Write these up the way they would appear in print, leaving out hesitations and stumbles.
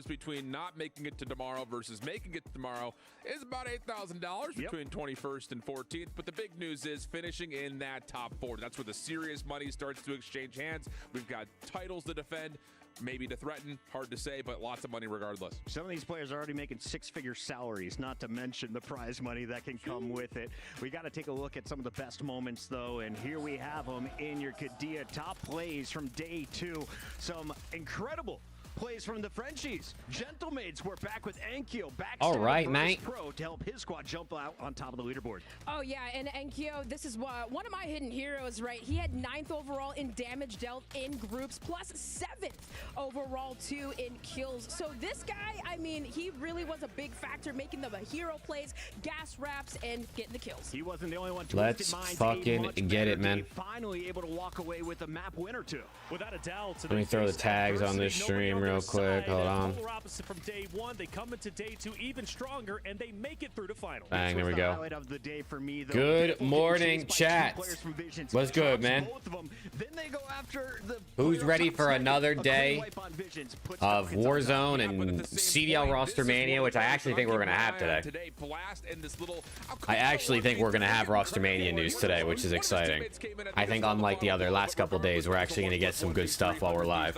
between not making it to tomorrow versus making it to tomorrow is about $8,000 between 21st and 14th. But the big news is finishing in that top 4. That's where the serious money starts to exchange hands. We've got titles to defend, maybe to threaten, hard to say, but lots of money regardless. Some of these players are already making six-figure salaries, not to mention the prize money that can come with it. We got to take a look at some of the best moments, though, and here we have them in your Kadia top plays from day 2. Some incredible plays from the Frenchies. Gentlemaids were back with Enkyo, back all right, mate. Pro to help his squad jump out on top of the leaderboard. Oh yeah, and Enkyo, this is one of my hidden heroes, right? He had 9th overall in damage dealt in groups, plus 7th overall too in kills. So this guy, I mean, he really was a big factor, making the hero plays, gas wraps, and getting the kills. He wasn't the only one. Let's fucking get it, man. Finally able to walk away with a map win or two. Without a doubt. Let me throw the tags on this stream real quick. Hold on. Polar opposite from day 1, they come into day 2 even stronger, and they make it through to final. Bang, there we go. Highlight of the day for me, though. Good morning, chat. What's good, man? Then they go after the Who's ready for another day of Warzone and CDL ROSTERMANIA, which I actually think we're going to have today. I actually think we're going to have ROSTERMANIA news today, which is exciting. I think unlike the other last couple days, we're actually going to get some good stuff while we're live.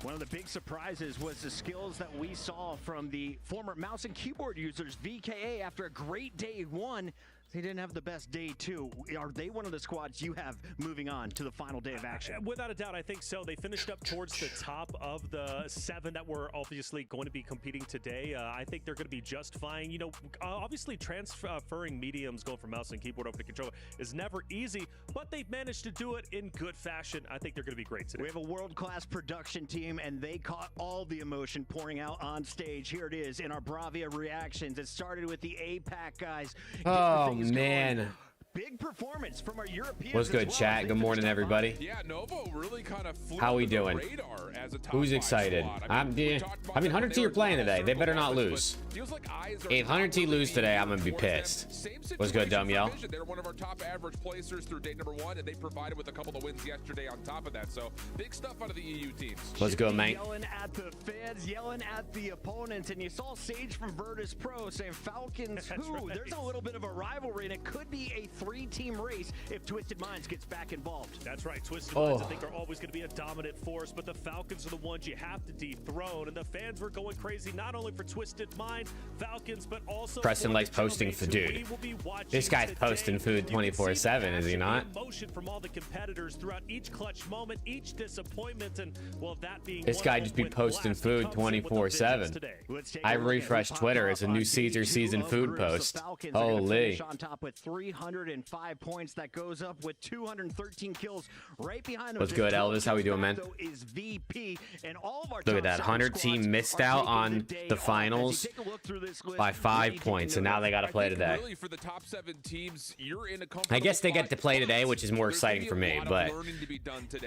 One of the big surprises was the skills that we saw from the former mouse and keyboard users, VKA, after a great day 1. They didn't have the best day 2. Are they one of the squads you have moving on to the final day of action? Without a doubt, I think so. They finished up towards the top of the 7 that were obviously going to be competing today. I think they're going to be just fine. You know, obviously transferring mediums, going from mouse and keyboard over to controller is never easy, but they've managed to do it in good fashion. I think they're going to be great today. We have a world-class production team, and they caught all the emotion pouring out on stage. Here it is in our Bravia reactions. It started with the APAC guys. Oh, man. Big performance from our Europeans. What's good, chat? Good morning, everybody. Yeah, Novo really kind of flew how we under the doing? radar as a top Who's 5 excited? squad. I mean 100T are playing today. They better not lose. If 100T lose today, I'm gonna be pissed. What's good, Dumb Yell? They're one of our top average placers through day number 1, and they provided with a couple of wins yesterday on top of that. So big stuff out of the EU teams. Let's go, mate. Yelling at the fans, yelling at the opponents, and you saw Sage from Virtus Pro saying Falcons who? Right. There's a little bit of a rivalry, and it could be a 3-team race if Twisted Minds gets back involved. That's right. Twisted Minds, I think, are always going to be a dominant force, but the Falcons are the ones you have to dethrone, and the fans were going crazy not only for Twisted Mind, Falcons, but also Preston likes posting for dude. This guy's posting food 24/7, is he not? Emotion from all the competitors throughout each clutch moment, each disappointment, and well, that being this guy just be posting food 24/7. I refreshed Twitter. It's a new Caesar season food post. Holy! On top with 305 points. That goes up with 213 kills. Right behind them. What's good, Elvis? How we doing, man? Is VP, and all of our look at that. 100 team missed out on the finals by 5 points, and now they got to play today. For the top 7 teams, you're in a I guess they get to play today, which is more exciting for me, but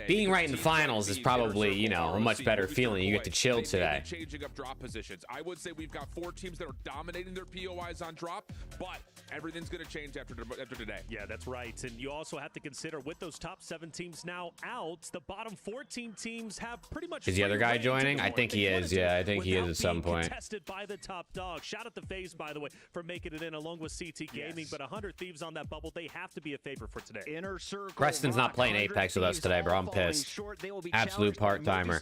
being right in the finals is probably, you know, a much better feeling. You get to chill today. Changing up drop positions. I would say we've got 4 teams that are dominating their POIs on drop, but everything's going to change after today. Yeah, that's right. And you also have to consider with those top 7 teams now out, the bottom 14 teams have pretty much. Is the other guy joining? I think he is. Yeah, I think he is at some point. Tested by the top dog. Shout out to FaZe, by the way, for making it in along with CT Gaming. Yes. But 100 Thieves on that bubble, they have to be a favorite for today. Inner circle. Preston's not playing Apex with us today, bro. I'm pissed. Absolute part-timer.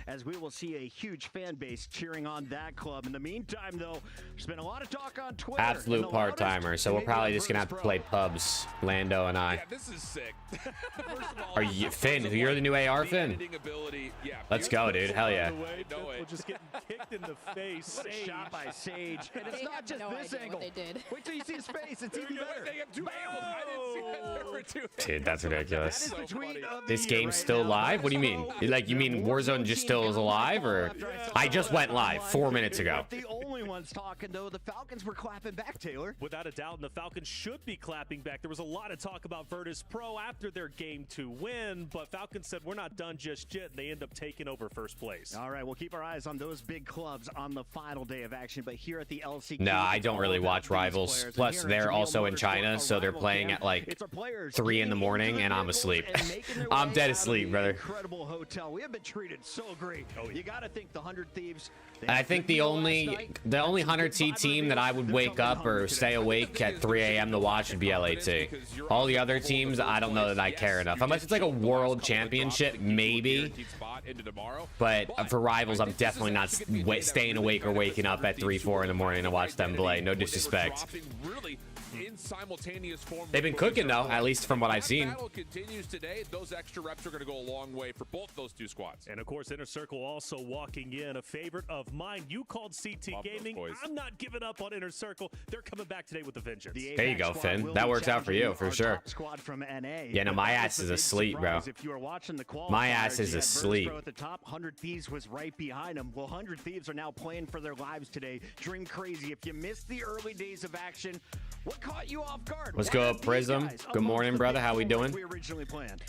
As we will see a huge fan base cheering on that club. In the meantime, though, there's been a lot of talk on Twitter. Absolute part-timer. So we're probably just gonna have to play pubs, Lando and I. Yeah, this is sick. Are you Finn? You're the new AR Finn. Let's go, dude. Hell yeah. Just getting kicked in the face. What a shot by Sage. And it's not just this angle. Wait till you see his face. It's even better. They have 2 angles. I didn't see that there were 2 angles. Dude, that's ridiculous. That is the tweet of the this year game's right still now. live? What do you mean? Like, you mean Warzone just still is alive, or I just went live 4 minutes ago. The only one ones talking, though. The Falcons were clapping back, Taylor. Without a doubt, and the Falcons should be clapping back. There was a lot of talk about Virtus Pro after their game to win, but Falcons said we're not done just yet, and they end up taking over first place. All right, we'll keep our eyes on those big clubs on the final day of action, but here at the LCQ... No, I don't really watch Rivals. Plus, they're also in China, so they're playing at like 3 in the morning, and I'm asleep. I'm dead asleep, brother. Incredible hotel. We have been treated so great. You got to think the 100 Thieves... I think the only 100T team that I would wake up or stay awake at 3 a.m. to watch would be LAT. All the other teams, I don't know that I care enough. Unless it's like a world championship, maybe. But for Rivals, I'm definitely not staying awake or waking up at 3, 4 in the morning to watch them play. No disrespect. They've been cooking though, at least from what I've seen. Continues today. Those extra reps are going to go a long way for both those two squads. And of course, Inner Circle also walking in, a favorite of mine. You called CT Gaming. I'm not giving up on Inner Circle. They're coming back today with a vengeance. There you go, Finn. That works out for you for sure. Yeah, no, my ass is asleep, bro. My ass is asleep. At the top, 100 Thieves was right behind them. Well, 100 Thieves are now playing for their lives today. Dream crazy. If you missed the early days of action, what caught you off guard? Let's go, Prism. Good morning, brother. How we doing?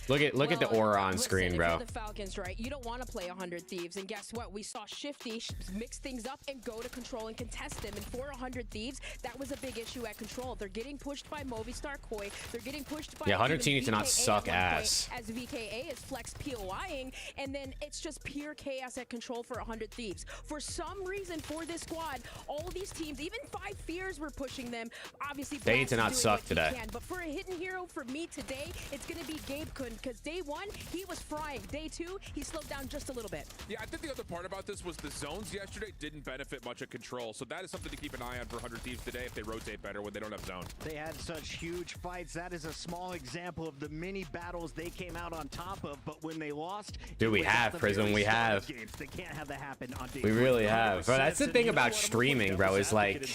Look at the aura on screen, bro. The Falcons, right? You don't want to play 100 Thieves, and guess what? We saw Shifty mix things up and go to Control and contest them. And for 100 Thieves, that was a big issue at Control. They're getting pushed by Movistar Koi. They're getting pushed by 100 teams to not suck ass. As VKA is flex POIing, and then it's just pure chaos at Control for 100 Thieves. For some reason, for this squad, all of these teams, even 5 Fears were pushing them. Obviously, they need to not suck today. but for a hidden hero for me today, it's going to be Gabe Kun, because day 1, he was frying. Day 2, he slowed down just a little bit. Yeah, I think the other part about this was the zones yesterday didn't benefit much at Control, so that is something to keep an eye on for 100 Thieves today if they rotate better when they don't have zone. They had such huge fights. That is a small example of the mini battles they came out on top of, but when they lost... Dude, we have, Prism, we have. They can't have that happen on day we really have. Bro, that's the thing about streaming, bro, is like,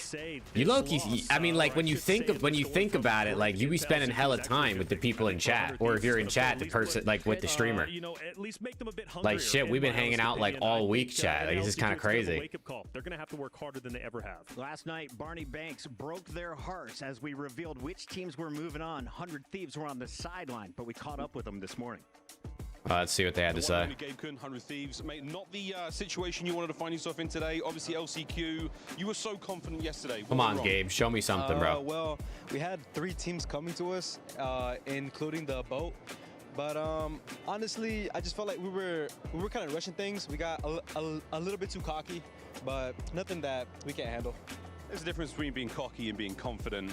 you low-key, I mean, like, when you think about it, like, you be spending hella time with the people in chat, or if you're in chat, the person, like, with the streamer. You know, at least make them a bit like, shit, we've been hanging out, like, all week, chat. Like, this is kind of crazy. Wake-up call. They're going to have to work harder than they ever have. Last night, Barney Banks broke their hearts as we revealed which teams were moving on. 100 Thieves were on the sideline, but we caught up with them this morning. Let's see what they had to say. Gabe Kun, 100 Thieves, mate, not the situation you wanted to find yourself in today. Obviously, LCQ, you were so confident yesterday. Come on, Gabe, show me something, bro. Well, we had 3 teams coming to us, including the boat. But honestly, I just felt like we were kind of rushing things. We got a little bit too cocky, but nothing that we can't handle. There's a difference between being cocky and being confident.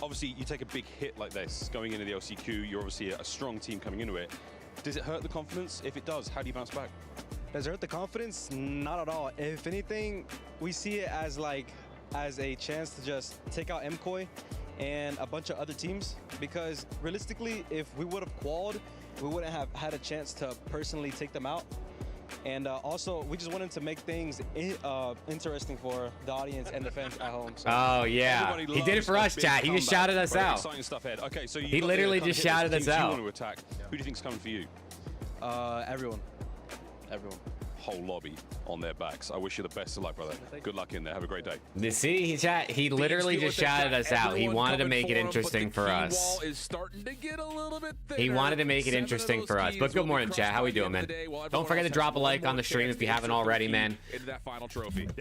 Obviously, you take a big hit like this going into the LCQ. You're obviously a strong team coming into it. Does it hurt the confidence? If it does, how do you bounce back? Does it hurt the confidence? Not at all. If anything, we see it as a chance to just take out MKOI and a bunch of other teams, because realistically, if we would have qualled, we wouldn't have had a chance to personally take them out. And also, we just wanted to make things interesting for the audience and the fans at home. So. Oh, yeah. He did it for us, chat. He just shouted us out. Stuff ahead. Okay, so he literally just shouted us out. You want to attack. Who do you think's coming for you? Everyone. Whole lobby on their backs. I wish you the best of luck, brother. Good luck in there. Have a great day. You see, he literally just shouted us out. He wanted to make it interesting for us. He wanted to make it interesting for us. But good morning, chat. How we doing, man? Don't forget to drop a like on the stream if you haven't already, man.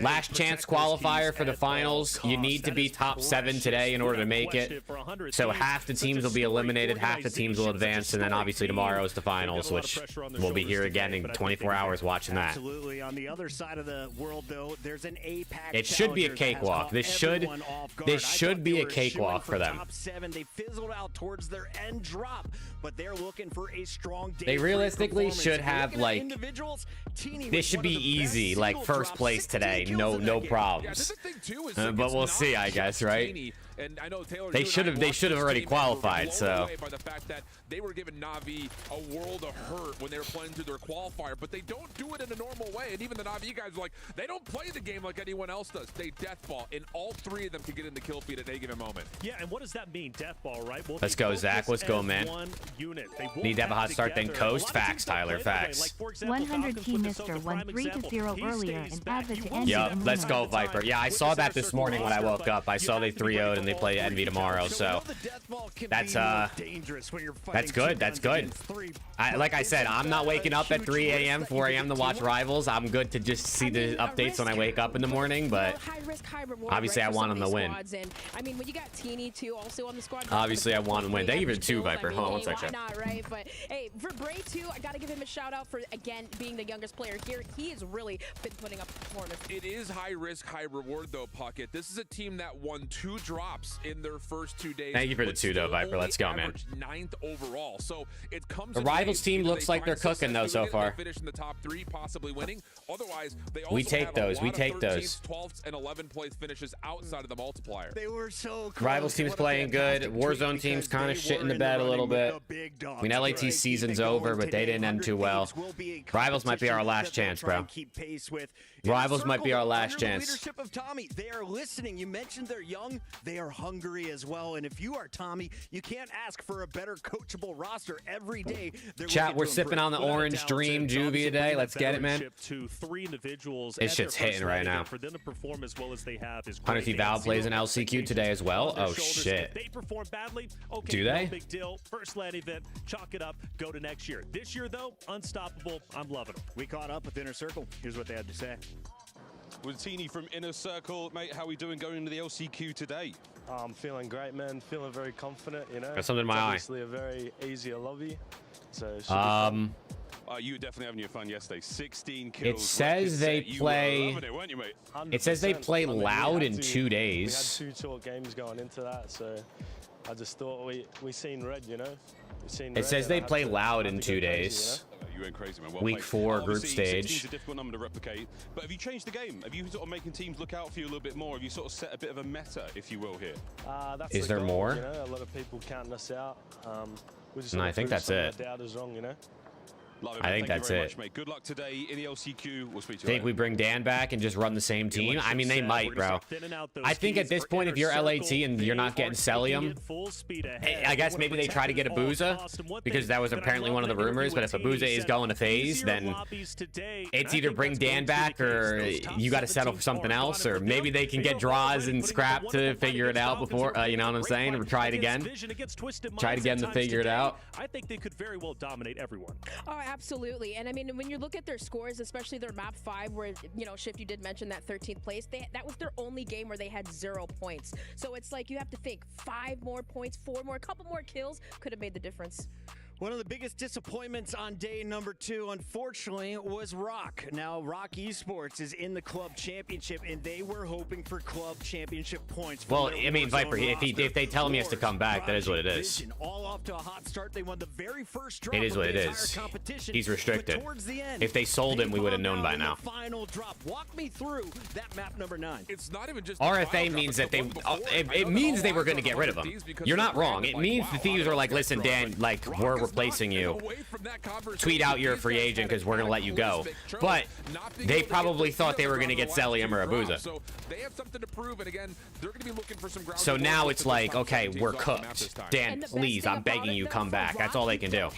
Last chance qualifier for the finals. You need to be top 7 today in order to make it. So half the teams will be eliminated, half the teams will advance, and then obviously tomorrow is the finals, which we'll be here again in 24 hours watching that. Absolutely. On the other side of the world, though, there's an APAC. It should be a cakewalk. This should be a cakewalk for them. Top 7, they fizzled out towards their end drop, but they're looking for a strong day. They realistically should have, like, this should be easy, like first place today, no problems. But we'll see, I guess, right? And I know Taylor, they should have already qualified. So by the fact that they were giving Na'Vi a world of hurt when they were playing through their qualifier, but they don't do it in a normal way. And even the Na'Vi guys are like, they don't play the game like anyone else does. They deathball, and all three of them can get in the kill feed at any given moment. Yeah, and what does that mean, deathball, right? Well, let's go, Zach. Let's go, man. Need to have a hot start, then coast. Facts, Tyler. Facts. 100 T Mr. won 3-0 earlier and Adva to Envy. Yup, let's go, Viper. Yeah, I saw that this morning when I woke up. I saw they 3-0'd and they play Envy tomorrow. So that's good. That's good. Like I said, I'm not waking up at 3 a.m., 4 a.m. to watch Rivals. I'm good to just see the updates when I wake up in the morning, but obviously I want them to win. I mean, when you got Teeny too also on the squad. Obviously I want to win. Thank you for the 2, Viper. Hold on one second. Why not, right? But hey, for Bray too, I gotta give him a shout out for again being the youngest player here. He has really been putting up performance. It is high risk, high reward though, Puckett. This is a team that won 2 drops in their first 2 days. Thank you for the 2 though, Viper. Let's go, man. 9th overall. So it comes. The Rivals team looks like they're cooking though so far. Finish in the top 3, possibly winning. Otherwise, they also we take those. We take 13th, those. 12th, and 11th place finishes outside of the multiplier. They were so close. Rivals team's playing good. Warzone team's kind of shit in the bed a little bit. I mean, LAT season's over, but they didn't end too well. Rivals might be our last chance, bro. Rivals might be our last chance. Leadership of Tommy, they are listening. You mentioned they're young, they are hungry as well. And if you are Tommy, you can't ask for a better coachable roster every day. Chat, we're sipping on the orange dream juvee today. Let's get it, man. It's just hitting right now. 100 Val plays an LCQ today as well. Oh shit. They perform badly. Okay, do they? No big deal. First LAN event, chalk it up, go to next year. This year though, unstoppable. I'm loving them. We caught up with Inner Circle. Here's what they had to say. With Teeny from Inner Circle, mate, how are we doing going into the LCQ today? I'm feeling great, man. Feeling very confident, you know. Got something in my eye. Obviously a very easier lobby. So you were definitely having your fun yesterday. 16 kills. It says they play. Weren't you, mate? It says they play loud in 2 days. We had 2 short games going into that, so I just thought we seen red, you know. It says they play loud in 2 days. You went crazy, man. Well Week 4 group stage. 16's a difficult number to replicate, but have you changed the game? Have you sort of making teams look out for you a little bit more? Have you sort of set a bit of a meta, if you will, here? Is there more? You know, a lot of people counting us out. No, I think that's it. Doubt is wrong, you know. I think that's it. Much, mate. Good luck today in the LCQ. We'll speak to you Think we bring Dan back and just run the same team? I mean, they might, bro. I think at this point, if you're LAT and you're not getting Cellium, I guess maybe they try to get Abuza, because that was apparently one of the rumors. But if Abuza is going to phase, then it's either bring Dan back or you got to settle for something else, or maybe they can get draws and scrap to figure it out before, you know what I'm saying? Or try it again. Try it again to figure it out. I think they could very well dominate everyone. Oh, absolutely. And I mean, when you look at their scores, especially their map 5, where, you know, Shift, you did mention that 13th place, that was their only game where they had 0 points. So it's like you have to think 5 more points, 4 more, a couple more kills could have made the difference. One of the biggest disappointments on day number 2, unfortunately, was Rock. Now, Rock Esports is in the club championship, and they were hoping for club championship points. Well, I mean, Viper, if they tell him he has to come back, that is what it is. All off to a hot start. They won the very first drop. It is what it is. He's restricted. If they sold him, we would have known by now. Final drop. Walk me through that map number 9. It's not even just RFA means that it means they were going to get rid of him. You're not wrong. It means the Thieves were like, listen, Dan, like, we're replacing you. Tweet out you're a free agent because we're going to let you go. But they probably thought they were going to get Cellium or Abuza. So they have something to prove, and again, they're going to be looking for some ground. So now it's like, okay, we're cooked. Dan, please, I'm begging you, come back. That's all they can do.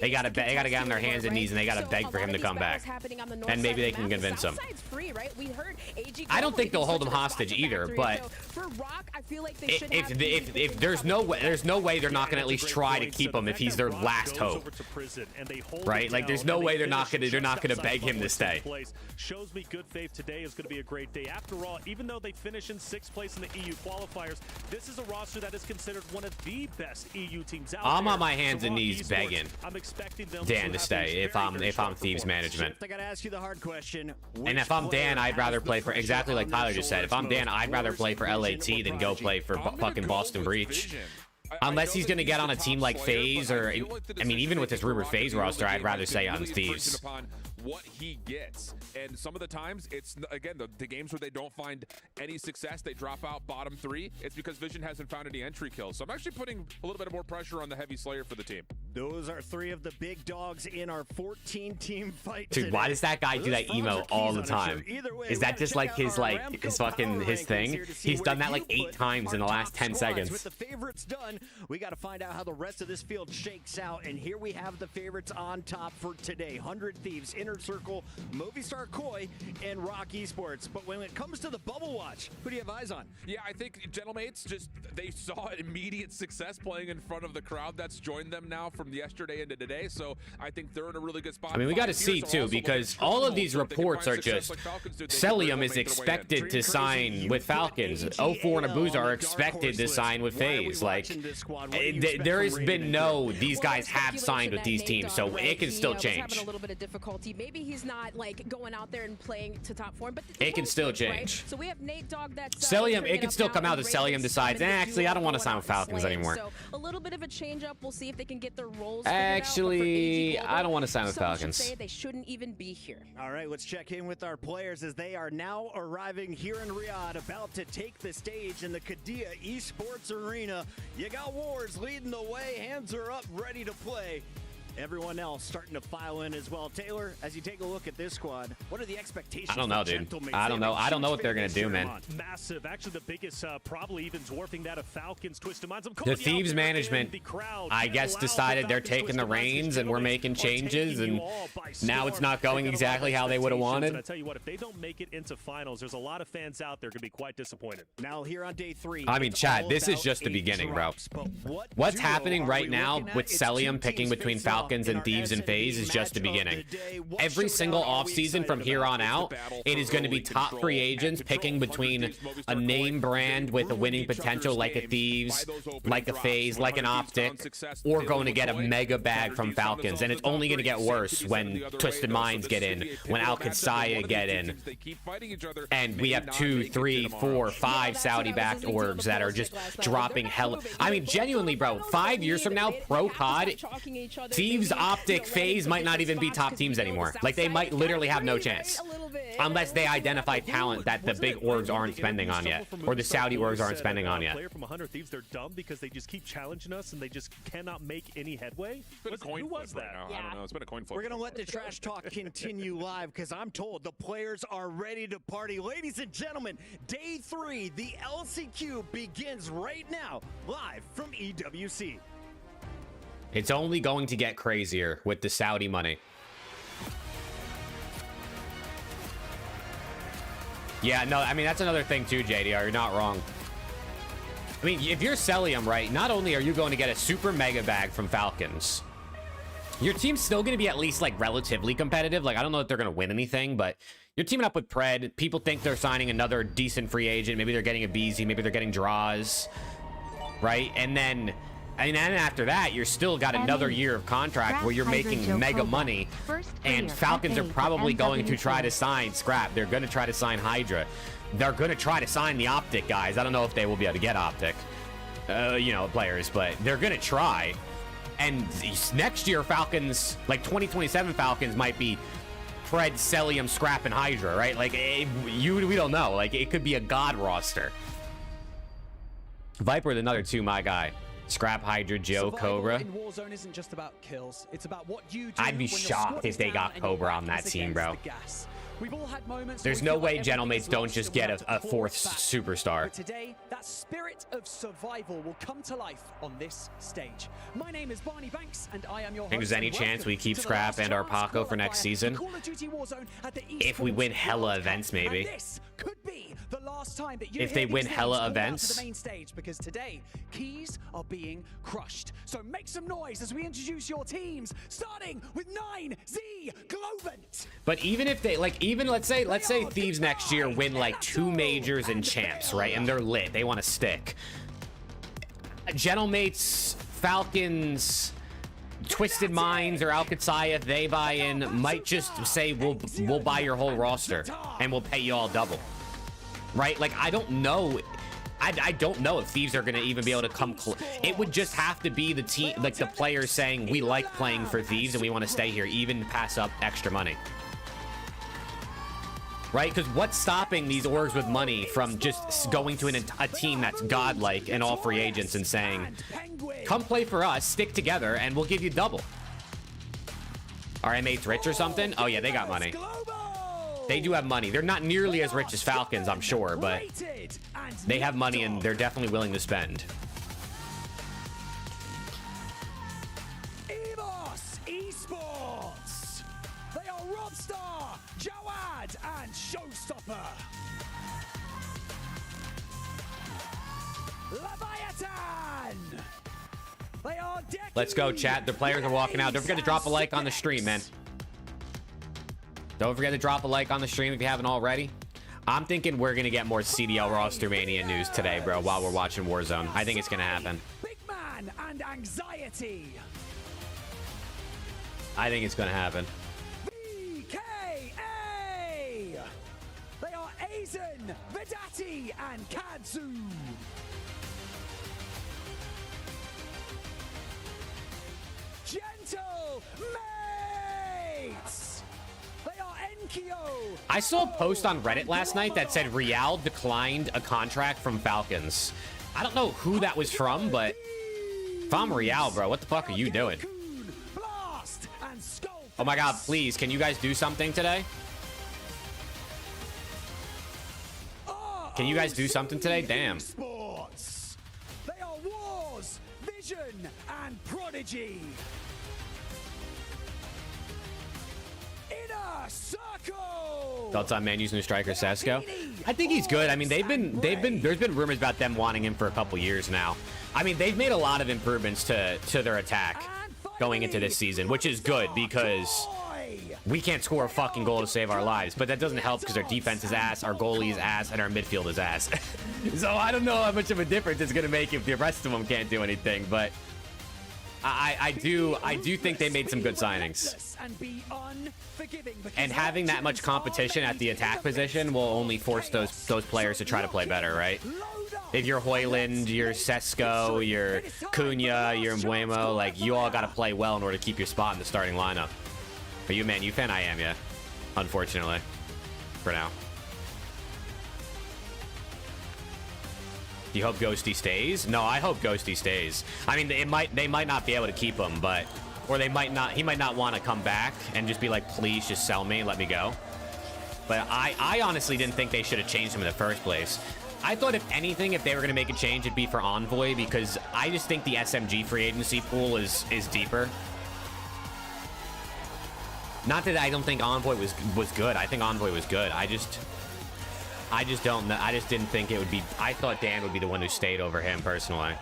They got to get on their hands and knees, and they got to beg for him to come back. And maybe they can convince him. I don't think they'll hold him hostage either, but if there's no way they're not going to at least try to keep him if he's their last hope. Right? Like, there's no way they're not gonna beg him to stay. Shows me good faith today is going to be a great day. After all, even though they finish in 6th place in the EU qualifiers, this is a roster that is considered one of the best EU teams out there. I'm on my hands and knees begging I'm expecting them Dan to stay if I'm Thieves management. I gotta ask you the hard question. And if I'm Dan, I'd rather play for exactly like Tyler just said. If I'm Dan, I'd rather play for LAT than go play for fucking Boston Breach. Unless he's going to get on a team like FaZe, or, I mean, even with this rumored FaZe roster, I'd rather say on Thieves. what he gets. And some of the times, it's, again, the games where they don't find any success, they drop out bottom 3, it's because Vision hasn't found any entry kills. So I'm actually putting a little bit more pressure on the Heavy Slayer for the team. Those are 3 of the big dogs in our 14-team fight Dude, today. why does that guy do that emo all the time? Is that just like his thing? He's done that like 8 times in the last 10 seconds. With the favorites done, we got to find out how the rest of this field shakes out. And here we have the favorites on top for today. 100 Thieves, Inner Circle, Movistar Koi, and Rock Esports. But when it comes to the Bubble Watch, who do you have eyes on? Yeah, I think Gentlemates they saw immediate success playing in front of the crowd that's joined them now from yesterday into today. So I think they're in a really good spot. I mean, we got to see too, because all of these reports are just Cellium is expected to sign with Falcons. 04 and Abuza are expected to sign with FaZe. Like, there has been no, these guys have signed with these teams, so it can still change. A little bit of difficulty. Maybe he's not like going out there and playing to top form, but it can still change. So we have Nate Dogg that's Cellium. It can still come out that Cellium decides, actually, I don't want to sign with Falcons anymore. So a little bit of a change up. We'll see if they can get their roles. Actually, I don't want to sign with Falcons. Say they shouldn't even be here. All right, let's check in with our players as they are now arriving here in Riyadh, about to take the stage in the Qiddiya Esports Arena. You got Wars leading the way, hands are up, ready to play. Everyone else starting to file in as well. Taylor, as you take a look at this squad, what are the expectations? I don't know, dude. I don't know. I don't know what they're going to do, man. Massive. Actually, the biggest, probably even dwarfing that of Falcons. Twisted Minds. The Thieves management, I guess, decided they're taking the reins and we're making changes, and now it's not going exactly how they would have wanted. And I tell you what, if they don't make it into finals, there's a lot of fans out there going to be quite disappointed. Now here on day 3. I mean, Chad, this is just the beginning, bro. What's happening right now with Cellium picking between Falcons and Thieves and FaZe is just the beginning. Every single offseason from here on out, it is going to be top free agents picking between a name brand with a winning potential like a Thieves, like a FaZe, like an Optic, or going to get a mega bag from Falcons. And it's only going to get worse when Twisted Minds get in, when Al-Qatsaya get in. And we have 2, 3, 4, 5 Saudi-backed orgs that are just dropping hell. I mean, genuinely, bro, 5 years from now, Pro COD, Thieves, Optic, FaZe might not even be top teams anymore. Like, they might literally have no chance. Unless they identify talent that the big orgs aren't spending on yet, or the Saudi orgs aren't spending on yet. Player from 100 Thieves, they're dumb because they just keep challenging us and they just cannot make any headway. Who was that? I don't know. It's been a coin flip. We're going to let the trash talk continue live because I'm told the players are ready to party. Ladies and gentlemen, day 3, the LCQ begins right now, live from EWC. It's only going to get crazier with the Saudi money. Yeah, no, I mean, that's another thing too, JDR. You're not wrong. I mean, if you're Cellium, right, not only are you going to get a super mega bag from Falcons, your team's still going to be at least, like, relatively competitive. Like, I don't know if they're going to win anything, but you're teaming up with Pred. People think they're signing another decent free agent. Maybe they're getting a BZ. Maybe they're getting draws, right? And then... and then after that, you're still got another year of contract where you're making mega money. And Falcons are probably going to try to sign Scrap. They're going to try to sign Hydra. They're going to try to sign the Optic guys. I don't know if they will be able to get Optic, you know, players, but they're going to try. And next year, Falcons, like 2027 Falcons, might be Pred, Cellium, Scrap, and Hydra, right? Like, we don't know. Like, it could be a god roster. Viper, another 2, my guy. Scrap, Hydra, Joe, Cobra. In Warzone isn't just about kills. It's about what you do. I'd be shocked if they got Cobra on that team, bro. We've all had moments. There's no way Gentlemates don't just get a 4th superstar. But today, that spirit of survival will come to life on this stage. My name is Barney Banks, and I am your host. Think there's any chance we keep Scrap and our Paco for next season? If we win hella events, maybe. Could be the last time that if they win hella events. The main stage, because today keys are being crushed. So make some noise as we introduce your teams, starting with 9Z Globant. But even if they let's say Thieves next year win like 2 majors and champs, right? And they're lit. They want to stick. Gentlemates, Falcons, Twisted Minds, or Al-Qatsaya, if they buy in, might just say we'll buy your whole roster and we'll pay you all double. Right? Like, I don't know. I don't know if Thieves are going to even be able to come close. It would just have to be the team, like the players saying we like playing for Thieves and we want to stay here, even pass up extra money. right? Because what's stopping these orgs with money from just going to a team that's godlike and all free agents and saying, come play for us, stick together, and we'll give you double. Are M8s rich or something? Oh yeah, they got money. They do have money. They're not nearly as rich as Falcons, I'm sure, but they have money and they're definitely willing to spend. Esports. They are Rodstar, Jawad, and Showstopper. Leviathan. They are Let's go, chat. The players are walking out. Don't forget to drop a like on the stream, man. Don't forget to drop a like on the stream if you haven't already. I'm thinking we're going to get more CDL ROSTERMANIA news today, bro, while we're watching Warzone. I think it's going to happen. Big man and anxiety. I think it's going to happen. BKA. They are Aizen, Vedati, and Kadzu. Gentle mates. They are Enkyo. I saw a post on Reddit last night that said Real declined a contract from Falcons. I don't know who that was from, but if I'm Real, bro, what the fuck are you doing? Oh my god, please, can you guys do something today? Can you guys do something today? Damn. They are Wars, Vision, and Prodigy. Inner Circle. Thoughts on Manu's new striker Sesko? I think he's good. I mean, there's been rumors about them wanting him for a couple years now. I mean, they've made a lot of improvements to their attack going into this season, which is good because we can't score a fucking goal to save our lives, but that doesn't help because our defense is ass, our goalie is ass, and our midfield is ass. So I don't know how much of a difference it's going to make if the rest of them can't do anything, but I do think they made some good signings. And having that much competition at the attack position will only force those players to try to play better, right? If you're Hoyland, you're Sesko, you're Cunha, you're Mbuemo, like, you all got to play well in order to keep your spot in the starting lineup. Are you a Man U fan? I am, yeah. Unfortunately. For now. Do you hope Ghosty stays? No, I hope Ghosty stays. I mean, they might not be able to keep him, but... Or he might not want to come back and just be like, please just sell me, let me go. But I honestly didn't think they should have changed him in the first place. I thought if anything, if they were going to make a change, it'd be for Envoy, because I just think the SMG free agency pool is deeper. Not that I don't think Envoy was good. I think Envoy was good. I just don't know. I just didn't think it would be. I thought Dan would be the one who stayed over him personally.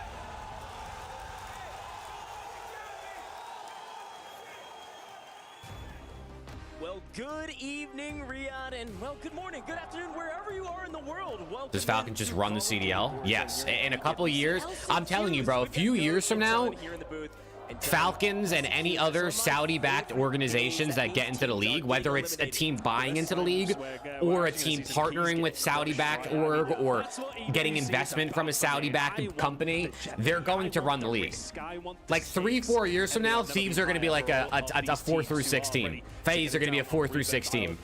Well, good evening, Riyadh, and well, good morning, good afternoon, wherever you are in the world. Welcome. Does Falcon just run the CDL? Yes. In a couple of years, I'm telling you, bro, a few years from now, Falcons and any other Saudi-backed organizations that get into the league, whether it's a team buying into the league or a team partnering with Saudi-backed org or getting investment from a Saudi-backed company, they're going to run the league. Like 3-4 years from now, Thieves are going to be like a 4-6 team. FaZe are going to be a 4-6 team.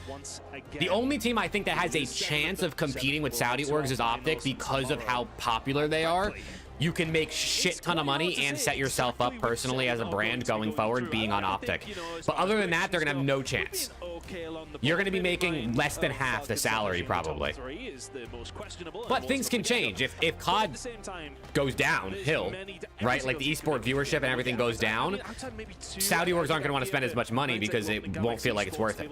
The only team I think that has a chance of competing with Saudi orgs is Optic because of how popular they are. You can make shit ton of money and set yourself up personally as a brand going forward being on Optic. But other than that, they're going to have no chance. You're going to be making less than half the salary probably. But things can change. If COD goes downhill, right, like the esport viewership and everything goes down, Saudi orgs aren't going to want to spend as much money because it won't feel like it's worth it.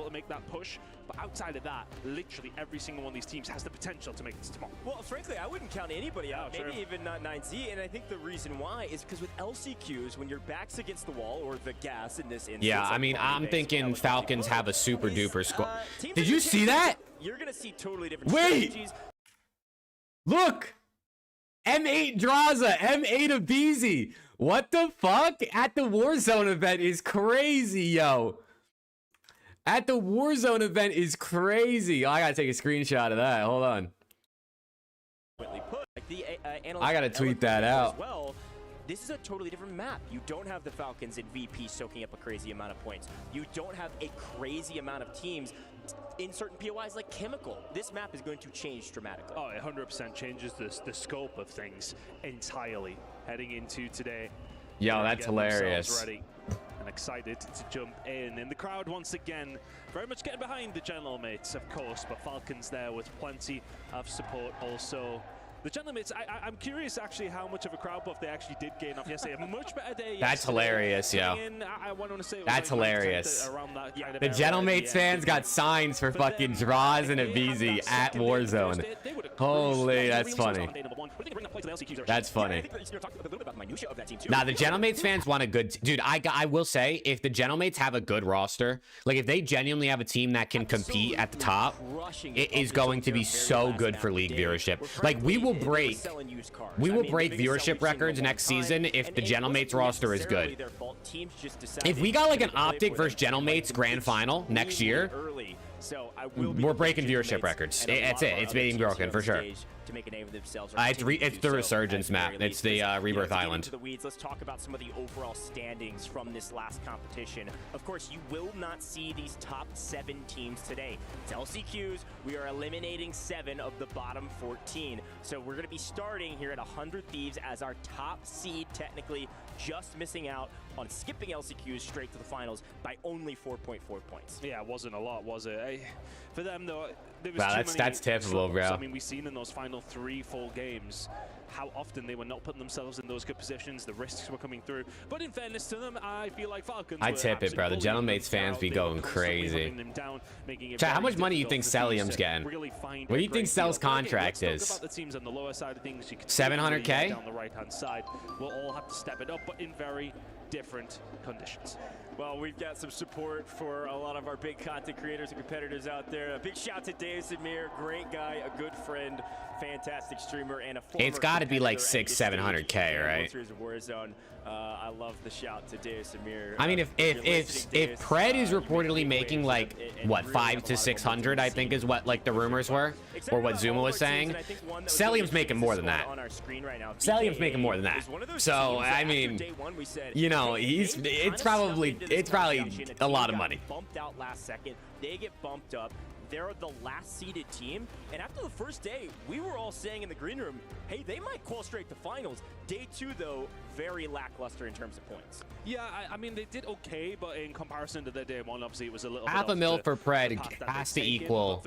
But outside of that, literally every single one of these teams has the potential to make this tomorrow. Well, frankly, I wouldn't count anybody out, maybe even not 9Z, and I think the reason why is because with LCQs, when your back's against the wall, or the gas in this instance... Yeah, I mean, I'm thinking Falcons have a super duper squad. Did you see that? You're going to see totally different strategies. Look! M8 Draza, M8 of Beezy. What the fuck? At the Warzone event is crazy, yo. At the Warzone event is crazy. Oh, I gotta take a screenshot of that. Hold on. I gotta tweet that out. Well, this is a totally different map. You don't have the Falcons and VP soaking up a crazy amount of points. You don't have a crazy amount of teams in certain POIs like Chemical. This map is going to change dramatically. Oh, it 100% changes the scope of things entirely heading into today. Yo, that's hilarious. Ready and excited to jump in. And the crowd, once again, very much getting behind the General Mates, of course, but Falcons there with plenty of support also. The General Mates, I'm curious actually how much of a crowd buff they actually did gain off yesterday. A much better day. That's hilarious, yo. That's hilarious. The General Mates fans got signs for fucking Draws and Avizi at Warzone. Holy, that's funny. That's funny. Now, the General Mates fans want a good... Dude, I will say, if the General Mates have a good roster, like if they genuinely have a team that can compete at the top, it is going to be so good for league viewership. Like, we will break viewership records next season if the General Mates roster is good. If we got like an Optic versus General Mates grand final next year, we're breaking viewership records. That's it. It's being broken for sure. To make a name for themselves. It's the Resurgence map. It's the Rebirth Island. Let's talk about some of the overall standings from this last competition. Of course, you will not see these top 7 teams today. It's LCQs. We are eliminating 7 of the bottom 14. So we're going to be starting here at 100 Thieves as our top seed, technically just missing out on skipping LCQs straight to the finals by only 4.4 points. Yeah, it wasn't a lot, was it? For them, though, there was wow, that's typical, bro. I mean, we've seen in those final 3 full games how often they were not putting themselves in those good positions. The risks were coming through. But in fairness to them, I feel like Falcons... I tip it, bro. The General Mates fans be going crazy. Chat, how much money do you think Cellium's getting? What do you think Cell's contract is? 700K? Down the right-hand side. We'll all have to step it up, but in very different conditions. Well, we've got some support for a lot of our big content creators and competitors out there. A big shout to Dave Samir, great guy, a good friend, fantastic streamer, and a former... It's got to be like 600-700K, right? Warzone. I love the shout to Dave Samir. I mean, if Pred is reportedly making like what 500 to 600, I think is what like the rumors were, or what Zuma was saying. Cellium's making more than that. Cellium's making more than that. So I mean, you know, it's probably a lot of money. Bumped out last second. They get bumped up. They're the last seeded team, and after the first day, we were all saying in the green room, hey, they might qual straight to finals. Day 2, though, very lackluster in terms of points. Yeah, I mean, they did okay, but in comparison to their day 1, obviously, it was a little half a mil for Pred has to equal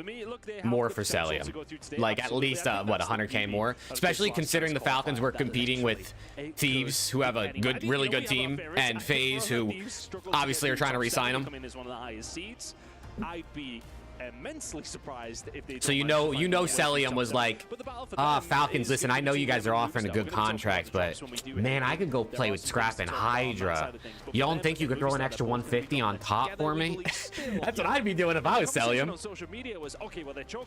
more for Cellium. Like, at least, what, 100K more? Especially considering the Falcons were competing with Thieves, who have a really good team, and FaZe, who obviously are trying to re-sign them. I'd be immensely surprised if they... So you know Cellium was like, Falcons, listen, I know you guys are offering a good contract, but man, I could go play with Scrap and Hydra. You don't think you could throw an extra 150 on top for me? That's what I'd be doing if I was Cellium.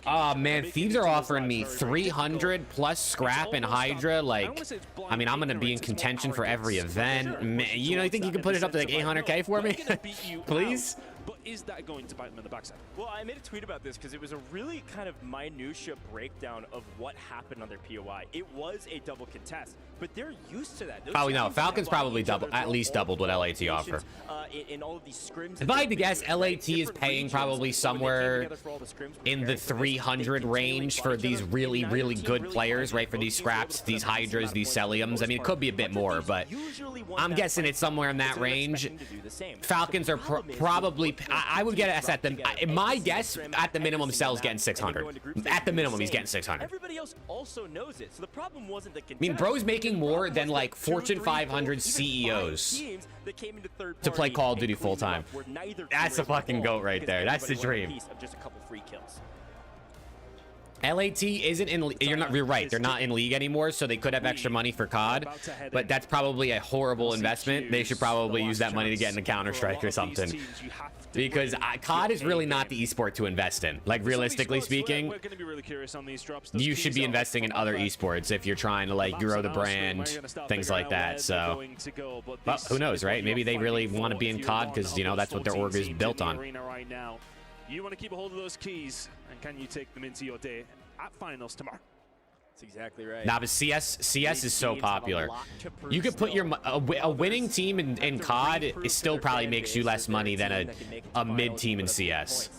Oh man, Thieves are offering me 300 plus Scrap and Hydra. Like, I mean, I'm gonna be in contention for every event. Man, you know, you think you can put it up to like 800K for me? Please? But is that going to bite them in the backside? Well, I made a tweet about this because it was a really kind of minutia breakdown of what happened on their POI. It was a double contest, but they're used to that. Oh, no, Falcons probably at least doubled what LAT offer. In all of these scrims, if I had to guess, LAT is paying probably somewhere in the 300 range for these really good players, right? For these Scraps, these Hydras, these Celliums. I mean, it could be a bit more, but I'm guessing it's somewhere in that range. Falcons are probably... I would guess at the... My guess, at the minimum, Cell's getting 600. At the minimum, he's getting 600. Everybody else also knows it, so the problem wasn't the... I mean, bro's making more than, like, Fortune 500 CEOs to play Call of Duty full-time. That's a fucking GOAT right there. That's the dream. Just a couple free kills. LAT isn't in... You're right. They're not in league anymore, so they could have extra money for COD, but that's probably a horrible investment. They should probably use that money to get into Counter-Strike or something. Because COD is really not the esport to invest in. Like, realistically speaking, you should be investing in other esports if you're trying to, like, grow the brand, things like that. So, well, who knows, right? Maybe they really want to be in COD because, you know, that's what their org is built on. You want to keep a hold of those keys, and can you take them into your day at finals tomorrow? That's exactly right. Nah, but CS is so popular. You could put a winning team in COD. It still probably makes you less money than a mid team in CS.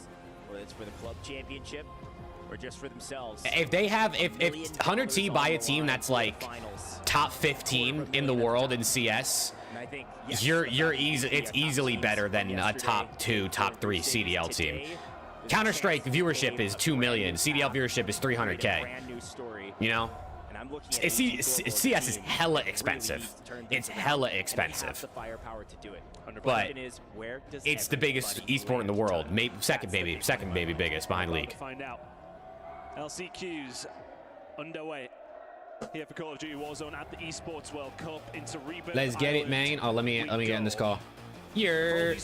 it's for the club championship or just for themselves. If they have, if 100T buy a team that's like top 15 in the world in CS, you're easy. It's easily better than a top 2, top 3 CDL team. Counter-Strike viewership is 2 million. CDL viewership is 300K. You know, CS is hella expensive. It's hella expensive. But it's the biggest esport in the world. Maybe second baby biggest behind League. Find out. LCQs underway here for Call of Duty Warzone at the Esports World Cup into Rebirth. Let's get it, man. Oh, let me get in this call. Yo.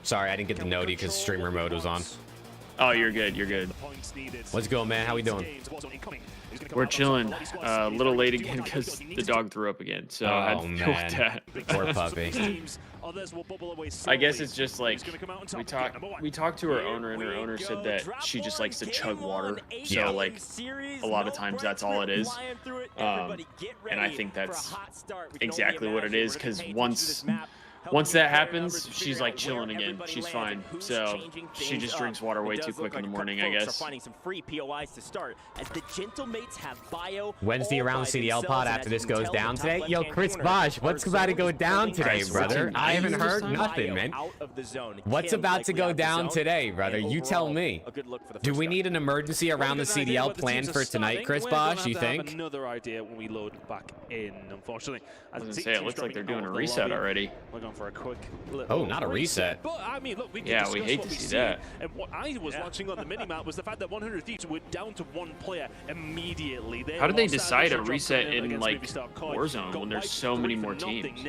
Sorry, I didn't get the noti because streamer mode was on. Oh, you're good. You're good. Let's go, man. How we doing? We're chilling. A little late again because the dog threw up again. So I had to deal with that. Poor puppy. I guess it's just like we talked to her owner, and her owner said that she just likes to chug water. So like a lot of times that's all it is. And I think that's exactly what it is, because once that happens, she's like chilling again. She's fine. So she just drinks water way too quick in the morning, I guess. Wednesday around the CDL pod after this goes down today. Yo, Chris Bosch, what's about to go down today, brother? I haven't heard nothing, man. What's about to go down today, brother? You tell me. Do we need an emergency around the CDL planned for tonight, Chris Bosch, you think? Another idea when we load back in, unfortunately. I was gonna say, it looks like they're doing a reset already. For a quick not a reset. But I mean, look, we hate to see that. And what I was watching on the minimap was the fact that 100 Thieves were down to 1 player immediately. How did they decide a reset in like Warzone when there's so many more teams?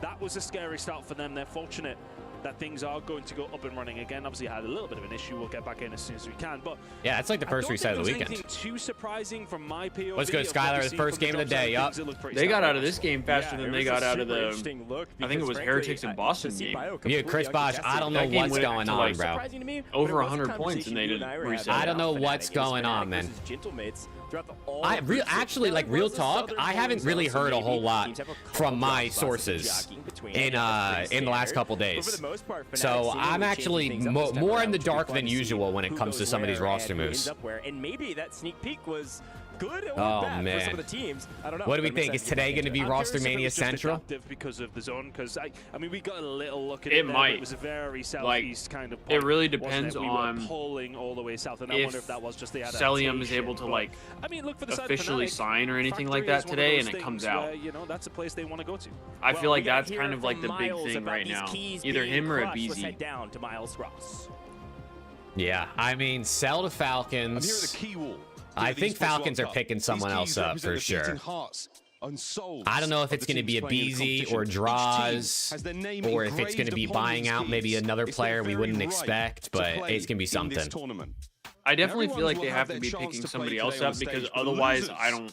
That was a scary start for them. They're fortunate that things are going to go up and running again. Obviously, had a little bit of an issue. We'll get back in as soon as we can. But yeah, it's like the first reset of the weekend. Too surprising from my POV. Let's go, Skylar. The first game of the day. Yup. They got out of this game faster than they got out of the. I think it was Heretics and Boston game. Yeah, Chris Bosch. I don't know what's going on, bro. Over 100 points and they didn't reset. I don't know what's going on, man. Actually, like real talk, I haven't really heard a whole lot from my sources in the last couple days. So I'm actually more in the dark than usual when it comes to some of these roster moves. And maybe that sneak peek was good or bad for some of the teams. I don't know. What do we think? Is today going to be ROSTERMANIA Central? Because of the zone, because I mean, we got a little look at it. Might. It was a very southeast kind of. It really depends on pulling all the way south, and I wonder if that was just the Cellium is able to like officially sign or anything like that today, and it comes out. You know, that's a place they want to go to. I feel like that's kind of like the big thing right now. Either him or a BZ. Down to Miles Ross. Yeah, I mean, sell to Falcons. I think Falcons are picking someone else up for sure. I don't know if it's going to be a BZ or Draws, or if it's going to be buying out maybe another player we wouldn't expect, but it's going to be something. I definitely feel like they have to be picking somebody else up, because otherwise I don't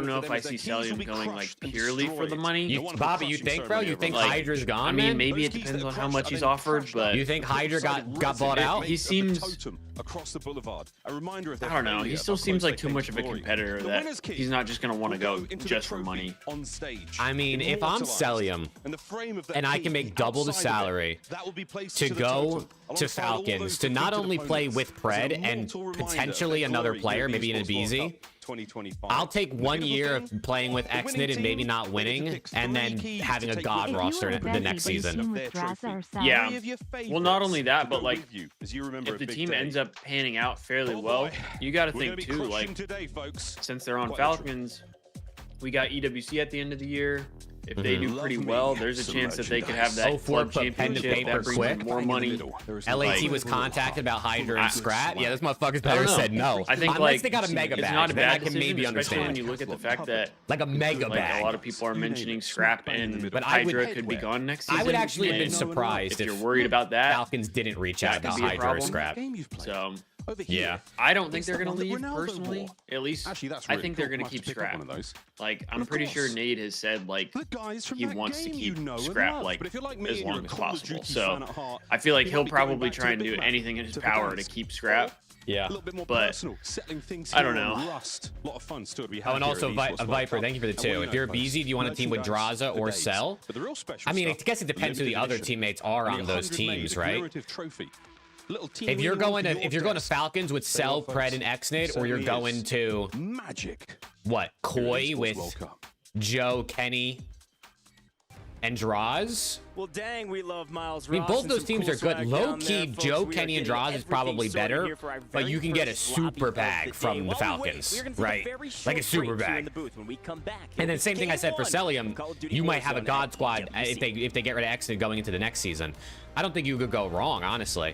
know if I see Cellium going like purely for the money. Bobby, you think, bro? You think like, Hydra's gone? I mean, maybe it depends on how much he's offered, but you think Hydra got bought out? He seems across the boulevard. A reminder of I don't know. He still seems like too much of a competitor that he's not just gonna want to go just for money. I mean, if I'm Cellium and I can make double the salary to go to Falcons to not only play with Pred and potentially another player, maybe in a BZ. I'll take 1 year of playing with Xnit and maybe not winning, and then having a god roster the next season. Yeah. Well, not only that, but like if the team ends up panning out fairly well, you got to think too, like since they're on Falcons, we got EWC at the end of the year. If they do pretty well, there's a chance that they could have that club championship that brings in more money. LAT was contacted about Hydra and Scrap. Yeah, those motherfuckers better said no. I think unless like they got a mega badge, not a bad I can maybe understand. When you look at the fact that like a mega badge, a lot of people are mentioning Scrap and Hydra could be gone next season. I would actually have been surprised if you're worried about that. Falcons didn't reach out about Hydra or Scrap. So Over here, Yeah. I don't think they're going to leave, personally. At least, actually, that's I really think cool. they're going to Might keep have pick up Scrap. one of those. Like, I'm And of pretty sure course, Nate has said, like, the guys from he that wants to game keep you know and Scrap, love. like, But if you're like me as and you're long a as Call of possible. Duty So, fan at heart, I feel like you he'll might be going probably back to try the and big do man, anything in his to the power to guys. keep Scrap. Yeah. A little bit more But personal, settling things I don't here know. on Rust. A lot of fun still to be had. Oh, and here also at Esports World Viper, Cup. thank you for the And what two. you If know, you're folks, BZ, do you want to team with merchandise Draza for or days. Cell? But the real special I mean, I stuff, guess it depends who the limited other edition. teammates are And on the those 100 teams, made right? commemorative trophy. Little team If you're win on going your to desk. Falcons with Say Cell, what, Pred, folks? and Xnid, or you're Certainly going is. to Magic. what? Koi Esports with World Cup. Joe, Kenny, and Draz? Well, dang, we love Miles I mean, Ross both and those some teams cool are good. swag Low down key, there, Joe, folks. Kenny, and We are Draz getting is probably everything sorted better, here for our but you very can get a first lobby super of the bag day. from the While we wait, Falcons, we're gonna take a right? very Like a short super break here in bag. the booth. When we come back, And then same thing I said for Game Cellium, one, Call of Duty you might have a Warzone God at squad WC. if they get rid of Xnid going into the next season. I don't think you could go wrong, honestly.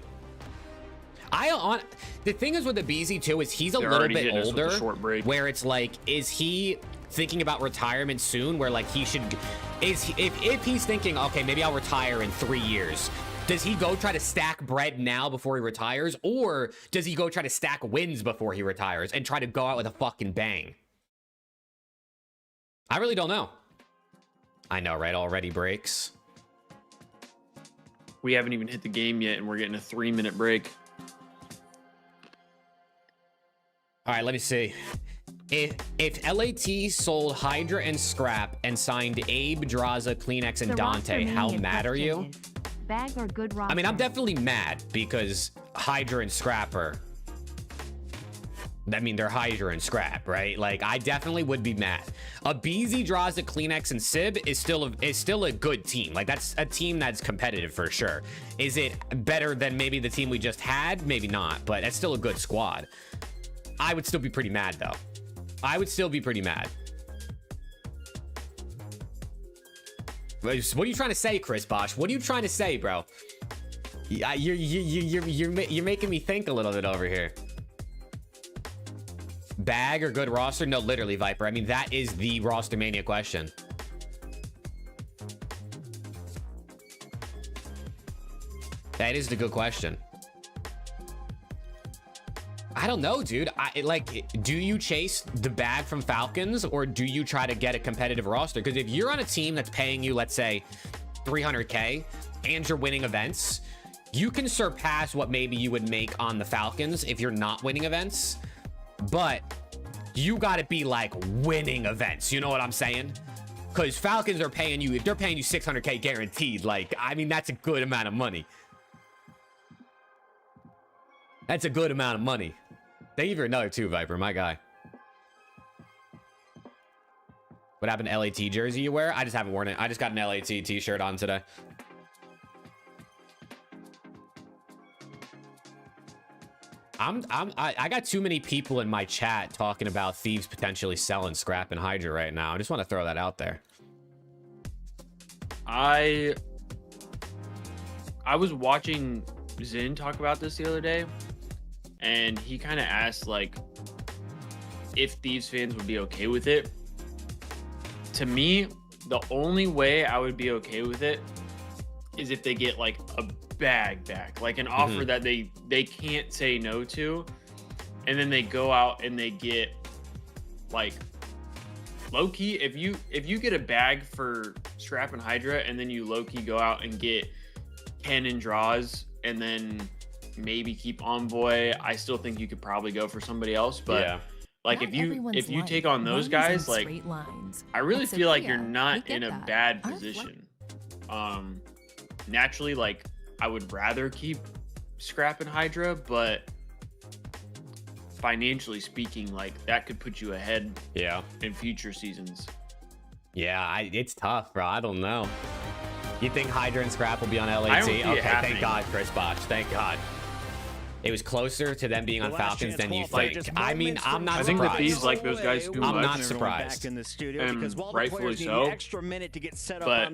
The thing is with the BZ too is he's a They're little already bit hitting us with a older, short break. where it's like, is he thinking about retirement soon? Where like he should, if he's thinking, okay, maybe I'll retire in 3 years. Does he go try to stack bread now before he retires, or does he go try to stack wins before he retires and try to go out with a fucking bang? I really don't know. I know, right? Already breaks. We haven't even hit the game yet, and we're getting a 3-minute break. All right, let me see. If LAT sold Hydra and Scrap and signed Abe, Draza, Kleenex, and The Dante, how Rostermania mad are you? question is, bag or good roster? I mean, I'm definitely mad because Hydra and Scrap are... I mean, they're Hydra and Scrap, right? Like, I definitely would be mad. A BZ, Draza, Kleenex, and Sib is still a good team. Like, that's a team that's competitive for sure. Is it better than maybe the team we just had? Maybe not, but it's still a good squad. I would still be pretty mad, though. I would still be pretty mad. What are you trying to say, Chris Bosch? What are you trying to say, bro? You're making me think a little bit over here. Bag or good roster? No, literally, Viper. I mean, that is the Rostermania question. That is the good question. I don't know, dude. Do you chase the bag from Falcons or do you try to get a competitive roster? Because if you're on a team that's paying you, let's say, 300K and you're winning events, you can surpass what maybe you would make on the Falcons if you're not winning events. But you got to be like winning events. You know what I'm saying? Because Falcons are paying you, if they're paying you 600K guaranteed, like, I mean, that's a good amount of money. That's a good amount of money. Thank you for another two, Viper, my guy. What happened to LAT jersey you wear? I just haven't worn it. I just got an LAT t-shirt on today. I got too many people in my chat talking about Thieves potentially selling Scrap and Hydra right now. I just want to throw that out there. I was watching Zin talk about this the other day, and he kind of asked like if Thieves fans would be okay with it. To me, the only way I would be okay with it is if they get like a bag back, like an offer that they can't say no to, and then they go out and they get like low-key, if you get a bag for Scrap and Hydra and then you low-key go out and get Ken and Draws and then maybe keep Envoy, I still think you could probably go for somebody else. But yeah, like if you take on those guys, like I really feel like you're not in a bad position. Naturally, like I would rather keep Scrap and Hydra, but financially speaking, like that could put you ahead in future seasons. Yeah, it's tough, bro. I don't know. You think Hydra and Scrap will be on LAT? Okay, thank God, Chris Bosch. Thank God. It was closer to them being on Falcons than you think. I mean, I'm not surprised. I think the Thieves like those guys too much. I'm not surprised. And rightfully so. But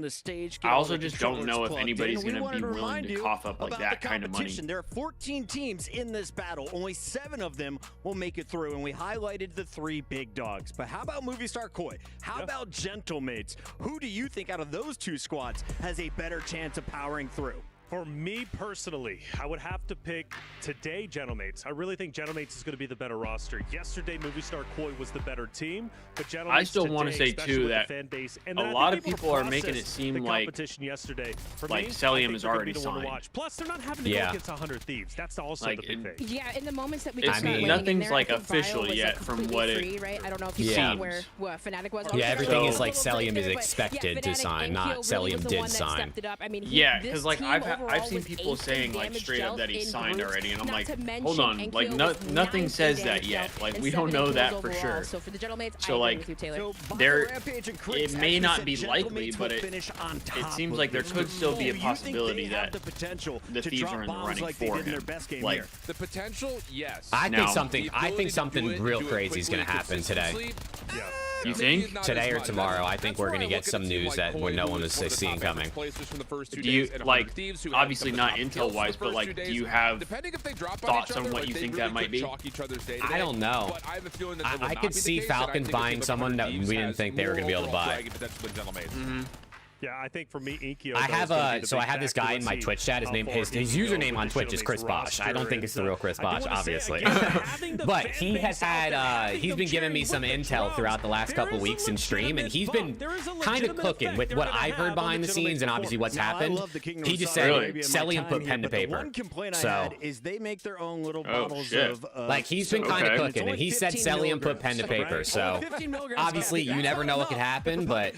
I also just don't know if anybody's going to be willing to cough up like that kind of money. There are 14 teams in this battle. Only 7 of them will make it through, and we highlighted the 3 big dogs. But how about Movie Star Koi? How about Gentlemates? Who do you think out of those 2 squads has a better chance of powering through? For me personally, I would have to pick today Gentlemates. I really think Gentlemates is going to be the better roster. Yesterday, Movie Star Koi was the better team, but Gentlemates I still want to say too that fan base, and a lot of people are making it seem like Cellium is already signed. Plus, they're not having to go against 100 Thieves. That's also the big thing. Yeah, in the moments that we I mean, nothing's like official yet from what it right? I don't know if you saw where Fnatic was. Yeah, everything is like Cellium is expected to sign, not Cellium did sign. Yeah, because like I've seen people saying like straight up that he signed already, and I'm like, hold on, like nothing says that yet. Like we don't know that for sure. So like it may not be likely, but it seems like there could still be a possibility that the Thieves are in the running for him. Like the potential, yes. I think something real crazy is gonna happen today. You think? Today or tomorrow, I think we're going to get some news that no one was seeing coming. Do you, like, obviously not intel-wise, but, like, do you have thoughts on what you think that might be? I don't know. I could see Falcons buying someone that we didn't think they were going to be able to buy. Yeah, I think for me, Inkyo. I have this guy in my Twitch chat. His username on Twitch is Chris Bosch. I don't think it's the real Chris Bosch, obviously. But he has had he's been giving me some intel throughout the last couple weeks in stream, and he's been kind of cooking with what I've heard behind the scenes and obviously what's happened. He just said Cellium put pen to paper. So is they make their own little bottles of like he's been kind of cooking, and he said Cellium put pen to paper. So obviously you never know what could happen, but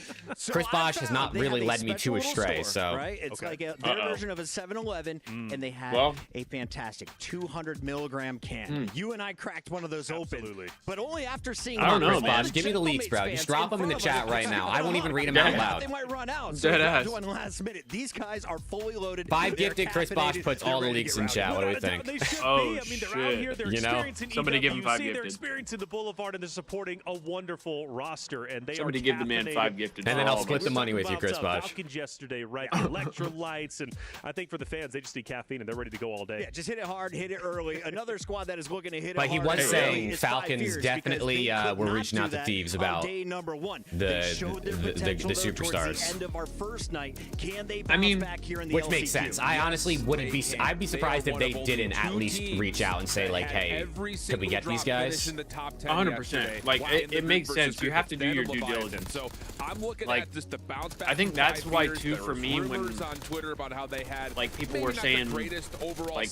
Chris Bosch has not really led me too astray, so right, it's like their version of a 7-Eleven, and they had a fantastic 200 milligram can. You and I cracked one of those open, but only after seeing. I don't know, Bosch. Give me the leaks, bro. Just drop them in the chat right now. I won't even read them out loud. They might run out. So last minute. These guys are fully loaded. 5 gifted. Chris Bosch puts all the leaks in chat. What do we think? Oh shit! You know, somebody give him 5 gifted. They're experiencing the Boulevard, and they're supporting a wonderful roster, and they somebody give the man 5 gifted. And then I'll split the money with you, Chris Bosch. Falcons yesterday, right? The electrolytes, and I think for the fans, they just need caffeine and they're ready to go all day. Yeah, just hit it hard, hit it early. Another squad that is looking to hit it hard. But he was saying Falcons definitely were reaching out to Thieves about day number 1. the superstars. End of our first night. Can they back here in the which makes sense. I honestly wouldn't be. I'd be surprised if they didn't at least reach out and say like, "Hey, could we get these guys?" 100%. Like it makes sense. You have to do your due diligence. So I'm looking at just the bounce back. I think that's why too for me when on Twitter about how they had like people were saying like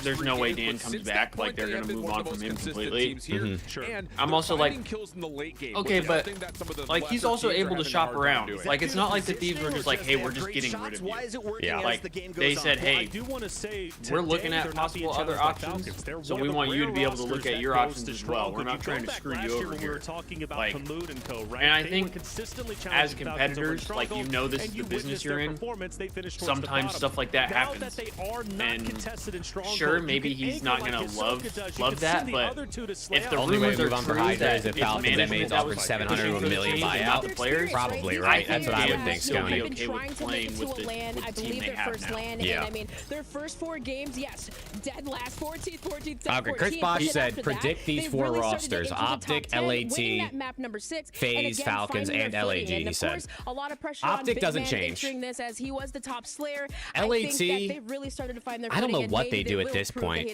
there's no way Dan comes back, like they're gonna move on from him completely. Sure. I'm also like okay, but like he's also able to shop around. Like it's not like the Thieves were just like, hey, we're just getting rid of you. Yeah, like they said, hey, we're looking at possible other options, so we want you to be able to look at your options as well. We're not trying to screw you over here. Like, and I think as competitors, like you know this is the business you're in. Sometimes stuff like that happens, and sure, maybe he's not gonna love that, but if the rumors are true that it's management that was $700 to $1 million buyout the players, probably right. That's what I would think. Scony okay with playing with the team they have now. Yeah. I mean, their first 4 games, yes, dead last 14th. Okay, Chris Bosch said predict these 4 rosters: Optic, LAT, FaZe, Falcons, and LAG. He said. Optic doesn't change. This as he was the top slayer. LAT, I think that they really started to find their I don't know what they do at this point.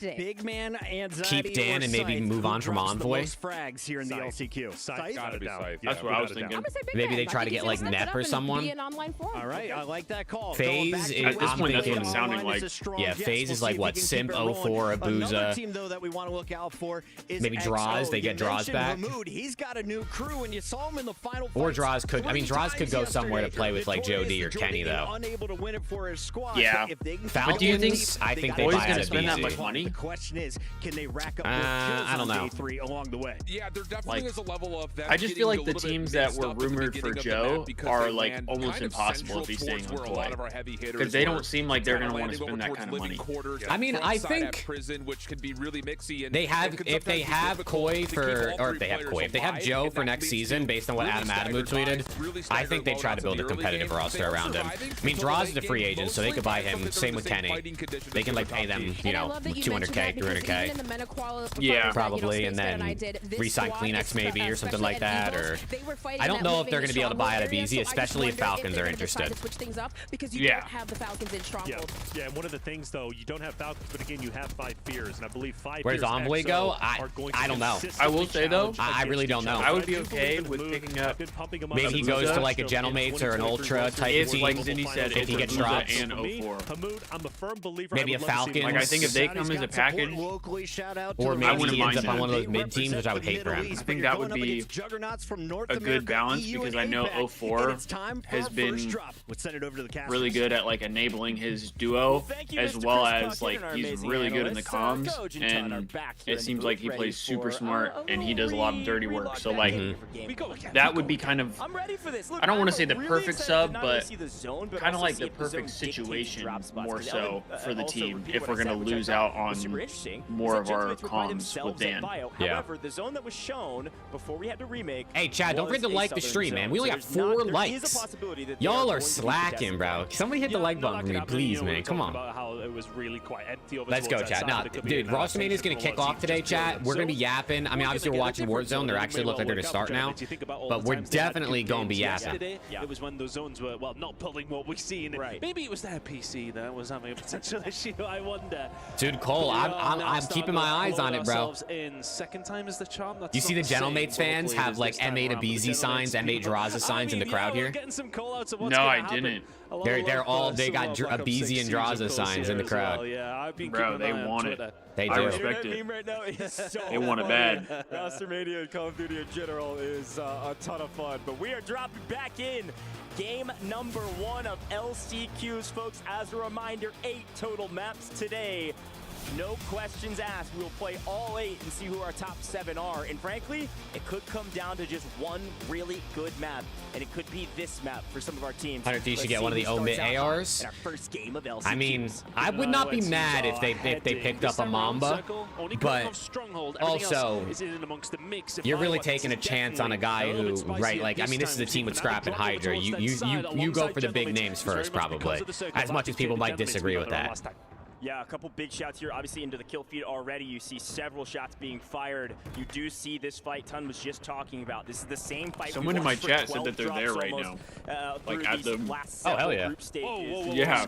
Big man keep Dan and maybe move on from Envoy. Frags here in the LCQ. Gotta be Scythe. That's what I was thinking. Maybe they try to get like Nep or someone. All right, I like that call. FaZe is at this point that's what it's sounding like. Yeah, FaZe is like what Simp 04, Abuza. Team though that we want to look out for is maybe Draws. They get Draws back. He's got a new crew, and you saw him in the final. Or Draws could. I mean, Draws could go somewhere to play with like Joe D or Kenny though. Unable to win it for his squad. Yeah. Falcons, do you think? I think they buy gonna spend that much money. The question is, can they rack up I don't know. Day 3 along the way? Yeah, there definitely is a level of that. I just feel like the teams that were rumored for Joe are like almost impossible if he's staying on Koi, because they don't seem like they're gonna want to spend that kind of money. I mean, I think they have if they have Koi for, or if they have Koi, if they have Joe for next season, based on what Adam Adamu tweeted, I think think they try to build a competitive roster around him. I mean, Draws is a free agent, so they could buy him. Same with Kenny. They can like pay them, you know, 200K, 300K. Yeah, probably, and then re-sign Kleenex maybe or something like that. Or I don't know if they're going to be able to buy out of Easy, especially if Falcons are interested. Yeah. Yeah, and one of the things though, you don't have Falcons, but again, you have 5 fears, and I believe 5 Where's fears Envoy go? I don't know. I will say though, I really don't know. I would be okay with picking up. Maybe he goes to like a Gentlemates or an Ultra type team. Like Zinni said, if he gets drops. And 04. I'm a firm believer. Maybe a Falcons. Like I think if they come as a package, or maybe he ends up on one of those mid teams, which I would hate for him. I think that would be a good balance because I know 04 has been really good at like enabling his duo, as well as like he's really good in the comms, and it seems like he plays super smart and he does a lot of dirty work. So like that would be kind of, I don't want to say the perfect sub, but kind of like the perfect situation more so for the team if we're gonna lose out on more of our comms with Dan. Yeah. The zone that was shown before we had to remake. Hey Chad, don't forget to like the stream, man. We only got 4 likes. Y'all are slacking, bro. Somebody hit the like button for me, please, man. Come on. Let's go, Chad. Nah, dude, RosterMania is gonna kick off today, chat. We're gonna be yapping. I mean, obviously we're watching Warzone. They actually look like they're gonna start now, but we're definitely gonna be yapping. It was when those zones were, well, not pulling what we've seen. Maybe it was their PC that was having a potential issue. I wonder. Dude, Cole, I'm keeping my eyes on it, bro. Second time is the charm. You see the Gentlemates fans have like M8 to BZ signs, M8 Draza signs in the crowd here? No, I didn't. They're all, they got a BZ and Draza signs in the crowd. Bro, they want it. They do. I respect it. They want it bad. RosterMania and Call of Duty in general is a ton of fun, but we are dropping back in game number 1 of LCQs, folks. As a reminder, 8 total maps today. No questions asked. We will play all 8 and see who our top 7 are. And frankly, it could come down to just one really good map, and it could be this map for some of our teams. 100D should get one of the omit ARs. Our first game of LCQs. I mean, I would not be mad if they picked up a Mamba, but also you're really taking a chance on a guy who, right? Like, I mean, this is a team with Scrap and Hydra. You go for the big names first, probably. As much as people might disagree with that. Yeah, a couple big shots here, obviously into the kill feed already. You see several shots being fired. You do see this fight Ton was just talking about. This is the same fight. Someone in my chat said that they're there right now. Like at the... Oh, hell yeah. Yeah.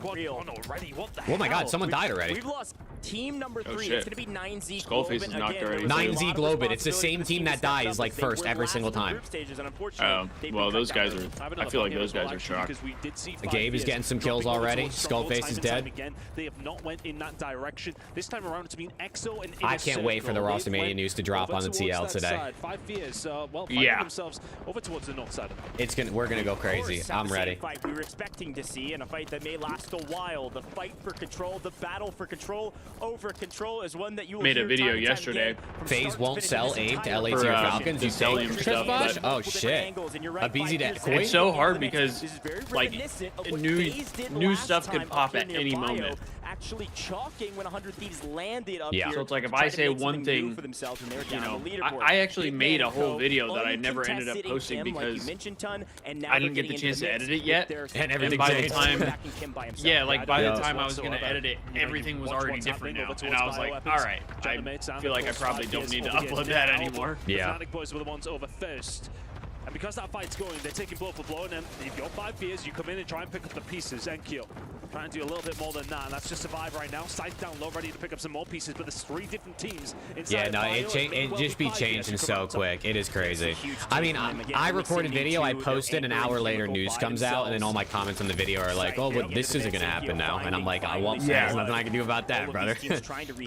Oh my god, someone died already. We've lost team number 3. It's going to be 9Z Skullface is knocked already. 9Z Globit. It's the same team that dies like first every single time. Oh, well, those guys are... I feel like those guys are shocked. Gabe is getting some kills already. Skullface is dead. They have not went in that direction. This time around, it's been EXO and I can't wait for the RosterMania news to drop on the TL today. 5 fears, well, yeah. Themselves over towards the north side. We're gonna go crazy. I'm ready. Fight we were expecting to see, and a fight that may last a while. The fight for control, the battle for control over control is one that you will made a video yesterday. FaZe won't sell aim to LAT Falcons. You sell stuff, but oh shit. A BZ to it's so hard because like new stuff could pop at any moment. Actually chalking when 100 Thieves landed up here. So it's like if I say one thing, you know, I actually made a whole video that I never ended up posting because I didn't get the chance to edit it yet. And by the time, yeah, like by the time I was gonna edit it, everything was already different now. And I was like, all right, I feel like I probably don't need to upload that anymore. Yeah. Boys were the ones over first. And because that fight's going, they're taking blow for blow, and then you've got 5 fears, you come in and try and pick up the pieces, and kill. Trying to do a little bit more than that, and that's just survive right now. Sight down low, ready to pick up some more pieces, but there's 3 different teams inside. Yeah, no, it just be changing so quick. It is crazy. I mean, I recorded video, I posted, an hour later news comes out, and then all my comments on the video are like, oh, well, this isn't gonna happen now. And I'm like, there's nothing I can do about that, brother.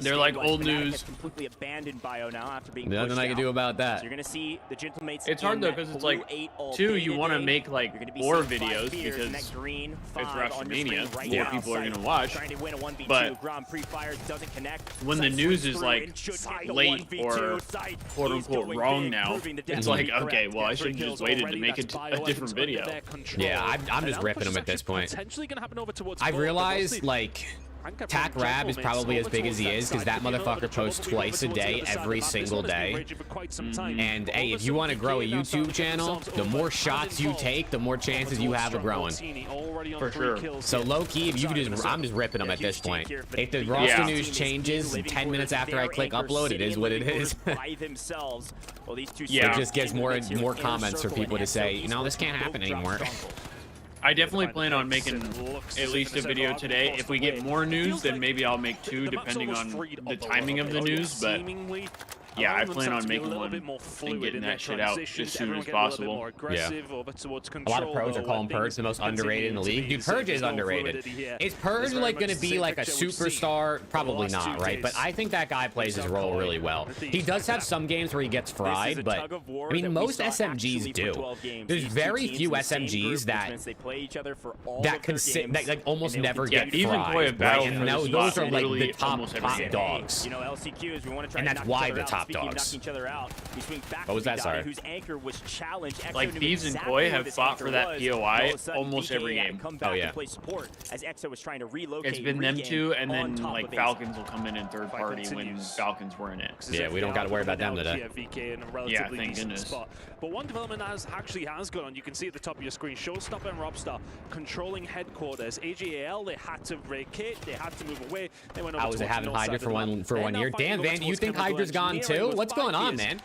They're like old news. Completely abandoned bio now after being nothing I can do about that. So you're gonna see the Gentlemates. It's hard though, because it's like, you want to make like more videos because it's RosterMania, more people are gonna watch. But when the news is like late or quote unquote wrong now, it's like, okay, well, I should have just waited to make a different video. Yeah, I'm just ripping them at this point. I realized, like, Tack Rab is probably as big as he is because that motherfucker posts twice a day, every single day. And hey, if you want to grow a YouTube channel, the more shots you take, the more chances you have of growing. For sure. So low key, if you could just, I'm just ripping them at this point. If the roster news changes 10 minutes after I click upload, it is what it is. It just gets more comments for people to say, you know, this can't happen anymore. I definitely plan on making at least a video today. If we get more news, then maybe I'll make 2, depending on the timing of the news. But yeah, I plan on making one and getting that shit out as soon as possible. Yeah. A lot of pros are calling Purge the most underrated in the league. Dude, Purge is underrated. Is Purge like going to be like a superstar? Probably not, right? But I think that guy plays his role really well. He does have some games where he gets fried, but I mean, most SMGs do. There's very few SMGs that like almost never get fried. Right? And those are like the top dogs. And that's why the top dogs. What was that? Sorry. Like Thieves and Koi have fought for that POI almost every game. Oh yeah. It's been them two, and then like Falcons will come in third party when Falcons were in it. Yeah, we don't got to worry about them today. Yeah, thank goodness. But one development actually has gone on. You can see at the top of your screen, Showstopper and Robstar controlling headquarters. AGAL, they had to vacate, they had to move away. They went over I was having Hydra for one year. Dan Van, do you think Hydra's gone too? What's going on, man?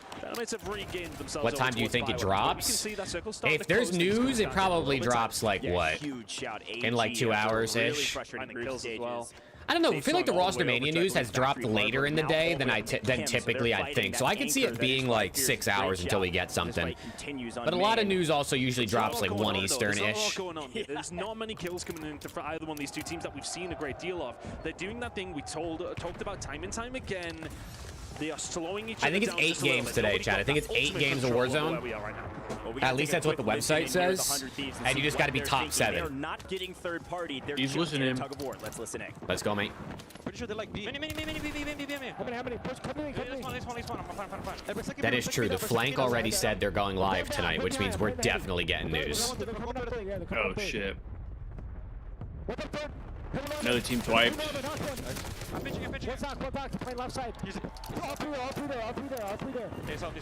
What time do you think it drops? If there's news, it probably drops like what? In like 2 hours-ish? I don't know. I feel like the ROSTERMANIA news has dropped later in the day than typically I think. So I could see it being like 6 hours until we get something. But a lot of news also usually drops like 1 Eastern-ish. There's not many kills coming in for either one of these two teams that we've seen a great deal of. They're doing that thing we talked about time and time again. They are slowing each other. I think it's 8 games today, Chad. I think it's 8 games of Warzone. At least that's what the website says. And you just got to be top 7. He's listening. Let's listen in. Let's go, mate. Pretty sure they like B. How many? That is true. The flank already said they're going live tonight, which means we're definitely getting news. Oh shit. Another team's wiped. I'm pitching. One back, play left side. All three there. He's on,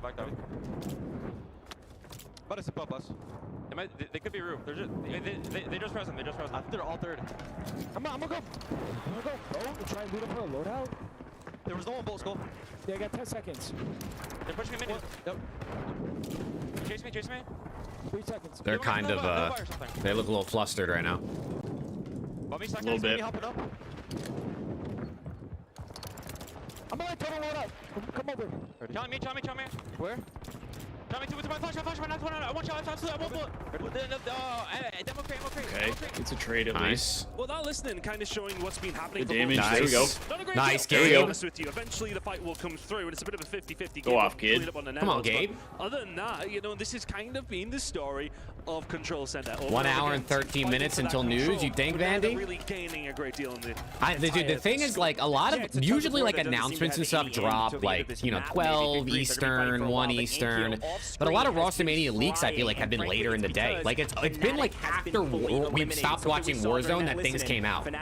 back down. But it's above us. They could be roof. They just present. I think they're all third. I'm gonna go. Oh, try and lead up for a loadout. There was no one bolt skull. Yeah, I got 10 seconds. They're pushing him in. Yep. Chase me. 3 seconds. They're kind of, they look a little flustered right now. A little bit. I'm gonna total load up. Come over. Tell me. Where? Tell me to my flash, one shot, one bullet. Okay, it's a trade at least. Well, that listening kind of showing what's been happening. The damage, there we go. Nice, Gabe. Gabe. With you. Eventually, the fight will come through, and it's a bit of a 50-50 Go off, kid. Come on, Gabe. Other than that, you know, this has kind of been the story of Control Center. 1 hour and 13 minutes until news, you think, Vandy? Really gaining a great deal in the thing is, like, a lot of, usually, like, announcements and stuff drop, like, you know, 12 Eastern, 1 Eastern. But a lot of ROSTERMANIA leaks, I feel like, have been later in the day. Like, it's been, like, after we stopped watching Warzone that things came out. And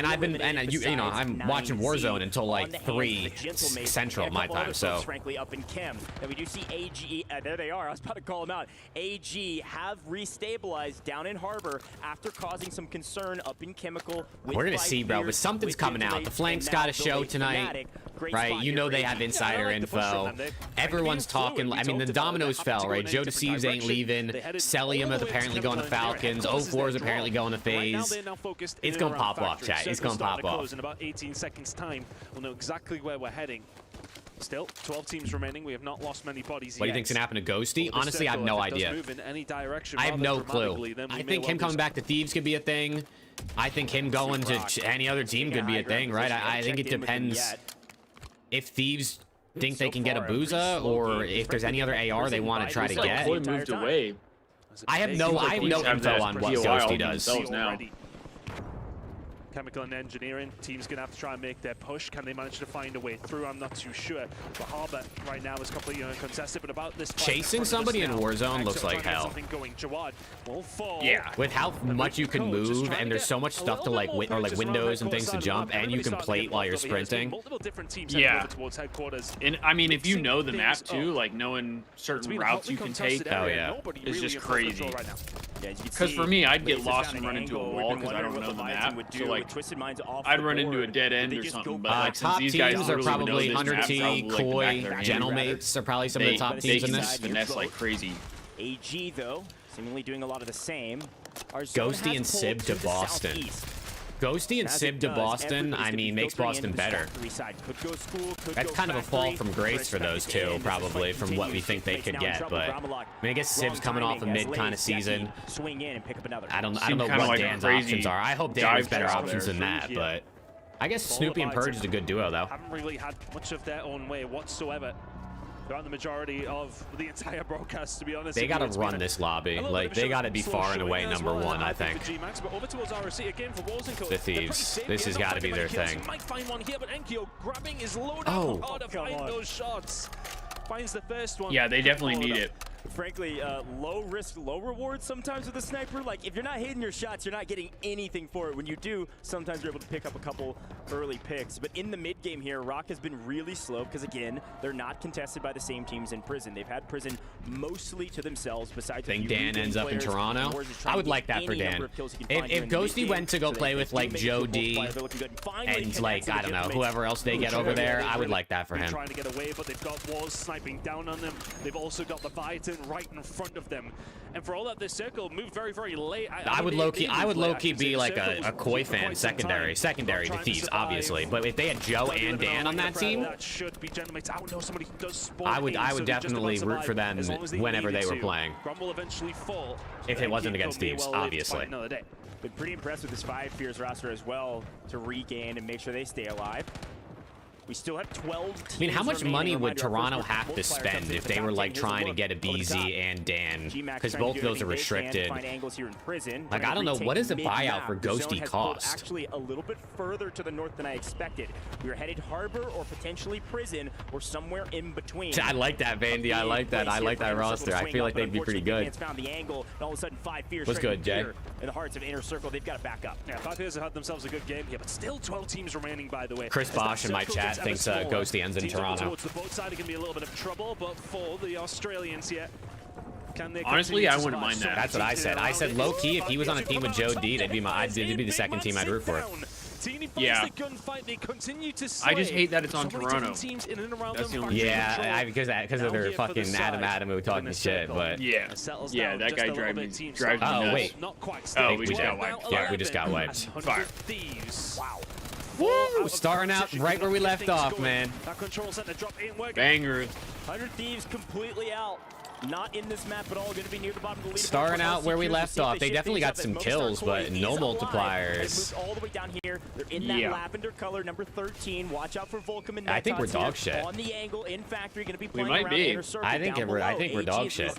I've been, you know, I'm watching Warzone until, like, 3 Central my time, so. Frankly, up in Chem. And we do see AG, there they are, I was about to call them out. AG have restabilized down in Harbor after causing some concern up in Chemical. We're gonna see, bro, but something's coming out. The flank's got a show tonight, right? You know they have insider info. Everyone's talking. I mean, the dominoes fell, right? Joe Deceives ain't leaving. Cellium is apparently going to Falcons. 04 is apparently going to FaZe. It's gonna pop off, chat. It's gonna pop off. In about 18 seconds time, we'll know exactly where we're heading. Still, 12 teams remaining. We have not lost many bodies yet. What do you think's gonna happen to Ghosty? Honestly, I have no idea. I have no clue. I think him coming back to Thieves could be a thing. I think him going to any other team could be a thing, right? I think it depends if Thieves think they can get a Booza or if there's any other AR they want to try to get. Moved away. I have no info on what Ghosty does. Chemical and engineering team's gonna have to try and make their push. Can they manage to find a way through? I'm not too sure. But Harbor right now is completely uncontested. But about this chasing somebody in Warzone looks like hell. Yeah, with how much you can move, and there's so much stuff to like windows and things to jump, and you can plate while you're sprinting. Yeah, and I mean, if you know the map too, like knowing certain routes you can take, oh yeah, it's just crazy. Because for me, I'd get lost and run into a wall because I don't know the map. So like, I'd run into a dead end or something. But like, top since these guys teams are probably Hunter T, Koi, Gentlemates are probably some of the top teams in this. Finesse like crazy. AG though, seemingly doing a lot of the same. Ghosty and Sib to Boston. Ghosty and Sib to Boston, I mean, makes Boston better. That's kind of a fall from grace for those two, probably, from what we think they could get. But I mean, I guess Sib's coming off a mid kind of season. I don't know what Dan's options are. I hope Dan has better options than that, but I guess Snoopy and Purge is a good duo, though. Haven't really had much of their own way whatsoever throughout the majority of the entire broadcast, to be honest. They got to run this lobby. Like, they got to be far and away #1, I think. The Thieves. This has got to be their thing. Oh. Finds the first one. Yeah, they definitely need it. Frankly, low risk, low reward sometimes with a sniper. Like, if you're not hitting your shots, you're not getting anything for it. When you do, sometimes you're able to pick up a couple early picks. But in the mid game here, Rock has been really slow because, again, they're not contested by the same teams in Prison. They've had Prison mostly to themselves. Besides, think Dan ends up in Toronto. I would like that for Dan. If Ghosty went to go play with like Joe D and like, I don't know, whoever else they get over there, I would like that for him. Trying to get away, but they've got Wars sniping down on them. They've also got the Leviathan right in front of them. And for all that, this circle moved very, very late. I would low-key be like a Koi fan secondary to Thieves, obviously. But if they had Joe and Dan on that team, I would definitely root for them whenever they were playing. If it wasn't against Thieves, obviously. Been pretty impressed with this 5 Fears roster as well to regain and make sure they stay alive. We still have 12 teams. I mean, how much money would Toronto have to spend if they were like trying to get a BZ and Dan? Because both of those are restricted. Like, I don't know, what does a buyout for Ghosty cost? Actually, a little bit further to the north than I expected. We were headed Harbor or potentially Prison or somewhere in between. I like that, Vandy. I like that. I like that roster. I feel like they'd be pretty good. Found the angle, and all of a sudden 5 Fears. What's good, Jay? In the hearts of Inner Circle, they've got to back up. Yeah, 5 Fears have had themselves a good game here, but still 12 teams remaining, by the way. Chris Bosch in my chat thinks Ghosty ends in Toronto. Towards the boat side, it can be a little bit of trouble, but for the Australians here, can they? Honestly, I wouldn't mind that. That's what I said. I said low key, if he was on a team with Joe D, it'd be the second team I'd root for. Yeah. I just hate that it's on Toronto. That's the only yeah, because of their fucking Adam who talking shit, but yeah, that guy drives me nuts. Oh wait, we just got wiped. Yeah, we just got wiped. Fire. Wow. Woo! Starting out right where we left off, man. Bangers. 100 Thieves completely out. Not in this map at all. Going to be near the bottom of the leaderboard. Starting out where we left off. They definitely got some kills, but no multipliers. All the way down here. They're in that lavender color, number 13. Watch out for Volcom and I think we're dog shit. On the angle in factory, going to be playing around Inner Circle. I think we're dog shit.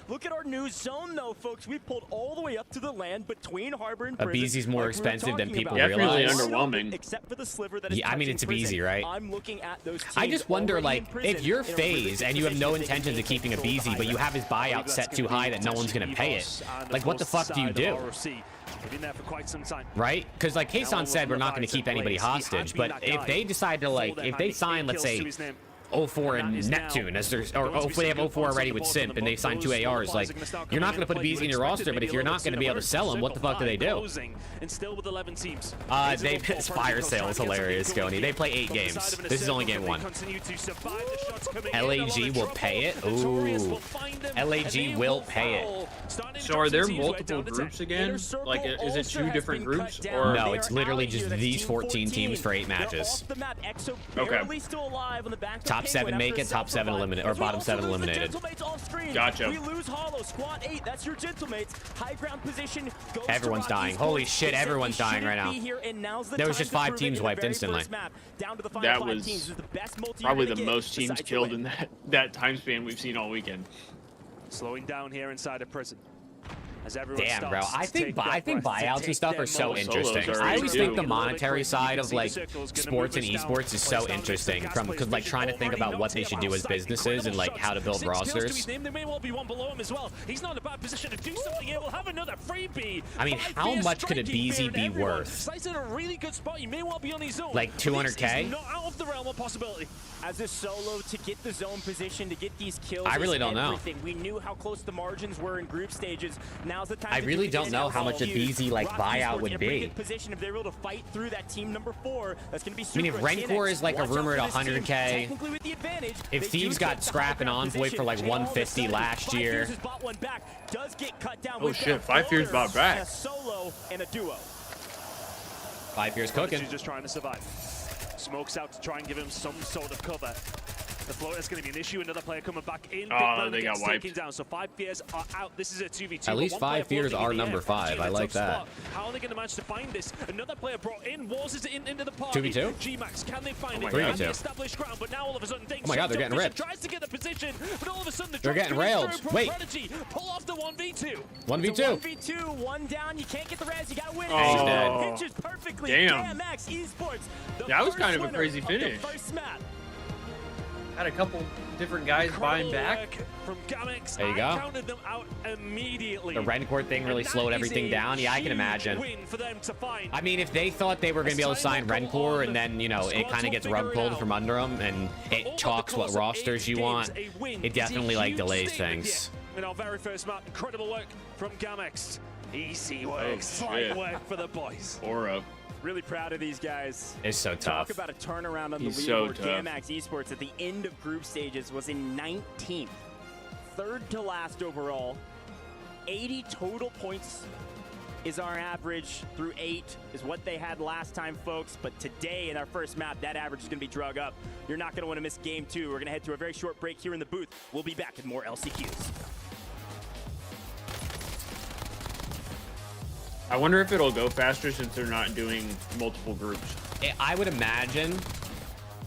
Look at our new zone, though, folks. We pulled all the way up to the land between Harbor and Prison. A BZ's more expensive than people realize. Definitely underwhelming. Except for the sliver that is I mean, it's a BZ, right? I'm looking at those teams. I just wonder, like, if you're FaZe and you have no intentions of keeping a BZ, but you have his buyout set too high that no one's going to pay it, like, what the fuck do you do? Right? Because, like Kason said, we're not going to keep anybody hostage, but if they decide to, like, if they sign, let's say, 04 and Neptune, as there's, or if they have 04 already with Simp and they sign 2 ARs, like, you're not going to put a BZ in your roster, but if you're not going to be able to sell them, what the fuck do they do? Fire sale is hilarious, Goni. They play 8 games. This is only game 1. LAG will pay it? Ooh. LAG will pay it. So are there multiple groups again? Like, is it 2 different groups? Or no, it's literally just these 14 teams for 8 matches. Okay. Top 7 make it, top 7 eliminated, or bottom 7 eliminated. Gotcha. We lose Hollow, squad 8, that's your Gentlemates. High ground position goes everyone's dying. Holy shit, everyone's dying right now. There was just 5 teams wiped instantly. That was probably the most teams killed in that time span we've seen all weekend. Slowing down here inside of Prison. Damn, bro. I think buyouts and stuff are so interesting. I always think the monetary side of like sports and esports is so interesting because like trying to think about what they should do as businesses and like how to build rosters. There may well be one below him as well. He's not in a bad position to do something here. We'll have another freebie. I mean, how much could a BZ be worth? Slice in a really good spot. He may well be on his own. Like 200K? Not out of the realm of possibility. As a solo to get the zone position, to get these kills. I really don't know. We knew how close the margins were in group stages. Now's the time. I really don't know how much a BZ like buyout would be. Position if they're able to fight through that team number 4, that's going to be super. I mean, if Rencor is like a rumored 100K, if Thieves got Scrap and Envoy for like 150 last year. Oh shit, 5 Fears bought back. A solo and a duo. 5 Fears cooking. He's just trying to survive. Smokes out to try and give him some sort of cover. The floor is going to be an issue. Another player coming back in. Oh, they got wiped. Down. So 5 Fears are out. This is a 2v2. At least 5 Fears are number 5. I like that. How are they going to manage to find this? Another player brought in. Wars is into the party. 2v2? G-Max, can they find it? 3v2. Established ground, but now all of a sudden, oh my god, they're getting ripped. Tries to get the position, but all of a sudden they're getting railed. Wait. Pull off the 1v2. 1v2, one down. You can't get the res. You got to win it. He's dead. Pitches perfectly. Damn. GMX Esports. That was kind of a crazy finish. First map. Had a couple different guys buying back. From GMX. There you go. Counted them out immediately. The Rencor thing really slowed everything down. Yeah, I can imagine. I mean, if they thought they were going to be able to sign Rencor and then, you know, it kind of gets rug pulled from under them and it chalks what rosters you want, it definitely like delays things. In our very first map, incredible work from GMX. Easy work, fine work for the boys. Aura. Really proud of these guys. It's so tough. Talk about a turnaround on the leaderboard. GMX Esports at the end of group stages was in 19th. Third to last overall. 80 total points is our average through 8 is what they had last time, folks. But today in our first map, that average is going to be drug up. You're not going to want to miss game 2. We're going to head to a very short break here in the booth. We'll be back with more LCQs. I wonder if it'll go faster since they're not doing multiple groups. I would imagine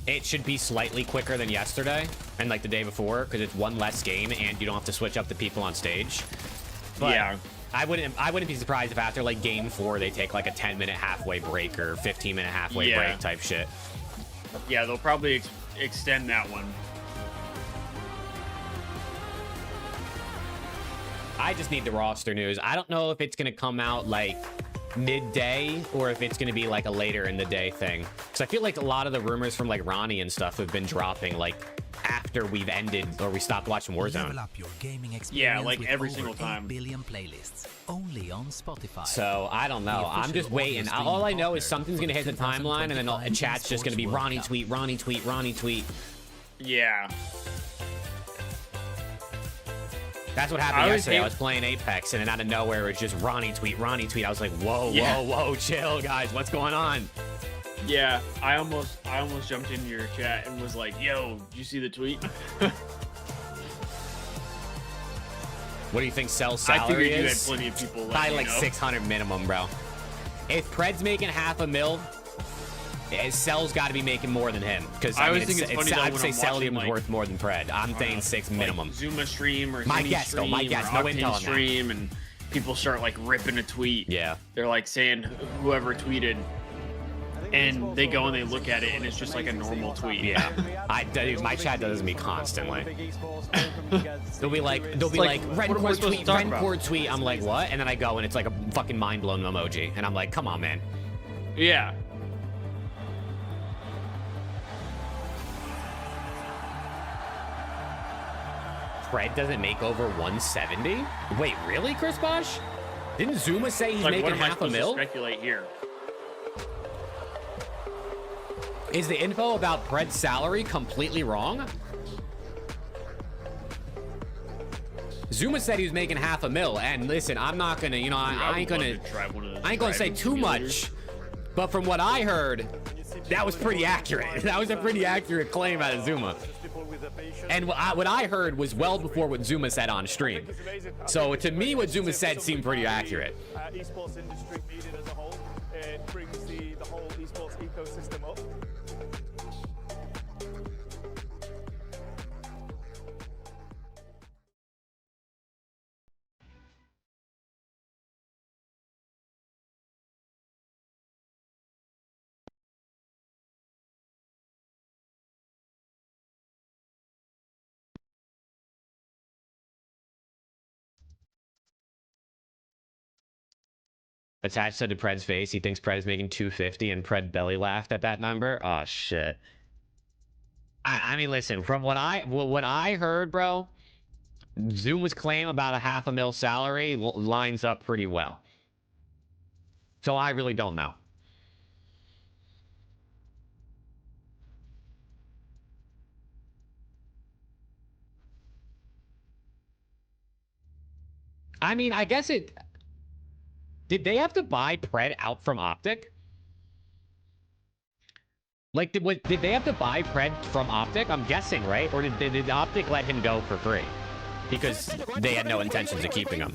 it should be slightly quicker than yesterday and like the day before because it's one less game and you don't have to switch up the people on stage. But yeah, I wouldn't be surprised if after like game 4 they take like a 10-minute halfway break or 15-minute halfway break type shit. Yeah, they'll probably extend that one. I just need the roster news. I don't know if it's going to come out like midday or if it's going to be like a later in the day thing. Because I feel like a lot of the rumors from like Ronnie and stuff have been dropping like after we've ended or we stopped watching Warzone. Yeah, like every single time. Billion playlists only on Spotify. So I don't know. I'm just waiting. All I know is something's going to hit the timeline and then chat's just going to be Ronnie tweet, Ronnie tweet, Ronnie tweet. Yeah. That's what happened yesterday. I was playing Apex, and then out of nowhere, it was just Ronnie tweet, Ronnie tweet. I was like, whoa, whoa, whoa, chill, guys. What's going on? Yeah, I almost jumped into your chat and was like, yo, did you see the tweet? What do you think Cell's salary is? You had plenty of people Probably like 600 minimum, bro. If Pred's making $500,000, Cell's got to be making more than him. Because I would say Cellium is worth more than Pred. I'm saying 6 minimum. Like Zuma stream or my guess, though. My guess. No intel on stream, and people start like ripping a tweet. Yeah. They're like saying whoever tweeted, and they go and they look at it, and it's just like a normal tweet. Yeah. My chat does me constantly. they'll be like Rencor tweet. I'm like, what? And then I go and it's like a fucking mind blown emoji, and I'm like, come on, man. Yeah. Fred doesn't make over 170? Wait, really, Chris Bosch? Didn't Zuma say he's making $500,000? Speculate here. Is the info about Pred's salary completely wrong? Zuma said he was making $500,000, and listen, I'm not gonna, you know, I ain't gonna say too much, but from what I heard, that was pretty accurate. That was a pretty accurate claim out of Zuma. And what I heard was well before what Zuma said on stream. So to me, what Zuma said seemed pretty accurate. Esports industry needed as a whole. It brings the whole esports ecosystem up. Attached said to Pred's face, he thinks Pred is making 250, and Pred belly laughed at that number. Oh shit. I mean, listen, from what I heard, bro, Zoom was claiming about a $500,000 salary lines up pretty well. So I really don't know. I mean, I guess it... Did they have to buy Pred out from Optic? Like, did they have to buy Pred from Optic? I'm guessing, right? Or did Optic let him go for free? Because they had no intentions of keeping him.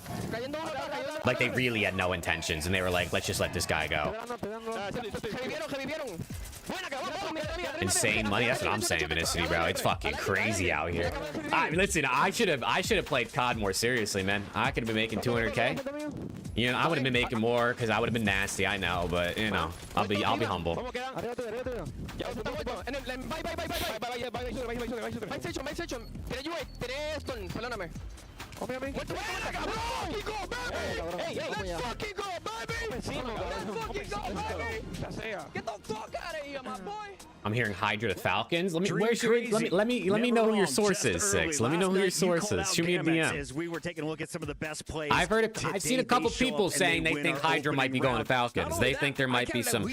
Like, they really had no intentions, and they were like, let's just let this guy go. Insane money. That's what I'm saying, Vinicity, bro. It's fucking crazy out here. Listen, I should have played COD more seriously, man. I could have been making 200K. You know, I would have been making more because I would have been nasty. I know, but you know, I'll be humble. I'm hearing Hydra to Falcons. Let me know who your source is, Six. Let me know who your source is. Shoot me a DM. As we were taking a look at some of the best plays. I've seen a couple people saying they think Hydra might be going to Falcons. They think there might be some.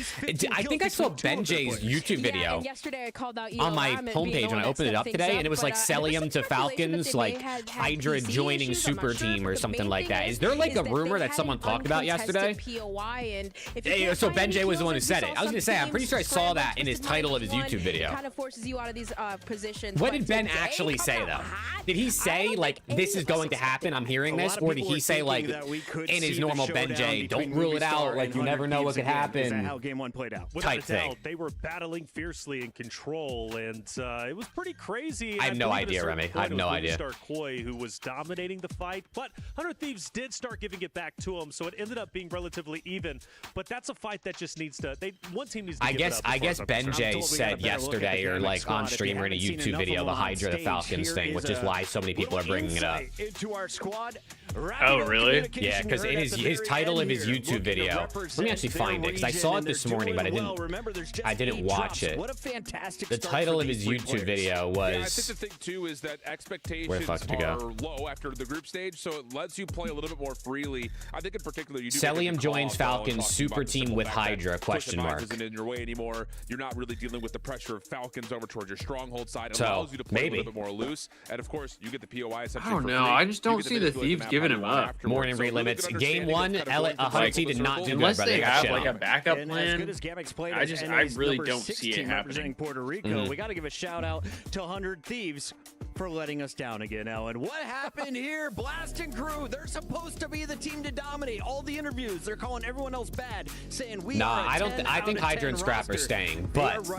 I think I saw Ben J's YouTube video on my homepage when I opened it up today, and it was like selling him to Falcons, like Hydra joining Super Team or something like that. Is there like a rumor that someone talked about yesterday? So Ben J was the one who said it. I was gonna say, I'm pretty sure I saw that in his title of his YouTube video. Kind of forces you out of these positions. What did Ben actually say though? Did he say like this is going to happen? I'm hearing this, or did he say like in his normal Ben J, don't rule it out, like you never know what could happen? How game one played out. Type thing. They were battling fiercely in control, and it was pretty crazy. I have no idea, Remy. I have no idea. Koi, who was dominating the fight, but 100 Thieves did start giving it back to him, so it ended up being relatively even. But that's a fight that just needs to. One team needs to. I guess Ben J said yesterday, or like on stream or in a YouTube video, the Hydra the Falcons thing, which is why so many people are bringing it up. Oh, really? Yeah, because in his title of his YouTube video, let me actually find it because I saw it this morning, but I didn't watch it. What a fantastic. The title of his YouTube video was. Yeah, I think the thing too is that expectations are low after the group stage, so it lets you play a little bit more freely. I think in particular, you do. Cellium joins Falcons Super Team with Hydra? Question mark. Isn't in your way anymore. You're not really dealing with the pressure of Falcons over towards your stronghold side. It So, allows you to play maybe. a little bit more loose, and of course, you get the POI. I don't know. I just don't see the Thieves giving him up. Morning relimits. Game one, 100 did not do unless good, they brother. have like a backup And plan. as good as Gamix played I really don't see 16 it happening. representing Puerto Rico. We got to give a shout out to 100 Thieves for letting us down again, Ellen. What happened here? Blast and Crew, they're supposed to be the team to dominate. All the interviews, they're calling everyone else bad, saying we are I don't. I think Hydra and Scrap are staying, but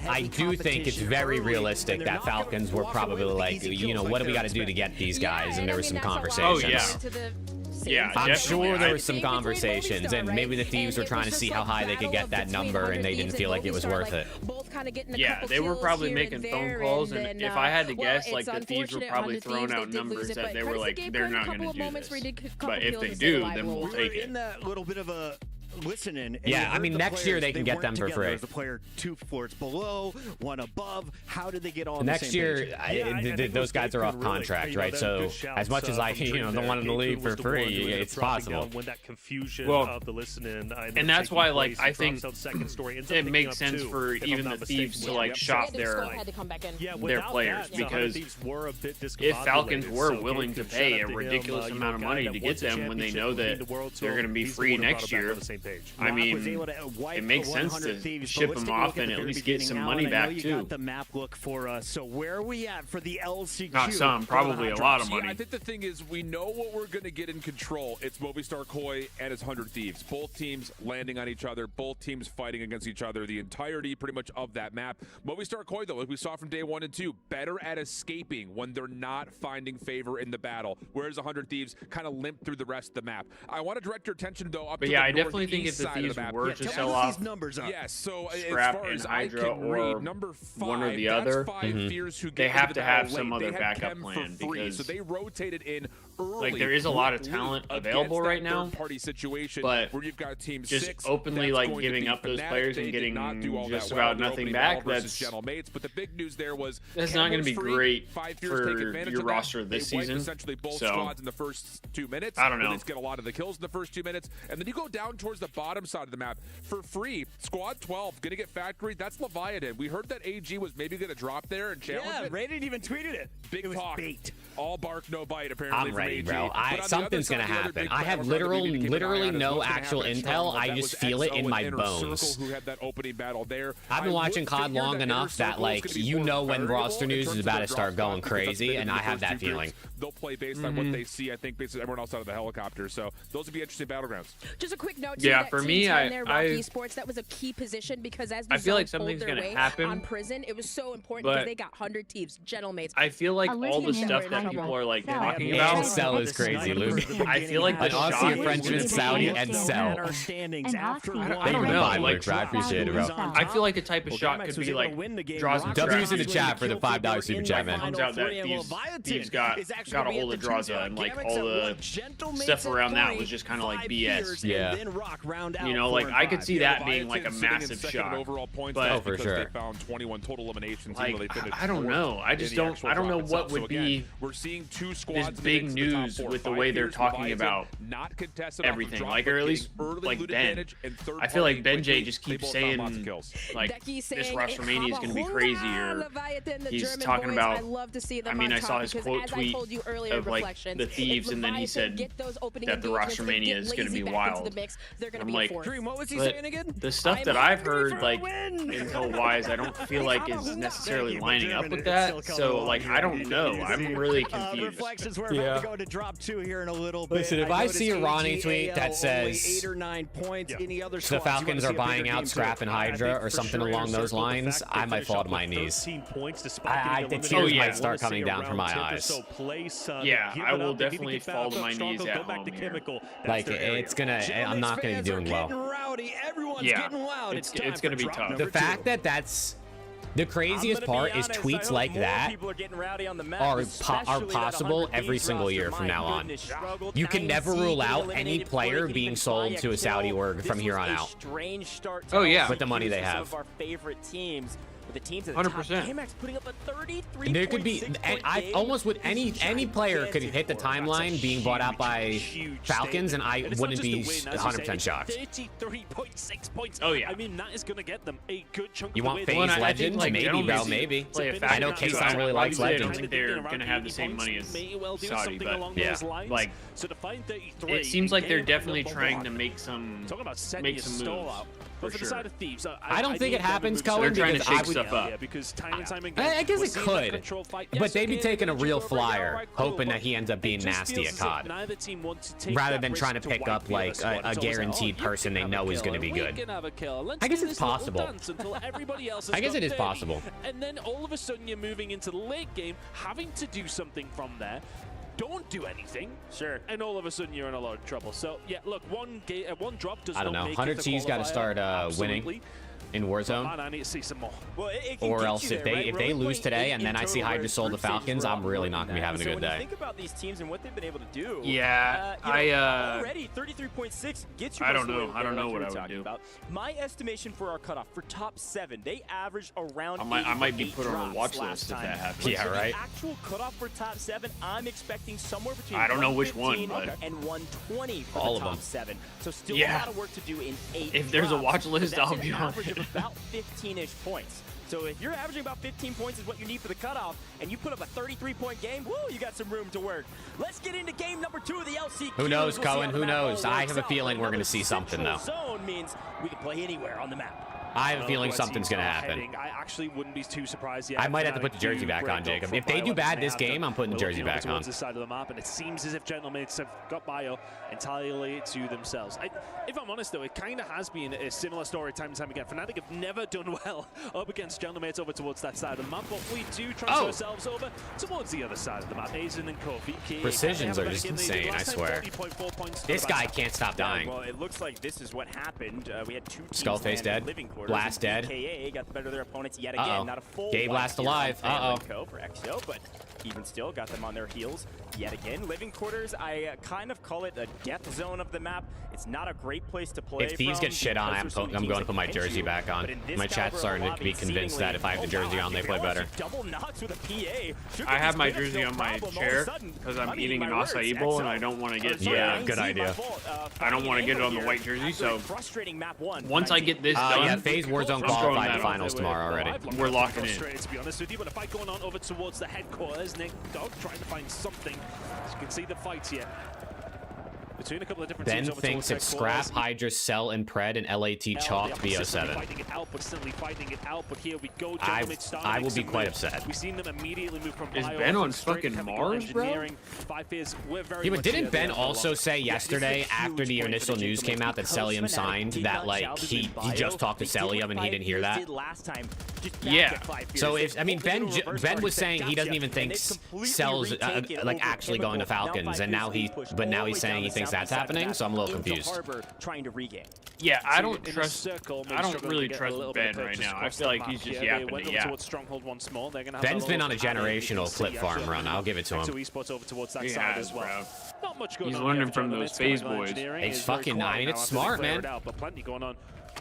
I do think it's very realistic that Falcons were probably like, you know, what do we got to do to get these guys? And there was some conversations. Oh, yeah. Yeah, I'm definitely. sure there were some conversations, and maybe the Thieves were trying to see how high they could get that number, and they didn't feel like it was worth it. Yeah, they were probably making phone calls, and if I had to guess, like the Thieves were probably throwing out numbers that they were like, they're not going to do this. But if they do, then we'll take it. In that little bit of a listening. Yeah, I mean, next year they can get them for free. There's a player 2 floors below, 1 above. How did they get on next year? Those guys are off contract, right? So as much as I, don't want them to leave for free, it's possible. Well, and that's why, like, I think it makes sense for even the Thieves to like shop their players, because if Falcons were willing to pay a ridiculous amount of money to get them when they know that they're going to be free next year, I mean, it makes sense to ship them off and at least get some money back too. The map look for us. So where are we at for the LCQ? Not some, probably a lot of money. I think the thing is, we know what we're going to get in control. It's Movistar Koi and his 100 Thieves. Both teams landing on each other. Both teams fighting against each other. The entirety, pretty much, of that map. Movistar Koi, though, like we saw from day 1 and 2, better at escaping when they're not finding favor in the battle. Whereas 100 Thieves kind of limp through the rest of the map. I want to direct your attention, though, up to yeah, the I definitely think think if the side of Thieves the map. were to sell off Yes, so Scrap as far and as Hydra I can or read, number 5, one or the that's other, 5 Fears who they get have into to the have battle some late. other They had backup Chem plan for free, because so they rotated in early. like there is a lot of talent available right now, third-party situation but where you've got team just 6 openly that's like going to giving be up those Fnatic. players They and did getting not do all just that well about in their nothing opening back. battle versus That's Gentlemates, but the big news there was not going to be free. great 5 Fears for take advantage your of that. roster this They wiped season. essentially both So squads in the first 2 minutes. I don't know. They get a lot of the kills in the first 2 minutes, and then you go down towards the bottom side of the map for free. Squad 12 going to get factory. That's Leviathan. We heard that AG was maybe going to drop there and challenge it. Raiden even tweeted it. Big it was talk. bait. All bark, no bite, apparently. I'm from ready, AG. bro. But on Something's the gonna other side, the other happen. big I have battleground that we need to keep an eye literally on is no what's gonna actual happen at intel. Stronghold. I That just was feel it XO in and my Inner bones. Circle who had that opening battle there. I've been I watching would COD figure long that Inner enough that Circle is like gonna be you more know when variable roster in news terms is of about their to start drop going spot, because that's crazy, been and the I have first that two groups. feeling. They'll play based on what they see. I think based on everyone else out of the helicopter. So those would be interesting battlegrounds. Just a quick note. Yeah, that for Team me, 10 there, Rock I Esports, that was a key position because as the I feel like zone pulled something's their gonna way happen, on Prison, it was so important but because they got 100 Thieves, Gentlemates. I feel like Alert all the him stuff in that Hydra. people are like Sell. talking And about. sell is crazy, Luke. I feel like the An Aussie, shot a Frenchman, and Saudi, and sell. Our standings And after Aussie. one. I don't know. I like I appreciate it, bro. I feel like the type of shot could be like draws and W's in the scraps. chat for the $5 super chat, man. Comes out that Thieves got a hold of Draza, and like all the stuff around that was just kind of like BS. Yeah. You know, like I could see that being like a massive shot. But for sure. They found 21 total eliminations. like, even though they finished I don't fourth know. I in just the don't. actual I don't know drop what itself. would So again, be we're seeing two squads this in the big mix in the top news four. with the 5 way they're Fears, talking Leviathan, about not contested off of everything. drop, Like, but or at least getting early like loot Ben. advantage and third I feel like party Ben J quickly. just They keeps both found lots of saying kills. like Becky this saying, Rostermania is going to be crazy, or Leviathan, the he's German talking boys, about. I love to see them I mean, on I saw top his because quote as I tweet told you earlier, of like Reflections, the if Thieves, and then he Leviathan said get those opening that the engagements, they Rostermania get is going to lazy be back into wild. the mix, they're going to I'm be like, fourth. Dream, what was he but saying again? the stuff that I've heard, like intel wise, I don't feel like is necessarily lining up with that. So like, I don't know. I'm really confused. Reflections, we're about to go to drop 2 here in a little bit. Listen, if I see a Ronnie tweet that says 8 or 9 points, any other the Falcons are buying out Scrap and Hydra or something along those lines, I might fall to my knees. The tears might start coming down from my eyes. Yeah, I will definitely fall to my knees at home here. Like, it's gonna, I'm not gonna be doing well. Yeah, it's gonna be tough. The fact that that's the craziest part is tweets like that are possible every single year from now on. You can never rule out any player being sold to a Saudi org from here on out. Oh yeah, with the money they have. The teams at 100%. K-Max putting up a 33. There could be, and I almost would any player could hit the timeline being bought out by Falcons, and I wouldn't be 100% shocked. 33.6 points. Oh yeah. I mean, that is going to get them a good chunk You of want the way. FaZe Legends? like, Maybe, bro, maybe. I know K-San really likes I don't Legends. think they're gonna have the same money as Saudi, but yeah, like So to find 33, it seems like they're definitely trying to make some moves. But for the side of Thieves, I don't think it happens, Cohen. They're trying to because I shake would- stuff up. because time and time again, I guess we're it seeing that could, control fight. but Yes, they'd be okay, taking a they real control right now, flyer, right, cool, hoping that but he ends up being it just nasty feels at as if COD, neither team wants to take rather that than risk trying to pick wipe up the other like squad. a It's almost like, guaranteed oh, you person can they have know a is kill, going to be and we good. can have a kill. Let's I guess do it's this little possible. dance until everybody else has I guess got it is 30. possible. And then all of a sudden you're moving into the late game, having to do something from there. Don't do anything. Sure. And all of a sudden you're in a lot of trouble. So yeah, look, one drop does I don't not know. make 100 it T's got to start winning Absolutely. in Warzone. Man, I need to see some more. Well, it can Or get else you if there, they right? if We're they only lose playing today 8 and in then I see total, Hydra whereas sold the group stages Falcons, were I'm really all not going to be having a so good when you day. think about these teams and what they've been able to do, Yeah, already 33.6 gets you. I don't know. I don't know what I would do. About. My estimation for our cutoff for top 7, they averaged around. I might be 8 put on a drops watch last list if time. that happens. But Yeah, for right. The actual cutoff for top 7, I'm expecting somewhere between. I don't know which one, 115 but and 120 for all the of top them. 7. So still Yeah. a lot of work to do in 8. If there's a drops. watch list, That's I'll an be on average it. of about 15-ish points. So if you're averaging about 15 points is what you need for the cutoff, and you put up a 33-point game, woo, you got some room to work. Let's get into game number 2 of the LCQ. Who knows, We'll see Cohen? how the Who map all knows? I works have a out. feeling we're going to see Another something, though. central zone means we can play anywhere on the map. I have a feeling something's going to happen. I actually wouldn't be too surprised yet. I might have to put the jersey back on, Jacob. If they do bad this game, I'm putting the jersey back on. This side of the map, and it seems as if Gentlemates have got Bio entirely to themselves. If I'm honest, though, it kind of has been a similar story time and time again. Fnatic have never done well up against Gentlemates over towards that side of the map, but we do transfer ourselves over towards the other side of the map. Aizen and Kofi. Precisions are just insane, I swear. This guy can't stop dying. Well, it looks like this is what happened. We had 2 teams Skullface dead. Blast dead. AKA got the better of their opponents yet again. Not a full Gay Blast alive. For EXO, but even still got them on their heels yet again. Living Quarters, I kind of call it a death zone of the map. It's not a great place to play. If these get shit on, I'm going to put my jersey back on. My chat's starting to be convinced that if I have the jersey on, they play better. I have my jersey on my chair because I'm eating an acai bowl and I don't want to get good idea. I don't want to get it on the white jersey, so once I get this done, yeah, FaZe Warzone qualified to finals tomorrow already. We're locking in. To be honest with you, but a fight going on over towards the headquarters. Nick Dog trying to find something. As you can see the fights here between a couple of different teams. Ben thinks it's Scrap, Hydra, Cell, and Pred, and LAT chalk BO7. Fighting it out, but simply fighting it out. But here we go. I will be quite upset. We've seen them immediately move from Is Ben on fucking Mars, bro? Yeah, but didn't Ben also say yesterday, after the initial news came out that Cellium signed, that like he just talked to Cellium and he didn't hear that? Yeah. So if Ben was saying he doesn't even think Cell's like actually going to Falcons, and now he's saying he thinks that's happening. So I'm a little confused. Yeah, I don't really trust Ben right now. I feel like he's just yapping to yap. Ben's been on a generational clip farm run. I'll give it to him. He has, bro. He's learning from those FaZe boys. He's fucking, I mean, it's smart, man.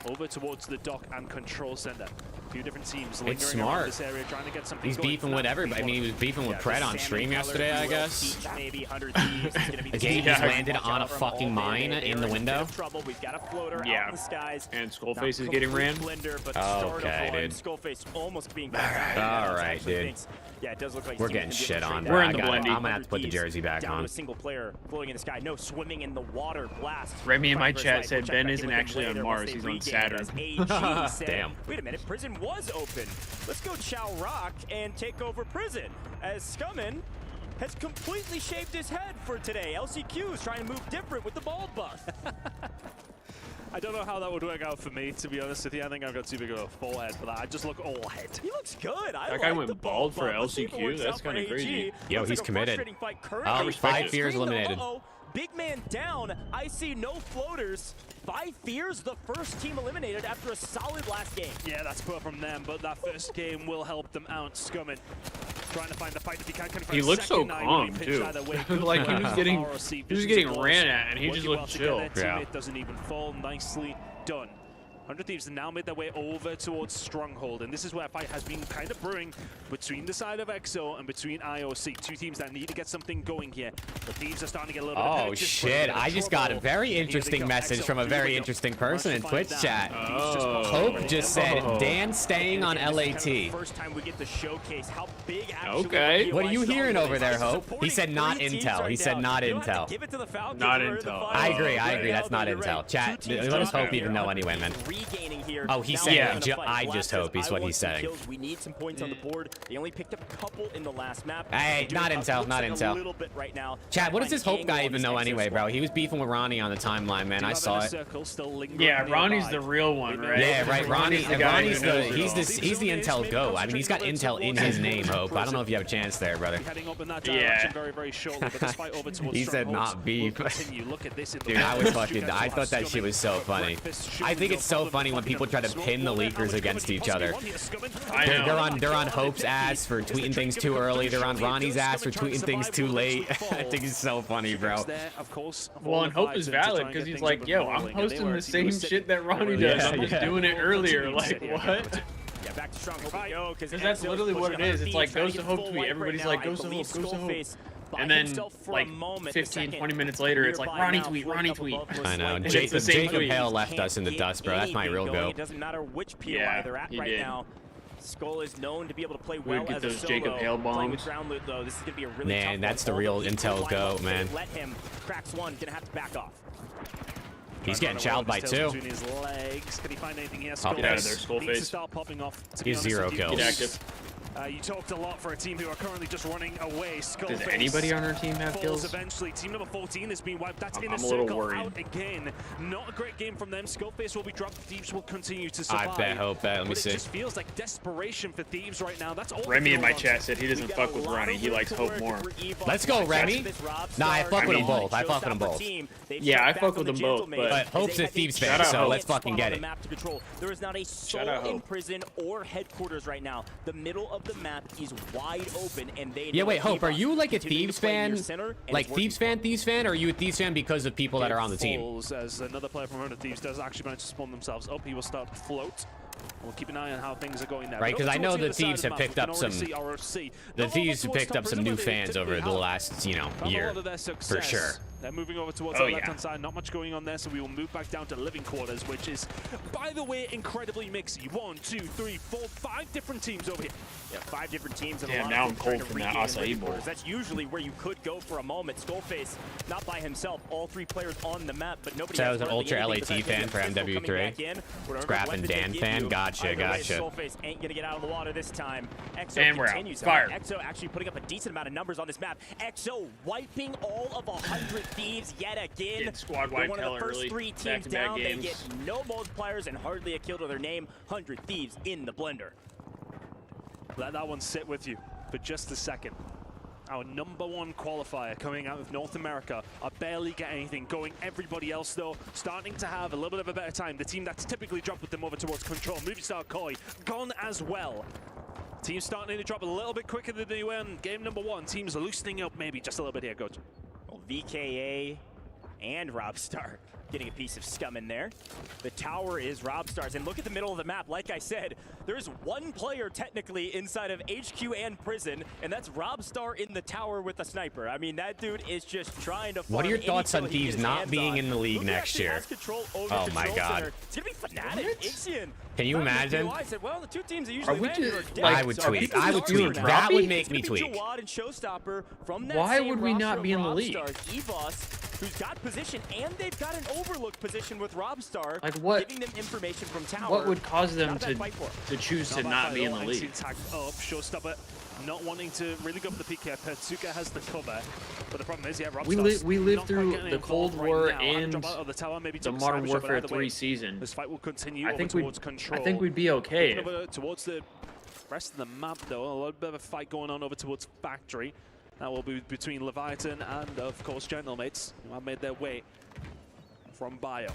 Over towards the dock and control center. A few different teams it's smart. This area, trying to get something he's beefing with everybody. I mean, he was beefing with Pred on stream yesterday, I guess. Gabe just landed on a fucking mine in the window. Yeah. And Skullface is getting ran. Okay, dude. Skullface almost being all right, dude. Yeah, it does look like we're getting shit on. We're in the blendy. I'm gonna have to put the jersey back on. A single player floating in the sky. No swimming in the water. Blast. Remy in my chat said Ben isn't actually on Mars. He's on Saturn. Damn. Wait a minute. Prison was open. Let's go Chow Rock and take over Prison as Scummin has completely shaved his head for today. LCQ is trying to move different with the bald buff. I don't know how that would work out for me, to be honest with you. I think I've got too big of a forehead for that. I just look all head. He looks good. That guy went bald for LCQ. That's kind of crazy. Yo, he's committed. 5 fears eliminated. Big man down. I see no floaters. 5 fears, the first team eliminated after a solid last game. Yeah, that's poor from them, but that first game will help them out. Scummin trying to find the fight if he can. He looks so calm too. Like he was getting ran at, and he just looked chill. Yeah. It doesn't even fall. Nicely done. 100 Thieves have now made their way over towards Stronghold, and this is where a fight has been kind of brewing between the side of EXO and between IOC. 2 teams that need to get something going here. The Thieves are starting to get a little bit of shit, I just got a very interesting message from a very interesting person in Twitch chat. Hope just said, Dan staying on LAT. First time we get to showcase how big okay. What are you hearing over there, Hope? He said not intel. He said not intel. Not intel. I agree. That's not intel. Chat, let us Hope even know anyway, man. Here. Oh, he's saying, I just hope he's what he's saying. We need some points on the board. They only picked up a couple in the last map. Hey, not intel, not intel. A little bit right now. Chad, what does this Hope guy even know anyway, bro? He was beefing with Ronnie on the timeline, man. I saw it. Yeah, Ronnie's the real one, right? Yeah, right. Ronnie's the he's the intel go. I mean, he's got intel in his name, Hope. I don't know if you have a chance there, brother. Yeah. He said not beef. Dude, I thought that shit was so funny. I think it's so funny when people try to pin the leakers against each other. They're on Hope's ass for tweeting things too early. They're on Ronnie's ass for tweeting things too late. I think it's so funny, bro. Well, and Hope is valid because he's like, yo, I'm posting the same shit that Ronnie does. I'm just doing it earlier. Like, what? Yeah, back to Stronghold. Because that's literally what it is. It's like, goes to Hope tweet. Everybody's like, goes to Hope, goes to Hope. And then, like, 15, 20 minutes later, it's like, Ronnie tweet, Ronnie tweet. I know. Jacob Hale left us in the dust, bro. That's my real go. It doesn't matter which POI they're at right now. Skull is known to be able to play well as a solo. Jacob Hale bombs. Though, this is going to be a really man, that's the real intel go, man. Let him. Cracks one, going to have to back off. He's getting chowed by 2. Between his legs. Can he find anything here? Get out of there, Skullface. Start popping off. He's 0 kills. Get active. You talked a lot for a team who are currently just running away. Does anybody on our team have kills? Eventually, team number 14 is being wiped. That's in I'm a a little circle worried. out again. Not a great game from them. Skullface will be dropped. Thieves will continue to survive. I bet, hope that. Let me see. It just feels like desperation for Thieves right now. That's all. Remy in my chat said he doesn't fuck with Ronnie. He likes Hope more. Let's go, Remy. Nah, I fuck with them both. I fuck with them both. Yeah, I fuck with them both, but Hope's a Thieves fan, so let's fucking get it. There is not a soul in prison or headquarters right now. The middle of the map is wide open, and they yeah, wait, Hope, are you like a Thieves fan? Like Thieves fan, or are you a Thieves fan because of people that are on the team? As another player from Runner Thieves does actually manage to spawn themselves up, he will start to float. We'll keep an eye on how things are going there. Right, because I know the Thieves have picked up some. The Thieves have picked up some new fans over the last, year, for sure. They're moving over towards the left-hand side. Not much going on there, so we will move back down to living quarters, which is, by the way, incredibly mixy. 1, 2, 3, 4, 5 different teams over here. Yeah, 5 different teams. And now I'm cold from that acai bowl. That's usually where you could go for a moment. Skullface, not by himself. All 3 players on the map, but nobody. So I was an ultra LAT fan for MW3. Scrap and Dan fan. Gotcha. Skullface ain't gonna get out of the water this time. EXO and we're continues. Fire. EXO actually putting up a decent amount of numbers on this map. EXO wiping all of 100 Thieves yet again. Squad wide one of the first 3 teams down. They get no multipliers and hardly a kill to their name. 100 Thieves in the blender. Let that one sit with you for just a second. Our #1 qualifier coming out of North America are barely getting anything going. Everybody else, though, starting to have a little bit of a better time. The team that's typically dropped with them over towards Control, Movie Star Koi, gone as well. Team's starting to drop a little bit quicker than they were in game #1. Team's loosening up maybe just a little bit here, Coach. Well, VKA and Robstar getting a piece of scum in there. The tower is Robstar's, and look at the middle of the map. Like I said, there's 1 player technically inside of HQ and prison, and that's Robstar in the tower with a sniper. I mean, that dude is just trying to. What are your thoughts on Thieves not being in the league next year? Oh my God! It's gonna be Fnatic. Ixion. Can you imagine? I said, well, the 2 teams that usually I would tweet. I would tweet. That would make me tweet. Why would we not be in the league? EVOS, who's got position, and they've got an overlook position with Robstar, like what? Giving them information from tower. What would cause them to choose to not be in the league? Showstopper not wanting to really go for the peak here. Pertsuka has the cover, but the problem is, Robstar. We lived through the Cold War and the Modern Warfare 3 season. This fight will continue. I think we'd be okay. Towards the rest of the map, though, a little bit of a fight going on over towards Factory. That will be between Leviathan and, of course, Gentlemates, who have made their way from Bio.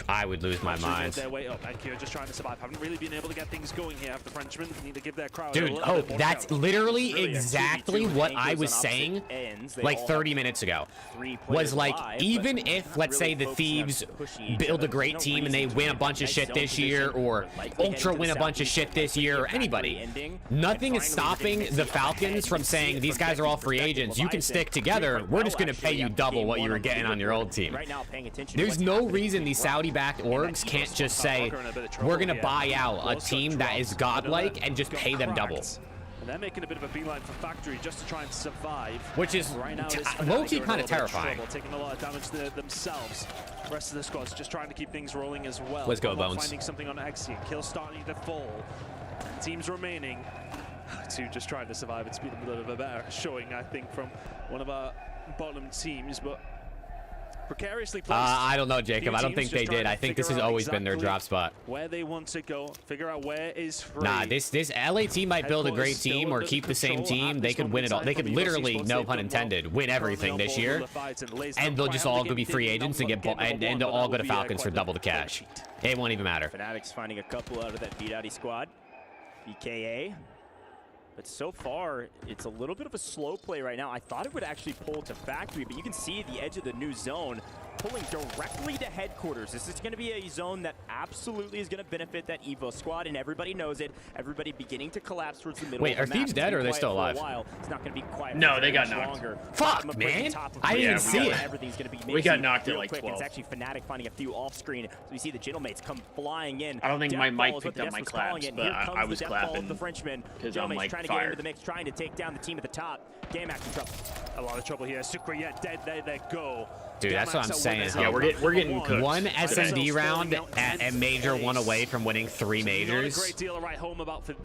I would lose my mind. Their way up. Akira just trying to survive. Haven't really been able to get things going here after Frenchmen. Need to give their crowd Dude, Hope, that's literally exactly what I was saying like 30 minutes ago. Was like, even if, let's say, the Thieves build a great team and they win a bunch of shit this year, or Ultra win a bunch of shit this year, or anybody, nothing is stopping the Falcons from saying, these guys are all free agents. You can stick together. We're just going to pay you double what you were getting on your old team. There's no reason these Saudi-backed orgs can't just say, we're going to buy out a team that is godlike and just pay them double. And they're making a bit of a beeline for Factory just to try and survive. Which is low-key kind of terrifying. Taking a lot of damage themselves. The rest of the squad's just trying to keep things rolling as well. Let's go, Bones. Finding something on Exian. Kill starting to fall. Teams remaining. Two just trying to survive. It's been a little bit better showing, I think, from one of our bottom teams, but precariously placed. I don't know, Jacob. I don't think they did. I think this has always been their drop spot. Where they want to go, figure out where is free. Nah, this LA team might build a great team or keep the same team. They could win it all. They could literally, no pun intended, win everything this year, and they'll just all go be free agents and and they'll all go to Falcons for double the cash. It won't even matter. Fnatic's finding a couple out of that beat-outy squad. BKA. But so far, it's a little bit of a slow play right now. I thought it would actually pull to Factory, but you can see the edge of the new zone pulling directly to headquarters. This is going to be a zone that absolutely is going to benefit that Evo squad, and everybody knows it. Everybody beginning to collapse towards the middle. Wait, are Thieves dead or are they still alive? It's not going to be quiet. No, they got knocked. Fuck, man. I didn't even see it. Everything's going to be we got knocked at like 12. It's actually Fnatic finding a few off screen. So we see the Gentlemates come flying in. I don't think my mic picked up my claps, but I was clapping the Frenchman because I'm like get into the mix, trying to take down the team at the top. Game Max in trouble. A lot of trouble here. Sucre yet dead. They go. Dude, that's what I'm saying. Yeah, we're getting cooked. One SMD round at major, one away from winning 3 majors.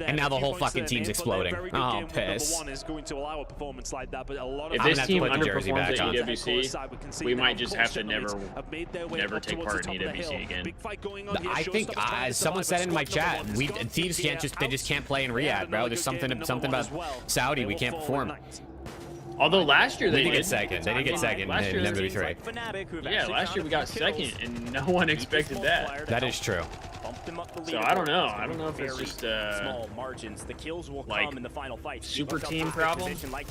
And now the whole fucking team's exploding. Oh, piss. If this team underperforms at EWC, we might just have to never take part in EWC again. I think, as someone said in my chat, Thieves just can't play in Riyadh, bro. There's something about Saudi we can't perform. Although last year they did get second. They did get second in MW3. Yeah, last year we got second, and no one expected that. That is true. So I don't know. I don't know if it's just small margins. The kills will come in the final fight. Super team problem. Like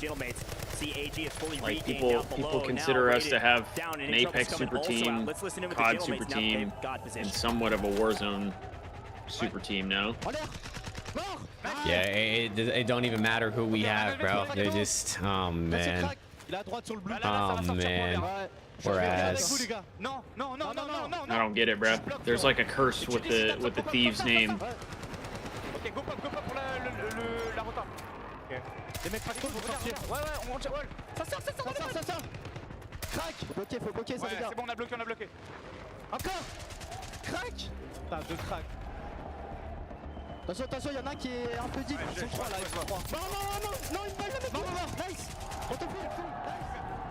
people consider us to have an Apex super team, COD super team, and somewhat of a Warzone super team now. Yeah, it don't even matter who we have, bro. They just, oh man. Oh man. Whereas I don't get it, bro. There's like a curse with the Thieves name. Attention, attention, il y en a un qui est un peu deep. Ils sont 3 là, ils sont 3. Non, une balle, le mec. Non, nice.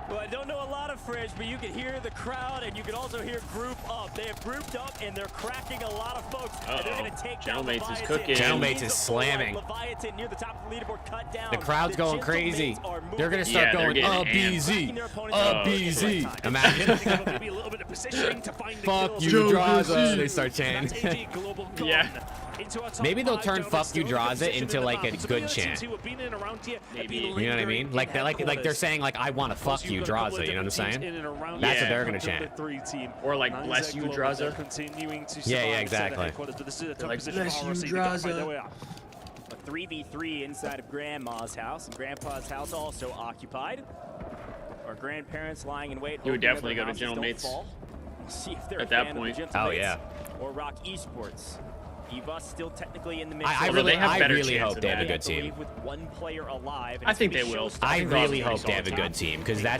Well, I don't know a lot of Fridge, but you can hear the crowd, and you can also hear group up. They have grouped up, and they're cracking a lot of folks. And they're going to take down Gentlemates is cooking. Gentlemates is slamming. Leviathan near the top of the leaderboard, cut down. The crowd's going crazy. They're going to start going, BZ, BZ. Imagine. Maybe a little bit of positioning to find the Fuck you, Draza. They start chanting. Yeah. Maybe they'll turn "fuck you, Draza" into like a good chant. Maybe. You know what I mean? Like they're saying like, "I want to fuck you, Draza." You know what I'm saying? That's what they're gonna chant. Or like, "Bless you, Draza." Yeah, exactly. Like, "Bless you, Draza." A 3v3 inside of Grandma's house, and Grandpa's house also occupied. Our grandparents lying in wait. You would definitely go to Gentlemates at that point. Oh yeah. Or Rock Esports. Eva's still technically in the mix. I really hope they have a good team. With one player alive, I think they will. I really hope they have a good team, because that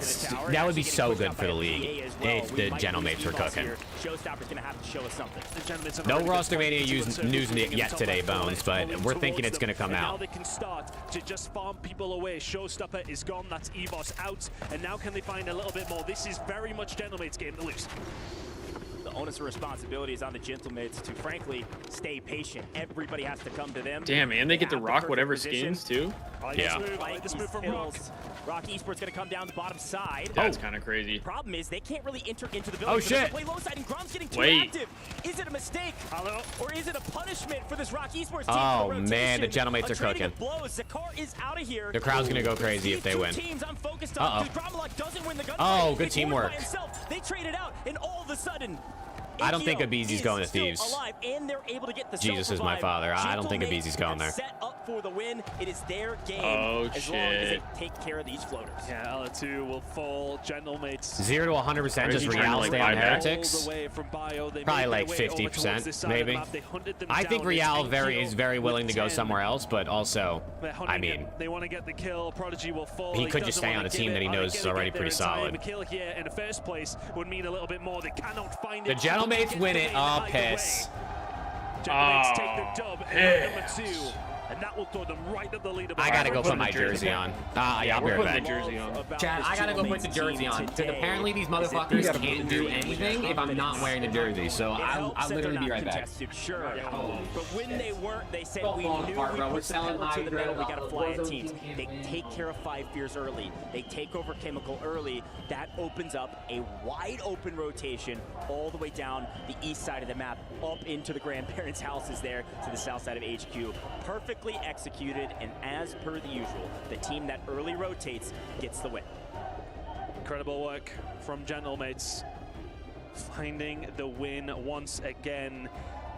would be so good for the league if the Gentlemates were cooking. Showstopper's gonna have to show us something. No ROSTERMANIA news yet today, Bones, but we're thinking it's gonna come out. Now they can start to just farm people away. Showstopper is gone. That's Evos out, and now can they find a little bit more? This is very much Gentlemates' game to lose. The onus of responsibility is on the Gentlemates to, frankly, stay patient. Everybody has to come to them. Damn, and they get to rock whatever skins, too? Yeah. This move from Rock Esports going to come down the bottom side. That's kind of crazy. Problem is, they can't really enter into the building. Oh, shit. Play low side, and Grom's getting too active. Is it a mistake? Or is it a punishment for this Rock Esports team? Oh, man, the Gentlemates are cooking. Zakar is out of here. The crowd's going to go crazy if they win. Oh, good teamwork. They traded out, and all of a sudden, I don't think Abeezy's going to Thieves. Jesus is my father. I don't think Abeezy's going there. Set up for the win. It is their game. Oh, as long as they take care of these floaters. Yeah, LA2 will fall. Gentlemates. 0 to 100% just Real stay on Heretics. Probably like 50%, maybe. I think Real is very willing to go somewhere else, but also, I mean, they want to get the kill. Prodigy will fall. He could just stay on a team that he knows is already pretty solid. The kill here in the first place would mean a little bit more. They cannot find it. The Gentlemates win it. Oh, piss. Gentlemates take the dub at number 2. And that will throw them right at the leaderboard. I gotta go put my jersey on. Yeah, I'll be right back. Jersey on. Chad, I gotta go put the jersey on. Because apparently these motherfuckers can't do anything if I'm not wearing the jersey. So I'll literally be right back. Sure. But when they weren't, they said we knew we put the pedal to the metal. We gotta fly at teams. They take care of 5 Fears early. They take over Chemical early. That opens up a wide open rotation all the way down the east side of the map, up into the grandparents' houses there to the south side of HQ. Perfectly executed, and as per the usual, the team that early rotates gets the win. Incredible work from Gentlemates, finding the win once again.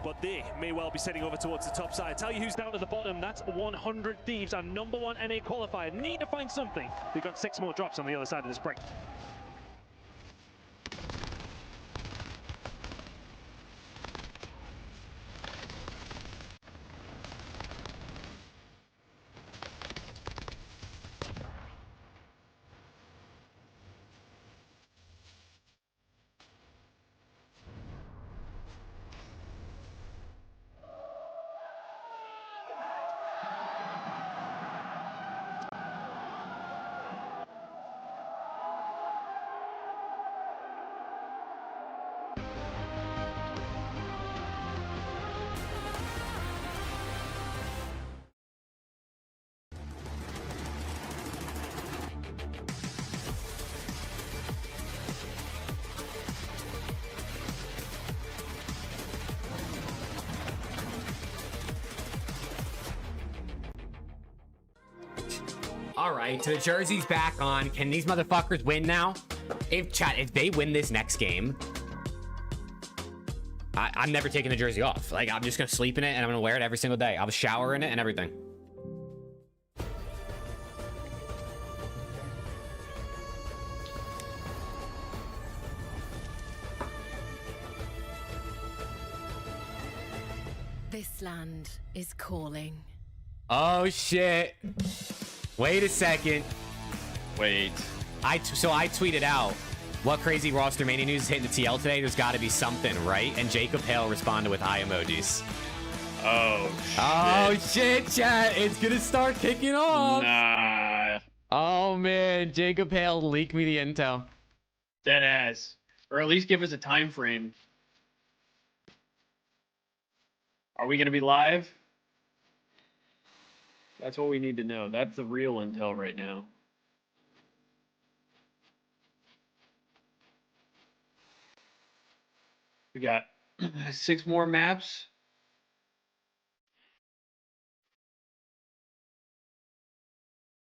But they may well be sitting over towards the top side. Tell you who's down at the bottom. That's 100 Thieves, our #1 NA qualifier. Need to find something. We've got 6 more drops on the other side of this break. All right, so the jersey's back on. Can these motherfuckers win now? If they win this next game, I'm never taking the jersey off. Like, I'm just gonna sleep in it and I'm gonna wear it every single day. I'll shower in it and everything. This land is calling. Oh shit. Wait a second. Wait. So I tweeted out, what crazy Rostermania news is hitting the TL today? There's got to be something, right? And Jacob Hale responded with eye emojis. Oh shit. Oh shit, chat. It's gonna start kicking off. Nah. Oh man, Jacob Hale leaked me the intel. Dead ass. Or at least give us a time frame. Are we gonna be live? That's what we need to know. That's the real intel right now. We got 6 more maps.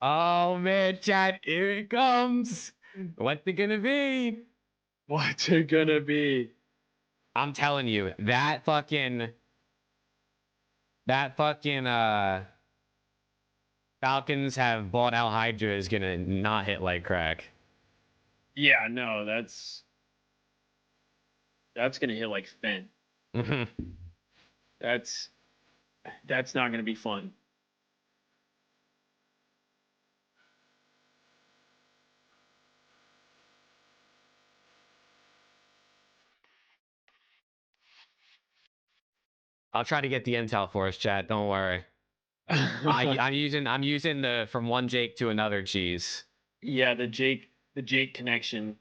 Oh man, chat, here it comes. What's it gonna be? What's it gonna be? I'm telling you, that fucking Falcons have bought out Hydra is gonna not hit like crack. Yeah, no, that's gonna hit like Fent. That's not gonna be fun. I'll try to get the intel for us, chat. Don't worry. I'm using the from one Jake to another cheese. Yeah, the Jake connection.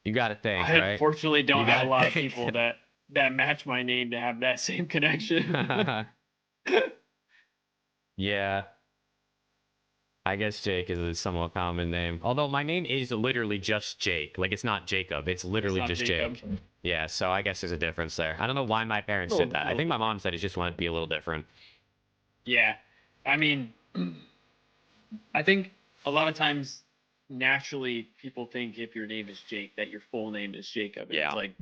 You got to think, I right? unfortunately don't have a lot of people that match my name to have that same connection. Yeah. I guess Jake is a somewhat common name. Although my name is literally just Jake. Like, it's not Jacob. It's literally just Jake. Yeah, so I guess there's a difference there. I don't know why my parents did that. I think my mom said it just wanted to be a little different. Yeah. I mean, I think a lot of times, naturally, people think if your name is Jake, that your full name is Jacob. And it's like,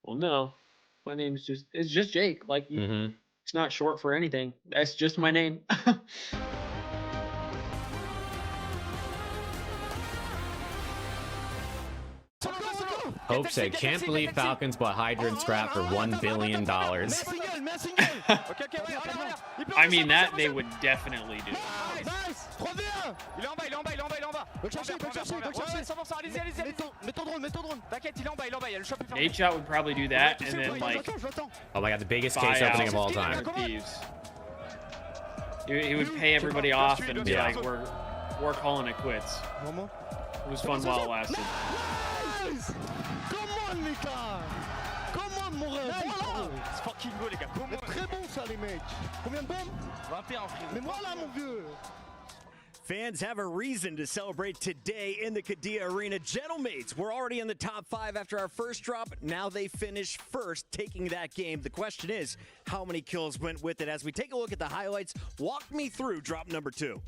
well, no. My name is just Jake. Like, it's not short for anything. That's just my name. Hope said, can't believe Falcons bought Hydra and Scrap for $1 billion. I mean, that they would definitely do. Nate Shot would probably do that, and then like, oh my god, the biggest case opening of all time. He would pay everybody off and be like, we're calling it quits. It was fun while it lasted. Come on, les gars! Come on, mon rêve! Voilà! C'est fucking go, les gars. Comment? Très bon, ça, les mecs. Combien de bombes? 21, frérot. Mais voilà, mon vieux! Fans have a reason to celebrate today in the Qiddiya Arena. Gentlemates, we're already in the top 5 after our first drop. Now they finish first, taking that game. The question is, how many kills went with it? As we take a look at the highlights, walk me through drop number 2.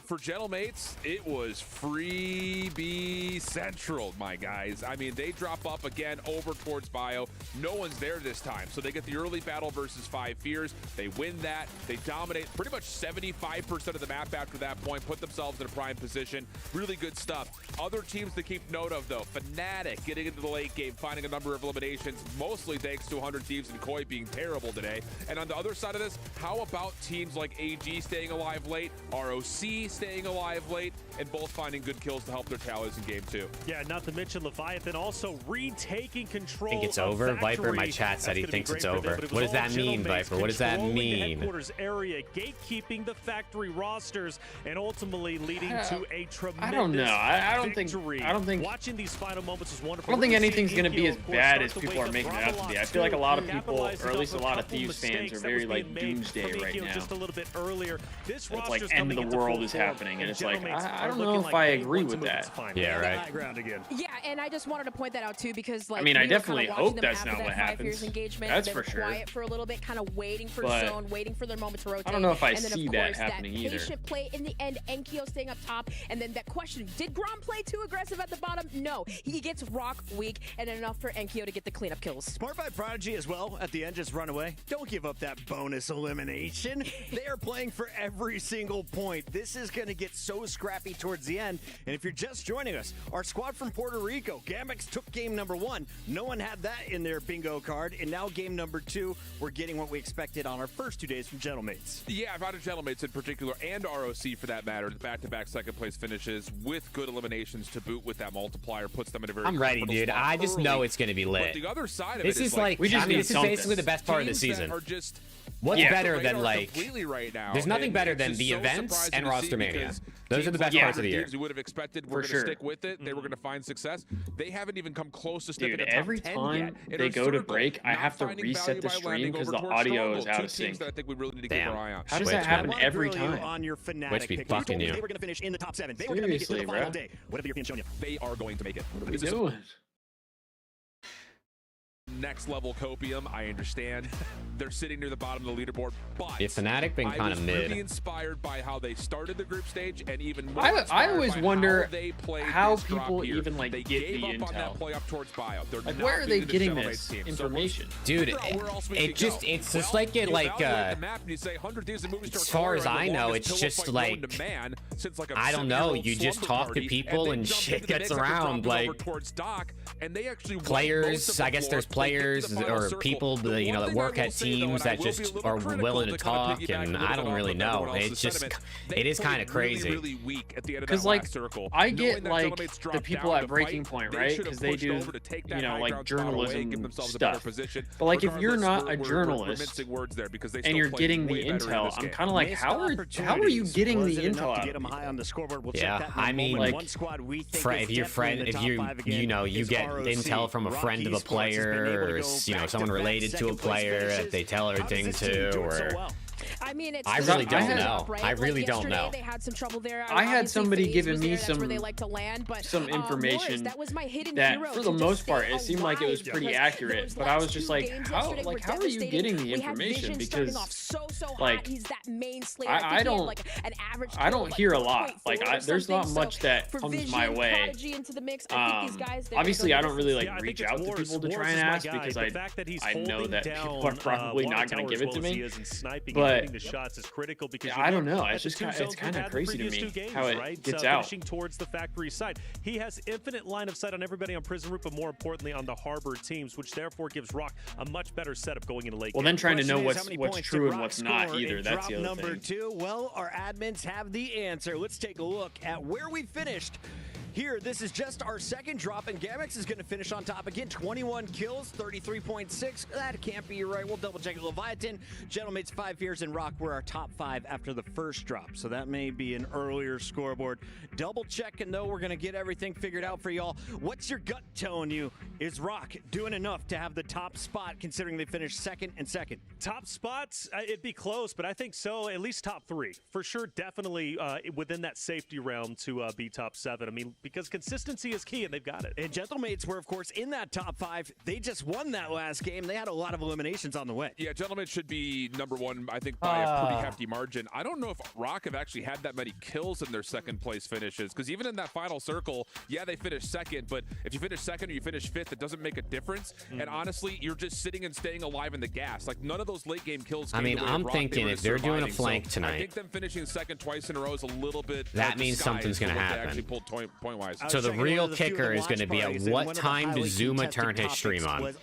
For Gentlemates, it was freebie central, my guys. I mean, they drop up again over towards Bio. No one's there this time, so they get the early battle versus 5 Fears. They win that. They dominate pretty much 75% of the map after that point, put themselves in a prime position. Really good stuff. Other teams to keep note of, though. Fnatic getting into the late game, finding a number of eliminations, mostly thanks to 100 Thieves and Koi being terrible today. And on the other side of this, how about teams like AG staying alive late, ROC staying alive late, and both finding good kills to help their tallies in game 2. Yeah, not to mention Leviathan also retaking control. I think it's over. Viper in my chat said he thinks it's over. What does that mean, Viper? What does that mean? The headquarters area, gatekeeping the factory rosters, and ultimately ultimately leading to a tremendous I don't know. I don't think watching these final moments is wonderful. I don't think anything's going to be as bad as people are making it out to be. I feel like a lot of people, or at least a lot of Thieves fans, are very like doomsday right now. Just a little bit earlier. This it's like end of the world is happening, and it's like I don't know if I agree with that. Yeah, right. Yeah, and I just wanted to point that out too because like I mean, I definitely hope that's not what happens. That's for sure. Quiet for a little bit, kind of waiting for zone, waiting for their moment to rotate. I don't know if I and then, see of that course, happening either. Patient play in the end, Enkyo staying up top, and then that question: did Grom play too aggressive at the bottom? No, he gets rock weak, and enough for Enkyo to get the cleanup kills. Smart by Prodigy as well. At the end, just run away. Don't give up that bonus elimination. They are playing for every single point. This is going to get so scrappy towards the end. And if you're just joining us, our squad from Puerto Rico, Gamex took game number 1. No one had that in their bingo card. And now game number 2, we're getting what we expected on our first 2 days from Gentlemates. Yeah, I've had Gentlemates in particular, and ROC for that matter. The back-to-back second-place finishes with good eliminations to boot with that multiplier puts them in a very I'm ready, dude. I just know it's going to be lit. But the other side of this it is like we just I mean, this is basically the best part of the season. What's better than like? Right now. There's nothing better than the events and Rostermania. Those are the best parts of the year. You would have expected we're going to stick with it. They were going to find success. They haven't even come close to sticking Dude, in the top every 10 time yet. they go to break, I have to reset the stream because the audio is out of sync. I think we really need to keep our eye on. How does that happen every time? On your Fnatic Which be fucking you. They were going to finish in the top 7. They were going to make it to the final day. What have the Europeans shown you? They are going to make it. What are we doing? Next level copium, I understand. They're sitting near the bottom of the leaderboard, but if Fnatic been kind of mid. Really inspired by how they started the group stage, and even more I always wonder how people even like they get gave the up intel. On that play up towards bio. Like, where are they getting this information? Dude, it's just like it like as far as I know, it's just like I don't know. You just talk to people and shit gets around. Like players, I guess there's players or people you know that work at teams that just are willing to talk, and I don't really know. It's just it is kind of crazy. Because like I get like the people at Breaking Point, right? Because they do you know like journalism stuff. But like if you're not a journalist and you're getting the intel, I'm kind of like how are you getting the intel out? Yeah, I mean like if you know you get intel from a friend of a player or you know someone related to a player that they tell everything to, or I mean, it's I really don't know. Right? I really like don't know. They had some trouble there. I had somebody giving me some information that was my hidden that hero for the most part it seemed like it was pretty accurate, but I was just like, how are you getting the information? Because like I don't hear a lot. Like there's not much that comes my way. Obviously, I don't really like reach out to people to try and ask because I know that people are probably not going to give it to me. But the shots is critical because I don't know. It's just it's kind of crazy to me how it gets out. Finishing towards the factory side, he has infinite line of sight on everybody on Prison Route, but more importantly on the Harbor teams, which therefore gives Rock a much better setup going into late. Well, then trying to know what's true and what's not either. That's the other number thing. 2. Well, our admins have the answer. Let's take a look at where we finished. Here, this is just our second drop, and Gamex is going to finish on top again. 21 kills, 33.6. That can't be right. We'll double check it. Leviathan, Gentlemates, 5 Fears, and Rock were our top 5 after the first drop. So that may be an earlier scoreboard. Double checking, though. We're going to get everything figured out for y'all. What's your gut telling you? Is Rock doing enough to have the top spot, considering they finished second and second? Top spots, it'd be close, but I think so. At least top 3. For sure, definitely within that safety realm to be top 7. I mean, because consistency is key, and they've got it. And Gentlemates were, of course, in that top 5. They just won that last game. They had a lot of eliminations on the way. Yeah, Gentlemen should be number 1, I think, by a pretty hefty margin. I don't know if Rock have actually had that many kills in their second place finishes, because even in that final circle, yeah, they finished second, but if you finish second or you finish 5th, it doesn't make a difference. And honestly, you're just sitting and staying alive in the gas. Like, none of those late game kills came the way I'm Rock. thinking if they're doing a flank tonight, I think them finishing second twice in a row is a little bit that means something's going to happen. They actually pulled point point-wise. So the real kicker is going to be at what time does Zuma turn his stream on?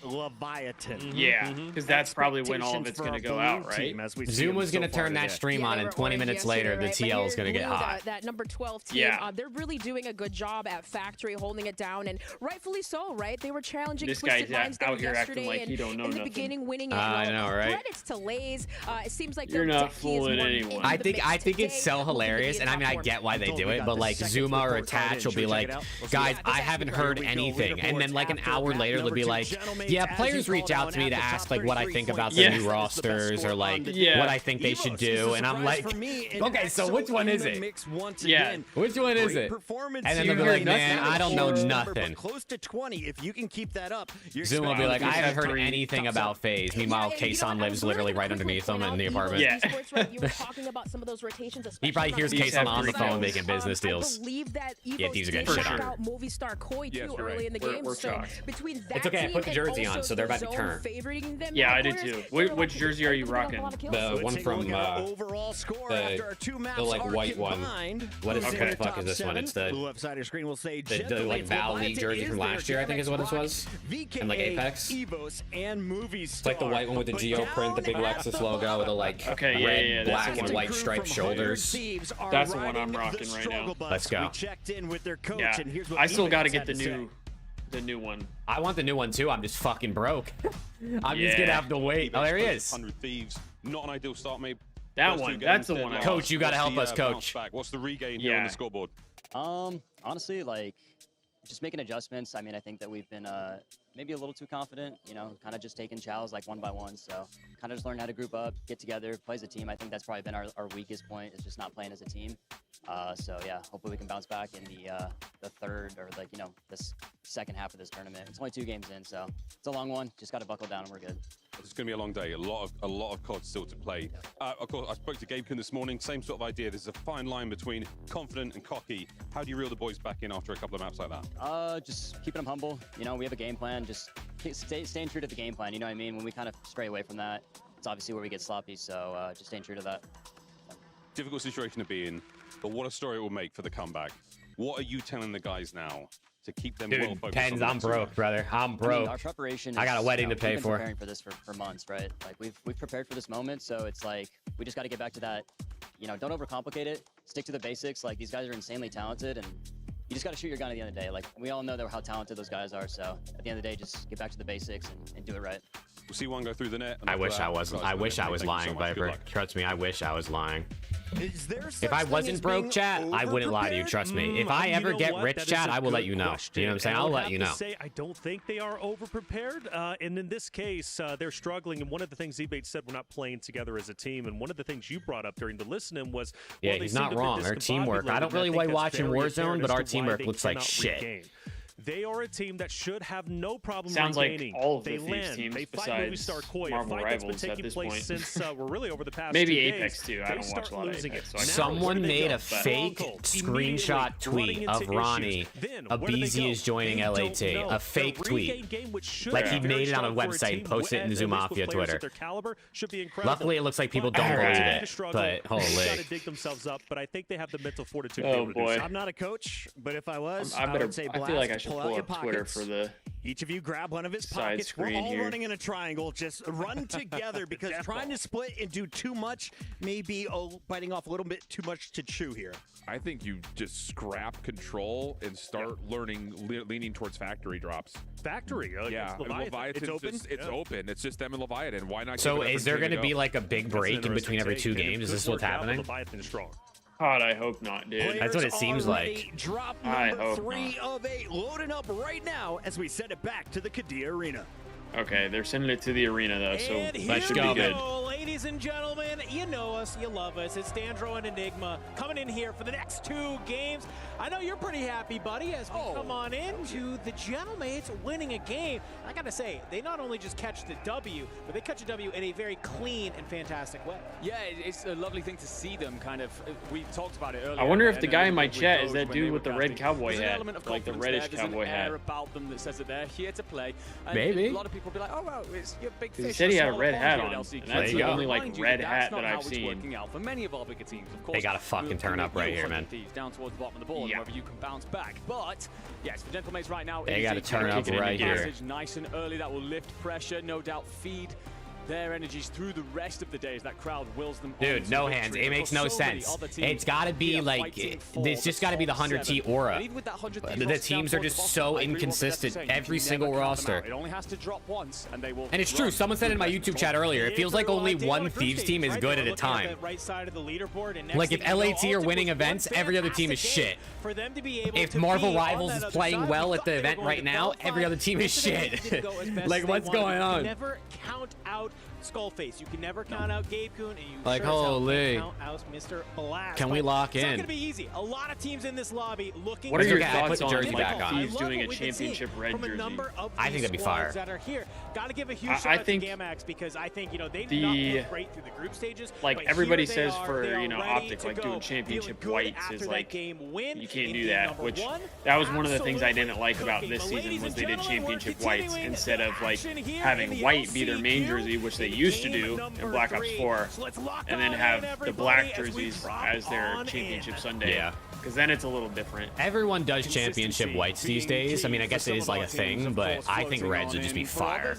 Yeah, because that's probably when all of it's going to go out, right? Zuma's going to turn that stream on, and 20 minutes later, the TL is going to get hot. That number 12 team, they're really doing a good job at Factory, holding it down, and rightfully so, right? They were challenging Twisted Minds out here acting like he don't know nothing. In the beginning, winning it. I know, right? Credits to Lays. It seems like you're not fooling anyone. I think it's so hilarious, and I mean, I get why they do it, but like Zuma or Attach will be like, guys, I haven't heard anything, and then like an hour later they'll be like, yeah, players reach out to me to ask like what I think about the new rosters or like what I think they should do, and I'm like, okay, so which one is it? Yeah, which one is it? And then they'll be like, man, I don't know nothing. Close to 20. If you can keep that up, Zuma will be like, I haven't heard anything about FaZe. Meanwhile, Kason lives literally right underneath them in the apartment. Yeah. You were talking about some of those rotations. He probably hears Kason on the phone making business deals. I believe that yeah, these are getting shit on. Movistar Koi too early in the game. So between that it's okay. I put the jersey on, so they're about to turn. Yeah, I did too. Which jersey are you rocking? The one from the like white one. What is the fuck is this one? It's the like Val League jersey from last year, I think is what this was. And like Apex. It's like the white one with the Geo print, the big Lexus logo with the like red, black, and white striped shoulders. That's the one I'm rocking right now. Let's go. Yeah, I still got to get the new one. I want the new one too. I'm just fucking broke. I'm just gonna have to wait. Oh, there he is. 100 Thieves. Not an ideal start, maybe. That one. That's the one. Coach, you gotta help us, Coach. What's the regain here on the scoreboard? Honestly, like just making adjustments. I mean, I think that we've been maybe a little too confident, you know, kind of just taking chows like one by one. So kind of just learn how to group up, get together, play as a team. I think that's probably been our weakest point, is just not playing as a team. So yeah, hopefully we can bounce back in the third or like, you know, this second half of this tournament. It's only 2 games in, so it's a long one. Just got to buckle down and we're good. It's going to be a long day. A lot of COD still to play. Of course, I spoke to Gabekin this morning. Same sort of idea. There's a fine line between confident and cocky. How do you reel the boys back in after a couple of maps like that? Just keeping them humble. You know, we have a game plan. Just staying true to the game plan. You know what I mean? When we kind of stray away from that, it's obviously where we get sloppy. So just staying true to that. Yeah. Difficult situation to be in, but what a story it will make for the comeback. What are you telling the guys now to keep them well focused? Pens, I'm broke, brother. I'm broke. I mean, our preparation. I got a wedding to pay we've been for. Preparing for this for months, right? Like we've prepared for this moment, so it's like we just got to get back to that. You know, don't overcomplicate it. Stick to the basics. Like these guys are insanely talented, and you just got to shoot your gun at the end of the day. Like we all know how talented those guys are. So at the end of the day, just get back to the basics and do it right. We'll see one go through the net. I wish I wasn't. I wish I was lying, Viper. Trust me, I wish I was lying. If I wasn't broke, chat, I wouldn't lie to you. Trust me. If I ever get rich, chat, I will let you know. You know what I'm saying? I'll let you know. I don't think they are over-prepared. And in this case, they're struggling. And one of the things Z-Bait said, we're not playing together as a team. And one of the things you brought up during the listening was, yeah, he's not wrong. Our teamwork. I don't really like watching Warzone, but our teamwork looks like shit. They are a team that should have no problem Sounds regaining. Like all of they the land. teams they fight besides Koi, Marvel a fight Rivals that's been taking at this place point. since we're really over the past Maybe 2 Apex days. too. I don't watch a lot of Apex. So Someone made a fake screenshot tweet of Ronnie. Abizi is joining LAT. A fake tweet. Like he made it on a website and posted it in Zoom Mafia Twitter. Luckily, it looks like people don't believe it. But holy. Dig themselves up, but I think they have the mental fortitude. Oh boy. I'm not a coach, but if I was, I would say blast, I feel like I should pull pull out up your Twitter pockets. for the Each of you grab one of his pockets. We're all running in a triangle. Just run together because trying to split and do too much may be biting off a little bit too much to chew here. I think you just scrap control and start leaning towards factory drops. Factory? Yeah. Leviathan. It's open? It's open. It's just them and Leviathan. Why not? So is there going to be like a big break in between every 2 games? Is this what's happening? Leviathan's strong. God, I hope not, dude. That's what it seems like. Drop number 3 of 8 loading up right now as we send it back to the Qiddiya Arena. Okay, they're sending it to the arena though, so that should be good. Ladies and gentlemen, you know us, you love us. It's Dandro and Enigma coming in here for the next 2 games. I know you're pretty happy, buddy, as we come on into the Gentlemates winning a game. I gotta say, they not only just catch the W, but they catch a W in a very clean and fantastic way. Yeah, it's a lovely thing to see them kind of. We talked about it earlier. I wonder if the guy in my chat is that dude with the red cowboy hat, like the reddish cowboy hat. About them that says that they're here to play. And maybe. A lot of people people will be like, oh, well, it's your big fish. He said he had a red hat on. And that's the only like red hat that I've seen. For many of our bigger teams, of course, they gotta fucking turn up right here, man. Down towards the bottom of the board, wherever you can bounce back. But yes, for Gentlemates right now, they gotta turn up right here. Nice and early, that will lift pressure, no doubt feed their energies through the rest of the day as that crowd wills them. Dude, no hands. It makes no sense. It's got to be like, it's just got to be the 100T aura. The teams are just so inconsistent. Every single roster. It only has to drop once, and they will. And it's true. Someone said in my YouTube chat earlier, it feels like only one Thieves team is good at a time. Like if LAT are winning events, every other team is shit. If Marvel Rivals is playing well at the event right now, every other team is shit. Like what's going on? Never count out Skullface. You can never count out Gabe Kuhn, and you like, sure holy. count out Mr. Blast. Can we lock in? It's not gonna be easy. A lot of teams in this lobby looking. What are your thoughts on jersey back on? Thieves doing a championship red jersey? I think that'd be fire. That are here. Got to give a huge shout out to Gamax because I think they did not look great through the group stages. Like everybody says for Optic, like doing championship whites is like you can't do that. Which that was one of the things I didn't like about this season was they did championship whites instead of like having white be their main jersey, which they used to do in Black Ops 4, and then have the black jerseys as their championship Sunday. Yeah. Because then it's a little different. Everyone does championship whites these days. I mean, I guess it is like a thing, but I think reds would just be fire.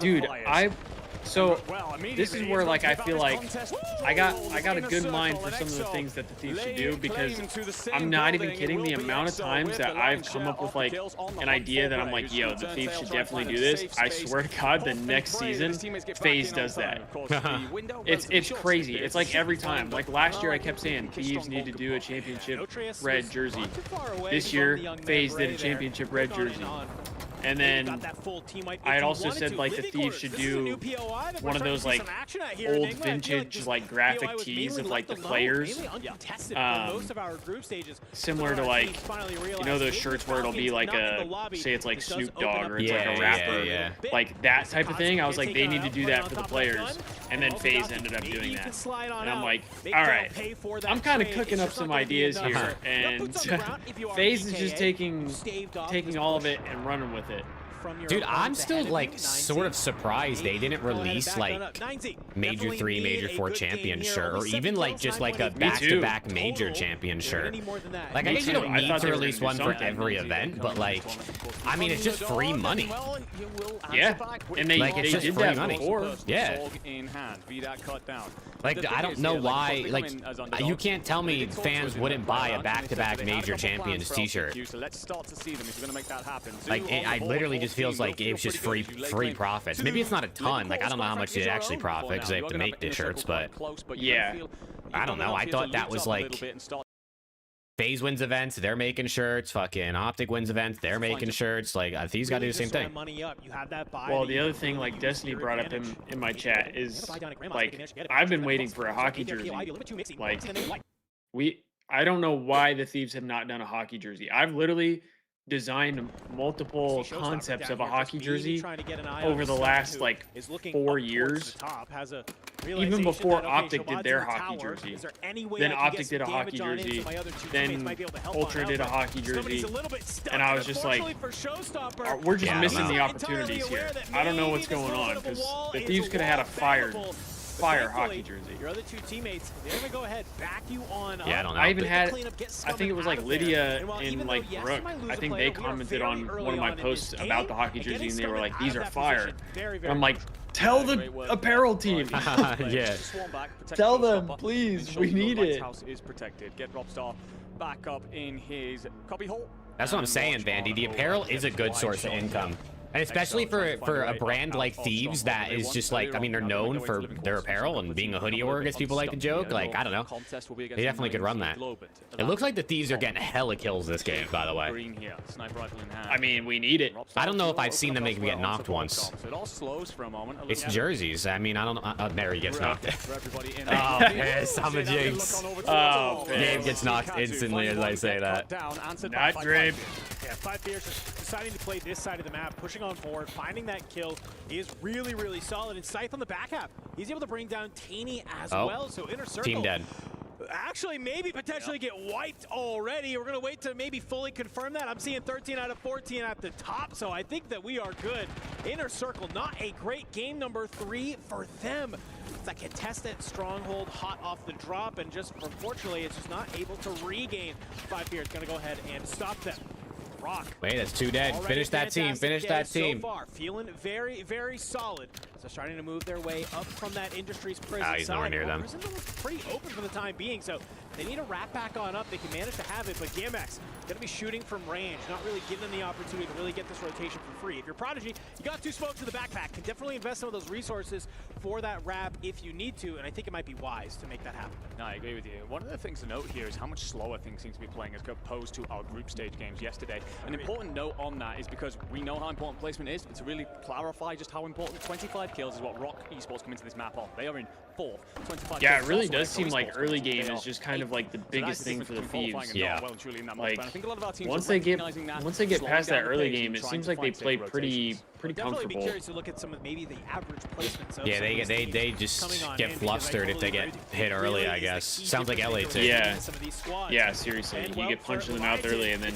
Dude, so this is where like I feel like I got a good mind for some of the things that the Thieves should do, because I'm not even kidding the amount of times that I've come up with like an idea that I'm like, yo, the Thieves should definitely do this. I swear to God, the next season FaZe does that. It's crazy. It's like every time. Like last year I kept saying Thieves need to do a championship red jersey. This year FaZe did a championship red jersey. And then I had also said like the Thieves should do one of those like old vintage like graphic tees of like the players, similar to like those shirts where it'll be like a say it's like Snoop Dogg or it's like a rapper, like that type of thing. I was like they need to do that for the players, and then FaZe ended up doing that. And I'm like, all right, I'm kind of cooking up some ideas here, and FaZe is just taking all of it and running with it. Dude, I'm still like sort of surprised they didn't release like Major 3, Major 4 champion shirt, or even like just like a back-to-back major champion shirt. Like I guess you don't need to release one for every event, but like, I mean, it's just free money. Yeah, and they did that money. Before. Yeah. Like I don't know why. Like you can't tell me fans wouldn't buy a back-to-back major champions T-shirt. Like I literally just feels like it's just free profits. Maybe it's not a ton. Like I don't know how much they actually profit because they have to make the shirts, but yeah, I don't know. I thought that was like FaZe wins events, they're making shirts. Fucking Optic wins events, they're making shirts. Like Thieves got to do the same thing. Well, the other thing, like Destiny brought up in my chat, is like I've been waiting for a hockey jersey. Like I don't know why the Thieves have not done a hockey jersey. I've literally designed multiple concepts of a hockey jersey over the last like 4 years. Even before Optic did their hockey jersey. Then Optic did a hockey jersey. Then Ultra did a hockey jersey. And I was just like, we're just missing the opportunities here. I don't know what's going on, because the Thieves could have had a fire hockey jersey. Your other two teammates, they're gonna go ahead, back you on. Yeah, I don't know. I even had, I think it was like Lydia and like Brooke. I think they commented on one of my posts about the hockey jersey, and they were like, "These are fire." And I'm like, tell the apparel team. Yeah. Tell them, please. We need it. House is protected. Get Robstar back up in his copy hole. That's what I'm saying, Vandy. The apparel is a good source of income. And especially for a brand like Thieves that is just like, I mean, they're known for their apparel and being a hoodie org, as people like to joke. Like, I don't know. They definitely could run that. It looks like the Thieves are getting hella kills this game, by the way. I mean, we need it. I don't know if I've seen them make me get knocked once. It's jerseys. I mean, I don't know. There he gets knocked. Oh, yes, I'm a jinx. Oh, Gabe gets knocked instantly as I say that. Not Gabe. Yeah, 5 Fierce deciding to play this side of the map, pushing on forward, finding that kill is really, really solid. And Scythe on the back half, he's able to bring down Taney as well. So inner circle. Team dead. actually maybe potentially get wiped already. We're going to wait to maybe fully confirm that. I'm seeing 13 out of 14 at the top, so I think that we are good. Inner Circle, not a great game number 3 for them. It's a contested stronghold, hot off the drop, and just unfortunately, it's just not able to regain. 5 here is going to go ahead and stop them. Rock. Wait, that's 2 dead. Finish that team. Finish that team. So far, feeling very, very solid. So starting to move their way up from that Industries prison he's nowhere near them. Prison looks pretty open for the time being, so they need to wrap back on up. They can manage to have it, but Gamex going to be shooting from range, not really giving them the opportunity to really get this rotation for free. If you're Prodigy, you got 2 smokes in the backpack. Can definitely invest some of those resources for that wrap if you need to, and I think it might be wise to make that happen. No, I agree with you. One of the things to note here is how much slower things seem to be playing as opposed to our group stage games yesterday. An important note on that is because we know how important placement is, but to really clarify just how important 25 kills is what Rock Esports come into this map on. They are in 4th, 25 yeah, kills. It really does seem like early game is just kind of like the biggest thing for the Thieves. Yeah. Like, once they get past that early game, it seems like they play pretty comfortable. Be curious to look at some of maybe the average placements. Yeah, they just get flustered if they get hit early, I guess. Sounds like LA too. Yeah. Yeah, seriously. You get punched in the mouth early and then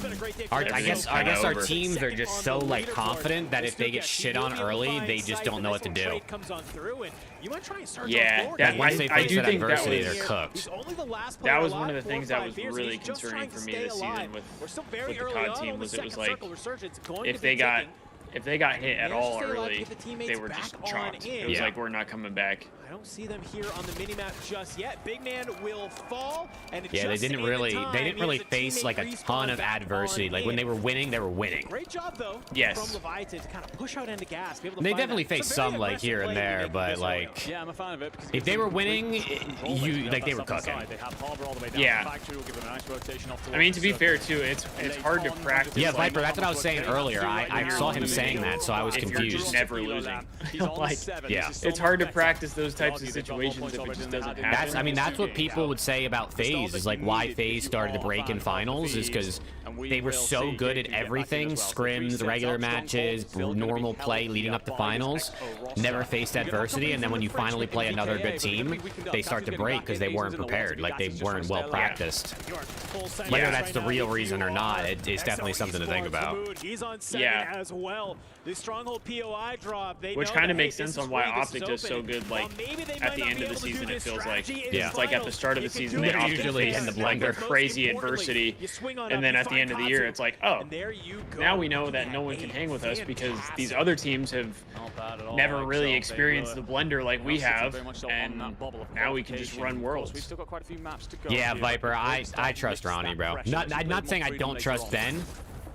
I guess our teams are just so like confident that if they get shit on early, they just don't know what to do. Yeah, I do think adversity, they're cooked. That was one of the things that was really concerning for me this season with the COD team was it was like if they got hit at all early, they were just chopped. It was like, we're not coming back. I don't see them here on the minimap just yet. Big man will fall, and yeah, they didn't really face like a ton of adversity. Like when they were winning, they were winning. Great job though. Yes. From Leviathan to kind of push out into gas. They definitely faced some like here and there, but like yeah, I'm a fan of it because if they were winning, they were cooking. Yeah. I mean, to be fair too, it's hard to practice. Yeah, Viper. That's what I was saying earlier. I saw him saying that, so I was confused. You're just never losing. Like, yeah, it's hard to practice those types of situations if it just doesn't happen. That's what people would say about FaZe, is like why FaZe started to break in finals is because they were so good at everything, scrims, regular matches, normal play leading up to finals, never faced adversity, and then when you finally play another good team, they start to break because they weren't prepared, like they weren't well practiced. Whether that's the real reason or not, it's definitely something to think about. Yeah. As well. The stronghold POI drop. Which kind of makes sense on why Optic does so good. Like at the end of the season, it feels like it's like at the start of the season they usually end up like a crazy adversity, and then at the end of the year, it's like, oh, now we know that no one can hang with us because these other teams have never really experienced the blender like we have, and now we can just run worlds. Yeah, Viper, I trust Ronnie, bro. I'm not saying I don't trust Ben.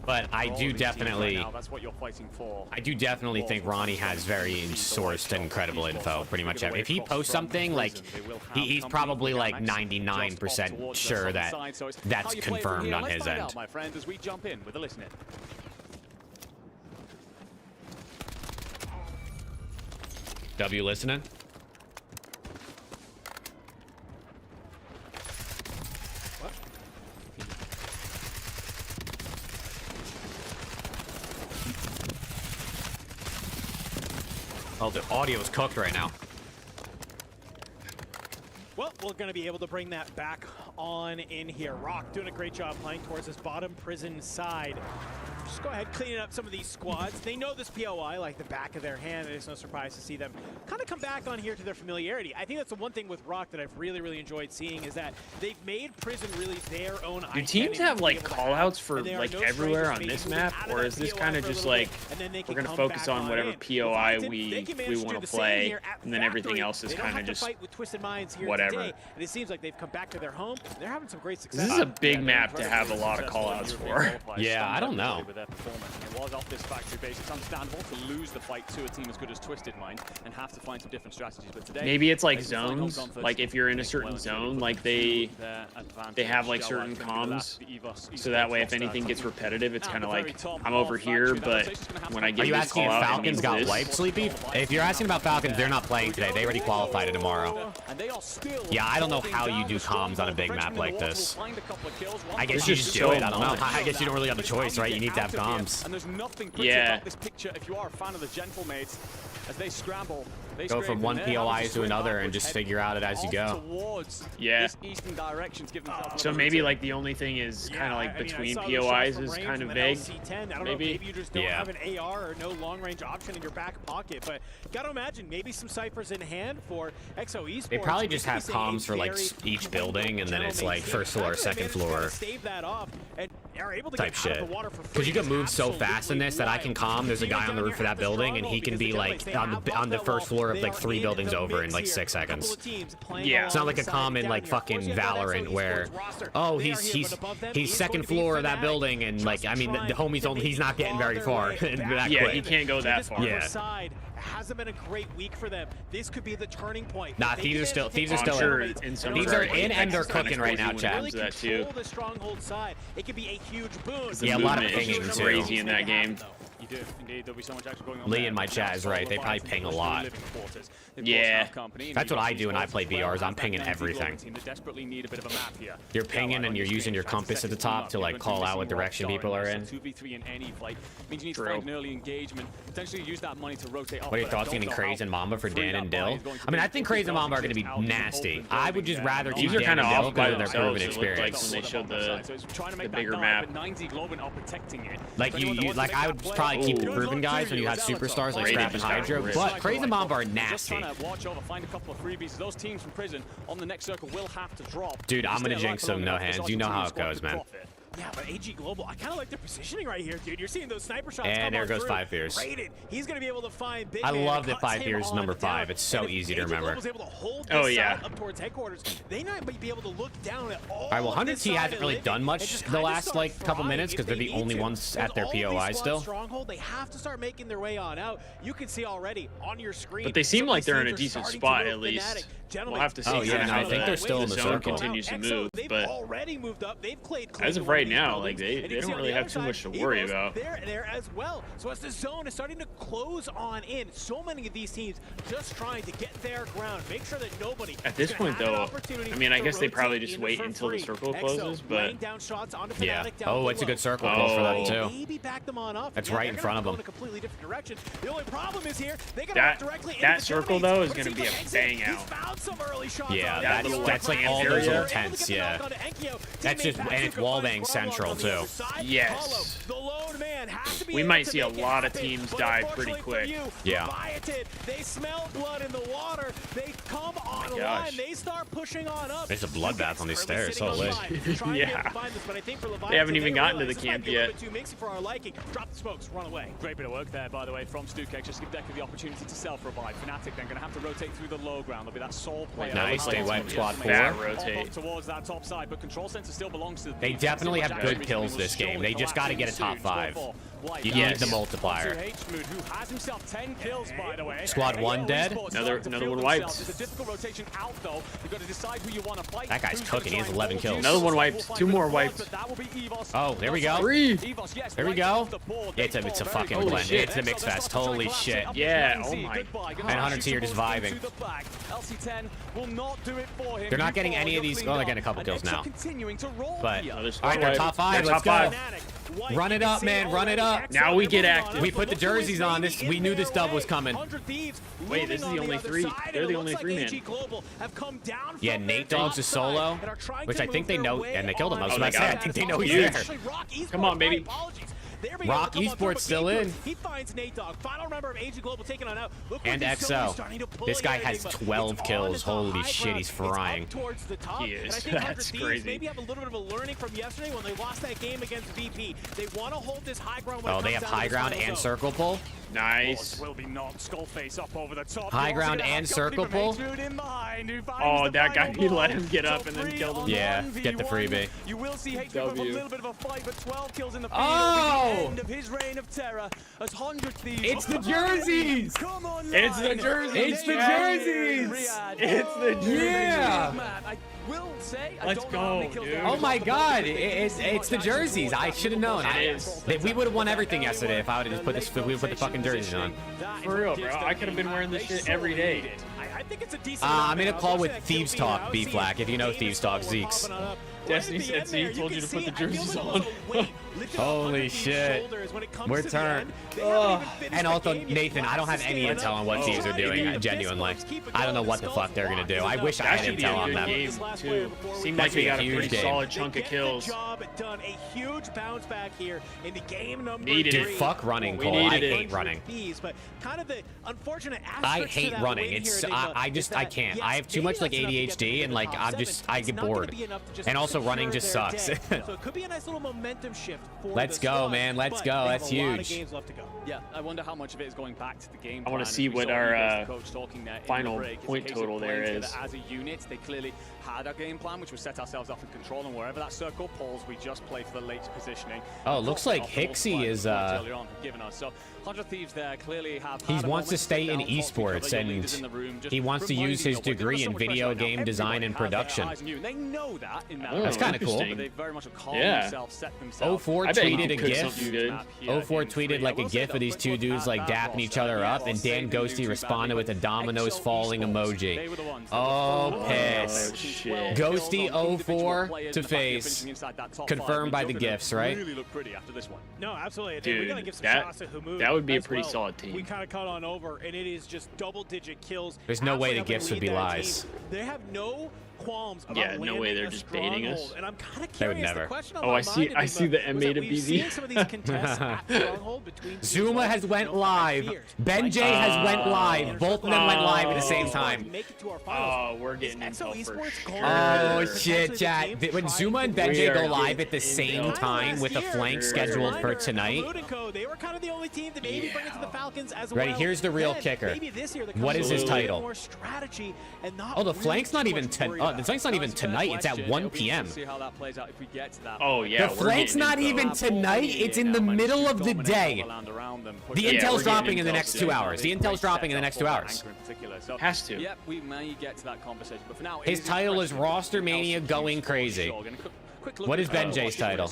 But I do definitely think Ronnie has very sourced and credible info, pretty much. If he posts something, like, he's probably like 99% sure that that's confirmed on his end. My friend, as we jump in with a listen in. W listening? Oh, the audio is cooked right now. Well, we're going to be able to bring that back on in here. Rock doing a great job playing towards this bottom prison side. Just go ahead, cleaning up some of these squads. They know this POI like the back of their hand. It's no surprise to see them kind of come back on here to their familiarity. I think that's the one thing with Rock that I've really, really enjoyed seing is that they've made prison really their own identity. Do teams have like callouts for like everywhere on this map, or is this kind of just like we're gonna focus on whatever POI we want to play, and then everything else is kind of just whatever? And it seems like they've come back to their home. They're having some great success. This is a big map to have a lot of callouts for. Yeah, I don't know. Their performance. It was off this factory base. It's understandable to lose the fight to a team as good as Twisted Mind and have to find some different strategies. But today, maybe it's like zones. Like if you're in a certain zone, like they have like certain comms, so that way if anything gets repetitive, it's kind of like I'm over here, but when I get this call out, are you asking if Falcons got wiped, Sleepy? If you're asking about Falcons, they're not playing today. They already qualified it tomorrow. Yeah, I don't know how you do comms on a big map like this. I guess you just do it. I don't know. I guess you don't really have a choice, right? You need to have comms. And there's nothing pretty about this picture if you are a fan of the Gentle Mates as they scramble go from one POI to another and just figure out it as you go. Yeah. So maybe like the only thing is kind of like between POIs is kind of vague. Maybe. You just don't have an AR or no long-range option in your back pocket, but gotta imagine maybe some ciphers in hand for EXO Esports. They probably just have comms for like each building, and then it's like first floor, second floor type shit. Because you can move so fast in this that I can comm. There's a guy on the roof of that building, and he can be like on the first floor of like 3 buildings over in like 6 seconds. Yeah. It's not like a common like fucking Valorant where, oh, he's second floor of that building, and like, I mean, the homie's only, he's not getting very far. Yeah, he can't go that far. Yeah. Hasn't been a great week for them. This could be the turning point. Nah, Thieves are still in. Thieves are in and they're cooking right now, Chad. That too. The stronghold side. It could be a huge boon. Yeah, a lot of pinging too. Crazy in that game. You do, indeed. There'll be so much action going on. Lee in my chat is right. They probably ping a lot. Yeah. That's what I do when I play VRs. I'm pinging everything. You're pinging and you're using your compass at the top to like call out what direction people are in. 2v3 in any fight means you need to find an early engagement. Potentially use that money to rotate off. What are your thoughts getting Craze and Mamba for Dan and Dill? I mean, I think Craze and Mamba are going to be nasty. I would just rather keep Dan and Dill because of their proven experience. Like when they showed the bigger map. Like like I would probably keep the proven guys when you had superstars like Scrap and Hydro, but Craze and Mamba are nasty. Dude, I'm gonna jinx them, no hands. You know how it goes, man. Yeah, but AG Global, I kind of like their positioning right here, dude. You're seeing those sniper shots. And there goes 5 Fears. He's going to be able to find Big I Man love that 5 Fears is number 5. It's so easy to remember. Oh, yeah. Up towards headquarters. They might be able to look down at all. All right, well, 100T hasn't really done much the last like couple minutes because they're the only ones at their POI still. Stronghold, they have to start making their way on out. You can see already on your screen. But they seem like they're in a decent spot at least. We'll have to see. Oh, yeah, no, I think they're still in the circle. Continues to move, but already moved up. They've played as of right now, like they don't really have too much to worry about. They're there as well. So as the zone is starting to close on in, so many of these teams just trying to get their ground, make sure that nobody. At this point, though, I mean, I guess they probably just wait until the circle closes, but yeah. Oh, it's a good circle close for them too. Maybe back them on up. That's right in front of them. A completely different direction. The only problem is here, they got directly that circle though is going to be a bang out. Yeah, that's like all those little tents, yeah. That's just, and it's wallbang central too. Yes. We might see a lot of teams die pretty quick. Yeah. They smell blood in the water. They come online. They start pushing on up. There's a bloodbath on these stairs. Holy. Yeah. They haven't even gotten to the camp yet. Drop the smokes. Run away. Great bit of work there, by the way, from Stukek. Just give Decker the opportunity to self-revive. Fnatic then going to have to rotate through the low ground. There'll be that soul player. Nice. They went squad 4. Rotate towards that top side, but control center still belongs to the They definitely have good kills this game. They just got to get a top 5. You need the multiplier. Squad 1 dead. Another one wiped. That guy's cooking. He has 11 kills. Another one wiped. 2 more wiped. Oh, there we go. 3. There we go. It's a fucking blend. It's a mix fest. Holy shit. Yeah. Oh my. And 100T are just vibing. They're not getting any of these. Well, they're getting a couple kills now. But all right, they're top 5. Let's go. Run it up, man. Run it up. Now we get active. We put the jerseys on. This. We knew this dub was coming. Wait, this is the only 3. They're the only 3 man. Yeah, Nate Dogg's a solo, which I think they know, and they killed him. I was about to say, I think they know he's there. Come on, baby. Rock Esports still in. He finds Nate Dogg. Final member of AG Global taking on out. And XO. This guy has 12 kills. Holy shit, he's frying. He is. That's crazy. Maybe have a little bit of a learning from yesterday when they lost that game against VP. They want to hold this high ground. Oh, they have high ground and circle pull. Nice. High ground and circle pull. Oh, that guy, he let him get up and then killed him. Yeah, get the freebie. You will see H a little bit of a fight, but 12 kills in the field. Oh! End of his reign of terror as 100 Thieves. It's the jerseys. Come on, it's the jerseys. It's the jerseys. It's the jerseys. Yeah. Will say, let's go, dude. Oh my god, it's the jerseys. I should have known. We would have won everything yesterday if I would have just put this. We would put the fucking jerseys on. For real, bro. I could have been wearing this shit every day. I think it's a decent I'm in a call with Thieves Talk, B-Flack. If you know Thieves Talk, Zeeks. Destiny said, "See, he told you to put the jerseys on." Holy shit. We're turned. And also, Nathan, I don't have any intel on what teams are doing, genuinely. I don't know what the fuck they're going to do. I wish I had intel on them. Game too. Seemed like they got a pretty solid chunk of kills. Done a huge bounce back here in the game number Dude, fuck running, Cole. I hate running. But kind of the unfortunate I hate running. It's I can't. I have too much like ADHD and like I get bored. And also running just sucks. So it could be a nice little momentum shift for Let's go, man. Let's go. That's huge. Yeah, I wonder how much of it is going back to the game. I want to see what our final point total there is. As a unit, they clearly had a game plan, which was set ourselves up in control, and wherever that circle pulls, we just play for the late positioning. Oh, it looks like Hixie is So 100 Thieves there clearly have. He wants to stay in esports, and he wants to use his degree in video game design and production. They know that in that. That's kind of cool. They very much have calmed themselves, set themselves. 04 tweeted a GIF. 04 tweeted like a GIF of these two dudes like dapping each other up, and Dan Ghosty responded with a dominoes falling emoji. Oh, piss. Ghosty 04 to face. Confirmed by the GIFs, right? No, absolutely. Dude, that would be a pretty solid team. We kind of cut on over, and it is just double-digit kills. There's no way the GIFs would be lies. They have no qualms about yeah, no way they're just baiting us. And I'm kind of they would curious. never. Oh, I see the M8 of BZ. Zuma has went live. BenJ has went live. Both of them went live at the same time. Oh, we're getting intel for sure. Oh shit, chat. When Zuma and BenJ go live at the same time with a flank scheduled for tonight. They were kind of the only team that maybe bring it to the Falcons as Ready, here's the real kicker. What is his title? Oh, the flank's not even the flank's not even tonight. It's at 1 p.m. Oh yeah. The flank's not even tonight. It's in the middle of the day. The intel's dropping in the next 2 hours. The intel's dropping in the next 2 hours. Has to. Yep, we may get to that conversation, but for now, his title is Rostermania Going Crazy. What is BenJ's title?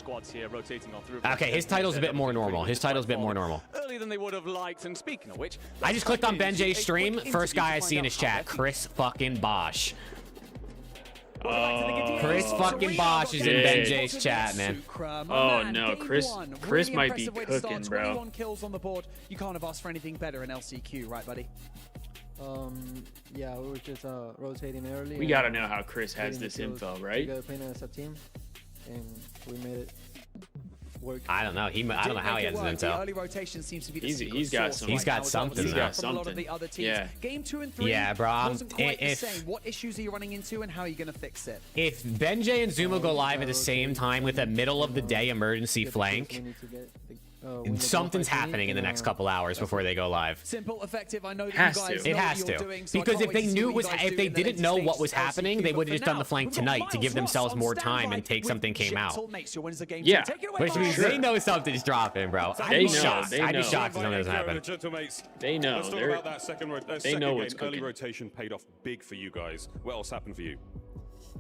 Okay, his title's a bit more normal. His title's a bit more normal. Earlier than they would have liked, and speaking of which, I just clicked on BenJ's stream. First guy I see in his chat, Chris fucking Bosch. Chris fucking Bosch is in BenJ's chat, man. Oh no, Chris might be cooking, bro. 21 kills on the board. You can't have asked for anything better in LCQ, right, buddy? Yeah, we were just rotating early. We gotta know how Chris has this info, right? We gotta play as a team, and we made it work. I don't know. I don't know how he has his intel. Early rotation seems to be the he's got some. He's got something. He's got something. Yeah. Game 2 and 3. Yeah, bro. Wasn't quite the same. What issues are you running into, and how are you gonna fix it? If BenJ and Zuma go live at the same time with a middle of the day emergency flank, something's happening in the next couple hours before they go live. Simple, effective. I know that you guys know it has to. Because if they knew if they didn't know what was happening, they would have just done the flank tonight to give themselves more time and take something came out. Yeah. Which means they know something's dropping, bro. I'd be shocked. I'd be shocked if something doesn't happen. They know. Let's talk about that they know what's game. Early cooking. rotation paid off big for you guys. What else happened for you?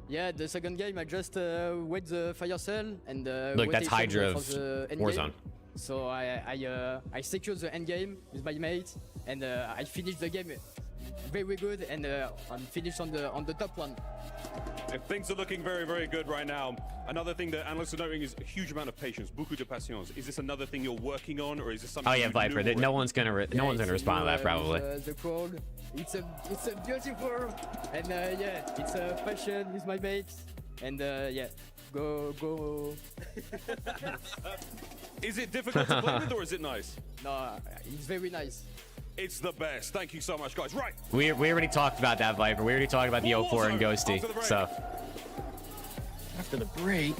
Yeah, the second game I just wait the fire cell and look, that's Hydra of Warzone. So I secured the end game with my mate, and I finished the game very good, and I'm finished on the top one. If things are looking very, very good right now. Another thing that analysts are noting is a huge amount of patience, beaucoup de patience. Is this another thing you're working on, or is this something? Oh yeah, Viper. No one's gonna respond to that probably. The crowd, it's a beautiful, and yeah, it's a passion with my mates, and yeah, go. Is it difficult to play with, or is it nice? No, it's very nice. It's the best. Thank you so much, guys. Right. We already talked about that, Viper. We already talked about the 04 and Ghosty. So after the break.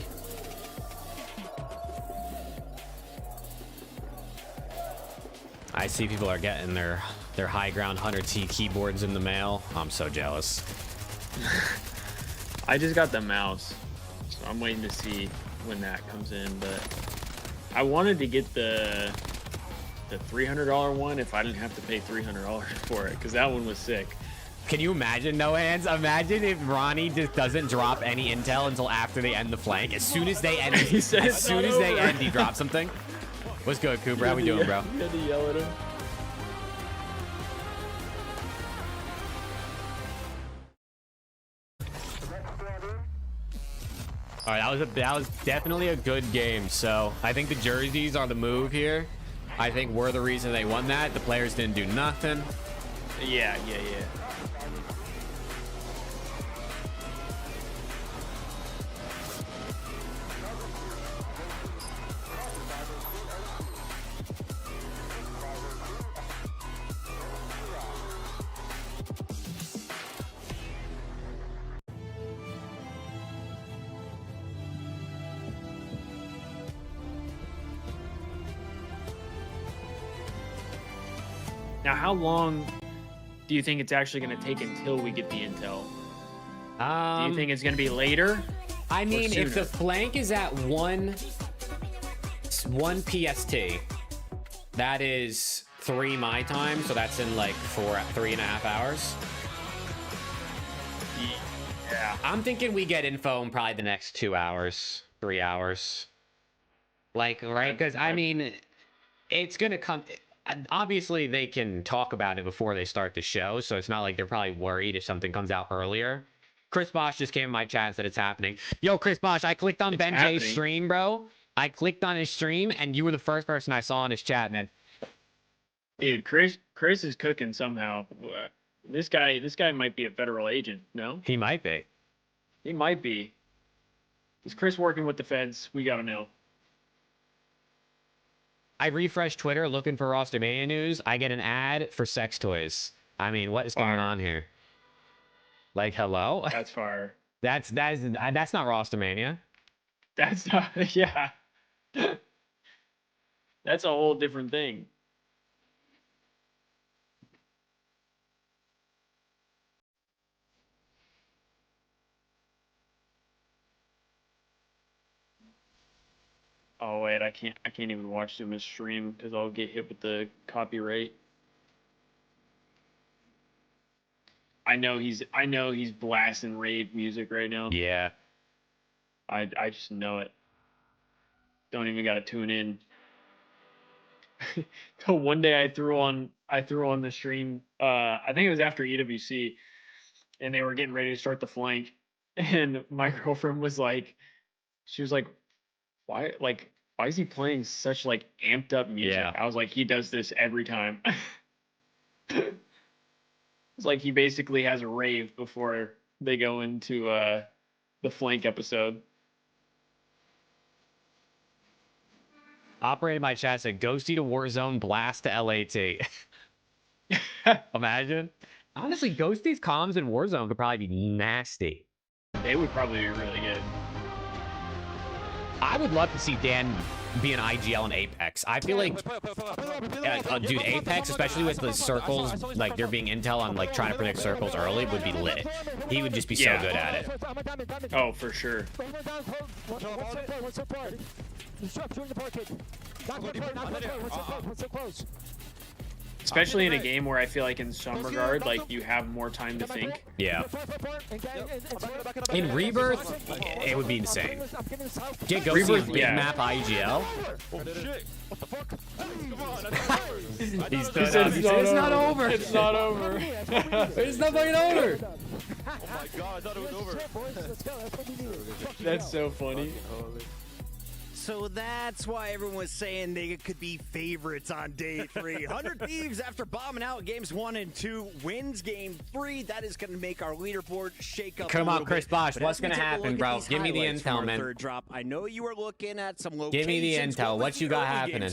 I see people are getting their high ground 100T keyboards in the mail. I'm so jealous. I just got the mouse, so I'm waiting to see when that comes in. But I wanted to get the $300 one if I didn't have to pay $300 for it, because that one was sick. Can you imagine, no hands? Imagine if Ronnie just doesn't drop any intel until after they end the flank. As soon as they end, he drops something. What's good, Cooper? How we doing, bro? You had to yell at him. All right, that was definitely a good game. So I think the jerseys are the move here. I think we're the reason they won that. The players didn't do nothing. Yeah. Now, how long do you think it's actually going to take until we get the intel? Do you think it's going to be later? I mean, if the flank is at 1 PST, that is 3 my time, so that's in like 3.5 hours. Yeah. I'm thinking we get info in probably the next 2 hours, 3 hours. Like, right? Because, I mean, it's going to come... Obviously, they can talk about it before they start the show, so it's not like they're probably worried if something comes out earlier. Chris Bosch just came in my chat and said it's happening. Yo, Chris Bosch, I clicked on Ben J's stream, bro. I clicked on his stream, and you were the first person I saw in his chat, man. Dude, Chris is cooking somehow. This guy might be a federal agent, no? He might be. He might be. Is Chris working with the feds? We gotta know. I refresh Twitter looking for Rostermania news. I get an ad for sex toys. I mean, what is going on here? Like, hello? That's fire. That's not Rostermania. That's not, yeah. That's a whole different thing. Oh wait, I can't even watch him stream because I'll get hit with the copyright. I know he's blasting rave music right now. Yeah. I just know it. Don't even gotta tune in. So one day I threw on the stream, I think it was after EWC, and they were getting ready to start the flank, and my girlfriend was like, she was like, why is he playing such like amped up music? Yeah. I was like, he does this every time. It's like he basically has a rave before they go into the flank episode. Operated by chat said, Ghosty to Warzone, blast to LAT. Imagine. Honestly, Ghosty's comms in Warzone could probably be nasty. They would probably be really good. I would love to see Dan be an IGL in Apex. I feel like, dude, Apex, especially with the circles, like there being intel on like trying to predict circles early, would be lit. He would just be so good at it. Oh, for sure. Especially in a game where I feel like in some regard, like you have more time to think. Yeah. In Rebirth, it would be insane. Get Ghosty big map IGL. It's not over. It's not over. It's not fucking over. Oh my god, I thought it was over. That's so funny. So that's why everyone was saying they could be favorites on day 3. 100 Thieves, after bombing out games 1 and 2, wins game 3. That is going to make our leaderboard shake up. Come on, Chris Bosch. What's going to happen, bro? Give me the intel, man. Third drop. I know you are looking at some locations. Give me the intel. What you got happening?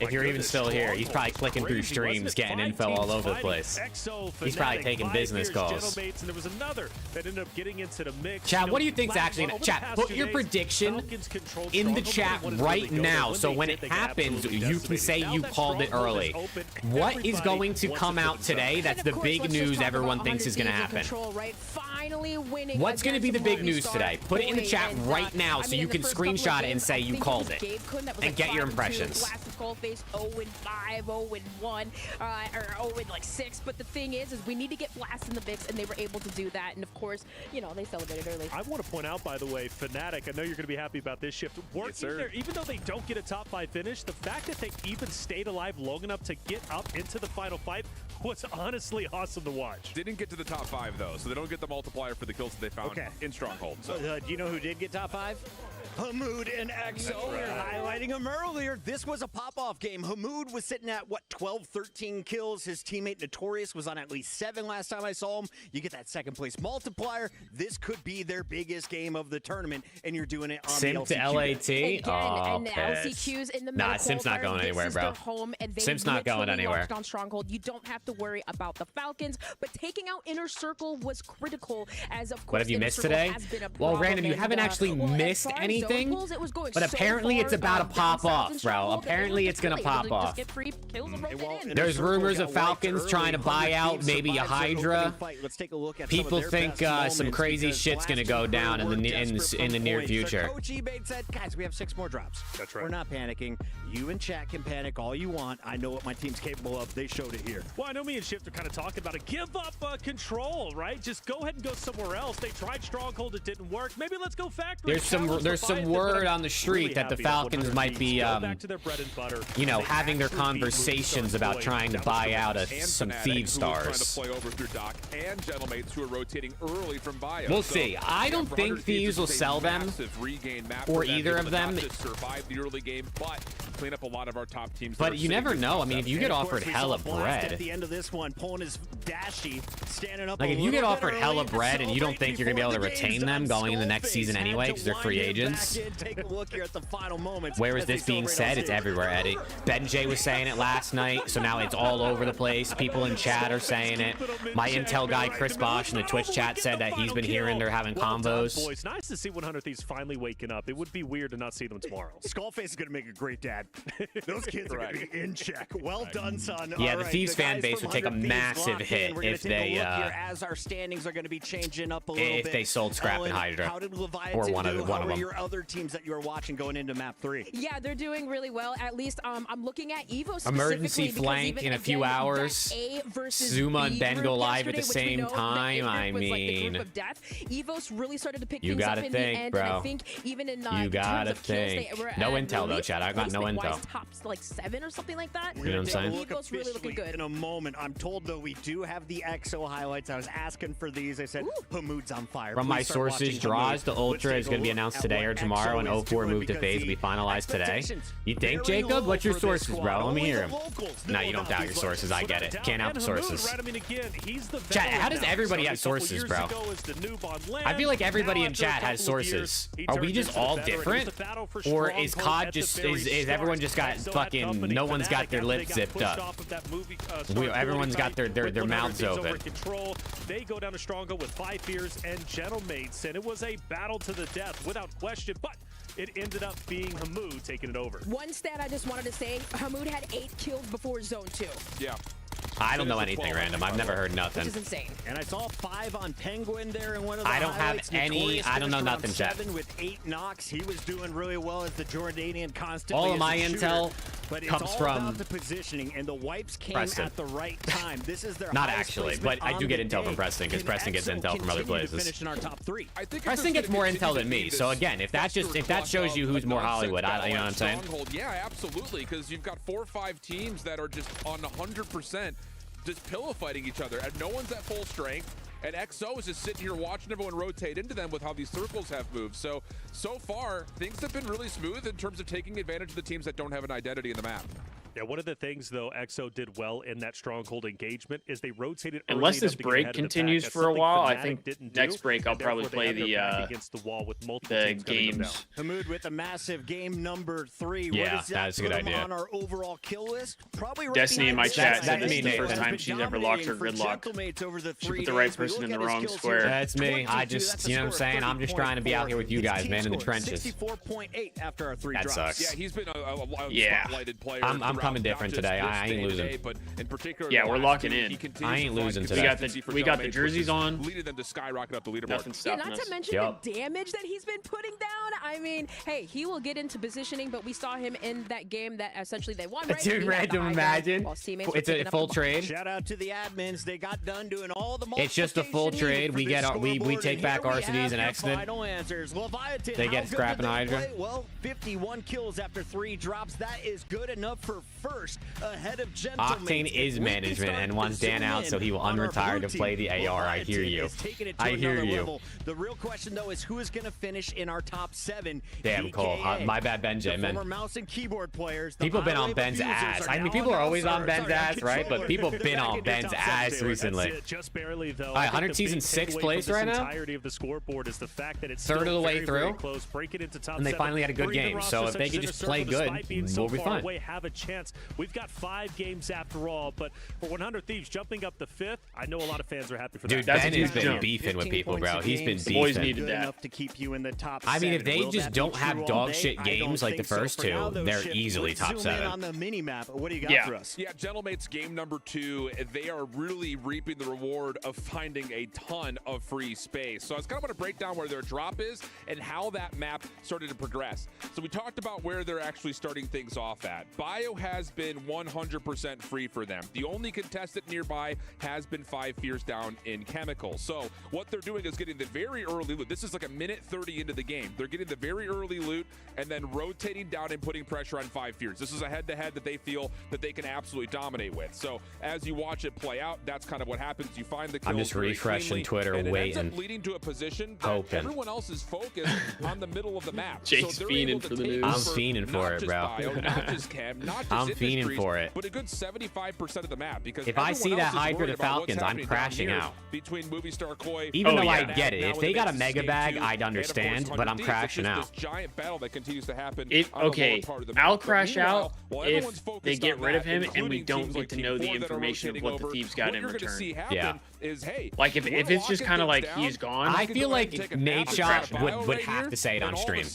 If you're even still here, he's probably clicking through streams, getting info all over the place. He's probably taking business calls. Chat, what do you think's actually? Chat, put your prediction in the chat right now, so when it happens, you can say you called it early. What is going to come out today that's the big news everyone thinks is going to happen? What's going to be the big news today? Put it in the chat right now so you can screenshot it and say you called it and get your impressions. Skullface 0-5, 0-1, or 0-6. But the thing is we need to get Blast in the mix, and they were able to do that. And of course, you know, they celebrated early. I want to point out, by the way, Fnatic, I know you're going to be happy about this shift. Working there, even though they don't get a top 5 finish, the fact that they even stayed alive long enough to get up into the final fight was honestly awesome to watch. Didn't get to the top 5 though, so they don't get the multiplier for the kills that they found in Stronghold. So. Do you know who did get top 5? Hamoud and XO. We were highlighting him earlier. This was a pop-off game. Hamoud was sitting at, what, 12, 13 kills. His teammate Notorious was on at least 7 last time I saw him. You get that second place multiplier. This could be their biggest game of the tournament, and you're doing it on Sim the LCQ. to LAT? Again, Oh, and the LCQ's in the middle. Nah, Sim's not going anywhere, bro. Home, and they Sim's not going anywhere. On Stronghold. You don't have to worry about the Falcons, but taking out Inner Circle was critical, as of course. What have you missed today? Well, Random, you haven't actually missed anything. But apparently it's about to pop off, bro. Apparently it's gonna pop off. There's rumors of Falcons trying to buy out maybe a Hydra. People think some crazy shit's gonna go down in the near future. Coach eBay said, guys, we have 6 more drops. That's right. We're not panicking. You and chat can panic all you want. I know what my team's capable of. They showed it here. Well, I know me and Shift are kind of talking about it. Give up control, right? Just go ahead and go somewhere else. They tried Stronghold, it didn't work. Maybe let's go Factory. There's some word on the street that the Falcons might be, you know, having their conversations about trying to buy out some Thieves stars. Trying to play over through Doc and Gentlemates who are rotating early from bio. We'll see. I don't think Thieves will sell them or either of them. To survive the early game, but clean up a lot of our top teams. But you never know. I mean, if you get offered hella bread. At the end of this one, pulling his dashy, standing up. Like if you get offered hella bread and you don't think you're gonna be able to retain them going in the next season anyway because they're free agents. Take a look here at the final moments. Where is this being said? It's everywhere, Eddie. BenJ was saying it last night, so now it's all over the place. People in chat are saying it. My intel guy Chris Bosch in the Twitch chat said that he's been hearing they're having combos. Boys, nice to see 100 Thieves finally waking up. It would be weird to not see them tomorrow. Skullface is going to make a great dad. Those kids are going to be in check. Well done, son. Yeah, the Thieves fan base would take a massive hit if they as our standings are going to be changing up a little bit. If they sold Scrap and Hydra, how did Leviathan or one of them. Your other teams that you are watching going into map 3? Yeah, they're doing really well. At least I'm looking at Evo emergency flank in a few hours. Zuma and Ben go live at the same time. I mean, Evo's really started to pick you things gotta up in think, the end, bro. And I think even in you gotta think. No intel though, Chad. I got no intel. Top like 7 or something like that. You know what I'm saying? Evo's really looking good. In a moment, I'm told though we do have the XO highlights. I was asking for these. I said Hamoud's on fire. From my sources, Draws to Ultra is going to be announced today or tomorrow, and 04 move to phase will be finalized today. You think, Jacob? What's your sources, bro? Let me hear them. No, you don't doubt your sources. I get it. Can't out the sources. Chat, how does everybody have sources, bro? I feel like everybody in chat has sources. Are we just all different? Or is COD just, is everyone just got fucking, no one's got their lips zipped up? Everyone's got their mouths open. They go down to Stronghold with 5 fears and Gentlemates, and it was a battle to the death without question, but it ended up being Hamoud taking it over. One stat I just wanted to say, Hamoud had 8 kills before Zone 2. Yeah. I don't know anything random. I've never heard nothing. Which is insane. And I saw 5 on Penguin there in one of the I don't have any. I don't know nothing, Chat. With 8 knocks, he was doing really well as the Jordanian constantly. All of my intel comes from the positioning, and the wipes came Preston. at the right time. This is their not actually, but I do get intel from Preston because Preston gets intel from other places. Preston gets more intel than me. So again, if that shows you who's more Hollywood, you know what I'm saying? Yeah, absolutely, because you've got 4 or 5 teams that are just on 100%. Just pillow fighting each other, and no one's at full strength. And XO is just sitting here watching everyone rotate into them with how these circles have moved. So far, things have been really smooth in terms of taking advantage of the teams that don't have an identity in the map. Yeah, one of the things, though, XO did well in that Stronghold engagement is they rotated unless this break continues for a while, I think next break I'll probably play the games. Hamoud with a massive game number 3. Yeah, that's a good idea. On our overall kill list, probably Destiny in my chat said this is the first time she's ever locked her gridlock. She put the right person in the wrong square. That's me. I just, you know what I'm saying? I'm just trying to be out here with you guys, man, in the trenches. 64.8 after our 3 that drops. sucks. Yeah, he's been a spotlighted player. I'm coming different today. I ain't losing. But in particular, yeah, we're locking in. I ain't losing today. We got the jerseys on. Leading them to skyrocket up the leaderboard. Nothing's Yeah, stopping not to mention the damage that he's been putting down. I mean, hey, he will get into positioning, but we saw him in that game that essentially they won. Right? Dude, random imagine. It's a full trade. Shout out to the admins. They got done doing all the It's just a full trade. We get we take back RCDs and X-Men. They get Scrap and Hydra. Well, 51 kills after 3 drops. That is good enough for first ahead of Gentlemen. Octane is management and wants Dan out, so he will unretire to play the AR. I hear you. I hear you. The real question, though, is who is going to finish in our top 7? Damn, Cole. My bad, Benji, man. Former mouse and keyboard players. People have been on Ben's ass. I mean, people are always on Ben's ass, right? But people have been on Ben's ass recently. Just barely, though. All right, 100 season 6th place right now. Of the scoreboard is the fact that it's third of the way through, close, break it into top and they 7, finally had a good game. So if they could just play good, we'll be fine. Have a chance. We've got 5 games after all, but for 100 Thieves jumping up the 5th, I know a lot of fans are happy for that. Dude, Ben has been beefing with people, bro. He's been beefing. Boys needed that. Enough to keep you in the top I mean, if 7. they Will just that don't be have true all dog day? shit games like the first For now, 2, though, they're Ship, easily let's top zoom 7. in on the mini map. What do you got for us? Yeah, Gentlemates game number 2. They are really reaping the reward of finding a ton of free space. So I was kind of want to break down where their drop is and how that map started to progress. So we talked about where they're actually starting things off at. Bio has been 100% free for them. The only contestant nearby has been 5 fears down in chemicals. So what they're doing is getting the very early loot. This is like a minute 30 into the game. They're getting the very early loot and then rotating down and putting pressure on 5 fears. This is a head-to-head that they feel that they can absolutely dominate with. So as you watch it play out, that's kind of what happens. You find the kills. I'm just refreshing Twitter, and it waiting. ends up leading to a position that everyone else is focused on the middle of the map. Jake's fiending for the news. I'm fiending for it, bro. Not just Chem, not just I'm fiending for it. But a good 75% of the map. Because if I see that Hydra to Falcons, I'm crashing out. Between Movie Star Koi, even though I get it. If they got a mega bag, I'd understand, but I'm crashing out. This giant battle that continues to happen. Okay, I'll crash out if they get rid of him and we don't get to know the information of what the Thieves got in return. Yeah. Like if it's just kind of like he's gone. I feel like Nate Shot would have to say it on stream.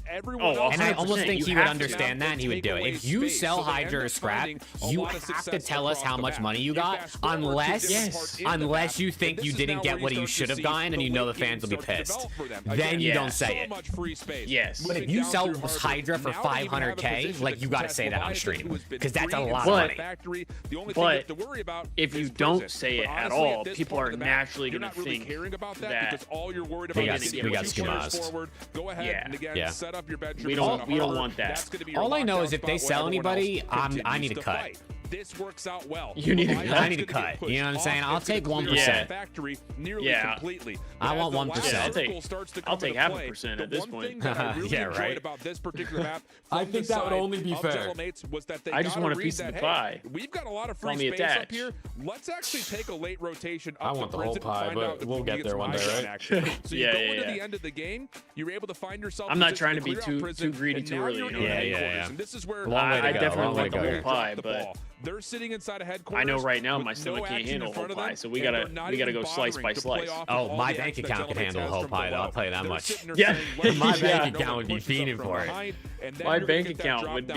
And I almost think he would understand that and he would do it. If you sell Hydra or Scrap, you have to tell us how much money you got, unless you think you didn't get what you should have gotten and you know the fans will be pissed. Then you don't say it. Yes. But if you sell Hydra for 500K, like, you got to say that on stream, because that's a lot of money. But if you don't say it at all, people are naturally going to think that we got Skumaz. Go ahead and again, set up your bedroom. We don't want that. All I know is if they sell anybody, I need a cut. This works out well. I need a cut. You know what I'm saying? I'll take 1%. Yeah. I want 1%. I'll take half a percent at this point. Yeah, right. About this particular map, I think that would only be fair. I just want a piece of the pie. We've got a lot of free space up here. Let's actually take a late rotation up I want the whole pie, but we'll get there one day, right? So you go into the end of the game, you're able to find yourself. I'm not trying to be too greedy too early. You know? Yeah. And this is where I definitely want the whole pie, but they're sitting inside a headquarters. I know right now my stomach can't handle a whole pie, so we gotta go slice by slice. Oh, my bank account can handle a whole pie, though. I'll tell you that much. Yeah, my bank account would be fiending for it. My bank account would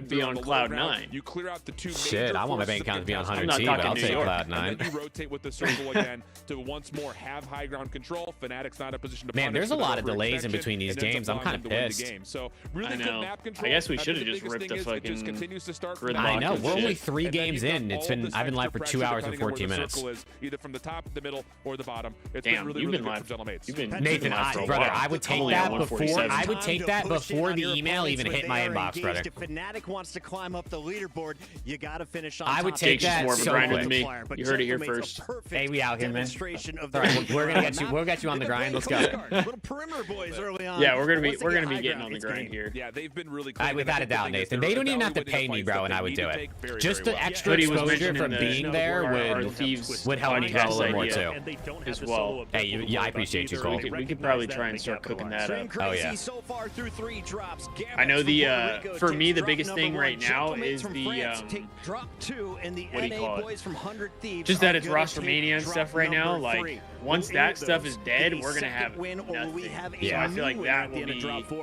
be on cloud 9. You clear out the 2 shit, I want my bank account to be on 100T, but I'll take cloud 9. And then you rotate with the circle again to once more have high ground control. Fnatic's not in a position to Man, there's a lot of delays in between these games. I'm kind of pissed. So really good map control. I guess we should have just ripped the fucking. I know. We're only 3 games in. I've been live for 2 hours and 14 minutes. Either from the top, the middle, or the bottom. Damn, you've been live. Nathan, brother, I would take that before. I would take that before the email even hit my inbox, brother. If Fnatic wants to climb up the leaderboard, you got to finish on I would take that so quick. You heard it here first. Hey, we out here, man. All right, we're gonna get you. We'll get you on the grind. Let's go. Little perimeter boys early on. Yeah, we're gonna be getting on the grind here. Yeah, they've been really. Without a doubt, Nathan. They don't even have to pay me, bro, and I would do it. Just the extra exposure from being there would help me grow a little more too. As well. Hey, yeah, I appreciate you, Cole. We could probably try and start cooking that up. Oh yeah. far through 3 drops. I know for me the biggest thing right now is the drop 2 in the what do you call it? boys from 100 Thieves. Just that it's Rostermania and stuff right now. Like once that stuff is dead, we're gonna have nothing. Yeah, I feel like that will be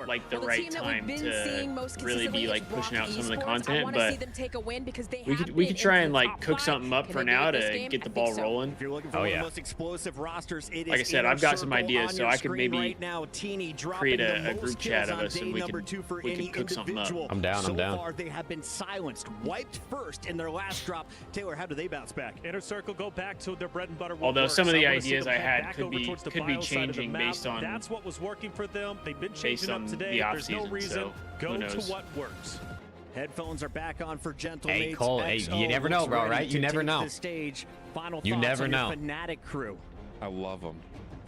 like the right time to really be like pushing out some of the content. But we could try and like cook something up for now to get the ball rolling. Oh yeah. Most explosive rosters, like I said, I've got some ideas, so I could maybe create a group chat of us and we can cook something up. I'm down. So far, they have been silenced, wiped first in their last drop. Taylor, how do they bounce back? Inner circle, go back to their bread and butter. Although some of the ideas I had could be changing based on that's what was working for them. They've been changing up today. There's no reason. Go to what works. Headphones are back on for Gentle Hey, Mates. Cole, hey, you never know, bro, right? You never know. Final you never know. Fnatic crew. I love them.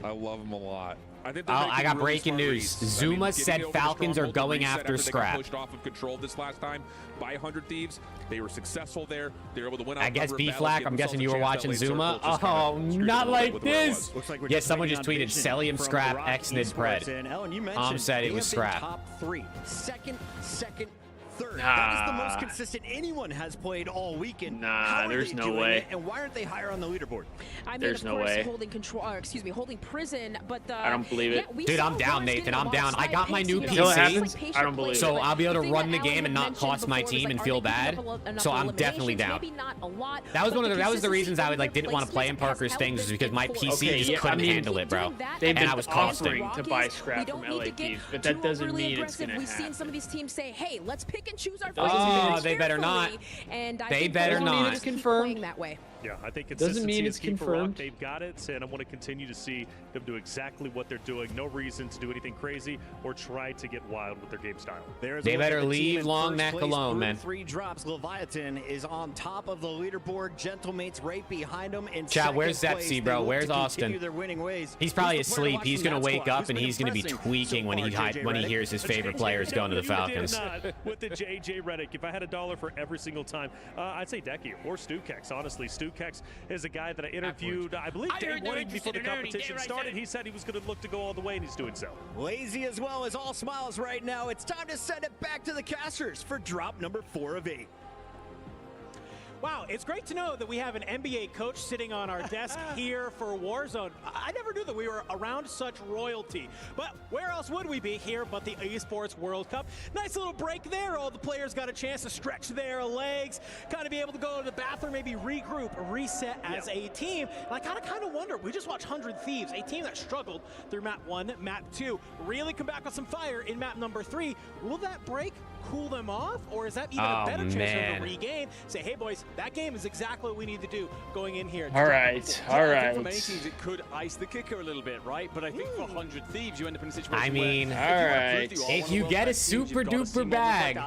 I love them a lot. I got breaking news. Zuma said Falcons are going after Scrap. Pushed off of control this last time by 100 Thieves. They were successful there. They were able to win. I guess B-Flack, I'm guessing you were watching Zuma. Oh, not like this. Yes, someone just tweeted Selling Scrap X-Nid Pred. Said it was Scrap. Top 3. Second, third. That is the most consistent anyone has played all weekend. Nah, there's no way. And why aren't they higher on the leaderboard? I mean, there's of no course, way. Holding control, holding prison, but I don't believe it. Yeah, dude, I'm down, Nathan. I'm down. I got my new Until it happens, PC, I don't believe so it. I'll be able to run the game and not cost my team and feel bad. So I'm definitely down. That was the reasons I didn't want to play in Parker's things, is because my PC just couldn't handle it, bro. They've been I was costing offering to buy Scrap from LA Thieves, but that doesn't mean it's gonna happen. We've seen some of these teams say, "Hey, let's pick and choose our Oh, they better not. And they better not. It's confirmed that way. Yeah, I think doesn't mean it's confirmed. They've got it, and I want to continue to see them do exactly what they're doing. No reason to do anything crazy or try to get wild with their game style. They better leave long neck alone, man. 3 drops. Leviathan is on top of the leaderboard. Gentlemates right behind him. In Chat, where's Zepsi, bro? Where's Austin? He's probably asleep. He's gonna wake up and he's gonna be tweaking when he hears his favorite players going to the Falcons. With the JJ Redick, if I had $1 for every single time, I'd say Decky or Stukex. Honestly, Stukex is a guy that I interviewed, I believe, day 1 before the competition started. He said he was going to look to go all the way, and he's doing so. Lazy as well as all smiles right now. It's time to send it back to the casters for drop number 4 of 8. Wow, it's great to know that we have an NBA coach sitting on our desk here for Warzone. I never knew that we were around such royalty. But where else would we be here but the Esports World Cup? Nice little break there. All the players got a chance to stretch their legs, kind of be able to go to the bathroom, maybe regroup, reset as a team. And I kind of wonder, we just watched 100 Thieves, a team that struggled through map 1, map 2, really come back with some fire in map number 3. Will that break cool them off, or is that even a better chance for them to regain? Say, hey boys, that game is exactly what we need to do going in here. All right, all right. For many teams, it could ice the kicker a little bit, right? But I think for 100 Thieves, you end up in a situation I mean, where if you get a super duper bag,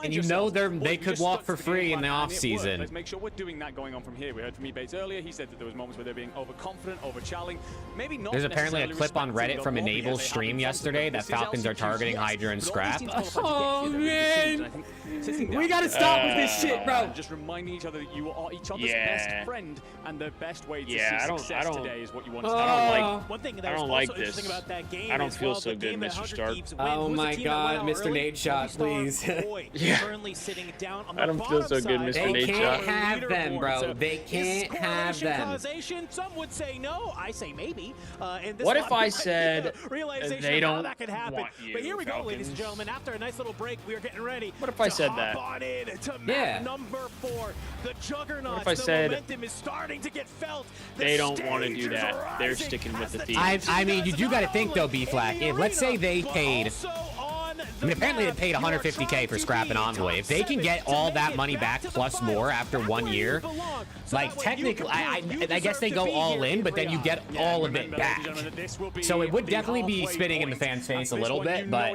and you know they could walk for free in the off season. Let's make sure we're doing that going on from here. We heard from Ebates earlier. He said that there was moments where they're being overconfident, over-challing. Maybe not. There's apparently a clip on Reddit from Enable's stream yesterday that Falcons are targeting Hydra and Scrap. Oh man, we gotta stop with this shit, bro. Just reminding each other that you are each other's best friend, and the best way to see success today is what you want to do. I don't like this. I don't feel so good, Mr. Stark. Oh my God, Mr. Nade Shot, please. Yeah. I don't feel so good, Mr. Nade Shot. They can't have them, bro. They can't have them. Some would say no. I say maybe. What if I said they don't want you, But here we go, Falcons? ladies and gentlemen. After a nice little break, we are getting ready. What if I said that? Yeah. Number 4, the Juggernaut. What if I said momentum is starting to get felt. They don't want to do that? They're sticking with the Thieves. I mean, you do got to think though, B-Flack. Let's say they paid. I mean, apparently they paid 150K for Scrap and Envoy. If they can get all that money back plus more after 1 year, like technically, I guess they go all in, but then you get all of it back. So it would definitely be spitting in the fans' face a little bit, but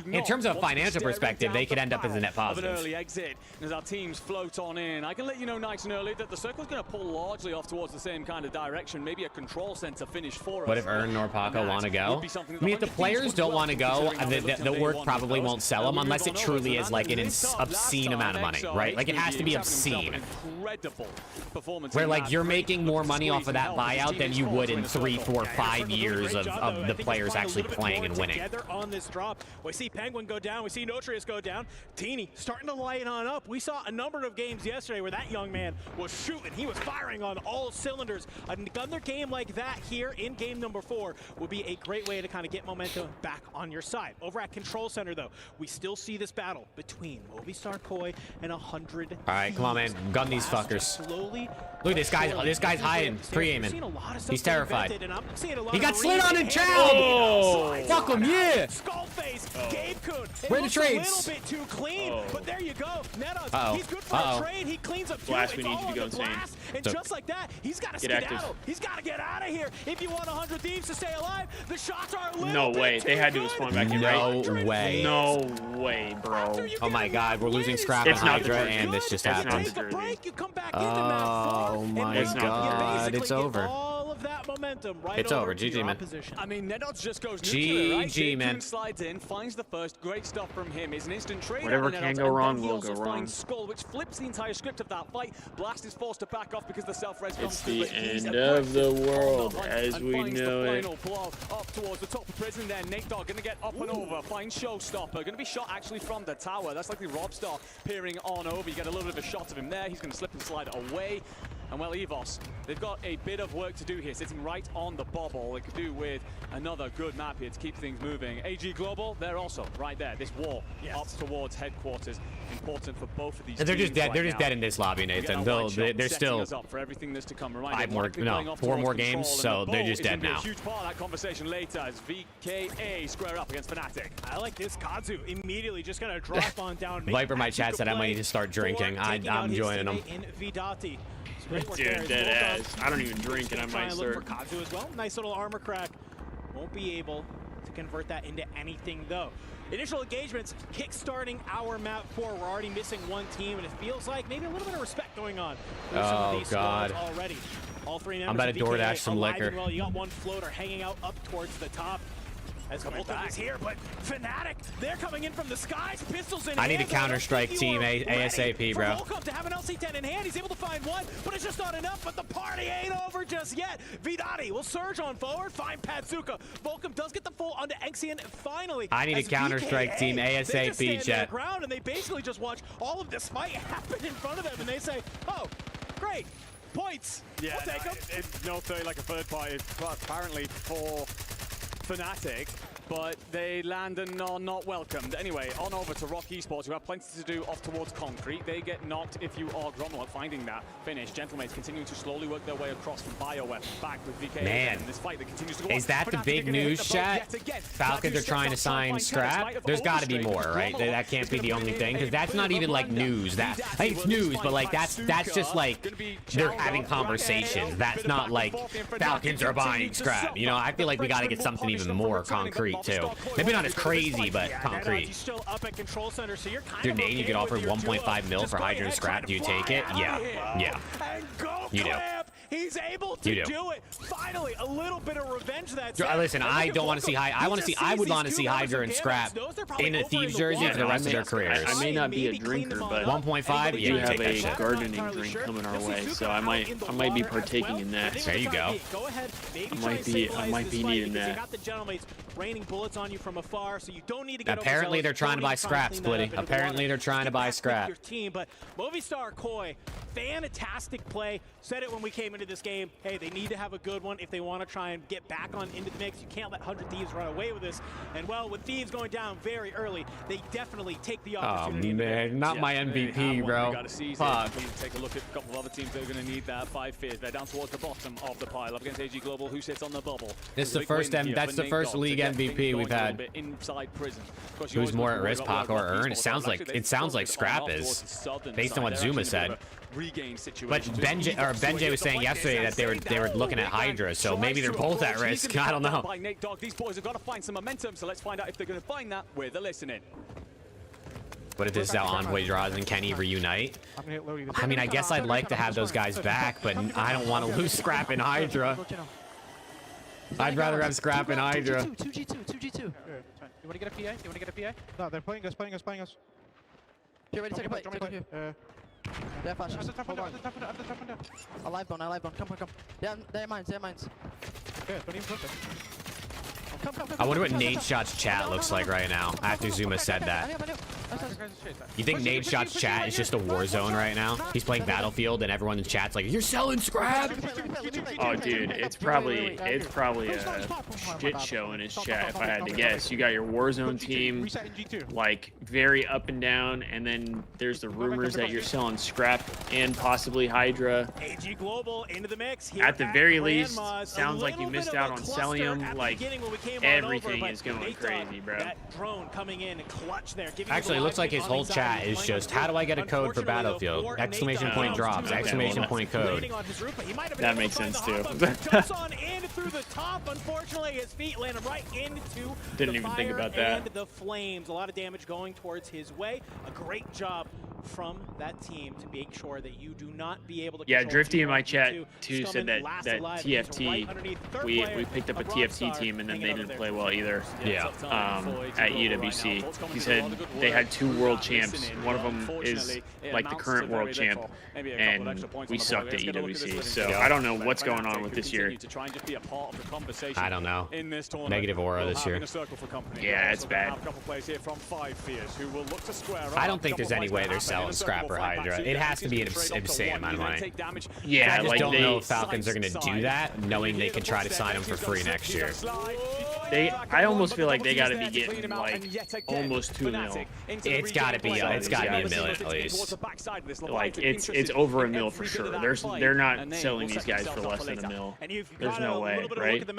in terms of a financial perspective, they could end up as a net positive. Early exit as our teams float on in. I can let you know nice and early that the circle's going to pull largely off towards the same kind of direction. Maybe a control center finish for us. What if Ern nor Paco want to go? I mean, if the players don't want to go, the work probably won't sell them unless it truly is like an obscene amount of money, right? Like it has to be obscene. Where like you're making more money off of that buyout than you would in 3, 4, 5 years of the players actually playing and winning. On this drop, we see Penguin go down, we see Notrius go down. Teeny starting to light on up. We saw a number of games yesterday where that young man was shooting. He was firing on all cylinders. Another game like that here in game number 4 would be a great way to kind of get momentum back on your side. Over at Control Center, though, we still see this battle between Movistar Koi and 100. All right, come on, man. Gun these fuckers. Look at this guy. This guy's hiding, pre-aiming. He's terrified. He got slid on in chat. Oh, fuck him, yeah. Skullface, Gabe Kuhn. Where the trades? A little bit too clean, but there you go. Netos, he's good for a trade. He cleans up. Blast, we need you to go insane. And just like that, he's got to skedaddle. He's got to get out of here. If you want 100 Thieves to stay alive, the shots are a little No way. They had to spawn back in, right? No way. No way, bro. Oh my God, we're losing Scrap and Hydra, and this just happened. Oh my God, it's over. It's over. GG, man. I mean, Nedos just goes nuclear, right? GG, man. Slides in, finds the first. Great stuff from him. It's an instant trade. Whatever can go wrong will go wrong. Finds Skull, which flips the entire script of that fight. Blast is forced to back off because the self-res comes through. It's the end of the world as we know it. Up towards the top of prison there. Nate Dogg going to get up and over. Finds Showstopper. Going to be shot actually from the tower. That's likely Robstar peering on over. You get a little bit of a shot of him there. He's going to slip and slide away. And well, EVOS, they've got a bit of work to do here, sitting right on the bubble. They could do with another good map here to keep things moving. AG Global, they're also right there. This wall up towards headquarters, important for both of these They're just dead. Right they're just dead in this lobby, Nathan. They're still up for everything that's to come. 4 more games, so they're just dead now. A huge part of that conversation later as VKA square up against Fnatic. I like this. Kazu immediately just gonna drop on down. Viper, my chat said I might need to start drinking. I'm joining them. Dude, dead ass. I don't even drink and I might start. For Kazu as well. Nice little armor crack. Won't be able to convert that into anything though. Initial engagements kick-starting our map 4. We're already missing one team, and it feels like maybe a little bit of respect going on. Oh God! Already, all 3 members. I'm about to DoorDash some liquor. Well, you got one floater hanging out up towards the top. As Volkov is here, but Fnatic, they're coming in from the skies, pistols in hand. I need a Counter-Strike team ASAP, bro. Volkov to have an LC-10 in hand, he's able to find one, but it's just not enough, but the party ain't over just yet. Vidati will surge on forward, find Patsuka. Volkov does get the full onto Exian finally. I need a Counter-Strike team ASAP, chat. Ground, and they basically just watch all of this fight happen in front of them, and they say, oh, great. Points. Yeah, we'll take them. It's not like a third party, apparently for Fnatic, but they land and are not welcomed. Anyway, on over to Rock Esports, who have plenty to do off towards Concrete. They get knocked if you are Gromwell, finding that finish. Gentlemates continuing to slowly work their way across from BioWare, back with VK. Man, this fight that continues to go is that the big news, chat? Falcons are trying to sign Scrap? There's got to be more, right? That can't be the only thing, because that's not even like news. That I think it's news, but like that's just like they're having conversations. That's not like Falcons are buying Scrap. You know, I feel like we got to get something even more concrete too. Maybe not as crazy, but concrete. Dude, Nate, you could offer 1.5 mil for Hydra and Scrap. Do you take it? Yeah. Yeah. You do. He's able to do it. Finally, a little bit of revenge. Listen, I don't want to see I would want to see Hydra and Scrap in a Thieves jersey for the rest of their careers. I may not be a drinker, but 1.5. we do have a gardening drink coming our way, so I might be partaking in that. There you go. I might be needing that. Raining bullets on you from afar, so you don't need to get Apparently they're trying to buy Scrap, Splitty. Apparently they're trying to buy Scrap. Your team, but Movistar Koi, fantastic play. Said it when we came into this game. Hey, they need to have a good one if they want to try and get back on into the mix. You can't let 100 Thieves run away with this. And well, with Thieves going down very early, they definitely take the opportunity. Oh man, not my MVP, bro. Fuck. Take a look at a couple of other teams that are going to need that 5 fears. They're down towards the bottom of the pile up against AG Global, who sits on the bubble. This is the first that's the first league MVP we've had. Who's more at risk, Paco or Earn? It sounds like Scrap is, based on what Zuma said. But Benjay was saying yesterday that they were looking at Hydra, so maybe they're both at risk. I don't know. These boys have got to find some momentum, so let's find out if they're going to find that with the listening. What if this is how Envoy draws and Kenny reunite? I mean, I guess I'd like to have those guys back, but I don't want to lose Scrap and Hydra. I'd rather have Scrap and Hydra. 2G2. You want to get a PA? You want to get a PA? No, they're playing us. Here, ready, take a play. They're flash. Hold on. I live bone. Come. They're mines. Yeah, don't even push it. Come. I wonder what Nade Shot's chat looks like right now after Zuma said that. You think Nade Shot's chat is just a war zone right now? He's playing Battlefield and everyone in the chat's like, "You're selling scrap." Oh, dude, it's probably a shit show in his chat if I had to guess. You got your Warzone team, like very up and down, and then there's the rumors that you're selling scrap and possibly Hydra. AG Global into the mix. At the very least, sounds like you missed out on Cellium. Like everything is going crazy, bro. That drone coming in and clutch there. Actually, it looks like his whole chat is just, "How do I get a code for Battlefield?" Exclamation point drops, exclamation point code. That makes sense too. Jumps on in through the top. Unfortunately, his feet landed right into Didn't even think about that. and the flames. A lot of damage going towards his way. A great job from that team to make sure that you do not be able to. Yeah, Drifty in my chat too said that TFT, we picked up a TFT team and then they didn't play well either. Yeah. At UWC, he said they had 2 world champs. One of them is like the current world champ, and we sucked at UWC. So I don't know what's going on with this year. I don't know. Negative aura this year. Yeah, it's bad. I don't think there's any way they're selling Scrap or Hydra. It has to be an insane amount of money. Yeah, I just don't know if Falcons are going to do that, knowing they can try to sign them for free next year. I almost feel like they got to be getting like almost 2 mil. It's got to be a million at least. Like it's over a mil for sure. They're not selling these guys for less than a mil. There's no way, right? I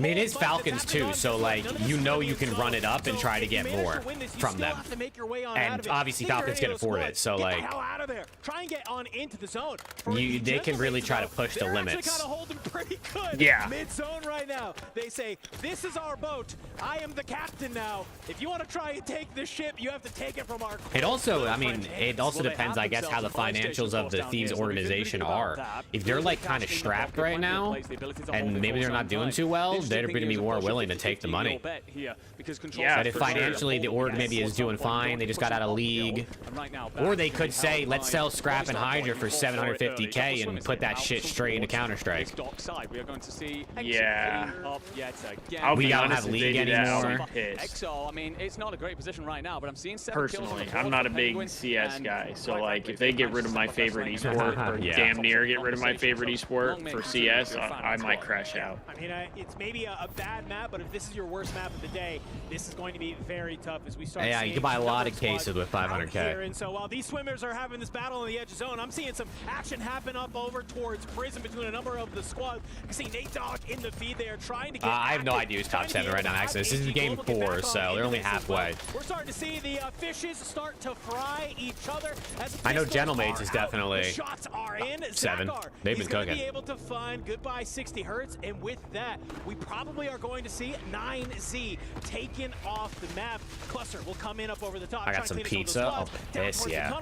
mean, it is Falcons too, so like you can run it up and try to get more from them. And obviously Falcons can afford it, so like try and get on into the zone. They can really try to push the limits. Yeah. Mid-zone right now. They say, "This is our boat. I am the captain now. If you want to try and take this ship, you have to take it from our." It also, I mean, it also depends, I guess, how the financials of the Thieves organization are. If they're like kind of strapped right now, and maybe they're not doing too well, they're going to be more willing to take the money. Yeah, but if financially the org maybe is doing fine, they just got out of league, or they could say, "Let's sell Scrap and Hydra for 750K and put that shit straight into Counter-Strike." Yeah. We don't have league anymore. I mean, it's not a great position right now, but I'm seeing personally, I'm not a big CS guy, so like if they get rid of my favorite esport or damn near get rid of my favorite esport for CS, I might crash out. I mean, it's maybe a bad map, but if this is your worst map of the day, this is going to be very tough as we start. Yeah, you can buy a lot of cases with 500K. And so while these swimmers are having this battle on the edge of zone, I'm seeing some action happen up over towards Prison between a number of the squads. You can see Nate Dogg in the feed there trying to get. I have no idea who's top 7 right now. Actually, this is game 4, so they're only halfway. We're starting to see the fishes start to fry each other. I know Gentlemates is definitely shots are in. 7. They've been cooking. Be able to find goodbye 60 hertz, and with that, we probably are going to see 9Z taken off the map. Cluster will come in up over the top. I got some pizza. Oh, piss, yeah.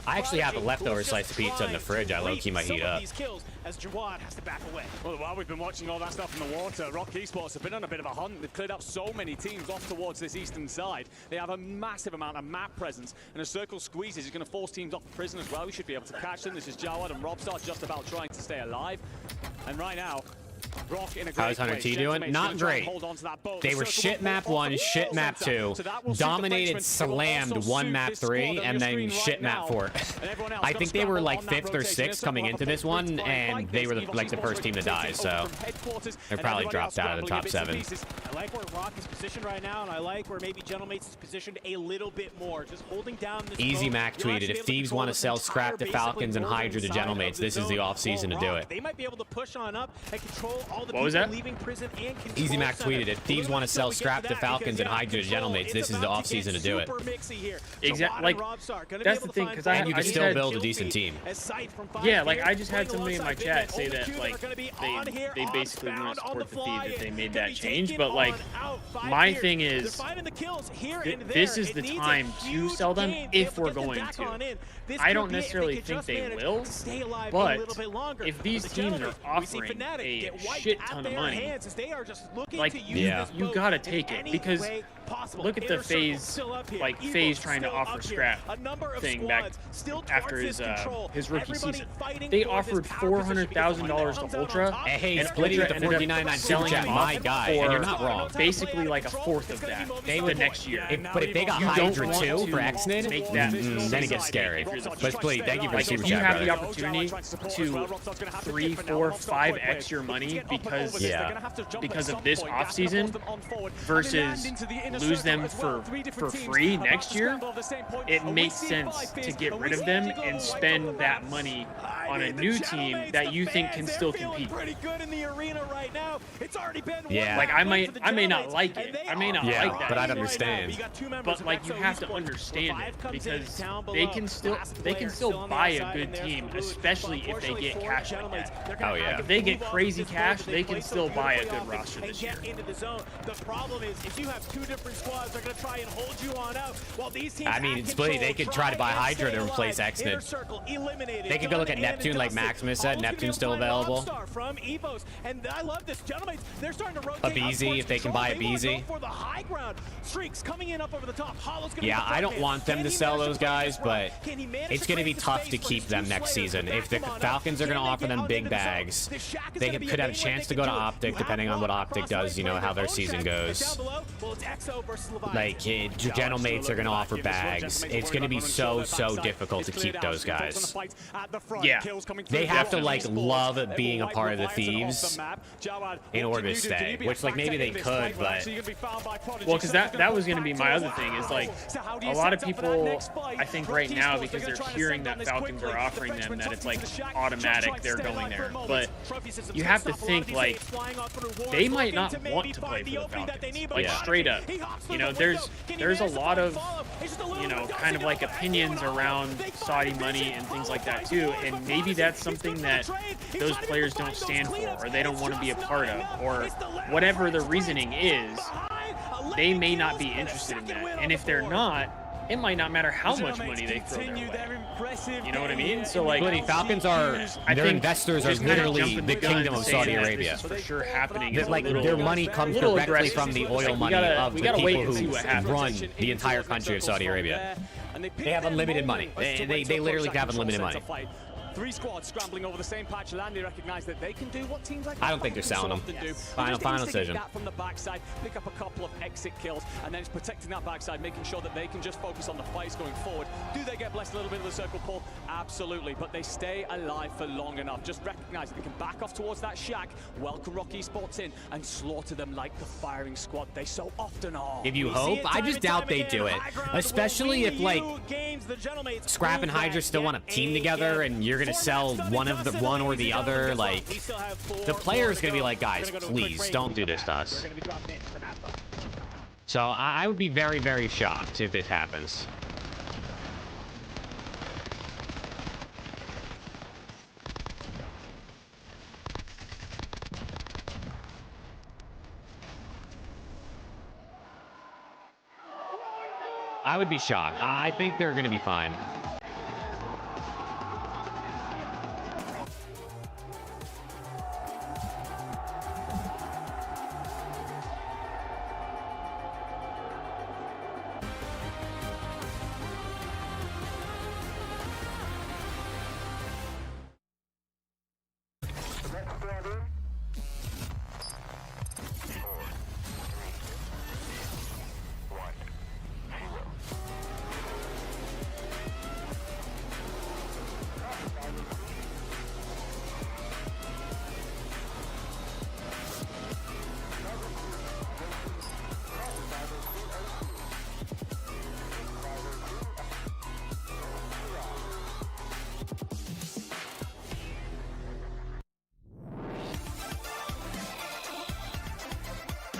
I actually have a leftover slice of pizza in the fridge. I low-key might heat up. As Jawad has to back away. Well, while we've been watching all that stuff in the water, Rock Esports have been on a bit of a hunt. They've cleared out so many teams off towards this eastern side. They have a massive amount of map presence, and a circle squeezes is going to force teams off the prison as well. We should be able to catch them. This is Jawad and Robstar just about trying to stay alive. And right now, Rock in a great How's Hunter T doing? Not great. They were shit map 1, shit map 2, dominated, slammed 1 map 3, and then shit map 4. I think they were like 5th or 6th coming into this one, and they were like the first team to die, so they're probably dropped out of the top 7. I like where Rock is positioned right now, and I like where maybe Gentlemates is positioned a little bit more, just holding down this. Easy Mac tweeted, "If Thieves want to sell Scrap to Falcons and Hydra to Gentlemates, this is the off season to do it." They might be able to push on up and control What was that? Easy Mac tweeted, if Thieves want to sell scrap to Falcons and Hydra to Gentlemates, this is the offseason to do it. Exactly. Like, that's the thing, because I you can still build a decent team. Yeah, like I just had somebody in my chat say that like they basically wouldn't support the Thieves if they made that change, but like my thing is this is the time to sell them if we're going to. I don't necessarily think they will, but if these teams are offering a shit ton of money, like you gotta take it, because look at the FaZe, like FaZe trying to offer scrap thing back after his rookie season. They offered $400,000 to Ultra. Hey, splitting with the 49.9 selling chat, my guy, and you're not wrong. Basically like a fourth of that the next year. But if they got Hydra too for X-Men, then it gets scary. But please, thank you for the super chat, you have brother. the opportunity to 3, 4, 5x your money because of this offseason versus lose them for free next year, it makes sense to get rid of them and spend that money on a new team that you think can still compete. Yeah. Like I may not like it. I may not like that. But I'd understand. But like you have to understand it, because they can still buy a good team, especially if they get cash like that. Oh yeah. If they get crazy cash, they can still buy a good roster this year. The problem is if you have two different squads, they're going to try and hold you on out. While these teams I mean, Splitty, they could try to buy Hydra to replace X-Men. They could go look at Neptune, like Maximus said. Neptune's still available. A BZ, if they can buy a BZ. Yeah, I don't want them to sell those guys, but it's going to be tough to keep them next season. If the Falcons are going to offer them big bags, they could have a chance to go to Optic, depending on what Optic does, you know, how their season goes. Like, Gentlemates are going to offer bags. It's going to be so difficult to keep those guys. Yeah. They have to, like, love being a part of the Thieves in order to stay, which, like, maybe they could, but... Well, because that was going to be my other thing, is, like, a lot of people, I think right now, because they're hearing that Falcons are offering them, that it's, like, automatic, they're going there. But you have to think, like, they might not want to play for the Falcons. Like, straight up. You know, there's a lot of, you know, kind of like opinions around Saudi money and things like that too, and maybe that's something that those players don't stand for, or they don't want to be a part of, or whatever the reasoning is, they may not be interested in that. And if they're not, it might not matter how much money they throw their way. You know what I mean? So like, Falcons are, their investors are literally the kingdom of Saudi Arabia. For sure happening. Like their money comes directly from the oil money of the people who run the entire country of Saudi Arabia. They have unlimited money. They literally have unlimited money. Three squads scrambling over the same patch. Landy recognize that they can do what teams like I don't think they're selling them. Final decision. That from the backside, pick up a couple of exit kills, and then it's protecting that backside, making sure that they can just focus on the fights going forward. Do they get blessed a little bit of the circle pull? Absolutely, but they stay alive for long enough. Just recognize that they can back off towards that shack, welcome Rock Esports in, and slaughter them like the firing squad they so often are. If you hope, I just doubt they do it. Especially if, like, Scrap and Hydra still want to team together, and you're going to sell one or the other. Like, the player's gonna be like, guys, please don't do this to us. So I would be very shocked if this happens. I would be shocked. I think they're gonna be fine.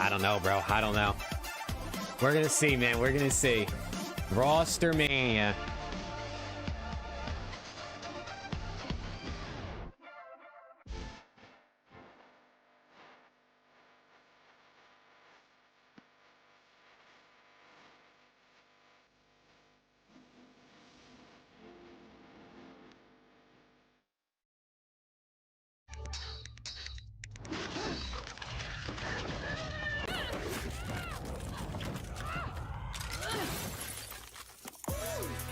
I don't know, bro. I don't know. We're going to see, man. We're going to see. Rostermania.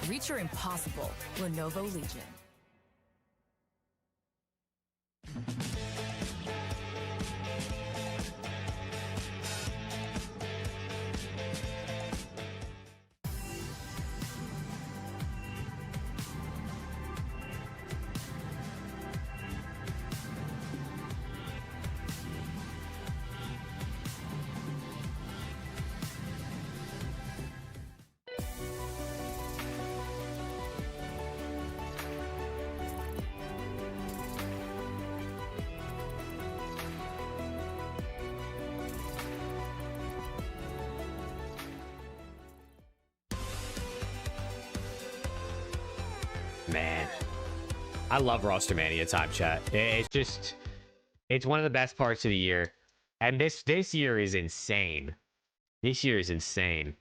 Reach your impossible. Lenovo Legion. Man, I love Rostermania time, chat. It's just, it's one of the best parts of the year. And this year is insane. This year is insane.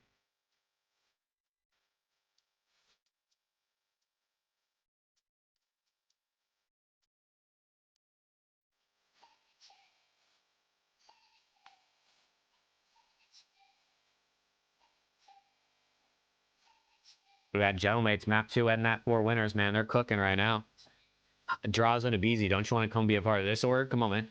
We got Gentleman's map 2 and that 4 winners, man. They're cooking right now. Draws and Abizi. Don't you want to come be a part of this org? Come on, man.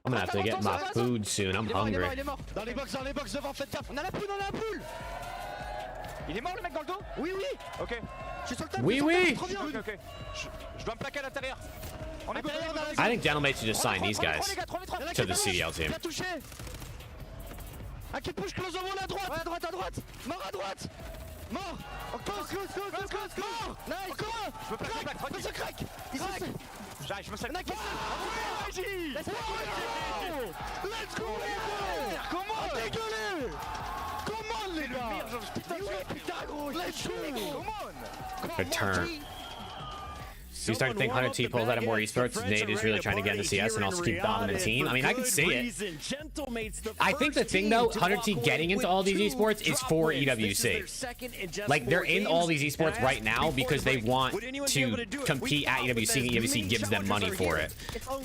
I'm gonna have to get my food soon. I'm hungry. Dans les box devant, faites gaffe. On a la poule, Il est mort le mec dans le dos? Oui, oui. Ok. Je suis sur le top. Oui, oui. Ok. Je dois me plaquer à l'intérieur. On est derrière, I think Gentleman should just sign these guys to the CDL team. Un qui push close au à droite. Ouais, à droite. Mort à droite. Mort. Encore. Mort. Nice. Encore un. Je me place. Je crack. J'arrive, je me sers. Let's go. Comment dégueulé. Comment les gars. Putain gros. Let's go. Good turn. So you start to think 100T pulls out of more esports. Nate is really trying to get into CS and also keep dominant team. I mean, I can see it. I think the thing though, 100T getting into all these esports is for EWC. Like they're in all these esports right now because they want to compete at EWC and EWC gives them money for it.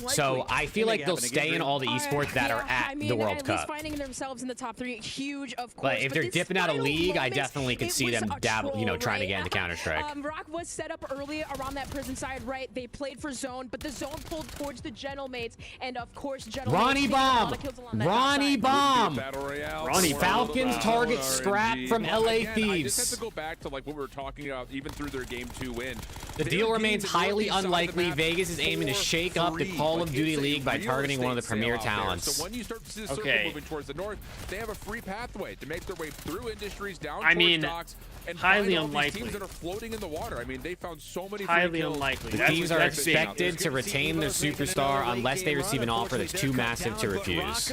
So I feel like they'll stay in all the esports that are at the World Cup. Finding themselves in the top 3, huge, of course. But if they're dipping out of league, I definitely could see them dabble, you know, trying to get into Counter-Strike. Rock was set up early around that prison side. Right, they played for zone, but the zone pulled towards the Gentlemates, and of course, Ronnie Bomb, Ronnie Bomb, Ronnie Falcons target scrap from LA Thieves. I just have to go back to like what we were talking about, even through their Game 2 win. The deal remains highly unlikely. Vegas is aiming to shake up the Call of Duty League by targeting one of the premier talents. So when you start to see the circle moving towards the north, they have a free pathway to make their way through industries down towards docks. And highly all unlikely. These teams that are floating in the water. I mean, they found so many highly unlikely. The teams are expected to retain their superstar unless they receive an offer that's too massive to refuse.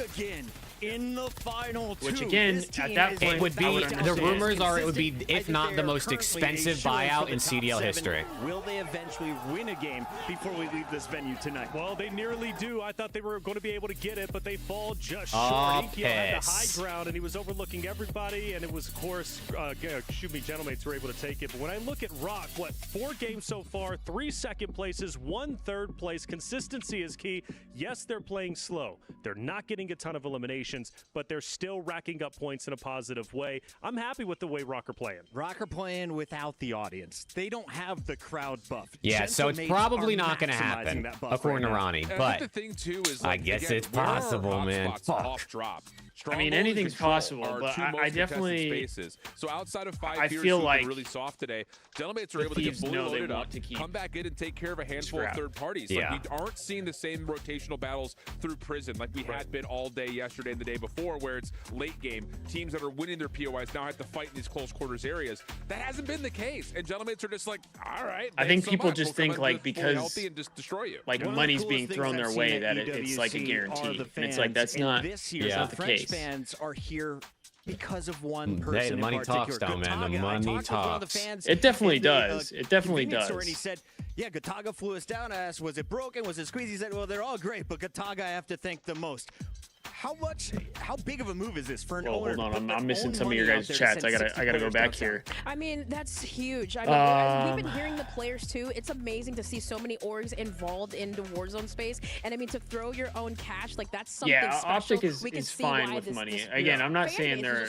In the final Which again, at that point, it would be, the rumors are it would be, if not the most expensive buyout in CDL history. Will they eventually win a game before we leave this venue tonight? Well, they nearly do. I thought they were going to be able to get it, but they fall just short. Inkyo had the high ground, and he was overlooking everybody, and it was, of course, Gentlemans were able to take it. But when I look at Rock, 4 games so far, 3 second places, 1 third place. Consistency is key. Yes, they're playing slow. They're not getting a ton of eliminations. competitions, but they're still racking up points in a positive way. I'm happy with the way Rocker playing. Rocker playing without the audience. They don't have the crowd buff. Yeah, so it's probably not going to happen, according to Ronnie. But the thing too is, I guess it's possible, man. Off drop. I mean, anything's possible, but I definitely. Spaces. So outside of 5 I tiers feel who like are really soft today, Gentlemen are able to get fully loaded up, come back in and take care of a handful of third parties. Yeah. Like, we aren't seeing the same rotational battles through prison like we had been all day yesterday and the day before, where it's late game. Teams that are winning their POIs now have to fight in these close quarters areas. That hasn't been the case, and Gentlemen are just like, all right. I think people just think like because healthy and just destroy you. Like money's being thrown their way that it's like a guarantee. And it's like that's not the case. Fans are here because of one person. Hey, the money talks, though, man. The money talks. It definitely does. It definitely does. And he said, yeah, Gataga flew us down. I asked, was it broken? Was it squeezed? He said, well, they're all great, but Gataga I have to thank the most. How big of a move is this for an owner? Hold on, I'm missing some of your guys' chats. I gotta go back here. I mean, that's huge. I mean, we've been hearing the players too. It's amazing to see so many orgs involved in the Warzone space, and I mean, to throw your own cash, like that's something special. Optic is fine with money. Again, I'm not saying they're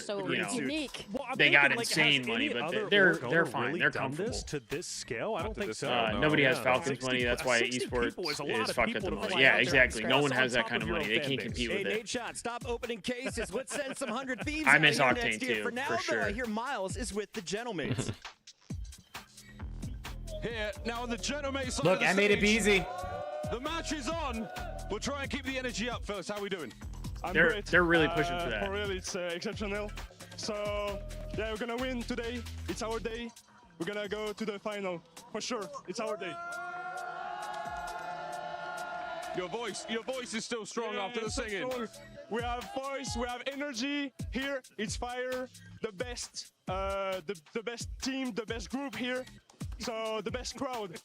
unique. They got insane money, but they're fine. They're comfortable. To this scale, I don't think so. Nobody has Falcons money. That's why esports is fucked up the money. Yeah, exactly. No one has that kind of money. They can't compete with it. Stop opening cases. Let's send some 100 Thieves. I miss Octane too, for now, for sure. Though, I hear Miles is with the Gentlemates. Here now on the Gentlemates. Look, I made it easy. The match is on. We'll try and keep the energy up, fellas. How are we doing? They're really pushing for that. For real, it's exceptional. So yeah, we're gonna win today. It's our day. We're gonna go to the final for sure. It's our day. Your voice is still strong after the singing. Strong. We have voice, we have energy. Here, it's fire. The best team, the best group here. So the best crowd.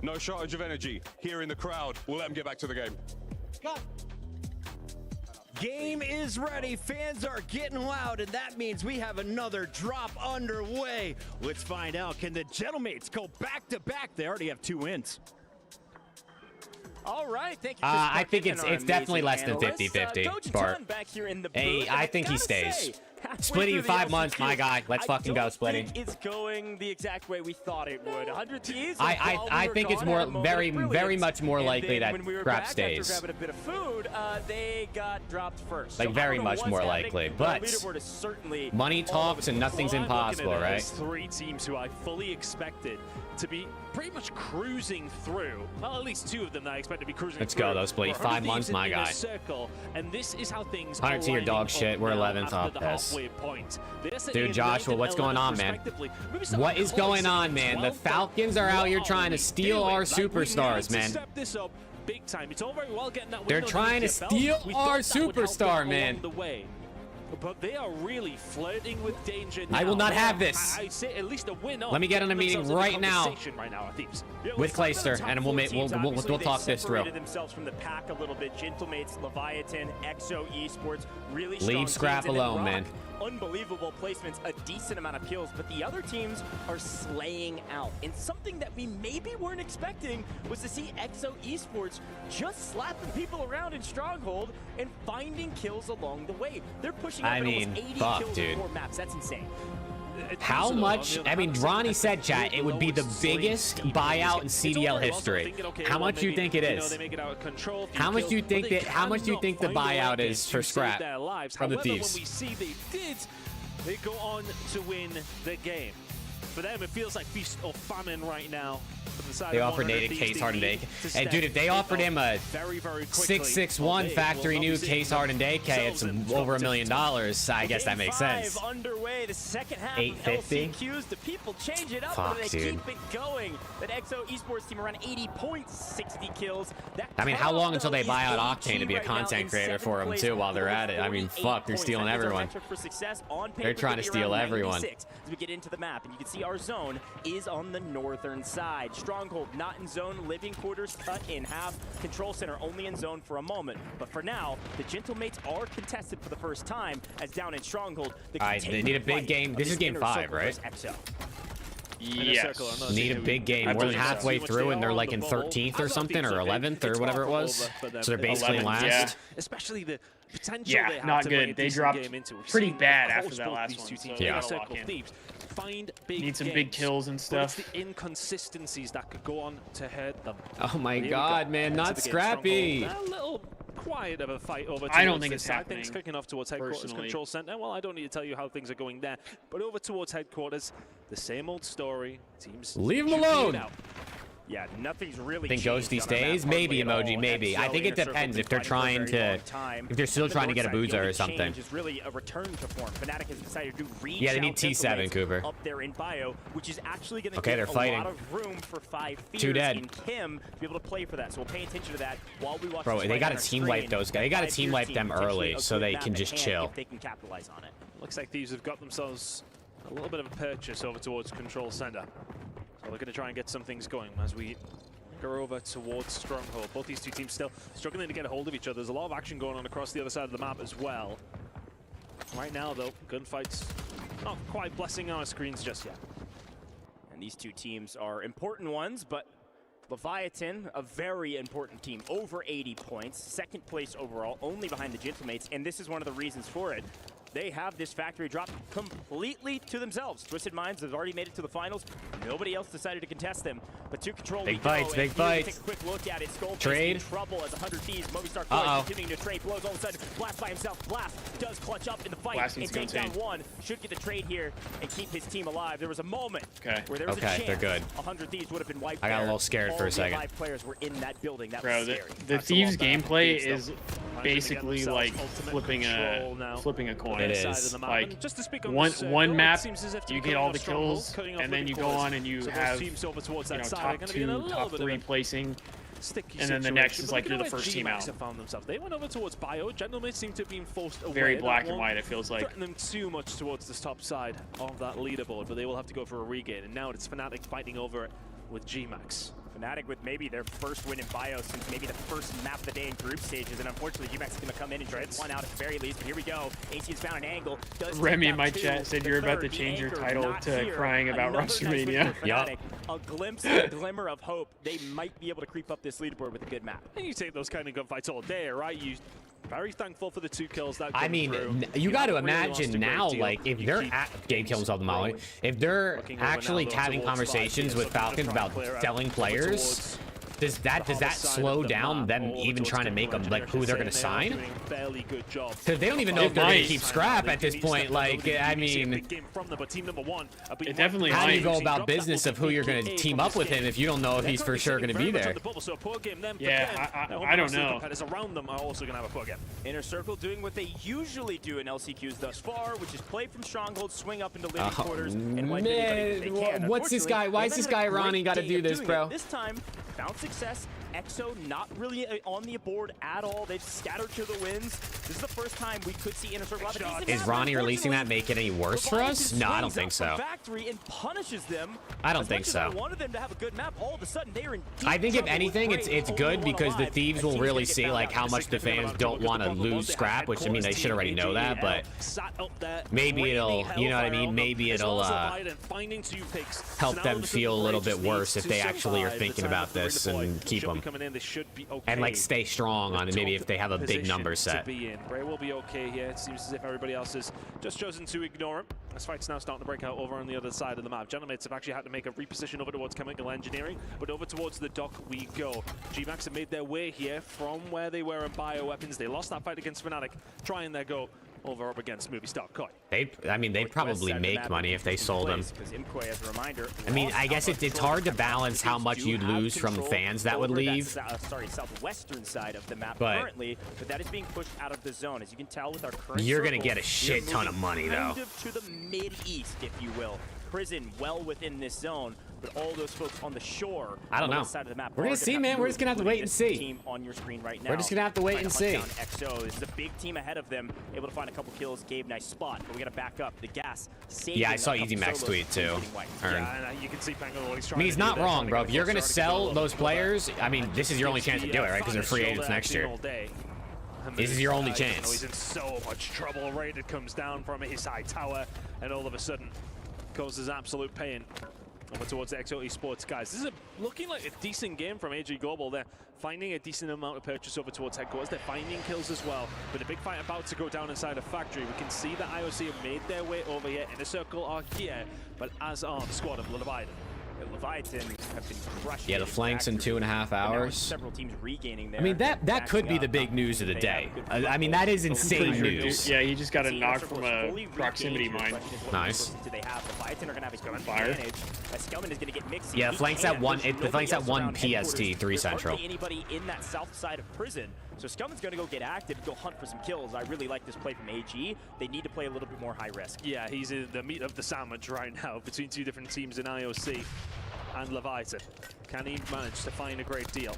No shortage of energy here in the crowd. We'll let them get back to the game. Game is ready. Fans are getting loud, and that means we have another drop underway. Let's find out. Can the Gentlemates go back-to-back? They already have 2 wins. All right, thank you. I think it's definitely less than 50-50, Bart. Hey, I think he stays. Splitty, 5 months, my guy. Let's fucking go, Splitty. It's going the exact way we thought it would. 100 Ts. I think it's more very much more likely that Scrap stays. Grabbing a bit of food, they got dropped first. Like very much more likely, but money talks and nothing's impossible, right? 3 teams who I fully expected to be pretty much cruising through. Well, at least 2 of them that I expect to be cruising Let's through. go, though, Splitty. 5 months, my guy. And this is how things 100 to your dog shit. We're 11th off this. Dude, Joshua, what's going on, man? What is going on, man? The Falcons are out here trying to steal our superstars, man. They're trying to steal our superstar, man. But they are really flirting with danger now. I will not have this. I say at least a win. Let me get on a meeting right now with Clayster, and we'll talk this through. Themselves from the pack a little bit. Gentlemates, Leviathan, Exo Esports, really leave Scrap alone, man. Unbelievable placements, a decent amount of kills, but the other teams are slaying out. And something that we maybe weren't expecting was to see Exo Esports just slapping people around in Stronghold and finding kills along the way. They're pushing up almost 80 kills in 4 maps. That's insane. How much? I mean, Ronnie said, chat, it would be the biggest buyout in CDL history. How much do you think it is? How much do you think that? How much do you think the buyout is for Scrap from the Thieves? When we see they go on to win the game. For them, it feels like feast or famine right now. They offered Nate a case hardened AK. And dude, if they offered him a 661 factory new case hardened AK, it's over $1 million. I guess that makes sense. Underway, the second half 850. LCQs, the people change it up, Fuck, but they dude. keep it going. That Exo Esports team around 80 points, 60 kills. I mean, how long until they buy out Octane to be a content creator for them too while they're at it? I mean, fuck, they're stealing everyone. They're trying to steal everyone. As we get into the map, and you can see our zone is on the northern side. Stronghold not in zone, living quarters cut in half, control center only in zone for a moment. But for now, the Gentlemates are contested for the first time as down in Stronghold. All right, they need a big game. This is game 5, right? Yes. Need a big game. More than halfway through, and they're like in 13th or something, or 11th or whatever it was. So they're basically 11th, last. yeah. Especially the potential they Yeah, have not to bring good. a They decent dropped game into it. pretty Seeing bad how after close that both last these one. two So teams they are. gotta Circle lock in. Thieves find big Need some games, big kills and but stuff. it's the inconsistencies that could go on to hurt them. Oh my Here we God, go. man, Into not the game. Scrappy. Stronghold. A little quiet of a fight over towards I don't think this it's side. happening, Things kicking off towards headquarters personally. control center. Well, I don't need to tell you how things are going there, but over towards headquarters, the same old story. Teams Leave him alone. out. Yeah, nothing's really Think changed Ghosty on the map stays? hardly Maybe at all. emoji, maybe. I think it Inner Circle depends been if they're fighting for a trying very to, long time. if they're still On the trying to get a north side, the boozer or only something. change is really a return to form. Fnatic has decided to reach Yeah, they need out to T7, Blitz Cooper. up there in bio, which is actually going to Okay, give they're fighting. a lot of room for 5 Two fears dead. in Kim to be able to play for that. So we'll pay attention to that while we watch. Bro, this they fight got on to our team screen. wipe those guys. They got to That team 5 wipe team them potentially early a so good they map can at just hand chill. if they can capitalize on it. Looks like Thieves have got themselves a little bit of a purchase over towards control center. So they're going to try and get some things going as we go over towards Stronghold. Both these two teams still struggling to get a hold of each other. There's a lot of action going on across the other side of the map as well. Right now, though, gunfights not quite blessing our screens just yet. And these two teams are important ones, but Leviathan, a very important team, over 80 points, second place overall, only behind the Gentlemates, and this is one of the reasons for it. They have this factory drop completely to themselves. Twisted Minds have already made it to the finals. Nobody else decided to contest them. But to control, Big fights, big fights. Take a quick look at it. Skullface Trade. in trouble as 100 Thieves. Movistar continuing to trade blows. All of a sudden, Blast by himself. Blast does clutch up in the fight Blast and needs to go take down insane. one. Should get the trade here and keep his team alive. There was a moment where there was a Okay, chance they're good. 100 Thieves would have been wiped. I got a there. little scared for a second. All the live players were in that building. That Bro, was scary. the Thieves gameplay is basically like flipping a coin. It is. Like just to speak on one map, seems as if you cutting get all off the Stronghold, kills, cutting off and then living you go quarters. on and you So those have teams over towards that side are top gonna be in a 2, little top bit 3 of a placing. sticky And then the situation. next is But like look you're at the where first team GMAX out. have found themselves. They went over towards bio. Gentlemen seem to have been forced away. Very That black and won't white, it feels like. threaten them too much towards the top side of that leaderboard, but they will have to go for a regain. And now it's Fnatic fighting over it with GMAX. Fnatic with maybe their first win in bio since maybe the first map of the day in group stages, and unfortunately GMAX is going to come in and try one out at the very least, but here we go. AC has found an angle. Does Remy take in my down two. chat said The you're about third, to the change your anchor title not to here. crying about Another nice win WrestleMania. for Fnatic. A glimpse, a glimmer of hope. They might be able to creep up this leaderboard with a good map. And you take those kind of gunfights all day, right? You very thankful for the 2 kills that I come mean, through. you got to haven't really lost a imagine great now, deal. like, if You they're keep at game kills of the Molly, rolling. if they're Looking over actually now, though, having towards conversations 5 with here, so Falcons they're trying about to clear out selling over players, towards does that the harbour side slow of the down map, them over even towards trying to make them, Control like, who they're going to Center. sign? They are doing a fairly good job. Because they don't even know if they're going to keep Scrap at this point. Like, I mean, It definitely how do you might. go about business of who you're going to team up with him if you don't know if he's for sure going to be there? Yeah, I don't know. Around them are also going to have a poor game. Inner Circle doing what they usually do in LCQs thus far, which is play from Stronghold, swing up into living quarters, and wipe anybody they can. What's this guy? Why is this guy Ronnie got to do this, bro? This time, found success. EXO not really on the board at all. They've scattered to the winds. This is the first time we could see Inner Circle. Is Ronnie releasing that make it any worse for us? No, I don't think so. Factory and punishes them. I don't think so. I wanted them to have a good map. All of a sudden, they are in deep I think if trouble anything, with it's Brave. good Only one because the alive. Thieves will really see like how much the fans don't want to lose Scrap, which I mean they should already know that, but maybe it'll, you know what I mean? Maybe it'll help them feel a little bit worse if they actually are thinking about this and keep them and like stay strong on it. Maybe if they have a big number set. Bray will be okay here. It seems as if everybody else has just chosen to ignore him. This fight's now starting to break out over on the other side of the map. Gentlemates have actually had to make a reposition over towards chemical engineering, but over towards the dock we go. GMAX have made their way here from where they were in bioweapons. They lost that fight against Fnatic, trying their go over up against Movistar. Koi. I mean, they'd probably make money if they sold them. I mean, I guess it's hard to balance how much you'd lose from fans that would leave. Southwestern side of the map But currently, but that is being pushed out of the zone. As you can tell with our current you're going to circle, get a shit you're ton of money, though. kind of to the mid-east, if you will. Prison well within this zone, but all those folks on the shore. I don't know. Side of the map We're going to see, man. We're just going to have to wait and see. Team on your screen right now. We're just going to have to wait and see. EXO. This is a big team ahead of them. Able to find a couple kills. Gabe, nice spot. But we got to back up. The gas. Yeah, I saw Easy Max tweet too. Yeah, and you can see Bangalore. I mean, he's not wrong, bro. If you're going to sell those players, I mean, this is your only chance to do it, right? Because they're free agents next year. This is your only chance. He's in so much trouble. Raided comes down from his high tower, and all of a sudden causes absolute pain. Over towards the XO Esports guys. This is looking like a decent game from AG Global. They're finding a decent amount of purchase over towards headquarters. They're finding kills as well. But a big fight about to go down inside a factory. We can see that IOC have made their way over here. Inner Circle are here, but as are the squad of Leviathan. Leviathan have been crushing. Yeah, the flanks in 2.5 hours. Several teams regaining their, I mean, that could be the big news of the day. I mean, that is insane news. Yeah, he just got a knock from a proximity mine. Nice. Do they have? Leviathan are gonna have a advantage. Skelman is gonna get mixed. Yeah, the flanks at 1. The flanks at 1 PST, 3 Central. Anybody in that south side of prison. So Skelman's going to go get active, go hunt for some kills. I really like this play from AG. They need to play a little bit more high risk. Yeah, he's in the meat of the sandwich right now between two different teams in IOC and Leviathan. Can he manage to find a great deal?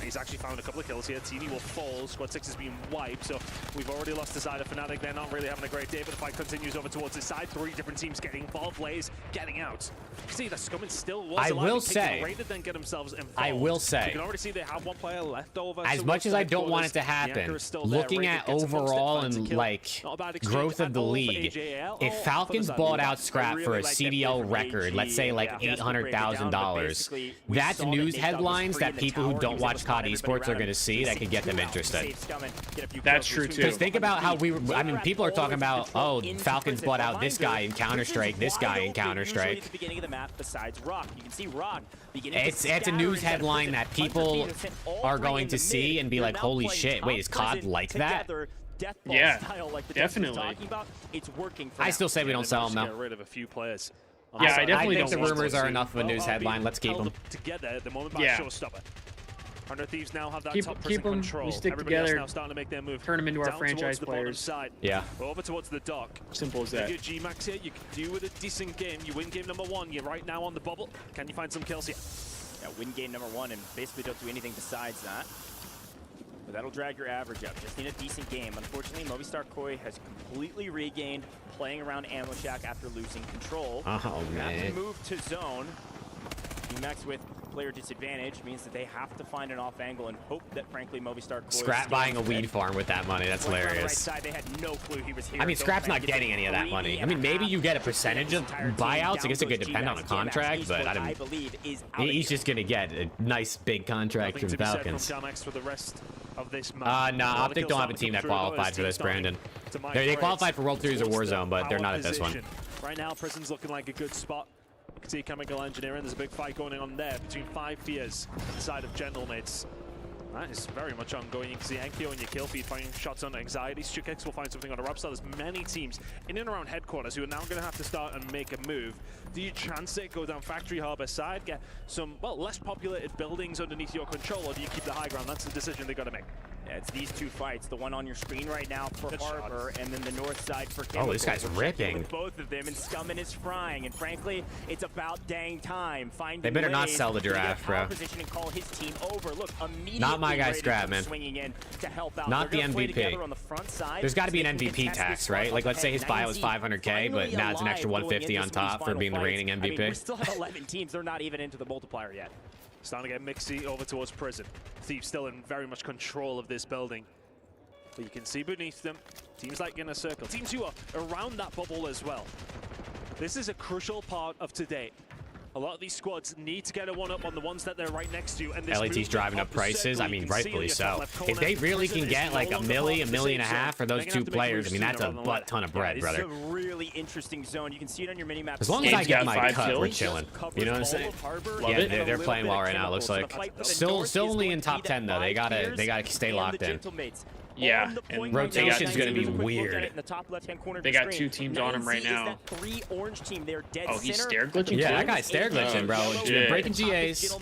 He's actually found a couple of kills here. TV will fall. Squad 6 has been wiped, so we've already lost the side of Fnatic. They're not really having a great day, but the fight continues over towards this side. 3 different teams getting involved. Blaze getting out. See, the Scummins still was I alive. will say, Then get themselves involved. I will say, you can already see they have one player left over. As much as I don't want it to happen, looking at overall and like growth of the league, if Falcons bought out Scrap for a CDL record, let's say like $800,000, that's news headlines that people who don't watch COD Esports are going to see that could get them interested. That's true too. Because think about how I mean, people are talking about, oh, Falcons bought out this guy in Counter-Strike, this guy in Counter-Strike. It's a news headline that people are going to see and be like, holy shit, wait, is COD like that? Yeah, definitely. It's working. I still say we don't sell them though. Get rid of a few players. Yeah, I definitely think don't the rumors are enough of a news headline. Let's keep them together at the moment by Showstopper. 100 Thieves now have that top keep them. control. We stick Everybody together. Now starting to make their move. Turn them into our down franchise the players. Side. Yeah. Over towards the dock. Simple as that. If you're G-Max here, you can do with a decent game. You win game number 1. You're right now on the bubble. Can you find some kills here? Yeah, win game number 1 and basically don't do anything besides that. But that'll drag your average up. Just need a decent game. Unfortunately, Movistar Koi has completely regained playing around Ammo Shack after losing control. Oh, man. Move to zone. G-Max with player disadvantage means that they have to find an off angle and hope that, frankly, Movistar Koi Scrap buying a weed farm with that money. That's hilarious. Right side, they had no clue he was here. I mean, Scrap's not getting any of that money. I mean, maybe you get a percentage of buyouts. I guess it could depend on the contract, but he's just going to get a nice big contract from Falcons. No, Optic don't have a team that qualified for this, Brandon. They qualified for World Series or Warzone, but they're not at this one. Right now, Prison's looking like a good spot. You can see Chemical Engineering. There's a big fight going on there between 5 Fears inside of Gentlemates. That is very much ongoing. You can see Enkyo and your kill feed finding shots on Anxiety. Stukex will find something on a Rupstar. There's many teams in and around headquarters who are now going to have to start and make a move. Do you transit, go down Factory Harbor side, get some, well, less populated buildings underneath your control, or do you keep the high ground? That's the decision they got to make. Yeah, it's these two fights. The one on your screen right now for Harbor, and then the north side for Chemical. Oh, this guy's ripping. Both of them, and Scummin is frying, and frankly, it's about dang time. They better not sell the giraffe, bro. Position and call his team over. Look, not my guy Scrap, man. Swinging in to help out. Not the MVP. On the front side. There's got to be an MVP tax, right? Like, let's say his buyout was 500K, but now it's an extra 150 on top for being the reigning MVP. I mean, we still have 11 teams. They're not even into the multiplier yet. Starting to get Mixie over towards Prison. Thieves still in very much control of this building. But you can see beneath them, teams like Inner Circle, teams who are around that bubble as well. This is a crucial part of today. A lot of these squads need to get a one-up on the ones that they're right next to. And this LAT's driving up prices. I mean, rightfully so. If they really can get like $1 million, $1.5 million for those 2 players, I mean, that's a butt ton of bread, brother. This is a really interesting zone. You can see it on your mini-map. As long as I get my cut, we're chilling. You know what I'm saying? Yeah, they're playing well right now, it looks like. Still only in top 10, though. They gotta stay locked in. Yeah, and rotation's gonna be weird. They got 2 teams on him right now. Oh, he's stair glitching? Yeah, that guy's stair glitching, bro. Breaking GAs.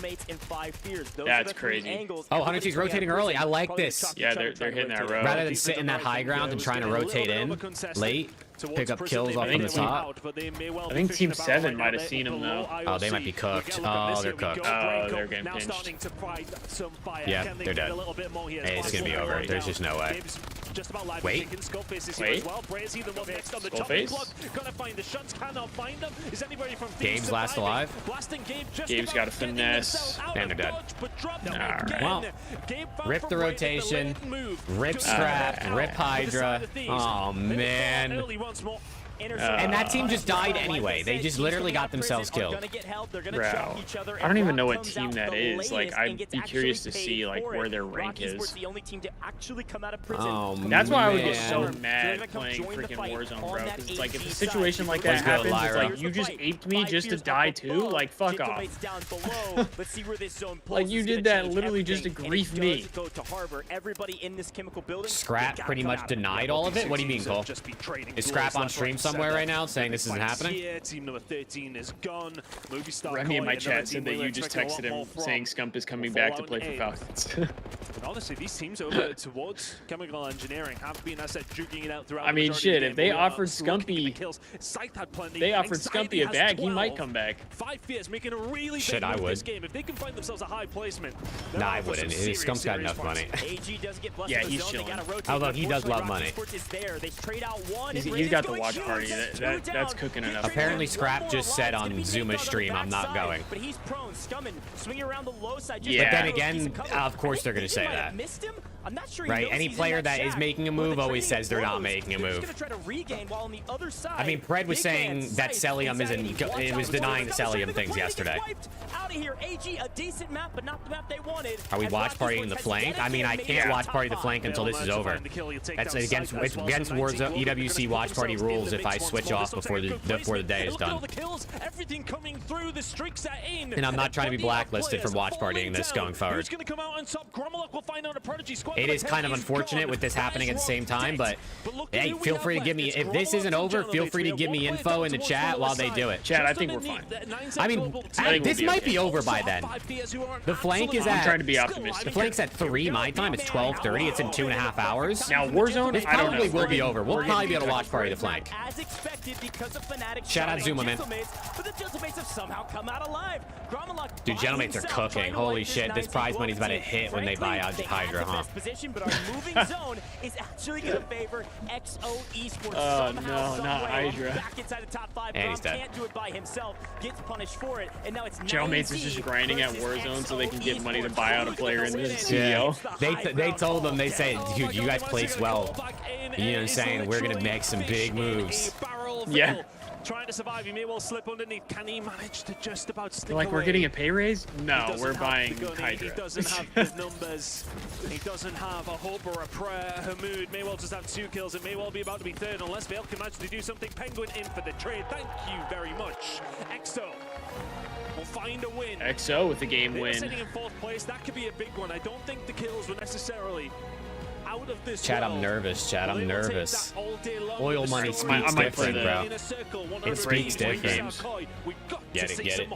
That's crazy. Oh, 100 G's rotating early. I like this. Yeah, they're hitting that row. Rather than sit in that high ground and trying to rotate in late, pick up kills off from the top. I think Team 7 might have seen him, though. Oh, they might be cooked. Oh, they're cooked. Oh, they're getting pinched. Yeah, they're dead. Hey, it's gonna be over. There's just no way. Wait. Gabe's last alive. Gabe's got a finesse. And they're dead. Alright. Well, rip the rotation, rip Scrap, rip Hydra. Oh, man. And that team just died anyway. They just literally got themselves killed. Bro, I don't even know what team that is. Like, I'd be curious to see like where their rank is. Oh, that's why I would get so mad playing freaking Warzone, bro. Because it's like if a situation like that happens, it's like you just aped me just to die too. Like, fuck off. Like you did that literally just to grief me. Scrap pretty much denied all of it. What do you mean, Cole? Is Scrap on stream somewhere right now saying this isn't happening? Team number 13 is gone. Remy in my chat said that you just texted him saying Scump is coming back to play for Falcons. And honestly, these teams over towards Chemical Engineering have been, as I said, juking it out throughout. I mean, shit, if they offered Scumpy, a bag, he might come back. 5 Fears making a really shit, big I would. this game. If they can find themselves a high placement, nah, I wouldn't. Scump's got enough money. Yeah, he's chilling. Although he does love money. He's got the watch party. That's cooking enough. Apparently, Scrap just said on Zuma's stream, I'm not going. But he's prone, scumming, swinging around the low side. Yeah. But then again, of course they're going to say that. Right? Any player that is making a move always says they're not making a move. I mean, Pred was saying that Cellium isn't. It was denying the Cellium things yesterday. Are we watch partying the flank? I mean, I can't watch party the flank until this is over. It's against Warzone EWC watch party rules if I switch off before the day is done. And I'm not trying to be blacklisted for watch partying this going forward. It is kind of unfortunate with this happening at the same time, but hey, feel free to give me, if this isn't over, feel free to give me info in the chat while they do it. Chat, I think we're fine. I mean, this might be over by then. The flank is at, I'm trying to be optimistic. The flank's at 3 my time. It's 12:30. It's in 2.5 hours. Now Warzone, this probably will be over. We'll probably be able to watch party the flank. Shout out Zuma, man. Dude, Gentlemates are cooking. Holy shit, this prize money's about to hit when they buy out Hydra, huh? But our moving zone is actually going to favor XO Esports. Oh no, not Hydra. Back inside the top 5. And he's dead. Can't do it by himself. Gets punished for it, and now it's Gentlemates is just grinding at Warzone so they can get money to buy out a player in the CDL. They told them, they say, dude, you guys place well. You know what I'm saying? We're gonna make some big moves. Yeah. Trying to survive, he may well slip underneath. Can he manage to just about stick like away? We're getting a pay raise? No, we're buying He Hydra. doesn't have the numbers. He doesn't have a hope or a prayer. Hamoud may well just have 2 kills. It may well be about to be 3rd unless Vale can manage to do something. Penguin in for the trade. Thank you very much. EXO will find a win. EXO with the game They're win. sitting in 4th place. That could be a big one. I don't think the kills were necessarily out of this Chat, I'm nervous, chat. I'm nervous. Oil money speaks different, bro. It speaks different. Get it.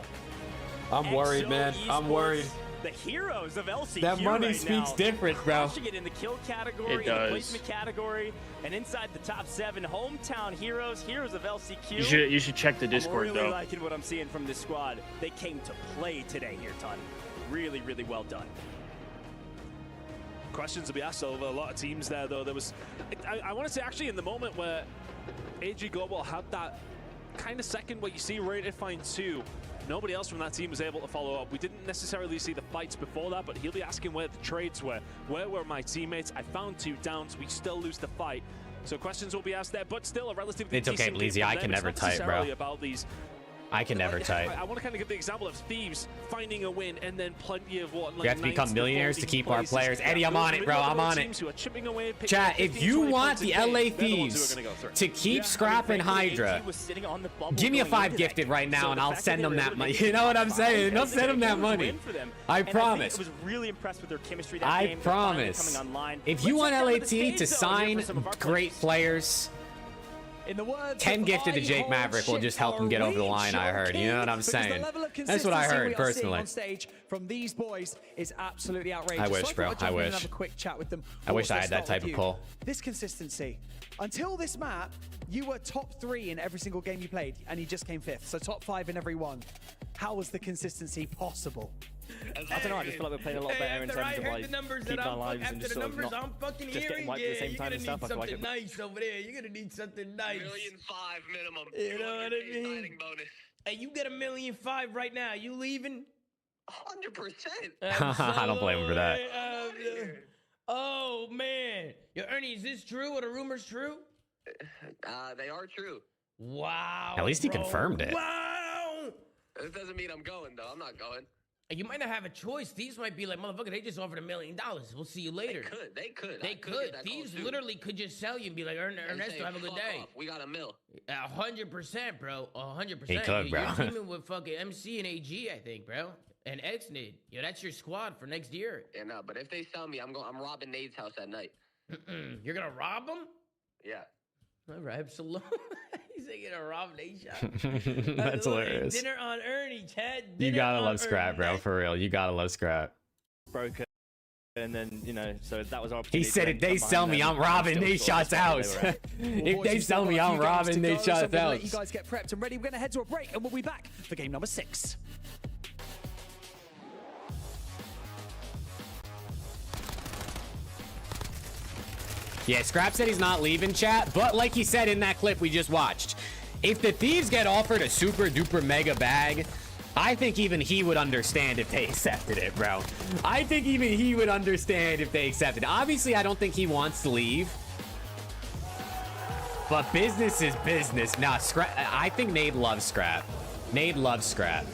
I'm worried, man. I'm worried. The heroes of LCQ That money right speaks now, different, bro. crushing it in the kill category, It in the does. placement category, and inside the top 7. Hometown heroes of LCQ. You should check the Discord, I'm really though. liking what I'm seeing from this squad. They came to play today here, Ton. Really, really well done. Questions to be asked over a lot of teams there, though. There was, I want to say, actually, in the moment where AG Global had that kind of second where you see Rated find 2, nobody else from that team was able to follow up. We didn't necessarily see the fights before that, but he'll be asking where the trades were. Where were my teammates? I found 2 downs. We still lose the fight. So questions will be asked there, but still a relatively It's okay, decent game Bleezy. from I them. can It's never not type, bro. necessarily about these. I can never type. I want to kind of give the example of Thieves finding a win and then plenty of what. We have to become millionaires to keep our players. Eddie, I'm on it, bro. I'm on it. Chat, if you want the LA Thieves to keep Scrap and Hydra, give me a 5 gifted right now and I'll send them that money. You know what I'm saying? I'll send them that money. I promise. I was really impressed with their chemistry that I game. promise. If you want LAT to sign great players, In the words 10 of gifted to Jake Maverick will just help him get over the line, I heard. You know what I'm saying? That's what I heard, personally. On stage from these boys is absolutely outrageous. I wish, bro. I wish. Have a quick chat with them. I wish I Let's had that start type with of you. pull. This consistency. Until this map, you were top 3 in every single game you played, and you just came 5th. So top 5 in every one. How was the consistency possible? I don't know, I just feel like we're playing a lot better in terms of like keeping our lives and just sort of not just getting wiped at the same time and stuff. I feel like nice over there. You're gonna need something nice. $1.5 million minimum. You know what I mean? Bonus. Hey, you get $1.5 million right now. You leaving? 100%. I don't blame him for that. Oh man, yo, Ernie, is this true? Are the rumors true? They are true. Wow. At least he confirmed it. Wow. This doesn't mean I'm going, though. I'm not going. You might not have a choice. Thieves might be like, motherfucker, they just offered $1 million. We'll see you later. They could. Thieves literally could just sell you and be like, Ernesto, have a good day. We got $1 million. 100%, bro. 100%. He could, bro. You're teaming with fucking MC and AG, I think, bro. And Xnid. Yo, that's your squad for next year. Yeah, no, but if they sell me, I'm robbing Nade's house at night. You're gonna rob him? Yeah. All right, absolutely. He's gonna rob Nade's house. That's hilarious. Dinner on Ernie, Chad. You gotta love Scrap, bro. For real. You gotta love Scrap. Broken. And then, you know, so that was our opportunity. He said, if they sell me, I'm robbing Nate Shot's house. If they sell me, I'm robbing Nate Shot's house. You guys get prepped and ready. We're going to head to a break, and we'll be back for game number 6. Yeah, Scrap said he's not leaving, chat. But like he said in that clip we just watched, if the Thieves get offered a super duper mega bag, I think even he would understand if they accepted it, bro. I think even he would understand if they accepted it. Obviously, I don't think he wants to leave. But business is business. Nah, Scrap. I think Nade loves Scrap. Nade loves Scrap.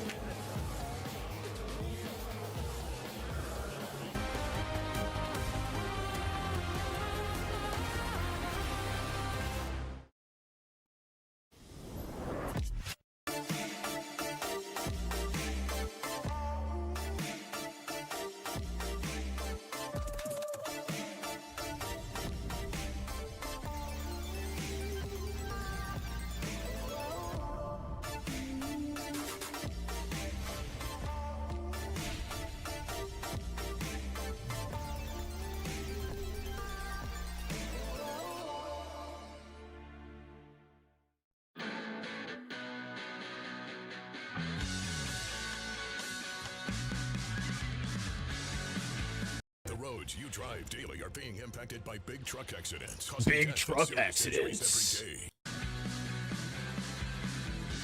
roads you drive daily are being impacted by big truck accidents. Big truck accidents.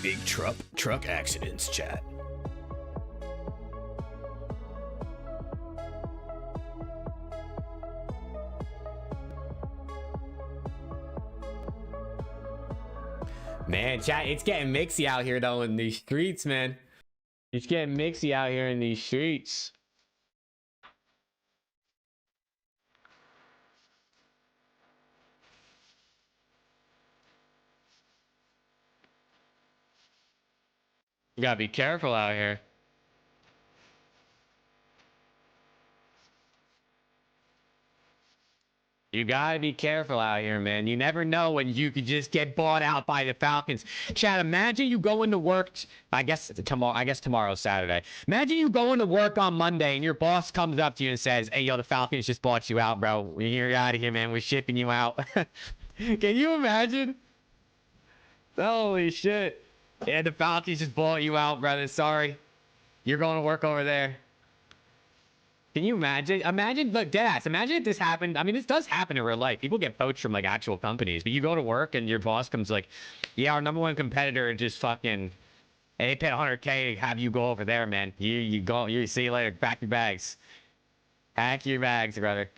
Big truck accidents, chat. Man, chat, it's getting mixy out here though in these streets, man. It's getting mixy out here in these streets. You gotta be careful out here. You gotta be careful out here, man. You never know when you could just get bought out by the Falcons. Chad, imagine you going to work. I guess tomorrow's Saturday. Imagine you going to work on Monday and your boss comes up to you and says, "Hey, yo, the Falcons just bought you out, bro. You're out of here, man. We're shipping you out." Can you imagine? Holy shit. Yeah, the Falcons just bought you out, brother. Sorry. You're going to work over there. Can you imagine? Look, deadass, imagine if this happened. I mean, this does happen in real life. People get poached from, like, actual companies. But you go to work and your boss comes like, yeah, our #1 competitor just fucking, they paid $100K to have you go over there, man. You see you later. Pack your bags. Pack your bags, brother.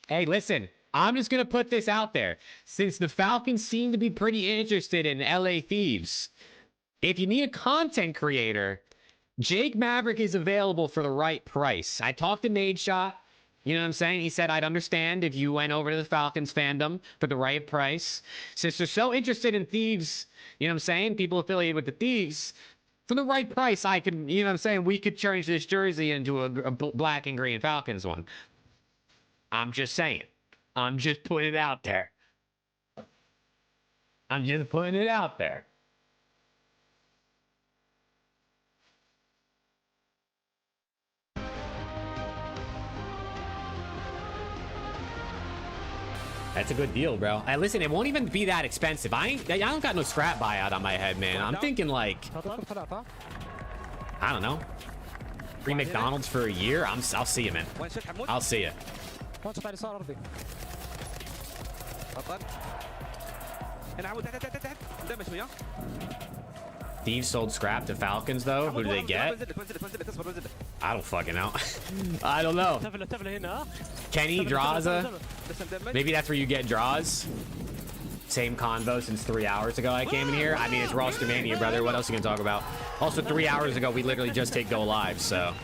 Hey, listen. I'm just going to put this out there. Since the Falcons seem to be pretty interested in LA Thieves, if you need a content creator, Jake Maverick is available for the right price. I talked to Nadeshot. You know what I'm saying? He said, I'd understand if you went over to the Falcons fandom for the right price. Since they're so interested in Thieves, you know what I'm saying? People affiliated with the Thieves, for the right price, I could, you know what I'm saying? We could change this jersey into a black and green Falcons one. I'm just saying. I'm just putting it out there. I'm just putting it out there. That's a good deal, bro. Hey, listen, it won't even be that expensive. I don't got no scrap buyout on my head, man. I'm thinking like, I don't know, free McDonald's for a year. I'll see you, man. I'll see you. Thieves sold scrap to Falcons, though. Who do they get? I don't fucking know. I don't know. Kenny, Draza. Maybe that's where you get draws. Same convo since 3 hours ago I came in here. I mean, it's Rostermania, brother. What else are you gonna talk about? Also, 3 hours ago, we literally just hit go live, so.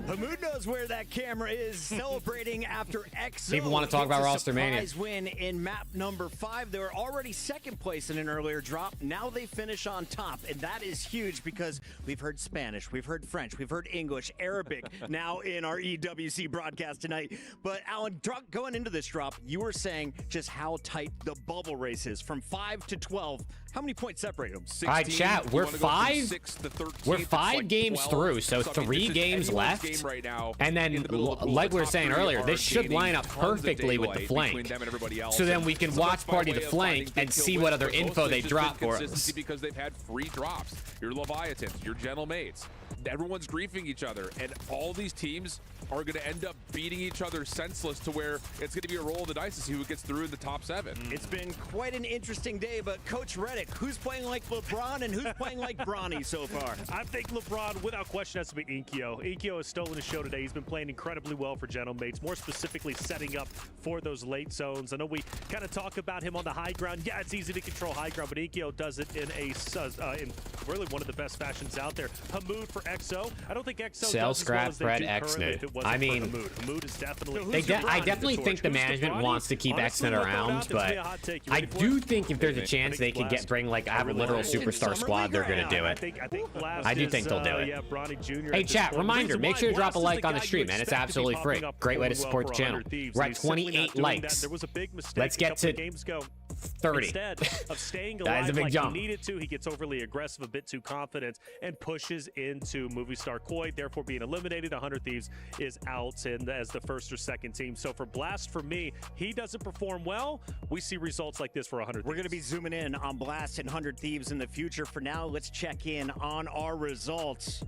Hamoud knows where that camera is, celebrating after XO. People want to talk about Rostermania. Surprise win in map number 5. They were already second place in an earlier drop. Now they finish on top, and that is huge because we've heard Spanish, we've heard French, we've heard English, Arabic now in our EWC broadcast tonight. But Alan, going into this drop, you were saying just how tight the bubble race is. From 5 to 12, how many points separate them? All right, chat, we're 5 games through, so 3 games left. Right now, and then, like we were saying earlier, this should line up perfectly with the flank. So then we can watch party the flank and see what other info they drop for us. Because they've had free drops. Your Leviathans, your Gentle Mates. Everyone's griefing each other, and all these teams are going to end up beating each other senseless to where it's going to be a roll of the dice to see who gets through in the top 7. It's been quite an interesting day, but Coach Reddick, who's playing like LeBron and who's playing like Bronny so far? I think LeBron, without question, has to be Inkyo. Inkyo has stolen the show today. He's been playing incredibly well for Gentle Mates, more specifically setting up for those late zones. I know we kind of talk about him on the high ground. Yeah, it's easy to control high ground, but Inkyo does it in really one of the best fashions out there. Hamoud for XO. I don't think XO sell does scrap as well as Fred Xnit. I mean, Hamoud is definitely. I definitely think the management wants to keep Xnit around, but I do think if there's a chance they could bring like a literal superstar squad, they're gonna do it. I do think they'll do it. Hey chat, reminder, make sure to drop a like on the stream, man. It's absolutely free. Great way to support the channel. We're at 28 likes. Let's get to 30. Instead of staying That is a alive big like jump. he needed to, he gets overly aggressive, a bit too confident, and pushes into Movie Star Koi, therefore being eliminated. 100 Thieves is out and as the first or second team. So for Blast, for me, he doesn't perform well. We see results like this for 100 Thieves. We're going to be zooming in on Blast and 100 Thieves in the future. For now, let's check in on our results.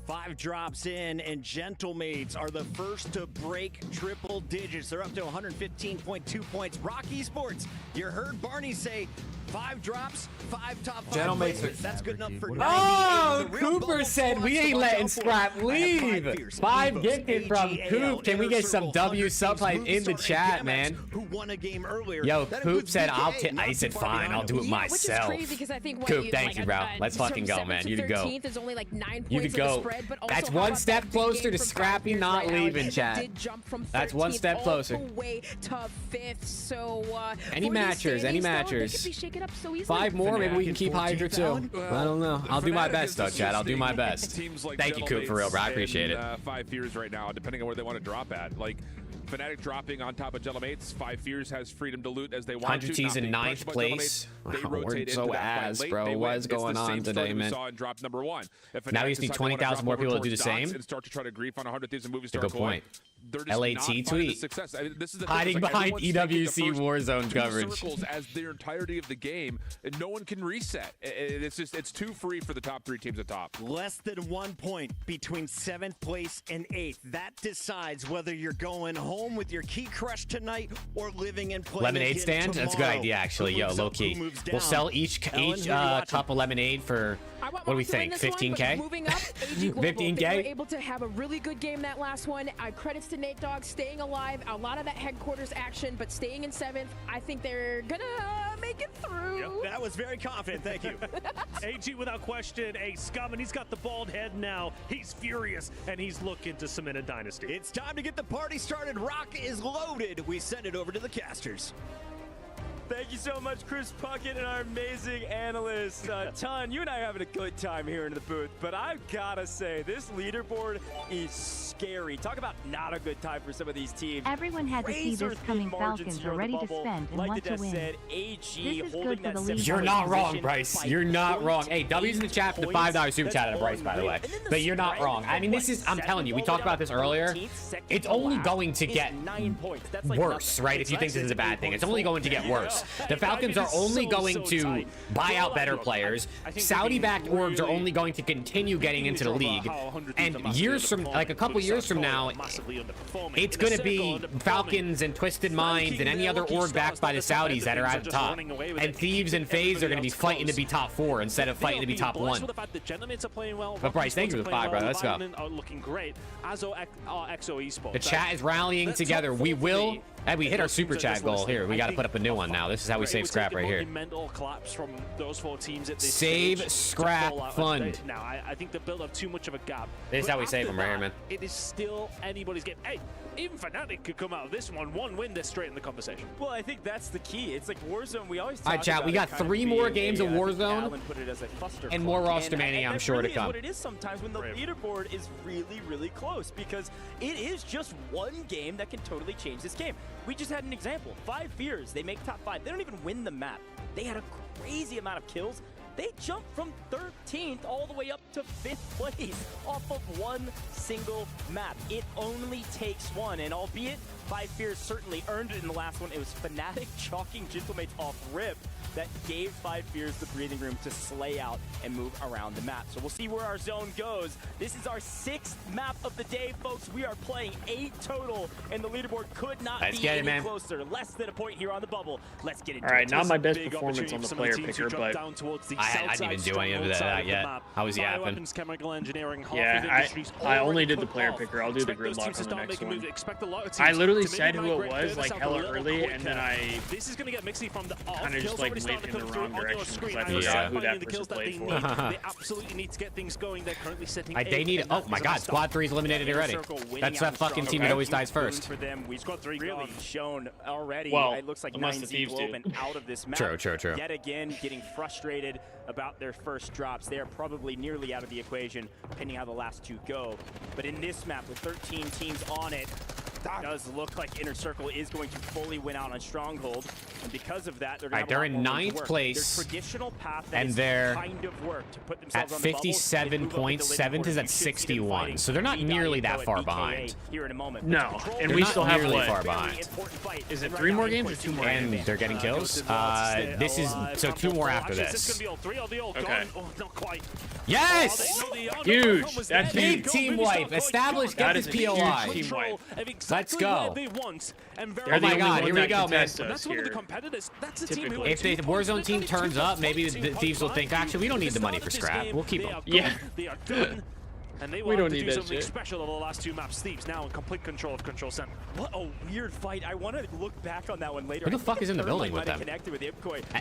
5 drops in, and Gentle Mates are the first to break triple digits. They're up to 115.2 points. Rock Esports, you heard Barney say 5 drops, 5 top 5 Gentle Mates placements. That's good enough for 98. Oh, Cooper said we ain't letting Scrap leave. 5 gifted from Coop. Can we get some W sub hype in the chat, man? Who won a game earlier. Yo, Coop said I said fine, I'll do it myself. Which is crazy because I think Coop, thank you, bro. Let's fucking go, man. You to go. Is only like 9 You points could go. Spread, but That's also one step closer to Scrappy not leaving, chat. That's one step closer. All the way to 5th. So Any matchers, any matchers. 5 more, maybe we can keep Hydra too. I don't know. I'll do my best though, chat. I'll do my best. Thank you, Coop, for real, bro. I appreciate it. 5 Fears right now, depending on where they want to drop at. Like Fnatic dropping on top of Gentle Mates. 5 Fears has freedom to loot as they want 100 to. 100 T's in 9th place. We're so ass, bro. What is going on today, man? Drop number 1. Now we just need 20,000 more people to do the same. And start to try to grief on 100 Thieves and Movie Star. Good point. LAT tweet. I mean, this is hiding behind EWC Warzone coverage. Circles as their entirety of the game, and no one can reset. It's too free for the top 3 teams at top. Less than 1 point between 7th place and 8th. That decides whether you're going home with your key crush tonight or living and playing. Lemonade stand? That's a good idea, actually. Yo, low key. We'll sell each cup of lemonade for, what do we think, 15K? Moving up, AG Global, 15K? they were able to have a really good game that last one. Credits to Nate Dogg staying alive. A lot of that headquarters action, but staying in 7th. I think they're gonna make it through. Yep, that was very confident. Thank you. AG, without question, a scum, and he's got the bald head now. He's furious, and he's looking to cement a dynasty. It's time to get the party started. Rock is loaded. We send it over to the casters. Thank you so much, Chris Puckett, and our amazing analyst. Ton, you and I are having a good time here in the booth, but I've got to say, this leaderboard is scary. Talk about not a good time for some of these teams. Everyone had to see this coming. Falcons are ready to spend and want to win. Said, AG this is good for the league. You're not wrong, Bryce. You're not wrong. Hey, W's in the chat for the $5 super chat out of Bryce, by the way. But you're not wrong. I mean, this is, I'm telling you, we talked about this earlier. It's only going to get worse, right? If you think this is a bad thing, it's only going to get worse. this. The Falcons are only going to buy out better players. Saudi-backed orgs are only going to continue getting into the league. And years from, like a couple years from now, it's going to be Falcons and Twisted Minds and any other org backed by the Saudis that are at the top. And Thieves and FaZe are going to be fighting to be top 4 instead of fighting to be top 1. But Bryce, thank you for the 5, brother. Let's go. The chat is rallying together. We will. And we hit our super chat goal here. We got to put up a new one now. This is how we save scrap right here. Save scrap fund. Now, I think they built up too much of a gap. This is how we save them right here, man. It is still anybody's game. Hey, even Fnatic could come out of this one win, they're straight in the conversation. Well, I think that's the key. It's like Warzone. We always talk all right, chat. We got 3 more games of Warzone and more Rostermania, I'm sure, to come. What it is sometimes when the leaderboard is really, really close, because it is just one game that can totally change this game. We just had an example. 5 Fears, they make top 5. They don't even win the map. They had a crazy amount of kills. They jumped from 13th all the way up to 5th place off of one single map. It only takes one, and albeit 5 Fears certainly earned it in the last one, it was Fnatic chalking Gentlemates off rip that gave 5 Fears the breathing room to slay out and move around the map. So we'll see where our zone goes. This is our 6th map of the day, folks. We are playing 8 total, and the leaderboard could not be any closer. Less than a point here on the bubble. Let's get into it. All right, not my best performance on the player picker, but I didn't even do any of that yet. I was yapping. Yeah, I only did the player picker. I'll do the gridlock on the next one. I literally said who it was like hella early, and then I kind of just like went in the wrong direction because I forgot who that person played for. They absolutely need to get things going. They're currently sitting. They need. Oh my God, Squad 3's eliminated already. That's that fucking team that always dies first. For them, we've got 3 really shown already. Well, it looks like 9Z Globe out of this map. True. Yet again, getting frustrated about their first drops. They are probably nearly out of the equation, depending how the last 2 go. But in this map, with 13 teams on it, does look like Inner Circle is going to fully win out on Stronghold, and because of that, they're in 9th place, their traditional path and they're kind of work to put at themselves 57 points. 7th is at 61, so they're not nearly that far behind. Here in a moment. No, and we still have nearly far behind. Is it 3 more games or 2 more? And they're getting kills. This is so 2 more after this. Okay. Yes! Huge. That's big team wipe. Established. Get this POI. Team wipe. Let's go. Oh my God, here we go, man. That's one of the competitors. That's the team who if the Warzone team turns up, maybe the Thieves will think, actually, we don't need the money for scrap. We'll keep them. Yeah. They are done. And they will have to do something special over the last 2 maps. Thieves now in complete control of Control Center. What a weird fight. I want to look back on that one later. Who the fuck is in the building with them?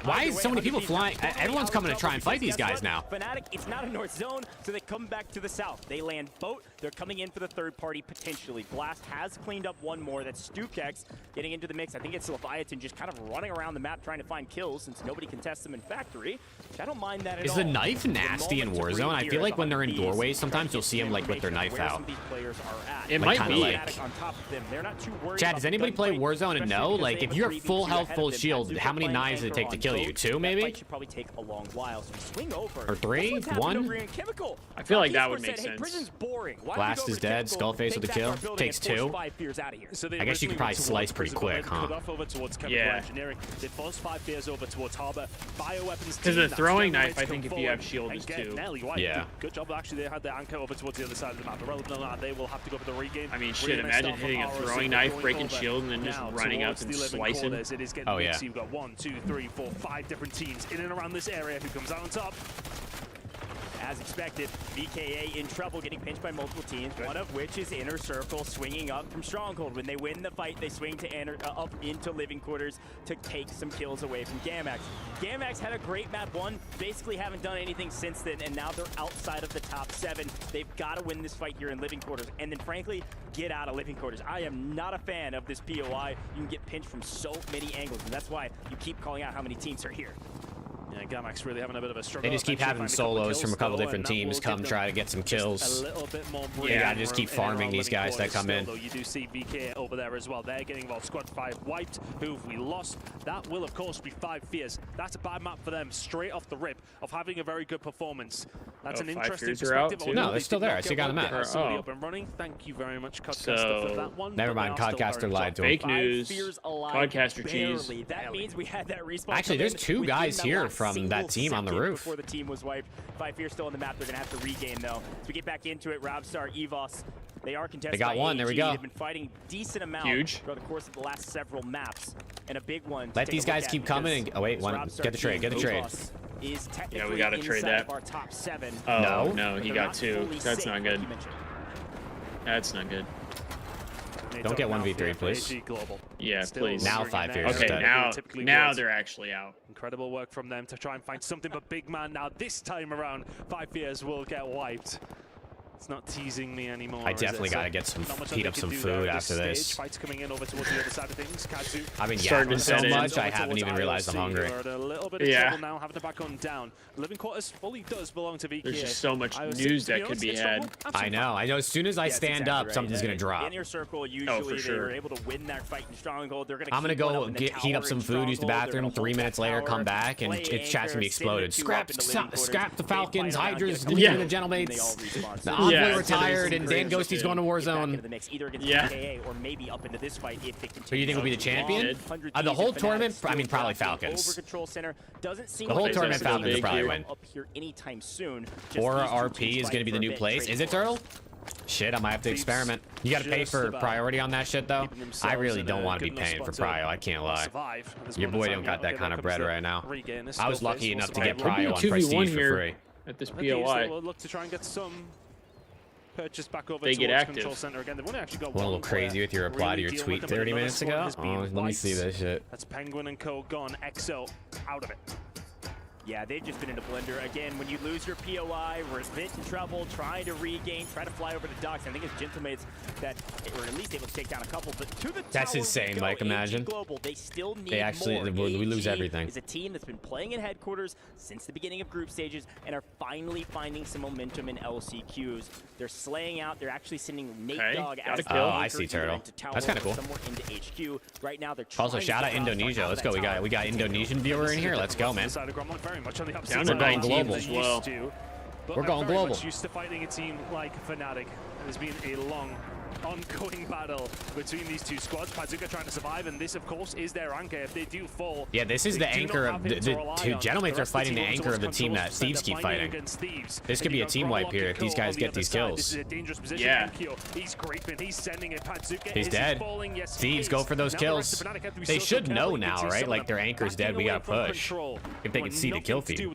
Why is so many people flying? Everyone's coming to try and fight these guys now. Fnatic, it's not a north zone, so they come back to the south. They land boat. They're coming in for the 3rd party, potentially. Blast has cleaned up 1 more. That's StuKex getting into the mix. I think it's Leviathan just kind of running around the map trying to find kills since nobody contests them in Factory. I don't mind that at all. Is the knife nasty in Warzone? I feel like when they're in doorways, sometimes you'll see them like with their knife out. It might be. Chad, does anybody play Warzone and know? Like, if you're full health, full shield, how many knives does it take to kill you? 2, maybe? Or 3? 1? I feel like that would make sense. Blast is dead. Skullface with the kill. Takes 2. I guess you could probably slice pretty quick, huh? Yeah. Because the throwing knife, I think if you have shield, is 2. Yeah. Good job. Actually, they had the anchor over towards the other side of the map. Irrelevant or not, they will have to go for the regain. I mean, shit, imagine hitting a throwing knife, breaking shield, and then just running up and slicing. Oh, yeah. You've got 1, 2, 3, 4, 5 different teams in and around this area. Who comes out on top? As expected, BKA in trouble, getting pinched by multiple teams, one of which is Inner Circle swinging up from Stronghold. When they win the fight, they swing to up into Living Quarters to take some kills away from Gamax. Gamax had a great map 1, basically haven't done anything since then, and now they're outside of the top 7. They've got to win this fight here in Living Quarters, and then frankly, get out of Living Quarters. I am not a fan of this POI. You can get pinched from so many angles, and that's why you keep calling out how many teams are here. Yeah, Gamax really having a bit of a struggle. They just keep having solos from a couple different teams come try to get some kills. A little bit more. Yeah, just keep farming these guys that come in. Though you do see VK over there as well. They're getting involved. Squad 5 wiped. Who have we lost? That will of course be 5 Fears. That's a bad map for them straight off the rip of having a very good performance. That's an interesting perspective. No, they're still there. I see you on the map. Up and running. Thank you very much, Codcaster, for that one. Never mind, Codcaster lied to him. Fake news. Codcaster cheese. That means we had that respawn. Actually, there's 2 guys here from that team on the roof. Before the team was wiped. 5 Fears still on the map. They're gonna have to regain though. As we get back into it, Robstar, Evos, they are contested. They got one. There we go. They've been fighting decent amount throughout the course of the last several maps, and a big one. Let these guys keep coming. And, oh wait, one. Get the trade. Get the trade. Yeah, we gotta trade that. Our top 7. Oh no, he got 2. That's not good. That's not good. Don't get 1v3, please. Yeah, please. Now 5 Fears. Okay, now they're actually out. Incredible work from them to try and find something but big man. Now this time around, 5 Fears will get wiped. It's not teasing me anymore. I definitely got to get some, heat up some food after this. Fights coming in over towards the other side of things. Kazu I've been yapping so much, I haven't even realized I'm hungry. A little bit of trouble now, having to back on down. Living quarters fully does belong to VK. There's just so much news that could be had. I know. As soon as I stand up, something's gonna drop. In your circle, usually they were able to win that fight in Stronghold. They're gonna. I'm gonna go heat up some food, use the bathroom. 3 minutes later, come back, and its chat's gonna be exploded. Scrap the Falcons, Hydras, Legion of the Gentlemen. The Envoy retired. And Dan Ghosty's going to Warzone. Yeah. Or maybe up into this fight if it So you think will be the champion? The whole tournament? I mean, probably Falcons. The whole tournament, Falcons will probably win. Up here anytime soon. Or RP is going to be the new place. Is it, Turtle? Shit, I might have to experiment. You got to pay for priority on that shit, though. I really don't want to be paying for prio. I can't lie. Your boy don't got that kind of bread right now. I was lucky enough to get prio on Prestige for free. At this POI. Look to try and get some purchase back over they get active. Control center again. They've only actually got a little crazy with your reply to your tweet 30 minutes ago. Oh, let me see this shit. That's Penguin and Co gone. EXO out of it. Yeah, they've just been in a blender. Again, when you lose your POI, we're a bit in trouble, trying to regain, try to fly over the docks. I think it's Gentlemates that were at least able to take down a couple, but to the That's insane, Mike, imagine. Global, they still need they actually, more. We lose everything. Is a team that's been playing in headquarters since the beginning of group stages and are finally finding some momentum in LCQs. They're slaying out. They're actually sending Nate Dogg as oh, I see, Turtle. That's kind of cool. Somewhere into HQ. Right now, they're also, shout out Indonesia. Let's go. We got Indonesian viewer in here. Let's go, man. Down to 9 global as well. We're going global. Used to fighting a team like Fnatic. There's been a long, ongoing battle between these two squads. Pazuka trying to survive, and this, of course, is their anchor. If they do fall, yeah, this is the anchor of the two Gentlemates are fighting the anchor of the team that Thieves keep fighting. This could be a team wipe here if these guys get these kills. Yeah, he's creeping. He's sending it. Pazuka he's dead. Thieves go for those kills. They should know now, right? Like their anchor's dead. We gotta push. If they can see the kill feed.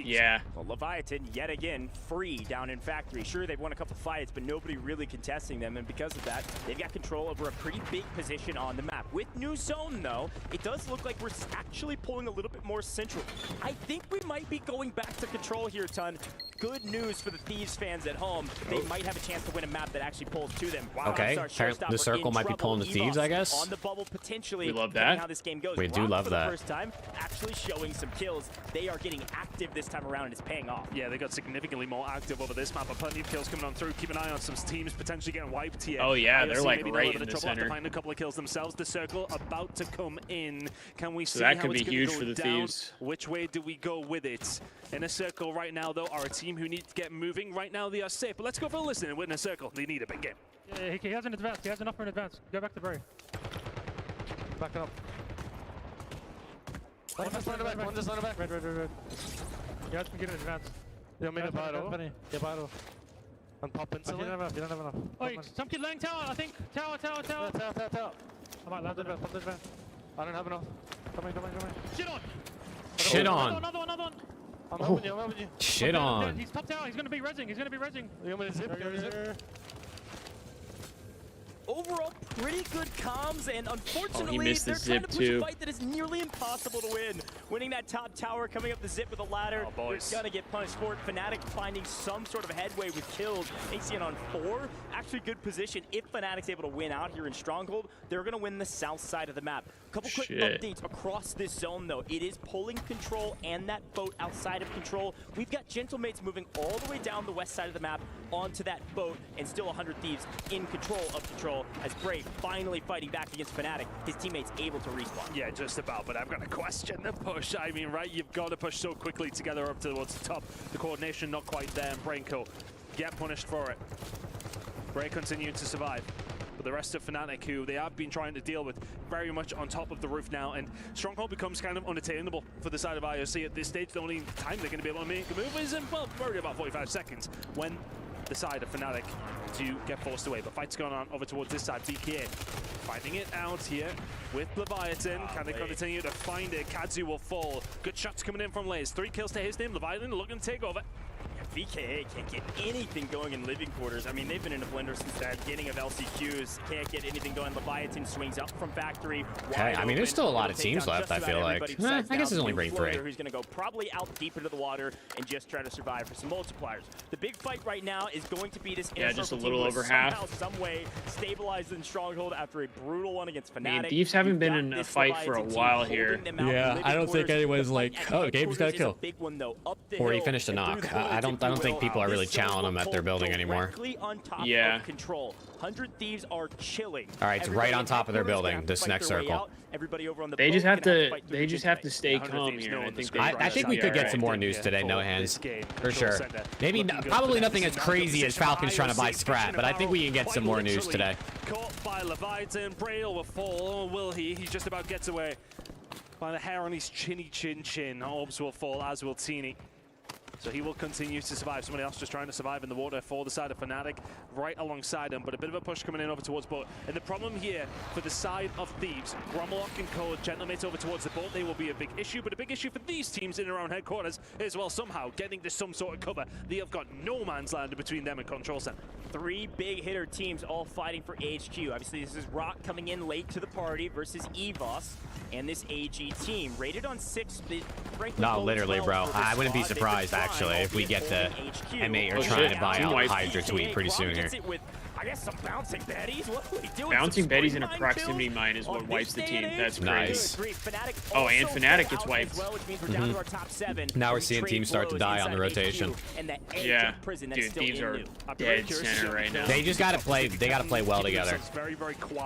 Yeah. Well, Leviathan yet again free down in Factory. Sure, they've won a couple fights, but nobody really contesting them, and because of that, they've got control over a pretty big position on the map. With new zone, though, it does look like we're actually pulling a little bit more central. I think we might be going back to control here, Ton. Good news for the Thieves fans at home. They might have a chance to win a map that actually pulls to them. Wow, okay, the circle might be pulling the Thieves, I guess. On the bubble, potentially. We love that. How this game goes. We do love that. First time, actually showing some kills. They are getting active this time around, and it's paying off. Yeah, they got significantly more active over this map. Plenty of kills coming on through. Keep an eye on some teams potentially getting wiped here. Oh yeah, they're like right in the center. To find a couple of kills themselves. The circle about to come in. Can we see that how could it's be huge go for the down? Thieves. Which way do we go with it? In a circle right now, though, are a team who need to get moving. Right now, they are safe. But let's go for a listen and win a circle. They need a big game. Yeah, he has an advance. He has enough for an advance. Go back to Barry. Back up. One just on the back. One just on the back. Red. You have to get an advance. You want me to battle? Yeah, battle. And pop instantly? You don't have enough. Oh, some kid laying tower, I think. Tower. I might land the advance. I don't have enough. Come in. Shit on. Another one. I'm helping you. Shit on. He's top tower. He's gonna be rezzing. You want me to zip? Overall, pretty good comms, and unfortunately, missed the they're trying zip to push too. a fight that is nearly impossible to win. Winning that top tower, coming up the zip with a ladder, boys. gonna get punished for it. Fnatic finding some sort of headway with kills. ACN on 4, actually good position. If Fnatic's able to win out here in Stronghold, they're gonna win the south side of the map. A couple quick updates across this zone, though. It is pulling control and that boat outside of control. We've got Gentlemates moving all the way down the west side of the map onto that boat, and still 100 Thieves in control of control as Brave finally fighting back against Fnatic. His teammates able to respawn. Yeah, just about, but I'm going to question the push. I mean, right, you've got to push so quickly together up towards the top. The coordination not quite there, and Brainco get punished for it. Bray continuing to survive. But the rest of Fnatic, who they have been trying to deal with, very much on top of the roof now, and Stronghold becomes kind of unattainable for the side of IOC at this stage. The only time they're going to be able to make a move is in, well, probably about 45 seconds, when the side of Fnatic to get forced away. But fight's going on over towards this side. BK finding it out here with Leviathan. Can they continue to find it? Kadzu will fall. Good shots coming in from Lays. 3 kills to his name. Leviathan looking to take over. VKA can't get anything going in living quarters. I mean, they've been in a blender since the beginning of LCQs. Can't get anything going. Leviathan swings up from factory. Okay, I mean, there's still a lot of teams left, I feel like. I guess it's only Ring 3. Who's going to go probably out deep into the water and just try to survive for some multipliers. The big fight right now is going to be this just a little over half. Somehow, some way, stabilized in Stronghold after a brutal one against Fnatic. I mean, Thieves haven't been in a fight for a while here. Yeah, I don't think anyone's like, oh, Gabe's got a kill. Or he finished a knock. I don't think people are really challenging them at their building anymore. Yeah. 100 Thieves are chilling. All right, it's right on top of their building, this next circle. They just have to stay calm here. I think we could get some more news today, no hands, for sure. Maybe probably nothing as crazy as Falcons trying to buy scrap, but I think we can get some more news today. Caught by Leviathan, Braille will fall. Will he? He just about gets away by the hair on his chinny chin. Orbs will fall, as will Teeny. So he will continue to survive. Somebody else just trying to survive in the water for the side of Fnatic, right alongside him. But a bit of a push coming in over towards boat. And the problem here for the side of Thieves, Gromlock and Code, Gentlemates over towards the boat, they will be a big issue. But a big issue for these teams in and around headquarters as well, somehow getting to some sort of cover. They have got no man's land between them and Control Center. 3 big hitter teams all fighting for HQ. Obviously, this is Rock coming in late to the party versus EVOS and this AG team. Rated on 6. No, literally, bro. I wouldn't be surprised, actually, if we get the M8 or trying to buy out Hydra tweet pretty soon here. I guess some bouncing Betties. What are we doing? Bouncing Betties in a proximity mine is what wipes the team. That's crazy. Oh, and Fnatic gets wiped. Now we're seeing teams start to die on the rotation. Yeah, dude, these are dead center right now. They just gotta play. They gotta play well together.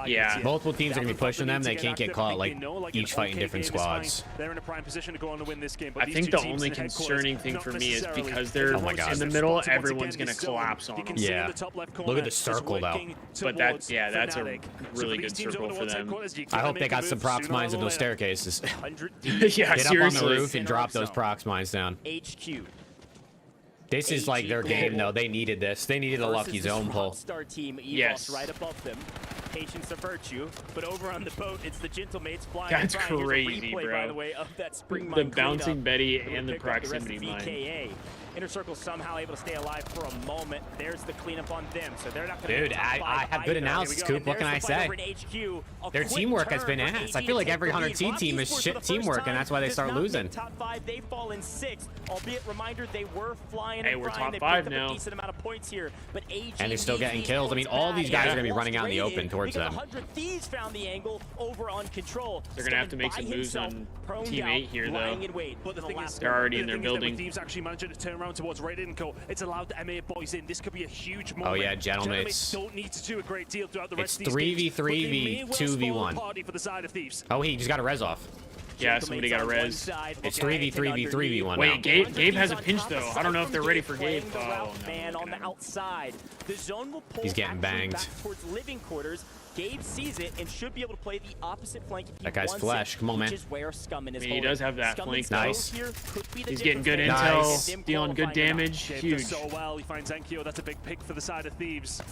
Yeah, multiple teams are gonna be pushing them. They can't get caught like each fighting different squads. They're in a prime position to go on to win this game. I think the only concerning thing for me is because they're in the middle, everyone's gonna collapse on them. Yeah, look at the circle though. But that's a really good circle for them. I hope they got some prox mines in those staircases. Yeah, get up on the roof and drop those prox mines down. HQ. This is like their game though. They needed this. They needed a lucky zone pull. Star team EVOS right above them. Patience of virtue, but over on the boat, it's the Gentlemates flying. That's crazy, replay, bro. By the way, of that spring the mine bouncing Betty cleanup. and the proximity mine. Inner Circle somehow able to stay alive for a moment. There's the cleanup on them, so they're not going to. Dude, I have good analysis, Coop. What can I say? Their teamwork has been ass. I feel like every 100C team is shit teamwork, and that's why they start losing. Top 5, they fall in 6th. Albeit, reminder, they were flying. Hey, we're top 5 now. A decent amount of points here, but and they're still getting killed. I mean, all these guys are going to be running out in the open towards them. 100 Thieves found the angle over on Control. They're going to have to make some moves on Team 8 here, though. But the thing is, they're already in their building. Thieves actually managed to turn around towards Raiden. It's allowed the M8 boys in. This could be a huge moment. Oh yeah, Gentlemates don't need to do a great deal throughout the rest it's of these 3v3 v2v1. For the side of Thieves. Oh, he just got a res off. Yeah, somebody got a res. It's 3v3 v3v1. Wait, Gabe has a pinch though. I don't know if they're ready for Gabe. Oh, no. On the outside. The zone will pull. He's getting banged. Back towards living quarters. Gabe sees it and should be able to play the opposite flank. That guy's flesh. Come on, man. He does have that flank. Nice. He's getting good intel, dealing good damage. Huge. So well, he finds Enkyo. That's a big pick for the side of Thieves.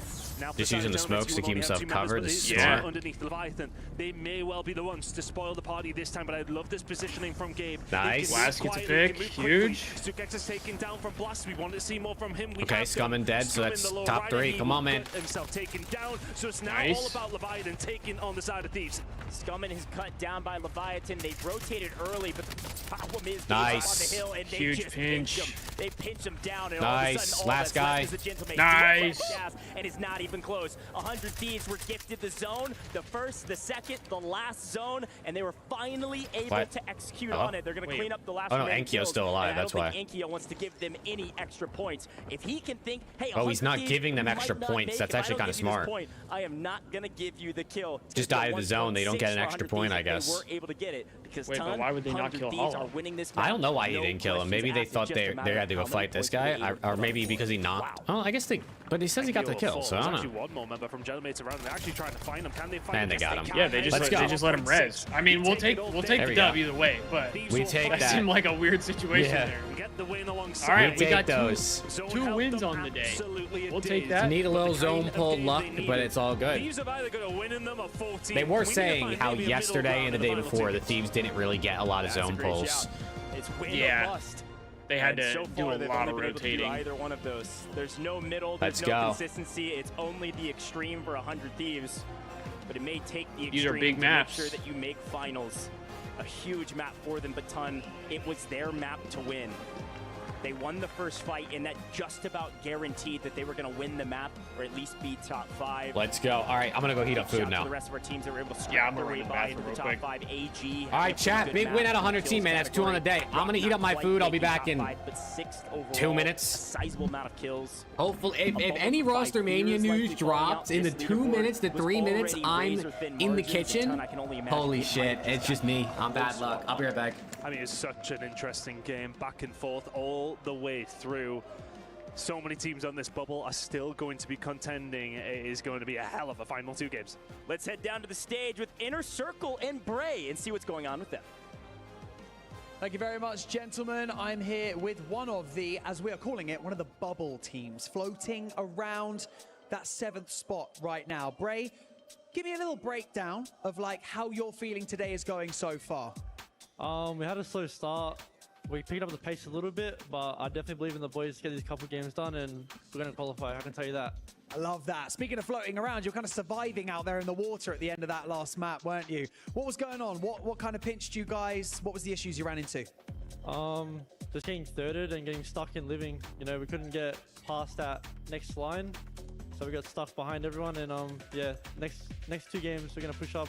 Now just using the smokes to keep himself covered. Yeah. Underneath Leviathan, they may well be the ones to spoil the party this time. But I love this positioning from Gabe. Nice. Blast gets a pick. Huge. Sukex is taken down from Blast. We want to see more from him. Okay, Scum and dead. So that's top 3. Come on, man. Himself taken down. So it's now nice. all about Leviathan taking on the side of Thieves. Scumming is cut down by Leviathan. They've rotated early, but the problem is nice. on the hill, and they Huge just pinch. Pinch him. They pinch him down, and nice. all of a sudden, all last guy. is the Gentleman. Nice. And it's not even close. 100 Thieves were gifted the zone, the first, the second, the last zone, and they were finally able to execute on it. They're going to clean up the last. Oh no, Enkyo's still alive. That's why. Enkyo wants to give them any extra points. If he can think, hey, oh, he's not giving them extra points. That's actually kind of smart. I am not going to give you the kill. Just die to the zone. They don't get an extra point, I guess. They were able to get it because wait, but why would they not kill Hollow? I don't know why he didn't kill him. Maybe they thought they had to go fight this guy, or maybe because he knocked. Oh, I guess they. But he says he got the kill, so I don't know. Actually, one more member from Gentleman's around. They're actually trying to find him. Can they find him? And they got him. Yeah, they just let him res. I mean, we'll take the dub either way, but we take that. That seemed like a weird situation there. Get the win alongside. All right, we got those. Two wins on the day. We'll take that. Need a little zone pull luck, but it's all good. They were saying how yesterday and the day before the Thieves didn't really get a lot of zone pulls. Yeah. They had to do a lot of rotating. Either one of those. There's no middle. There's no consistency. It's only the extreme for 100 Thieves. But it may take the extreme These are big maps. to make sure that you make finals. A huge map for them, but it was their map to win. They won the first fight, and that just about guaranteed that they were going to win the map, or at least be top 5. Let's go. All right, I'm going to go heat up food now. The rest of our teams that were able to scrap their way by into the top 5. AG. All right, chat. Big win at 100 team, man. That's 2 on the day. I'm going to eat up my food. I'll be back in 2 minutes. Sizable amount of kills. Hopefully, if any Rostermania news drops in the 2 minutes to 3 minutes, I'm in the kitchen. Holy shit, it's just me. I'm bad luck. I'll be right back. I mean, it's such an interesting game, back and forth all the way through. So many teams on this bubble are still going to be contending. It is going to be a hell of a final 2 games. Let's head down to the stage with Inner Circle and Bray and see what's going on with them. Thank you very much, gentlemen. I'm here with one of the, as we are calling it, one of the bubble teams floating around that 7th spot right now. Bray, give me a little breakdown of like how you're feeling today is going so far. We had a slow start. We picked up the pace a little bit, but I definitely believe in the boys to get these couple games done, and we're going to qualify. I can tell you that. I love that. Speaking of floating around, you're kind of surviving out there in the water at the end of that last map, weren't you? What was going on? What kind of pinched you guys? What was the issues you ran into? Just getting thirded and getting stuck in living. You know, we couldn't get past that next line, so we got stuck behind everyone. And yeah, next 2 games we're gonna push up,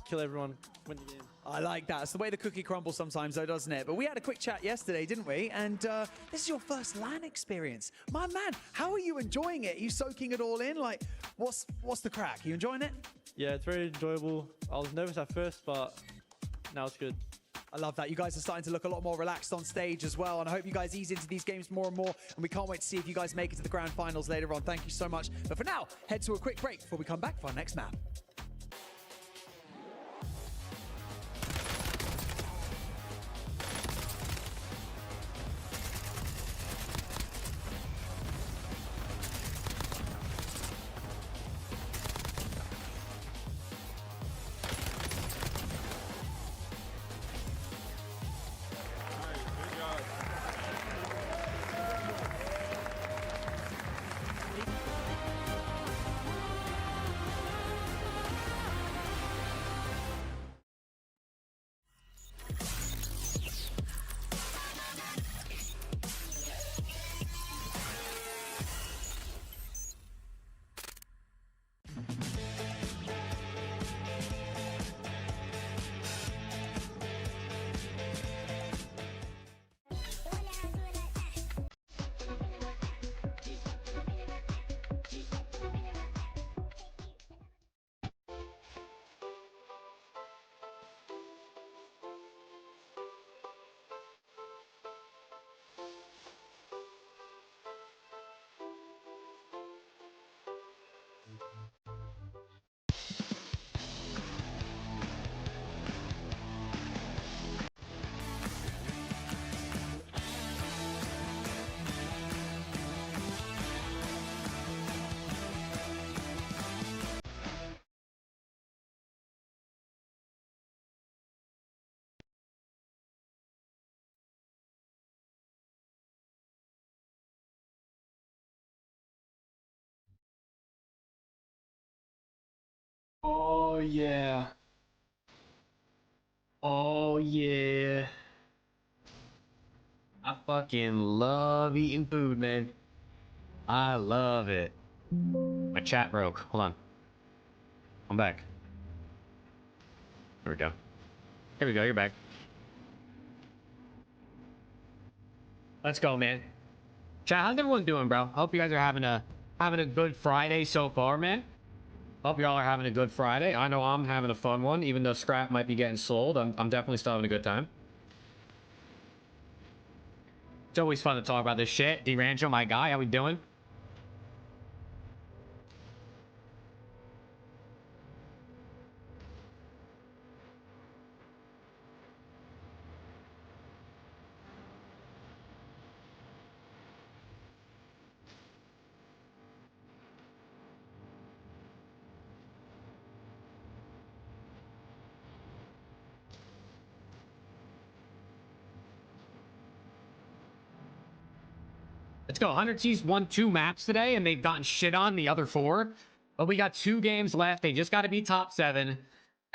kill everyone, win the game. I like that. It's the way the cookie crumbles sometimes, though, doesn't it? But we had a quick chat yesterday, didn't we? And this is your first LAN experience. My man, how are you enjoying it? Are you soaking it all in? Like, what's the crack? Are you enjoying it? Yeah, it's very enjoyable. I was nervous at first, but now it's good. I love that. You guys are starting to look a lot more relaxed on stage as well, and I hope you guys ease into these games more and more, and we can't wait to see if you guys make it to the grand finals later on. Thank you so much. But for now, head to a quick break before we come back for our next map. Oh, yeah. Oh, yeah. I fucking love eating food, man. I love it. My chat broke. Hold on. I'm back. There we go. Here we go. You're back. Let's go, man. Chat, how's everyone doing, bro? Hope you guys are having a good Friday so far, man. Hope y'all are having a good Friday. I know I'm having a fun one, even though Scrap might be getting sold. I'm definitely still having a good time. It's always fun to talk about this shit. D-Rancho, my guy, how we doing? Let's go. 100T's won 2 maps today, and they've gotten shit on the other 4. But we got 2 games left. They just got to be top 7.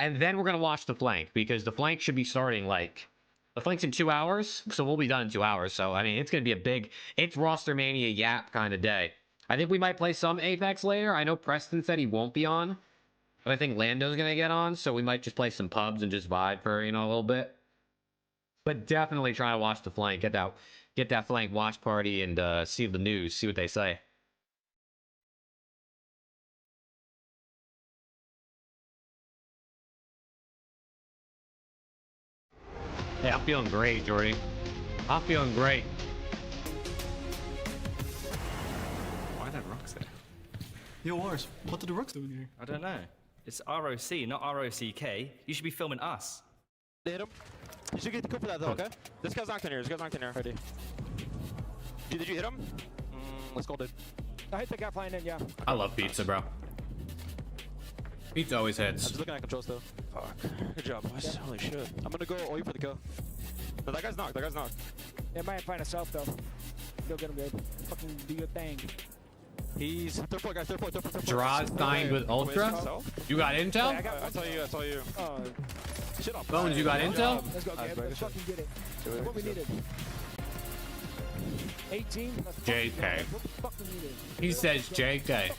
And then we're going to watch the flank, because the flank should be starting, like... The flank's in 2 hours, so we'll be done in 2 hours. So, I mean, it's going to be a big... It's Rostermania Yap kind of day. I think we might play some Apex later. I know Preston said he won't be on. But I think Lando's going to get on, so we might just play some pubs and just vibe for, you know, a little bit. But definitely try to watch the flank. Get that flank watch party and see the news, see what they say. Hey, I'm feeling great, Jordy. I'm feeling great. Why are there rocks there? Yo, Wars, what are the rocks doing here? I don't know. It's ROC, not ROCK. You should be filming us. Hit him. You should get the coup for that though, okay? This guy's knocked in here. This guy's knocked in here. Ready. Did you hit him? Let's go, dude. I hit the guy flying in, yeah. I love pizza, bro. Pizza always hits. I'm just looking at controls though. Fuck. Good job, boys. Yeah. Holy shit. I'm gonna go all you for the kill. No, that guy's knocked. That guy's knocked. They might find a self though. Go get him, babe. Fucking do your thing. He's third point, guys. Third point. Draws signed with Ultra. You got intel? Wait, I tell you. Shit off. Bones, you got intel? Let's go, Gabe. Let's fucking get it. That's what we needed. 18. JK. He says JK.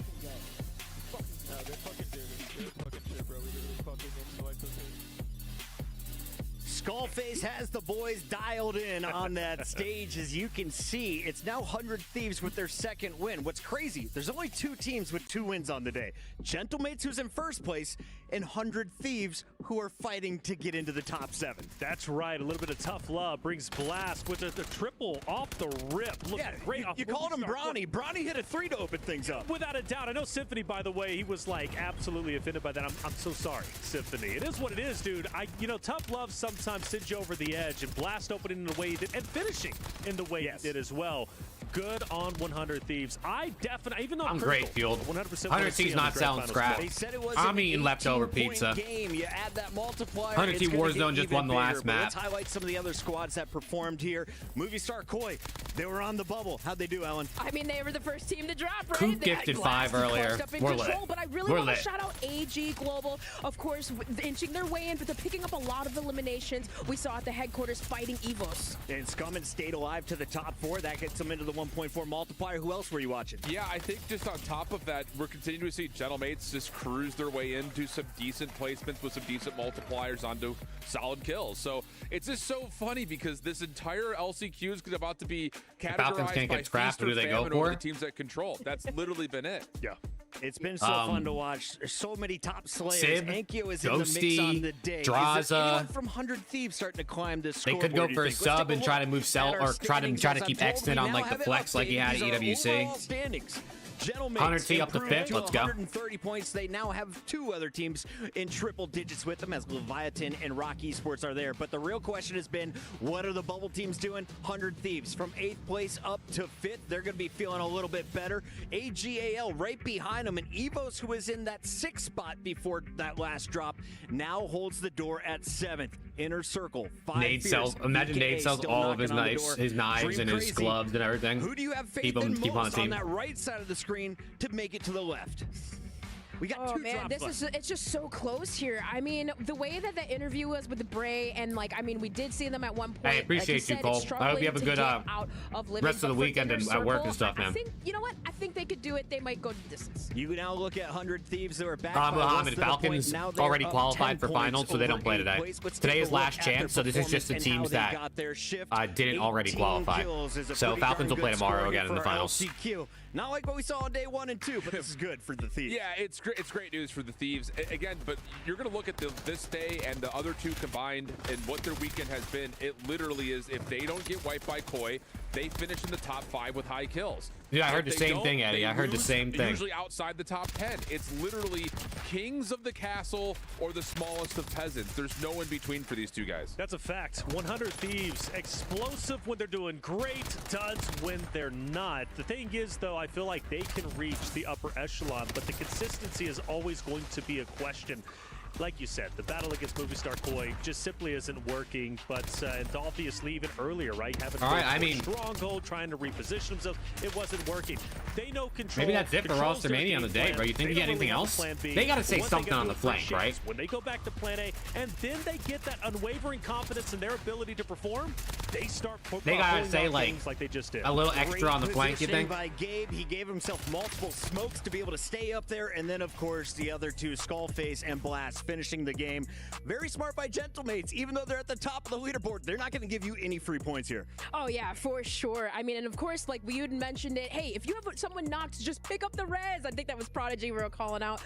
Skullface has the boys dialed in on that stage. As you can see, it's now 100 Thieves with their second win. What's crazy, there's only 2 teams with 2 wins on the day. Gentlemates, who's in first place, and 100 Thieves, who are fighting to get into the top 7. That's right. A little bit of tough love brings Blast with the triple off the rip. Looking great. You called him Bronny. Bronny hit a 3 to open things up. Without a doubt. I know Symphony, by the way, he was like absolutely offended by that. I'm so sorry, Symphony. It is what it is, dude. You know, tough love sometimes sends you over the edge, and Blast opening in the way he did and finishing in the way he did as well. Good on 100 Thieves. I definitely, even though I'm great, Fueled. 100 T's not selling scrap. I'm eating leftover pizza. Game. You add that multiplier. 100 T Warzone just won the last map. Let's highlight some of the other squads that performed here. Movie Star Koi, they were on the bubble. How'd they do, Ellen? I mean, they were the first team to drop, right? Coop gifted 5 earlier. We're lit. But I really want to shout out AG Global, of course, inching their way in, but they're picking up a lot of eliminations. We saw at the headquarters fighting Evos. And Scummin stayed alive to the top 4. That gets them into the 1.4 multiplier. Who else were you watching? Yeah, I think just on top of that, we're continuing to see Gentlemates just cruise their way into some decent placements with some decent multipliers onto solid kills. So it's just so funny because this entire LCQ is about to be categorized by feast or famine over the teams that control. That's literally been it. Yeah. It's been so fun to watch. There's so many top slayers. Sib, Ankyo is Ghosty, in the mix on the day. Draza. Anyone from 100 Thieves starting to climb this They could go for a sub and try to move cell or try to keep Exton on like the flex like he had at EWC. 100 T up to 5th. Let's go. 130 points. They now have 2 other teams in triple digits with them as Leviathan and Rock Esports are there. But the real question has been, what are the bubble teams doing? 100 Thieves from 8th place up to 5th. They're going to be feeling a little bit better. AGAL right behind them, and Evos, who was in that 6th spot before that last drop, now holds the door at 7th. Inner circle. 5 Nade sells. Imagine Nade sells all of his knives, and his gloves and everything. Who do you have faith in most on that right side of the screen to make it to the left? We got oh two man, drops left. it's just so close here. I mean, the way that the interview was with Bray, and like, I mean, we did see them at one point. Hey, appreciate you, Cole. I hope you have a good rest of the weekend and at work and stuff, man. I think, you know what? I think they could do it. They might go the distance. You now look at 100 Thieves that are back. Muhammad, Falcons already qualified for finals, so they don't play today. Today is last chance, so this is just the teams that didn't already qualify. So Falcons will play tomorrow again in the finals. Not like what we saw on day 1 and 2, but this is good for the Thieves. Yeah, it's great news for the Thieves. Again, but you're going to look at this day and the other two combined and what their weekend has been. It literally is, if they don't get wiped by Koi, they finish in the top 5 with high kills. Yeah, I heard the same thing, Eddie. I heard the same thing. Usually outside the top 10. It's literally kings of the castle or the smallest of peasants. There's no in between for these two guys. That's a fact. 100 Thieves, explosive when they're doing great, duds when they're not. The thing is, though, I feel like they can reach the upper echelon, but the consistency is always going to be a question. Like you said, the battle against Movie Star Koi just simply isn't working, but and obviously even earlier, right? Having a stronghold, trying to reposition themselves, it wasn't working. They know control. Maybe that's it for Rostermania on the day, bro. You think you get anything else? They got to say something on the flank, right? When they go back to plan A, and then they get that unwavering confidence in their ability to perform, they start they got to say like they just did. A little extra on the flank, you think? By Gabe, he gave himself multiple smokes to be able to stay up there, and then of course the other two, Skullface and Blast, finishing the game. Very smart by Gentlemates. Even though they're at the top of the leaderboard, they're not going to give you any free points here. Oh yeah, for sure. I mean, and of course, like we mentioned it, hey, if you have someone knocked, just pick up the res. I think that was Prodigy we were calling out.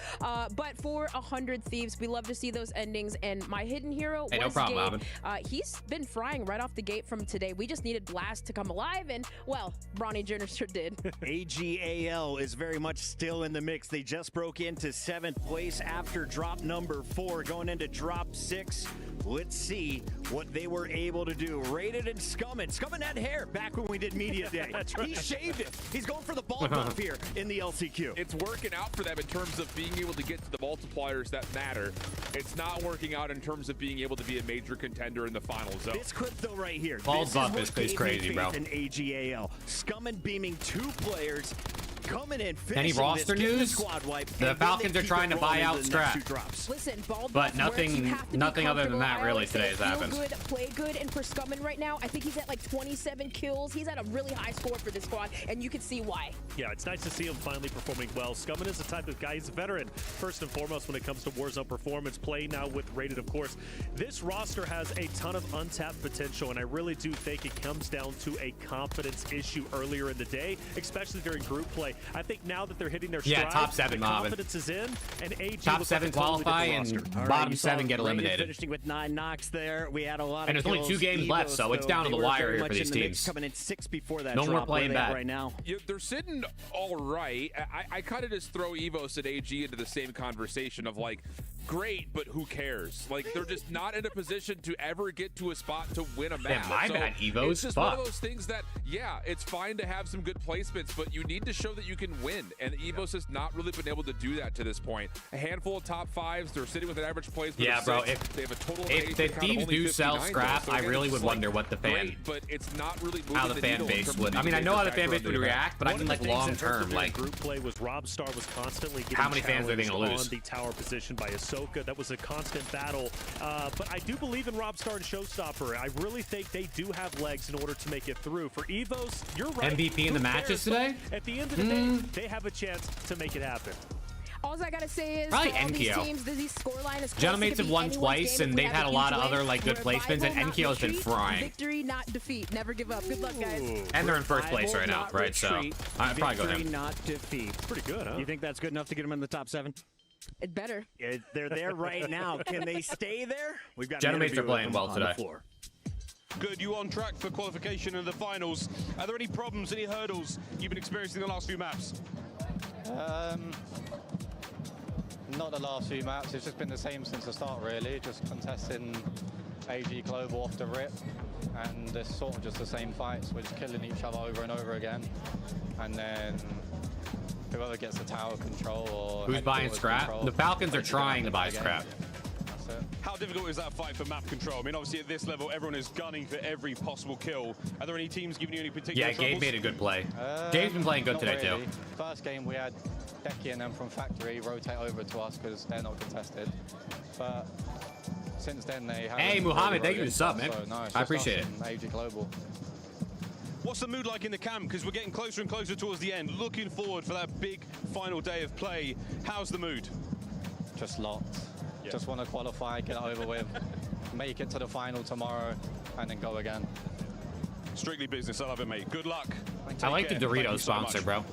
But for 100 Thieves, we love to see those endings, and my hidden hero was no problem, Gabe. He's been frying right off the gate from today. We just needed Blast to come alive, and well, Bronny Jr. sure did. AGAL is very much still in the mix. They just broke into 7th place after drop number 4. Going into drop 6, let's see what they were able to do. Rated and Scummin had hair back when we did media day. That's right. He shaved it. He's going for the ball buff here in the LCQ. It's working out for them in terms of being able to get to the multipliers that matter. It's not working out in terms of being able to be a major contender in the final zone. This clip though right here. Ball buff is crazy, bro. In AGAL, Scummin beaming 2 players. Coming in, any roster news? The Falcons are trying to buy out Scrap. Listen, but nothing other than that really today has happened. Good, play good, and for Scummin right now, I think he's at like 27 kills. He's at a really high score for this squad, and you can see why. Yeah, it's nice to see him finally performing well. Scummin is the type of guy, he's a veteran, first and foremost when it comes to Warzone performance, playing now with Rated, of course. This roster has a ton of untapped potential, and I really do think it comes down to a confidence issue earlier in the day, especially during group play. I think now that they're hitting their stride, top 7, the confidence is in, and AG top 7 qualify and bottom 7 get eliminated. Finishing with 9 knocks there. We had a lot and of there's only 2 games left, so it's down to the wire here for these teams. Coming in 6 before that. No more playing bad right now. They're sitting all right. I kind of just throw Evos and AG into the same conversation of like, great, but who cares? Like, they're just not in a position to ever get to a spot to win a match. Yeah, my bad, Evos. It's just one of those things that, yeah, it's fine to have some good placements, but you need to show that you can win. And Evos has not really been able to do that to this point. A handful of top 5s, they're sitting with an average placement of 6. Bro, they have a total of if the Thieves do sell Scrap, I really would wonder what the fan, but it's not really how the fan base would. I mean, I know how the fan base would react, but I mean, like long term, like group play was Robstar was constantly getting how many fans are they going to lose on the tower position by Ahsoka. That was a constant battle, but I do believe in Robstar and Showstopper. I really think they do have legs in order to make it through. For Evos, you're right. MVP in the matches today? At the end of the day, they have a chance to make it happen. All I gotta say is, probably all these NKO. teams, these scoreline is Gentlemates have won twice, and they've had a lot of other like good placements, and NKO's been frying. Victory, not defeat. Never give up. Good luck, guys. And they're in first place right now, right? So I'd probably go him. Not defeat. Pretty good, huh? You think that's good enough to get them in the top 7? It better. They're there right now. Can they stay there? We've got Gentlemates are playing well today. Good, you on track for qualification in the finals. Are there any problems, any hurdles you've been experiencing in the last few maps? Not the last few maps, it's just been the same since the start really, just contesting AG Global off the rip, and it's sort of just the same fights, we're just killing each other over and over again, and then whoever gets the tower control or... Who's buying Scrap? The Falcons are trying to buy Scrap. it. How difficult is that fight for map control? I mean, obviously at this level, everyone is gunning for every possible kill. Are there any teams giving you any particular Yeah, Gabe troubles? made a good play. Gabe's been playing good Not today, really. too. First game, we had Decky and them from Factory rotate over to us because they're not contested. But since then, they have. Hey, Muhammad, thank you for the sub, man. So, no, it's I just appreciate us it. and AG Global. What's the mood like in the camp? Because we're getting closer and closer towards the end. Looking forward for that big final day of play. How's the mood? Just locked. Yeah. Just want to qualify, get it over with, make it to the final tomorrow, and then go again. Strictly business. I love it, mate. Good luck. I like the Take care. Thank you Doritos so sponsor, much. bro.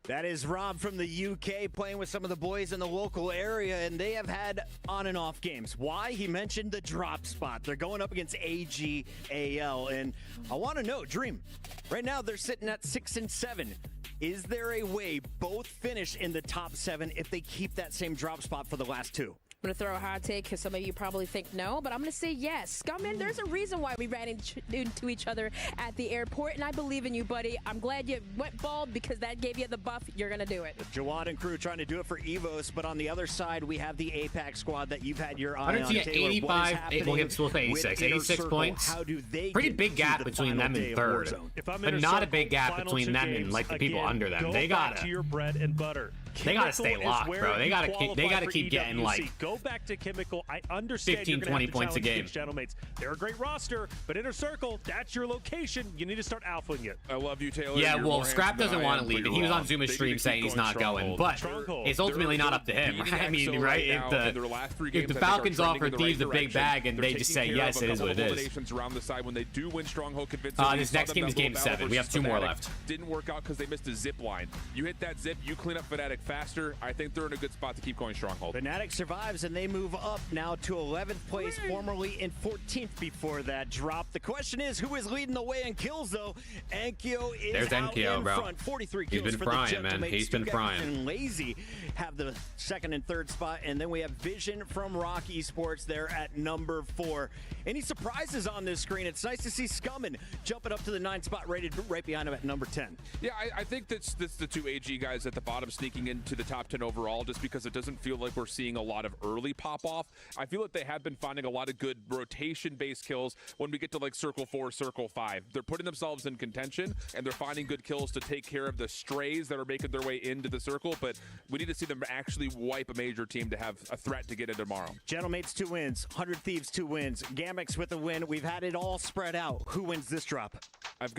That is Rob from the UK playing with some of the boys in the local area, and they have had on and off games. Why? He mentioned the drop spot. They're going up against AGAL, and I want to know, Dream, right now they're sitting at 6 and 7. Is there a way both finish in the top 7 if they keep that same drop spot for the last 2? I'm going to throw a hot take because some of you probably think no, but I'm going to say yes. Scummin, there's a reason why we ran into each other at the airport, and I believe in you, buddy. I'm glad you went bald because that gave you the buff. You're going to do it. Jawad and crew trying to do it for Evos, but on the other side, we have the APAC squad that you've had your eye on. 85, we'll get 86. 86 points. How do they Pretty big gap between them and third, but not a big gap between them and like the people under them. They gotta your bread and butter. They gotta stay locked, bro. They gotta keep getting like go back to Chemical. I understand 15, 20 points a game. Gentlemates. They're a great roster, but Inner Circle, that's your location. You need to start alphaing it. I love you, Taylor. Yeah, You're well, more Scrap handsome doesn't than I want am, to leave, but and he was you're on wrong. Zuma They stream need to saying keep he's not going. But Stronghold. it's ultimately not up to him. Beating I mean, EXO right? now in their last 3 If games, the I think, are Falcons trending offer in the Thieves right a big direction. bag and They're they just taking say care yes, of a it is couple what it is. eliminations around the side when they do win Stronghold convincingly. This next game is game 7. We have 2 more left. Didn't work out because they missed a zip line. You hit that zip, you clean up Fnatic faster. I think they're in a good spot to keep going Stronghold. Fnatic survives and they move up now to 11th place, formerly in 14th before that drop. The question is, who is leading the way in kills, though? Enkyo is There's out Enkyo, in bro. front. 43 He's kills been for frying, the man. Gentlemates. He's been Stugatz frying. and Lazy have the 2nd and 3rd spot, and then we have Vision from Rock Esports there at number 4. Any surprises on this screen? It's nice to see Scummin jumping up to the 9th spot, rated right behind him at number 10. Yeah, I think that's the 2 AG guys at the bottom sneaking into the top 10 overall, just because it doesn't feel like we're seeing a lot of early pop-off. I feel like they have been finding a lot of good rotation-based kills when we get to like Circle 4, Circle 5. They're putting themselves in contention, and they're finding good kills to take care of the strays that are making their way into the circle, but we need to see them actually wipe a major team to have a threat to get in tomorrow. Gentlemates 2 wins, 100 Thieves 2 wins, Gamix with a win. We've had it all spread out. Who wins this drop? I'm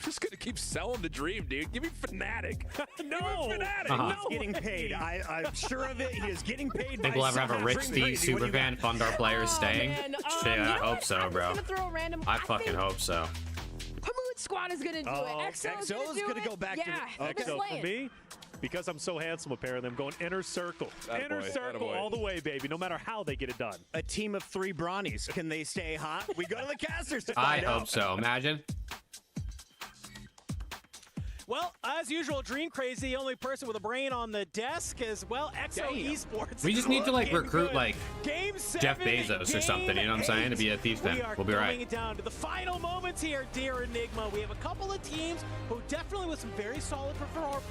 just going to keep selling the dream, dude. Give me Fnatic. No! Fnatic. No! He's getting paid. I'm sure of it. He is getting paid. Think we'll ever have a rich Thieves superfan fund our players staying? Man. Shit, I hope so, I'm bro. just gonna throw a random. I fucking hope so. Hamood Squad is gonna do it. EXO's gonna go back to EXO for me, because I'm so handsome, apparently, I'm going Inner Circle. Inner Circle all the way, baby, no matter how they get it done. A team of 3 Brawnies. Can they stay hot? We go to the casters to I find out. hope so. Imagine. Well, as usual, Dream Crazy, the only person with a brain on the desk, as well, EXO Esports. We just need to like recruit like Game Jeff 7, Bezos or something, you know what I'm saying, to be a Thieves fan. We'll be coming right. down to the final moments here, dear Enigma. We have a couple of teams who definitely with some very solid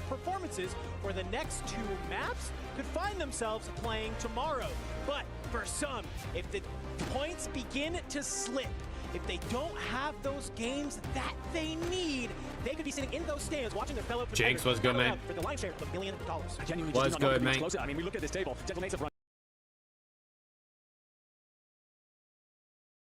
performances for the next 2 maps could find themselves playing tomorrow. But for some, if the points begin to slip, if they don't have those games that they need, they could be sitting in those stands watching their fellow Jinx was good, man. for the lion's share of $1 million. Was good, man. I mean, we look at this table. Gentlemates have run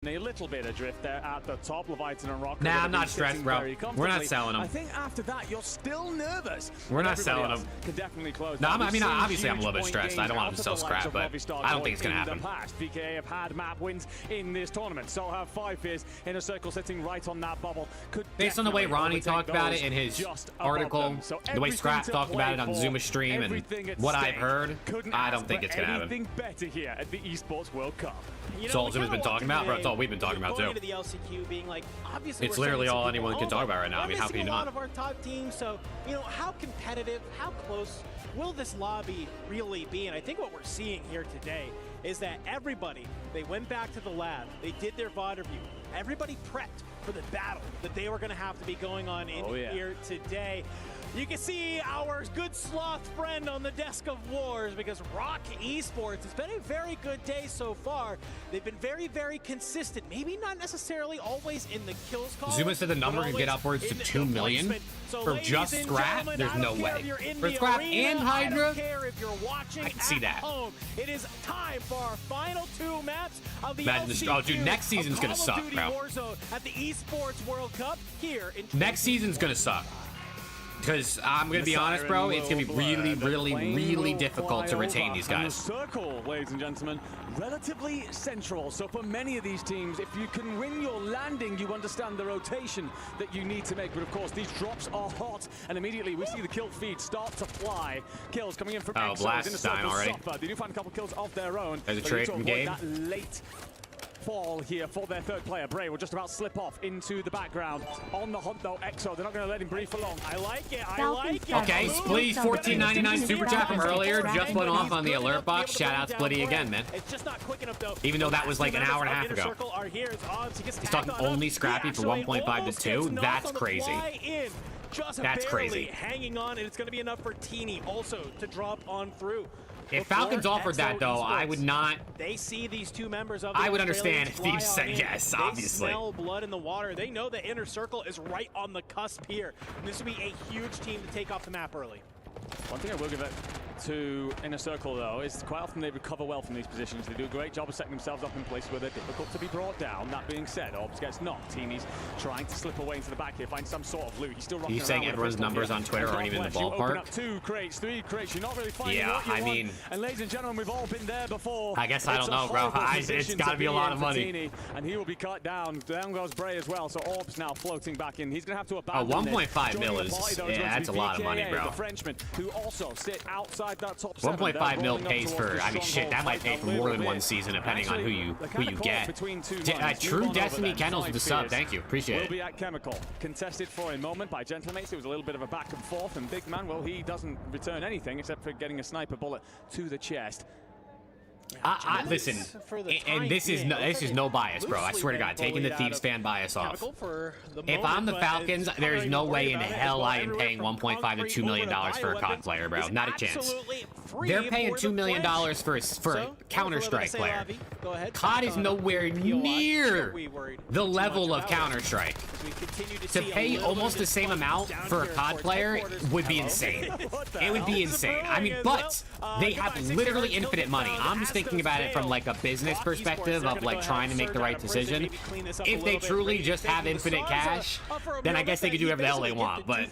a little bit adrift there at the top. Leviathan and Rock. Nah, I'm not stressed, bro. We're not selling them. I think after that, you're still nervous. We're not selling them. Can definitely close. No, I mean, obviously I'm a little bit stressed. I don't want them to sell Scrap, but I don't think it's going to happen. VKA have had map wins in this tournament, so have 5 Fears. Inner Circle sitting right on that bubble. Based on the way Ronnie talked about it in his article, the way Scrap talked about it on Zuma stream, and what I've heard, I don't think it's going to happen. Anything better here at the Esports World Cup. It's all Zuma's been talking about, bro. It's all we've been talking about, too. To the LCQ being like, obviously It's we're literally sending all some people anyone can over. talk about right now. I mean, how can you We're missing a lot not? of our top teams, so, you know, how competitive, how close will this lobby really be? And I think what we're seeing here today is that everybody, they went back to the lab, they did their VOD review, everybody prepped for the battle that they were going to have to be going on in here today. You can see our good sloth friend on the desk of wars because Rock Esports has been a very good day so far. They've been very, very consistent. Maybe not necessarily always in the kills column. Zuma said the number could get upwards to 2 million for just Scrap. There's no way. For Scrap and Hydra, I can see that. It is time for our final 2 maps of the oh, dude, next season's gonna suck, bro. Warzone at the Esports World Cup here in next season's gonna suck. Because I'm gonna be honest, bro, it's gonna be really, really, really difficult to retain these guys. The circle, ladies and gentlemen, relatively central. So for many of these teams, if you can win your landing, you understand the rotation that you need to make. But of course, these drops are hot, and immediately we see the kill feed start to fly. Kills coming in from Blast is dying already. They do find a couple kills of their own. There's a trade from Gabe. That late fall here for their third player. Bray will just about slip off into the background. On the hunt though, EXO, they're not going to let him breathe for long. I like it, I like it. Okay, Splitty, $14.99 super chat from earlier just went off on the alert box. Shout out Splitty again, man. It's just not quick enough though. Even though that was like an hour and a half ago. He's talking only Scrappy for 1.5 to 2. That's crazy. That's crazy. Hanging on, and it's going to be enough for Teeny also to drop on through. If Falcons offered that, though, I would not. They see these 2 members of the I would understand if Steve said yes, obviously. They smell blood in the water. They know the inner circle is right on the cusp here. And this would be a huge team to take off the map early. One thing I will give it to Inner Circle, though, is quite often they recover well from these positions. They do a great job of setting themselves up in places where they're difficult to be brought down. That being said, Orbs gets knocked. Teeny's trying to slip away into the back here, find some sort of loot. He's still rocking around. You saying everyone's numbers on Twitter aren't even in the ballpark? Up 2 crates, 3 crates. You're not really finding yeah, what you I mean, want. And ladies and gentlemen, we've all been there before. I guess I don't know, bro. It's got to be a lot of money. Teeny, and he will be cut down. Down goes Bray as well. So Orbs now floating back in. He's going to have to abandon 1.5 mil is, yeah, that's a lot of money, bro. The Frenchman, who also sit outside that top 1.5 mil pays for, I mean, shit, that might pay for more than one season, depending on who you get. True Destiny Kennels with the sub, thank you, appreciate it. Will be at Chemical, contested for a moment by Gentlemates. There was a little bit of a back and forth, and Big Man, well, he doesn't return anything except for getting a sniper bullet to the chest. Listen, and this is no bias, bro. I swear to God, taking the Thieves fan bias off. If I'm the Falcons, there is no way in hell I am paying 1.5 to $2 million for a COD player, bro. Not a chance. They're paying $2 million for a Counter-Strike player. COD is nowhere near the level of Counter-Strike. To pay almost the same amount for a COD player would be insane. It would be insane. I mean, but they have literally infinite money. I'm just thinking about it from like a business perspective of like trying to make the right decision. If they truly just have infinite cash, then I guess they could do whatever the hell they want. But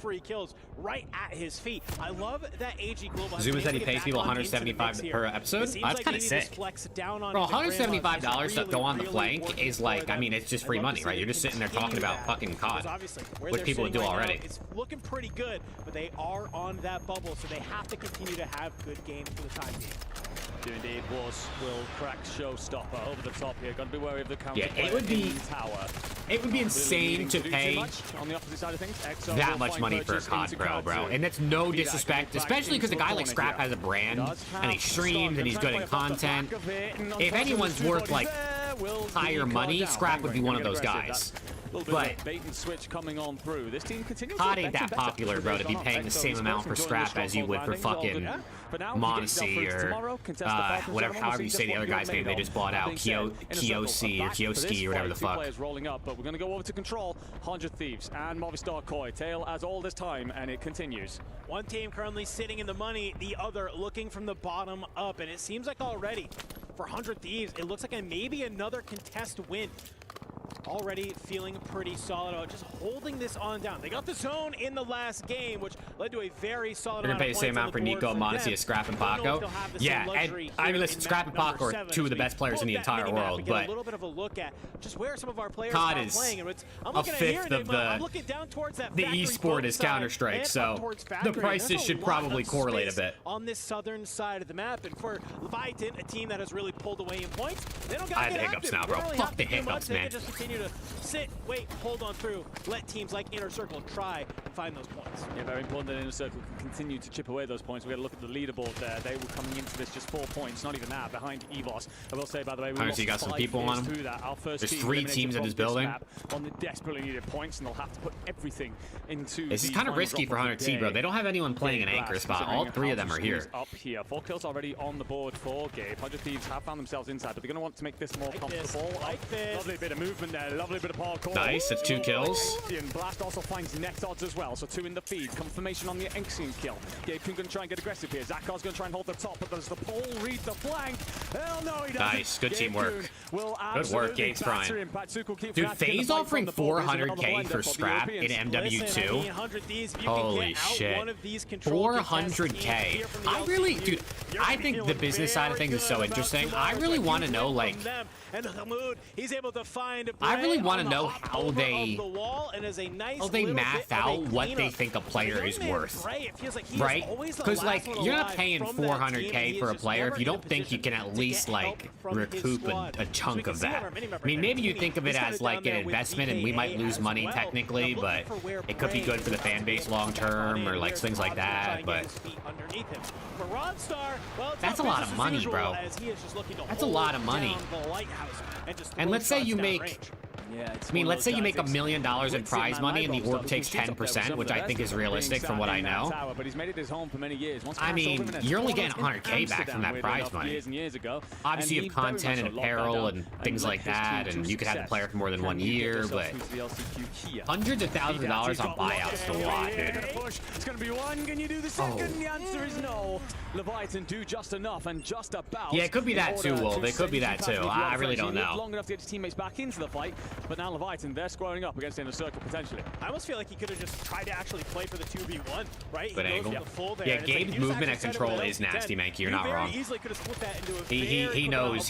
right at his feet. I love that AG Global. Zuma said he pays people $175 per episode. That's kind of sick. Bro, $175 to go on the flank is like, I mean, it's just free money, right? You're just sitting there talking about fucking COD, which people would do already. It's looking pretty good, but they are on that bubble, so they have to continue to have good games for the time being. Indeed, Wars will crack showstopper over the top here. Got to be wary of the counter. Yeah, it would be insane to pay on the opposite side of things. that much money for a COD pro, bro. And that's no disrespect, especially because a guy like Scrap has a brand and he streams and he's good in content. If anyone's worth like higher money, Scrap would be one of those guys. But bait and switch coming on through. This team continues COD ain't that popular, bro, to be paying the same amount for Scrap as you would for fucking Monacy or whatever, however you say the other guy's name they just bought out, Kiyosi or Kioski or whatever the fuck. Rolling up, but we're going to go over to Control, 100 Thieves and Movistar Koi. Tail as all this time, and it continues. One team currently sitting in the money, the other looking from the bottom up, and it seems like already for 100 Thieves, it looks like maybe another contest win. Already feeling pretty solid about just holding this on down. They got the zone in the last game, which led to a very solid They're going to pay the same amount for Nico, Monacy, as Scrap and Paco. Yeah, and I mean, listen, Scrap and Paco are two of the best players in the entire world, but a little bit of a look at just where some of our players COD are is playing. And a fifth of the e-sport is Counter-Strike, so the prices should probably correlate a bit. On this southern side of the map, and for Leviathan, a team that has really pulled away in points, they don't got I have the hiccups now, bro. Fuck the hiccups, man. continue to sit, wait, hold on through. Let teams like Inner Circle try and find those points. Yeah, very important that Inner Circle can continue to chip away those points. We've got to look at the leaderboard there. They were coming into this just 4 points, not even that, behind EVOS. I will say, by the way, we Honestly, got some people on him. There's 3 teams in this building. On the desperately needed points, and they'll have to put everything into this is kind of risky for 100T, bro. They don't have anyone playing an anchor spot. All 3 of them are here. Up here. 4 kills already on the board for Gabe. 100 Thieves have found themselves inside, but they're going to want to make this more comfortable. Lovely bit of movement there. Lovely bit of parkour. Nice. That's 2 kills. Blast also finds net odds as well, so 2 in the feed. Confirmation on the Enxian kill. Gabe going to try and get aggressive here. Zakar's going to try and hold the top, but there's the pole. Read the flank. Hell no, he doesn't. Nice. Good teamwork. Good work, Gabe's prime. Dude, FaZe offering 400K for scrap in MW2. Holy shit. 400K. I really, dude, I think the business side of things is so interesting. I really want to know, like, I really want to know how they math out what they think a player is worth, right? Because, like, you're not paying 400K for a player if you don't think you can at least, like, recoup a chunk of that. I mean, maybe you think of it as, like, an investment and we might lose money technically, but it could be good for the fan base long term or, like, things like that, but that's a lot of money, bro. That's a lot of money. And let's say you make, I mean, let's say you make $1 million in prize money and the org takes 10%, which I think is realistic from what I know. I mean, you're only getting 100K back from that prize money. Obviously, you have content and apparel and things like that, and you could have the player for more than 1 year, but hundreds of thousands of dollars on buyouts is a lot, dude. It's going to be one. Can you do the second? The answer is no. Leviathan do just enough and just about. Yeah, it could be that too, Wolf. It could be that too. I really don't know. Long enough to get his teammates back into the fight, but now Leviathan, they're squaring up against Inner Circle potentially. I almost feel like he could have just tried to actually play for the 2v1, right? Good angle. Yeah, Gabe's movement and control is nasty, Mankey. You're not wrong. He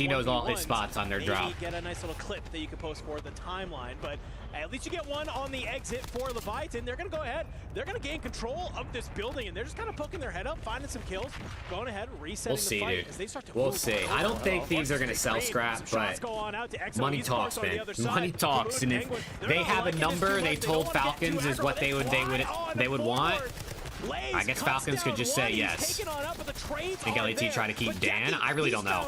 knows all his spots on their drop. Get a nice little clip that you can post for the timeline, but at least you get one on the exit for Leviathan. They're going to go ahead. They're going to gain control of this building, and they're just kind of poking their head up, finding some kills, going ahead, resetting the fight as they start to We'll see. I don't think Thieves are going to sell scrap, but money talks, man. Money talks, and if they have a number they told Falcons is what they would want, I guess Falcons could just say yes. I think LAT try to keep Dan. I really don't know.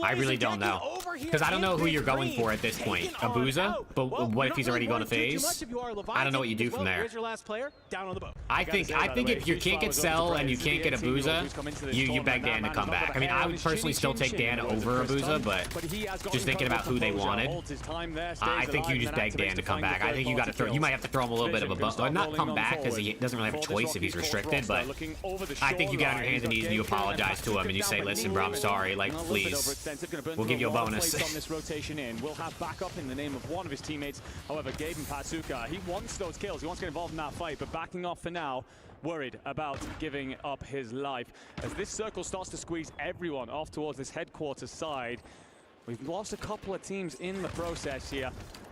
I really don't know. Because I don't know who you're going for at this point. Abuza? But what if he's already going to FaZe? I don't know what you do from there. I think if you can't get Cell and you can't get Abuza, you beg Dan to come back. I mean, I would personally still take Dan over Abuza, but just thinking about who they wanted, I think you just beg Dan to come back. I think you got to throw. You might have to throw him a little bit of a bump. Not come back because he doesn't really have a choice if he's restricted, but I think you get on your hands and knees and you apologize to him and you say, listen, bro, I'm sorry. Like, please. We'll give you a bonus. On this rotation in, we'll have backup in the name of one of his teammates. However, Gabe and Patsuka, he wants those kills. He wants to get involved in that fight, but backing off for now, worried about giving up his life. As this circle starts to squeeze everyone off towards this headquarters side, we've lost a couple of teams in the process here.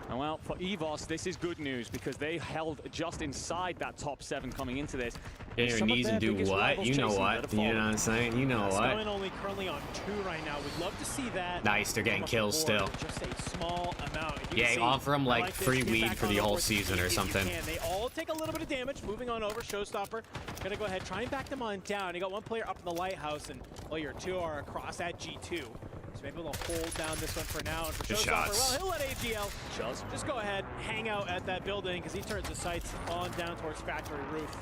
And well, for EVOS, this is good news because they held just inside that top 7 coming into this. Get your knees and do what? You know what? You know what I'm saying? You know what? Only currently on 2 right now. We'd love to see that. Nice, they're getting kills still. Just a small amount. Yeah, offer them like free weed for the whole season or something. They all take a little bit of damage. Moving on over, Showstopper. Gonna go ahead, try and back them on down. You got one player up in the lighthouse, and well, your 2 are across at G2. So maybe we'll hold down this one for now. And for Showstopper, well, he'll let AGL just go ahead, hang out at that building because he turns the sights on down towards factory roof.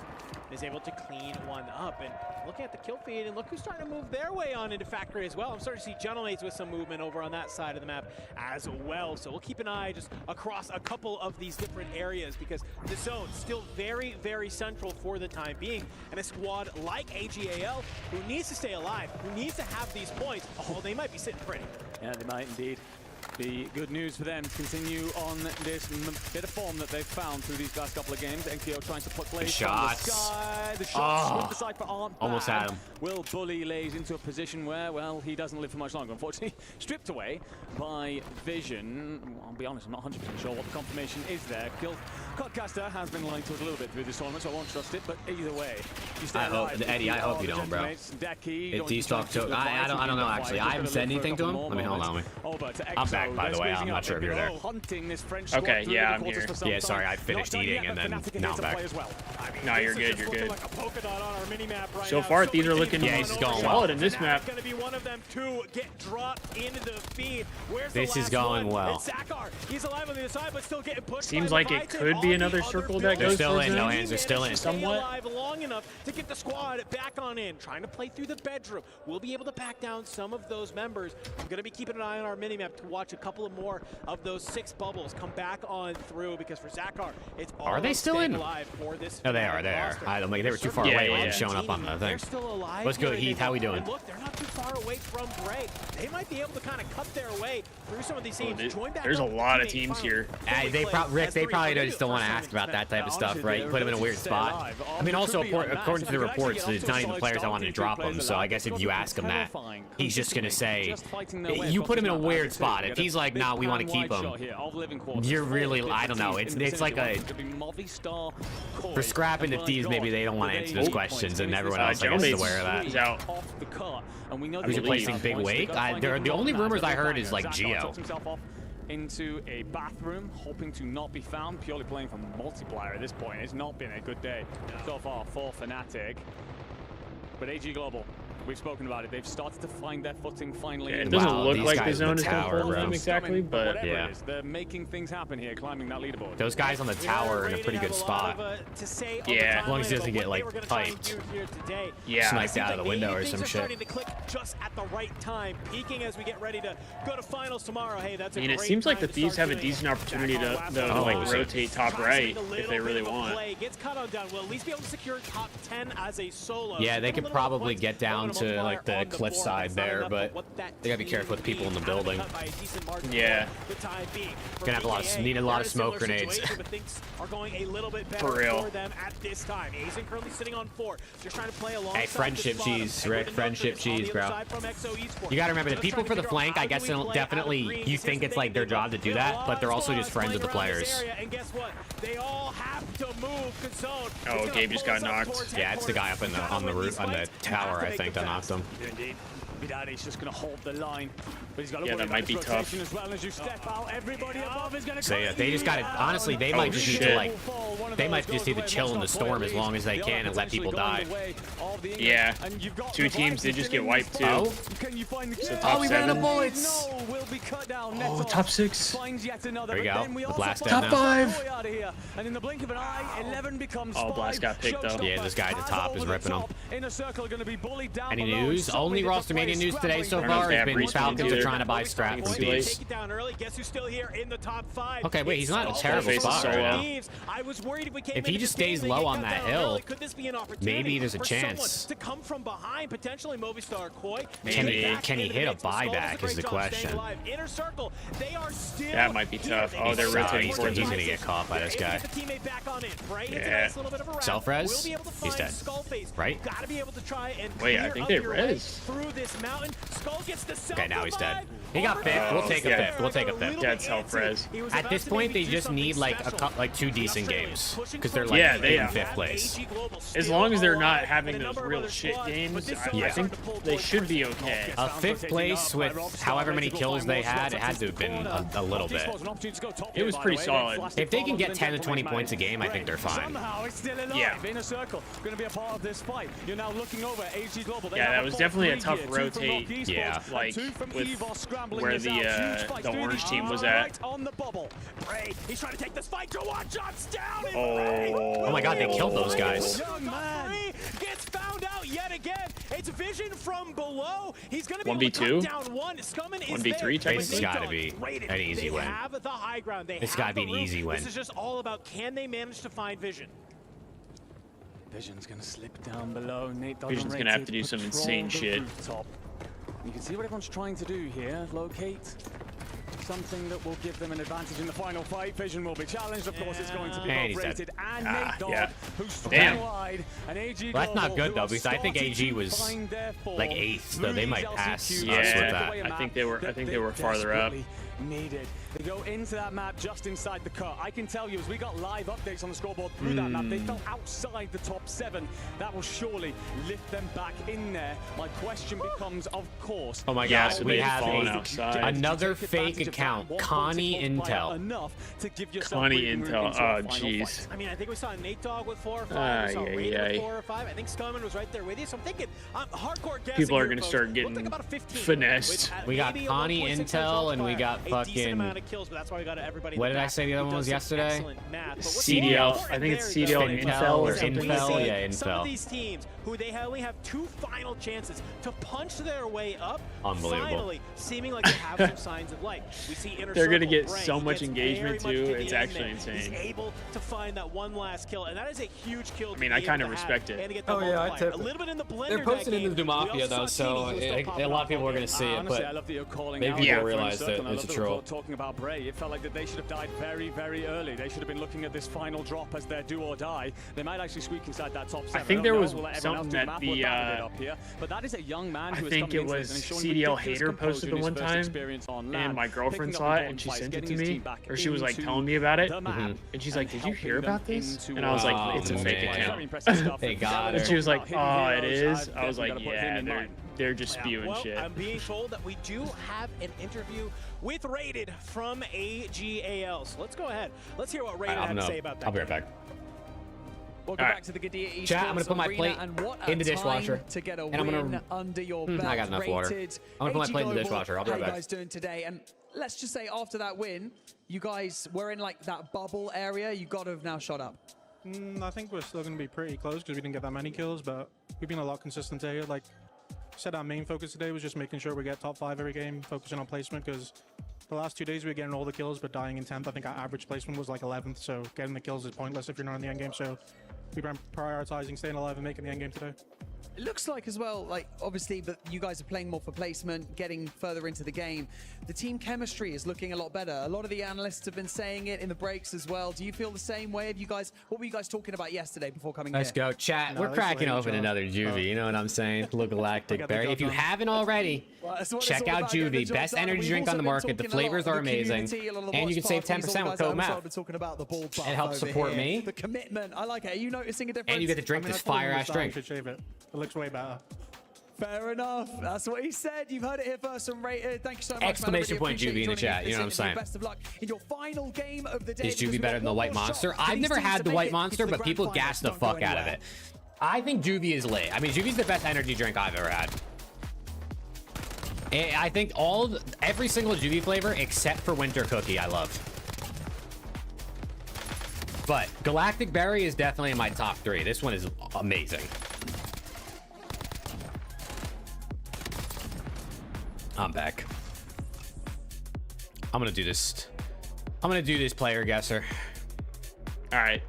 Is able to clean one up, and looking at the kill feed, and look who's starting to move their way on into factory as well. I'm starting to see Gentlemates with some movement over on that side of the map as well. So we'll keep an eye just across a couple of these different areas because the zone still very, very central for the time being. And a squad like AGAL who needs to stay alive, who needs to have these points. Oh, they might be sitting pretty. Yeah, they might indeed. Be good news for them to continue on this bit of form that they've found through these last couple of games. NKO trying to put plays shots. From the sky. The shots with the cypher aren't bad. Almost had him. Will Bully lays into a position where, well, he doesn't live for much longer, unfortunately. Stripped away by Vision. I'll be honest, I'm not 100% sure what the confirmation is there. Codcaster has been lying to us a little bit through this tournament, so I won't trust it, but either way. I hope, Eddie, I hope you don't, bro. If these talk to, I don't know, actually. I haven't said anything to him. Let me hold on. I'm back. back, by the way. I'm not sure if you're there. Okay, yeah, I'm here. Yeah, sorry, I finished eating and then now I'm back. No, you're good, you're good. So far, these are looking solid in this map. This is going well. Seems like it could be another circle that goes still in, no hands, they're still in. Somewhat. Long enough to get the squad back on in, trying to play through the bedroom. We'll be able to back down some of those members. I'm going to be keeping an eye on our minimap to watch a couple of more of those 6 bubbles come back on through, because for Zakar, it's all Are they still in? for this. No, they are. They are. I don't think they were too far away when I'm showing up on the thing. Let's go, Heath. How we doing? And look, they're not too far away from Bray. They might be able to kind of cut their way through some of these teams. There's a lot of teams here. Rick, they probably just don't want to ask about that type of stuff, right? Put them in a weird spot. I mean, also, according to the reports, it's not even the players that wanted to drop him. So I guess if you ask him that, he's just going to say, you put him in a weird spot. If he's like, nah, we want to keep him, you're really, I don't know. It's like a, for Scrap and the Thieves, maybe they don't want to answer those questions, and everyone else, I guess, is aware of that. He's out. He's replacing Big Wake. The only rumors I heard is like Geo. Into a bathroom, hoping to not be found, purely playing for multiplier at this point. It's not been a good day so far for Fnatic. But AG Global, we've spoken about it. They've started to find their footing finally. Yeah, it doesn't look like the zone is going to hold them exactly, but yeah. They're making things happen here, climbing that leaderboard. Those guys on the tower are in a pretty good spot. Yeah. As long as he doesn't get like piped. Yeah. Sniped out of the window or some shit. Just at the right time, peaking as we get ready to go to finals tomorrow. Hey, that's I mean, it seems like the Thieves have a decent opportunity to like rotate top right if they really want. Gets cut on down. Will at least be able to secure top 10 as a solo. Yeah, they could probably get down to like the cliff side there, but they gotta be careful with people in the building. Yeah. Gonna have need a lot of smoke grenades. For real. At this time, Aizen currently sitting on 4. Just trying to play along. Hey, friendship cheese, Rick. Friendship cheese, bro. You gotta remember, the people for the flank, I guess they'll definitely, you think it's like their job to do that, but they're also just friends with the players. And guess what? They all have to move. Oh, Gabe just got knocked. Yeah, it's the guy up in on the roof, on the tower, I think, that knocked him. Indeed. Vidani's just going to hold the line. But he's got to yeah, that might be tough. As well as you step out, everybody above is going to so yeah, they just got to, honestly, they might just need to like, they might just need to chill in the storm as long as they can and let people die. Yeah, 2 teams, they just get wiped too. Oh, so top we 7. ran the bullets. Oh, top 6. There we go. The Blast top 5. And in the blink of an eye, 11 becomes oh, Blast got picked up. Yeah, this guy at the top is ripping them. Any news? Only Rostermania news today so far has been Falcons are trying to buy Scrap from Thieves. Okay, wait, he's not in a terrible spot right now. If he just stays low on that hill, maybe there's a chance. Can he hit a buyback is the question. That might be tough. Oh, they're rotating towards him. He's gonna get caught by this guy. Yeah. Self-res? He's dead. Right? Wait, I think they res. Okay, now he's dead. He got 5th. We'll take a 5th. We'll take a 5th. Dead self-res. At this point, they just need like 2 decent games because they're like in 5th place. As long as they're not having those real shit games, I think they should be okay. A 5th place with however many kills they had, it had to have been a little bit. It was pretty solid. If they can get 10 to 20 points a game, I think they're fine. Yeah. Yeah, that was definitely a tough rotate. Yeah. Like with where the orange team was at. Oh my god, they killed those guys. Gets found out yet again. It's Vision from below. He's going to be 1v2? down 1. 1v3 technically. It's got to be an easy win. It's got to be an easy win. This is just all about can they manage to find Vision. Vision's going to slip down below. Vision's going to have to do some insane shit. You can see what everyone's trying to do here. Locate something that will give them an advantage in the final fight. Vision will be challenged. Of course, it's going to be rated. And Nate Dogg, who's wide. And AG well, that's not good though, because I think AG was like 8th, so they might pass us with that. I think they were farther up. needed. They go into that map just inside the cut. I can tell you, as we got live updates on the scoreboard through that map, they fell outside the top 7. That will surely lift them back in there. My question becomes, of course, oh my gosh, we have another fake account, Connie Intel. Connie Intel, oh jeez. I mean, I think we saw Nate Dogg with 4 or 5. We saw Raiden with 4 or 5. I think Scummin was right there with you. So I'm thinking, hardcore guessing. People are going to start getting finessed. We got Connie Intel and we got fucking. Kills, but that's why we got everybody. What did I say the other one was yesterday? CDL. I think it's CDL Intel or something. Intel, yeah, Intel. Some of these teams who they only have 2 final chances to punch their way up. Unbelievable. Finally, seeming like they have some signs of light. We see Inner They're going to get Bray, so much engagement too. It's actually insane. He's able to find that one last kill, and that is a huge kill. I mean, I kind of respect it. Oh yeah, I tip. A little bit in the blender. They're posting in the Dumafia though, so a lot of people are going to see it, but maybe people realize that it's a troll. Talking about Bray, it felt like that they should have died very, very early. They should have been looking at this final drop as their do or die. They might actually squeak inside that top 7. I think there was something that the but that is a young man who I think it was CDL Hater posted the one time, and my girlfriend saw it and she sent it to me, or she was like telling me about it, and she's like, "Did you hear about this?" And I was like, "It's a fake account." They got her. And she was like, "Oh, it is." I was like, "Yeah, they're just spewing shit." I'm being told that we do have an interview with Rated from AGAL. So let's go ahead. Let's hear what Rated had to say about that. I'll be right back. Welcome back to the Qiddiya Esports Chat, I'm gonna put my plate in the dishwasher, to get a and I'm gonna under your belt. I got enough water. I'm gonna put my plate in the dishwasher. I'll be right back. How you guys doing today? And let's just say after that win, you guys were in like that bubble area. You got to have now shot up. I think we're still going to be pretty close because we didn't get that many kills, but we've been a lot consistent today. Like I said, our main focus today was just making sure we get top 5 every game, focusing on placement, because the last 2 days we were getting all the kills but dying in 10th. I think our average placement was like 11th, so getting the kills is pointless if you're not in the end game. So we've been prioritizing staying alive and making the end game today. It looks like as well, like obviously, but you guys are playing more for placement, getting further into the game. The team chemistry is looking a lot better. A lot of the analysts have been saying it in the breaks as well. Do you feel the same way? Have you guys? What were you guys talking about yesterday before coming Let's here? go, chat. We're cracking open another juvee. You know what I'm saying? Look, Galactic Berry. If you haven't already, check out juvee. Best energy drink on the market. The flavors are amazing, and you can save 10% with code MAP. It helps support me. The commitment. I like it. Are you noticing a difference? And you get to drink this fire-ass drink. It looks way better. Fair enough. That's what he said. You've heard it here first from Rated. Thank you so much. Exclamation point juvee in the chat. You know what I'm saying? Best of luck in your final game of the day. Is juvee better than the white monster? I've never had the white monster, but people gas the fuck out of it. I think juvee is lit. I mean, juvee's the best energy drink I've ever had. I think every single juvee flavor except for winter cookie I love. But Galactic Berry is definitely in my top 3. This one is amazing. I'm back. I'm gonna do this. I'm gonna do this player guesser. All right.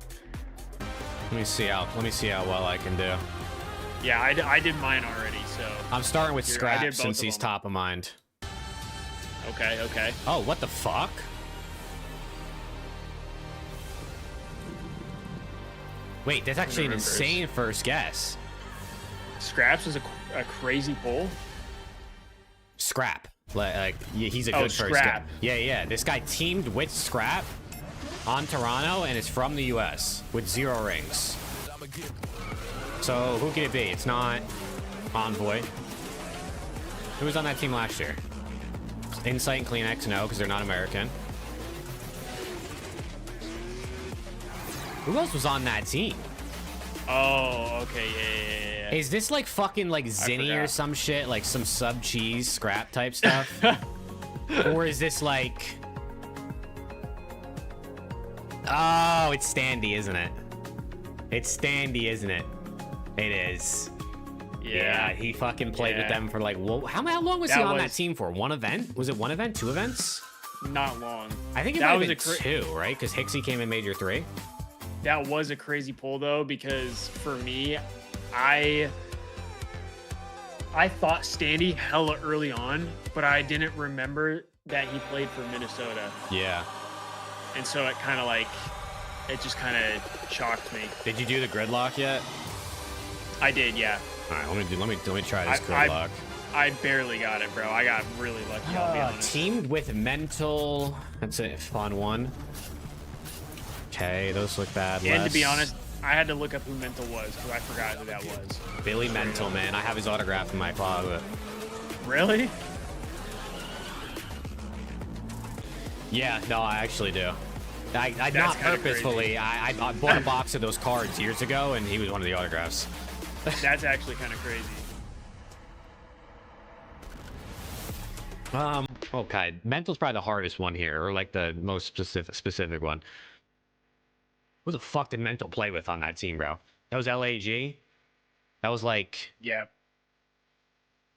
Let me see how well I can do. Yeah, I did mine already, so. I'm starting with Scrap since he's top of mind. Okay, okay. Oh, what the fuck? Wait, that's actually an insane first guess. Scraps is a crazy pull. Scrap. Like he's a good first guess. Yeah. This guy teamed with Scrap on Toronto and is from the US with 0 rings. So who could it be? It's not Envoy. Who was on that team last year? Insight and CleanX, no, because they're not American. Who else was on that team? Oh, okay, yeah. Is this like fucking like Zinni or some shit? Like some sub cheese scrap type stuff? Or is this like... Oh, it's Standy, isn't it? It's Standy, isn't it? It is. Yeah, he fucking played with them for like... How long was he on that team for? 1 event? Was it 1 event? 2 events? Not long. I think it might have been 2, right? Because Hixie came in Major 3. That was a crazy pull though, because for me, I thought Standy hella early on, but I didn't remember that he played for Minnesota. Yeah. And so it just kind of shocked me. Did you do the gridlock yet? I did, yeah. All right, let me try this gridlock. I barely got it, bro. I got really lucky, I'll be honest. Teamed with Mental. That's a fun one. Okay, those look bad. And to be honest, I had to look up who Mental was because I forgot who that was. Billy Mental, man. I have his autograph in my closet. Really? Yeah, no, I actually do. I not purposefully. I bought a box of those cards years ago, and he was one of the autographs. That's actually kind of crazy. Okay, Mental's probably the hardest one here, or like the most specific one. Who the fuck did Mental play with on that team, bro? That was LAG. That was like, yeah.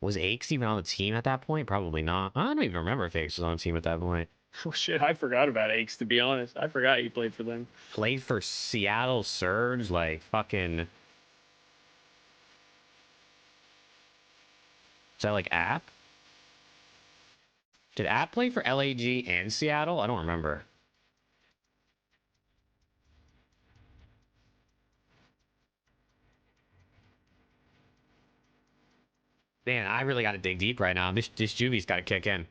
Was Aches even on the team at that point? Probably not. I don't even remember if Aches was on the team at that point. Oh shit, I forgot about Aches, to be honest. I forgot he played for them. Played for Seattle Surge, like fucking. Is that like App? Did App play for LAG and Seattle? I don't remember. Man, I really got to dig deep right now. This Juvee's got to kick in.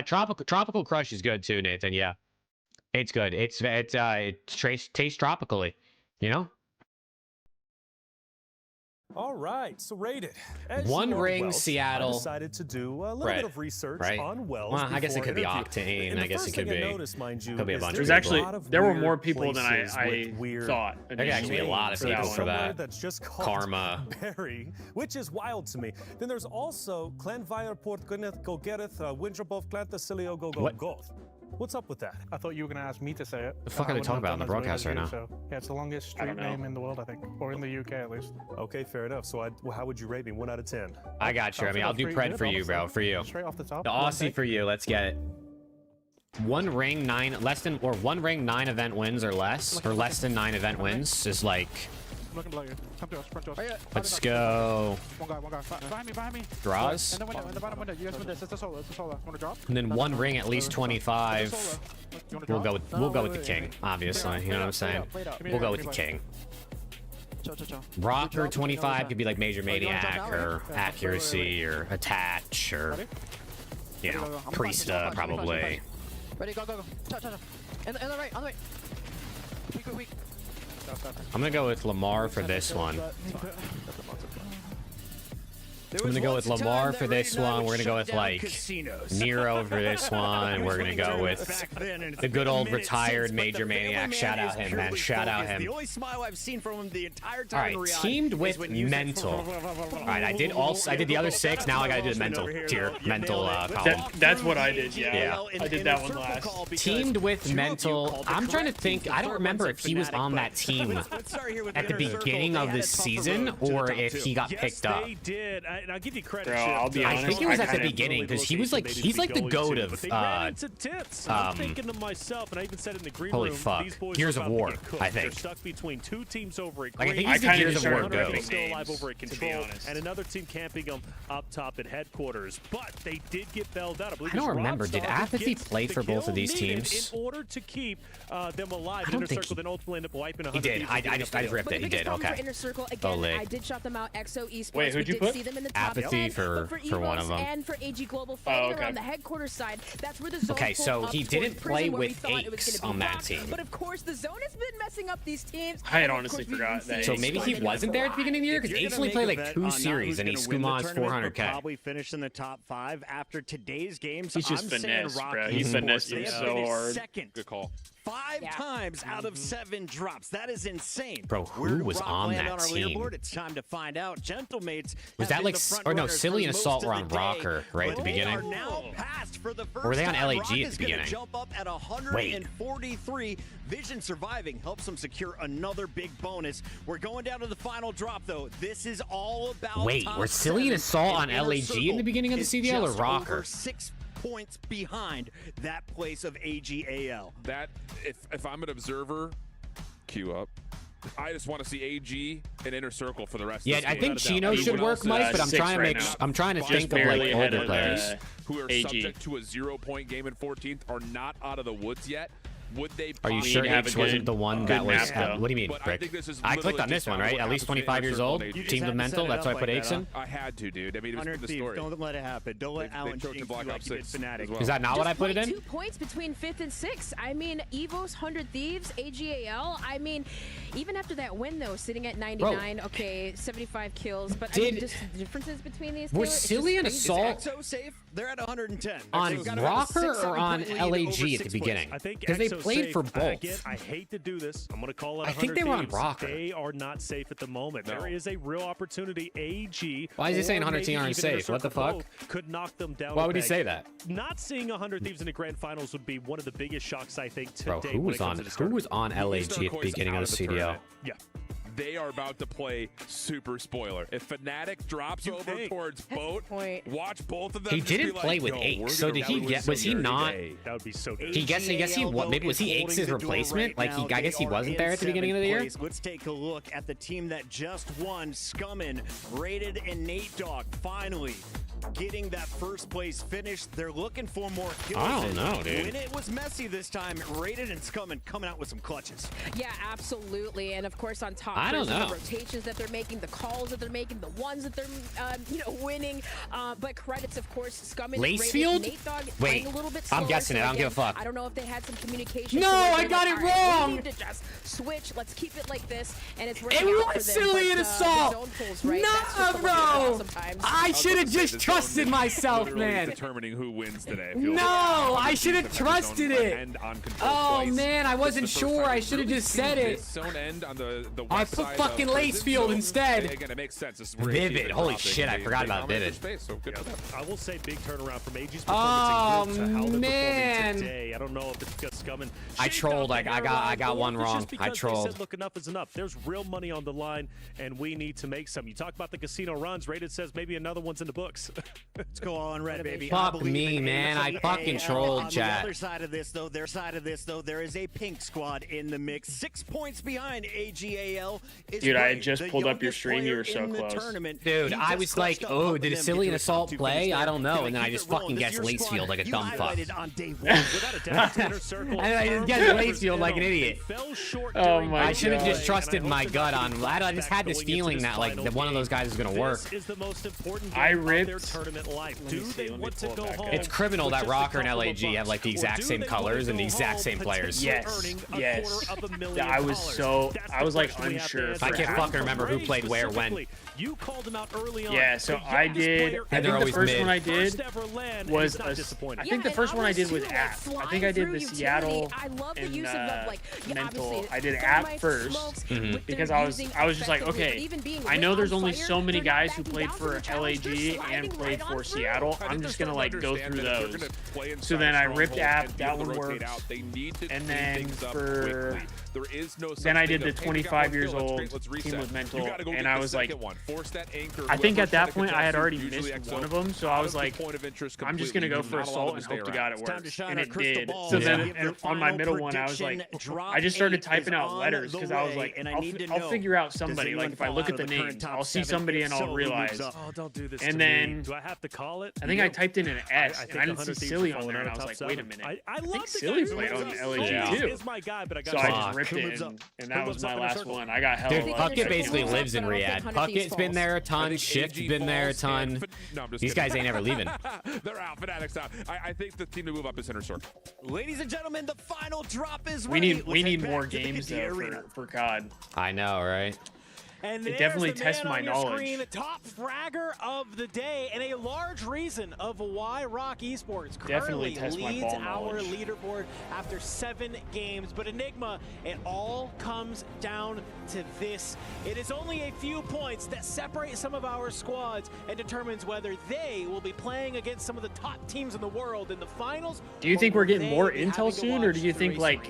Tropical Crush is good too, Nathan. Yeah, it's good. It tastes tropically, you know. All right, so rated. One Ring, Seattle. I decided to do a little bit of research on Wells. Well, I guess it could be Octane. I guess it could be. Could be a bunch of people. Actually, there were more people than I thought. There could actually be a lot of people for that. That's just Karma. Barry, which is wild to me. Then there's also Clan Port Gwyneth, Go Gereth, Winterboth, Clan Tacilio, Go Goth. What's up with that? I thought you were going to ask me to say it. The fuck are they talking about on the broadcast right now? So, yeah, it's the longest street name in the world, I think. Or in the UK, at least. Okay, fair enough. So how would you rate me? 1 out of 10? I got you. I mean, I'll do pred for you, bro. For you. Straight off the top. The Aussie for you. Let's get it. One ring, 9 event wins or less, or less than 9 event wins is like. Looking below you. Come to us, front to us. Let's go. One guy. Behind me. Draws. In the bottom window. You guys win this. It's a solo. Want to drop? And then one ring at least 25. We'll go with the king, obviously. You know what I'm saying? We'll go with the king. Rocker 25 could be like Major Maniac or Accuracy or Attach or, you know, Priesta probably. Ready, go. In the right, on the right. Weak. I'm gonna go with Lamar for this one. I'm gonna go with Lamar for this one. We're gonna go with like Nero for this one. We're gonna go with the good old retired Major Maniac. Shout out him, man. Shout out him. The only smile I've seen from him the entire time. All right, teamed with Mental. All right, I did the other 6. Now I gotta do the Mental tier, Mental column. That's what I did. Yeah. I did that one last. Teamed with Mental. I'm trying to think. I don't remember if he was on that team at the beginning of this season or if he got picked up. They did. And I'll give you credit. Bro, I'll be honest. I think it was at the beginning because he's like the goat of. I'm thinking to myself, and I even said in the green holy room, fuck, these boys Gears of War. I think they're stuck between 2 teams over at like, I think Green. he's the Gears of War goat. Still alive over at Control, and another team camping them up top at headquarters. But they did get bailed out. I don't remember. Did Apathy play for both of these teams? In order to keep them alive, I don't think then ultimately end up wiping. He did. I just ripped it. He did. Okay. Inner Circle again. I did shout them out. Exo Esports. Wait, who'd you put? See them in the top Apathy for one of them. And for AG Global fighting around the headquarters side. That's where the zone. Okay, so he didn't play with Aches on that team. But of course, the zone has been messing up these teams. I had honestly forgot that. So maybe he wasn't there at the beginning of the year because Aches only played like 2 series and he scumas 400k. Probably finished in the top 5 after today's games. He's just finesse, bro. He finessed him so hard. Second. Good call. 5 times out of 7 drops. That is insane. Bro, who was on that team? It's time to find out. Gentlemates. Was that like, or no, Silly and Assault were on Rocker right at the beginning? Are now passed for the first or were they on LAG Rock at the beginning? Jump up at 143. Wait. Vision surviving helps them secure another big bonus. We're going down to the final drop though. This is all about. Wait, were Silly and Assault on LAG in the beginning of the CDL or Rocker? 6 points behind that place of AGAL. That if I'm an observer, queue up. I just want to see AG and Inner Circle for the rest. Yeah, of this I think Chino should work, Mike, but I'm trying to think of like older players who are subject to a 0-point game in 14th are not out of the woods yet. Would they? Are you sure H wasn't the one that was? What do you mean, Brick? I clicked on this one, right? At least 25 years old, team with mental. That's why I put H in. I had to, dude. I mean, it was the story. Don't let it happen. Don't let Alan jinx you like you did Fnatic. Is that not what I put it in? 2 points between 5th and 6th. I mean, Evo's 100 Thieves, AGAL. I mean, even after that win, though, sitting at 99, okay, 75 kills. But I mean, just the differences between these. Was Silly and Assault so safe? They're at 110. On Rocker or on LAG at the beginning? Because they played for both. Again, I hate to do this. I'm going to call it. I think they were on Rocker. They are not safe at the moment. No. There is a real opportunity. AG. Why is he saying 100 Thieves aren't safe? What the fuck? Could knock them down. Why would he say that? Not seeing 100 Thieves in the grand finals would be one of the biggest shocks, I think, today. Bro, who was on LAG at the beginning of the CDL? Yeah. They are about to play super spoiler. If Fnatic drops over towards Boat, watch both of them. He didn't play with Aix, so did he get? Was he not? That would be so good. I guess he what? Maybe was he Aix's replacement? Like I guess he wasn't there at the beginning of the year. Let's take a look at the team that just won. Scummin, Rated, and Nate Dogg finally getting that first place finish. They're looking for more kills. I don't know, dude. When it was messy this time, Rated and Scummin coming out with some clutches. Yeah, absolutely. And of course, on top, I don't know. The rotations that they're making, the calls that they're making, the ones that they're winning. But credits, of course, Scummin, Lacefield? Nate Dogg Wait, playing a little bit slower. I'm guessing it. I don't give a fuck. I don't know if they had some communication. No, I got it wrong. We need to just switch. Let's keep it like this, and it's It working out was for them. Silly and Assault. Nah, bro. I should have just trusted myself, man. Determining who wins today. No, I should have trusted it. Oh man, I wasn't sure. I should have just said it. I put fucking Lacefield instead. Again, it makes sense. Vivid. Holy shit, I forgot about Vivid. I will say big turnaround from AG's performance. Oh man. Today. I don't know if it's because Scummin. I trolled. I got one wrong. I trolled. They said, look, enough is enough. There's real money on the line, and we need to make some. You talk about the casino runs. Rated says maybe another one's in the books. Let's go on red, baby. Fuck me, man. I fucking trolled, chat. On the other side of this, though, there is a pink squad in the mix. 6 points behind AGAL. Dude, I had just pulled up your stream. You were so close. Dude, I was like, oh, did a Silly and Assault play? I don't know. And then I just fucking guessed Lacefield like a dumb fuck. And I just guessed Lacefield like an idiot. Oh my god. I should have just trusted my gut on. I just had this feeling that like that one of those guys is gonna work. I ripped. It's criminal that Rocker and LAG have like the exact same colors and the exact same players. Yes. I was like unsure. I can't fucking remember who played where when. You called him out early on. Yeah, so I did. I think the first one I did was I think the first one I did was App. I think I did the Seattle and Mental. I did App first because I was just like, okay, I know there's only so many guys who played for LAG and played for Seattle. I'm just gonna like go through those. So then I ripped App. That one worked. And then then I did the 25 years old team with Mental, and I was like, I think at that point I had already missed one of them, so I was like, I'm just gonna go for Assault and hope to God it works, and it did. So then on my middle one, I was like, I just started typing out letters because I was like, I'll figure out somebody. Like if I look at the names, I'll see somebody and I'll realize. Oh, don't do this. And then do I have to call it? I think I typed in an S, and I didn't see Silly on there, and I was like, wait a minute. I think Silly played on LAG too. So I just ripped it, and that was my last one. I got hell. Dude, Puckett basically lives in Riyadh. Puckett's been there a ton. Shift's been there a ton. These guys ain't ever leaving. They're out. Fnatic's out. I think the team to move up is center circle. Ladies and gentlemen, the final drop is ready. We need more games though for COD. I know, right? And it definitely tests my knowledge. Screen, top fragger of the day, and a large reason of why Rock Esports currently leads our leaderboard after 7 games. But Enigma, it all comes down to this. It is only a few points that separate some of our squads and determines whether they will be playing against some of the top teams in the world in the finals. Do you think we're getting more intel soon, or do you think like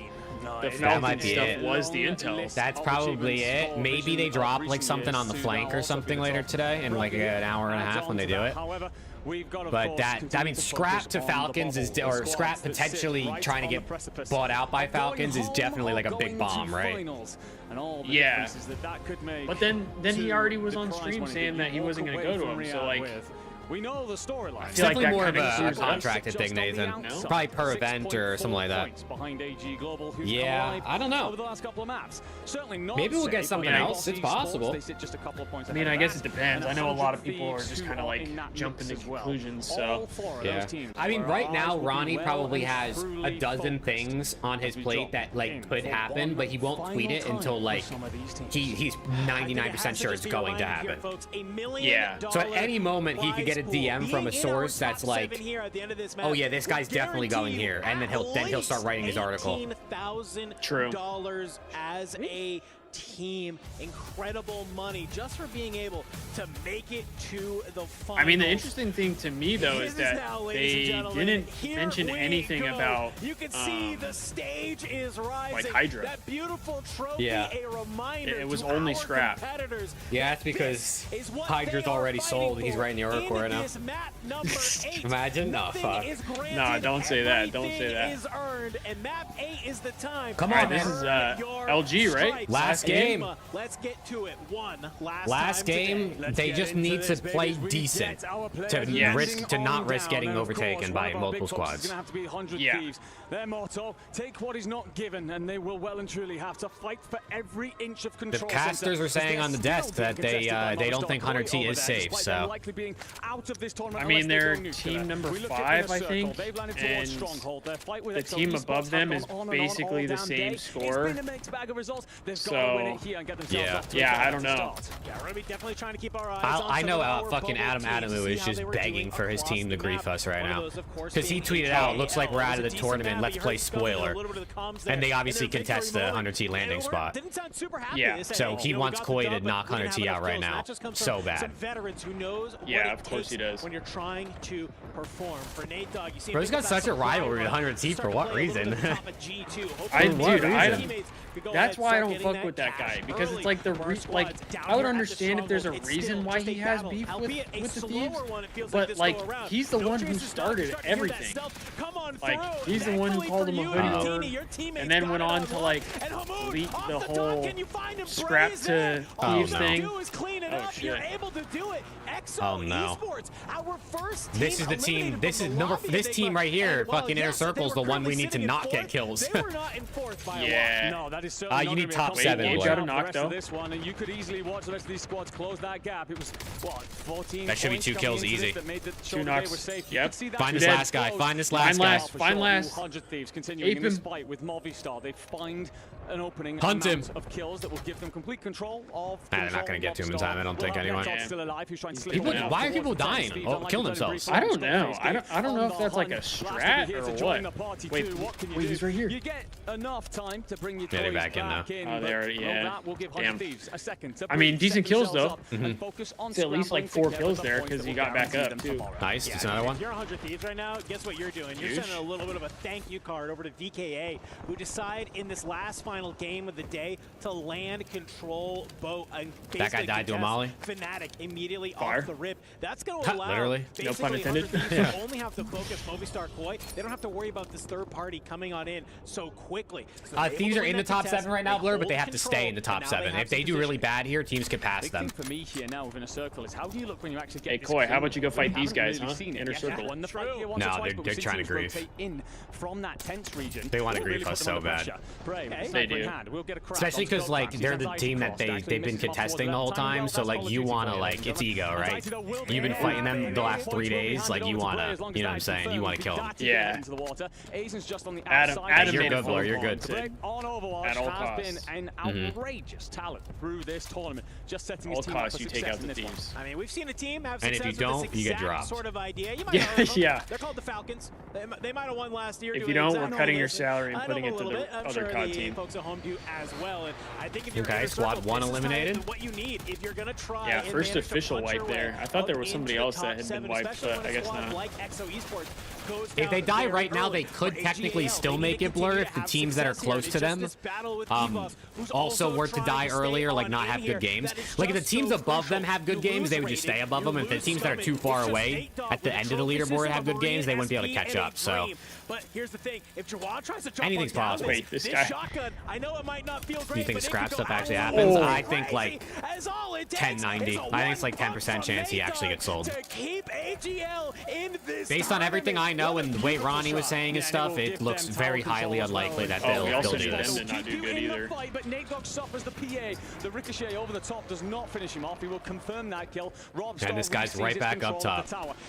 the Falcon stuff was the intel? That's probably it. Maybe they drop like something on the flank or something later today in like an hour and a half when they do it. But that, I mean, Scrap to Falcons is, or Scrap potentially trying to get bought out by Falcons is definitely like a big bomb, right? Yeah. But then he already was on stream saying that he wasn't going to go to him. So like, We know the storyline. It's definitely more of a contracted thing, Nathan. No? Probably per event or something like that. Yeah, I don't know. Over the last couple of maps. Certainly not. Maybe we'll get something else. It's possible. I mean, I guess it depends. I know a lot of people are just kind of like jumping to conclusions. So yeah. I mean, right now Ronnie probably has a dozen things on his plate that like could happen, but he won't tweet it until like he's 99% sure it's going to happen. Yeah. So at any moment he could get a DM from a source that's like, oh yeah, this guy's definitely going here, and then he'll start writing his article. True. $18,000 as a team. Incredible money just for being able to make it to the final. I mean, the interesting thing to me though is that they didn't mention anything about you can see the stage is rising. Like Hydra. That beautiful trophy, yeah. a reminder it was only scrap. Yeah, that's because Hydra's already sold and he's writing the article right now. Imagine? No, fuck. No, don't say that. Don't say that. Is earned, and map 8 is the time. Come on, this is LG, right? Last game. Let's get to it. Last game, they just need to play decent to not risk getting overtaken by multiple squads. Yeah. Their motto: take what is not given, and they will well and truly have to fight for every inch of control. The casters are saying on the desk that they don't think Hunter T is safe. So I mean, they're team number 5, I think, and the team above them is basically the same score. So yeah, I don't know. I know fucking Adamu is just begging for his team to grief us right now, because he tweeted out, "Looks like we're out of the tournament. Let's play spoiler." And they obviously contest the Hunter T landing spot. Yeah. So he wants Koi to knock Hunter T out right now, so bad. Yeah, of course he does. When you're trying to perform for Nate Dogg, you see Bro's got such a rivalry with Hunter T for what reason? That's why I don't fuck with that guy, because it's like I would understand if there's a reason why he has beef with the Thieves, but like he's the one who started everything. Like he's the one who called him a hoodie word, and then went on to like leak the whole scrap to Thieves thing. Oh shit. Oh no. This is the team. This team right here. Fucking Inner Circle's the one we need to not get kills. Yeah. No, that is you need top 7. You got a knock though. This one, and you could easily watch the rest of these squads close that gap. It was what, 14. That should be 2 kills easy. 2 knocks. Yep. Find this last guy. Find this last guy. Find last. 100 Thieves continuing in this fight with Movistar. They find an opening Hunt him. of kills that will give them complete control of. They're not gonna get to him in time, I don't think, anyway. Still alive, who's trying to people, why are people dying? Oh, killing themselves. I don't know. I don't know if that's like a strat or what. Wait, he's right here. You get enough time to bring your they're back in now. Oh, there, yeah. Damn. I mean, decent kills though. It's at least like 4 kills there because he got back up too. Nice. It's another one. If you're 100 Thieves right now, guess what you're doing? You're sending a little bit of a thank you card over to VKA, who decide in this last final game of the day to land control boat and that guy died to a molly. Fnatic immediately off the rip. That's going to allow literally no pun intended. To only have to focus Movistar Koi. They don't have to worry about this third party coming on in so quickly. So Thieves are in the top 7 right now, Blur, but they have to stay in the top 7. If they do really bad here, teams can pass them. For me here now within a circle is how do you look when you actually get Hey Koi, how about you go fight these guys, huh? Inner Circle. No, they're trying to grief. From that tense region. They want to grief us so bad. They do. Especially because like they're the team that they've been contesting the whole time, so like you want to like it's ego, right? You've been fighting them the last 3 days, like you want to, you know what I'm saying? You want to kill them. Yeah. Adam, you're good, Blur. You're good. On Overwatch at all has costs. been an outrageous talent through this tournament. Just setting his team up for you take out the success Thieves. I mean, we've seen a team have And success if you don't, with this you get dropped. sort of idea. You might have heard of them. Yeah. They're called the Falcons. They might have won last year. If you don't, we're cutting your salary and putting it to the other COD team. Folks at home do as well. And I think if you're okay, squad 1 eliminated. What you need if you're gonna try. Yeah, first official wipe there. I thought there was somebody else that had been wiped, but I guess not. If they die right now, they could technically still make it, Blur, if the teams that are close to them also were to die earlier, like not have good games. Like if the teams above them have good games, they would just stay above them. If the teams that are too far away at the end of the leaderboard have good games, they wouldn't be able to catch up. So but here's the thing: if Jawad tries to jump anything's possible. Wait, this guy. I know it might not feel great. Do you think scrap stuff actually happens? I think like 1090. I think it's like 10% chance he actually gets sold. Based on everything I know and the way Ronnie was saying his stuff, it looks very highly unlikely that they'll do this. Not do good either. But Nadog suffers the PA. The ricochet over the top does not finish him off. He will confirm that kill. And this guy's right back up top.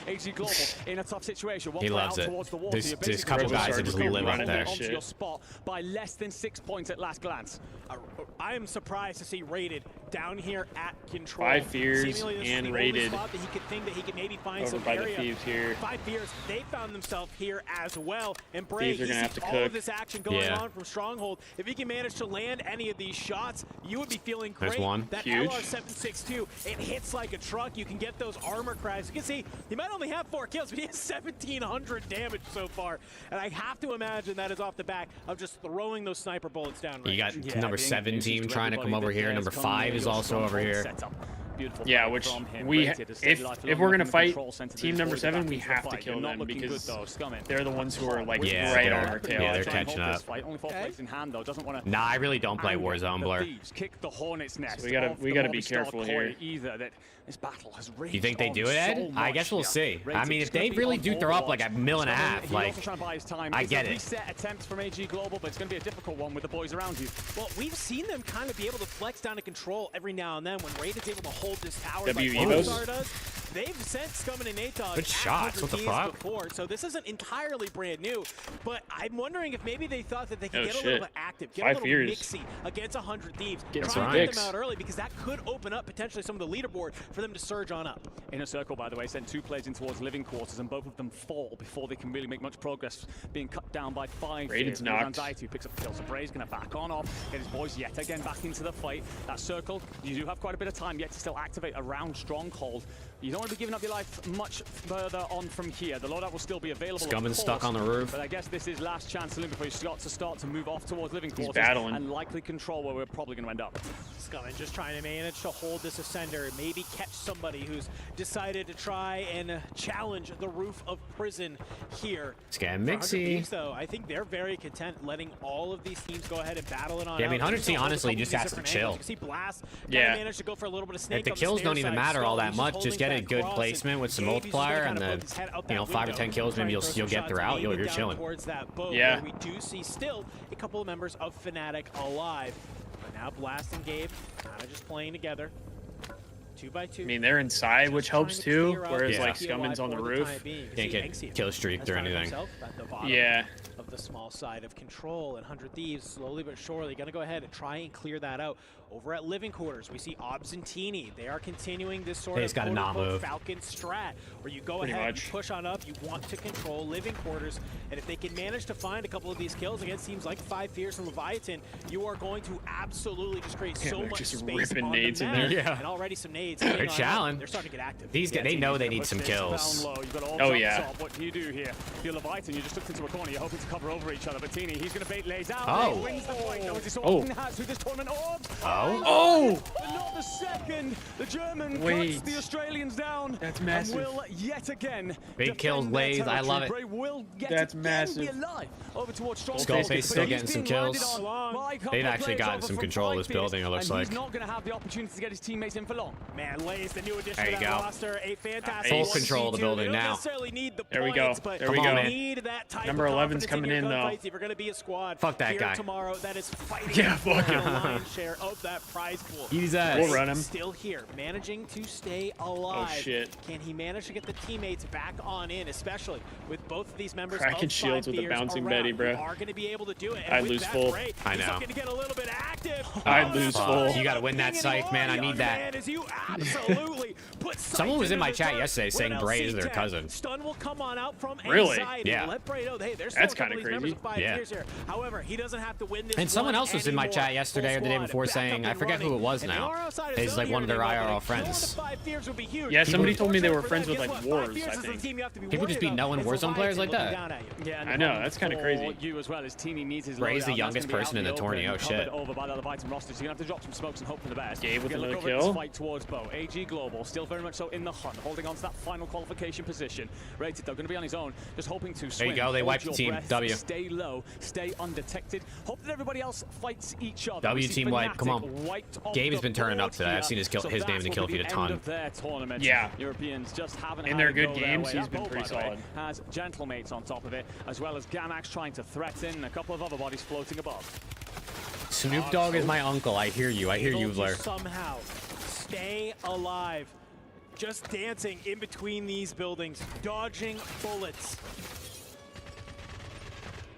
AG Global in a tough situation. He loves it. There's a couple guys that just live up there. Onto your spot by less than 6 points at last glance. I am surprised to see Rated down here at control. 5 fears and Rated that he could think that he could maybe find over some by area. the Thieves here. 5 fears, they found themselves here as well. And Bray, Thieves are gonna have to all cook. of this action going on from Stronghold. If he can manage to land any of these shots, you would be feeling great. There's one. That Huge. LR762, it hits like a truck. You can get those armor cracks. You can see he might only have 4 kills, but he has 1,700 damage so far. And I have to imagine that is off the back of just throwing those sniper bullets down. You got number 7 team trying to come over here. Number 5 is also over here. Yeah, which if we're gonna fight team number 7, we have to kill them because they're the ones who are like right on our tail. Yeah, they're catching up. Nah, I really don't play Warzone, Blur. So we gotta be careful here. You think they do it, Ed? I guess we'll see. I mean, if they really do throw up like a mil and a half, like, I get it. Reset attempts from AG Global, but it's going to be a difficult one with the boys around you. Well, we've seen them kind of be able to flex down to control every now and then when Raid's able to hold this tower like Star does. They've sent Scummin and Natog good shots. What the fuck? Before, so this isn't entirely brand new, but I'm wondering if maybe they thought that they could get a little bit active, get a little mixy against 100 Thieves, try and get them out early because that could open up potentially some of the leaderboard for them to surge on up. Inner Circle, by the way, sent 2 players in towards living quarters, and both of them fall before they can really make much progress, being cut down by 5. Raid's knocked. Anxiety who picks up the kill, so Bray's going to back on off, get his boys yet again back into the fight. That Circle, you do have quite a bit of time yet to still activate around Stronghold. You don't want to be giving up your life much further on from here. The loadout will still be available. Scummin stuck on the roof. But I guess this is last chance to before he's got to start to move off towards living quarters. He's battling. And likely control where we're probably going to end up. Scummin just trying to manage to hold this Ascender, maybe catch somebody who's decided to try and challenge the roof of prison here. Scam Mixie. Though, I think they're very content letting all of these teams go ahead and battle it on. Yeah, I mean, 100C honestly just has to chill. You can see Blast Yeah. to go for a little bit of snake If the kills don't even matter all that much, just get a good placement with some multiplier and then, you know, 5 or 10 kills, maybe you'll get throughout. You're chilling. Yeah. We do see still a couple of members of Fnatic alive. But now Blast and Gabe kind of just playing together. 2 by 2. I mean, they're inside, which helps too, whereas like Scummin's on the roof. Can't get kill streaked or anything. Yeah. Of the small side of control, and 100 Thieves slowly but surely going to go ahead and try and clear that out. Over at living quarters, we see Obsentini. They are continuing this sort of quote-unquote Falcon strat, where you go ahead and push on up. You want to control living quarters, and if they can manage to find a couple of these kills against teams like 5 Fears and Leviathan, you are going to absolutely just create so much just space ripping on nades the in map. there. And already some nades. They're challenging. They're starting to get active. These guys, they know they need some kills. Oh yeah. What do you do here? If you're Leviathan, you just looked into a corner. You're hoping to cover over each other. But Tini, he's going to bait lays out. Oh. He wins the fight. No, it's Oh. through this tournament. Oh. Not the second. The German cuts the Australians down. That's massive. And will yet again. Big kills, Lays. I love it. That's massive. Over towards Skullface still getting some kills. They've actually gotten some control of this building, it looks like. He's not going to have the opportunity to get his teammates in for long. Man, Lays, the new addition There you to that go. roster. A fantastic Full control of the building now. There we go. There we go. Number 11's coming in though. If you're going to be a squad Fuck that guy. tomorrow, that is fighting fuck for him. the lion's share of that prize pool. Ease ass. We'll run him. Still here, managing to stay alive. Oh shit. Can he manage to get the teammates back on in, especially with both of these members Cracking of shields with the bouncing Betty, bro. Are going to be able to do it. I lose full. I know. Going to get a little bit active. I lose full. You got to win that scythe, man. I need that. Someone was in my chat yesterday saying Bray is their cousin. Stun will come on out from Really? Yeah. Let Bray know, hey, there's That's kind of crazy. Yeah. However, he doesn't have to win this. And someone else was in my chat yesterday or the day before saying playing. I forget who it was now. It's like one of their IRL friends. Yeah, somebody told me they were friends with like Wars, I think. People just be knowing Warzone players like that. I know, that's kind of crazy. Ray's the youngest person in the tourney. Oh shit. Gabe with another kill. Fight towards Bo. AG Global still very much so in the hunt, holding on to that final qualification position. Rated though, going to be on his own, just hoping to swim. There you go. They wiped the team. W. Stay low, stay undetected. Hope that everybody else fights each other. W team wipe. Come on. Gabe has been turning up today. I've seen his name in the kill feed a ton. Yeah. Europeans just haven't in their good games, he's been pretty solid. Has Gentlemates on top of it, as well as Gamax trying to threaten, a couple of other bodies floating above. Snoop Dogg is my uncle. I hear you. I hear you, Blair. Somehow stay alive. Just dancing in between these buildings, dodging bullets.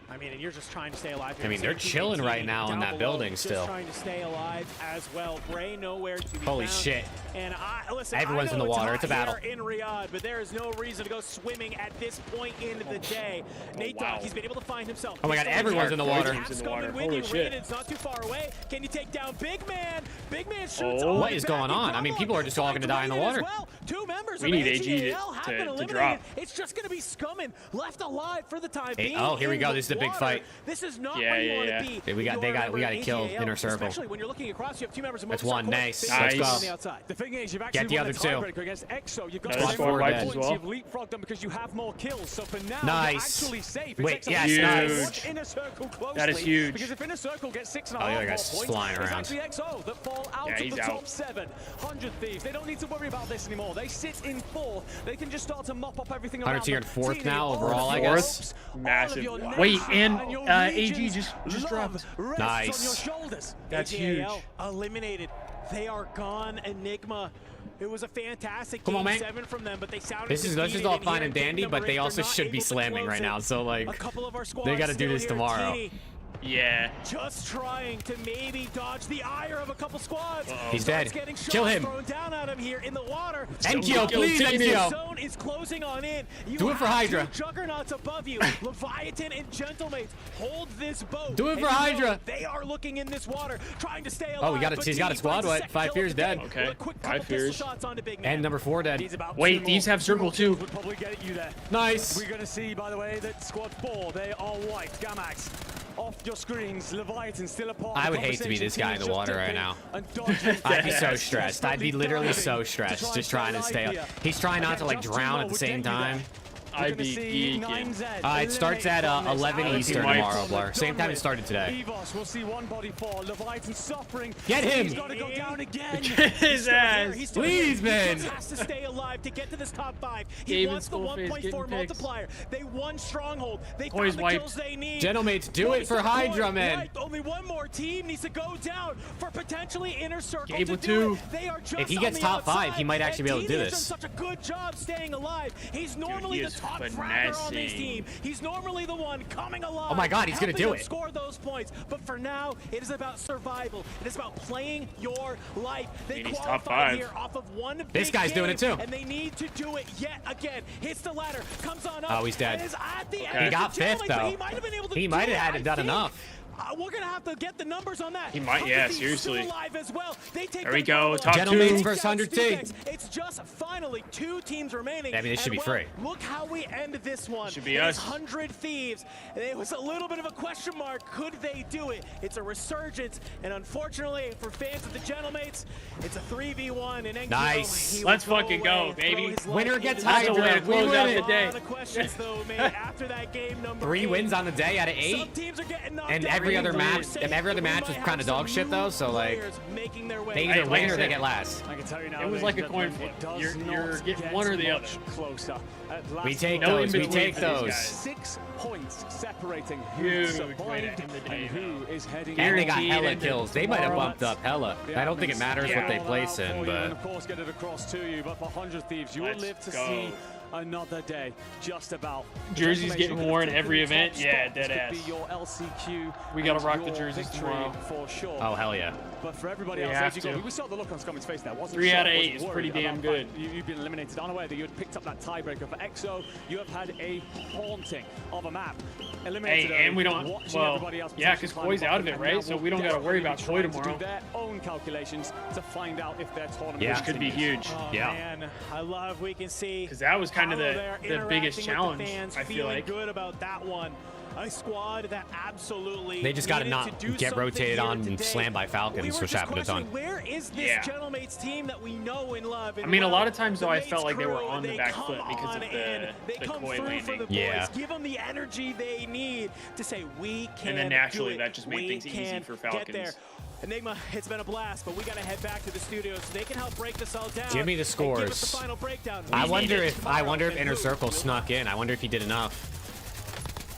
I mean, and you're just trying to stay alive here. I mean, they're chilling right now in that building still. Just trying to stay alive as well. Bray nowhere to be Holy found. shit. And listen, everyone's in the water. It's a battle. In Riyadh, but there is no reason to go swimming at this point in the day. Nate Dogg, he's been able to find himself. Oh my god, everyone's in the water. Holy shit. It's not too far away. Can you take down Big Man? Big Man shoots. What is going on? I mean, people are just all going to die in the water. Two members we need AG to drop. It's just going to be Scummin left alive for the time being. Oh, here we go. This is a big fight. This is not where you want to be. We got to kill inner circle. Especially when you're looking across, you have two members of That's one. Nice. Nice. Let's go. The thing is, you've Get actually the other two. against Exo. You've got Squad four dead. points. You've leapfrogged them because you have more kills. So for now, nice. you're actually safe. Wait, yes, nice. Inner circle closely, that is huge. Because if inner circle gets 6.5 oh, yeah, guys points, flying around. it's actually Exo that fall out of the top 7. 100 Thieves. They don't need to worry about this anymore. They sit in 4th. They can just start to mop up everything around. 100's here in 4th now overall, I guess. Massive. Wait, and AG just dropped. Nice. That's huge. Eliminated. They are gone. Enigma. It was a fantastic game 7 from them, but they sounded this is all fine and dandy, but they also should be slamming right now. So like, they got to do this tomorrow. Yeah. Just trying to maybe dodge the ire of a couple squads. He's dead. Kill him. Thrown down at him here in the water. NKO, please, NKO. Zone is closing on in. Do it for Hydra. Juggernauts above you. Leviathan and Gentlemates hold this boat. Do it for Hydra. They are looking in this water, trying to stay alive. Oh, he's got a squad. What? 5 fears dead. Okay. 5 fears. And number 4 dead. Wait, these have circle too. Would probably get you there. Nice. We're gonna see, by the way, that squad 4, they are white. Gamax. Off your screens, Leviathan still a part. I would hate to be this guy in the water right now. I'd be so stressed. I'd be literally so stressed just trying to stay up. He's trying not to like drown at the same time. I'd be geeking. It starts at 11 Eastern tomorrow, Blur. Same time it started today. Evos will see one body fall. Leviathan suffering. Get him! He's gotta go down again. Get his ass. Please, man. He has to stay alive to get to this top 5. He wants the 1.4 multiplier. They won Stronghold. They found the kills they need. Gentlemates, do it for Hydra, man. Only one more team needs to go down for potentially inner circle Gabe to with do 2. it. They are just if he gets top 5, he might actually be able to do has this. done such a good job staying alive. He's normally the top fragger on this team. He's normally the one coming alive. Oh my god, he's gonna do it. Score those points, but for now, it is about survival. It is about playing your life. They qualify here off of one. This guy's doing it too. And they need to do it yet again. Hits the ladder, comes on up. Oh, he's dead. He got 5th though. He might have had done enough. We're gonna have to get the numbers on that. He might, yeah, seriously. As well. They take there we go, top 2. Gentlemen versus 100T. It's just finally 2 teams remaining. I mean, this should be free. Look how we end this one. Should be us. 100 Thieves. It was a little bit of a question mark. Could they do it? It's a resurgence, and unfortunately for fans of the Gentlemates, it's a 3v1. And nice. Let's fucking go, baby. Winner gets That's a way Hydra. to close out the day. Questions, though, made after that game number 3 8. wins on the day out of 8. Some teams are getting knocked And out. every other match was kind of dog shit though, so like they either win or they get last. I can tell you now, it was like a coin flip. You're getting one or the other. Closer. We take those. We take those. 6 points separating who survived and who is heading. And they got hella kills. They might have bumped up hella. I don't think it matters what they place in, but of course get it across to you. But for 100 Thieves, you will live to see another day, just about. Jerseys getting worn every event. Yeah, dead ass. Your LCQ we gotta rock the jerseys tomorrow. For sure. Oh, hell yeah. But for everybody else, as you go, we saw the look on Scummy's face there. 3 out of 8 is pretty damn good. You've been eliminated. Unaware that you had picked up that tiebreaker for EXO. You have had a haunting of a map. Eliminated. Hey, and we don't. Well, yeah, because Koi's out of it, right? So we don't got to worry about Koi tomorrow. Do their own calculations to find out if their tournament. Yeah, which could be huge. Oh, yeah. Man, I love we can see. Because that was kind of the biggest challenge. I feel like. Good about that one. A squad that absolutely. They just got to not get rotated on and slammed by Falcons, which happened a ton. Where is this Gentlemates team that we know and love? I mean, a lot of times though, I felt like they were on the back foot because of the Koi landing. Yeah. Give them the energy they need to say we can. And then naturally, that just made things easy for Falcons. Enigma, it's been a blast, but we got to head back to the studio so they can help break this all down. Give me the scores. Give us the final breakdown. I wonder if Inner Circle snuck in. I wonder if he did enough.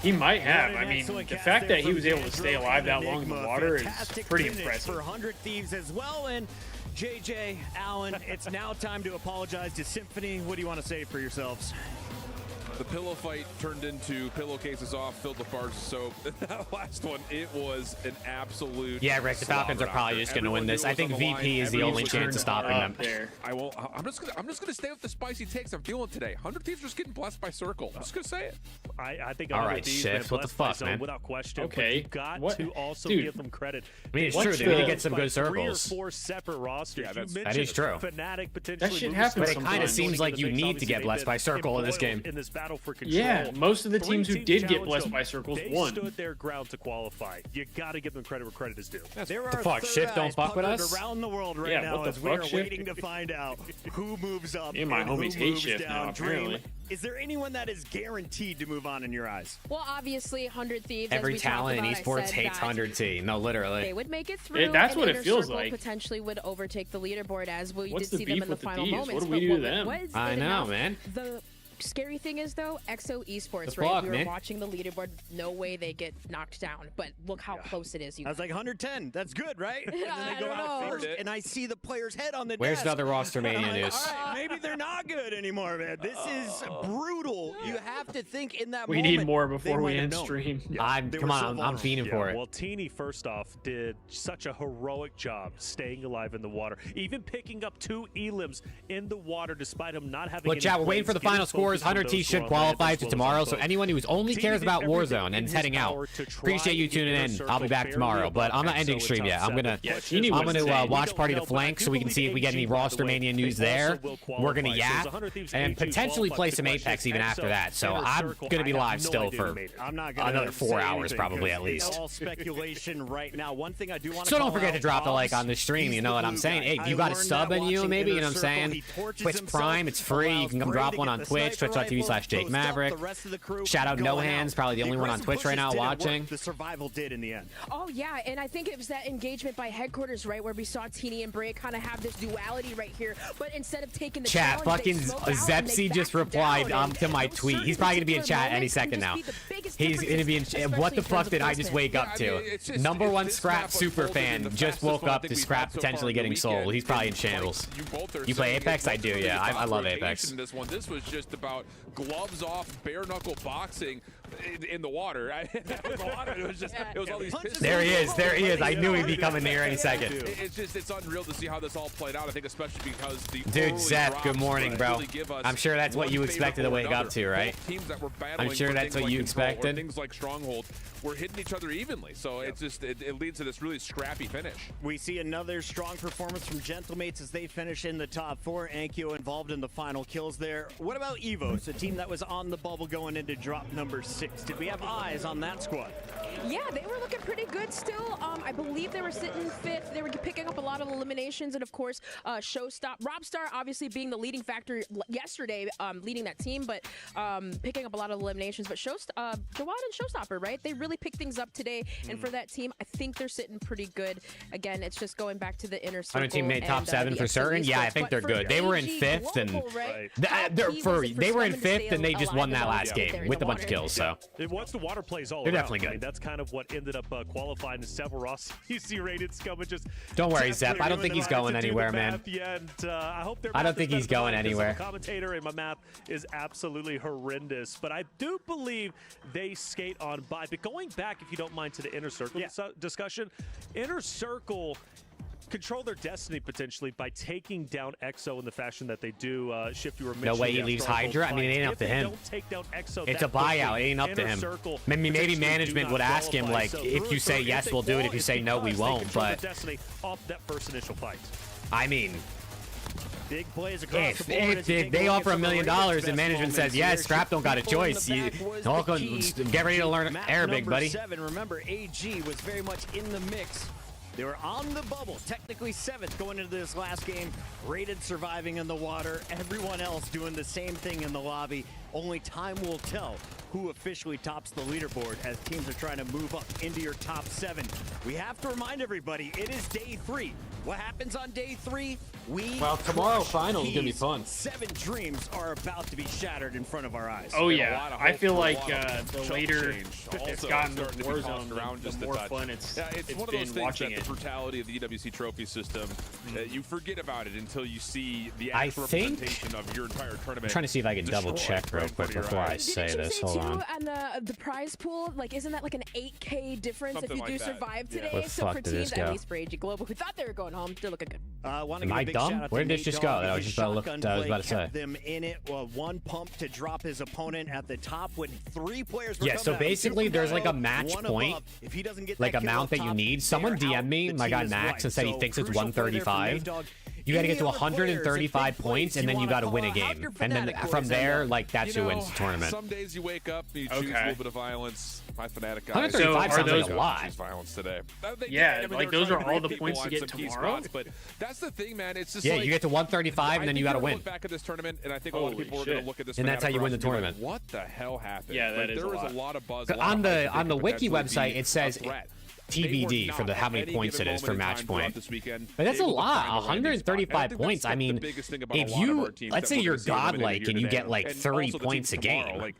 He might have. I mean, the fact that he was able to stay alive that long in the water is pretty impressive. For 100 Thieves as well, and JJ, Allen, it's now time to apologize to Symphony. What do you want to say for yourselves? The pillow fight turned into pillowcases off, filled with bars of soap. That last one, it was an absolute. Yeah, Rick, the Falcons are probably just going to win this. I think VP is the only chance of stopping them. I won't. I'm just gonna stay with the spicy takes I'm feeling today. 100 Thieves are just getting blessed by Circle. I'm just gonna say it. I think. All right, Shift. What the fuck, man? Without question. Okay. You've got to also give them credit. I mean, it's true. They did get some good circles. 3 or 4 separate rosters. Yeah, that is true. Fnatic potentially. That shit happens. But it kind of seems like you need to get blessed by Circle in this game. In this battle for control. Yeah. Most of the teams who did get blessed by circles won. They stood their ground to qualify. You got to give them credit where credit is due. There are the fuck, Shift don't fuck with us around the world right now as we are waiting to find out who moves up and my homies hate Shift down. now, apparently. Is there anyone that is guaranteed to move on in your eyes? Well, obviously, 100 Thieves. Every talent in esports hates 100 T. No, literally. They would make it through. That's what it feels like. Potentially would overtake the leaderboard as we What's did see them in the with the final Thieves? moments. What do we do to them? I know, man. The scary thing is, though, EXO Esports, the right? fuck, We were man. watching the leaderboard. No way they get knocked down. But look how close it is. I was like 110. That's good, right? And then I they go don't out know. first, and I see the player's head on the Where's desk. the other Rostermania news? All right, maybe they're not good anymore, man. This is brutal. You have to think in that We moment. need more before we they might end have known. stream. Come on, I'm fiending for it. Well, Teeny, first off, did such a heroic job staying alive in the water, even picking up 2 elims in the water despite him not having. Look, chat, we're waiting for the final scores. 100 T should qualify to tomorrow, so anyone who only cares about Warzone and is heading out, appreciate you tuning in. I'll be back tomorrow, but I'm not ending stream yet. I'm gonna watch Party to Flank so we can see if we get any Rostermania news there. We're gonna yap and potentially play some Apex even after that. So I'm gonna be live still for another 4 hours probably at least. All speculation right now. One thing I do want to So don't forget to drop the like on the stream. You know what I'm saying? Hey, if you got a sub in you, maybe, you know what I'm saying? Twitch Prime, it's free. You can come drop one on Twitch, twitch.tv/JakeMaverick. Shout out No Hands, probably the only one on Twitch right now watching. The survival did in the end. Oh, yeah, and I think it was that engagement by headquarters, right, where we saw Teeny and Bray kind of have this duality right here, but instead of taking the chat, challenge, fucking Zepsy just replied to my tweet. He's probably gonna be in chat any second now. He's gonna be in. What the fuck did I just wake up to? #1 Scrap super fan just woke up to Scrap potentially getting sold. He's probably in shambles. You play Apex? I do, yeah. I love Apex. This was just about gloves off, bare knuckle boxing in the water. It was just, it was all these pistols. There he is. I knew he'd be coming near any second. It's unreal to see how this all played out. I think especially because the dude, Zep, good morning, bro. I'm sure that's what you expected to wake up to, right? Teams that were battling I'm sure that's what you expected. Things like Stronghold were hitting each other evenly, so it's just it leads to this really scrappy finish. We see another strong performance from Gentlemates as they finish in the top 4. Ankyo involved in the final kills there. What about Evos, a team that was on the bubble going into drop number 6? Did we have eyes on that squad? Yeah, they were looking pretty good still. I believe they were sitting 5th. They were picking up a lot of eliminations, and of course, Robstar obviously being the leading factor yesterday, leading that team, but picking up a lot of eliminations. But Jawad and Showstopper, right? They really picked things up today, and for that team, I think they're sitting pretty good. Again, it's just going back to the inner circle. 100 team made top 7 for certain. Yeah, I think they're good. They were in 5th, and they were in 5th, and they just won that last game with a bunch of kills. So once the water plays all they're around, definitely good. I mean, that's kind kind of what ended up qualifying the several Ross UC rated scum. Just don't worry, Zep. I don't think he's going anywhere, man. I don't think he's going anywhere. Commentator, and my math is absolutely horrendous, but I do believe they skate on by. But going back, if you don't mind, to the Inner Circle discussion, Inner Circle control their destiny potentially by taking down EXO in the fashion that they do. Shift, you were mentioning. No way he leaves Hydra. I mean, it ain't up to him. It's a buyout. It ain't up to him. Maybe management would ask him, like, if you say yes, we'll do it. If you say no, we won't. But off that first initial fight. I mean, big plays across the board. If they offer $1 million and management says yes, Scrap don't got a choice. You get ready to learn Arabic, buddy. 7. Remember, AG was very much in the mix. They were on the bubble, technically 7th going into this last game. Rated surviving in the water. Everyone else doing the same thing in the lobby. Only time will tell who officially tops the leaderboard as teams are trying to move up into your top 7. We have to remind everybody, it is day 3. What happens on day 3? Well, tomorrow finals is gonna be fun. 7 dreams are about to be shattered in front of our eyes. Oh yeah, I feel like the later it's gotten the Warzone, the more fun it's one of those been watching that it. The brutality of the EWC trophy system, you forget about it until you see the actual representation of your entire tournament. I'm trying to see if I can double check real quick before I say this. Hold on. And the prize pool, like, isn't that like an 8K difference Something if you do like that. survive today? Where So for fuck did teams, this go? at least for AG Global, who thought they were going home, they're looking good. Am I dumb? Where did this just go? That I was just about to say. Them in it, one pump to drop his opponent at the top when 3 players were Yeah, so basically there's like a match point, if he doesn't get like that kill amount up that you top, need. Someone DM'd me, my guy Max, and said he thinks it's 135. You got to get to 135 points, and then you got to win a game. And then from there, like, that's who wins the tournament. Some days you wake up, you choose a little bit of violence. My Fnatic guys. 135 sounds like a lot. Violence today. Yeah, like those are all the points to get tomorrow. But that's the thing, man. It's just yeah, you get to 135, and then you got to win. Look back at this tournament, and I think a lot of people are going to look at this. And that's how you win the tournament. What the hell happened? Yeah, that is there was a lot of buzz. On the wiki website, it says TBD for how many points it is for match point. But that's a lot, 135 points. I mean, if you, let's say you're godlike and you get like 30 points a game.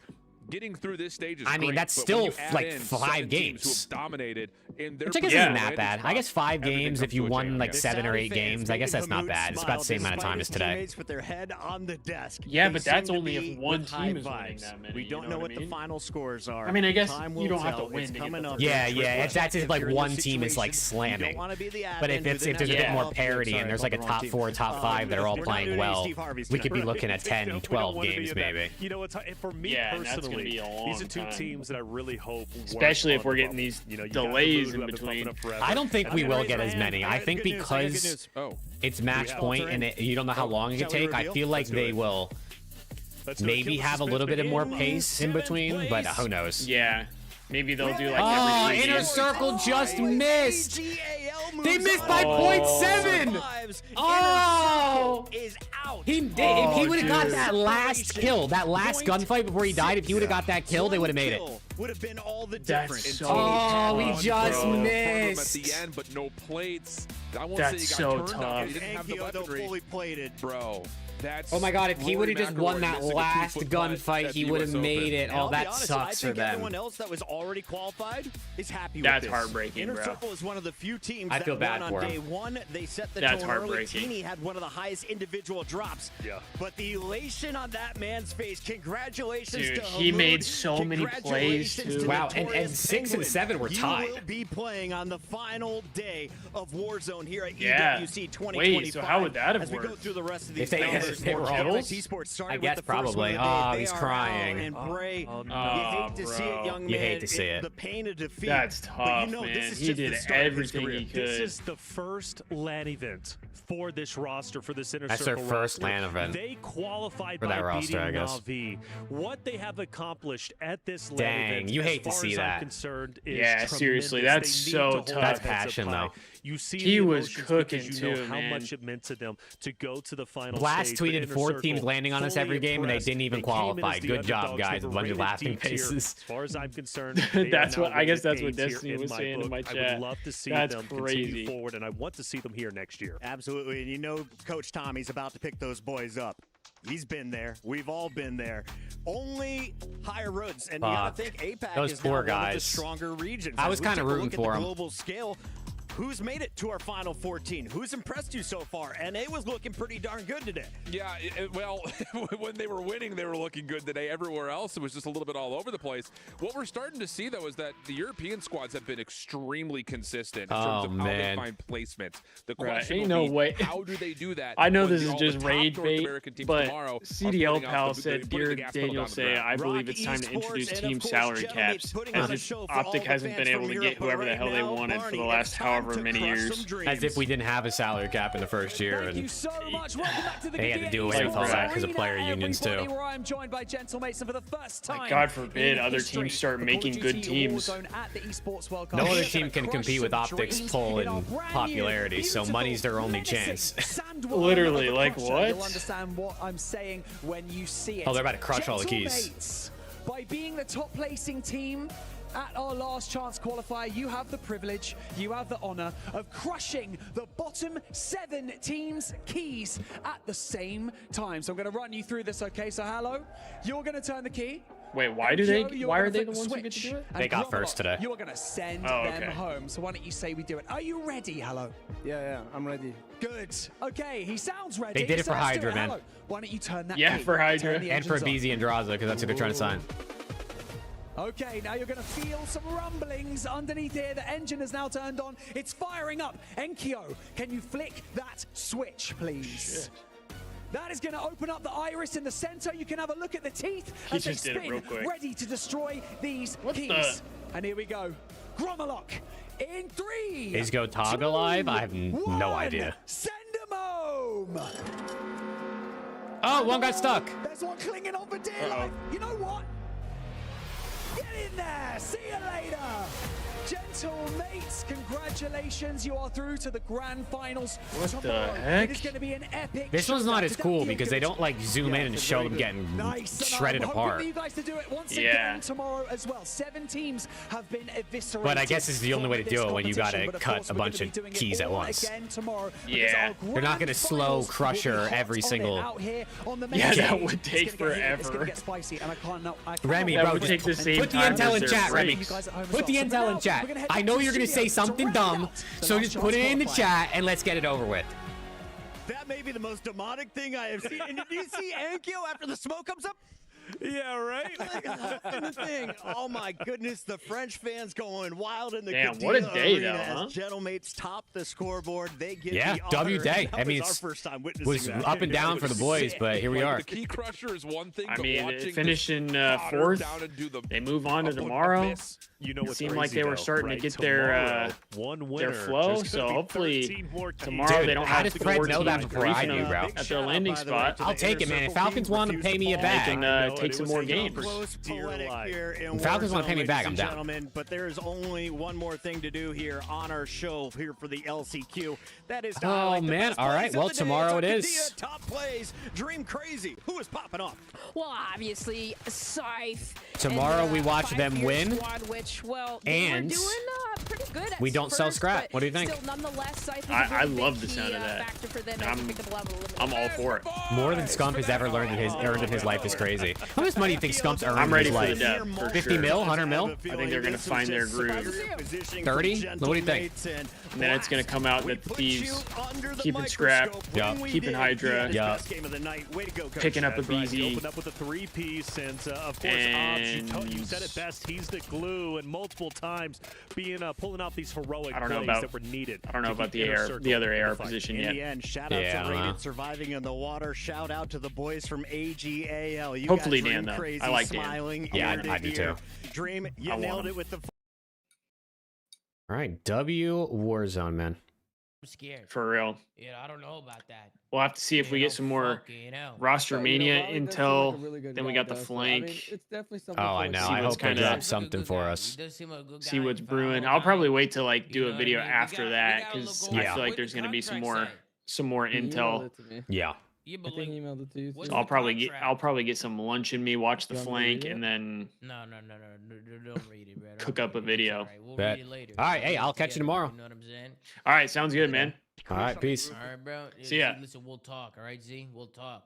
Getting through this stage is I mean, great, that's but still when you add like in 5 games. Who have dominated in their Which I guess isn't that bad. I guess 5 games if you won like 7 or 8 games. I guess that's not bad. It's about the same amount of time as today. With their head on the desk. Yeah, but that's only if one team is winning that many. We don't know what the final scores are. I mean, I guess you don't have to win. Yeah, that's if like one team is like slamming. But if there's a bit more parity and there's like a top 4, top 5 that are all playing well, we could be looking at 10, 12 games maybe. You know, for me personally, these are 2 teams that I really hope, especially if we're getting these delays in between. I don't think we will get as many. I think because it's match point and you don't know how long it could take, I feel like they will maybe have a little bit of more pace in between, but who knows? Yeah. Maybe they'll do like every Inner Circle just missed. They missed by 0.7. Oh, if he would have got that last kill, that last gunfight before he died, if he would have got that kill, they would have made it. Would have been all the difference. Oh, we just missed. At the end, but no plates. I won't That's say he got so turned up. tough. He didn't have the weaponry. Fully plated, bro. That's oh my god, if he would have just won that last gunfight, he would have made it. Oh, that sucks for them. Everyone else that was already qualified is happy with this. That's heartbreaking, Inner bro. Circle is one of the few teams I feel that bad won for on him. day 1. They set the That's tone early. heartbreaking. Teeny had one of the highest individual drops. Yeah. But the elation on that man's face. Congratulations Dude, to he Hamoud. made so many plays too. Wow, and 6 and 7 were tied. You will be playing on the final day of Warzone here at Yeah. EWC 2025. Wait, so how would that have as we go worked? through the rest of these If they were doubles? Esports started I with guess the first probably. one of the day. Oh, They he's are crying. out, and Bray, Oh, you hate to see it, young man. You hate to see it. The pain of defeat. That's But tough, you know, man. This is He just did the start of his everything career. he could. This is the first LAN event for this roster, for this Inner That's Circle their first roster. LAN event. They qualified For by that roster, I beating guess. Na'Vi. What they have accomplished at this LAN Dang, event, you as hate to far see as I'm that. concerned, is Yeah, seriously, tremendous. that's They so need to hold tough. their That's heads up passion, high. though. You see He the was emotions cooking because you know too, how man. much it meant to them to go to the final Blast stage. But tweeted Inner 4 Circle teams landing on us every fully game, and they impressed. didn't even They came in as qualify. the Good job, underdogs guys. A bunch of rated laughing D tier. faces. As far as I'm concerned, they That's are what now I guess rated that's what A tier Destiny in was my saying in book. my I chat. would love to see That's them crazy. continue forward, and I want to see them here next year. Absolutely, and you know Coach Tommy's about to pick those boys up. He's been there. We've all been there. Only higher roads. And you gotta think APAC Those is poor now one of the guys. stronger regions. I was kind of rooting for 'em. Global scale. Who's made it to our final 14? Who's impressed you so far? NA was looking pretty darn good today. Yeah, well, when they were winning, they were looking good today. Everywhere else, it was just a little bit all over the place. What we're starting to see, though, is that the European squads have been extremely consistent in terms of how they find placements. The question will be, how do they do that? I know when this is just rage bait, but tomorrow CDL Pal said, "Dear Daniel say, I believe it's time to introduce team salary caps, as if Optic hasn't been able to get whoever the hell they wanted for the last however many years." As if we didn't have a salary cap in the first year, and they had to do away with all that because of player unions too. Like, God forbid other teams start making good teams. No other team can compete with Optic's pull in popularity, so money's their only chance. Literally, like what? You'll understand what I'm saying when you see it. Oh, they're about to crush all the keys. By being the top placing team at our last chance qualifier, you have the privilege, you have the honor of crushing the bottom 7 teams' keys at the same time. So I'm going to run you through this, okay? So Hallow, you're going to turn the key. Wait, why are they the ones who get to do it? They got first today. You are going to send them home. So why don't you say we do it? Are you ready, Hallow? Yeah, I'm ready. Good. Okay, he sounds ready. They did it for Hydra, man. Hallow, why don't you turn that key? for Hydra. And for BZ and Draza, because that's who they're trying to sign. Okay, now you're going to feel some rumblings underneath here. The engine is now turned on. It's firing up. Enkyo, can you flick that switch, please? Shit. That is going to open up the iris in the center. You can have a look at the teeth as they spin, ready to destroy these keys. And here we go. Gromalock in 3. Is Go Toggle live? I have no idea. Send him home. Oh, one got stuck. There's one clinging on for dear life. You know what? Get in there! See you later! Gentle mates, congratulations. You are through to the grand finals. What the heck? It is going to be an epic. This one's not as cool because they don't like zoom in and show them getting shredded apart. You guys to do it once again tomorrow as well. 7 teams have been eviscerated. But I guess it's the only way to do it when you gotta cut a bunch of keys at once. Yeah. They're not gonna slow Crusher every single. Yeah, that would take forever. Remy, bro, just put the intel in chat, Remy. Put the intel in chat. I know you're gonna say something dumb, so just put it in the chat and let's get it over with. That may be the most demonic thing I have seen. And did you see Enkyo after the smoke comes up? Yeah, right? Oh my goodness, the French fans going wild in the what a day arena though, huh? as Gentlemates top the scoreboard. They get the W day. I mean, it's first time witnessing was that. up and down for the boys, but here we are. The key crusher is one thing. I mean, finishing 4th, they move on to tomorrow. You know, it seemed like they were starting to get their flow, so hopefully tomorrow they don't have to Fred know that before I knew, bro. At their landing spot. I'll take it, man. If Falcons want to pay me a bag, take some more games. Falcons want to pay me back, I'm down. But there's only one more thing to do here on our show here for the LCQ. That is to highlight the best all right. plays Well, of the day. tomorrow it It's is. Top plays. Dream Crazy. Who is popping off? Well, obviously, Scythe. Tomorrow we watch them win. Squad, which, well, and we're doing pretty good at we don't sell first, scrap. What do you think? Still, nonetheless, Scythe is I a really love big the sound key, of that. factor for them as they pick up a level of I'm all for it. More than Scump has ever earned in his life is crazy. How much money do you think Scump's earned I'm ready in his for life? the depth, for 50 sure. mil? 100 mil? I think they're going to find their groove. 30? What do you think? And then it's going to come out that the Thieves keeping scrap, keeping Hydra, picking up a BZ. Opened up with a 3-piece, and of course, Ops, you said it best. He's the glue, and multiple times pulling out these heroic plays that were needed. I don't know about the other AR position yet. In the end, shout out to Raiden surviving in the water. Shout out to the boys from AGAL. You Hopefully got Dan, Dream though. Crazy I like Dan. smiling. Yeah, I do too. Dream, you nailed it with the. All right, W Warzone, man. I'm scared. For real. Yeah, I don't know about that. We'll have to see if we get some more RosterMania intel. Then we got the flank. I mean, it's definitely something. Oh, I know. I hope they drop something for us. See what's brewing. I'll probably wait to like do a video after that because I feel like there's gonna be some more intel. Yeah. I think he emailed it to you. So I'll probably get some lunch in me, watch the flank, and then No, don't read it, bro. cook up a video. All right, we'll read it later. All right, hey, I'll catch you tomorrow. You know what I'm saying? All right, sounds good, man. All right, peace. All right, bro. See ya. Listen, we'll talk. All right, Z, we'll talk.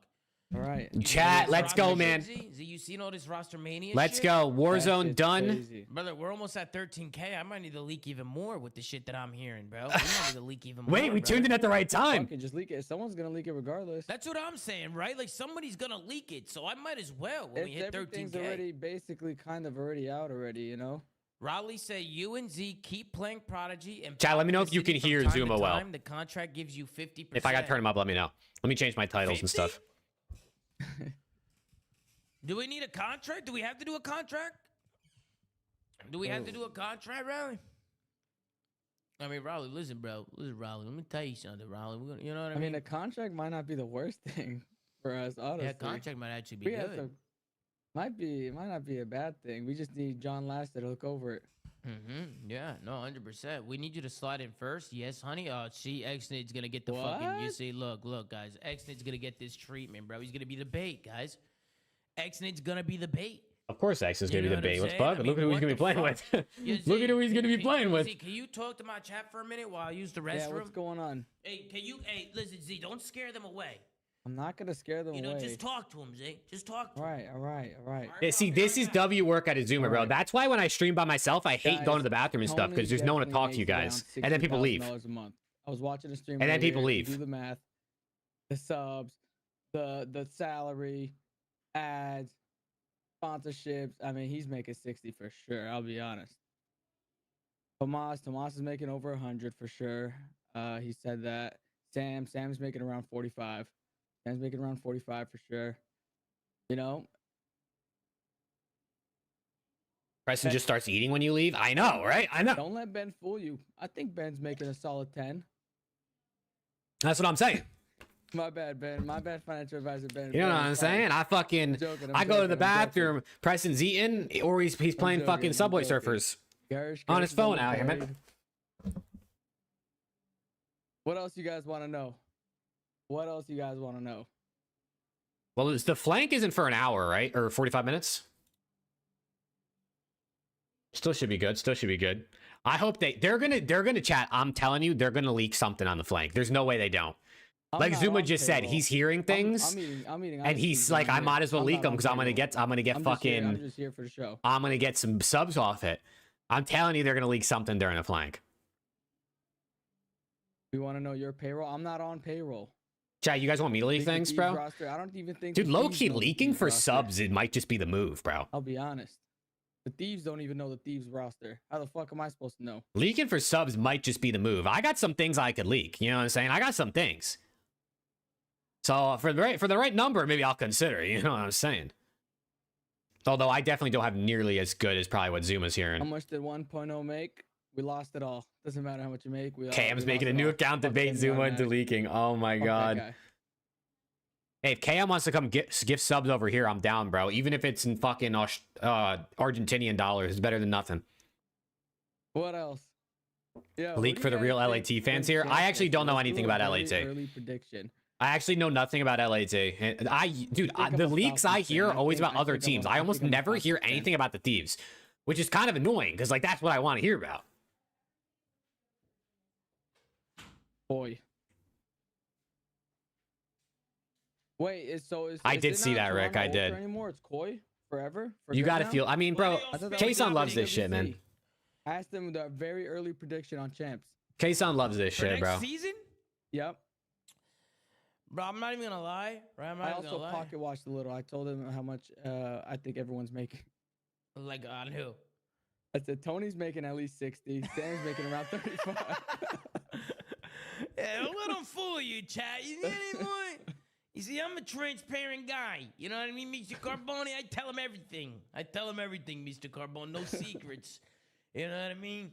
All right. Chat, let's go, man. Z, you seen all this Rostermania Let's shit? go. Warzone done. Crazy. Brother, we're almost at 13K. I might need to leak even more with the shit that I'm hearing, bro. We might need to leak even more. Wait, we tuned in at the right time. Okay, just leak it. Someone's gonna leak it regardless. That's what I'm saying, right? Like somebody's gonna leak it, so I might as well when we hit 13K. Everything's already basically kind of already out already, you know. Raleigh say you and Z keep playing Prodigy and Chat, let me know if you can from hear time Zuma to well. time. The contract gives you 50%. If I got to turn him up, let me know. Let me change my titles and stuff. Do we need a contract? Do we have to do a contract? Do we have to do a contract, Raleigh? I mean, Raleigh, listen, bro. Listen, Raleigh, let me tell you something, Raleigh. You know what I mean? I mean, a contract might not be the worst thing for us, honestly. Yeah, contract might actually be good. It might not be a bad thing. We just need John Lasseter to look over it. Yeah, no, 100%. We need you to slide in first. Yes, honey. See, X-Nid's gonna get the fucking. You see, look, guys. X-Nid's gonna get this treatment, bro. He's gonna be the bait, guys. X-Nid's gonna be the bait. Of course, X is gonna be the bait. What's fuck? I mean, Look at who he's gonna be playing with. Look at who he's gonna be playing with. Z, can you talk to my chat for a minute while I use the restroom? Yeah, what's going on? Hey, Hey, listen, Z, don't scare them away. I'm not gonna scare them away. Just talk to him, Z. Just talk to him. All right. Yeah, see, this is W work at Azuma, bro. That's why when I stream by myself, I hate going to the bathroom and stuff because there's no one to talk to you guys, and then people leave. A month. I was watching a stream, and then people leave. Do the math, the subs, the salary, ads, sponsorships. I mean, he's making 60 for sure. I'll be honest. Tomas is making over 100 for sure. He said that. Sam's making around 45. Sam's making around 45 for sure. You know. Preston just starts eating when you leave. I know, right? I know. Don't let Ben fool you. I think Ben's making a solid 10. That's what I'm saying. My bad, Ben. My bad, financial advisor, Ben. You know what I'm saying? I go to the bathroom. Preston's eating, or he's playing fucking Subway Surfers on his phone out here, man. What else you guys want to know? Well, the flank isn't for an hour, right? Or 45 minutes? Still should be good. I hope they're gonna chat. I'm telling you, they're gonna leak something on the flank. There's no way they don't. Like Zuma just said, he's hearing things, I'm eating, and he's like, I might as well leak them because I'm gonna get fucking. I'm just here for the show. I'm gonna get some subs off it. I'm telling you, they're gonna leak something during the flank. You want to know your payroll? I'm not on payroll. Chat, you guys want me to leak things, bro? Roster, I don't even think. Dude, low key leaking for subs, it might just be the move, bro. I'll be honest. The Thieves don't even know the Thieves roster. How the fuck am I supposed to know? Leaking for subs might just be the move. I got some things I could leak. You know what I'm saying? I got some things. So for the right number, maybe I'll consider. You know what I'm saying? Although I definitely don't have nearly as good as probably what Zuma's hearing. How much did 1.0 make? We lost it all. Doesn't matter how much you make. KM's making a new account to bait Zuma into leaking. Oh my god. Hey, if KM wants to come gift subs over here, I'm down, bro. Even if it's in fucking Argentinian dollars, it's better than nothing. What else? Yeah, leak for the real LAT fans here. I actually don't know anything about LAT. Early prediction. I actually know nothing about LAT. The leaks I hear are always about other teams. I almost never hear anything about the Thieves, which is kind of annoying because like that's what I want to hear about. Boy. Wait, I did see that, Rick. I did. Anymore? It's Koi forever. You got to feel. I mean, bro, Kason loves this shit, man. I asked him the very early prediction on champs. Kason loves this shit, bro. Next season? Yep. Bro, I'm not even gonna lie. Right? I also pocket watched a little. I told him how much I think everyone's making. Like on who? I said Tony's making at least 60. Sam's making around 35. Yeah, don't let him fool you, chat. You know what? You see, I'm a transparent guy. You know what I mean, Mr. Carbone? I tell him everything. Mr. Carbone. No secrets. You know what I mean?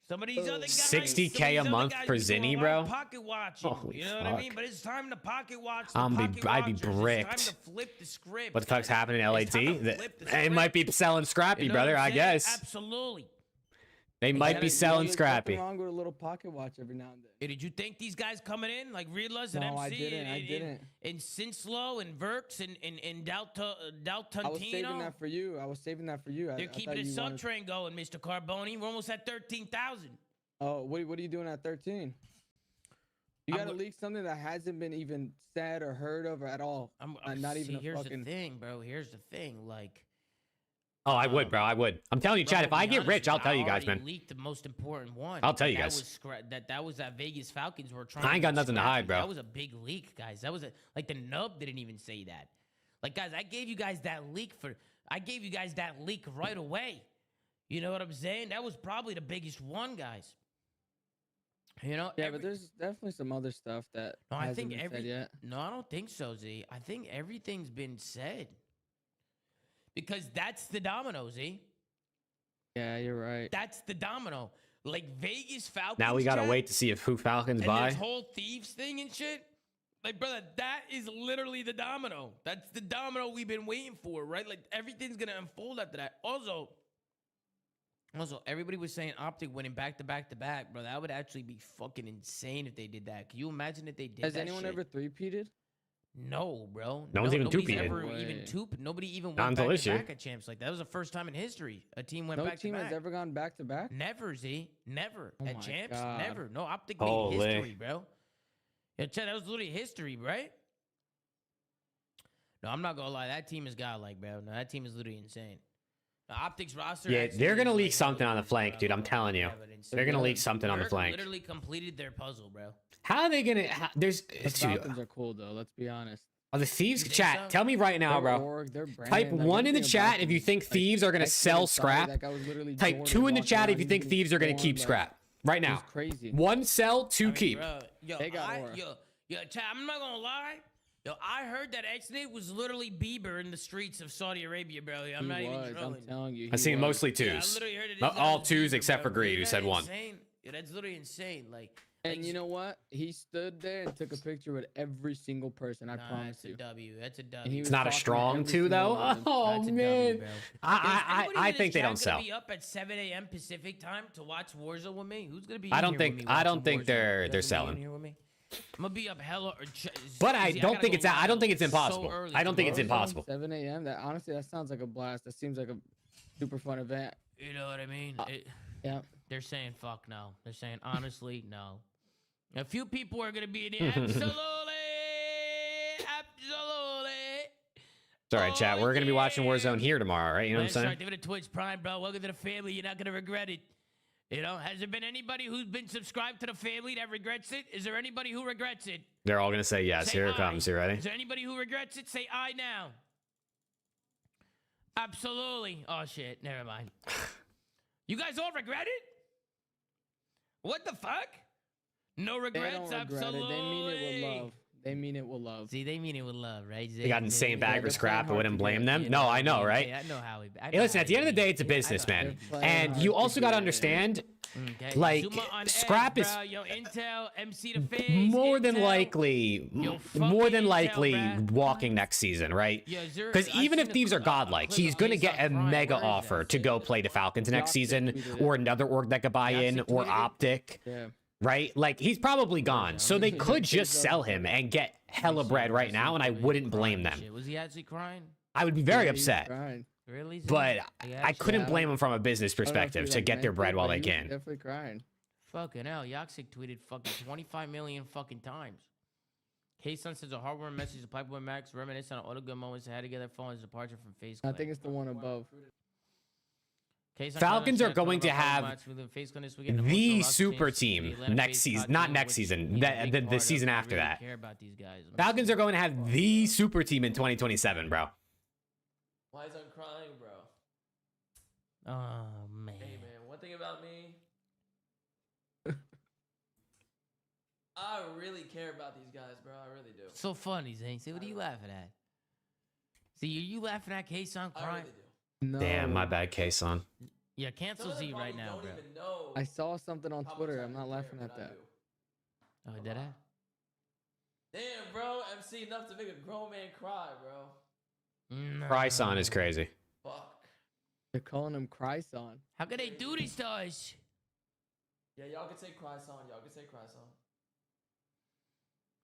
Some of these other guys, 60K a month for Zinni, bro. Pocket watching. Holy you know fuck. what I mean? But it's time to pocket watch. I'd be bricked. It's time to flip the script. What the fuck's happening in LAT? They might be selling Scrappy, brother. I guess. Absolutely. They might be selling Scrappy. Wrong with a little pocket watch every now and then. Hey, did you think these guys coming in like Reedless and No, MC? I didn't. And Sinslow and Verks and Daltontino. I was saving that for you. They're keeping the sub train going, Mr. Carbone. We're almost at 13,000. Oh, what are you doing at 13? You gotta leak something that hasn't been even said or heard of or at all. Not even a here's fucking... the thing, bro. Here's the thing. Like, Oh, I would, bro. I would. I'm telling you, Chad. If I get rich, I'll tell you guys, man. Leaked the most important one. I'll tell you guys. That was that Vegas Falcons were trying. I ain't got nothing to hide, bro. That was a big leak, guys. That was like the nub didn't even say that. Like, guys, I gave you guys that leak right away. You know what I'm saying? That was probably the biggest one, guys. You know? Yeah, but there's definitely some other stuff that hasn't been said yet. No, I don't think so, Z. I think everything's been said. Because that's the domino, Z. Yeah, you're right. That's the domino. Like, Vegas Falcons. Now we gotta wait to see who Falcons buy. And this whole Thieves thing and shit. Like, brother, that is literally the domino. That's the domino we've been waiting for, right? Like, everything's gonna unfold after that. Also, everybody was saying Optic winning back to back to back, bro. That would actually be fucking insane if they did that. Can you imagine if they did that? Has anyone ever three-peated? No, bro. No one's even two-peated. Nobody even went back to back at champs. Like, that was the first time in history a team went back to back. No team has ever gone back to back? Never, Z. Never. Oh at my champs, God. never. No, Optic made history, bro. Yeah, Chad, that was literally history, right? No, I'm not gonna lie. That team is godlike, bro. No, that team is literally insane. The Optics roster. Yeah, they're gonna leak something on the flank, dude. I'm telling you, they're gonna leak something on the flank. Literally completed their puzzle, bro. How are they gonna? The Falcons are cool though. Let's be honest. Are the Thieves? Chat, tell me right now, bro. Type 1 in the chat if you think Thieves are gonna sell scrap. Type 2 in the chat if you think Thieves are gonna keep scrap. Right now. Crazy. 1 sell, 2 keep. Yo, Chad, I'm not gonna lie. Yo, I heard that X-Nate was literally Bieber in the streets of Saudi Arabia, bro. I'm not even trolling. I'm telling you. I've seen mostly 2s. Yeah, I literally heard it. All 2s except for Greed, who said 1. Yeah, that's literally insane. Like, and you know what? He stood there and took a picture with every single person. I promise you. That's a W. It's not a strong 2 though. Oh man, I think they don't sell. Be up at 7 a.m. Pacific time to watch Warzone with me. Who's gonna be? I don't think they're selling. I'm gonna be up hella. But I don't think it's impossible. So I don't think it's impossible. 7 a.m. That honestly, that sounds like a blast. That seems like a super fun event. You know what I mean? Yeah. They're saying fuck no. They're saying honestly no. A few people are gonna be in there. Absolutely. It's all right, chat. We're gonna be watching Warzone here tomorrow, right? You know what I'm saying? Give it a Twitch Prime, bro. Welcome to the family. You're not gonna regret it. You know, has there been anybody who's been subscribed to the family that regrets it? Is there anybody who regrets it? They're all gonna say yes. Here it comes. You ready? Is there anybody who regrets it? Say I now. Absolutely. Oh shit. Never mind. You guys all regret it? What the fuck? No regrets. They don't regret Absolutely. it. They mean it with love. They mean it with love. See, they mean it with love, right? They got insane bag for scrap. I wouldn't blame them. No, I know, right? I know how. Hey, listen. At the end of the day, it's a business, man. And you also got to understand, like, scrap is more than likely walking next season, right? Because even if Thieves are godlike, he's gonna get a mega offer to go play the Falcons next season, or another org that could buy in, or Optic. Right? Like, he's probably gone. So they could just sell him and get hella bread right now, and I wouldn't blame them. Was he actually crying? I would be very upset. Really? But I couldn't blame him from a business perspective to get their bread while they can. Definitely crying. Fucking hell. Yaksik tweeted fucking 25 million fucking times. K-Sun sends a heartwarming message to Pipeline Max, reminiscent on all the good moments they had together following his departure from FaZe Clan. I think it's the one above. Falcons are going to have the super team next season, not next season, the season after that. Falcons are going to have the super team in 2027, bro. Why is I'm crying, bro? Oh, man. Hey, man, one thing about me, I really care about these guys, bro. I really do. So funny, Zane. See, what are you laughing at? See, are you laughing at K-Sun crying? I really do. No. Damn, my bad, K-Son. Yeah, cancel Z right now, bro. I saw something on Twitter. I'm not laughing at that. Oh, did I? Damn, bro. MC enough to make a grown man cry, bro. No. Cryson is crazy. Fuck. They're calling him Cryson. How could they do this to us? Yeah, y'all can say cry song. Y'all can say cry song.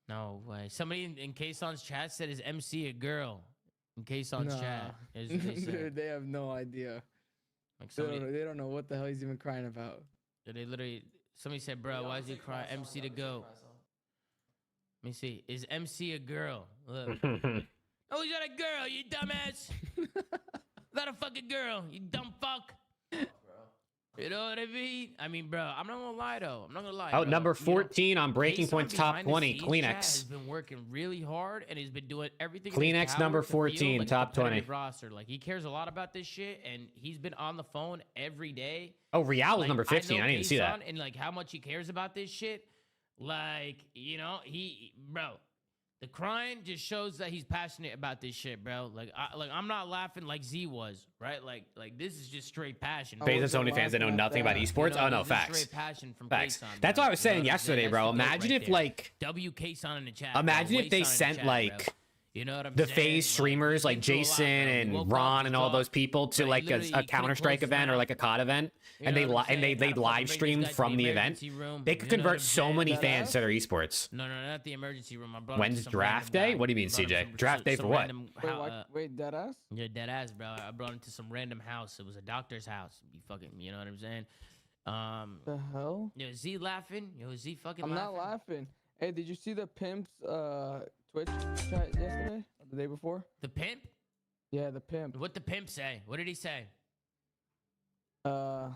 No way. Somebody in K-Son's chat said, is MC a girl? In K-Son's chat. They have no idea. Like somebody, they don't know what the hell he's even crying about. They literally, somebody said, bro, why is he crying? MC to go. Let me see. Is MC a girl? Look. Oh, is that a girl, you dumbass? Is that a fucking girl, you dumb fuck? You know what I mean? I mean, bro, I'm not gonna lie, though. I'm not gonna lie. Oh, bro. number 14 on Breaking Jason Points top behind the 20, scenes, Kleenex. chat, has been working really hard, and he's been doing everything in his Kleenex power number to 14, feel like a top 20. competitive roster. Like, he cares a lot about this shit, and he's been on the phone every day. Oh, Real was Like, number 15. I didn't even see that. And, like, how much he cares about this shit. Like, you know, bro, the crying just shows that he's passionate about this shit, bro. Like, I'm not laughing like Z was, right? Like this is just straight passion. Bezos only fans that know nothing about esports. You know, oh no, this is facts. Straight passion from Facts. Kayson, That's bro. what I was saying You know what I'm saying? yesterday, bro. That's the goat Imagine right if there. like W Kayson in the chat. imagine bro. if they Wayson in the sent chat, like bro. You know what I'm the saying? phase streamers like Jason and Ron and all those people to like a Counter-Strike event or like a COD event, and they live streamed from the event. They could convert so many fans to their esports. No, not the emergency room. I brought When's draft day? What do you mean, CJ? Draft day for what? Wait, dead ass? Yeah, dead ass, bro. I brought him to some random house. It was a doctor's house. You know what I'm saying? The hell? Yo, Z laughing? Yo, Z fucking I'm laughing? not laughing. Hey, did you see the pimp's Twitch chat yesterday? Or the day before? The pimp? Yeah, the pimp. What the pimp say? What did he say? I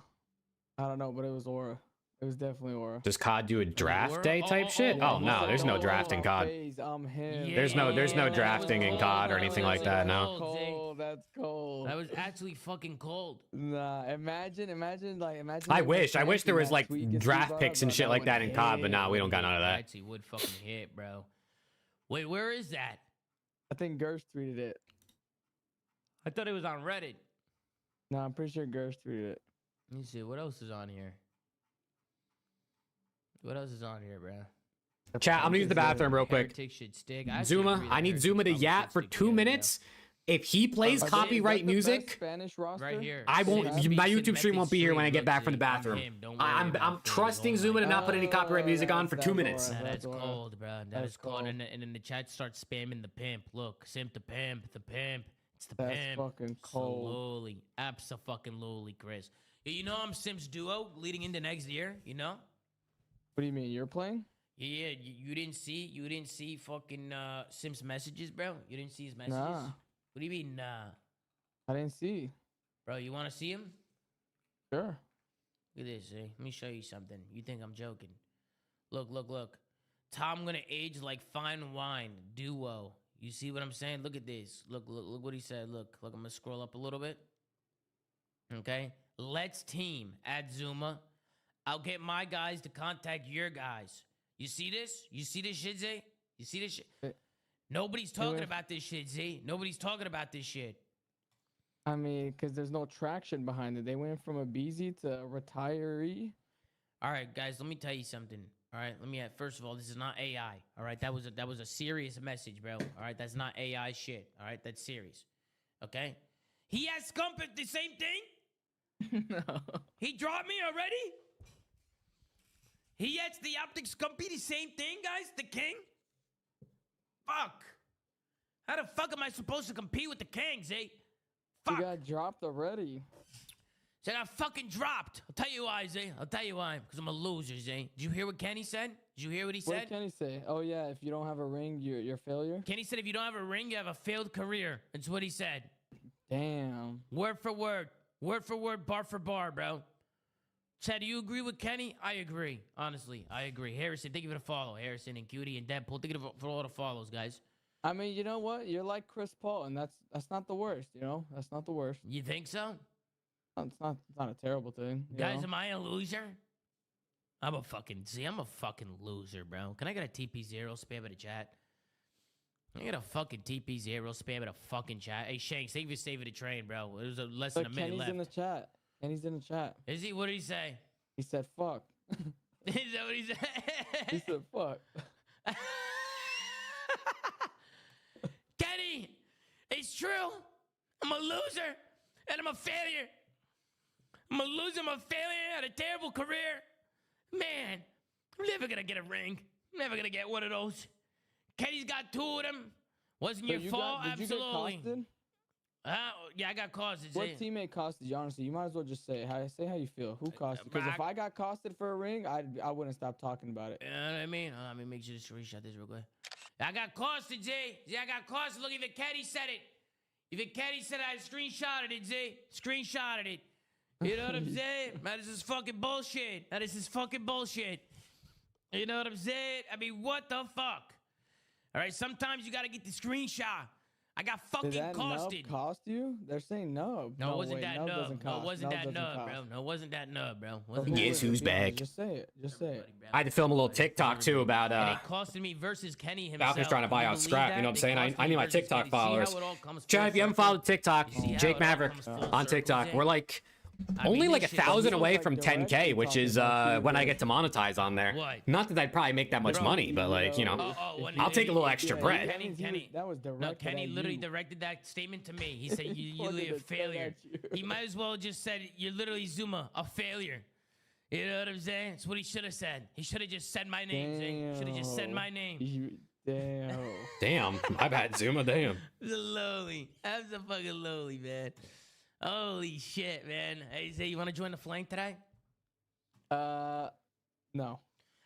don't know, but it was Aura. It was definitely Aura. Does COD do a draft day type shit? Oh no, there's no draft in COD. There's no drafting in COD or anything like that. No. Cold, that's cold. That was actually fucking cold. Nah, imagine. I wish there was like draft picks and shit like that in COD, but nah, we don't got none of that. Actually would fucking hit, bro. Wait, where is that? I think Gersh tweeted it. I thought it was on Reddit. No, I'm pretty sure Gersh tweeted it. Let me see. What else is on here? What else is on here, bro? Chat, I'm gonna use the bathroom real quick. Zuma, I need Zuma to yap for 2 minutes. If he plays copyright music, Spanish roster? Right here. I won't. My YouTube stream won't be here when I get back from the bathroom. I'm trusting Zuma to not put any copyright music on for 2 minutes. That's cold, bro. That is cold. And then the chat starts spamming the pimp. Look, simp the pimp, the pimp. It's the That's pimp. fucking cold. Slowly, abso-fucking-lowly, Chris. You know I'm Simps duo leading into next year. You know. What do you mean? You're playing? Yeah. You didn't see fucking Simps messages, bro. You didn't see his messages. Nah. What do you mean, nah? I didn't see. Bro, you want to see him? Sure. Look at this, eh? Let me show you something. You think I'm joking? Look. Tom gonna age like fine wine. Duo. You see what I'm saying? Look at this. Look what he said. Look, I'm gonna scroll up a little bit. Okay. Let's team. Add Zuma. I'll get my guys to contact your guys. You see this? You see this shit, Zay? You see this shit? Nobody's talking about this shit, Z. Nobody's talking about this shit. I mean, because there's no traction behind it. They went from a BZ to a retiree. All right, guys, let me tell you something. All right, first of all, this is not AI. All right, that was a serious message, bro. All right, that's not AI shit. All right, that's serious. Okay? He has Scump at the same thing? No. He dropped me already? He has the Optic Scumpy the same thing, guys? The king? Fuck. How the fuck am I supposed to compete with the Kings, eh? Fuck. You got dropped already. So I got fucking dropped. I'll tell you why, Zay. I'll tell you why. Because I'm a loser, Zay. Did you hear what Kenny said? Did you hear what he said? What did Kenny say? Oh, yeah, if you don't have a ring, you're a failure? Kenny said if you don't have a ring, you have a failed career. That's what he said. Damn. Word for word. Word for word, bar for bar, bro. Chad, do you agree with Kenny? I agree. Honestly, I agree. Harrison, thank you for the follow. Harrison and Cutie and Deadpool, thank you for all the follows, guys. I mean, you know what? You're like Chris Paul, and that's not the worst, you know? That's not the worst. You think so? It's not a terrible thing. Guys, am I a loser? I'm a fucking loser, bro. Can I get a TP0 spam in the chat? I get a fucking TP0 spam in a fucking chat. Hey, Shanks, thank you for saving the train, bro. It was less than a minute left. Kenny's in the chat. Kenny's in the chat. Is he? What did he say? He said, fuck. Is that what he said? He said, fuck. Kenny, it's true. I'm a loser, and I'm a failure. I'm a loser, I'm a failure, I had a terrible career. Man, I'm never going to get a ring. I'm never going to get one of those. Kenny's got two of them. Wasn't your fault? Absolutely. Yeah, I got costed. What teammate costed you? Honestly, you might as well just say say how you feel. Who costed? Because if I got costed for a ring, I wouldn't stop talking about it. You know what I mean? Let me make sure to screenshot this real quick. I got costed, Jay. Jay, I got costed. Look, even Kenny said it. Even Kenny said I screenshotted it, Jay. Screenshotted it. You know what I'm saying? Man, this is fucking bullshit. This is fucking bullshit. You know what I'm saying? I mean, what the fuck? All right, sometimes you got to get the screenshot. I got fucking Did that costed. nub cost you? They're saying nub. No, it wasn't wait, that nub. nub. Doesn't No, it cost. wasn't that doesn't nub, cost. bro. No, it wasn't that nub, bro. Guess who's back? Just say it. Just say it. I had to film a little TikTok too about And it costed me versus Kenny himself. Falcon's trying to buy out Scrap. You know what I'm saying? I need my TikTok followers. Chat, Chat, if you haven't followed TikTok, Jake Maverick on TikTok, we're like only like 1,000 away from 10K, which is when I get to monetize on there. Not that I'd probably make that much money, but like, you know, I'll take a little extra bread. Kenny, that was direct. no, Kenny literally directed that statement to me. He said, "You're literally a failure." He might as well just said, "You're literally Zuma, a failure." You know what I'm saying? That's what he should have said. He should have just said my name. Zay. Should have just said my name. Damn. Damn. My bad, Zuma. Damn. Lowly. I'm so fucking lowly, man. Holy shit, man. Hey, Zay, you want to join the flank today? No.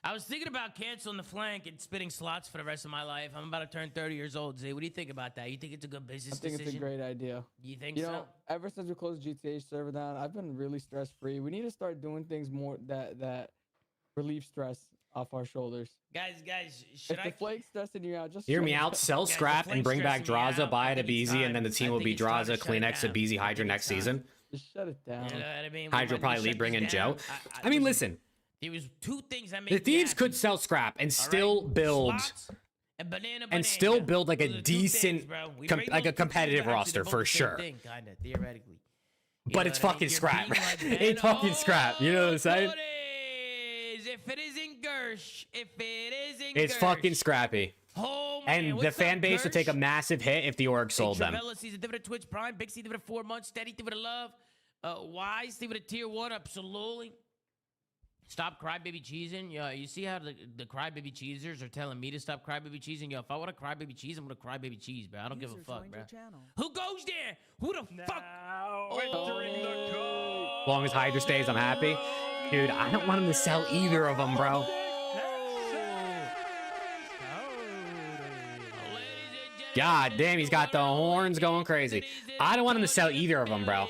I was thinking about canceling the flank and spitting slots for the rest of my life. I'm about to turn 30 years old, Zay. What do you think about that? You think it's a good business decision? I think it's a great idea. You think you so? know, ever since we closed the GTA server down, I've been really stress-free. We need to start doing things more that relieve stress off our shoulders. Guys, should if the flake's stressing you out, just Hear me out. Sell Scrap and bring back Draza. Buy it at BZ, and then the team will be Draza, Kleenex, and BZ Hydra next season. Just shut it down. You know what I mean? Hydra probably lead, bring in Joe. I mean, listen. There was two things I made. The Thieves could sell Scrap and still build and still build like a decent, like a competitive roster for sure. Theoretically. But it's fucking Scrap. It's fucking Scrap. You know what I'm saying? If it isn't Gersh, It's fucking scrappy. Oh, and the fan base would take a massive hit if the org sold them. Sees a dividend Twitch Prime. Big C dividend 4 months. Steady dividend love. Wise dividend tier 1. Absolutely. Stop crybaby cheesing. Yo, you see how the crybaby cheesers are telling me to stop crybaby cheesing? Yo, if I want to crybaby cheese, I'm going to crybaby cheese, bro. I don't give a fuck, bro. Who goes there? Who the fuck? As long as Hydra stays, I'm happy. Dude, I don't want him to sell either of them, bro. God damn, he's got the horns going crazy. I don't want him to sell either of them, bro.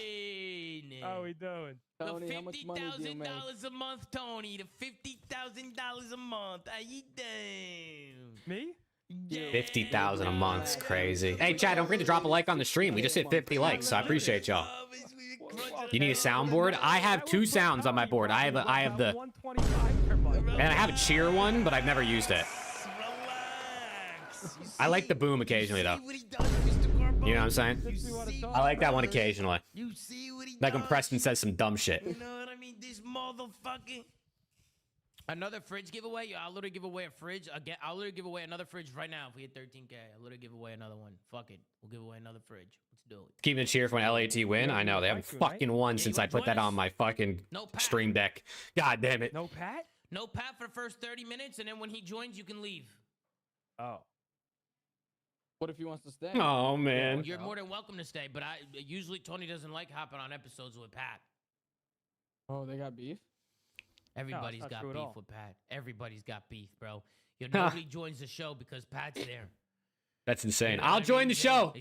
How we doing? Tony, how much money do you make? $50,000 a month, Tony. The $50,000 a month. How you doing? Me? Yeah. 50,000 a month's crazy. Hey, Chad, don't forget to drop a like on the stream. We just hit 50 likes, so I appreciate y'all. You need a soundboard? I have 2 sounds on my board. I have the, and I have a cheer one, but I've never used it. I like the boom occasionally, though. You know what I'm saying? I like that one occasionally. Like when Preston says some dumb shit. You know what I mean? This motherfucker. Another fridge giveaway? I'll literally give away a fridge. Again, I'll literally give away another fridge right now if we hit 13K. I'll literally give away another one. Fuck it. We'll give away another fridge. Let's do it. Keeping a cheer for when LAT win. I know they haven't fucking won since I put that on my fucking stream deck. God damn it. No Pat? No Pat for the first 30 minutes, and then when he joins, you can leave. Oh. What if he wants to stay? Oh, man. You're more than welcome to stay, but usually Tony doesn't like hopping on episodes with Pat. Oh, they got beef? Everybody's got beef with Pat. Everybody's got beef, bro. Nobody joins the show because Pat's there. That's insane. I'll join the show.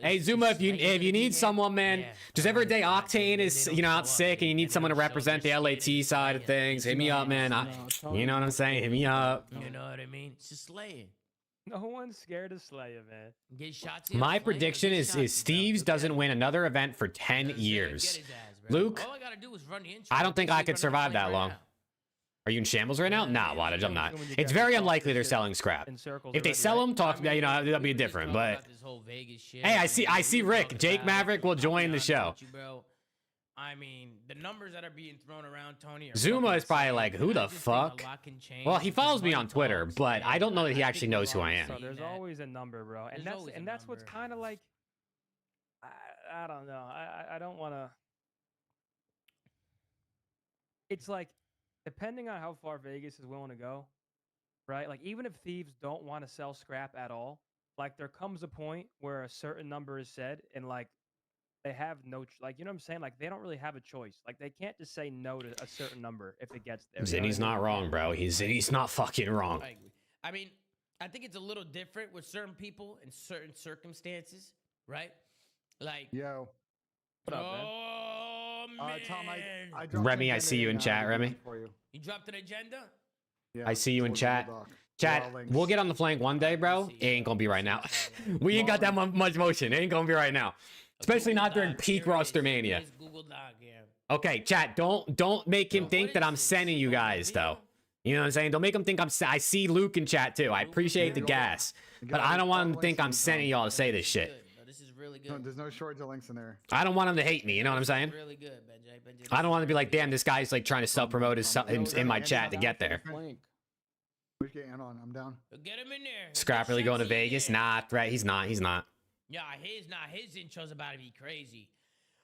Hey, Zuma, if you need someone, man, just every day Octane is, out sick and you need someone to represent the LAT side of things, hit me up, man. You know what I'm saying? Hit me up. You know what I mean? It's just slaying. No one's scared of Slayer, man. Get shots. My prediction is Steve's doesn't win another event for 10 years. Luke, all I gotta do is run the intro. I don't think I could survive that long. Are you in shambles right now? Nah, Wattage, I'm not. It's very unlikely they're selling Scrap. If they sell them, talk to me, that'll be different. But hey, I see Rick. Jake Maverick will join the show. I mean, the numbers that are being thrown around, Tony. Zuma is probably like, who the fuck? Well, he follows me on Twitter, but I don't know that he actually knows who I am. So there's always a number, bro, and that's what's kind of like. I don't know. I don't want to. It's like, depending on how far Vegas is willing to go, right? Like, even if Thieves don't want to sell Scrap at all, like, there comes a point where a certain number is said, and like, they have no, like, you know what I'm saying? Like, they don't really have a choice. Like, they can't just say no to a certain number if it gets there. Zinni's not wrong, bro. He's not fucking wrong. I agree. I mean, I think it's a little different with certain people in certain circumstances, right? Like, yo, what up, man? Tom, I Remy, I see you in chat, Remy. You dropped an agenda? Yeah, I see you in chat. Chat, we'll get on the flank one day, bro. It ain't gonna be right now. We ain't got that much motion. It ain't gonna be right now. Especially not during peak Rostermania. Okay, chat, don't make him think that I'm sending you guys, though. You know what I'm saying? Don't make him think I see Luke in chat, too. I appreciate the gas. But I don't want him to think I'm sending y'all to say this shit. This is really good. There's no shortage of links in there. I don't want him to hate me, you know what I'm saying? Really good, Benjay. I don't want to be like, damn, this guy's like trying to self-promote in my chat to get there. Who's getting on? I'm down. Get him in there. Scrap really going to Vegas? Nah, right? He's not. Yeah, his intro's about to be crazy.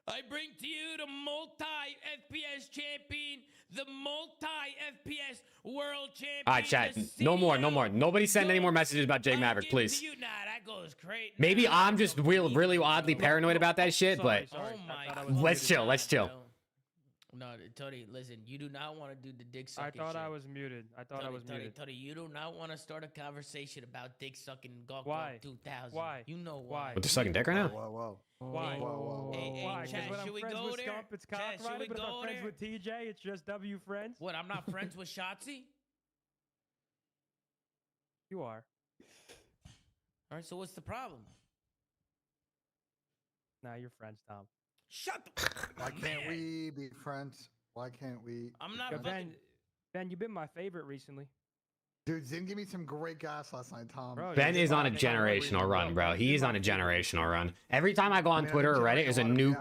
I bring to you the multi-FPS champion, the multi-FPS world champion. All right, chat. No more. Nobody send any more messages about Jake Maverick, please. Nah, that goes crazy. Maybe I'm just really oddly paranoid about that shit, but let's chill. No, Tony, listen, you do not want to do the dick sucking I thought shit. I was muted. Tony, you do not want to start a conversation about dick sucking Golf Why? 2000. Why? You know why. But they're sucking dick right now? Whoa. Why? Hey, Chad, should we go there? Stump, it's cock riding, but if I'm friends with TJ, it's just W friends. What, I'm not friends with Shotzi? You are. All right, so what's the problem? Nah, you're friends, Tom. Shut the Why can't we be friends? Why can't we? I'm not Ben, you've been my favorite recently. Dude, Zin gave me some great gas last night, Tom. Bro, Ben is on a generational run, bro. He's on a generational run. Every time I go on Twitter or Reddit, there's a new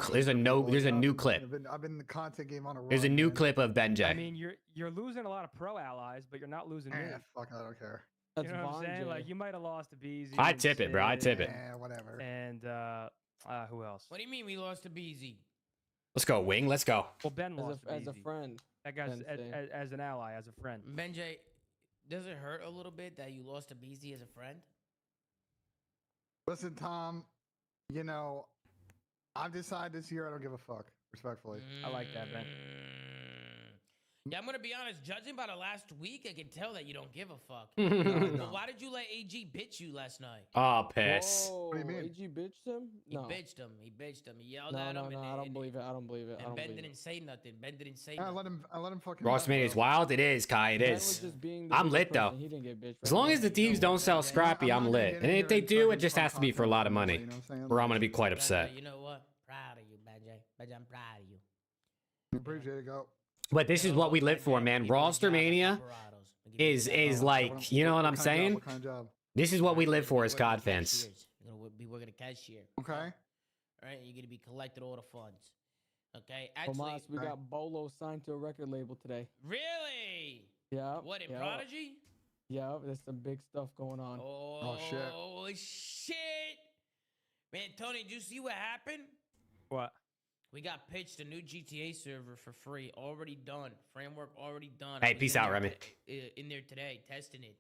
clip. I've been in the content game on a run. There's a new clip of Ben J. I mean, you're losing a lot of pro allies, but you're not losing me. Fuck, I don't care. You know what I'm saying? Like, you might have lost to BZ. I tip it, bro. I tip it. Yeah, whatever. And who else? What do you mean we lost to BZ? Let's go, Wing. Let's go. Well, Ben lost as a friend. That guy's as an ally, as a friend. Benjay, does it hurt a little bit that you lost to BZ as a friend? Listen, Tom, you know, I've decided this year I don't give a fuck, respectfully. I like that, Ben. Yeah, I'm going to be honest. Judging by the last week, I can tell that you don't give a fuck. But why did you let AG bitch you last night? Oh, piss. What do you mean? AG bitched him? No. He bitched him. He yelled at him. No, I don't believe it. And Ben didn't say nothing. I let him fucking. Rostermania is wild. It is, Kai. It is. I'm lit, though. As long as the teams don't sell Scrappy, I'm lit. And if they do, it just has to be for a lot of money. Or I'm going to be quite upset. You know what? Proud of you, Benjay. Benjay, I'm proud of you. Appreciate it, go. But this is what we live for, man. Rostermania is like, you know what I'm saying? This is what we live for as COD fans. You're going to be working a cashier. Okay. All right, you're going to be collecting all the funds. Okay, Tomas, we got Bolo signed to a record label today. Really? Yeah. What, in Prodigy? Yeah, there's some big stuff going on. Oh, shit. Man, Tony, did you see what happened? What? We got pitched a new GTA server for free, already done. Framework already done. Hey, peace out, Remy. In there today, testing it.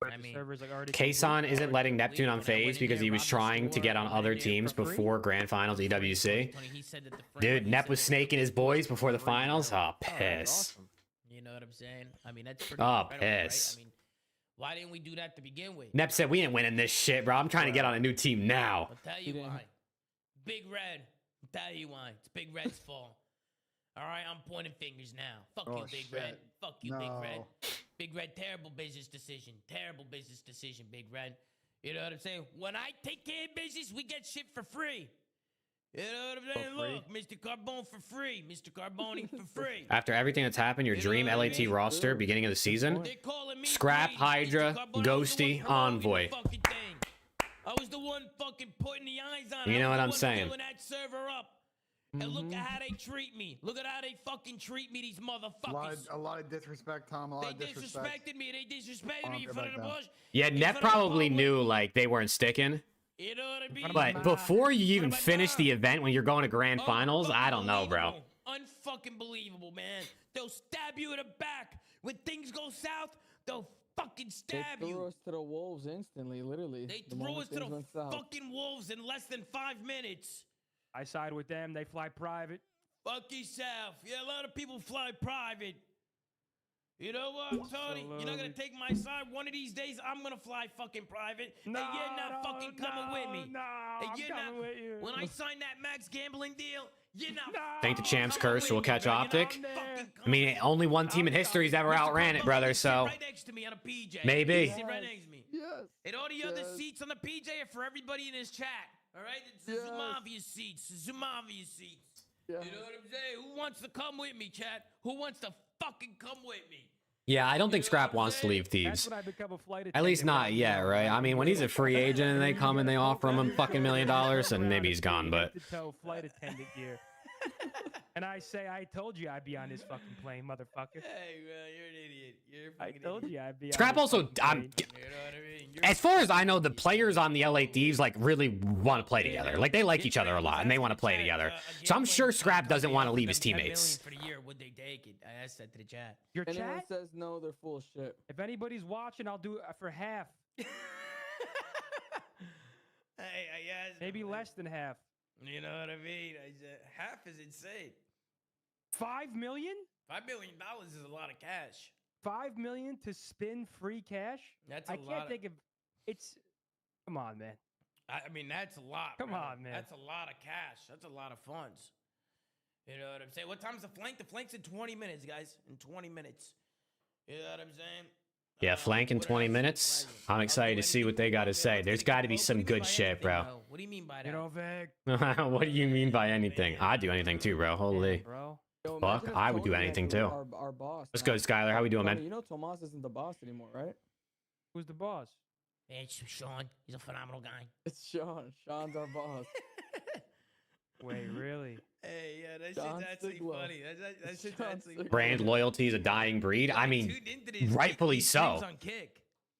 I mean, Kason isn't letting Neptune on phase because he was trying to get on other teams before Grand Finals EWC. Dude, Nep was snaking his boys before the finals. Oh, piss. You know what I'm saying? I mean, that's pretty Oh, incredible, piss. right? I mean, why didn't we do that to begin with? Nep said, we ain't winning this shit, bro. I'm trying to get on a new team now. I'll tell you why. Big Red. I'll tell you why. It's Big Red's fault. All right, I'm pointing fingers now. Fuck you, Big Red. Fuck you, Big Red. Big Red, terrible business decision. Terrible business decision, Big Red. You know what I'm saying? When I take care of business, we get shit for free. You know what I'm saying? Look, Mr. Carbone for free. Mr. Carbone for free. After everything that's happened, your dream LAT roster, beginning of the season, Scrap, Hydra, Ghosty, Envoy. I was the one fucking putting the eyes on. You know what I'm saying? Pulling that server up. And look at how they treat me. Look at how they fucking treat me, these motherfuckers. A lot of disrespect, Tom. A lot of disrespect. They disrespected me. They disrespected me in front of the bush. Yeah, Nep probably knew, like, they weren't sticking. You know what I mean? But before you even finish the event, when you're going to grand finals, I don't know, bro. Unfucking believable, man. They'll stab you in the back. When things go south, they'll fucking stab you. They threw us to the wolves instantly, literally. They threw us to the fucking wolves in less than 5 minutes. I side with them. They fly private. Fuck yourself. Yeah, a lot of people fly private. You know what, Tony? You're not gonna take my side. One of these days, I'm gonna fly fucking private. No, and you're not fucking coming with me. No, and I'm coming with you. When I sign that max gambling deal, you're not. Think the champ's curse will catch Optic? I mean, only one team in history's ever outran it, brother, so Right next to me on a PJ. maybe. Sit right next to me. Yes. And all the other seats on the PJ are for everybody in his chat. All right, it's the Zumavia seats. Zumavia seats. Yes. You know what I'm saying? Who wants to come with me, chat? Who wants to fucking come with me? Yeah, I don't think Scrap wants to leave Thieves. At least not yet, right? I mean, when he's a free agent and they come and they offer him a fucking $1 million, and maybe he's gone, but... Flight attendant gear. And I say, I told you I'd be on this fucking plane, motherfucker. Hey, bro, you're an idiot. You're a I fucking told idiot. you I'd be Scrap on this also... fucking plane. You know what I mean? As far as I know, the players on the LA Thieves, like, really want to play together. Like, they like each other a lot, and they want to play together. So I'm sure Scrap doesn't want to leave his teammates. For the year, would they take it? I asked that to the chat. Your Anyone chat? says no, they're full of shit. If anybody's watching, I'll do it for half. Hey, I asked. Maybe less than half. You know what I mean? I said, half is insane. 5 million? $5 million is a lot of cash. 5 million to spin free cash? That's I a can't lot. think of. It's. Come on, man. I mean, that's a lot. Come brother. on, man. That's a lot of cash. That's a lot of funds. You know what I'm saying? What time's the flank? The flank's in 20 minutes, guys. In 20 minutes. You know what I'm saying? Yeah, flank in 20 minutes. I'm excited to see what they got to say. There's got to be some good shit, bro. What do you mean by that? You know, Vic. What do you mean by anything? I'd do anything too, bro. Holy. Bro. Yo, Fuck, imagine if I would do Tony anything actually too. were Our boss. Let's go, Skylar. How we doing, Tony, man? You know Tomas isn't the boss anymore, right? Who's the boss? It's Sean. He's a phenomenal guy. It's Sean. Sean's our boss. Wait, really? Hey, yeah, that John shit's actually Siglo. funny. That shit's John actually Siglo. Brand loyalty is a dying breed. I mean, rightfully He so. streams on Kick.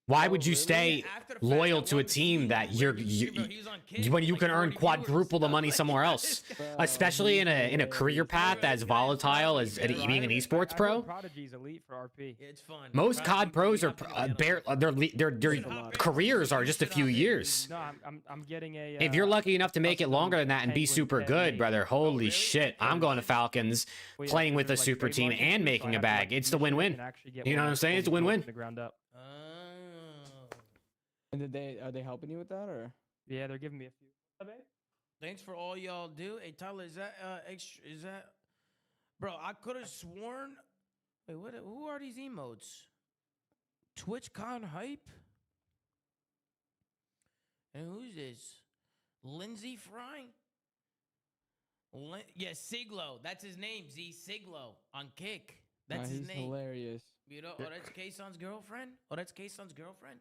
Why would you stay loyal to a team that when you can earn quadruple the money somewhere else, especially in a career path as volatile as being an esports pro? Prodigy's elite for RP. It's fun. Most COD pros are their careers are just a few years. No, I'm getting a. If you're lucky enough to make it longer than that and be super good, brother, holy shit, I'm going to Falcons, playing with a super team and making a bag. It's the win-win. You know what I'm saying? It's a win-win. The ground up. And are they helping you with that, or? Yeah, they're giving me a few. Thanks for all y'all do. Hey, Tyler, is that extra? Is that, bro? I could have sworn. Wait, what? Who are these emotes? TwitchCon hype. And who's this? Lindsay Fry. Yeah, Siglo. That's his name. Z Siglo on Kick. That's his he's name. Hilarious. You know, oh, that's Kayson's girlfriend. Oh, that's Kayson's girlfriend.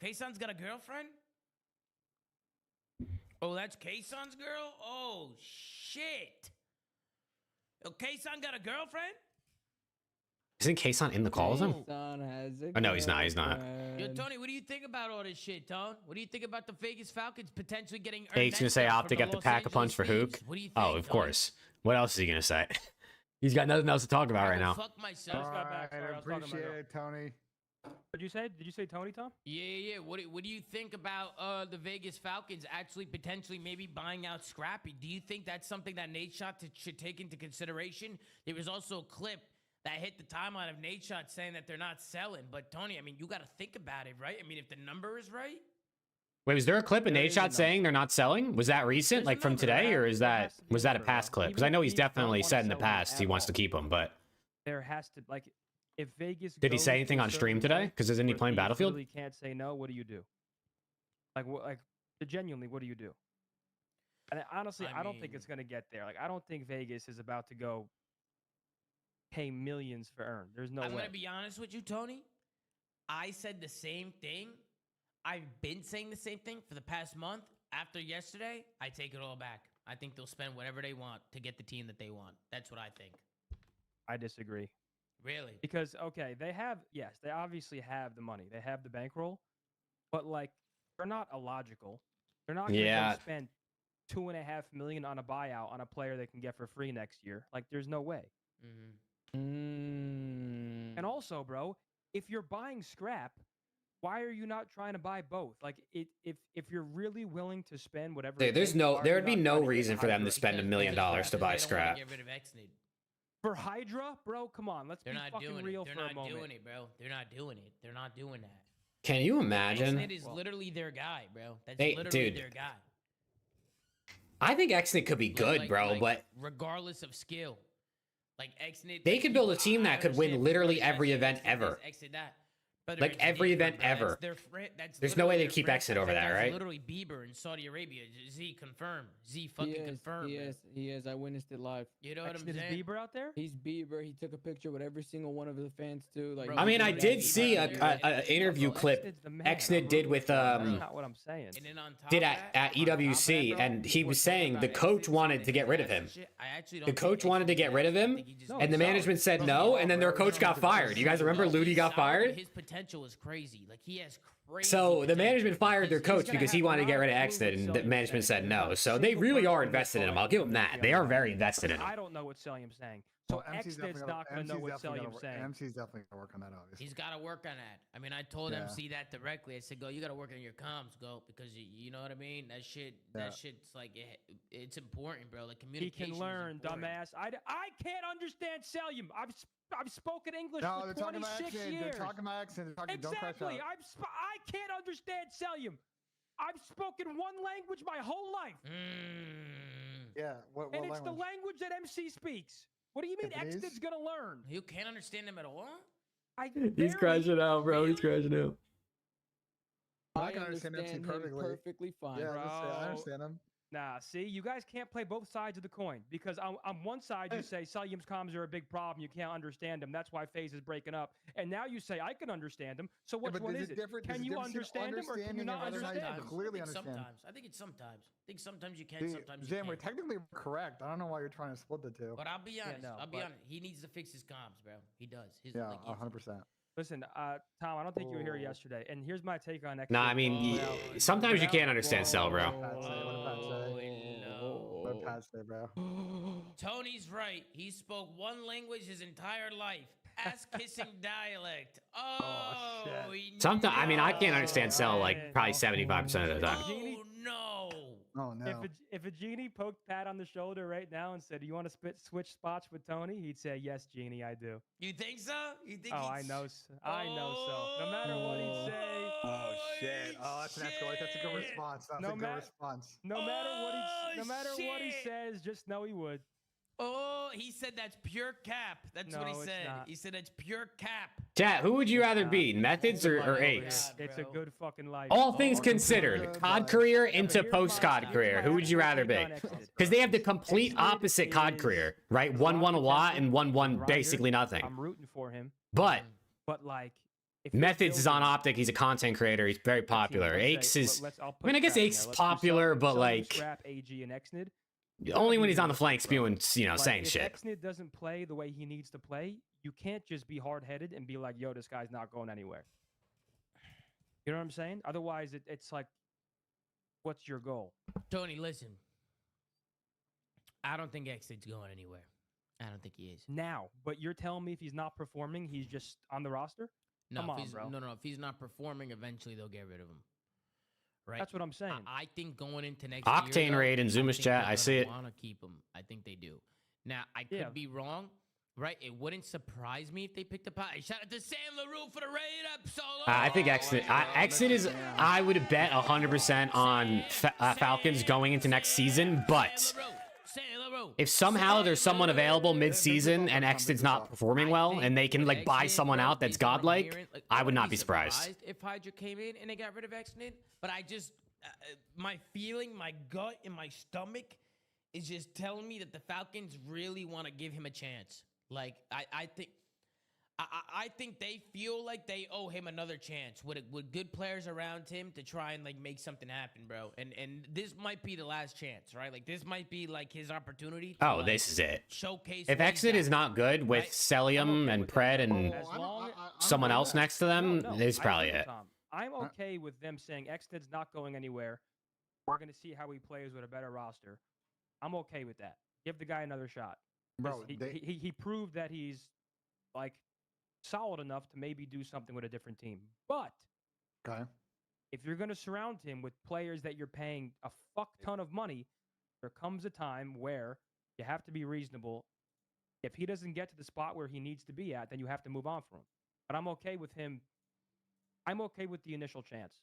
Kayson's got a girlfriend? Oh, that's Kayson's girl? Oh, shit. Oh, Kayson got a girlfriend? Isn't Kayson in the call with him? Oh, no, he's not. He's not. Yo, Tony, what do you think about all this shit, Tone? What do you think about the Vegas Falcons potentially getting... Hey, he's going to say Optic got the Pack-a-Punch for Hook. What do you think, Oh, of course. What else is he going to say? He's got nothing else to talk about right now. Fuck myself. I appreciate it, Tony. What'd you say? Did you say Tony, Tom? Yeah. What do you think about the Vegas Falcons actually potentially maybe buying out Scrappy? Do you think that's something that Nate Shot should take into consideration? There was also a clip that hit the timeline of Nate Shot saying that they're not selling. But Tony, I mean, you got to think about it, right? I mean, if the number is right. Wait, was there a clip of Nate Shot saying they're not selling? Was that recent, like from today, or was that a past clip? Because I know he's definitely said in the past he wants to keep them, but there has to, like, if Vegas did he say anything on stream today? Because isn't he playing Battlefield? Really can't say no. What do you do? Like, genuinely, what do you do? And honestly, I don't think it's gonna get there. Like, I don't think Vegas is about to go pay millions for earn. There's no way. I'm gonna be honest with you, Tony. I said the same thing. I've been saying the same thing for the past month. After yesterday, I take it all back. I think they'll spend whatever they want to get the team that they want. That's what I think. I disagree. Really? Because, okay, they obviously have the money. They have the bankroll. But, like, they're not illogical. They're not going to spend $2.5 million on a buyout on a player they can get for free next year. Like, there's no way. Mm-hmm. And also, bro, if you're buying Scrap, Why are you not trying to buy both? Like, if you're really willing to spend whatever, There would be no reason for them to spend $1 million to buy scrap. Get rid of Exnid. For Hydra, bro, come on, let's be not fucking doing real it. They're for a not moment. doing it, bro. They're not doing it. They're not doing that. Can you imagine? Exnid is literally their guy, bro. That's Hey, literally dude. their guy. I think Exnid could be good, bro, but regardless of skill, like Exnid, they could build a team that could win literally every event ever. Exit that. But Like every event ever. There's no way they keep Exit over that, right? Literally Bieber in Saudi Arabia. Z confirm. Z fucking confirm. He is. I witnessed it live. You know what I'm Is saying? Bieber out there? He's Bieber. He took a picture with every single one of the fans too. Like, I mean, I did see a interview clip Exnid did with That's not what I'm saying. did at EWC, and he was saying the coach wanted to get rid of him. The coach wanted to get rid of him, and the management said no, and then their coach got fired. You guys remember Ludi got fired? His potential is crazy. Like he has crazy. So the management fired their coach because he wanted to get rid of Exnid, and the management said no. So they really are invested in him. I'll give them that. They are very invested in him. I don't know what Celium's saying. So Exnid's not going to know what Celium's saying. MC's definitely going to work on that, obviously. He's got to work on that. I mean, I told MC that directly. I said, "Go, you got to work on your comms, go, because you know what I mean. That shit's like it's important, bro. Like He communication. can learn, dumbass. I can't understand Celium. I've spoken English No, for they're talking about 26 accent. years. They're talking about accent. They're talking, don't crash Exactly. out. I can't understand Celium. I've spoken one language my whole life. Yeah, what And it's language? the language that MC speaks. What do you mean Japanese? Exnid's gonna learn? You can't understand him at all. He's crashing out, bro. He's crashing out. I can understand MC perfectly. Perfectly fine. Yeah, bro. I understand him. Nah, see, you guys can't play both sides of the coin because on one side you say Celium's comms are a big problem, you can't understand them, that's why FaZe is breaking up. And now you say I can understand them. So which one is it? Can you understand them or can you not understand them? Clearly understand. Sometimes. I think it's sometimes. I think sometimes you can, sometimes you Zan, can't. we're technically correct. I don't know why you're trying to split the two. But I'll be honest. no, I'll be honest. He needs to fix his comms, bro. He does. Yeah, 100%. Listen, Tom, I don't think you were here yesterday, and here's my take on Exnid. Nah, I mean, sometimes you can't understand Cell, bro. What did Pat say, bro? Tony's right. He spoke one language his entire life. Ass-kissing dialect. Oh, Sometimes, I mean, I can't understand Cell like probably 75% of the time. Oh, no. Oh, no. If a genie poked Pat on the shoulder right now and said, "Do you want to switch spots with Tony?" He'd say, "Yes, Genie, I do." You think so? You think? Oh, I know so. No matter what he'd say. Oh shit! Oh, that's an escalate. That's a good response. That's a good response. No matter what he says, just know he would. Oh, he said that's pure cap. That's what he said. He said it's pure cap. Chat, who would you rather be, Methods or Aches? It's a good fucking life. All things considered, COD career into post-COD career, who would you rather be? Because they have the complete opposite COD career, right? 1-1 a lot and 1-1 basically nothing. I'm rooting for him. But like, Methods is on Optic. He's a content creator. He's very popular. Aches is, I mean, I guess Aches is popular, but like, Scrap, AG, and Exnid. only when he's on the flank spewing, saying shit. If Exnid doesn't play the way he needs to play, you can't just be hard-headed and be like, "Yo, this guy's not going anywhere." You know what I'm saying? Otherwise, it's like, what's your goal? Tony, listen. I don't think Exnid's going anywhere. I don't think he is. Now, but you're telling me if he's not performing, he's just on the roster? No, Come on, bro. No. If he's not performing, eventually they'll get rid of him. Right? That's what I'm saying. I think going into next Octane year, raid in Zuma's chat. I see it. Want to keep him? I think they do. Now I could be wrong, right? It wouldn't surprise me if they picked up. Shout out to Sam LaRue for the raid up solo. I think Exit is. I would bet 100% on Falcons going into next season, but if somehow there's someone available mid-season and Exit's not performing well and they can like buy someone out that's godlike, I would not be surprised. If Hydra came in and they got rid of Exnid, but I just my feeling, my gut and my stomach is just telling me that the Falcons really want to give him a chance. Like I think they feel like they owe him another chance with good players around him to try and like make something happen, bro. And this might be the last chance, right? Like this might be like his opportunity. To, like, this is it. Showcase. If Exit is not good with Celium and Pred and someone else next to them, this is probably it. I'm okay with them saying Exnid's not going anywhere. We're going to see how he plays with a better roster. I'm okay with that. Give the guy another shot. Bro, he proved that he's like solid enough to maybe do something with a different team. But Okay. If you're going to surround him with players that you're paying a fuck ton of money, there comes a time where you have to be reasonable. If he doesn't get to the spot where he needs to be at, then you have to move on from him. But I'm okay with him. I'm okay with the initial chance.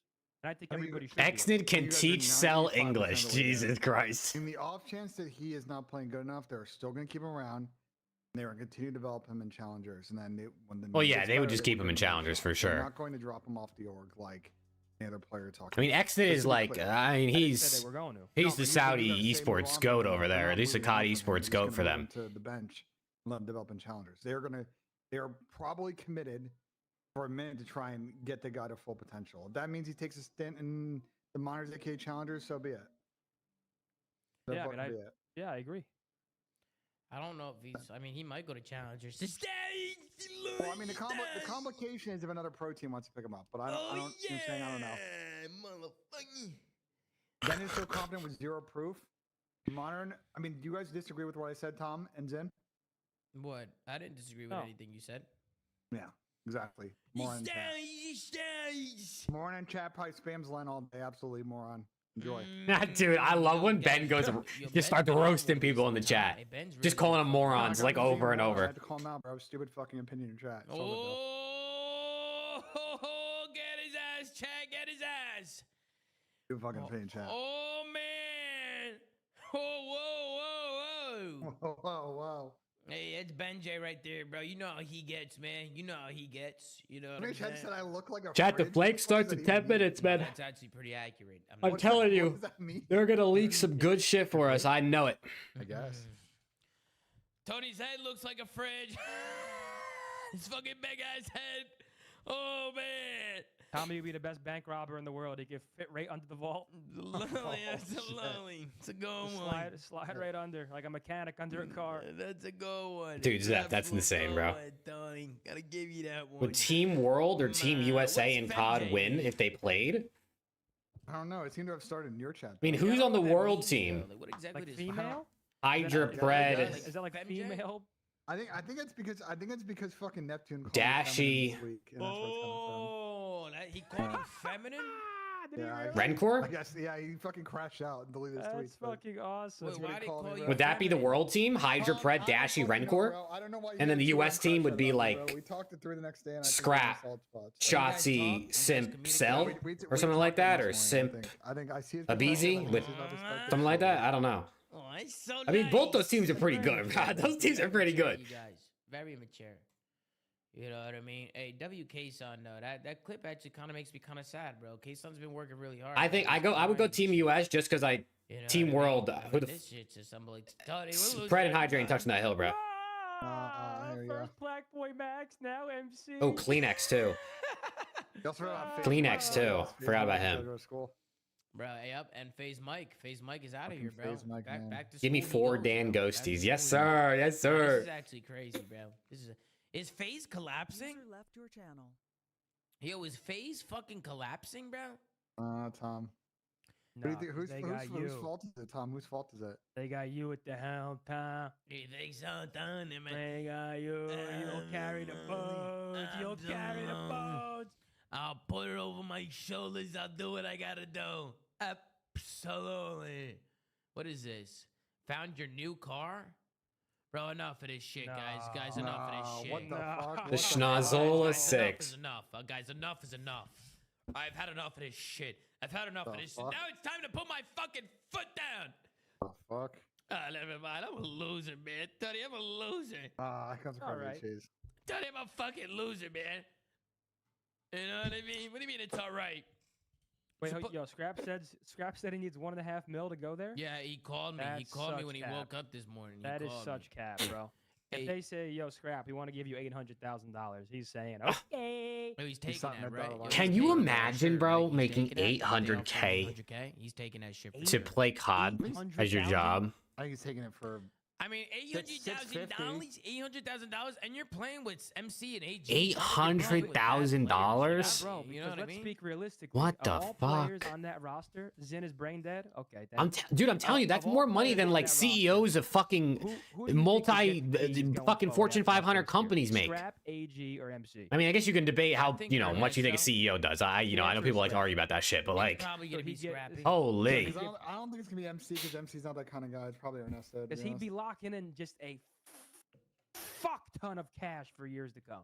And I think everybody should. Exnid can teach Cell English. Jesus Christ. In the off chance that he is not playing good enough, they're still going to keep him around. They are going to continue to develop him in challengers. And then Well, yeah, they would just keep him in challengers for sure. They're not going to drop him off the org like any other player talking. I mean, Exnid is like, I mean, he's the Saudi esports goat over there. At least the COD esports goat for them. To the bench, and let them develop in challengers. They are probably committed for a minute to try and get the guy to full potential. If that means he takes a stint in the Minors AK challengers, so be it. Yeah, I agree. I don't know if he's. I mean, he might go to challengers. Well, I mean, the complication is if another pro team wants to pick him up, but I don't. You know what I'm saying? I don't know. Ben is so confident with zero proof. Modern. I mean, do you guys disagree with what I said, Tom and Zen? What? I didn't disagree with anything you said. Yeah, exactly. Moron chat. Moron chat probably spams Len all day. Absolutely, moron. Enjoy. Dude, I love when Ben goes, just start roasting people in the chat. Just calling them morons like over and over. I had to call him out, bro. Stupid fucking opinion in chat. Oh, get his ass, Chad. Get his ass. Stupid fucking opinion in chat. Oh, man. Whoa. Whoa. Hey, it's Ben J right there, bro. You know how he gets, man. You know how he gets. You know what I'm saying? Said I look like a Chat, the flank starts in 10 minutes, man. That's actually pretty accurate. I'm telling you, they're going to leak some good shit for us. I know it. I guess. Tony's head looks like a fridge. His fucking big ass head. Oh, man. Tommy would be the best bank robber in the world. He could fit right under the vault. Absolutely. It's a good one. Slide right under, like a mechanic under a car. That's a good one. Dude, that's insane, bro. Tony. Gotta give you that one. Would Team World or Team USA and COD win if they played? I don't know. It seemed to have started in your chat. I mean, who's on the World team? What exactly like female? Hydra Bread. Is that like female? I think it's because fucking Neptune called Dashy. this week, and that's what's Oh, he called him feminine? Rencor? I guess, yeah, he fucking crashed out and deleted his tweets. That's fucking awesome. Would that be the World team? Hydra Bread, Dashy, Rencor? And then the US team would be like we talked it through the next day and Scrap, Shotzi, Simp, Cell, or something like that, or Simp, Abizi, with something like that. I don't know. Oh, it's so I mean, both those teams are pretty good. Those teams are pretty good. You guys, very mature. You know what I mean? Hey, WK-Son, that clip actually kind of makes me kind of sad, bro. K-Son's been working really hard. I think I would go Team US just because Team World. Who the this shit's just unbelievable. Bread and Hydra ain't touching that hill, bro. First Black Boy Max, now MC. Oh, Kleenex too. Kleenex too. Forgot about him. Bro, yep, and FaZe Mike. FaZe Mike is out of here, bro. Back to Give me school 4 Dan Ghosties. Yes, sir. Yes, sir. This is actually crazy, bro. Is FaZe collapsing? Left your channel. Yo, is FaZe fucking collapsing, bro? Tom. No, whose fault is it, Tom? Whose fault is it? They got you at the helm, Tom. You think so, Tom? They got you. You'll carry the boats. You'll carry the boats. I'll put it over my shoulders. I'll do what I gotta do. Absolutely. What is this? Found your new car? Bro, enough of this shit, guys. Guys, enough of this shit. What the fuck? The Schnozola 6. Enough is enough. Guys, enough is enough. I've had enough of this shit. I've had enough of this shit. Now it's time to put my fucking foot down. The fuck? Never mind. I'm a loser, man. Tony, I'm a loser. I comes from cheese. Tony, I'm a fucking loser, man. You know what I mean? What do you mean it's all right? Wait, yo, Scrap said he needs $1.5 million to go there? Yeah, he called me. He called me when he woke up this morning. That is such cap, bro. If they say, yo, Scrap, we want to give you $800,000, he's saying, okay. Oh, he's taking that, right? Can you imagine, bro, making $800K He's taking that shit to play COD as your job? I think he's taking it for I mean, $800,000, $800,000, and you're playing with MC and AG. $800,000. Bro, You know what I mean? let's speak realistically. What the all fuck? Players on that roster, Zin is brain dead. Okay, Dude, I'm telling you, that's more money than like CEOs of fucking fucking Fortune 500 companies make. Scrap, AG, or MC. I mean, I guess you can debate how much you think a CEO does. I know people like to argue about that shit, but like, Probably gonna be scrappy. holy. I don't think it's gonna be MC because MC's not that kind of guy. It's probably Ernesto. Because he'd be locking in just a fuck ton of cash for years to come.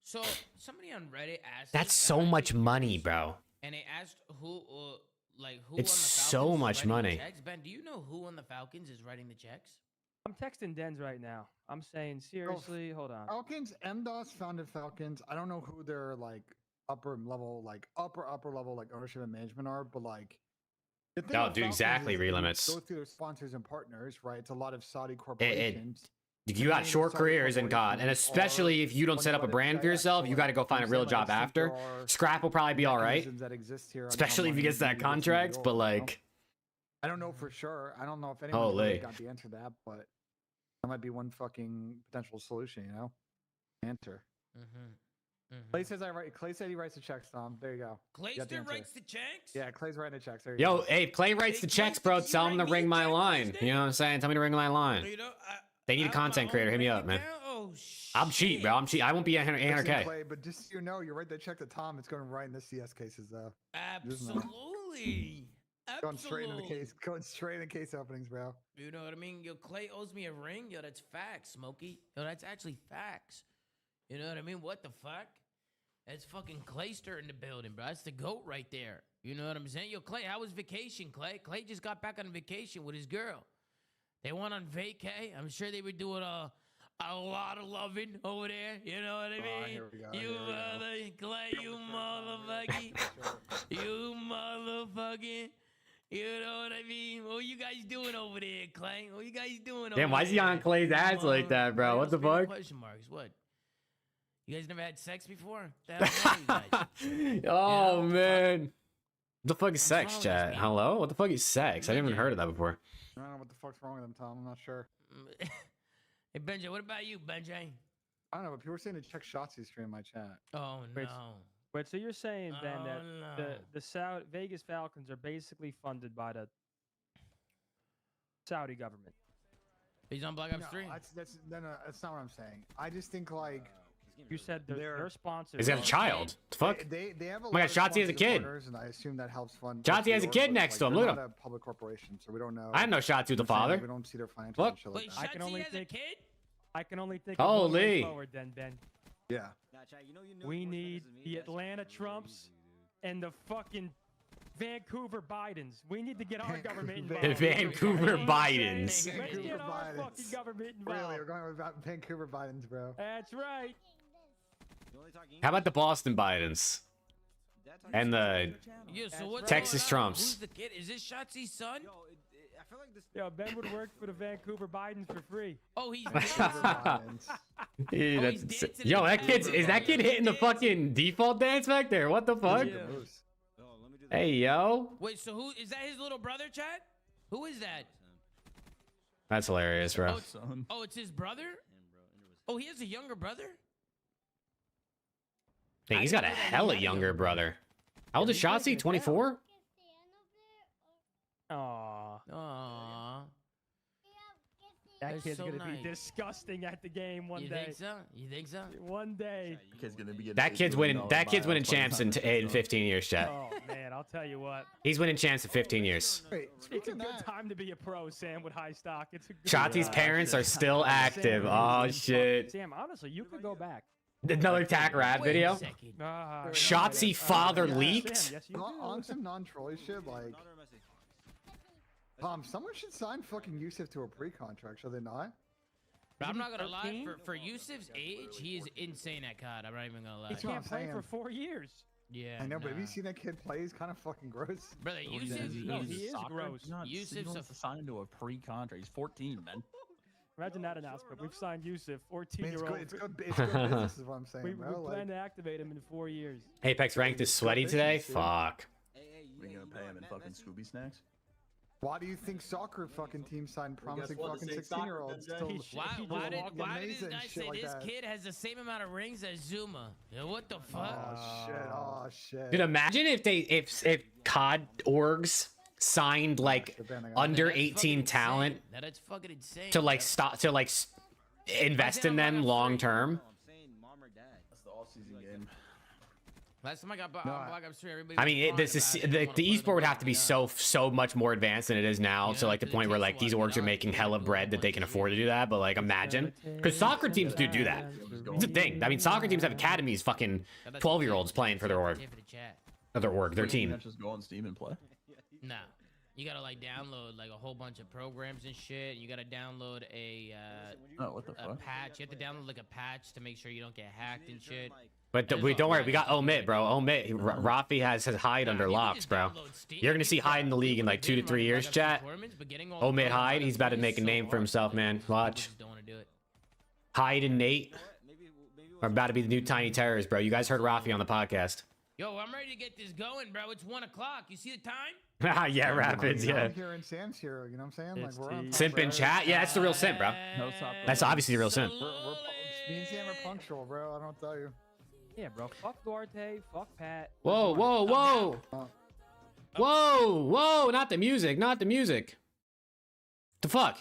So somebody on Reddit asked. That's so much money, bro. And they asked who, who It's on the so Falcons is much writing the money. checks? Ben, do you know who on the Falcons is writing the checks? I'm texting Dens right now. I'm saying seriously, hold on. Falcons, MDOS founded Falcons. I don't know who their like upper level like ownership and management are, but like. the thing No, with dude, Falcons exactly, is they Relimits. Go through their sponsors and partners, right? It's a lot of Saudi corporations. You got short careers in God, and especially if you don't set up a brand for yourself, you got to go find a real job after. Scrap will probably be all right, especially if he gets that contract. But like, I don't know for sure. I don't know if anyone Holy. got the answer to that, but that might be one fucking potential solution. You know, answer. Clay says Clay said he writes the checks, Tom. There you go. Clayster writes the checks? Yeah, Clay's writing the checks. There you yo, go. hey, if Clay writes the checks, bro, tell him to ring my line. You know what I'm saying? Tell me to ring my line. They need a content creator. Hit me up, man. I'm cheap, bro. I'm cheap. I won't be at Listen, 800K. Clay, but just so you know, you write that check to Tom. It's going right in the CS cases, though. Absolutely. Going straight into the case. Going straight into case openings, bro. You know what I mean? Yo, Clay owes me a ring. Yo, that's facts, Smokey. Yo, that's actually facts. You know what I mean? What the fuck? That's fucking Clayster in the building, bro. That's the GOAT right there. You know what I'm saying? Yo, Clay, how was vacation, Clay? Clay just got back on vacation with his girl. They went on vacay. I'm sure they were doing a lot of loving over there. You know what I mean? Here we go. You mother, Clay, you motherfucking, you motherfucking. You know what I mean? What you guys doing over there, Clay? What you guys doing over there? Damn, why is he on Clay's ass like that, bro? What the fuck? Question marks. What? You guys never had sex before? The hell wrong with you guys? Oh man, what the fuck is sex, chat? Hello? What the fuck is sex? I never even heard of that before. I don't know what the fuck's wrong with him, Tom. I'm not sure. Hey, Benji, what about you, Benji? I don't know, but people were saying to check Shotzi's stream in my chat. Oh, Wait, no. Wait, so you're saying, Ben, that no. the Vegas Falcons are basically funded by the Saudi government? He's on Black Ops 3? That's not what I'm saying. I just think, like... You said their sponsors... He's got a child. The fuck? They have a Oh my lot God, of Shotzi has a kid. supporters, and I assume that helps fund... Shotzi has a kid next to him. Look at him. They're not a public corporation, so we don't know. I didn't know Shotzi was the father. We don't see their financials. Look. and shit like Wait, that. I can only Shotzi has a think- kid? I can only think of one Holy. way forward then, Ben. Yeah. We need the Atlanta Trumps and the fucking Vancouver Bidens. We need to get our government involved. The Vancouver Bidens. Let's get our fucking government involved. Really, we're going with Vancouver Bidens, bro. That's right. How about the Boston Bidens? And the Yeah, so what's Texas going on? Trumps. Who's the kid? Is this Shotzi's son? Yo, Ben would work for the Vancouver Bidens for free. Oh, he's Hey, yo, that kid's is that kid hitting the fucking default dance back there? What the fuck? Hey, yo. Wait, so who is that? His little brother, Chad? Who is that? That's hilarious, bro. Oh, it's his brother? Oh, he has a younger brother? Dang, he's got a hella younger brother. How old is Shotzi? 24? Aww. Aww. That That's kid's so gonna nice. be disgusting at the game one You day. think so? You think so? One day. That kid's winning. That kid's winning champs in 15 years, chat. Oh man, I'll tell you what. He's winning champs in 15 years. Wait, It's a good time to be a pro, Sam, with high stock. It's a good Shotzi's parents are still active. Oh shit. Sam, honestly, you could go back. Another Tack Rad video. Shotzi father leaked. Sam, yes, you On some non-trolly shit, like... Tom, someone should sign fucking Yusuf to a pre-contract, should they not? But I'm not gonna lie, for Yusuf's age, he is insane at COD. I'm not even gonna lie. He can't play for 4 years. Yeah. I know, but have you nah. seen that kid play? He's kind of fucking gross. Brother, Yusuf, No, he is gross. Yusuf's to sign into a pre-contract. He's 14, man. Imagine that announcement. We've signed Yusuf, I mean, 14-year-old. it's good business is what I'm saying, We bro. plan to activate him in 4 years. Apex ranked is sweaty today. Fuck. Are you gonna pay him in fucking Scooby snacks? Why do you think soccer fucking teams sign promising fucking 16-year-olds? Why did this guy say this kid has the same amount of rings as Zuma? Yeah, what the fuck? Oh shit. Dude, imagine if COD orgs signed like under 18 talent That's fucking insane. to like invest in them long term. That's the all-season game. Last time I got Black Ops 3, everybody. I mean, the esport would have to be so much more advanced than it is now. So like the point where like these orgs are making hella bread that they can afford to do that. But like imagine, because soccer teams do that. It's a thing. I mean, soccer teams have academies, fucking 12-year-olds playing for their org, their team. You can't just go on Steam and play. No. You gotta like download like a whole bunch of programs and shit. You gotta download a what the fuck? patch. You have to download like a patch to make sure you don't get hacked and shit. But don't worry, we got Omit, bro. Omit, Rafi has his Hyde under locks, bro. You're gonna see Hyde in the league in like 2 to 3 years, chat. Omit Hyde, he's about to make a name for himself, man. Watch. Hyde and Nate are about to be the new Tiny Terrors, bro. You guys heard Rafi on the podcast. Yo, I'm ready to get this going, bro. It's 1 o'clock. You see the time? Yeah, Rapids, yeah. I'm here and Sam's here. You know what I'm saying? Like we're on. Simp in chat? Yeah, that's the real simp, bro. That's obviously the real simp. Me and Sam are punctual, bro. I don't tell you. Yeah, bro. Fuck Duarte. Fuck Pat. Whoa, whoa, whoa. Whoa, whoa. Not the music. Not the music. The fuck?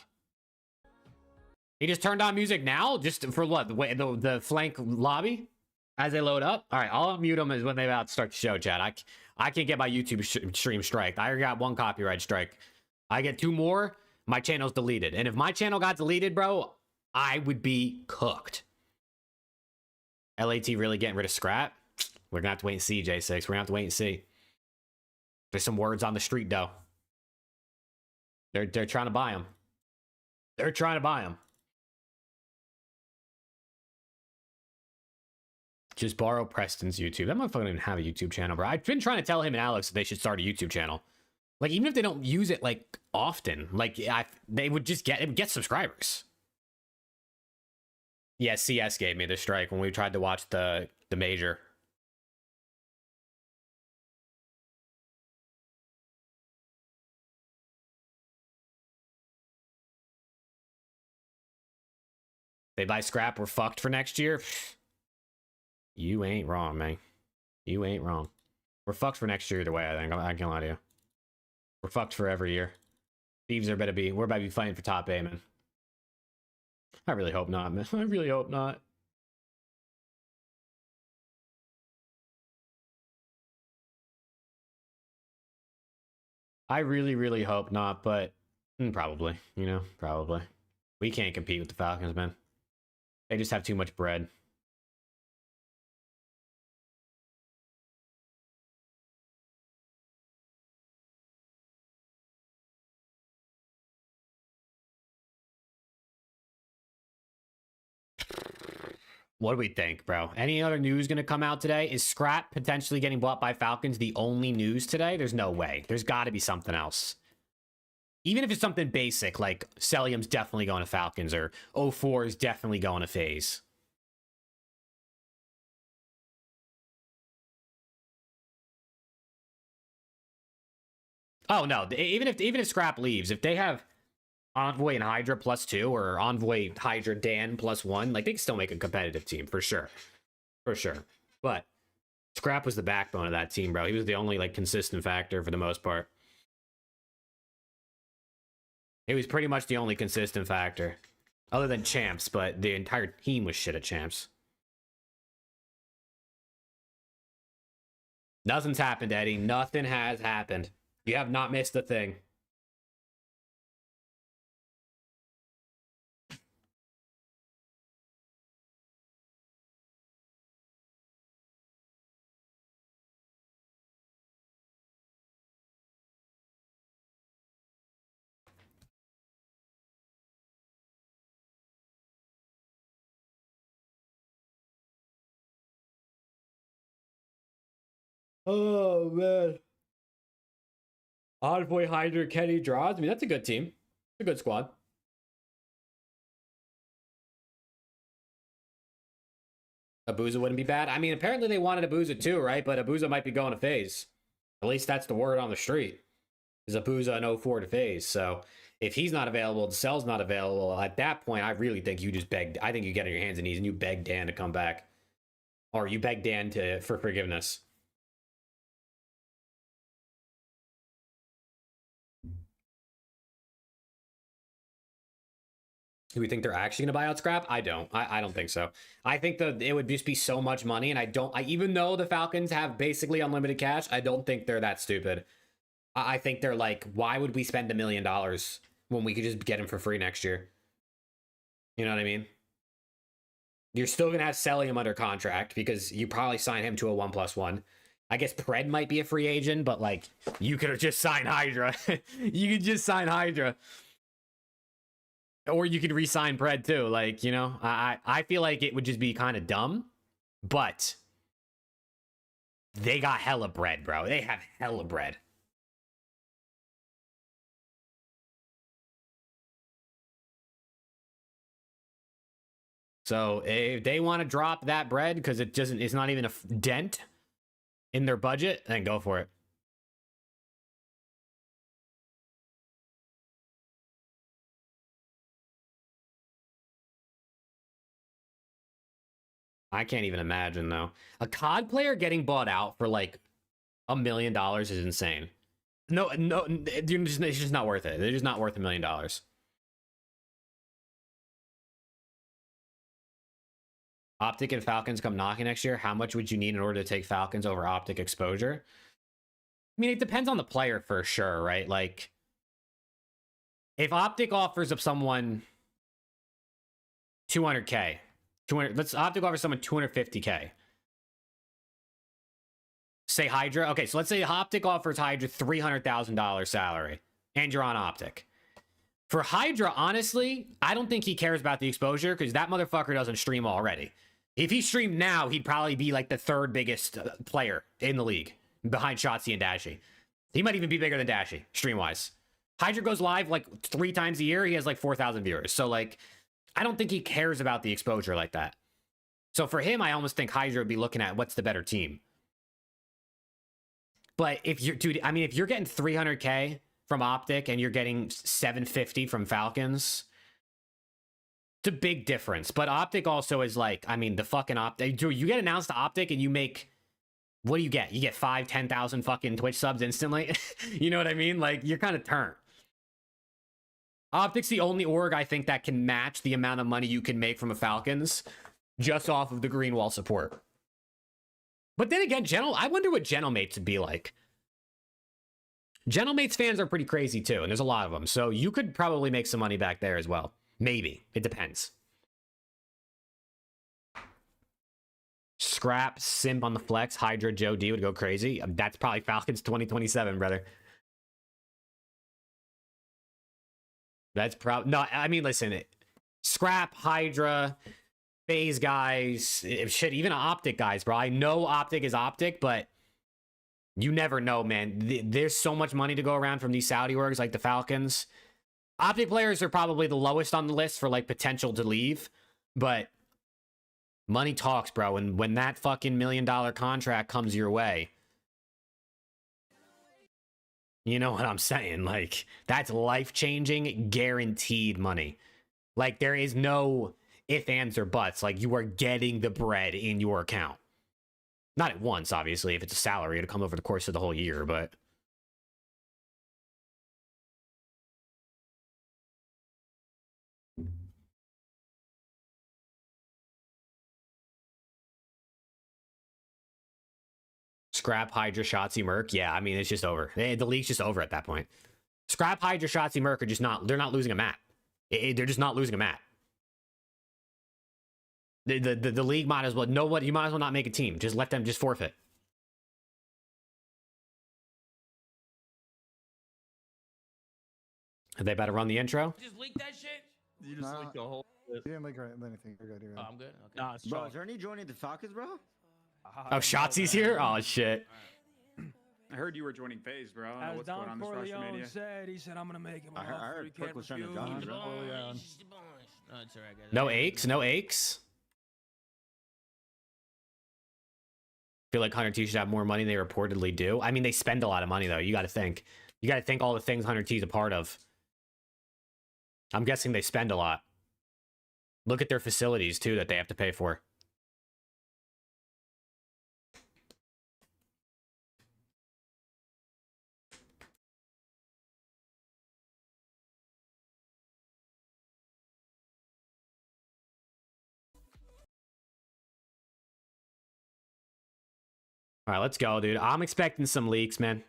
He just turned on music now? Just for what? The flank lobby? As they load up? All right, I'll mute them as when they about to start the show, chat. I can't get my YouTube stream striked. I already got 1 copyright strike. I get 2 more, my channel's deleted. And if my channel got deleted, bro, I would be cooked. LAT really getting rid of Scrap? We're gonna have to wait and see, J6. We're gonna have to wait and see. There's some words on the street, though. They're trying to buy them. They're trying to buy them. Just borrow Preston's YouTube. That motherfucker doesn't even have a YouTube channel, bro. I've been trying to tell him and Alex that they should start a YouTube channel. Like, even if they don't use it, like, often, like, they would just get subscribers. Yeah, CS gave me the strike when we tried to watch the major. They buy Scrap, we're fucked for next year. You ain't wrong, man. You ain't wrong. We're fucked for next year either way, I think. I can't lie to you. We're fucked for every year. Thieves are we're about to be fighting for top A, man. I really hope not, man. I really hope not. I really, really hope not, but probably, you know, probably. We can't compete with the Falcons, man. They just have too much bread. What do we think, bro? Any other news going to come out today? Is Scrap potentially getting bought by Falcons the only news today? There's no way. There's got to be something else. Even if it's something basic, like Cellium's definitely going to Falcons, or 04 is definitely going to FaZe. Oh, no. Even if Scrap leaves, if they have Envoy and Hydra +2, or Envoy, Hydra, Dan +1, like, they can still make a competitive team, for sure. For sure. But Scrap was the backbone of that team, bro. He was the only, like, consistent factor for the most part. He was pretty much the only consistent factor. Other than Champs, but the entire team was shit at Champs. Nothing's happened, Eddie. Nothing has happened. You have not missed a thing. Oh, man. Envoy, Hydra, Kenny, Draws. I mean, that's a good team. It's a good squad. Abuza wouldn't be bad. I mean, apparently they wanted Abuza too, right? But Abuza might be going to FaZe. At least that's the word on the street. Zabuza and 04 to FaZe. So if he's not available, the Cell's not available, at that point, I really think you just beg. I think you get on your hands and knees and you beg Dan to come back. Or you beg Dan for forgiveness. Do we think they're actually going to buy out Scrap? I don't. I don't think so. I think that it would just be so much money, and even though the Falcons have basically unlimited cash, I don't think they're that stupid. I think they're like, why would we spend $1 million when we could just get him for free next year? You know what I mean? You're still going to have selling him under contract because you probably sign him to a 1+1. I guess Pred might be a free agent, but like, you could have just signed Hydra. You could just sign Hydra. Or you could re-sign Pred too. Like, you know, I feel like it would just be kind of dumb, but they got hella bread, bro. They have hella bread. So if they want to drop that bread because it's not even a dent in their budget, then go for it. I can't even imagine, though. A COD player getting bought out for like $1 million is insane. No, it's just not worth it. They're just not worth $1 million. Optic and Falcons come knocking next year. How much would you need in order to take Falcons over Optic exposure? I mean, it depends on the player for sure, right? Like, if Optic offers up someone 200K, let's Optic offer someone 250K. Say Hydra. Okay, so let's say Optic offers Hydra $300,000 salary, and you're on Optic. For Hydra, honestly, I don't think he cares about the exposure because that motherfucker doesn't stream already. If he streamed now, he'd probably be like the third biggest player in the league behind Shotzi and Dashy. He might even be bigger than Dashy, stream-wise. Hydra goes live like 3 times a year. He has like 4,000 viewers. So like, I don't think he cares about the exposure like that. So for him, I almost think Hydra would be looking at what's the better team. But if you're, dude, I mean, if you're getting 300K from Optic and you're getting 750 from Falcons, it's a big difference. But Optic also is like, I mean, the fucking Optic, dude, you get announced to Optic and you make, what do you get? You get 5,000-10,000 fucking Twitch subs instantly. You know what I mean? Like, you're kind of turned. Optic's the only org I think that can match the amount of money you can make from a Falcons just off of the green wall support. But then again, I wonder what Gentlemates would be like. Gentlemates fans are pretty crazy too, and there's a lot of them. So you could probably make some money back there as well. Maybe. It depends. Scrap, Simp on the flex, Hydra, Joe D would go crazy. That's probably Falcons 2027, brother. That's probably... No, I mean, listen. Scrap, Hydra, FaZe guys, shit, even Optic guys, bro. I know Optic is Optic, but you never know, man. There's so much money to go around from these Saudi orgs like the Falcons. Optic players are probably the lowest on the list for, like, potential to leave, but money talks, bro. And when that fucking $1 million contract comes your way, you know what I'm saying? Like, that's life-changing, guaranteed money. Like, there is no ifs, ands, or buts. Like, you are getting the bread in your account. Not at once, obviously. If it's a salary, it'll come over the course of the whole year, but... Scrap, Hydra, Shotzi, Merc. Yeah, I mean, it's just over. The league's just over at that point. Scrap, Hydra, Shotzi, Merc are just not... They're not losing a map. They're just not losing a map. The league might as well... know what? You might as well not make a team. Just let them just forfeit. Are they about to run the intro? Just leak that shit? You just leaked the whole... You didn't leak anything. You're good. You're good. Oh, I'm good? Okay. Nah, it's Bro, is there any joining the Falcons, bro? Oh, Shotzi's here? Oh, shit. I heard you were joining FaZe, bro. I don't know As what's going Don on this Corleone said, he said, I'm going to make him a I heard Quick was trying to join, bro. No aches? No aches? Feel like Hunter T should have more money than they reportedly do. I mean, they spend a lot of money, though. You got to think. You got to think all the things 100T is a part of. I'm guessing they spend a lot. Look at their facilities, too, that they have to pay for. All right, let's go, dude. I'm expecting some leaks, man.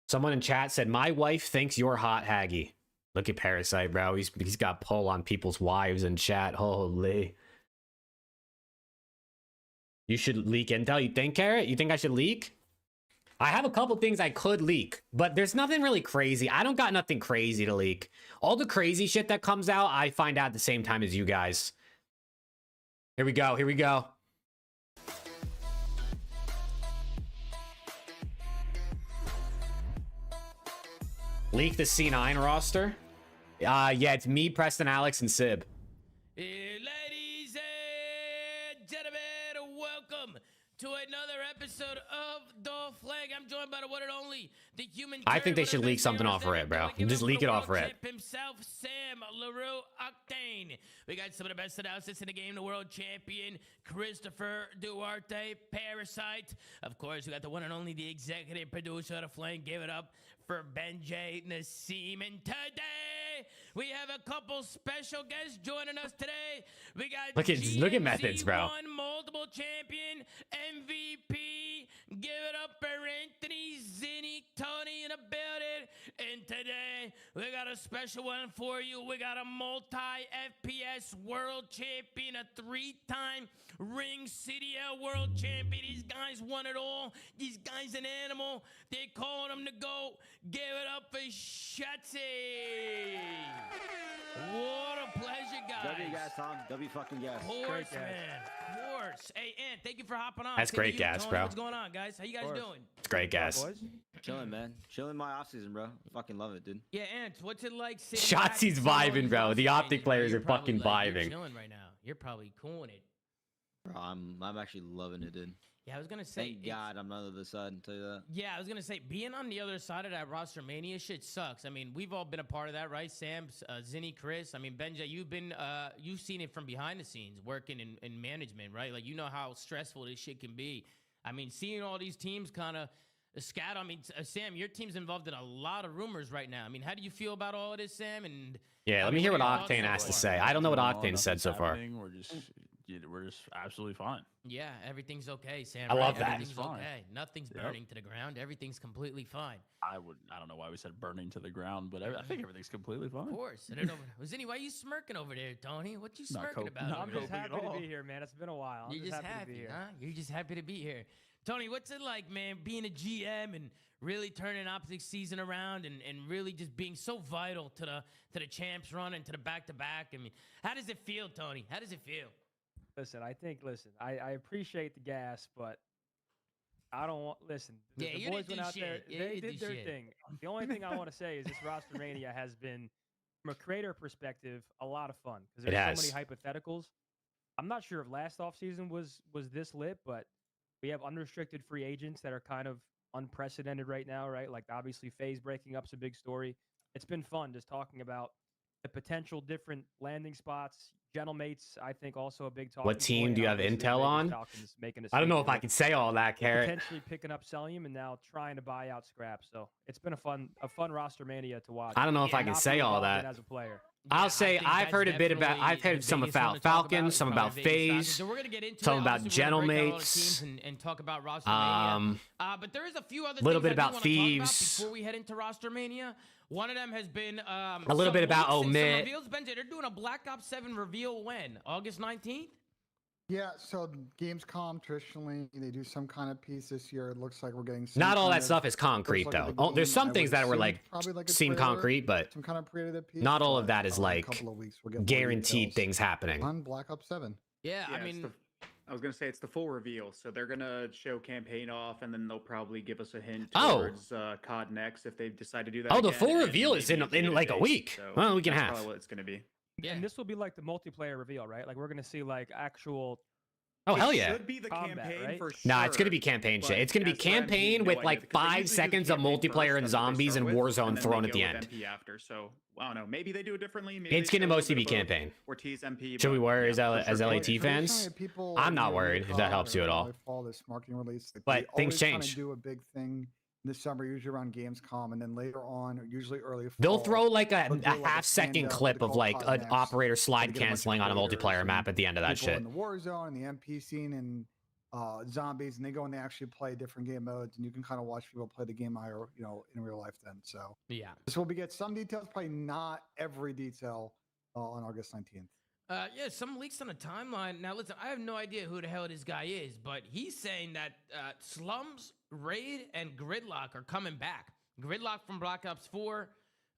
Someone in chat said, my wife thinks you're hot, Haggy. Look at Parasite, bro. He's got pull on people's wives in chat. Holy. You should leak intel. You think, Carrot? You think I should leak? I have a couple things I could leak, but there's nothing really crazy. I don't got nothing crazy to leak. All the crazy shit that comes out, I find out at the same time as you guys. Here we go. Here we go. Leak the C9 roster? Yeah, it's me, Preston, Alex, and Sib. Ladies and gentlemen, welcome to another episode of The Flag. I'm joined by the one and only, the human. I think they should leak something off rip, bro. Just leak it off rip. Himself, Sam LaRue Octane. We got some of the best analysis in the game. The world champion, Christopher Duarte, Parasite. Of course, we got the one and only, the executive producer of The Flame. Give it up for Benjay Nassim. And today, we have a couple special guests joining us today. We got look at methods, bro. Multiple champion, MVP. Give it up for Anthony, Zinni, Tony in the building. And today, we got a special one for you. We got a multi-FPS world champion, a 3-time ring CDL world champion. These guys won it all. These guys an animal. They called him the GOAT. Give it up for Shotzi. What a pleasure, guys. W guys, Tom. W fucking gas. Of course, man. Of course. Hey, Ant, thank you for hopping on. That's great gas, bro. What's going on, guys? How you guys doing? It's great gas. Chilling, man. Chilling my offseason, bro. Fucking love it, dude. Yeah, Ant, what's it like? Shotzi's vibing, bro. The Optic players are fucking vibing. You're chilling right now. You're probably cooling it. Bro, I'm actually loving it, dude. Yeah, I was gonna say. Thank God I'm on the other side and tell you that. Yeah, I was gonna say being on the other side of that ROSTERMANIA shit sucks. I mean, we've all been a part of that, right? Sam, Zinni, Chris. I mean, Benja, you've seen it from behind the scenes, working in management, right? Like, you know how stressful this shit can be. I mean, seeing all these teams kind of scatter. I mean, Sam, your team's involved in a lot of rumors right now. I mean, how do you feel about all of this, Sam? And yeah, let me hear what Octane has to say. I don't know what Octane said so far. We're just absolutely fine. Yeah, everything's okay, Sam. I love that. Everything's okay. Nothing's burning to the ground. Everything's completely fine. I don't know why we said burning to the ground, but I think everything's completely fine. Of course. Zinni, why are you smirking over there, Tony? What you smirking about? I'm just happy to be here, man. It's been a while. You're just happy to be here. Huh? You're just happy to be here. Tony, what's it like, man, being a GM and really turning Optic season around and really just being so vital to the champs run and to the back-to-back? I mean, how does it feel, Tony? How does it feel? Listen, I appreciate the gas, but I don't want, listen, yeah, the boys went out there, they did their thing. The only thing I want to say is this ROSTERMANIA has been, from a creator perspective, a lot of fun. Because there's so many hypotheticals. I'm not sure if last offseason was this lit, but we have unrestricted free agents that are kind of unprecedented right now, right? Like, obviously, FaZe breaking up's a big story. It's been fun just talking about the potential different landing spots. Gentlemates, I think, also a big talk. What team do you have intel on? I don't know if I can say all that, Carrot. Potentially picking up Sellium and now trying to buy out Scrap. So it's been a fun ROSTERMANIA to watch. I don't know if I can say all that. As a player. I'll say I've heard a bit about. I've heard some about Falcons, some about FaZe, some about Gentlemates, and talk about ROSTERMANIA. But there is a few other little things bit about Thieves before we head into ROSTERMANIA. One of them has been a little bit about Omit. Benji, they're doing a Black Ops 7 reveal when? August 19th? Yeah, so Gamescom traditionally they do some kind of piece this year. It looks like we're getting some not all that stuff is concrete though. Oh, there's some things that were like seem concrete, but some kind of creative piece, not all of that is like a couple of weeks, we'll get guaranteed things happening on Black Ops 7. Yeah, I mean, I was gonna say it's the full reveal, so they're gonna show campaign off, and then they'll probably give us a hint Oh. towards COD next if they decide to do that. Oh, the again, full and reveal is maybe in like a days, week. so Well, a week and a that's half. probably what it's gonna be. Yeah. And this will be like the multiplayer reveal, right? Like we're gonna see like actual. Oh, hell yeah. Should be the combat, campaign right? for sure. Nah, it's gonna be campaign shit. It's gonna be that's what I'm campaign seeing, with no like idea, because they 5 usually do seconds of campaign multiplayer and first, that's what they zombies and start with, Warzone and then thrown they at the go with end. MP after, so I don't know. Maybe they do it differently. Maybe It's they gonna show a mostly be bit of both, campaign. or tease MP. Should we but worry yeah, as for sure. LAT fans? People, I'm not you know, worried if that helps you at all. Fall this marketing release. Like, But they things always kinda change. do a big thing in the summer, usually around Gamescom, and then later on, usually early fall. They'll throw like a they'll do, like, half-second stand-up, clip what of they like call an COD operator next, slide to get a bunch of canceling on a creators multiplayer and map at the end of that people shit. in the Warzone and the MP scene and zombies, and they go and they actually play different game modes, and you can kind of watch people play the game in real life then. So Yeah. this will be get some details, probably not every detail on August 19th. Yeah, some leaks on the timeline. Now, listen, I have no idea who the hell this guy is, but he's saying that Slums, Raid, and Gridlock are coming back. Gridlock from Black Ops 4,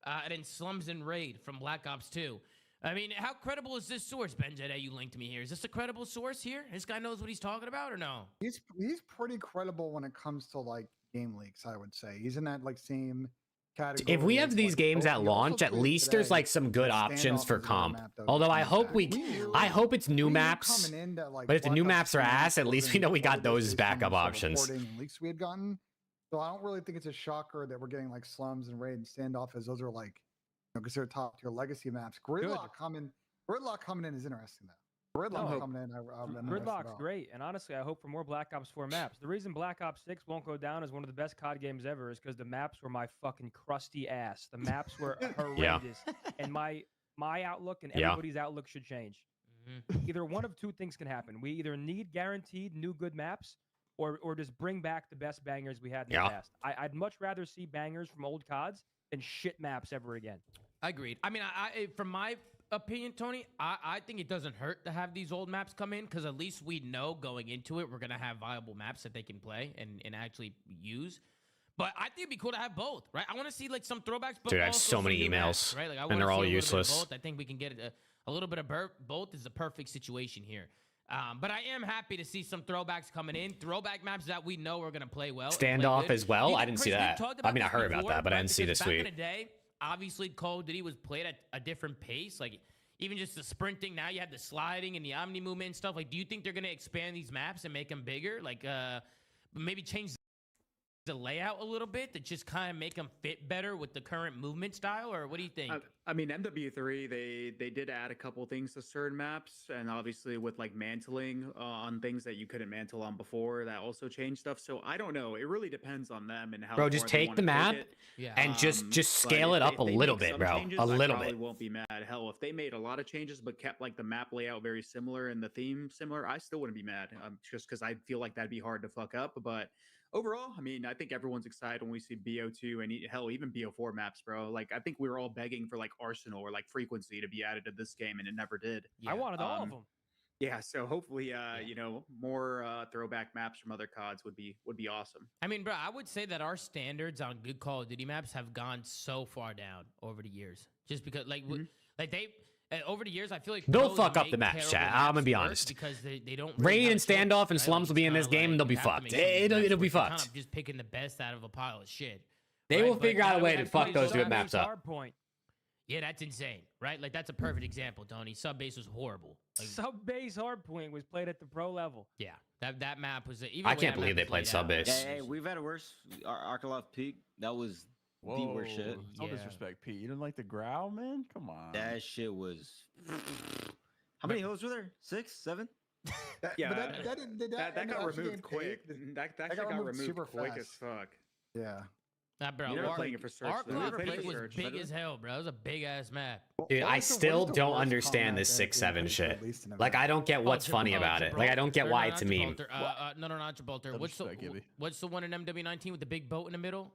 and then Slums and Raid from Black Ops 2. I mean, how credible is this source, Benja, that you linked me here? Is this a credible source here? This guy knows what he's talking about or no? He's pretty credible when it comes to like game leaks, I would say. He's in that like same category. If we have as, these like, games he at also launch, at tweeted least there's today like some good that options Standoff for is another comp. map that Although was I coming hope back. I hope it's new We knew maps. coming in that, like, But if the new Black maps Ops are 2 ass, at least we know we got those as based on backup some options. reporting and leaks we had gotten. So I don't really think it's a shocker that we're getting like Slums and Raid and Standoff, as those are like, considered top tier legacy maps. Gridlock coming in is interesting though. Gridlock coming in, Gridlock's great, and honestly, I hope for more Black Ops 4 maps. The reason Black Ops 6 won't go down as one of the best COD games ever is because the maps were my fucking crusty ass. The maps were horrendous, and my outlook and everybody's outlook should change. Either one of two things can happen: we either need guaranteed new good maps, or just bring back the best bangers we had in the past. I'd much rather see bangers from old CODs than shit maps ever again. Agreed. I mean, from my opinion, Tony, I think it doesn't hurt to have these old maps come in, because at least we know going into it we're going to have viable maps that they can play and actually use. But I think it'd be cool to have both, right? I want to see like some throwbacks. But Dude, I have also so many some new emails, maps, right? Like, I and wanna they're see all a little bit of useless. both. I think we can get a little bit of both is the perfect situation here. But I am happy to see some throwbacks coming in. Throwback maps that we know are going to play well. and play Standoff good. as well? You know, I didn't see Chris, we've that. talked I mean, I this heard about before, that, but I right? didn't see Because this back tweet. in the day, obviously Call of Duty was played at a different pace. Like, even just the sprinting, now you have the sliding and the omni movement and stuff. Like, do you think they're going to expand these maps and make them bigger? Like, maybe change the layout a little bit to just kind of make them fit better with the current movement style? Or what do you think? I mean, MW3, they did add a couple things to certain maps, and obviously with like mantling on things that you couldn't mantle on before, that also changed stuff. So I don't know. It really depends on them and how. Bro, far just they take wanna the map take it. and just But scale if it up a they little make bit, some bro. changes, A I little probably bit. won't be mad. Hell, if they made a lot of changes but kept like the map layout very similar and the theme similar, I still wouldn't be mad. Just because I feel like that'd be hard to fuck up. But overall, I mean, I think everyone's excited when we see BO2 and hell, even BO4 maps, bro. Like, I think we were all begging for like Arsenal or like Frequency to be added to this game, and it never did. I wanted all of them. Yeah, so hopefully, more throwback maps from other CODs would be awesome. I mean, bro, I would say that our standards on good Call of Duty maps have gone so far down over the years. Just because, like, over the years, I feel like They'll pros fuck up make the maps, terrible chat. I'm gonna maps be work honest. because they don't. Raid have and a choice, Standoff and right? Slums will be in this kinda game, and they'll be you have to fucked. make some of these It'll maps be work. You're kind fucked. of just picking the best out of a pile of shit. They right? will But figure out a now way we to have fuck places those like good maps up. Hardpoint. Yeah, that's insane, right? Like, that's a perfect example, Tony. Sub-base was horrible. Like, Sub-base hardpoint was played at the pro level. yeah, that map was even. I the way can't that believe map they was played laid out. Sub-base. Hey, we've had it worse. Arkalov Peak, that was the worst shit. No disrespect, Pete. You didn't like the growl, man? Come on. That shit was. How many hills were there? 6, 7? Yeah, that that got actually removed getting quick. paid. That That shit got got removed removed super quick as fast. fuck. Yeah. Nah, bro, You're never our, playing it for search, our though. You Cloud played it Peak for was search, big remember? as hell, bro. It was a big ass map. Dude, I still don't understand this 6-7 shit. Like, I don't get what's funny about it. Like, I don't get why it's a meme. No, not Gibraltar. What's the one in MW19 with the big boat in the middle?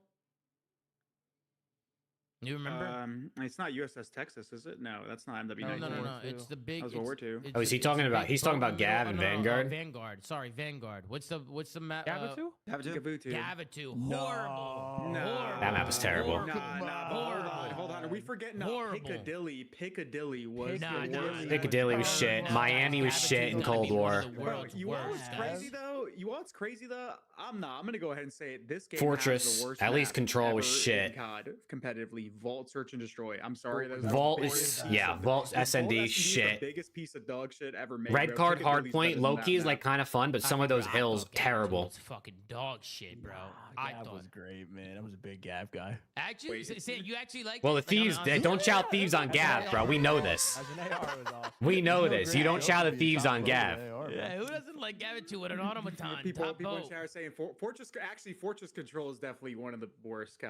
You remember? It's not USS Texas, is it? No, that's not MW19. No. It's the big. That was World War II. Oh, is he talking about? He's talking about Gav and Vanguard. Vanguard. Sorry, Vanguard. What's the map? Gavatu? Gavatu. Horrible. No. Horrible. That map was terrible. Hold on, are we forgetting Piccadilly? Piccadilly was Piccadilly was shit. Miami was shit in Cold War. You all what's crazy though? I'm gonna go ahead and say it. This game Fortress, has the worst at least map Control was ever shit. in COD competitively. Vault, Search, and Destroy. I'm sorry. Vault is Vault SND shit. The biggest piece of dog shit ever made. Red card, hardpoint, Loki is like kind of fun, but some of those hills terrible. It's fucking dog shit, bro. I thought Gav was great, man. I was a big Gav guy. Actually, you actually like. Well, the thieves, don't shout thieves on Gav, bro. We know this. We know this. You don't shout the thieves on Gav. Yeah, who doesn't like Gavitu with an automaton? People in chat are saying Fortress Control is definitely one of the worst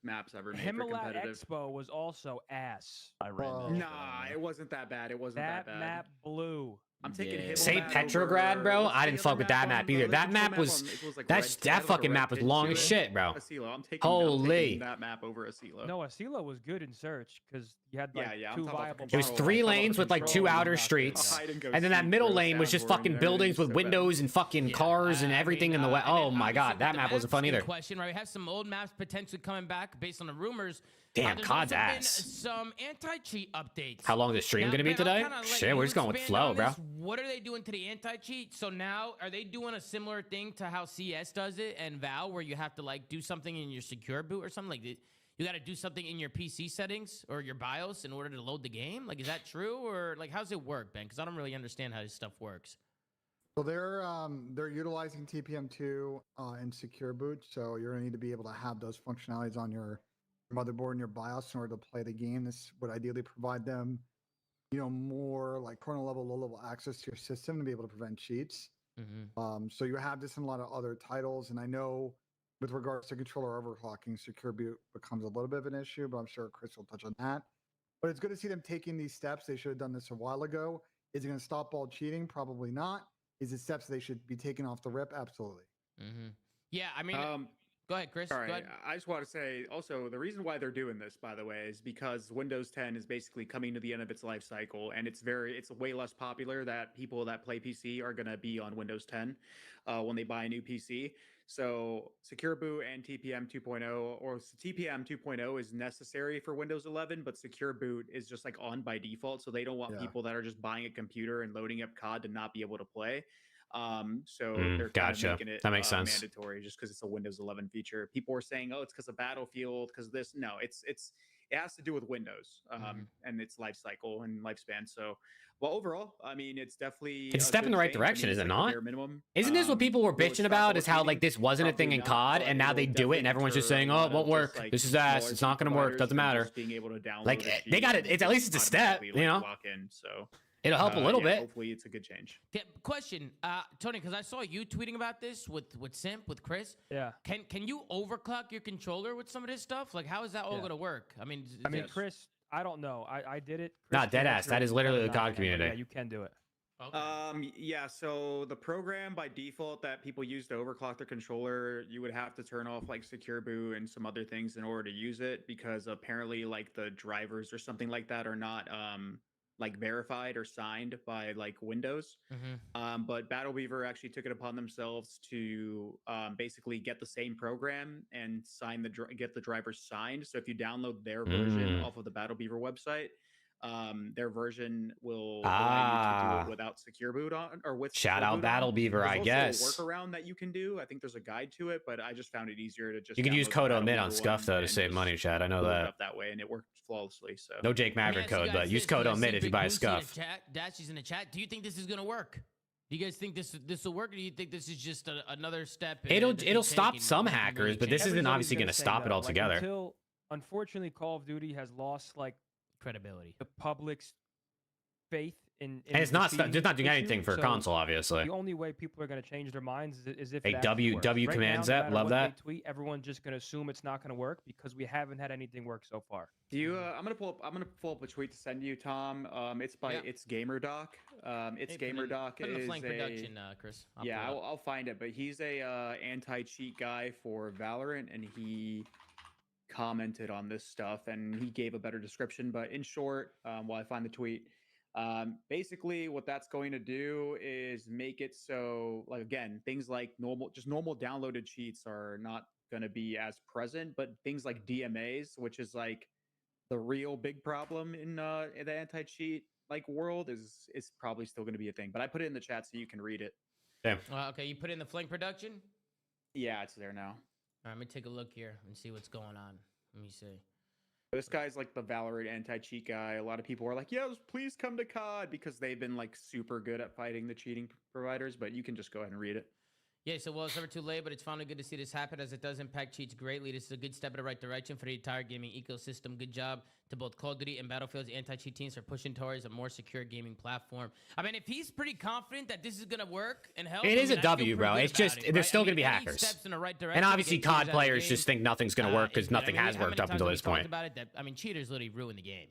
maps ever made for LAT competitive. Expo was also ass. I ran. Nah, it wasn't that bad. It wasn't that bad. That map blew. I'm taking Say Petrograd, bro. I didn't fuck with that map either. That map was that fucking map was long as shit, bro. I'm taking Holy. that map over Asilo. No, Asilo was good in search because you had like two viable. It was 3 lanes with like 2 outer streets, and then that middle lane was just fucking buildings with windows and fucking cars and everything in the way. Oh my god, that map wasn't fun either. Question, right? We have some old maps potentially coming back based on the rumors. Damn, There's COD's also been ass. some anti-cheat updates. How long is the stream gonna be today? Shit, we're just going with flow, bro. What are they doing to the anti-cheat? So now, are they doing a similar thing to how CS does it and Val, where you have to like do something in your secure boot or something? Like you got to do something in your PC settings or your BIOS in order to load the game? Like, is that true, or like how's it work, Ben? Because I don't really understand how this stuff works. So they're utilizing TPM2 and secure boot. So you're gonna need to be able to have those functionalities on your motherboard and your BIOS in order to play the game. This would ideally provide them, more like kernel level, low level access to your system to be able to prevent cheats. So you have this in a lot of other titles, and I know with regards to controller overclocking, secure boot becomes a little bit of an issue, but I'm sure Chris will touch on that. But it's good to see them taking these steps. They should have done this a while ago. Is it going to stop all cheating? Probably not. Is it steps they should be taking off the rip? Absolutely. Yeah, I mean. Go ahead, Chris. All right. Go ahead. I just want to say also the reason why they're doing this, by the way, is because Windows 10 is basically coming to the end of its life cycle, and it's way less popular that people that play PC are going to be on Windows 10 when they buy a new PC. So Secure Boot and TPM 2.0 or TPM 2.0 is necessary for Windows 11, but Secure Boot is just like on by default. So they don't want people that are just buying a computer and loading up COD to not be able to play. So they're kind of making it that makes sense. Mandatory just because it's a Windows 11 feature. People are saying, oh, it's because of Battlefield, because this. No, it has to do with Windows and its life cycle and lifespan. So, well, overall, I mean, it's definitely it's a step in the right direction, is it not? Isn't this what people were bitching about? Is how like this wasn't a thing in COD, and now they do it, and everyone's just saying, "Oh, it won't work. This is ass. It's not going to work. Doesn't matter." Like they got it. It's at least it's a step, So. It'll help a little bit. Hopefully, it's a good change. Yeah, question, Tony, because I saw you tweeting about this with Simp, with Chris. Yeah. Can you overclock your controller with some of this stuff? Like, how is that all going to work? I mean, Chris, I don't know. I did it. Not dead ass. That is literally the COD community. Yeah, you can do it. Okay. Yeah, so the program by default that people use to overclock their controller, you would have to turn off like Secure Boot and some other things in order to use it, because apparently like the drivers or something like that are not like verified or signed by like Windows. But Battle Beaver actually took it upon themselves to basically get the same program and get the drivers signed. So if you download their version off of the Battle Beaver website, their version will allow you to do it without Secure Boot on, or with shout out Battle Beaver, I guess. There's also a workaround that you can do. I think there's a guide to it, but I just found it easier to just. You can use code omit on Scuff though to save money, Chad. I know that. That way, and it worked flawlessly. So no Jake Maverick code, but use code omit if you buy a Scuff. Dashy's in the chat. Do you think this is gonna work? Do you guys think this will work, or do you think this is just another step? It'll stop some hackers, but this isn't obviously going to stop it altogether. Until, unfortunately, Call of Duty has lost like credibility, the public's faith in and it's not doing anything for a console, obviously. The only way people are going to change their minds is if a W command Z. Love that. Tweet, everyone's just going to assume it's not going to work because we haven't had anything work so far. Do you? I'm gonna pull up a tweet to send you, Tom. It's by It's GamerDoc. It's GamerDoc is a production, Chris. I'll find it. But he's a anti-cheat guy for Valorant, and he commented on this stuff, and he gave a better description. But in short, while I find the tweet. Basically what that's going to do is make it so, like, again, things like normal downloaded cheats are not going to be as present, but things like DMAs, which is like the real big problem in the anti-cheat like world is probably still going to be a thing. But I put it in the chat so you can read it. Damn. Okay, you put in the flank production? Yeah, it's there now. All right, let me take a look here and see what's going on. Let me see. This guy's like the Valorant anti-cheat guy. A lot of people are like, yes, please come to COD because they've been like super good at fighting the cheating providers, but you can just go ahead and read it. Yeah, so well, it's never too late, but it's finally good to see this happen as it does impact cheats greatly. This is a good step in the right direction for the entire gaming ecosystem. Good job to both Call of Duty and Battlefield's anti-cheat teams for pushing towards a more secure gaming platform. I mean, if he's pretty confident that this is going to work and help, it is a W, bro. It's just there's still going to be hackers. Steps in the right direction and obviously, COD players just think nothing's going to work because nothing has worked up until this point. About it, I mean, cheaters literally ruin the game.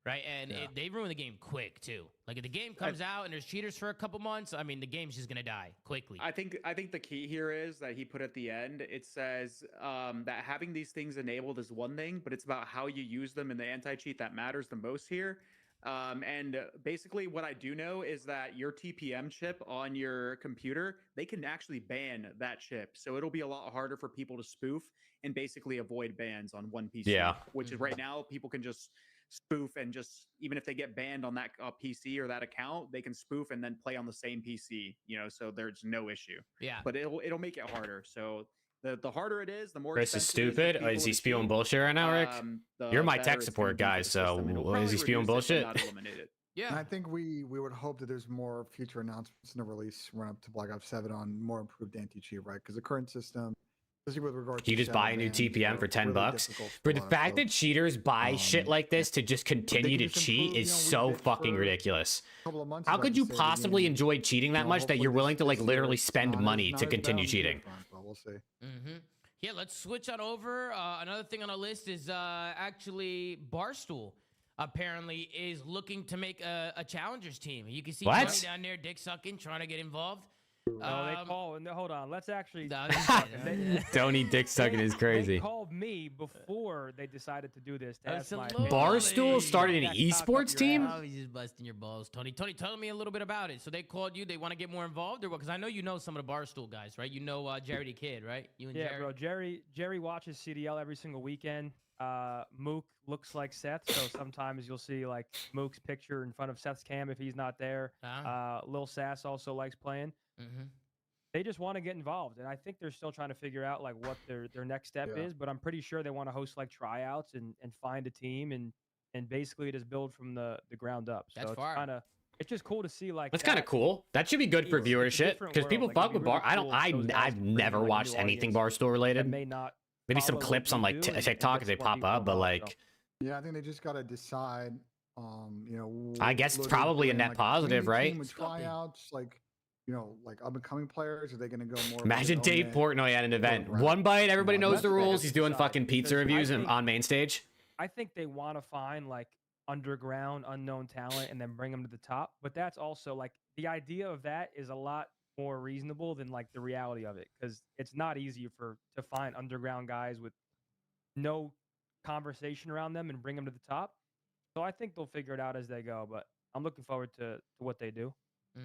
Right, and they ruin the game quick too. Like if the game comes out and there's cheaters for a couple months, I mean the game's just gonna die quickly. I think the key here is that he put at the end. It says that having these things enabled is one thing, but it's about how you use them in the anti-cheat that matters the most here. And basically, what I do know is that your TPM chip on your computer, they can actually ban that chip, so it'll be a lot harder for people to spoof and basically avoid bans on one PC. Yeah, which is right now people can just spoof and just even if they get banned on that PC or that account, they can spoof and then play on the same PC, you know, so there's no issue. Yeah, but it'll make it harder. So the harder it is, the more Chris is stupid. Is he spewing bullshit right now, Rick? You're my tech support guy, so is he spewing bullshit? Yeah, and I think we would hope that there's more future announcements in the release run up to Black Ops 7 on more improved anti-cheat, right? Because the current system, with regards you just buy a new TPM for $10. For the fact that cheaters buy shit like this to just continue to cheat is so fucking ridiculous. How could you possibly enjoy cheating that much that you're willing to like literally spend money to continue cheating? We'll see. Yeah, let's switch on over. Another thing on our list is actually Barstool. Apparently is looking to make a challengers team. You can see Tony down there, dick sucking, trying to get involved. No, they call. No, hold on. Let's actually. Tony dick sucking is crazy. They called me before they decided to do this. Barstool started an esports team. Oh, he's just busting your balls, Tony. Tony, tell me a little bit about it. So they called you. They want to get more involved, or what? Because I know you know some of the Barstool guys, right? You know Jerry the Kid, right? You and Jerry. Bro. Jerry watches CDL every single weekend. Mook looks like Seth, so sometimes you'll see like Mook's picture in front of Seth's cam if he's not there. Lil Sass also likes playing. They just want to get involved, and I think they're still trying to figure out like what their next step is. But I'm pretty sure they want to host like tryouts and find a team and basically just build from the ground up. So it's just cool to see like that's kind of cool. That should be good for viewership because people fuck with Bar. I've never watched anything Barstool related. Maybe some clips on like TikTok as they pop up, but like. Yeah, I think they just got to decide. You know. I guess it's probably a net positive, right? Tryouts, like. You know, like up-and-coming players, are they going to go more? Imagine Dave Portnoy at an event. One bite, everybody knows the rules. He's doing fucking pizza reviews on main stage. I think they want to find like underground, unknown talent and then bring them to the top. But that's also like the idea of that is a lot more reasonable than like the reality of it, because it's not easy to find underground guys with no conversation around them and bring them to the top. So I think they'll figure it out as they go. But I'm looking forward to what they do.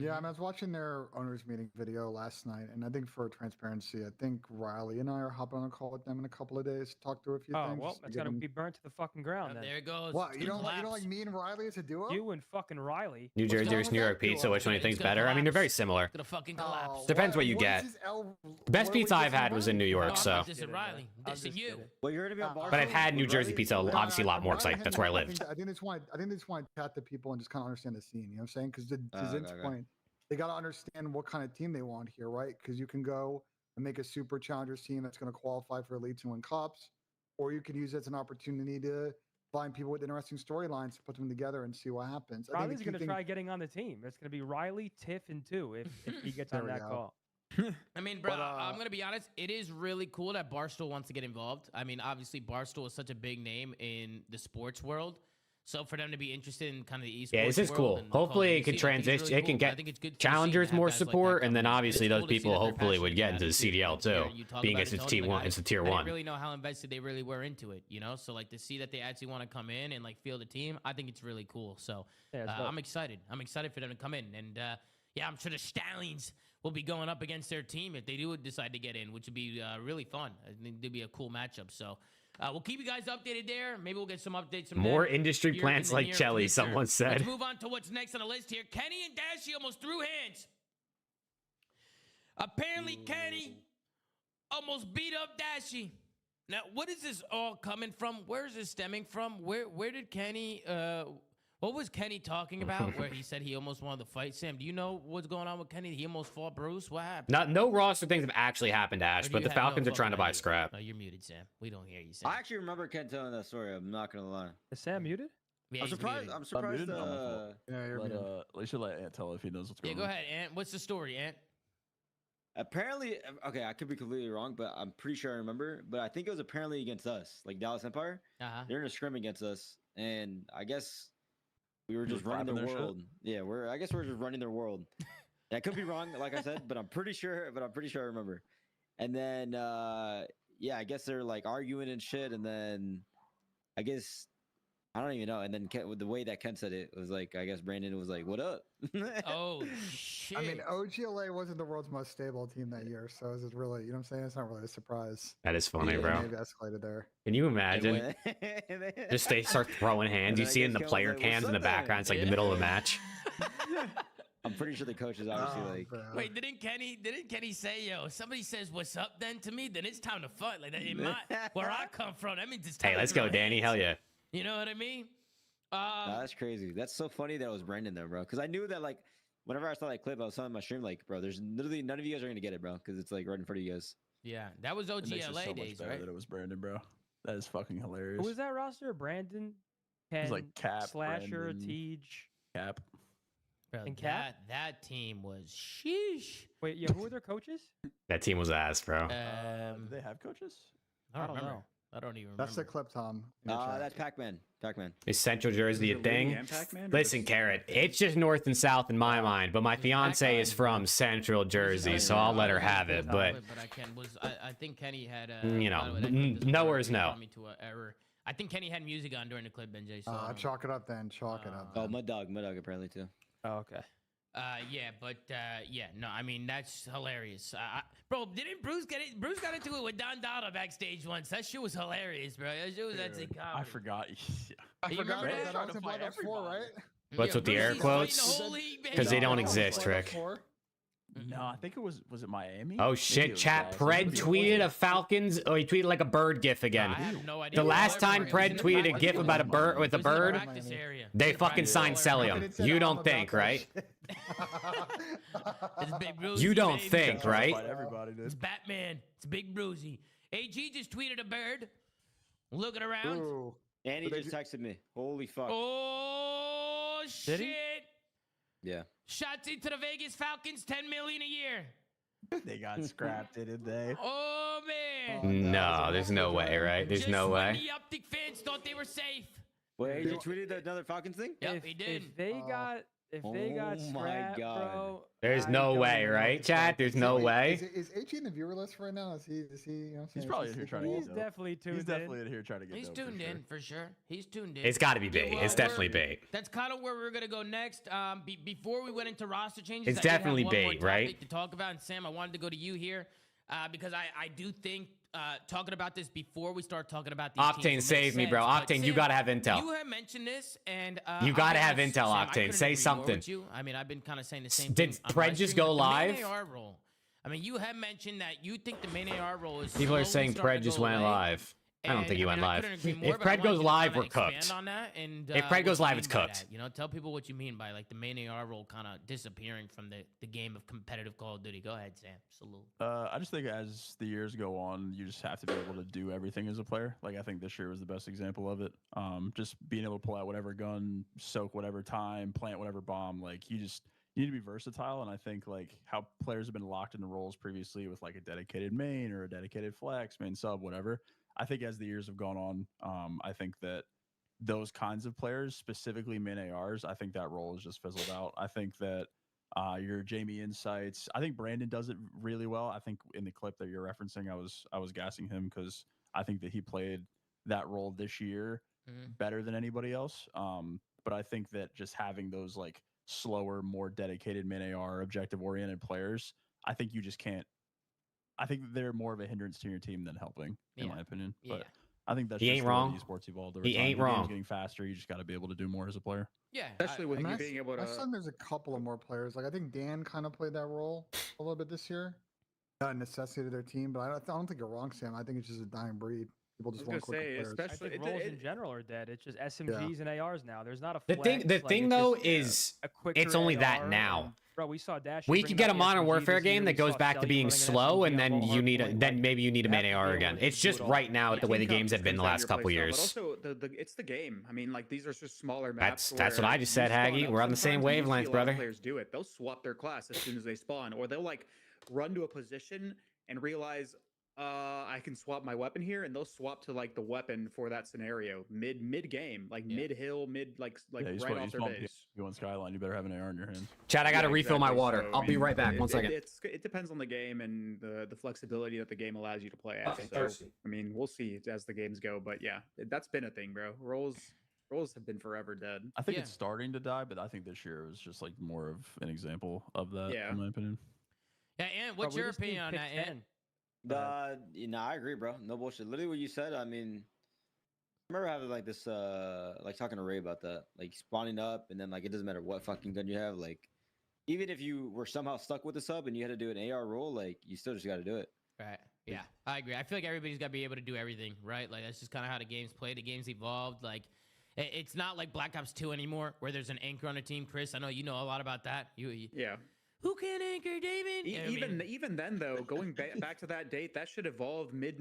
Yeah, I mean, I was watching their owners meeting video last night, and I think for transparency, I think Riley and I are hopping on a call with them in a couple of days to talk through a few things. Oh, well, that's going to be burnt to the fucking ground then. There it goes. What, you don't like me and Riley as a duo? You and fucking Riley. New Jersey versus New York pizza. Which one do you think's better? I mean, they're very similar. It's going to fucking collapse. Depends what you get. The best pizza I've had was in New York, so. I'm dissing Riley. I'm dissing you. Well, you're going to be on Barstool. But I've had New Jersey pizza obviously a lot more because that's where I lived. I think they just want to chat to people and just kind of understand the scene, you know what I'm saying? Because to Zin's point, they got to understand what kind of team they want here, right? Because you can go and make a super challengers team that's going to qualify for elites and win cups, or you could use it as an opportunity to find people with interesting storylines to put them together and see what happens. Riley's going to try getting on the team. It's going to be Riley, Tiff, and 2 if he gets on that call. I mean, bro, I'm going to be honest. It is really cool that Barstool wants to get involved. I mean, obviously, Barstool is such a big name in the sports world. So for them to be interested in kind of the esports, yeah, this is cool. Hopefully, it can transition. Really it can get challengers more support, and then obviously those people hopefully would get into the CDL too, being it's tier one. It's a tier 1. I didn't really know how invested they really were into it, you know. So like to see that they actually want to come in and like field a team, I think it's really cool. So I'm excited. I'm excited for them to come in, and yeah, I'm sure the Stallions will be going up against their team if they do decide to get in, which would be really fun. I think it'd be a cool matchup. So. We'll keep you guys updated there. Maybe we'll get some updates. From More them industry here plants in the like near Chelly, future. someone said. Let's move on to what's next on the list here. Kenny and Dashy almost threw hands. Apparently, Kenny almost beat up Dashy. Now, what is this all coming from? Where is this stemming from? Where did Kenny? What was Kenny talking about? Where he said he almost wanted to fight Sam? Do you know what's going on with Kenny? He almost fought Bruce. What happened? No roster things have actually happened, Ash, Or do but you the have no Falcons are trying to fucking buy idea? scrap. Oh, you're muted, Sam. We don't hear you, Sam. I actually remember Ken telling that story. I'm not gonna lie. Is Sam muted? Yeah, I'm he's surprised. muted. I'm surprised. muted? No, my fault. Yeah, you're muted. You should let Ant tell if he knows what's Yeah, going go on. ahead, Ant. What's the story, Ant? Apparently, okay, I could be completely wrong, but I'm pretty sure I remember. But I think it was apparently against us, like Dallas Empire. They're in a scrim against us, and I guess we were just running their world. Yeah, I guess we're just running their world. I could be wrong, like I said, but I'm pretty sure. But I'm pretty sure I remember. And then, yeah, I guess they're like arguing and shit, and then I guess. I don't even know. And then with the way that Ken said it, was like, I guess Brandon was like, "What up?" Oh shit! I mean, OGLA wasn't the world's most stable team that year, so is it really? You know what I'm saying? It's not really a surprise. That is funny, Yeah, bro. Maybe escalated there. Can you imagine? Just they start throwing hands. You then I see it in guess the Ken was player like, cams in "What's the up, background. It's like Yeah. the middle of a match. I'm pretty sure the coach is obviously like. Wait, didn't Kenny say, "Yo, if somebody says what's up then to me, then it's time to fight." Like that, where I come from, that means it's time. Hey, let's to go, throw Danny. hands. Hell yeah. You know what I mean? Nah, that's crazy. That's so funny that it was Brandon though, bro. Because I knew that like, whenever I saw that clip, I was telling my stream like, bro, there's literally none of you guys are gonna get it, bro, because it's like right in front of you guys. Yeah, that was It makes it OGLA so much days, better right? that it was Brandon, bro. That is fucking hilarious. Who was that roster? Brandon, Ken, It was like Cap, Slasher, Brandon, Tej, Cap. Bro, and Cap? that team was sheesh. Wait, yeah, who were their coaches? That team was ass, bro. Do they have coaches? I don't know. I don't even remember. That's the clip, Tom. in your chat. That's Pac-Man. Pac-Man. Is Central Jersey a thing? and Pac-Man, or Listen, just- Carrot, it's just north and south in my mind, but my fiance is from Central Jersey, so I'll let her have it. But I can was I think Kenny had you know, by the way, that clip doesn't no work. words It no. brought me to a error. I think Kenny had music on during the clip, Benjay. So Chalk it up then. Chalk it up. Oh, Mud Dog apparently too. Oh, okay. yeah, but yeah, no, I mean that's hilarious. Bro, didn't Bruce get it? Bruce got into it with Don Dada backstage once. That shit was hilarious, bro. That shit was actually comedy. I forgot. I You forgot remember that that? I was in Black Ops 4, right? What's with the air Bruce, he's fighting the quotes? whole league, Because they baby. don't exist, Trick. No, I think it was it Miami? Oh Maybe shit, it was chat. Dallas. Pred Maybe it tweeted wasn't. a Falcons. Oh, he tweeted like a bird gif again. I have no idea. The last time Pred tweeted a gif about a bird with a bird, Practice area. they fucking signed Cellium. You don't think, right? It's Big Brucey, You don't baby. think, right? Everybody did. It's Batman. It's Big Brucey. AG just tweeted a bird. Looking around. Ooh. And he just texted me. Holy fuck. Oh Did he? shit! Yeah. Shots into the Vegas Falcons, 10 million a year. They got scrapped, didn't they? Oh man! No, there's no way, right? There's Just no when way. the Optic fans thought they were safe. Wait, he tweeted another Falcons thing? Yep, he did. If they got Oh my scrapped, God. bro. There's I no don't way, even know right, what to chat? say. There's no way. Is HE in the viewer list right now? Is he? You know what I'm He's saying? probably Is in he here trying to He's get dope. definitely tuned He's in. definitely in here trying to get He's dope. for tuned sure. in for sure. He's tuned in. It's got to be bait. Yeah, It's definitely we're- bait. That's kind of where we're gonna go next. Before we went into roster changes, It's I did have definitely one more bait, right? topic to talk about. And Sam, I wanted to go to you here because I do think talking about this before we start talking about these teams Octane, will make save me, bro. sense. But Octane, you Sam, gotta have intel. You have mentioned this, and You gotta I have guess, intel, Sam, I Octane. couldn't Say agree more something. with you. I mean, I've been kind of saying the same Did thing. on Pred my just stream, go but the live? main AR role. I mean, you have mentioned that you think the main AR role is People are slowly saying starting Pred to just go went away. live. I don't think he went I live. couldn't agree more, If but I Pred want goes you to live, kinda we're expand cooked. on that and, If Pred what goes you live, mean it's by cooked. that. You know, tell people what you mean by like the main AR role kind of disappearing from the game of competitive Call of Duty. Go ahead, Sam. Salute. I just think as the years go on, you just have to be able to do everything as a player. Like I think this year was the best example of it. Just being able to pull out whatever gun, soak whatever time, plant whatever bomb. Like you need to be versatile. And I think like how players have been locked into roles previously with like a dedicated main or a dedicated flex, main sub, whatever. I think as the years have gone on, I think that those kinds of players, specifically min ARs, I think that role is just fizzled out. I think that your Jamie Insights, I think Brandon does it really well. I think in the clip that you're referencing, I was gassing him because I think that he played that role this year better than anybody else. But I think that just having those like slower, more dedicated min AR, objective oriented players, I think you just can't. I think they're more of a hindrance to your team than helping, in my opinion. But I think that's He just ain't the way wrong. esports evolved over He time. ain't The game's wrong. getting faster. You just got to be able to do more as a player. Yeah, Especially with you being able I saw to. there's a couple of more players. Like I think Dan kind of played that role a little bit this year. Not a necessity to their team, but I don't think you're wrong, Sam. I think it's just a dying breed. People just want quick players. I think roles in general are dead. It's just SMGs and ARs now. There's not a The flex, thing though is it's only that now. Bro, we saw Dash. We could get a Modern Warfare game that goes back to being slow, and then maybe you need a main AR again. It's just right now the way the games have been the last couple years. But also, it's the game. I mean, like these are just smaller maps. That's what I just said, Haggy. We're on the same wavelength, brother. Players do it. They'll swap their class as soon as they spawn, or they'll like run to a position and realize I can swap my weapon here, and they'll swap to like the weapon for that scenario mid game, like mid hill, right off their base. You want Skyline, you better have an AR in your hand. Chad, I gotta refill my water. So, I'll be right back. 1 second. It depends on the game and the flexibility that the game allows you to play at. So, I mean, we'll see as the games go, but yeah, that's been a thing, bro. Roles have been forever dead. I think it's starting to die, but I think this year was just like more of an example of that, in my opinion. Yeah, and what's your opinion on that, Ant? I agree, bro. No bullshit. Literally what you said. I mean, I remember having like this, like talking to Ray about that, like spawning up, and then like it doesn't matter what fucking gun you have, like even if you were somehow stuck with the sub and you had to do an AR roll, like you still just got to do it. Right. Yeah, I agree. I feel like everybody's got to be able to do everything, right? Like that's just kind of how the game's played. The game's evolved. Like it's not like Black Ops 2 anymore, where there's an anchor on a team. Chris, I know you know a lot about that. Yeah. Who can anchor, David? Even then though, going back to that date, that should evolve mid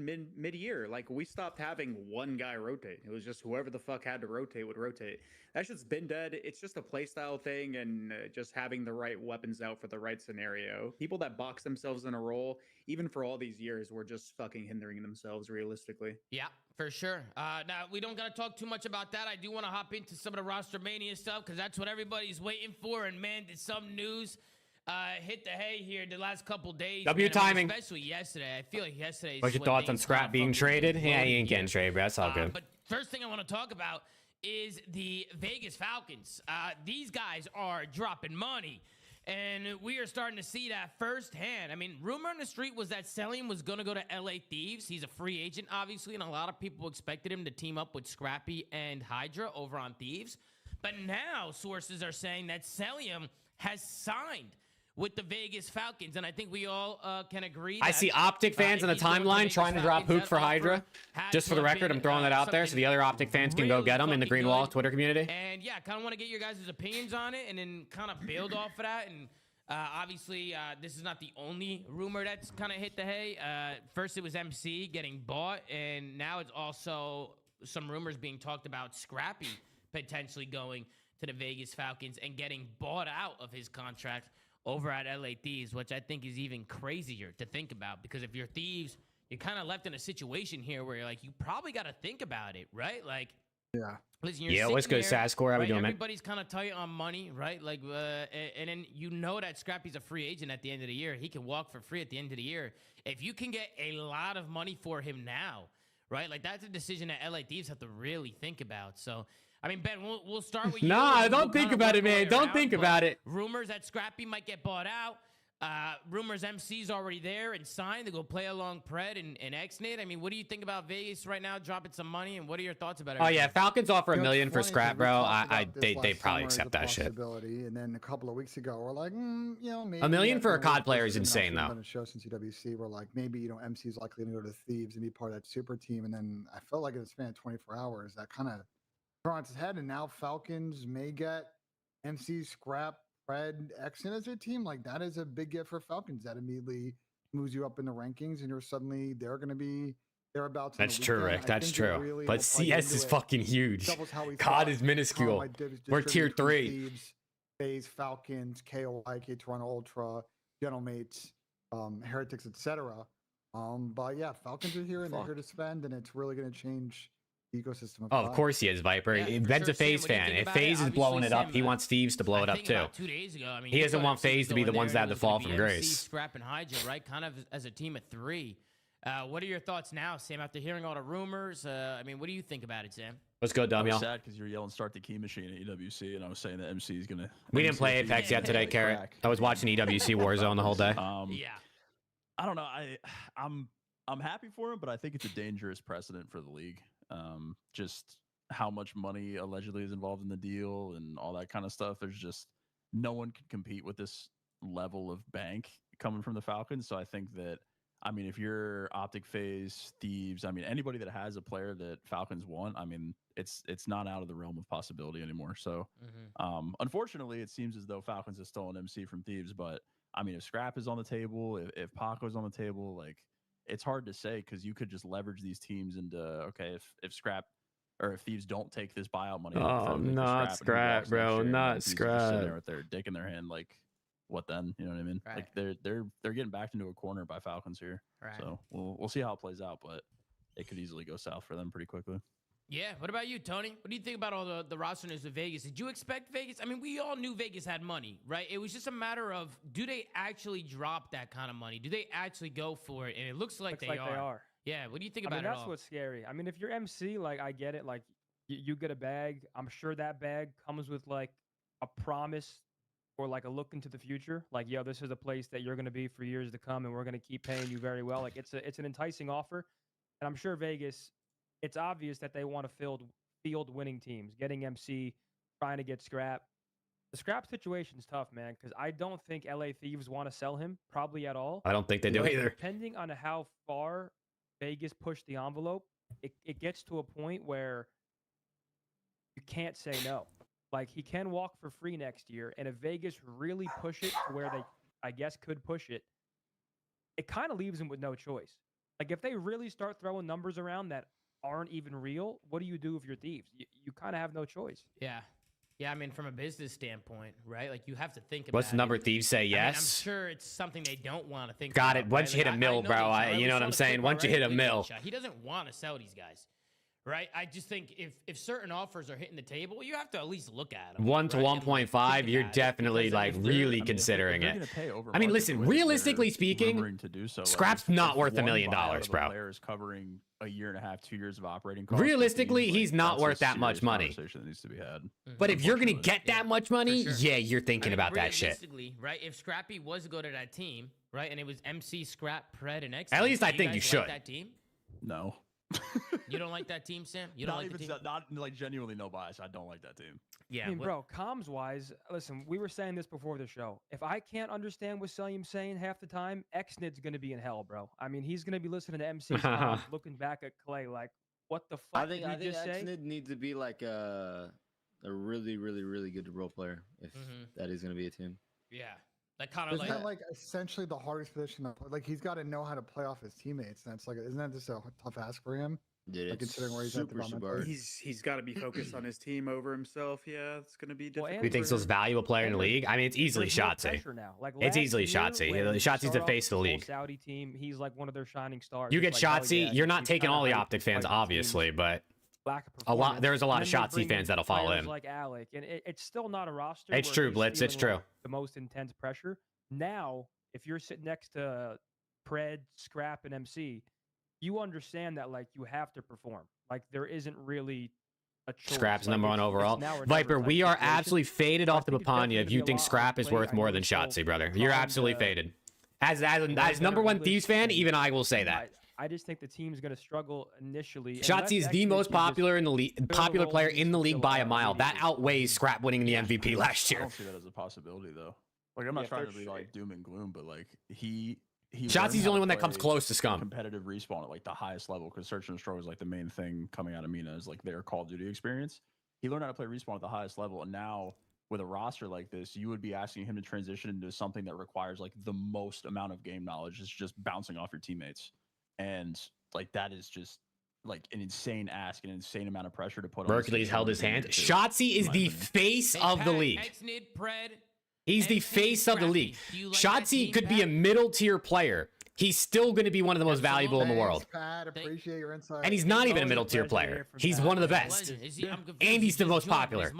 year. Like we stopped having one guy rotate. It was just whoever the fuck had to rotate would rotate. That shit's been dead. It's just a playstyle thing and just having the right weapons out for the right scenario. People that box themselves in a role, even for all these years, were just fucking hindering themselves realistically. Yeah, for sure. Now we don't gotta talk too much about that. I do want to hop into some of the roster mania stuff because that's what everybody's waiting for. And man, did some news hit the hay here the last couple days. Timing. Especially yesterday. I feel like yesterday. What's your thoughts on Scrap being traded? Yeah, he ain't getting traded, but that's all good. But first thing I want to talk about is the Vegas Falcons. These guys are dropping money, and we are starting to see that firsthand. I mean, rumor on the street was that Selling was going to go to LA Thieves. He's a free agent, obviously, and a lot of people expected him to team up with Scrappy and Hydra over on Thieves. But now sources are saying that Selling has signed with the Vegas Falcons, and I think we all can agree. I see Optic fans on the timeline trying to drop Hook for Hydra. Just for the record, I'm throwing that out there so the other Optic fans can go get them in the Green Wall Twitter community. And yeah, I kind of want to get your guys' opinions on it and then kind of build off of that. And obviously, this is not the only rumor that's kind of hit the hay. First, it was MC getting bought, and now it's also some rumors being talked about Scrappy potentially going to the Vegas Falcons and getting bought out of his contract over at LA Thieves, which I think is even crazier to think about, because if you're Thieves, you're kind of left in a situation here where you're like, you probably got to think about it, right? Like, listen, you're what's good, Sascore? How we doing, man? Everybody's kind of tight on money, right? Like, and then you know that Scrappy's a free agent at the end of the year. He can walk for free at the end of the year. If you can get a lot of money for him now, right? Like, that's a decision that LA Thieves have to really think about. So, I mean, Ben, we'll start with you. Nah, don't think about it, man. Don't think about it. Rumors that Scrappy might get bought out. Rumors MC's already there and signed to go play along Pred and XNIT. I mean, what do you think about Vegas right now dropping some money, and what are your thoughts about it? Oh, yeah, Falcons offer $1 million for Scrap, bro. They probably accept that shit. And then a couple of weeks ago, we're like, maybe $1 million for a COD player is insane, though. On a show since UWC, we're like, maybe MC's likely to go to the Thieves and be part of that super team. And then I felt like in the span of 24 hours, that kind of thrown its head, and now Falcons may get MC, Scrap, Fred, Exon as their team. Like, that is a big get for Falcons. That immediately moves you up in the rankings, and they're going to be thereabouts. That's true, Rick. That's true. Really, but CS is fucking huge. COD is minuscule. We're tier 3. Thieves, FaZe, Falcons, KOI, K2 Ultra, Gentlemates, Heretics, etc. But yeah, Falcons are here, and they're here to spend, and it's really going to change ecosystem. Of course he is, Viper. Ben's a FaZe fan. If FaZe is blowing it up, he wants Thieves to blow it up too. 2 days ago, I mean, he doesn't want FaZe to be the ones that have to fall from grace. Scrap and Hydra, right? Kind of as a team of 3. What are your thoughts now, Sam? After hearing all the rumors, I mean, what do you think about it, Sam? Let's go, dumb, y'all. I'm sad because you're yelling "Start the Key Machine" at EWC, and I was saying that MC is gonna. We didn't play Apex yet today, Carrot. I was watching EWC Warzone the whole day. Yeah. I don't know. I'm I'm happy for him, but I think it's a dangerous precedent for the league. Just how much money allegedly is involved in the deal and all that kind of stuff. There's just no one can compete with this level of bank coming from the Falcons. So I think that, I mean, if you're Optic Phase, Thieves, I mean, anybody that has a player that Falcons want, I mean, it's not out of the realm of possibility anymore. So unfortunately, it seems as though Falcons has stolen MC from Thieves. But I mean, if Scrap is on the table, if Paco's on the table, like, it's hard to say because you could just leverage these teams into, okay, if Scrap or if Thieves don't take this buyout money. Oh, not Scrap, bro. Not Scrap. There with their dick in their hand, like, what then? You know what I mean? Right. Like they're getting backed into a corner by Falcons here. Right. So we'll see how it plays out, but it could easily go south for them pretty quickly. Yeah. What about you, Tony? What do you think about all the roster news of Vegas? Did you expect Vegas? I mean, we all knew Vegas had money, right? It was just a matter of, do they actually drop that kind of money? Do they actually go for it? And it looks like, they are. Yeah. What do you think about it that's all? what's scary. I mean, if you're MC, like, I get it. Like, you get a bag. I'm sure that bag comes with, like, a promise or, like, a look into the future. Like, yo, this is a place that you're going to be for years to come, and we're going to keep paying you very well. Like, it's an enticing offer. And I'm sure Vegas, it's obvious that they want to field winning teams, getting MC, trying to get Scrap. The Scrap situation's tough, man, because I don't think LA Thieves want to sell him, probably at all. I don't think they do either. Depending on how far Vegas pushed the envelope, it gets to a point where you can't say no. Like, he can walk for free next year, and if Vegas really push it to where they, I guess, could push it, it kind of leaves him with no choice. Like, if they really start throwing numbers around that aren't even real, what do you do if you're Thieves? You kind of have no choice. Yeah. Yeah, I mean, from a business standpoint, right? Like, you have to think about What's the number? Thieves say yes? I mean, I'm sure it's something they don't want to think Got about. it. Once you hit a mill, bro, you know what I'm saying? Once you hit a mill. He doesn't want to sell these guys, right? I just think if certain offers are hitting the table, you have to at least look at them. 1 to 1.5, you're definitely, like, really considering it. I mean, listen, realistically speaking, Scrap's not worth $1 million, bro. Players covering a year and a half, 2 years of operating costs. Realistically, he's not worth that much money. Conversation that needs to be had. But if you're gonna get that much money, yeah, you're thinking about that shit. Right? If Scrappy was to go to that team, right, and it was MC, Scrap, Pred, and X, at least I think you should. Like that team? No. You don't like that team, Sam? You don't like the team? Not like genuinely no bias. I don't like that team. Yeah, I mean, bro, comms wise, listen, we were saying this before the show. If I can't understand what Selim saying half the time, Xnid's gonna be in hell, bro. I mean, he's gonna be listening to MC's comms, looking back at Clay like, what the fuck did you just say? Xnid needs to be like a really, really, really good role player if that is gonna be a team. Yeah. That kind of isn't that like essentially the hardest position to play? Like, he's got to know how to play off his teammates. And it's like, isn't that just a tough ask for him? Yeah, like, considering where he's at the moment. He's got to be focused on his team over himself. Yeah, it's going to be difficult. Who thinks most valuable player in the league? I mean, it's easily Shotzi. Like, it's easily Shotzi. Shotzi's the face of the league. Saudi team, he's like one of their shining stars. You get Shotzi, you're not taking all the Optic fans, obviously, but there's a lot of Shotzi fans that'll follow him. Like Alec, and it's still not a roster. It's true, Blitz. It's true. The most intense pressure. Now, if you're sitting next to Pred, Scrap, and MC, you understand that, like, you have to perform. Like, there isn't really a choice. Scrap's like, number 1 overall. Viper, we are absolutely faded off the Papania if you think Scrap is worth more than Shotzi, brother. You're absolutely faded. As number 1 Thieves fan, even I will say that. I just think the team's going to struggle initially. Shotzi is the most popular in the league, popular player in the league by a mile. That outweighs Scrap winning the MVP last year. I don't see that as a possibility, though. Like, I'm not trying to be like doom and gloom, but like he Shotzi's the only one that comes close to Scum. Competitive respawn at like the highest level, because Search and Destroy is like the main thing coming out of Mina is like their Call of Duty experience. He learned how to play respawn at the highest level, and now with a roster like this, you would be asking him to transition into something that requires like the most amount of game knowledge. It's just bouncing off your teammates, and like that is just like an insane ask, an insane amount of pressure to put on. Mercury's held his hand. Shotzi is the face of the league. He's the face of the league. Shotzi could be a middle tier player. He's still going to be one of the most valuable in the world. Pat, appreciate your insight. And he's not even a middle tier player. He's one of the best. And he's the most popular.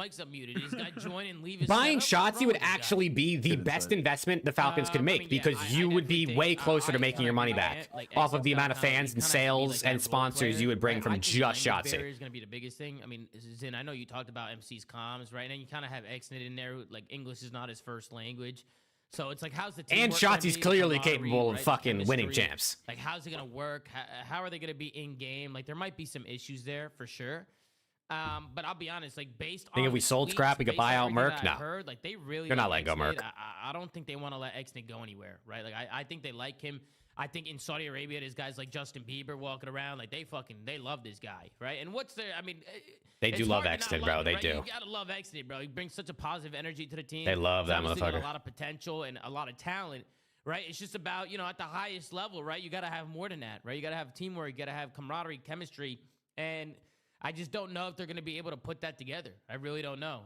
Buying Shotzi would actually be the best investment the Falcons could make, because you would be way closer to making your money back off of the amount of fans and sales and sponsors you would bring from just Shotzi. Is going to be the biggest thing. I mean, Zin, I know you talked about MC's comms, right? And you kind of have Xnid in there. Like, English is not his first language. So it's like, how's the team? And Shotzi's clearly capable of fucking winning champs. Like, how's it gonna work? How are they gonna be in game? Like, there might be some issues there for sure. But I'll be honest, like based on If we sold Scrap, we could buy out Merc. No, heard, like they really they're not letting go Merc. I don't think they want to let Xnid go anywhere, right? Like I think they like him. I think in Saudi Arabia, there's guys like Justin Bieber walking around, like they love this guy, right? And what's their, I mean, they do love Xnid, bro. They do. You gotta love Xnid, bro. He brings such a positive energy to the team. They love that He's motherfucker. got a lot of potential and a lot of talent. Right, it's just about, you know, at the highest level, right? You got to have more than that, right? You got to have teamwork, you got to have camaraderie, chemistry, and I just don't know if they're going to be able to put that together. I really don't know.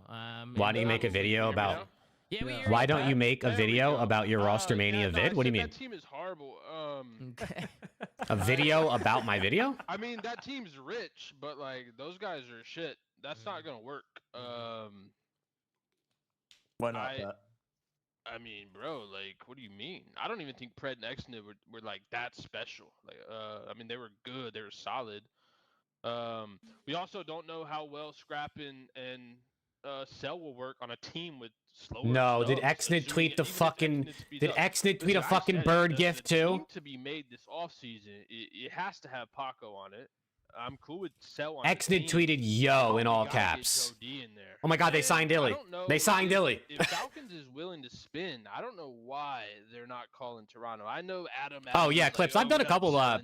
Why don't you make a video about? Yeah, why don't you make a video about your Rostermania vid? What do you mean? That team is horrible. A video about my video? I mean, that team's rich, but like those guys are shit. That's not gonna work. Why not? I mean, bro, like, what do you mean? I don't even think Pred and Xnid were like that special. Like, I mean, they were good, they were solid. We also don't know how well Scrap and Cell will work on a team with slower. No, did Xnid tweet the fucking? Did Xnid tweet a fucking bird gift too? To be made this offseason, it has to have Paco on it. I'm cool with Cell on Xnid tweeted "Yo" in all caps. Oh my God, they signed Illy. They signed Illy. If Falcons is willing to spin, I don't know why they're not calling Toronto. I know Adam. Oh yeah, clips. I've done a couple. I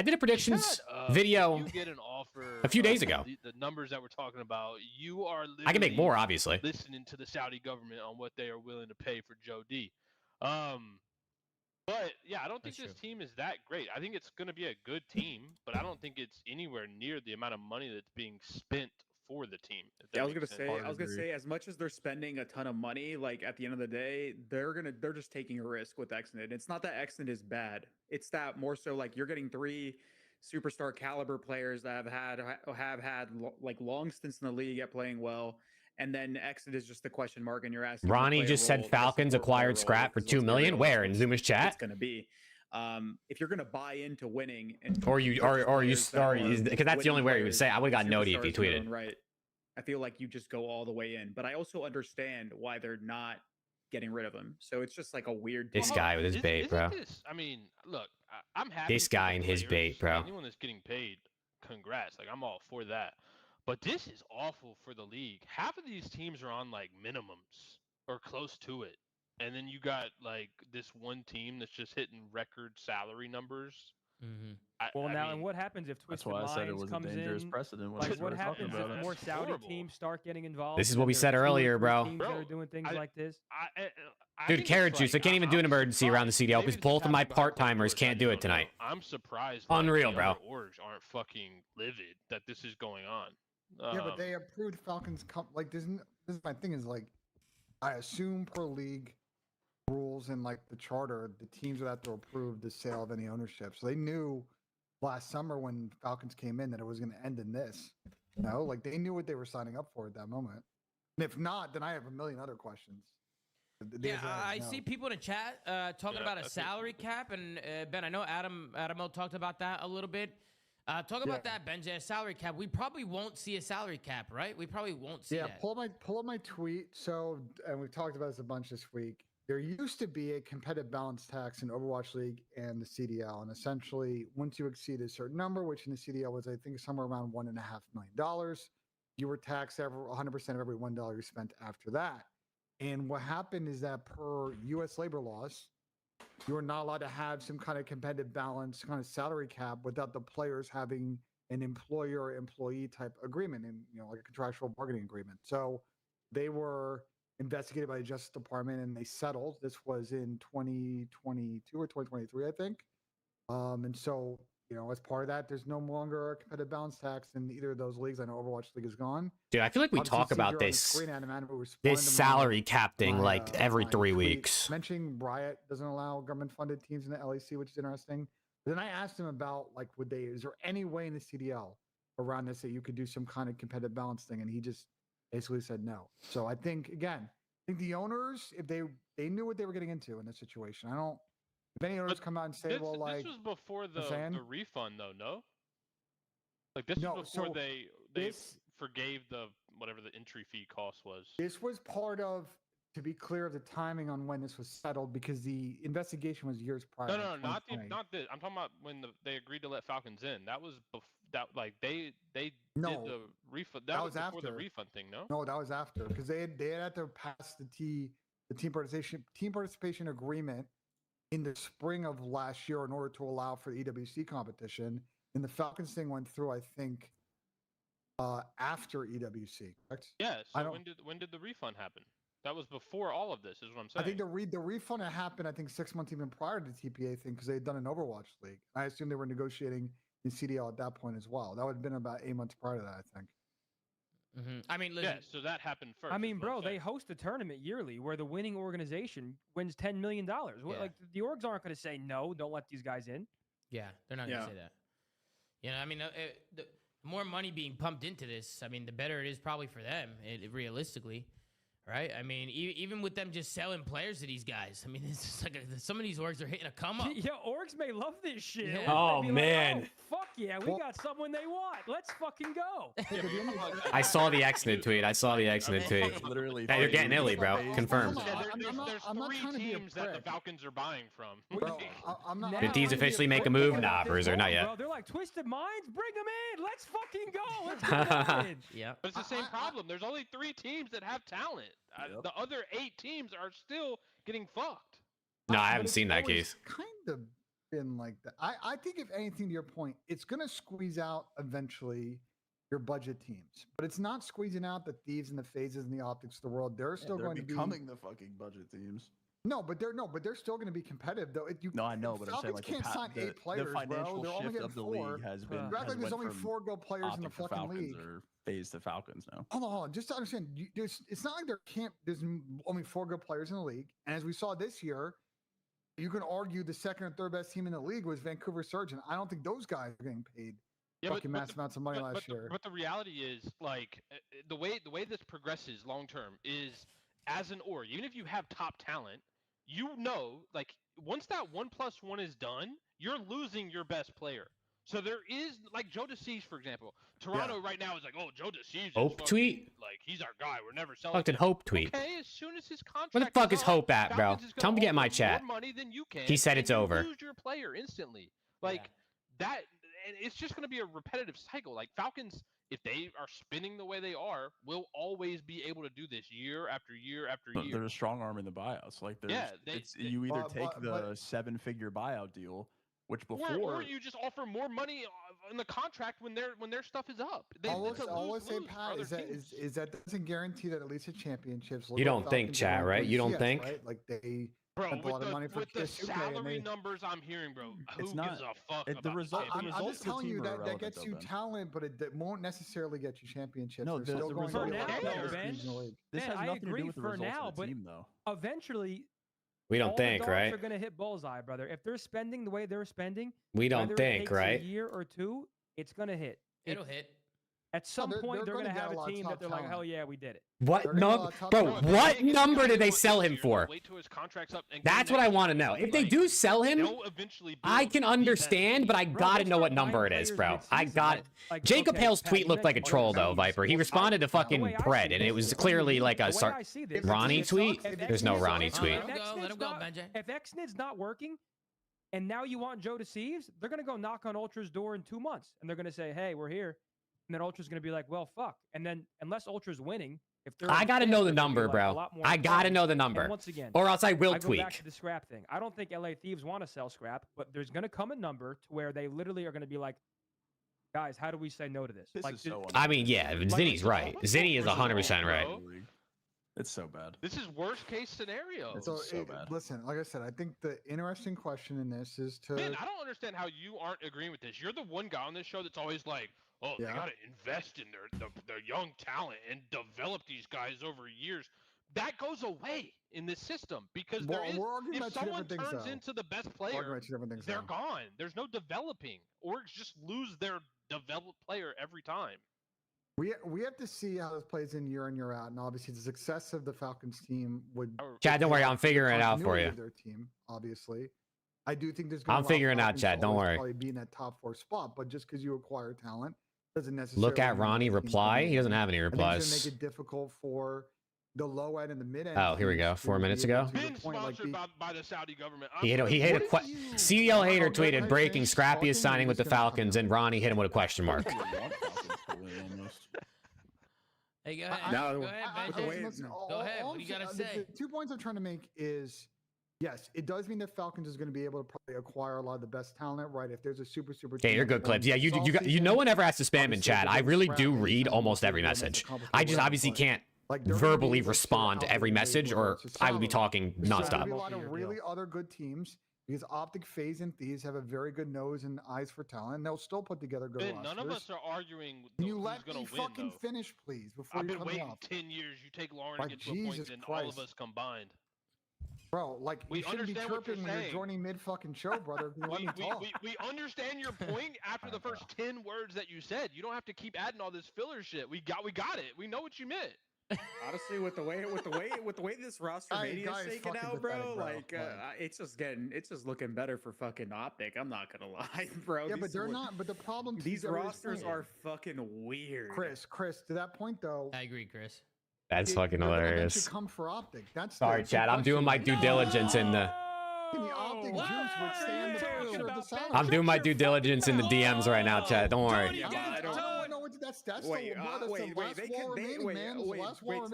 did a predictions video you get an offer a few days ago. The numbers that we're talking about, you are. I can make more, obviously. Listening to the Saudi government on what they are willing to pay for Joe D. But yeah, I don't think this team is that great. I think it's going to be a good team, but I don't think it's anywhere near the amount of money that's being spent for the team. Yeah, I was gonna say, as much as they're spending a ton of money, like at the end of the day, they're just taking a risk with Xnid. It's not that Xnid is bad. It's that more so like you're getting 3 superstar caliber players that have had like long stints in the league at playing well. And then Xnid is just the question mark, and you're asking. Ronnie just said Falcons acquired Scrap for $2 million. Where in Zuma's chat? It's going to be. If you're going to buy into winning, and because that's the only way he would say. I would have got Noti if he tweeted. Right. I feel like you just go all the way in, but I also understand why they're not getting rid of him. So it's just like a weird. This guy with his bait, bro. I mean, look, I'm happy. This guy and his bait, bro. Anyone that's getting paid, congrats. Like I'm all for that. But this is awful for the league. Half of these teams are on like minimums or close to it. And then you got like this one team that's just hitting record salary numbers. Mm-hmm. And what happens if Twisted Minds comes in? Dangerous precedent. Like, what happens if more Saudi teams start getting involved? This is what we said earlier, bro. Teams that are doing things like this. Dude, Carrot Juice, I can't even do an emergency around the CDL because both of my part-timers can't do it tonight. I'm surprised. Unreal, bro. Orgs aren't fucking livid that this is going on. Yeah, but they approved Falcons. Like, this is my thing. Is like, I assume per league rules and like the charter, the teams would have to approve the sale of any ownership. So they knew last summer when Falcons came in that it was going to end in this. You know, like they knew what they were signing up for at that moment. And if not, then I have a million other questions. Yeah, I see people in the chat talking about a salary cap, and Ben, I know Adamo talked about that a little bit. Talk about that, Benji. A salary cap. We probably won't see a salary cap, right? We probably won't see that. Yeah, pull up my tweet. So, and we've talked about this a bunch this week. There used to be a competitive balance tax in Overwatch League and the CDL, and essentially, once you exceed a certain number, which in the CDL was, I think, somewhere around $1.5 million, you were taxed 100% of every $1 you spent after that. And what happened is that per U.S. labor laws, you are not allowed to have some kind of competitive balance kind of salary cap without the players having an employer-employee type agreement, and like a contractual bargaining agreement. So they were investigated by the Justice Department and they settled. This was in 2022 or 2023, I think. And so, as part of that, there's no longer a competitive balance tax in either of those leagues. I know Overwatch League is gone. Dude, I feel like we talk about this salary cap thing like every 3 weeks. Mentioning Riot doesn't allow government-funded teams in the LEC, which is interesting. But then I asked him about, like, is there any way in the CDL around this that you could do some kind of competitive balance thing? And he just basically said no. So I think, again, the owners, if they knew what they were getting into in this situation, if any owners come out and say, this like, was before the refund, though, no? Like this was before they forgave the whatever the entry fee cost was. This was part of to be clear of the timing on when this was settled, because the investigation was years prior. No, not this. I'm talking about when they agreed to let Falcons in. That was they did the refund. That was before the refund thing. No, that was after, because they had to pass the team participation agreement in the spring of last year in order to allow for the EWC competition. And the Falcons thing went through, I think, after EWC, correct? Yeah. So when did the refund happen? That was before all of this, is what I'm saying. I think the refund had happened, I think, 6 months even prior to the TPA thing, because they had done an Overwatch League. I assume they were negotiating in CDL at that point as well. That would have been about 8 months prior to that, I think. I mean, listen, yeah, so that happened first. I mean, bro, they host a tournament yearly where the winning organization wins $10 million. Like, the orgs aren't going to say, no, don't let these guys in. Yeah, they're not going to say that. You know, I mean, the more money being pumped into this, I mean, the better it is probably for them, realistically. Right? I mean, even with them just selling players to these guys, I mean, it's just like some of these orgs are hitting a come up. Yeah, orgs may love this shit. Yeah. Oh, man. Like, oh, fuck yeah, we got someone they want. Let's fucking go. I saw the Exnid tweet. Literally. Hey, you're getting illy, bro. Confirmed. There's 3 teams that the Falcons are buying from. Bro, Did these officially make a move? Nah, Bruiser, not yet. Bro, they're like, Twisted Minds, bring them in. Let's fucking go. Let's go. Yeah. But it's the same problem. There's only 3 teams that have talent. The other 8 teams are still getting fucked. No, I haven't seen that case. Kind of been like that. I think, if anything, to your point, it's going to squeeze out eventually your budget teams, but it's not squeezing out the Thieves and the Phases and the Optics of the world. They're still going to be becoming the fucking budget teams. No, but they're still going to be competitive though. No, I know, but I'm saying, like, can't sign 8 players, the financial bro. They're only shift getting of the 4. league has been. There's only 4 good players in the fucking Falcons league. or phase to Falcons now. Hold on. Just to understand, it's not like there's only 4 good players in the league. And as we saw this year, you can argue the second or third best team in the league was Vancouver Surgeon. I don't think those guys are getting paid massive amounts of money last year. But the reality is, like, the way this progresses long term is, as an org, even if you have top talent, you know, like, once that 1+1 is done, you're losing your best player. So there is, like, Joe DeCease, for example. Toronto right now is like, oh, Joe DeCease. Hope tweet? Like, he's our guy. We're never selling. Fucking Hope tweet. Okay, as soon as his contract. Where the fuck is Hope at, bro? Tell him to get in my chat. More money than you can, he said it's over. You lose your player instantly. Like that, and it's just going to be a repetitive cycle. Like, Falcons, if they are spinning the way they are, will always be able to do this year after year after year. There's a strong arm in the buyouts. Like, you either take the 7-figure buyout deal, which before, or you just offer more money in the contract when their stuff is up. All I say, Pat, is that doesn't guarantee that at least the championships. You don't think, chat, right? You don't think? Right? Like, they spent a lot of money for the salary numbers I'm hearing, bro. Who gives a fuck about the result? I'm just telling you that gets you talent, but it won't necessarily get you championships. No, the result for now, this has I nothing agree to do with the for results now, of the team, though. Eventually, we don't think, right? They're going to hit bullseye, brother. If they're spending the way they're spending, we don't think, right? A year or 2, it's going to hit. It'll hit. At some point, they're going to have a team that they're like, hell yeah, we did it. What number, bro? What number did they sell him for? That's what I want to know. If they do sell him, I can understand, but I gotta know what number it is, bro. I got it. Jacob Hale's tweet looked like a troll, though, Viper. He responded to fucking Pred, and it was clearly like a Ronnie tweet. There's no Ronnie tweet. If Xnid's not working, and now you want Joe DeCease, they're going to go knock on Ultra's door in 2 months, and they're going to say, hey, we're here. And then Ultra's going to be like, well, fuck. And then unless Ultra's winning, if they're I got to know the number, bro. I got to know the number. Once again, or else I will go tweak. Back to the scrap thing. I don't think LA Thieves want to sell scrap, but there's going to come a number to where they literally are going to be like, guys, how do we say no to this? Like, I mean, yeah, Zinni's right. Zinni is 100% right. It's so bad. This is worst case scenario. It's so bad. Listen, like I said, I think the interesting question in this is to. Man, I don't understand how you aren't agreeing with this. You're the one guy on this show that's always like, oh, they got to invest in their young talent and develop these guys over years. That goes away in this system because if someone turns into the best player, they're gone. There's no developing. Orgs just lose their developed player every time. We have to see how this plays in year out, and obviously the success of the Falcons team would. Chad, don't worry, I'm figuring it out for you. Their team, obviously, I do think there's. I'm figuring it out, Chad. Don't worry. Probably be in that top 4 spot, but just because you acquire talent doesn't necessarily. Look at Ronnie reply. He doesn't have any replies. It's going to make it difficult for the low end and the mid end. Oh, here we go. 4 minutes ago. Been sponsored by the Saudi government. He hit a CDL hater tweeted breaking Scrappy is signing with the Falcons, and Ronnie hit him with a question mark. Hey, go ahead. Go ahead, Ben. Go ahead. What do you got to say? The 2 points I'm trying to make is, yes, it does mean that Falcons is going to be able to probably acquire a lot of the best talent, right? If there's a super. Okay, you're good, Clips. Yeah, you no one ever has to spam in chat. I really do read almost every message. I just obviously can't verbally respond to every message, or I would be talking nonstop. There'll be a lot of really other good teams because Optic, FaZe, and Thieves have a very good nose and eyes for talent. And they'll still put together good rosters. None of us are arguing. Can you let me fucking finish, please, before I've you been cut waiting off? 10 years. You take longer to get to a point than all of us combined. Bro, like, you shouldn't be chirping when you're joining mid-fucking show, brother. We understand your point after the first 10 words that you said. You don't have to keep adding all this filler shit. We got it. We know what you meant. Honestly, with the way this roster mania is shaking out, bro, like it's just looking better for fucking Optic. I'm not gonna lie, bro. Yeah, but they're not. But the problem, these rosters are fucking weird. Chris, to that point though, I agree, Chris. That's fucking hilarious. Come for Optic. That's sorry, Chad. I'm doing my due diligence in the. I'm doing my due diligence in the DMs right now, Chad. Don't worry. That's wait, to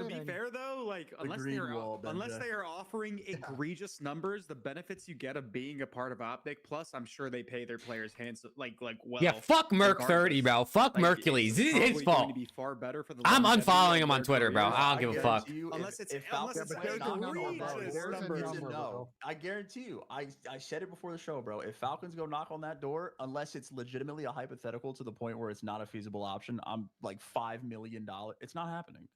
be fair though, like unless they are offering egregious numbers, the benefits you get of being a part of Optic, plus I'm sure they pay their players hands well. Yeah, fuck Merc 30, bro. Fuck Mercules. This is his fault. I'm unfollowing him on Twitter, bro. I don't give a fuck. Unless it's I guarantee you. I said it before the show, bro. If Falcons go knock on that door, unless it's legitimately a hypothetical to the point where it's not a feasible option, I'm like $5 million. It's not happening.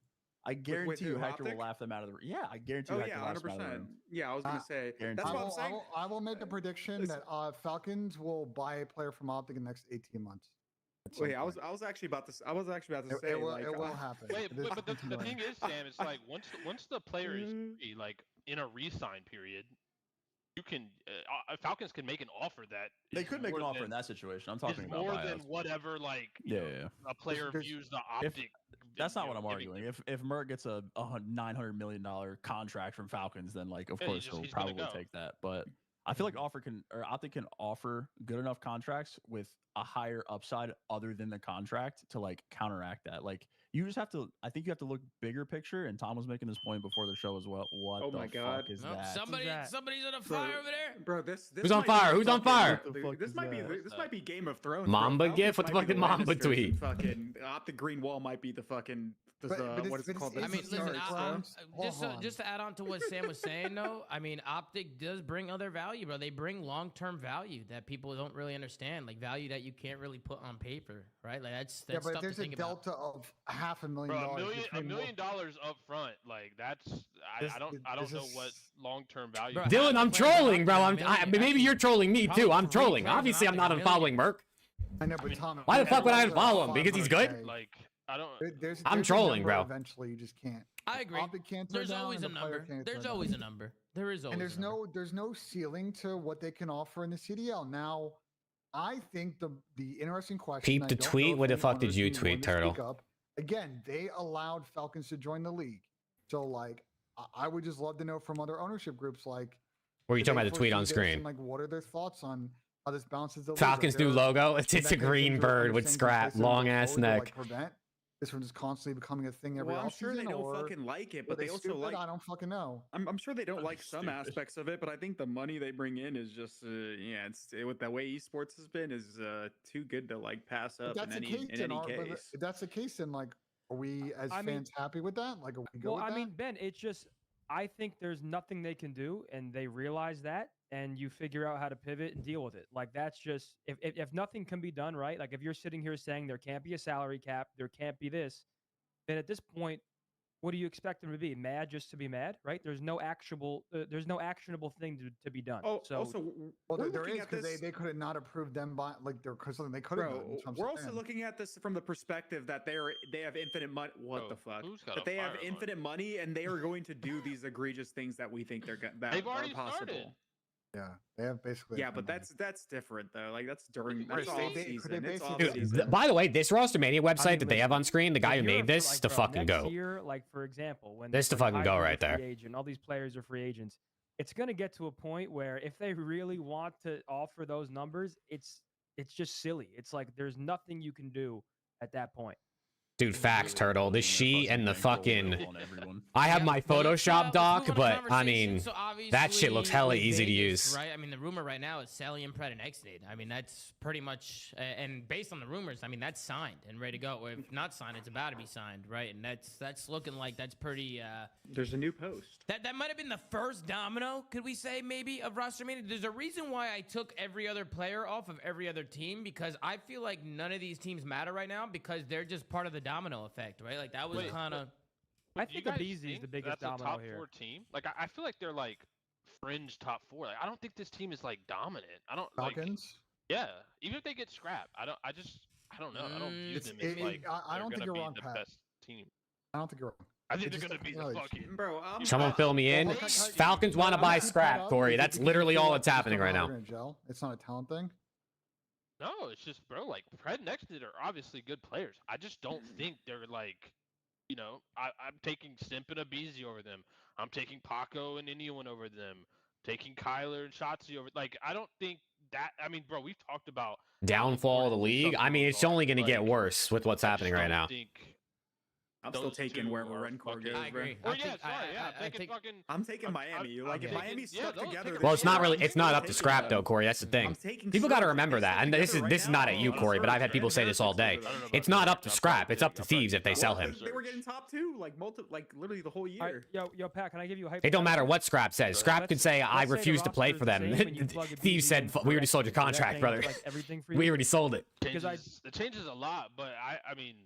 I guarantee you Hector will laugh them out of the room. Yeah, I guarantee you Hector will laugh them out of the room. Yeah, I was going to say. That's what I'm saying. I will make a prediction that Falcons will buy a player from Optic in the next 18 months. Wait, I was actually about to say it will happen. Wait, but the thing is, Sam, it's like once the player is free, like in a re-sign period, you can Falcons can make an offer that they could make an offer in that situation. I'm talking about more than whatever a player views the Optic. That's not what I'm arguing. If Merc gets a $900 million contract from Falcons, then of course he'll probably take that. But I feel like Optic can offer good enough contracts with a higher upside other than the contract to counteract that. You just have to. I think you have to look bigger picture. And Tom was making this point before the show as well. What the fuck is that? Somebody's on a fire over there, bro. This who's on fire? Who's on fire? This might be Game of Thrones. Mamba gif? What the fucking Mamba tweet? Fucking Optic Green Wall might be the fucking. What is it called? I mean, listen. Just to add on to what Sam was saying, though. I mean, Optic does bring other value, bro. They bring long-term value that people don't really understand, like value that you can't really put on paper, right? Like that's but tough there's to think a delta of $500,000. $1 million up front, I don't know what long-term value. Bro, Dylan, I'm trolling, bro. Maybe you're trolling me too. I'm trolling. Obviously, I'm not unfollowing Merc. I know, but Tom. Why the fuck would I unfollow him? Because he's good? I don't. I'm trolling, bro. Eventually, you just can't. I agree. There's always a number. There's always a number. There is always. And there's no ceiling to what they can offer in the CDL. Now, I think the interesting question. Peep the tweet. What the fuck did you tweet, Turtle? Again, they allowed Falcons to join the league. So I would just love to know from other ownership groups Were you talking about the tweet on screen? What are their thoughts on how this balances the Falcons' new logo? It's a green bird with scrap, long ass neck. Prevent this from just constantly becoming a thing every I'm sure they don't fucking like it, but they also like. I don't fucking know. I'm sure they don't like some aspects of it, but I think the money they bring in is just with the way esports has been is too good to pass up in any case. If that's the case, then are we as fans happy with that? Are we good with that? I mean, Ben, it's just I think there's nothing they can do, and they realize that, and you figure out how to pivot and deal with it. That's just if nothing can be done, right? If you're sitting here saying there can't be a salary cap, there can't be this, then at this point, what do you expect them to be? Mad just to be mad, right? There's no actionable thing to be done. There is because they could have not approved them by because they could have done. We're also looking at this from the perspective that they have infinite money. What the fuck? That they have infinite money and they are going to do these egregious things that we think they've already possible. Started. Yeah, they have basically. Yeah, but that's different though. Like that's during Are that's they- off they- season. could they It's off basically- season. By the way, this Rostermania website mean, that they have on screen, the guy who If you're made this, like, the bro, fucking next goat. year, like for example, when This the when fucking go Kyrie's right a free there. agent, all these players are free agents. It's gonna get to a point where if they really want to offer those numbers, it's just silly. It's like there's nothing you can do at that point. Dude, facts, Turtle. The she and the fucking. everyone. I have my Photoshop let's doc, move on to but I conversation. mean, So that shit looks hella obviously easy to Vegas, use. right? I mean, the rumor right now is Sally and Pred and Exnid. I mean, that's pretty much, and based on the rumors, I mean, that's signed and ready to go. Or if not signed, it's about to be signed, right? And that's looking like that's pretty. There's a new post. That might have been the first domino, could we say, maybe, of Rostermania. There's a reason why I took every other player off of every other team, because I feel like none of these teams matter right now because they're just part of the domino effect, right? Like, that was kind of... I Do you think guys Abizi is think the biggest that's domino a top here. 4 team? Like, I feel like they're like fringe top 4. Like, I don't think this team is like dominant. I don't Falcons. Yeah, even if they get scrapped, I don't know. I don't view them as like I don't think they're you're gonna wrong, be the Pat. best team. I don't think you're wrong. I think It's they're just gonna be the technology. fucking Bro, Someone fill me in. Falcons want to buy scrap, Corey. That's literally all that's happening right now. It's not a talent thing. No, it's just, bro, like Pred and Exnid are obviously good players. I just don't think they're like, you know, I'm taking Simp and Abizi over them. I'm taking Paco and anyone over them. Taking Kyler and Shotzi over. Like, I don't think that. I mean, bro, we've talked about Downfall of the league. I mean, it's only going to get worse with what's happening right now. I'm still taking wherever Rencor goes. I agree. Or yeah, sorry, yeah, I'm taking fucking. I'm taking Miami. Like, if Miami's stuck together. Well, it's not really. It's not up to scrap though, Corey. That's the thing. People got to remember that. And this is not at you, Corey, but I've had people say this all day. It's not up to scrap. It's up to Thieves if they sell him. They were getting top 2, like literally the whole year. Yo, Pat, can I give you a hype? It don't matter what Scrap says. Scrap can say, I refuse to play for them. Thieves said, we already sold your contract, brother. We already sold it. It changes a lot, but I mean,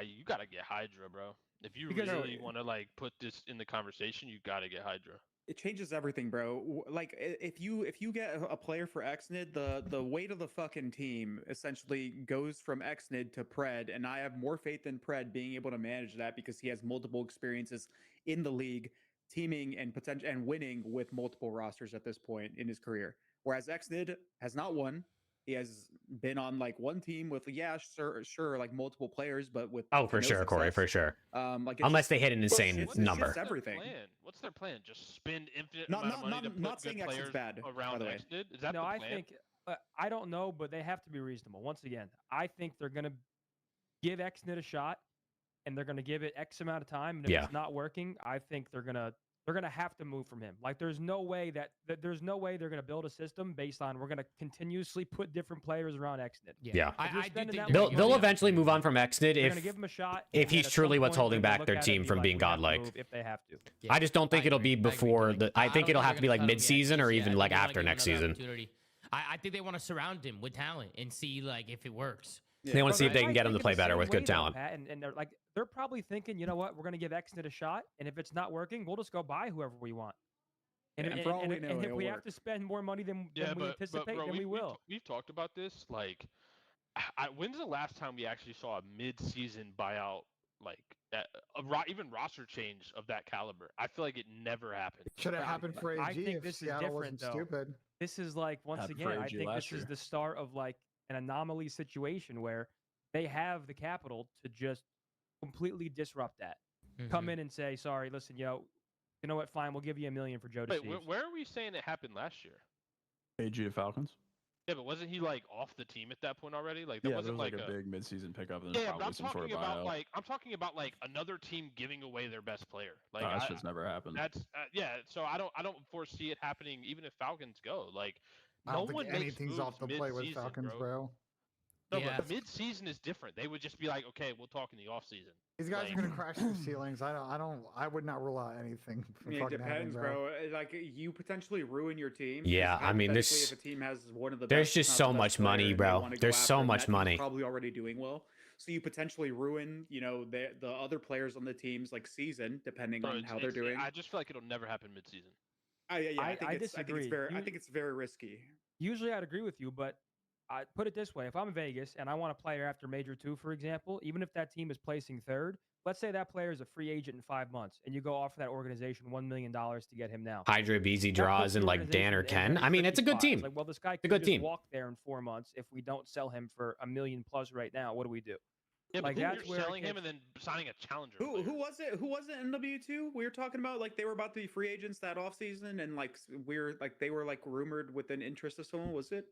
you gotta get Hydra, bro. If you really want to like put this in the conversation, you gotta get Hydra. It changes everything, bro. Like if you get a player for Exnid, the weight of the fucking team essentially goes from Exnid to Pred, and I have more faith in Pred being able to manage that because he has multiple experiences in the league, teaming and potential and winning with multiple rosters at this point in his career. Whereas Exnid has not won. He has been on like one team with sure like multiple players, but with for sure, success. Corey, for sure. Like unless they hit an insane number. Everything. What's their plan? Just spend infinite Not- amount of not- money to not- put not good saying X is players bad, around by the way. Exnid? Is that No, the I plan? think I don't know, but they have to be reasonable. Once again, I think they're gonna give Xnit a shot, and they're gonna give it X amount of time. And if it's not working, I think they're gonna have to move from him. Like, there's no way that there's no way they're gonna build a system based on we're gonna continuously put different players around Xnit. Yeah. I do think they'll eventually move on from Exnid They're gonna give him a shot if he's at truly some what's point, holding they're gonna back their look at it team and be from like, being we have to godlike. move if they have to. I just don't think it'll be before the. I think it'll have to be like mid-season or even like after next season. I think they want to surround him with talent and see like if it works. They want to see if they can get him to play better with good talent. And they're probably thinking, you know what, we're gonna give Xnit a shot, and if it's not working, we'll just go buy whoever we want. And if we have to spend more money than we anticipate, bro, then we will. We've talked about this. Like, when's the last time we actually saw a mid-season buyout, like even roster change of that caliber? I feel like it never happened. Should have happened for AG. I think if this is Seattle different, wasn't though. stupid. This is like once again, I think this is the start of like an anomaly situation where they have the capital to just completely disrupt that. Come in and say, sorry, listen, you know what, fine, we'll give you $1 million for Joe to Wait, see. where are we saying it happened last year? AG to Falcons. Yeah, but wasn't he like off the team at that point already? Like, Yeah, wasn't there was like a big mid-season pickup and yeah, but probably I'm some sort talking of about buyout. like another team giving away their best player. Like, that shit's never happened. That's yeah. So I don't foresee it happening even if Falcons go. Like, I no don't one think makes anything's moves off the plate with mid-season, Falcons, bro. No, but mid-season is different. They would just be like, okay, we'll talk in the off-season. These guys are gonna crash the ceilings. I would not rule out anything. From It fucking depends, happening, bro. Like, you potentially ruin your team. Yeah, I mean, Hypothetically, if a team has one of the there's best, just if so not the much best player, money, and they bro. wanna go There's so after much that team's money. Probably already doing well. So you potentially ruin, the other players on the team's like season, depending on how they're doing. I just feel like it'll never happen mid-season. I disagree. I think it's very risky. Usually I'd agree with you, but I put it this way: if I'm Vegas and I want a player after Major 2, for example, even if that team is placing third, let's say that player is a free agent in 5 months, and you go offer that organization $1 million to get him now. Hydra, BZ draws, and like Dan or Ken. I mean, it's a good team. Like, well, this guy could just walk there in 4 months. If we don't sell him for $1 million plus right now, what do we do? Yeah, like, but that's you're selling him and then signing a challenger. Who was it? Who was it in W2? We were talking about like they were about to be free agents that offseason, and like they were like rumored with an interest of someone. Was it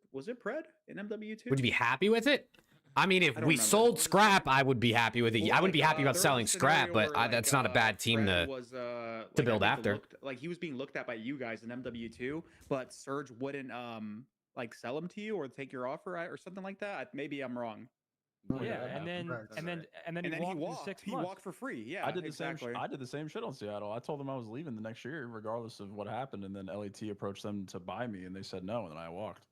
Pred in MW2? Would you be happy with it? I mean, if we sold Scrap, I would be happy with it. Well, I wouldn't be happy about there was selling a scenario Scrap, but where, that's not a bad team Fred to was, to like, build I think after. like he was being looked at by you guys in MW2, but Surge wouldn't like sell him to you or take your offer or something like that. Maybe I'm wrong. Yeah, and then he walked in 6 months. He walked for free. Yeah, I did the exactly. same. I did the same shit on Seattle. I told them I was leaving the next year, regardless of what happened, and then LAT approached them to buy me, and they said no, and then I walked.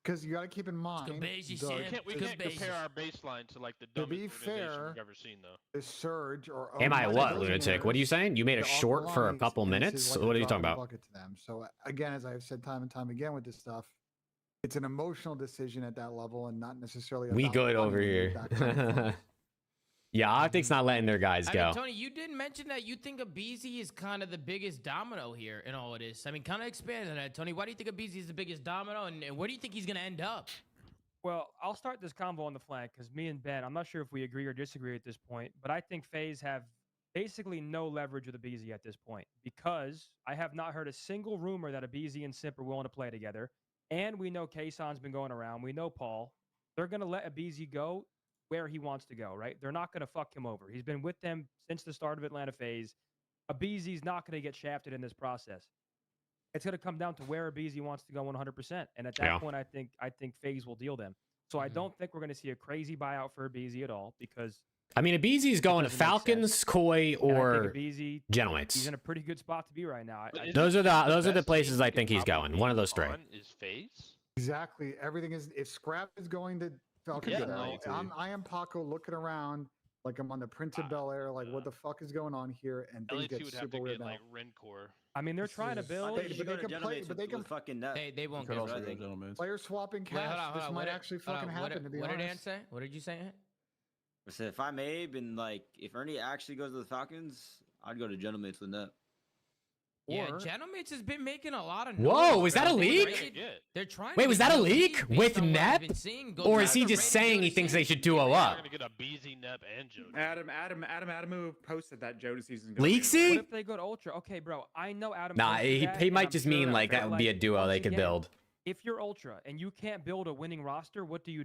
Because you got to keep in mind, We can't compare our baseline to like the dumbest organization we've ever seen, though. The Surge or Am I what, lunatic? What are you saying? You made a short for a couple minutes? What are you talking about? To them. So again, as I've said time and time again with this stuff, it's an emotional decision at that level, and not necessarily. We good over here. Yeah, Optic's not letting their guys go. I mean, Tony, you did mention that you think Abizi is kind of the biggest domino here in all of this. I mean, kind of expand on that, Tony. Why do you think Abizi is the biggest domino, and where do you think he's going to end up? Well, I'll start this convo on the flank because me and Ben, I'm not sure if we agree or disagree at this point, but I think FaZe have basically no leverage with Abizi at this point because I have not heard a single rumor that Abizi and Simp are willing to play together. And we know Kayson's been going around. We know Paul. They're going to let Abizi go where he wants to go, right? They're not going to fuck him over. He's been with them since the start of Atlanta FaZe. Abizi's not going to get shafted in this process. It's going to come down to where Abizi wants to go 100%. And at that point, I think FaZe will deal them. So I don't think we're going to see a crazy buyout for Abizi at all because... I mean, Abizi's going to Falcons, Koi, or Gentleman's. He's in a pretty good spot to be right now. Those are the places I think he's going. One of those three. Is FaZe? Exactly. Everything is. If Scrap is going to Falcons now, I am Paco looking around like I'm on the Prince of Bel Air. Like, what the fuck is going on here? And things get super weird now. Like Rencor. I mean, they're trying to build. But they can fucking nut. They won't Could go also to go Gentleman's. Player swapping cash. This might actually fucking happen. To be honest. What did Ant say? What did you say, Ant? I said if I'm Abe and like if Ernie actually goes to the Falcons, I'd go to Gentleman's with that. Yeah, Gentleman's has been making a lot of noise. Whoa, was that a leak? They're trying. Wait, was that a leak with Nep? Or is he just saying he thinks they should duo up? We're gonna get a BZ, Nep, and Joe. Adam posted that Joe season. Leaksy? What if they go to Ultra? Okay, bro, I know Adam. Nah, he might just mean like that would be a duo they could build. If you're Ultra and you can't build a winning roster, what do?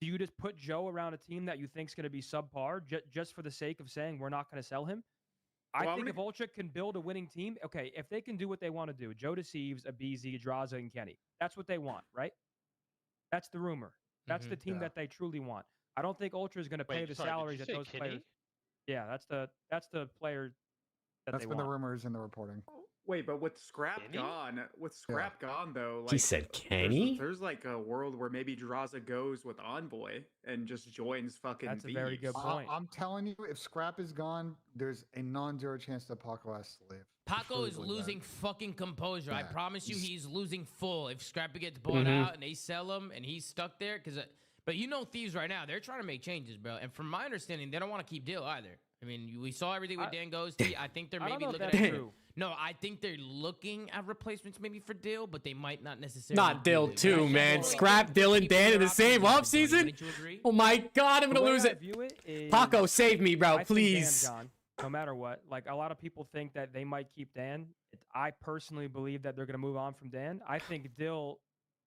Do you just put Joe around a team that you think's going to be subpar just for the sake of saying we're not going to sell him? I think if Ultra can build a winning team, okay, if they can do what they want to do, Joe Deceives, Abizi, Draza, and Kenny, that's what they want, right? That's the rumor. That's the team that they truly want. I don't think Ultra is going to pay the salaries that those players. Yeah, that's the player that that's been the rumors in the reporting. Wait, but with Scrap gone, though, like, he said Kenny. There's like a world where maybe Draza goes with Envoy and just joins fucking. That's a very good point. I'm telling you, if Scrap is gone, there's a non-zero chance that Paco has to leave. Paco is losing fucking composure. Yeah. I promise you, he's losing full. If Scrappy gets bought out and they sell him and he's stuck there, but you know, Thieves right now, they're trying to make changes, bro. And from my understanding, they don't want to keep Dill either. I mean, we saw everything with Dan Ghosty. I think they're maybe looking at No, I think they're looking at replacements maybe for Dill, but they might not necessarily. Not Dill too, man. Scrap Dill and Dan in the same offseason? Oh my god, I'm gonna lose it. Paco, save me, bro, please. No matter what, like a lot of people think that they might keep Dan. I personally believe that they're gonna move on from Dan. I think Dill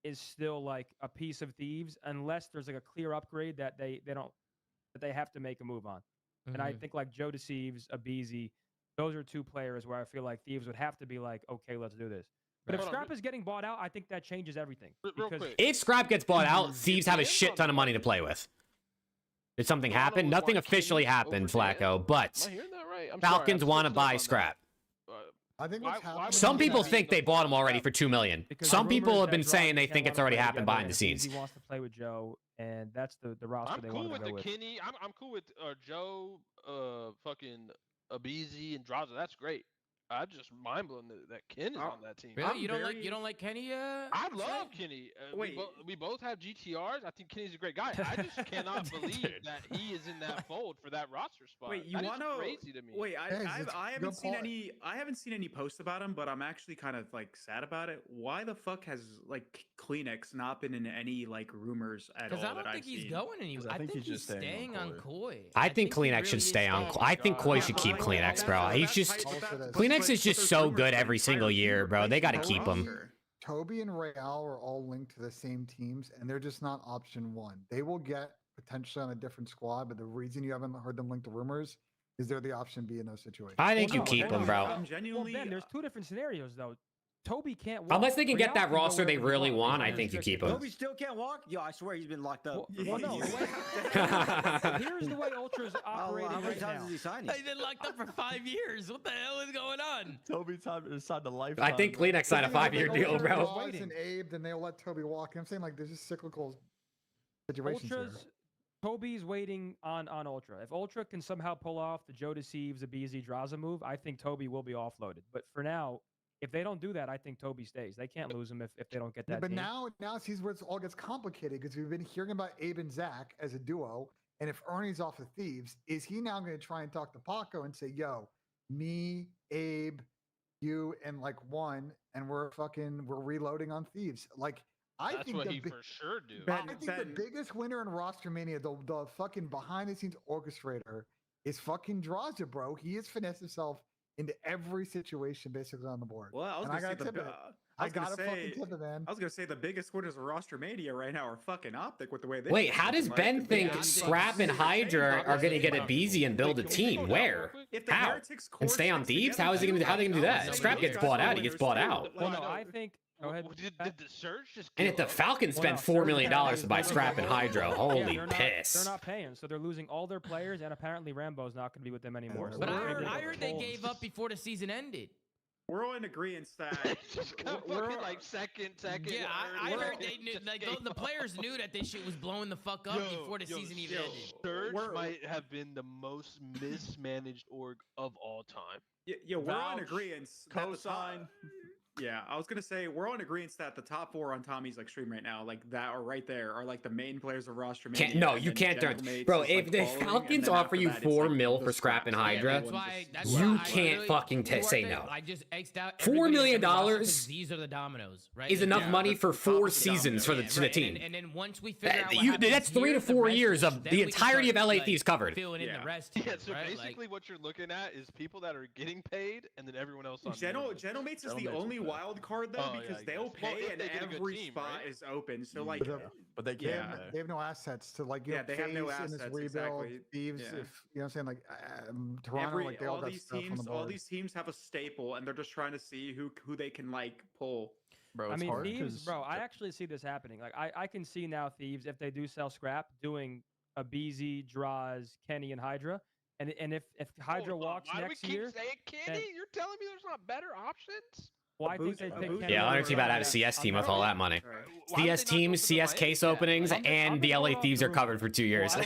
is still like a piece of Thieves unless there's like a clear upgrade that they have to make a move on. And I think like Joe Deceives, Abizi, those are two players where I feel like Thieves would have to be like, okay, let's do this. But if Scrap is getting bought out, I think that changes everything. If Scrap gets bought out, Thieves have a shit ton of money to play with. Did something happen? Nothing officially happened, Flacco, but Falcons want to buy Scrap. I think some people think they bought him already for $2 million. Some people have been saying they think it's already happened behind the scenes. He wants to play with Joe, and that's the roster they want to go with. Kenny. I'm cool with Joe, fucking Abizi and Draza. That's great. I'm just mind blown that Ken is on that team. Really? You don't like Kenny? I love Kenny. We both have GTRs. I think Kenny's a great guy. I just cannot believe that he is in that fold for that roster spot. Wait, you want to? Crazy to me. Wait, I haven't seen any. I haven't seen any posts about him, but I'm actually kind of like sad about it. Why the fuck has like Kleenex not been in any like rumors at all? Because I don't think he's going anywhere. I think he's just staying on Koi. I think Kleenex should stay on. I think Koi should keep Kleenex, bro. He's just Kleenex is just so good every single year, bro. They got to keep him. Toby and Real are all linked to the same teams, and they're just not option one. They will get potentially on a different squad, but the reason you haven't heard them linked to rumors is they're the option B in those situations. I think you keep them, bro. Well, Ben, there's two different scenarios though. Toby can't walk. Unless they can get that roster they really want, I think you keep him. Toby still can't walk? Yo, I swear he's been locked up. Well, no. Here's the way Ultra's operating how many right times now. is he signing? He's been locked up for 5 years. What the hell is going on? Toby signed a lifetime. I think Kleenex signed a 5-year deal, bro. And Abe, then they'll let Toby walk. I'm saying like there's just cyclical situations here. Toby's waiting on Ultra. If Ultra can somehow pull off the Joe Deceives, the BZ Draza move, I think Toby will be offloaded. But for now, if they don't do that, I think Toby stays. They can't lose him if they don't get that. But team. now sees where it all gets complicated because we've been hearing about Abe and Zach as a duo. And if Ernie's off of Thieves, is he now going to try and talk to Paco and say, yo, me, Abe, you, and like one, and we're reloading on Thieves? Like, I think what he for sure do. I think the biggest winner in RosterMania, the fucking behind the scenes orchestrator, is fucking Draza, bro. He has finessed himself into every situation basically on the board. Well, I was and gonna I gotta fucking tip it, man. I was gonna say the biggest winners of RosterMania right now are fucking Optic with the way they. Wait, how does Ben think Scrap and Hydra are going to get a BZ and build a team? Where? How? And stay on Thieves? How are they going to do that? Scrap gets bought out. He gets bought out. Well, no, I think. Go ahead. Did the Surge just? And if the Falcons spent $4 million to buy Scrap and Hydra, holy piss. They're not paying, so they're losing all their players, and apparently Rambo's not going to be with them anymore. But I heard they gave up before the season ended. We're all in agreement that we're like second. Yeah, I heard they knew. Like the players knew that this shit was blowing the fuck up before the season even ended. Surge might have been the most mismanaged org of all time. Yeah, we're on agreement. Cosign. Yeah, I was gonna say we're on agreement that the top 4 on Tommy's like stream right now, like that are right there, are like the main players of RosterMania. No, you can't do it, bro. If the Falcons offer you $4 million for Scrap and Hydra, you can't fucking say no. I just X'd out $4 million. These are the dominoes, right? Is enough money for 4 seasons for the team. And then once we figure out what that's 3 to 4 years of the entirety of LA Thieves covered. Filling in the rest. Yeah, so basically what you're looking at is people that are getting paid, and then everyone else on. Genomates is the only wild card though, because they'll pay and every spot is open. So like, but they can't. They have no assets to like. They have no assets. Rebuild, Exactly. Thieves, if you know what I'm saying, like Toronto, like they all got stuff on the board. All these teams have a staple, and they're just trying to see who they can like pull. Bro, I mean, Thieves, bro, I actually see this happening. Like, I can see now Thieves, if they do sell Scrap, doing a BZ, Draws, Kenny, and Hydra. And if Hydra walks next year, why do we keep saying Kenny? You're telling me there's not better options? Well, I think they pick Kenny. Yeah, I don't see about having a CS team with all that money. CS teams, CS case openings, and the LA Thieves are covered for 2 years. I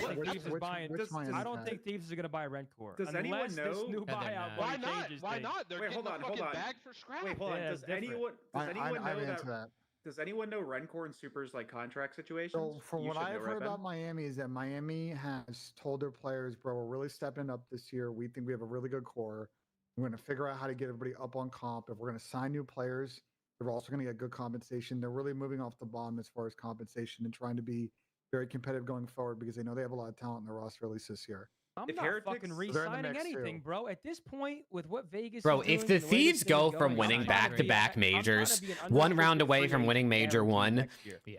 don't think Thieves is going to buy Rentcore. Does anyone know? This new buyout why not? Why not? They're getting the fucking bag for Scrap. Wait, hold on. Does anyone know that? Does anyone know Rencore and Super's like contract situations? So from what I've heard about Miami is that Miami has told their players, bro, we're really stepping up this year. We think we have a really good core. We're going to figure out how to get everybody up on comp. If we're going to sign new players, they're also going to get good compensation. They're really moving off the bomb as far as compensation and trying to be very competitive going forward because they know they have a lot of talent in their roster, at least this year. I'm not fucking re-signing anything, bro. At this point, with what Vegas Bro, is if doing, the Thieves go from winning back-to-back majors, 1 round away from winning Major 1,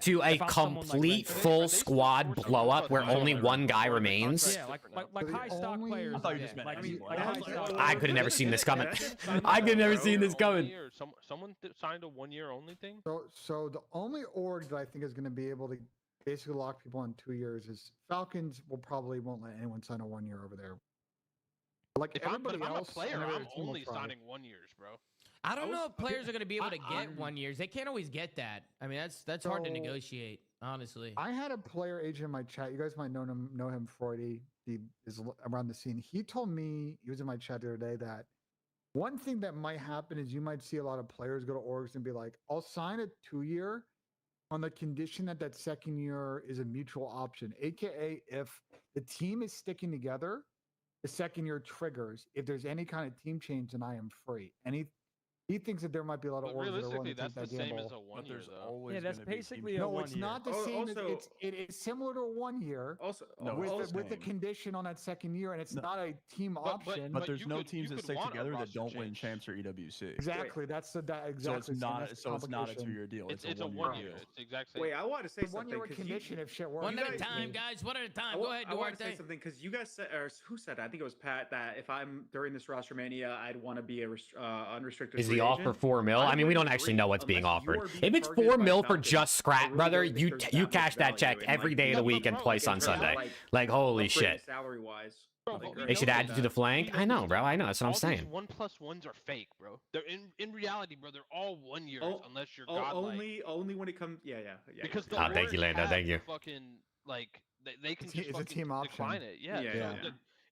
to a complete full squad blow-up where only 1 guy remains, like high stock players. I thought you just meant I could have never seen this coming. I could have never seen this coming. Someone signed a 1-year only thing? So the only org that I think is going to be able to basically lock people on 2 years is Falcons won't let anyone sign a 1 year over there. Like if I'm a player, I'm only signing 1 years, bro. I don't know if players are going to be able to get 1 years. They can't always get that. I mean, that's hard to negotiate, honestly. I had a player agent in my chat. You guys might know him, Freudy. He is around the scene. He told me, he was in my chat the other day, that One thing that might happen is you might see a lot of players go to orgs and be like, I'll sign a 2-year on the condition that that second year is a mutual option, aka if the team is sticking together, the second year triggers. If there's any kind of team change, then I am free. And he thinks that there might be a lot of orgs that are willing to take that gamble. Realistically, that's the same as a 1 year, though. Yeah, that's basically a 1 No, year. it's not the same. It is similar to a 1 year. Also, with the condition on that second year, and it's not a team option. But there's no teams that stick together that don't win champs or EWC. Exactly. That's exactly. So it's not. So it's not a 2-year deal. It's a 1 year deal. It's the exact same. Wait, I want to say something. 1 year condition if shit works. One at a time, guys. One at a time. Go ahead, I want to Duarte. say something because you guys said, or who said it? I think it was Pat, that if I'm during this RosterMania, I'd want to be a unrestricted. Is free the offer agent. 4 mil? I mean, we don't actually know what's being offered. If it's 4 mil for just scrap, brother, you cash that check every day of the week and twice on Sunday. Like, holy shit. Salary wise, They should add you to the flank. I know, bro. I know. That's what I'm saying. 1+1s are fake, bro. They're in reality, bro. They're all 1 years unless you're godlike. Only when it comes. Yeah. Because the thank you, Lando. Thank you. Fucking like they can just it's a team decline option. it. Yeah.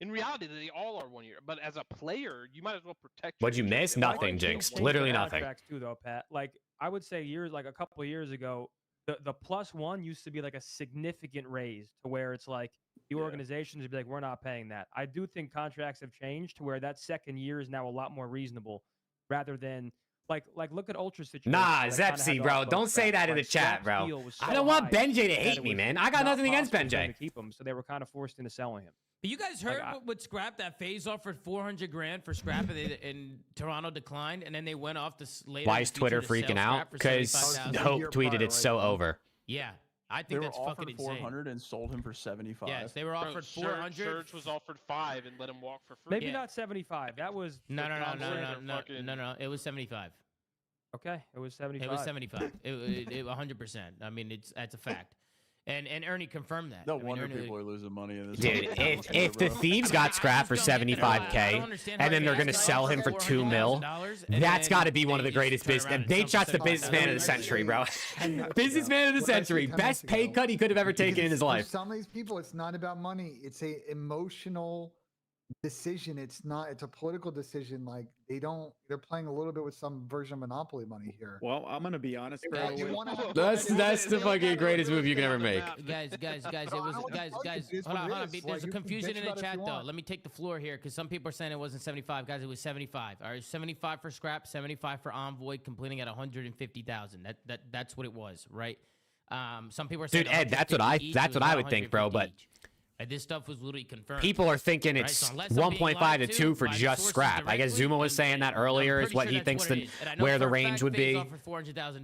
In reality, they all are 1 year. But as a player, you might as well protect. What'd you miss? Nothing, Jinx. Literally nothing. Too, though, Pat. Like I would say, like a couple of years ago, the +1 used to be like a significant raise to where it's like the organizations would be like, we're not paying that. I do think contracts have changed to where that second year is now a lot more reasonable, rather than like look at Ultra situation. Nah, Zepsi, bro. Don't say that in the chat, bro. I don't want Benjay to hate me, man. I got nothing against Benjay. To keep him, so they were kind of forced into selling him. But you guys heard with Scrap that FaZe offered 400 grand for Scrap and Toronto declined, and then they went off this later. Why is Twitter freaking out? Because Hope tweeted it's so over. Yeah, I think that's fucking insane. 400 and sold him for 75. Yes, they were offered 400. Serge was offered 5 and let him walk for free. Maybe not 75. That was no. It was 75. Okay, it was 75. It was 75. It 100%. I mean, that's a fact. And Ernie confirmed that. No wonder people are losing money in this. Dude, if the Thieves got Scrap for 75K and then they're going to sell him for 2 mil, that's got to be one of the greatest business. Nate Shot's the businessman of the century, bro. Businessman of the century. Best pay cut he could have ever taken in his life. For some of these people, it's not about money. It's a emotional decision. It's a political decision. Like they're playing a little bit with some version of Monopoly money here. Well, I'm gonna be honest, bro. That's the fucking greatest move you can ever make. Guys, hold on. There's a confusion in the chat though. Let me take the floor here because some people are saying it wasn't 75. Guys, it was 75. All right, 75 for Scrap, 75 for Envoy, completing at 150,000. That's what it was, right? Some people are saying, dude, Ed, that's what I would think, bro. But this stuff was literally confirmed. People are thinking it's 1.5 to 2 for just Scrap. I guess Zuma was saying that earlier is what he thinks where the range would be. For $400,000.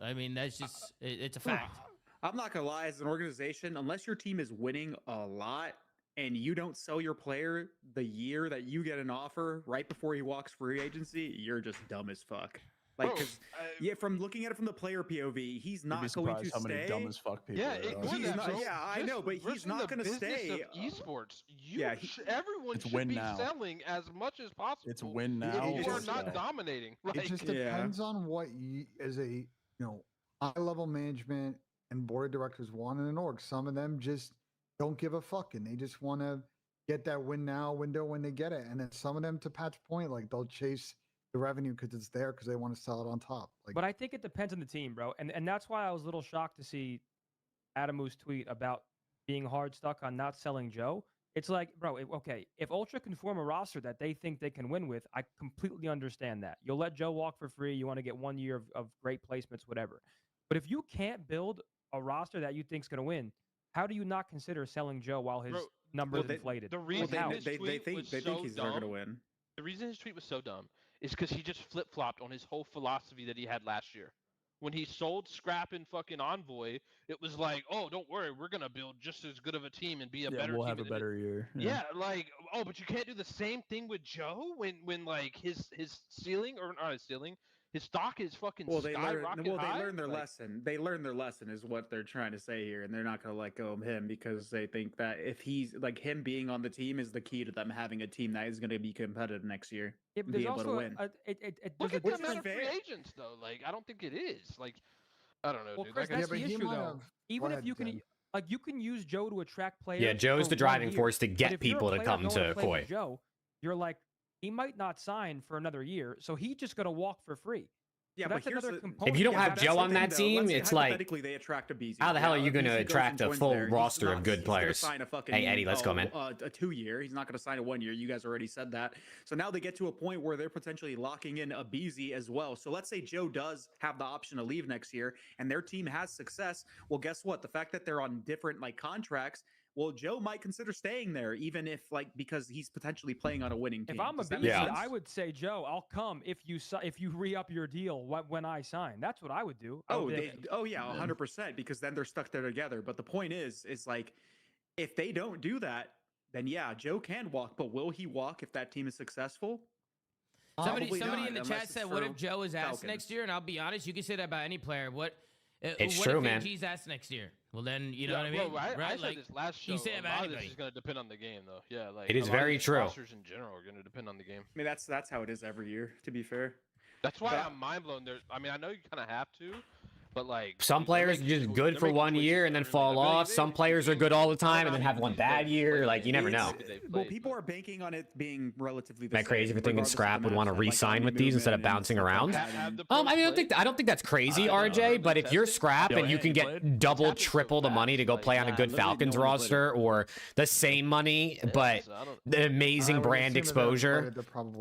I mean, that's just it's a fact. I'm not gonna lie. As an organization, unless your team is winning a lot and you don't sell your player the year that you get an offer right before he walks free agency, you're just dumb as fuck. Like, from looking at it from the player POV, he's not going to how stay. Many dumb as fuck people I know, but he's not going to stay. Esports, everyone should be selling as much as possible. It's win now. You are not dominating. It just depends on what you, as a high level management and board of directors want in an org. Some of them just don't give a fuck and they just want to get that win now window when they get it. And then some of them, to Pat's point, like they'll chase the revenue because it's there because they want to sell it on top. But I think it depends on the team, bro. And that's why I was a little shocked to see Adamu's tweet about being hard stuck on not selling Joe. It's like, bro, if Ultra can form a roster that they think they can win with, I completely understand that. You'll let Joe walk for free. You want to get 1 year of great placements, whatever. But if you can't build a roster that you think is going to win, how do you not consider selling Joe while his numbers inflated? The reason they think he's not going to win. The reason his tweet was so dumb is because he just flip-flopped on his whole philosophy that he had last year. When he sold Scrap and fucking Envoy, it was like, oh, don't worry, we're going to build just as good of a team and be a better team. We'll have a better year. Yeah, like, oh, but you can't do the same thing with Joe when like his ceiling, or not his ceiling, his stock is fucking skyrocketing. They learned their lesson. They learned their lesson is what they're trying to say here, and they're not going to let go of him because they think that if he's like him being on the team is the key to them having a team that is going to be competitive next year. Yeah, but there's be able to win. Look at the amount of free agents though. Like I don't think it is. Like I don't know, well, dude. Chris, that's the issue though. Even if you can, you can use Joe to attract players. Yeah, Joe's the driving force to get people to come to Koi. Joe, you're like, he might not sign for another year, so he's just gonna walk for free. Yeah, so but that's another component. If you don't Yeah, have that's Joe the on thing, that though. team, Let's say it's like, hypothetically they attract a BZ. how the hell are Yeah, you going to BZ goes attract and a joins full there. He's roster not- of good he's gonna players? sign a fucking, Hey, Eddie, let's go, man. A 2-year. He's not going to sign a 1-year. You guys already said that. So now they get to a point where they're potentially locking in a BZ as well. So let's say Joe does have the option to leave next year, and their team has success. Well, guess what? The fact that they're on different like contracts. Well, Joe might consider staying there, even if because he's potentially playing on a winning team. If I'm a BZ, I would say, Joe, I'll come if you re-up your deal when I sign. That's what I would do. Oh yeah, 100%. Because then they're stuck there together. But the point is like, if they don't do that, then yeah, Joe can walk. But will he walk if that team is successful? Somebody not, in the unless chat it's said, "What for if Joe is asked Falcons. next year?" And I'll be honest, you can say that about any player. What It's what true, if man. AG's asked next year? Well, then you know what I mean, Bro, I right? said this last show. You say it A about lot of anybody. this is going to depend on the game, though. Yeah, like It is a lot of very these true. Rosters in general are going to depend on the game. I mean, that's how it is every year. To be fair, That's why I'm mind blown. I mean, I know you kind of have to, but like Some players are just good for 1 year and then fall off. Some players are good all the time and then have one bad year. Like, you never know. Well, people are banking on it being relatively. Am I crazy for thinking Scrap would want to re-sign with these instead of bouncing around? I mean, I don't think that's crazy, RJ. But if you're Scrap and you can get double, triple the money to go play on a good Falcons roster, or the same money but the amazing brand exposure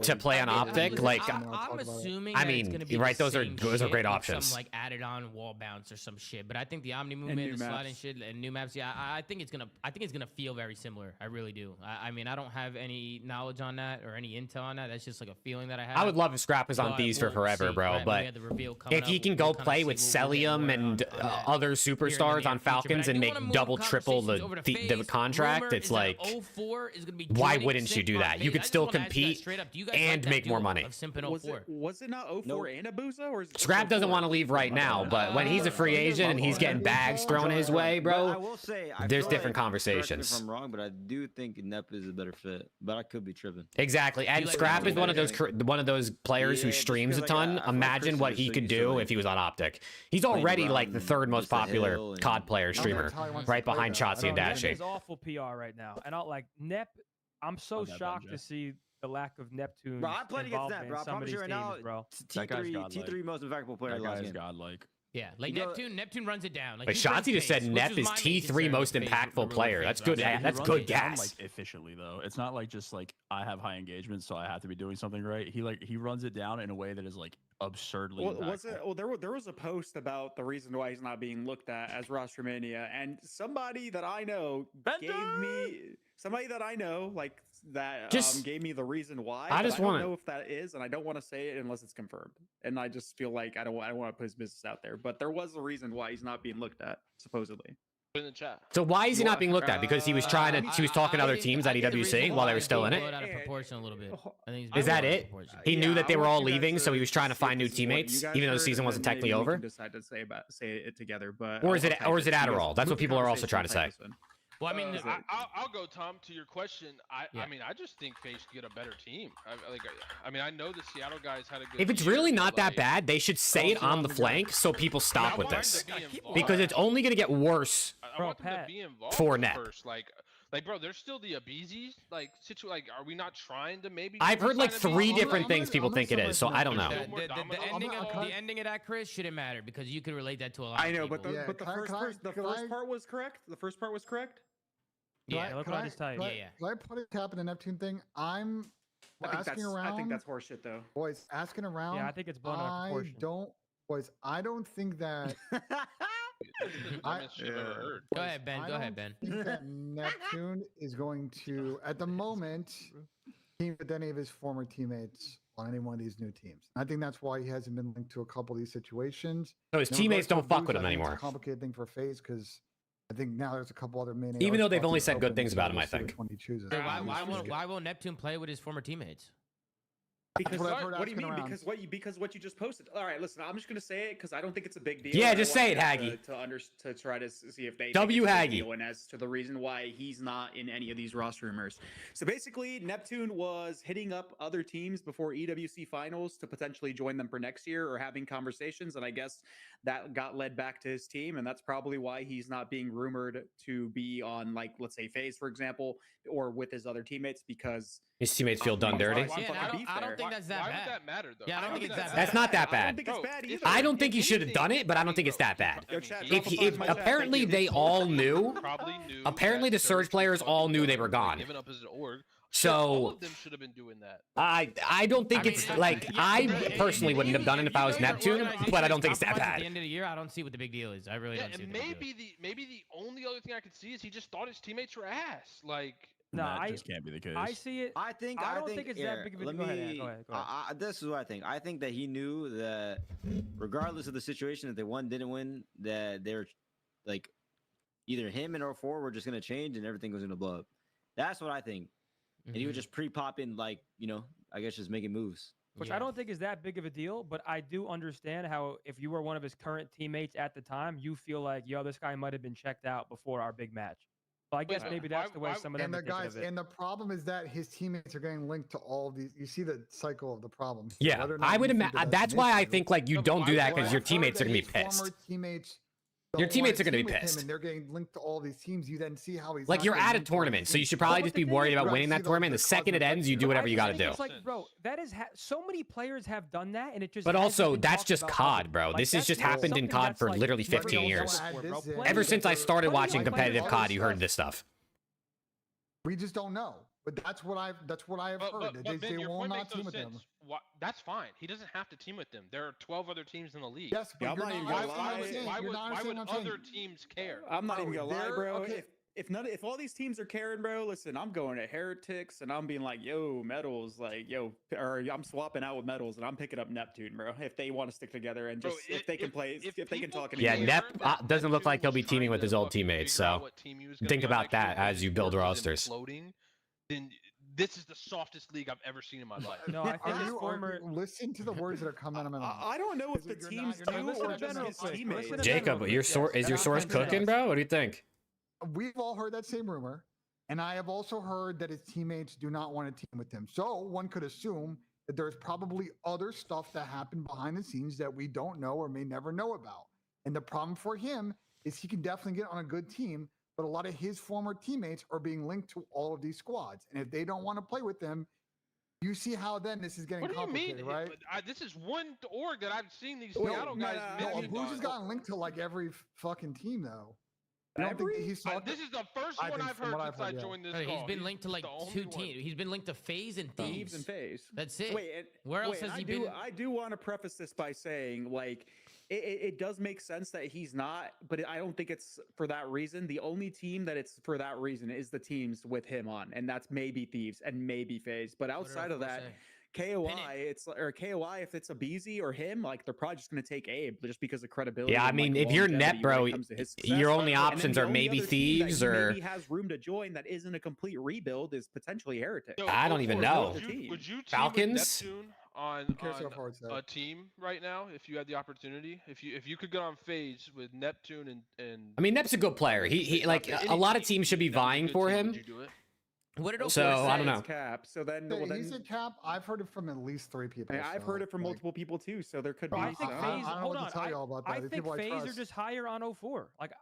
to play on Optic, like, I'm assuming. I that it's mean, gonna be right? the Those are same great shit with options. Some like added on wall bounce or some shit. But I think the Omni movement, new the sliding maps. shit, and new maps. Yeah, I think it's gonna feel very similar. I really do. I mean, I don't have any knowledge on that or any intel on that. That's just like a feeling that I have. I would love if Scrap was on But these for we'll forever, see, bro. right? When we But have the reveal coming if he up, can we'll go kinda play see with what we'll get Celium more and on that other here in the superstars near on future. But I Falcons do and wanna make move double, triple conversations over to the FaZe. contract, Rumor it's is that like, 04 is gonna be why joining wouldn't you Simp do on that? You FaZe. could I just still wanna ask you guys compete straight up, do you guys and like that make more duo money. of Simp and was 04? it not 04 and Abuza, or is it Scrap doesn't want to leave right now, but when he's a free agent and he's getting bags thrown his way, But I bro, will say, there's feel different like, conversations. correct me if I'm wrong, but I do think Nep is a better fit. But I could be tripping. Exactly. And like Scrap that is one of those better? one of those players who Yeah, just streams a feel like ton. I feel like Imagine what Christian he is could used to, do like, if he was on Optic. He's playing already like the around third most just the popular hill and- COD player streamer, That's how he wants right to play, behind though. I Shotzi don't and Nep Dashy. is awful PR right now, and Nep. I'm so that shocked bad, to Jay. see the lack of Neptune. Bro, I played against involvement Nep, in bro. I some of promise you these right now, games, bro. That guy's T3 godlike. T3 most impactful player That of the last guy is game. godlike. Yeah, like You know- Neptune runs it down. Like But he plays Shotzi just said FaZe, which Nep was is my main T3 concern most with FaZe, impactful remember player. FaZe That's was good. on. He That's runs good it down, gas. like efficiently though. It's not like just like I have high engagement, so I have to be doing something right. He runs it down in a way that is like absurdly. Well, there was a post about the reason why he's not being looked at as Rostermania, and somebody that I know gave me the reason why. I but just I don't wanna- know if that is, and I don't want to say it unless it's confirmed. And I just feel like I don't want to put his business out there. But there was a reason why he's not being looked at, supposedly. Put in the chat. So why is he not being looked at? Because he was talking to other teams at EWC while they were still in it. Out of proportion a little bit. I think Is that it? He knew that they were all leaving, so he was trying to see if find new this is what you teammates, guys even though the heard, season and wasn't then technically maybe we over. can decide to say it together, but Or is I'll it type or is it so you guys- Adderall? That's what people are also conversation, trying to type say. this one. Well, I mean, I'll go, Tom, to your question. I mean, I just think FaZe could get a better team. I mean, I know the Seattle guys had a good. If it's year, really but, not that like, bad, they should say it on the flank so people stop with this. Because it's only going to get worse I want them to be involved for Nep. first. Like, bro, there's still the Abizis. Like, are we not trying to maybe? I've heard like sign 3 Abizi? different things people think it is, so I don't know. The ending of that, Chris, shouldn't matter because you could relate that to a lot. I know, of but people. the first part was correct. The first part was correct. Yeah, look what I just tell you. Yeah, yeah. Can I put a cap in the Neptune thing? I'm asking around. I think that's horseshit, though. Boys, asking around. Yeah, I think it's blown out of proportion. I don't think that. Go ahead, Ben. Go ahead, Ben. I think that Neptune is going to, at the moment, team with any of his former teammates on any one of these new teams. I think that's why he hasn't been linked to a couple of these situations. So his In teammates regards don't to fuck with Booz, him I think it's anymore. a complicated thing for FaZe because I think now there's a couple other main. Even AR though they've spots only that's said good open, things so about him, we'll I see which think. one he chooses. Why won't Neptune play with his former teammates? Because what do you mean? Because what you just posted. All right, listen. I'm just gonna say it because I don't think it's a big deal. Yeah, and I just say it, want Haggy. To try to see if they W think it's a big Haggy. deal, and as to the reason why he's not in any of these roster rumors. So basically, Neptune was hitting up other teams before EWC finals to potentially join them for next year or having conversations, and I guess that got led back to his team, and that's probably why he's not being rumored to be on, like, let's say FaZe, for example, or with his other teammates because his teammates feel done dirty. I don't think that's that Why bad. would that matter, though? Yeah, I don't think it's that bad. That's not that bad. I don't think it's bad either. I don't think he should have done it, but I don't think it's that bad. If apparently they all knew. Apparently the Surge players all knew they were gone. Given up as an org. So all of them should have been doing that. I don't think it's like I personally wouldn't have done it if I was Neptune, but I don't think it's that At the bad. end of the year, I don't see what the big deal is. I really don't see. And maybe the only other thing I could see is he just thought his teammates were ass. Like. No, that just can't be the case. I see it. I don't think it's that big of a deal. Go ahead. This is what I think. I think that he knew that regardless of the situation, if they won, didn't win, that they're like either him and 04 were just going to change and everything was going to blow up. That's what I think. And he would just pre-pop in, like, you know, I guess just making moves. Which I don't think is that big of a deal, but I do understand how if you were one of his current teammates at the time, you feel like, yo, this guy might have been checked out before our big match. So I guess maybe that's the way some of them are thinking of it. And the problem is that his teammates are getting linked to all of these. You see the cycle of the problem. So Yeah, I would imagine. That's why I think like you don't do that because your teammates are gonna be pissed. Your teammates are going to be pissed. And they're getting linked to all these teams. You then see how he's like you're at a tournament, so you should probably just be worried about winning that tournament. The second it ends, you do whatever you got to do. It's like, bro, that is so many players have done that, and it just. But also, that's just COD, bro. This has just happened in COD for literally 15 years. Ever since I started watching competitive COD, you heard this stuff. We just don't know. But that's what I have heard. They will not team with them. That's fine. He doesn't have to team with them. There are 12 other teams in the league. Yes, but I'm not even gonna lie. Why would other teams care? I'm not even gonna lie, bro. Okay. If all these teams are caring, bro, listen, I'm going to Heretics and I'm being like, yo, Metals, like, yo, or I'm swapping out with Metals and I'm picking up Neptune, bro. If they want to stick together and just if they can play, if they can talk. Yeah, Nep doesn't look like he'll be teaming with his old teammates. So think about that as you build rosters. Then this is the softest league I've ever seen in my life. No, I think listen to the words that are coming out of my mouth. I don't know if the teams do or just his teammates. Jacob, is your source cooking, bro? What do you think? We've all heard that same rumor, and I have also heard that his teammates do not want to team with him. So one could assume that there's probably other stuff that happened behind the scenes that we don't know or may never know about. And the problem for him is he can definitely get on a good team, but a lot of his former teammates are being linked to all of these squads. And if they don't want to play with them, you see how then this is getting complicated, right? This is one org that I've seen these Seattle guys mention. Blues has gotten linked to like every fucking team, though. This is the first one I've heard since I joined this call. He's been linked to like 2 teams. He's been linked to FaZe and Thieves. And FaZe. That's it. Wait, where else has he been? I do want to preface this by saying, like, it does make sense that he's not, but I don't think it's for that reason. The only team that it's for that reason is the teams with him on, and that's maybe Thieves and maybe FaZe. But outside of that, KOI, KOI, if it's a BZ or him, like they're probably just going to take Abe just because of credibility. Yeah, I mean, like, if you're Net, bro, your only options are maybe Thieves or maybe has room to join that isn't a complete rebuild is potentially Heretic. I don't even know. Would you Falcons on a team right now if you had the opportunity? If you could get on FaZe with Neptune and I mean, Nep's a good player. He like a lot of teams should be vying for him. Would you do it? What did I don't know. Cap. So then, he said Cap. I've heard it from at least 3 people. I've heard it from multiple people too. So there could be. I think FaZe. Hold on. I think FaZe are just higher on 04. Like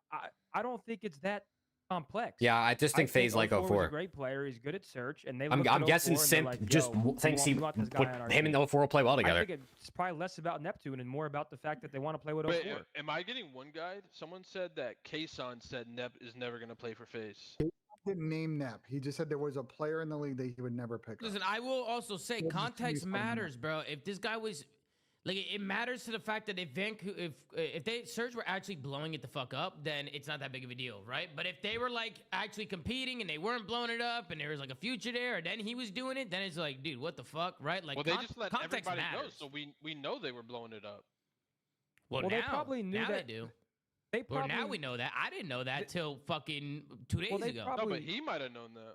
I don't think it's that complex. Yeah, I just think FaZe like 04. He's a great player. He's good at search, and they. I'm guessing Simp just thinks him and 04 will play well together. I think it's probably less about Neptune and more about the fact that they want to play with 04. Am I getting one guide? Someone said that Kason said Nep is never going to play for FaZe. Didn't name Nep. He just said there was a player in the league that he would never pick. Listen, I will also say context matters, bro. If this guy was like, it matters to the fact that if they Surge were actually blowing it the fuck up, then it's not that big of a deal, right? But if they were like actually competing and they weren't blowing it up and there was like a future there, and then he was doing it, then it's like, dude, what the fuck, right? Like, well, they just let everybody know, so we know they were blowing it up. Well, now, they probably knew now that. They do. Well, now we know that. I didn't know that till fucking 2 days ago. No, but he might have known that.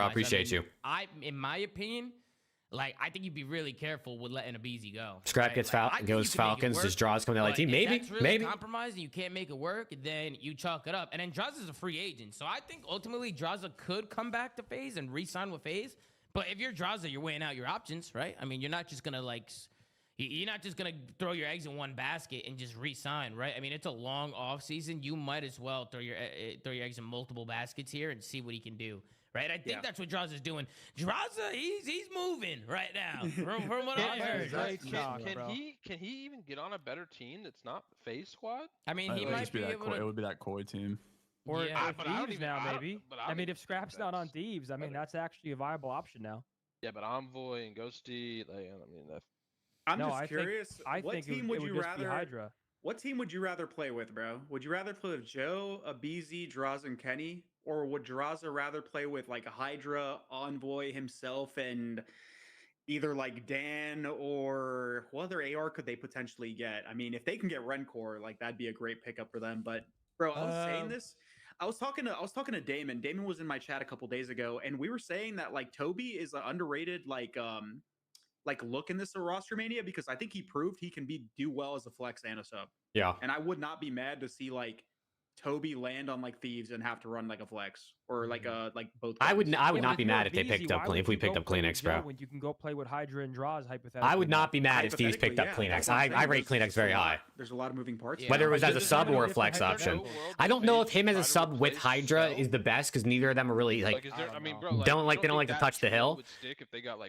bro. Appreciate you. In my opinion, like I think you'd be really careful with letting Abizi go. Scrap right? gets like, goes Falcons. Does Draws come to LAT? Maybe, if that's really maybe. compromised and you can't make it work, then you chalk it up. And then Draws is a free agent, so I think ultimately Draza could come back to FaZe and re-sign with FaZe. But if you're Draza, you're weighing out your options, right? I mean, you're not just gonna like. You're not just going to throw your eggs in one basket and just re-sign, right? I mean, it's a long off season. You might as well throw your eggs in multiple baskets here and see what he can do, right? I think that's what Draza is doing. Draza, he's moving right now from what I heard. Can he even get on a better team that's not FaZe squad? I mean, he might be able to. It would be that Koi team. Or Thieves now, maybe. I mean, if Scrap's not on Thieves, I mean, that's actually a viable option now. Yeah, but Envoy and Ghosty, like, I mean, that's. I'm just curious. What team would you rather? Hydra. What team would you rather play with, bro? Would you rather play with Joe, Abizi, Draza, and Kenny, or would Draza rather play with like a Hydra, Envoy himself, and either like Dan or what other AR could they potentially get? I mean, if they can get Rencor, like that'd be a great pickup for them. But bro, I was saying this. I was talking to Damon. Damon was in my chat a couple days ago, and we were saying that like Toby is an underrated like look in this roster mania because I think he proved he can do well as a flex and a sub. Yeah. And I would not be mad to see like Toby land on like Thieves and have to run like a flex or like both. I would not be mad if they picked up if we picked up CleanX, bro. When you can go play with Hydra and Draws, hypothetically. I would not be mad if Thieves picked up CleanX. I rate CleanX very high. There's a lot of moving parts. Whether it was as a sub or a flex option. I don't know if him as a sub with Hydra is the best because neither of them are really like they don't like to touch the hill.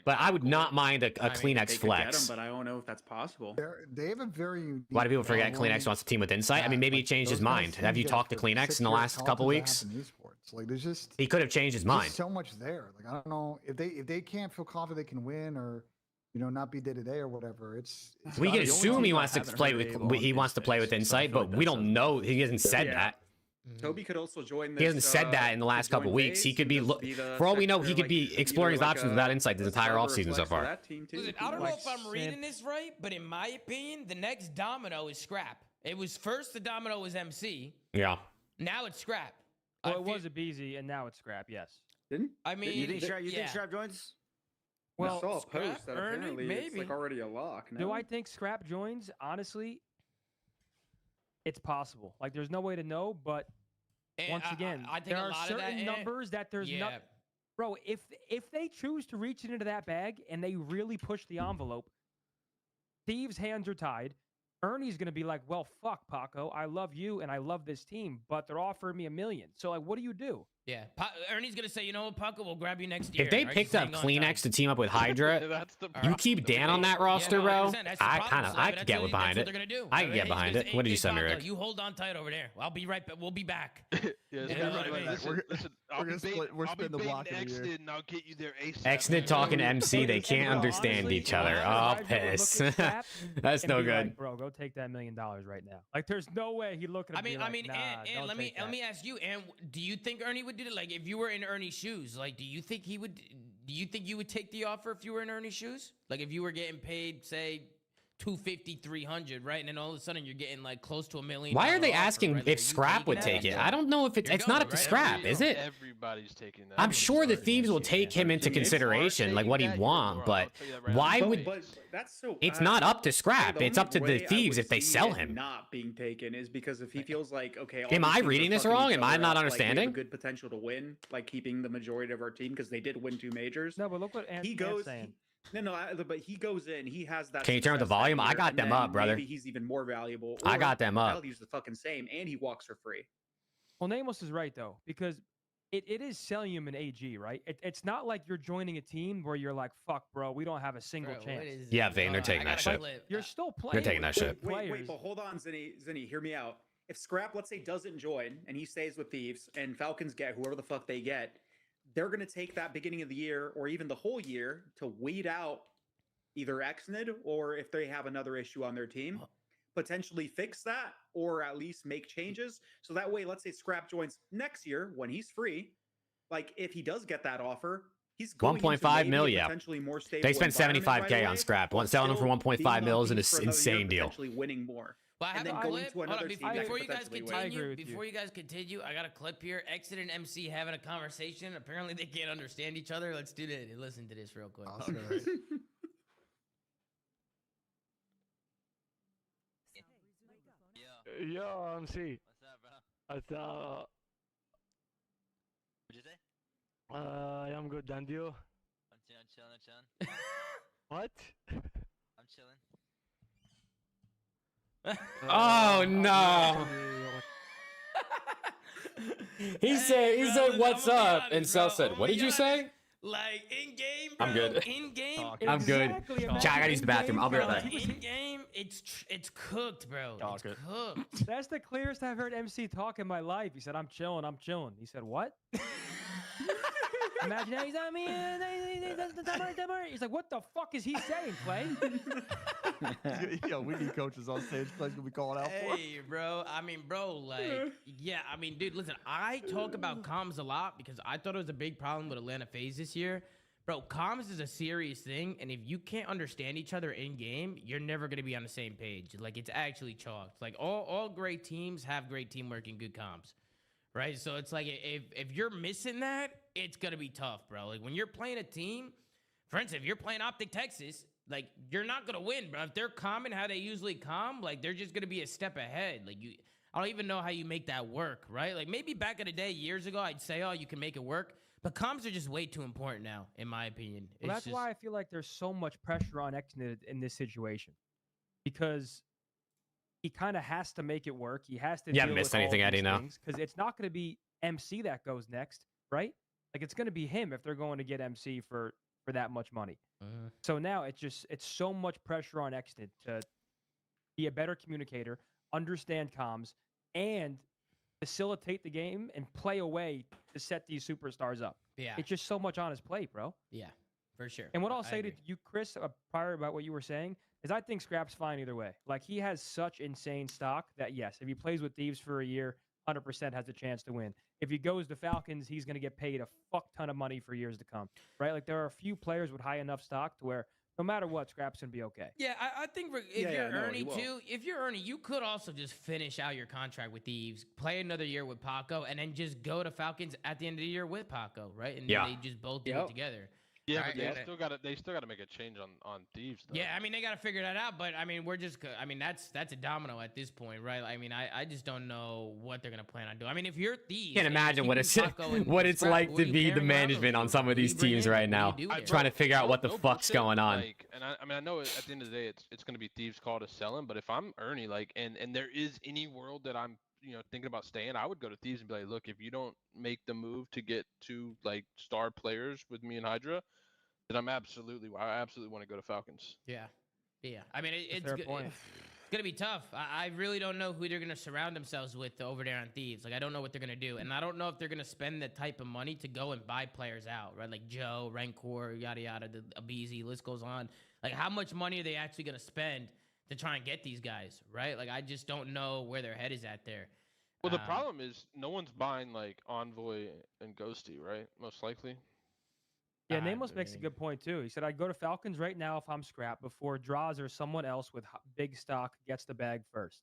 But I would not mind a CleanX flex. But I don't know if that's possible. They have a very. Why do people forget CleanX wants to team with Insight? I mean, maybe he changed his mind. Have you talked to CleanX in the last couple weeks? Like there's just he could have changed his mind. So much there. Like I don't know if they can't feel confident they can win or not be day to day or whatever. It's we can assume he wants to play with Insight, but we don't know. He hasn't said that. Toby could also join. He hasn't said that in the last couple weeks. He could be, for all we know, he could be exploring his options without Insight this entire offseason so far. Listen, I don't know if I'm reading this right, but in my opinion, the next domino is Scrap. It was first the domino was MC. Yeah. Now it's Scrap. Well, it was Abizi, and now it's Scrap. Yes. I mean, you think Scrap joins? Well, I saw a post that apparently it's like already a lock. No? Do I think Scrap joins? Honestly, it's possible. Like, there's no way to know, but once again, I think there a are lot certain of that, numbers that there's not. Bro, if they choose to reach into that bag and they really push the envelope, Thieves' hands are tied. Ernie's going to be like, well, fuck, Paco. I love you and I love this team, but they're offering me $1 million. So, like, what do you do? Yeah. Ernie's going to say, you know what, Paco, we'll grab you next year. If they picked up CleanX to team up with Hydra, you keep Dan on that roster, bro. I could get behind it. I can get behind it. What did you send me, Rick? You hold on tight over there. I'll be right back. We'll be back. We're spinning the block in the air. And I'll get you there ASAP. Exnid talking to MC. They can't understand each other. Oh, piss. That's no good. Like, bro, go take that $1 million right now. Like, there's no way he'd look at me like, nah, and let me ask you, and do you think Ernie would do it? Like, if you were in Ernie's shoes, like, do you think he would? Do you think you would take the offer if you were in Ernie's shoes? Like, if you were getting paid, say, $250, $300, right? And then all of a sudden you're getting like close to $1 million. Why are they asking if Scrap would take it? I don't know if it's not up to Scrap, is it? Everybody's taking that. I'm sure the Thieves will take him into consideration, like what he want, but why would? It's not up to Scrap. It's up to the Thieves if they sell him. Not being taken is because if he feels like, okay, am I reading this wrong? Am I not understanding? Like, good potential to win, like keeping the majority of our team because they did win 2 majors. No, but look what Ant's saying. But he goes in. He has that. Can you turn up the volume? I got them up, brother. Maybe he's even more valuable. I got them up. He's the fucking same, and he walks for free. Well, Namos is right though, because it is Cellium and AG, right? It's not like you're joining a team where you're like, fuck, bro, we don't have a single chance. Yeah, Vane, they're taking that shit. You're still playing. They're taking that shit. Wait, but hold on, Zinni, hear me out. If Scrap, let's say, doesn't join and he stays with Thieves, and Falcons get whoever the fuck they get, they're gonna take that beginning of the year or even the whole year to weed out either Exnid or if they have another issue on their team, potentially fix that or at least make changes. So that way, let's say Scrap joins next year when he's free. Like if he does get that offer, he's going 1.5 mil. Yeah, potentially more stable. They spent 75K on Scrap. Selling him for 1.5 mil is an insane deal. Potentially winning more. But I have then a go clip. into another team that Before could you guys potentially win. continue, I got a clip here. Exit and MC having a conversation. Apparently they can't understand each other. Let's do that. Listen to this real quick. Yo, MC. What's up, bro? What'd you say? I'm good, and you? I'm chilling. What? I'm chilling. Oh no. He said what's up, and Cell said, what did you say? Like in game, I'm good. In game, I'm good. Jack, I gotta use the bathroom. I'll be right back. In game, it's cooked, bro. It's cooked. That's the clearest I've heard MC talk in my life. He said, I'm chilling. He said, what? Imagine that. He's like, he's like, what the fuck is he saying, Clay? Yo, we need coaches on stage. Clay's gonna be calling out for. Hey, bro. I mean, bro, like, yeah, I mean, dude, listen, I talk about comms a lot because I thought it was a big problem with Atlanta FaZe this year. Bro, comms is a serious thing, and if you can't understand each other in game, you're never gonna be on the same page. Like, it's actually chalked. Like, all great teams have great teamwork and good comms. Right? So it's like if you're missing that, it's gonna be tough, bro. Like when you're playing a team, for instance, if you're playing Optic Texas, like you're not gonna win, bro. If they're common how they usually calm, like they're just gonna be a step ahead. Like I don't even know how you make that work, right? Like maybe back in the day, years ago, I'd say, oh, you can make it work. But comms are just way too important now, in my opinion. Well, that's why I feel like there's so much pressure on Exnid in this situation. Because he kind of has to make it work. He has to. You haven't missed anything, Eddie, now. Because it's not going to be MC that goes next, right? Like it's going to be him if they're going to get MC for that much money. So now it's so much pressure on Exnid to be a better communicator, understand comms, and facilitate the game and play away to set these superstars up. Yeah, it's just so much on his plate, bro. Yeah, for sure. And what I'll say to you, Chris, prior about what you were saying, is I think Scrap's fine either way. Like, he has such insane stock that, yes, if he plays with Thieves for a year, 100% has a chance to win. If he goes to Falcons, he's going to get paid a fuck ton of money for years to come, right? Like, there are a few players with high enough stock to where no matter what, Scrap's going to be okay. Yeah, I think if you're Ernie, too, if you're Ernie, you could also just finish out your contract with Thieves, play another year with Paco, and then just go to Falcons at the end of the year with Paco, right? And then they just both do it together. Yeah, right? but they still gotta make a change on Thieves, though. Yeah, I mean, they gotta figure that out, but I mean, that's a domino at this point, right? I mean, I just don't know what they're gonna plan on doing. I mean, if you're Thieves, Can't imagine what it's like to be the management on some of these teams right now, trying to figure out what the fuck's going on. And I know at the end of the day, it's gonna be Thieves' call to sell him. But if I'm Ernie, and there is any world that I'm thinking about staying, I would go to Thieves and be like, look, if you don't make the move to get two star players with me and Hydra, then I absolutely want to go to Falcons. Yeah. I mean, it's gonna be tough. I really don't know who they're gonna surround themselves with over there on Thieves. Like, I don't know what they're gonna do, and I don't know if they're gonna spend the type of money to go and buy players out, right? Like Joe, Rancor, yada yada, the Abizi, list goes on. Like, how much money are they actually gonna spend to try and get these guys, right? Like, I just don't know where their head is at there. Well, the problem is no one's buying Envoy and Ghosty, right? Most likely. Yeah, Nameless makes a good point too. He said, I'd go to Falcons right now if I'm Scrap before Draws or someone else with big stock gets the bag first.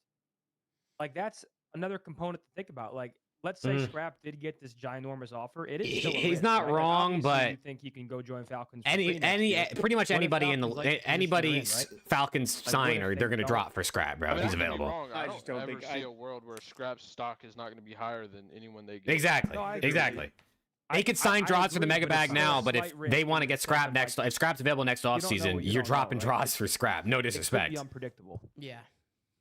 Like, that's another component to think about. Like, let's say Scrap did get this ginormous offer. It is still a he's risk, not right? wrong, Like, but you think he can go join Falcons? Pretty much anybody in the Falcons sign or they're gonna drop for Scrap, bro. He's available. I just don't ever see a world where Scrap's stock is not going to be higher than anyone they get. Exactly. They could sign Draws for the mega bag now, but if they want to get Scrap if Scrap's available next offseason, you're dropping Draws for Scrap. No disrespect. It could be unpredictable. Yeah,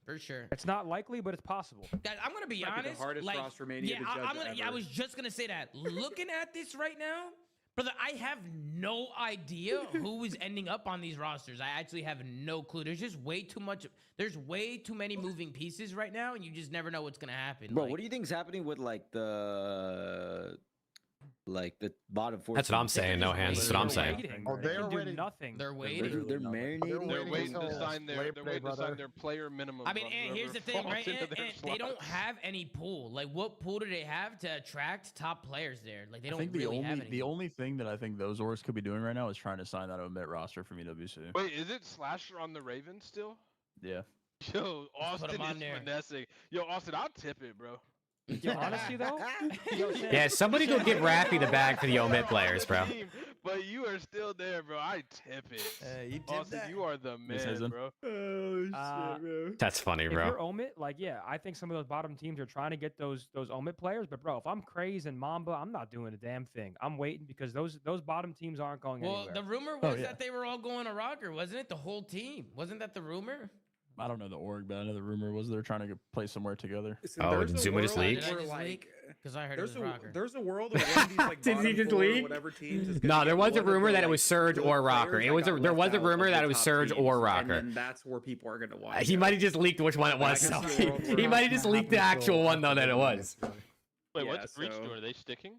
for sure. It's not likely, but it's possible. Guys, I'm gonna be honest. The hardest ROSTERMANIA to judge I was just gonna say that. Looking at this right now, brother, I have no idea who is ending up on these rosters. I actually have no clue. There's just way too much. There's way too many moving pieces right now, and you just never know what's gonna happen. Bro, what do you think's happening with the bottom four? That's what I'm saying. No hands. That's what I'm saying. Oh, they're waiting. Nothing. They're waiting. They're marinating. They're waiting to sign their player minimum. I mean, and here's the thing, right? And they don't have any pool. Like, what pool do they have to attract top players there? Like, they don't really have any. The only thing that I think those orgs could be doing right now is trying to sign that omit roster from EWC. Wait, is it Slasher on the Ravens still? Yeah. Yo, Austin is finessing. Yo, Austin, I'll tip it, bro. Yo, honestly though, Yeah, somebody go give Raffy the bag for the omit players, bro. But you are still there, bro. I tip it. You tip Austin, that? you are the man, bro. Oh shit, bro. That's funny, if bro. you're omit, like, yeah, I think some of those bottom teams are trying to get those omit players. But bro, if I'm Craze and Mamba, I'm not doing a damn thing. I'm waiting because those bottom teams aren't going anywhere. Well, the rumor was that they were all going to Rocker, wasn't it? The whole team. Wasn't that the rumor? I don't know the org, but I know the rumor was they're trying to play somewhere together. Oh, did Zuma just leak? Because I heard it was Rocker. There's a world of one of these like Did he just leak? whatever teams is No, there was a rumor that it was Surge or Rocker. There was a rumor that it was Surge or Rocker. And that's where people are gonna watch. He might have just leaked which one it was. So. He might have just leaked the actual one though that it was. Wait, what's Breach doing? Are they sticking?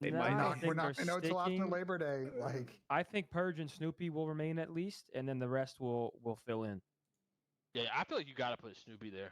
They No, might I not. think We're not. they're I know it's after sticking. Labor Day. Like, I think Purge and Snoopy will remain at least, and then the rest will fill in. Yeah, I feel like you gotta put Snoopy there.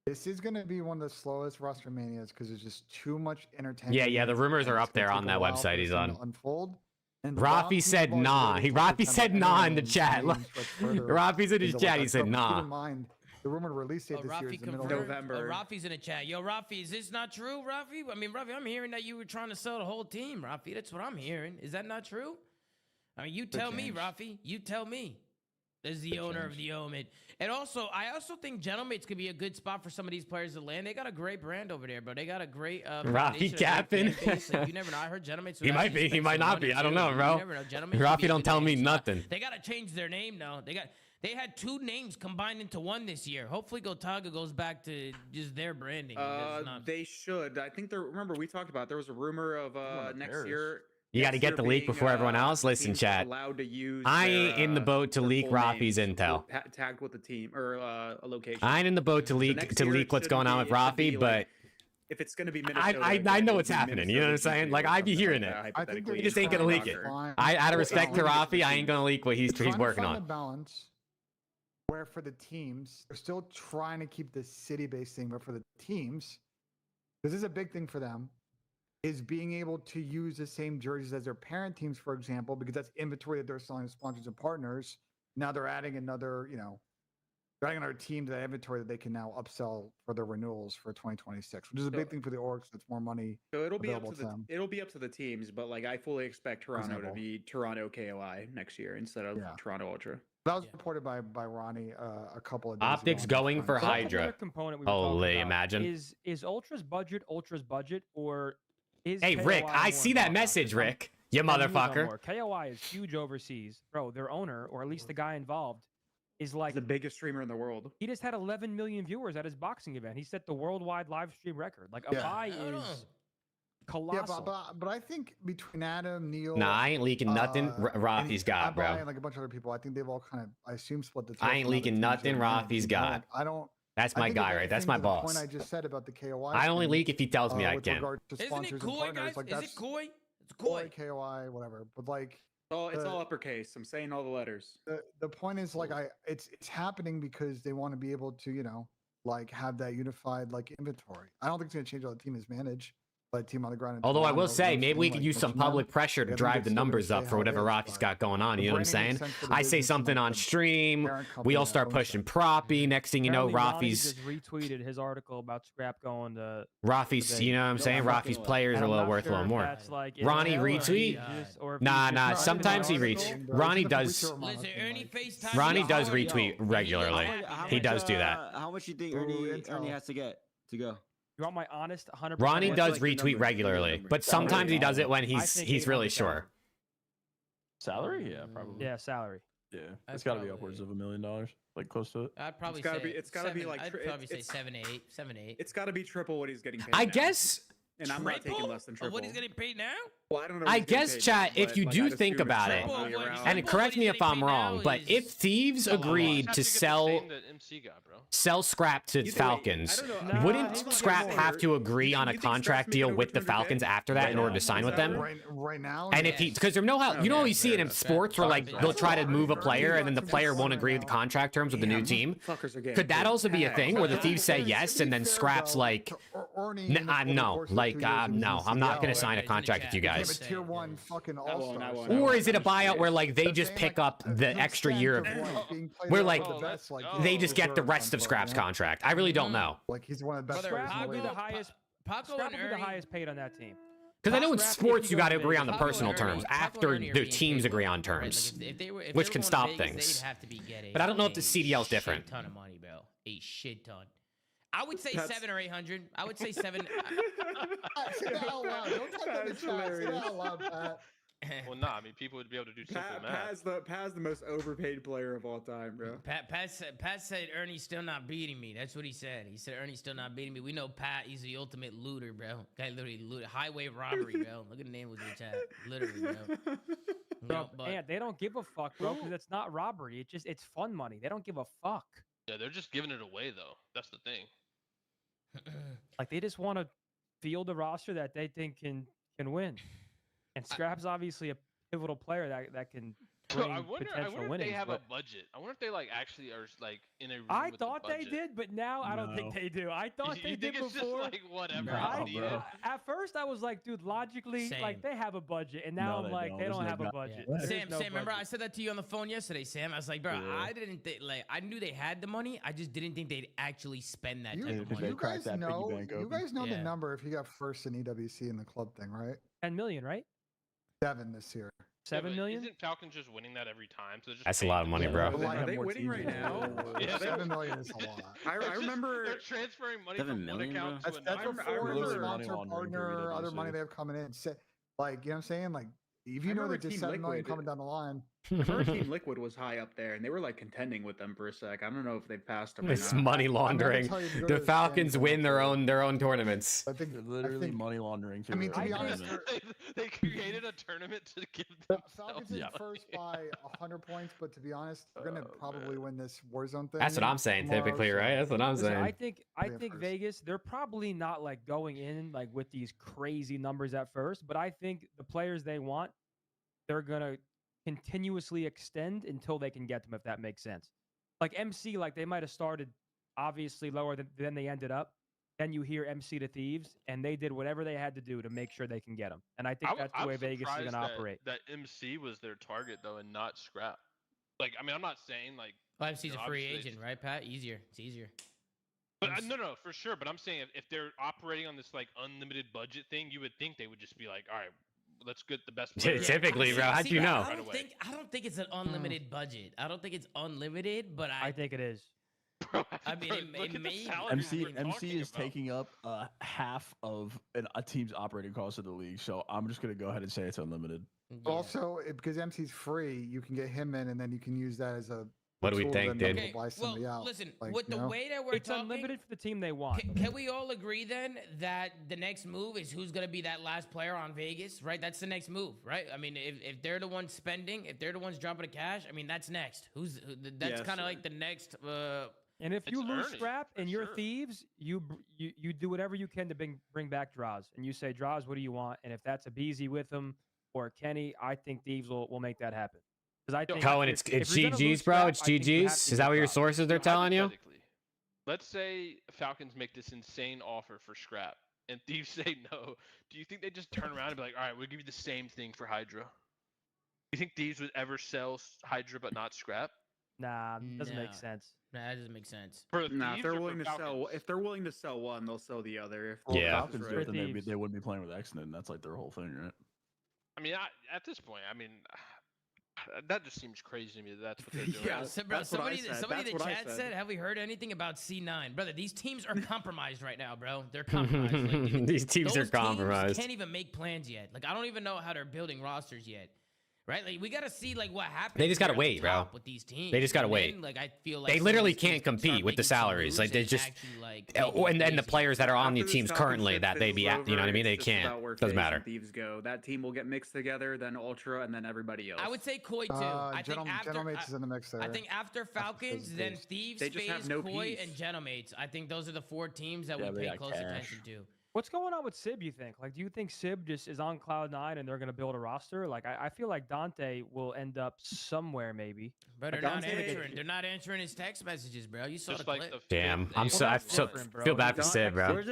this is going to be one of the slowest roster manias because there's just too much entertainment. Yeah, the rumors are up there on that website he's on. Unfold. And Rafi said nah. Rafi said nah in the chat. Rafi's in his chat. He said nah. Keep in mind, the rumored release date this year is the middle of November. Rafi's in the chat. Yo, Rafi, is this not true, Rafi? I mean, Rafi, I'm hearing that you were trying to sell the whole team, Rafi. That's what I'm hearing. Is that not true? I mean, you tell me, Rafi. You tell me. As the owner of the Omid. And also, I also think Gentlemates could be a good spot for some of these players to land. They got a great brand over there, bro. They got a great Rafi capping. You never know. I heard Gentlemates. He might be. He might not be. I don't know, bro. Rafi don't tell me nothing. They got to change their name now. They had two names combined into one this year. Hopefully, Gotaga goes back to just their branding. They should. I think remember we talked about there was a rumor of next year. You got to get the leak before everyone else. Listen, chat. I ain't in the boat to leak Rafi's intel. Tagged with the team or a location. I ain't in the boat to leak what's going on with Rafi, but if it's going to be Minnesota, I know what's happening. You know what I'm saying? Like I be hearing it. You just ain't gonna leak it. Out of respect to Rafi, I ain't gonna leak what he's working on. Balance where for the teams, they're still trying to keep the city-based thing, but for the teams, this is a big thing for them. Is being able to use the same jerseys as their parent teams, for example, because that's inventory that they're selling to sponsors and partners. Now they're adding another, they're adding another team to that inventory that they can now upsell for their renewals for 2026, which is a big thing for the orgs. That's more money. So it'll be up to them. It'll be up to the teams, but like I fully expect Toronto to be Toronto KOI next year instead of Toronto Ultra. That was reported by Ronnie a couple of days Optics ago. going for Hydra. Holy, imagine. Is Ultra's budget, or hey, Rick, I see that message, Rick. You motherfucker. KOI is huge overseas. Bro, their owner, or at least the guy involved, is like the biggest streamer in the world. He just had 11 million viewers at his boxing event. He set the worldwide live stream record. Like, Abai is colossal. Yeah, but I think between Adam, Neil... Nah, I ain't leaking nothing. Rafi's got, bro. And like a bunch of other people, I think they've all kind of, I assume, split the... I ain't leaking nothing. Rafi's got. I don't... That's my guy, right? That's my boss. The point I just said about the KOI. I only leak if he tells me I can. Isn't it Koi, guys? Is it Koi? It's Koi, KOI, whatever. But like, it's all uppercase. I'm saying all the letters. The point is, like, it's happening because they want to be able to, like, have that unified like inventory. I don't think it's gonna change how the team is managed. Team on the ground. Although I will say, maybe we could use some public pressure to drive the numbers up for whatever Rafi's got going on. You know what I'm saying? I say something on stream, we all start pushing Proppy. Next thing you know, Rafi's just retweeted his article about Scrap going to Rafi's. You know what I'm saying? Rafi's players are worth a little more. Ronnie retweet? Nah. Sometimes he reach. Ronnie does. Ronnie does retweet regularly. He does do that. How much do you think Ernie has to get to go? You want my honest 100%? Ronnie does retweet regularly, but sometimes he does it when he's really sure. Salary? Yeah, probably. Yeah, salary. Yeah, it's got to be upwards of $1 million, like close to it. I'd probably it's gotta be like I'd probably say 7, 8. It's got to be triple what he's getting paid. I guess. And I'm not taking less than triple. What he's getting paid now? Well, I don't know. I guess, chat, if you do think about it, and correct me if I'm wrong, but if Thieves agreed to sell Scrap to Falcons, wouldn't Scrap have to agree on a contract deal with the Falcons after that in order to sign with them? Right now, and if because you know how you see it in sports where like they'll try to move a player and then the player won't agree with the contract terms with the new team. Could that also be a thing where the Thieves say yes and then Scrap's like, no, like, no, I'm not going to sign a contract with you guys. A tier 1 fucking all-star. Or is it a buyout where like they just pick up the extra year of, where like they just get the rest of Scrap's contract? I really don't know. Like he's one of the best players. Scrap will be the highest. Scrap will be the highest paid on that team. Because I know in sports you got to agree on the personal terms after the teams agree on terms, which can stop things. But I don't know if the CDL is different. A ton of money, bro. A shit ton. I would say 700 or 800. I would say 7. Say that out loud. Don't type that in the chat. Say that out loud, Pat. Well, no, I mean, people would be able to do simple math. Pat's the most overpaid player of all time, bro. Pat said Ernie's still not beating me. That's what he said. He said Ernie's still not beating me. We know Pat, he's the ultimate looter, bro. Guy literally looted. Highway robbery, bro. Look at the name was in the chat. Literally, bro. No, man, they don't give a fuck, bro, because it's not robbery. It's fun money. They don't give a fuck. Yeah, they're just giving it away, though. That's the thing. Like, they just want to field a roster that they think can win. And Scrap's obviously a pivotal player that can bring potential winnings. If they have a budget. I wonder if they like actually are like in a room I with thought the they budget. did, but now I don't think they do. I thought they did it's before. Just like whatever. At first, I was like, dude, logically, like they have a budget, and now I'm like, they don't have a budget. Yeah. Sam, remember I said that to you on the phone yesterday, Sam. I was like, bro, I didn't think I knew they had the money. I just didn't think they'd actually spend that type of money. You guys know the number if you got first in EWC in the club thing, right? 10 million, right? 7 this year. 7 million? Isn't Falcons just winning that every time? So that's a lot of money, bro. Are they winning right now? Yeah, 7 million is a lot. I remember they're transferring money 7 from one million, account That's to another. before sponsor, partner, other money they have coming in. Like, you know what I'm saying? Like, if you know that there's 7 million coming down the line. Team Liquid was high up there, and they were like contending with them for a sec. I don't know if they've passed them. It's money laundering. The Falcons win their own tournaments. I think literally money laundering. I mean, to be honest, they created a tournament to give the Falcons in first by 100 points, but to be honest, they're gonna probably win this Warzone thing. That's what I'm saying, typically, right? That's what I'm saying. I think Vegas, they're probably not like going in like with these crazy numbers at first, but I think the players they want, they're gonna continuously extend until they can get them, if that makes sense. Like MC, like they might have started obviously lower than they ended up. Then you hear MC to Thieves, and they did whatever they had to do to make sure they can get them. And I think that's the way Vegas is going to operate. That MC was their target, though, and not Scrap. Like, I mean, I'm not saying, like... Well, MC's a free agent, right, Pat? It's easier. But no, for sure. But I'm saying if they're operating on this, like, unlimited budget thing, you would think they would just be like, all right, let's get the best player. Typically, bro. How'd you know? I don't think it's an unlimited budget. I don't think it's unlimited, but I think it is. I mean, it may. MC is taking up half of a team's operating cost of the league, so I'm just gonna go ahead and say it's unlimited. Yeah. Also, because MC's free, you can get him in, and then you can use that as a. What do we think, dude? Okay, well, listen, with the way that we're it's talking, unlimited for the team they want. Can we all agree then that the next move is who's going to be that last player on Vegas, right? That's the next move, right? I mean, if they're the ones spending, if they're the ones dropping the cash, I mean, that's next. That's kind of like the next. And if you lose Scrap and you're Thieves, you do whatever you can to bring back Draws, and you say, Draws, what do you want? And if that's a Beezy with him or Kenny, I think Thieves will make that happen. I think Cohen, it's GG's, bro. It's GG's. Is that what your sources are telling you? Let's say Falcons make this insane offer for Scrap, and Thieves say no. Do you think they just turn around and be like, all right, we'll give you the same thing for Hydra? Do you think Thieves would ever sell Hydra but not Scrap? Nah, doesn't make sense. Nah, that doesn't make sense. If they're willing to sell one, they'll sell the other. Falcons do it, then they wouldn't be playing with Exton. That's like their whole thing, right? I mean, at this point, I mean. That just seems crazy to me. That's what they're doing. Yeah, bro, somebody in the chat said, "Have we heard anything about C9, brother? These teams are compromised right now, bro. They're compromised. Like, these teams are compromised. Teams can't even make plans yet. Like, I don't even know how they're building rosters yet. Right? Like, we gotta see like what happens. They just gotta wait, bro. With these teams, they just gotta wait. Like, I feel like they literally can't compete with the salaries. Like, they just and then the players that are on the teams currently that they be at, you know what I mean? They can't. Doesn't matter. Thieves go. That team will get mixed together, then Ultra, and then everybody else. I would say Koi too. I think Gentlemates is in the mix there. I think after Falcons, then Thieves, FaZe, Koi, and Gentlemates. I think those are the 4 teams that we pay close attention to. What's going on with Sib, you think? Like, do you think Sib just is on cloud 9 and they're going to build a roster? Like, I feel like Dante will end up somewhere, maybe. But they're not answering his text messages, bro. You saw Just the like clip. Damn, I feel bad for Sib, bro.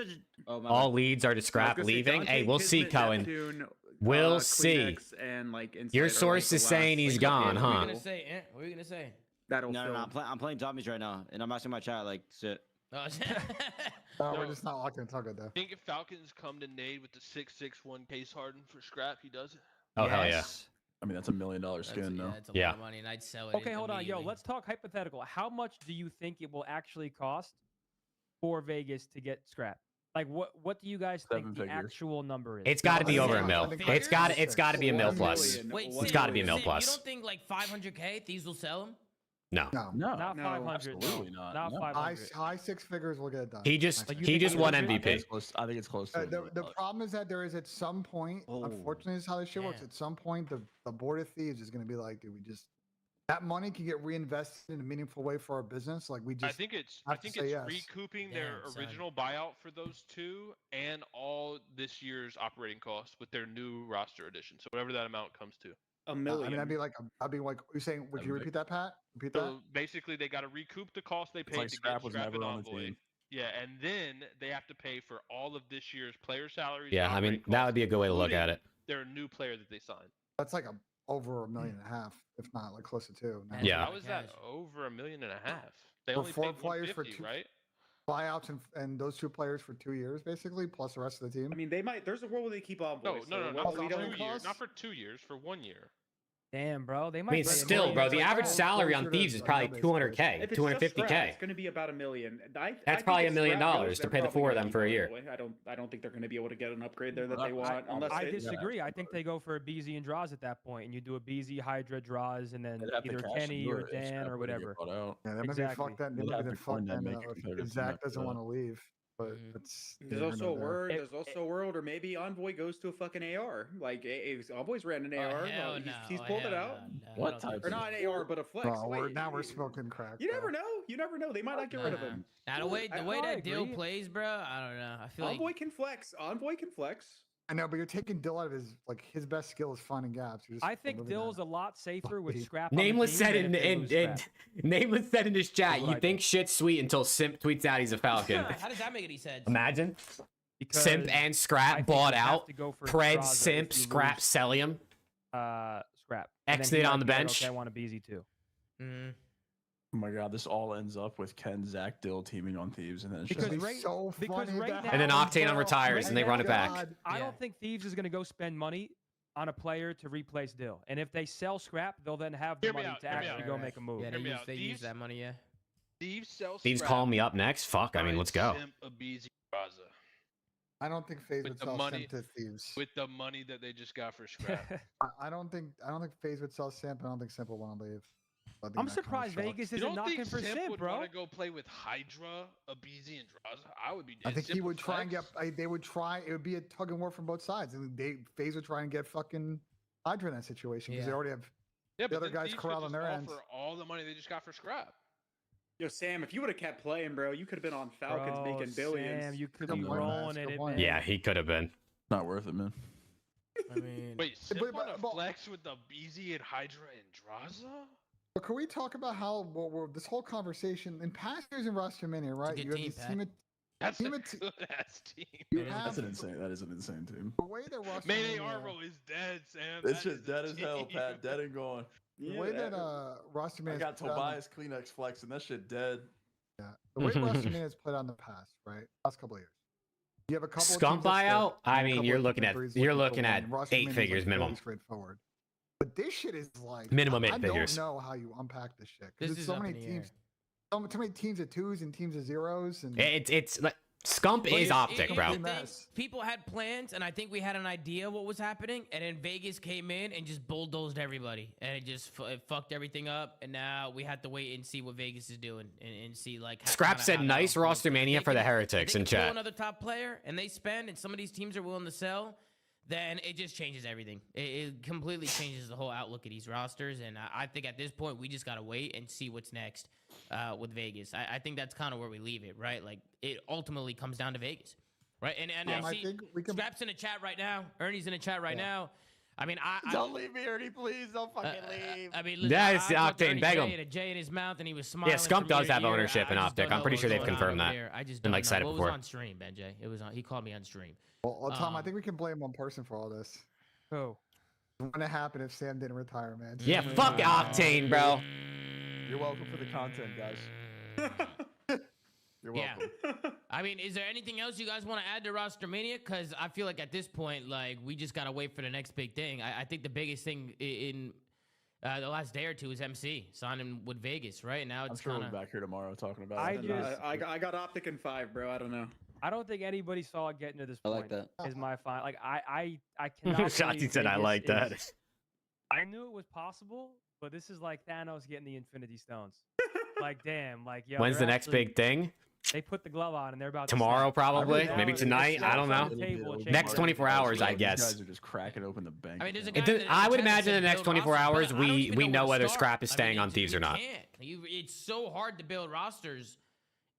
All leads are to Scrap leaving. Hey, we'll see, Cohen. We'll see. And, like, Your source is saying he's gone, huh? What are you gonna say, Ant? What are you gonna say? No, I'm playing zombies right now, and I'm asking my chat like, sit. We're just not locking Tugga though. I think if Falcons come to Nade with the 661 case harden for scrap, he does it. Oh hell yeah! I mean, that's $1 million skin, though. That's a lot of money, and I'd sell it. Okay, hold on, yo. Let's talk hypothetical. How much do you think it will actually cost for Vegas to get Scrap? Like, what do you guys think the actual number is? It's got to be over $1 million. It's got to be $1 million plus. Wait, it's got to be $1 million plus. You don't think like 500K Thieves will sell him? No. Not 500. Absolutely not. Not 500. High six figures will get it done. He just won MVP. I think it's close to the problem is that there is at some point, unfortunately, is how this shit works. At some point, the board of thieves is going to be like, dude, that money can get reinvested in a meaningful way for our business. Like we just, I think it's recouping their original buyout for those two and all this year's operating costs with their new roster addition. So whatever that amount comes to. $1 million. I mean, I'd be like, you're saying, would you repeat that, Pat? Repeat So that? basically, they got to recoup the cost they paid like to Scrap get was Scrap never and on the Envoy. team. Yeah, and then they have to pay for all of this year's player salaries. Yeah, I mean, that would be a good way to look at it. They're a new player that they signed. That's like over $1.5 million, if not like close to 2. Now. Yeah. How is that over $1.5 million? They For only 4 paid players for 150, 2 right? buyouts and those 2 players for 2 years, basically, plus the rest of the team. I mean, they might. There's a world where they keep on. No, not for 2 don't- years. Not for 2 years. For 1 year. Damn, bro. They I might. mean, still, bro, the average salary on Thieves is probably 200K, 250K. It's going to be about $1 million. That's probably $1 million to pay the 4 of them for a year. I don't think they're going to be able to get an upgrade there that they want. I disagree. I think they go for a BZ and draws at that point, and you do a BZ Hydra draws, and then either Kenny or Dan or whatever. Yeah, they maybe fuck that. Maybe they fuck that. If Zach doesn't want to leave. But there's also a word. There's also a world, or maybe Envoy goes to a fucking AR. Like Envoy's ran an AR. He's pulled it out. What type? Or not an AR, but a flex. Now we're smoking crack. You never know. You never know. They might not get rid of him. Now the way that deal plays, bro, I don't know. I feel Envoy can flex. Envoy can flex. I know, but you're taking Dill out of his best skill is finding gaps. I think Dill's a lot safer with Scrap. Nameless said Nameless said in his chat, you think shit's sweet until Simp tweets out he's a Falcon. How does that make any sense? Imagine. Simp and Scrap bought out. Pred, Simp, Scrap, Cellium. Scrap. Exit on the bench. Okay, I want a BZ too. Oh my god, this all ends up with Ken, Zach, Dill teaming on Thieves, and then it's because just right now, and then Octane retires, and they run it back. I don't think Thieves is going to go spend money on a player to replace Dill, and if they sell Scrap, they'll then have the money to actually go make a move. Yeah, they use that money. Yeah. Thieves calling me up next. Fuck, I mean, let's go. I don't think FaZe would sell Simp to Thieves with the money that they just got for Scrap. I don't think FaZe would sell Simp. I don't think Simp will want to leave. I'm surprised Vegas isn't knocking for Simp, bro. Want to go play with Hydra, Abizi, and Draza? I would be. I think he would try and get. They would try. It would be a tug and war from both sides, and FaZe would try and get fucking Hydra in that situation because they already have the other guys corralled on their ends. For all the money they just got for Scrap. Yo, Sam, if you would have kept playing, bro, you could have been on Falcons making billions. Sam, you could have been rolling it, man. Yeah, he could have been. Not worth it, man. I mean, wait, Simp want to flex with the BZ and Hydra and Draza? But can we talk about how this whole conversation in past years in ROSTERMANIA, right? You have this team. That's a good-ass team. That is an insane team. The way that ROSTERMANIA Mayday Arvo is dead, Sam. It's just dead as hell, Pat. Dead and gone. The way that ROSTERMANIA. I got Tobias Kleenex Flex, and that shit dead. Yeah, the way ROSTERMANIA has played on the past, right? Last couple of years. You have a couple. Scump buyout. I mean, you're looking at 8 figures minimum. Straightforward. But this shit is like minimum 8 figures. I don't know how you unpack this shit because there's so many teams, so many teams of 2s and teams of 0s, and it's like Scump is optic, bro. People had plans, and I think we had an idea what was happening, and then Vegas came in and just bulldozed everybody, and it just fucked everything up. And now we have to wait and see what Vegas is doing and see like. Scrap said nice ROSTERMANIA for the heretics in chat. Another top player, and they spend, and some of these teams are willing to sell. Then it just changes everything. It completely changes the whole outlook of these rosters. And I think at this point, we just got to wait and see what's next with Vegas. I think that's kind of where we leave it, right? Like, it ultimately comes down to Vegas. right? And I see Scrap's in the chat right now. Ernie's in the chat right now. I mean, don't leave me, Ernie, please. Don't fucking leave. I mean, listen, Yeah, it's the Octane. Beg him. He had a J in his mouth, and he was smiling. Yeah, Scump does have ear. ownership in Optic. I'm pretty sure they've confirmed that. I just been like said it what before. was on stream, Benjay? It was on. He called me on stream. Well, Tom, I think we can blame one person for all this. Who? What's gonna happen if Sam didn't retire, man? Yeah, fuck Octane, bro. You're welcome for the content, guys. You're welcome. Yeah. I mean, is there anything else you guys want to add to Rostermania? Because I feel like at this point, like, we just got to wait for the next big thing. I think the biggest thing in the last day or two is MC signing with Vegas, right? Now it's I'm sure we'll be back here tomorrow talking about it. I got Optic in 5, bro. I don't know. I don't think anybody saw it getting to this I point. like that. Is my final. Like, I cannot. Shotzi said I like that. I knew it was possible, but this is like Thanos getting the Infinity Stones. Like, damn. Like, yo. When's the next big thing? They put the glove on and they're about tomorrow, to probably, maybe tonight. I don't know. Next 24 hours, I guess. You guys are just cracking open the bank. I mean, I would imagine in the next 24 hours, we know whether Scrap is staying on Thieves or not. It's so hard to build rosters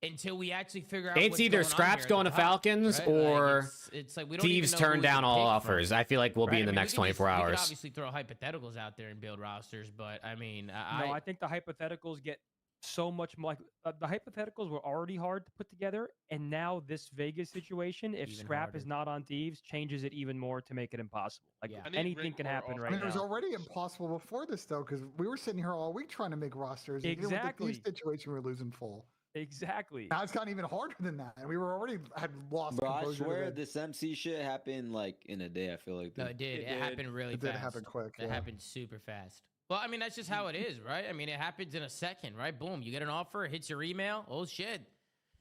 until we actually figure out. It's either Scrap's going to Falcons or it's like we don't Thieves turn down all offers. I feel like we'll be in the next 24 hours. We could obviously throw hypotheticals out there and build rosters, but I mean, I think the hypotheticals get so much more. The hypotheticals were already hard to put together, and now this Vegas situation, if even Scrap harder. is not on Thieves, changes it even more to make it impossible. Like anything can happen right I mean, now. it was already impossible before this, though, because we were sitting here all week trying to make rosters. And Exactly. with the Thieves situation, we were losing full. Exactly. Now it's gotten even harder than that, and we were already had lost. Bro, I composure swear to this MC shit happened like in a day. I feel like. No, it did. It happened really fast. It did happen quick. It happened super fast. Well, I mean, that's just how it is, right? I mean, it happens in a second, right? Boom, you get an offer, it hits your email. Oh shit.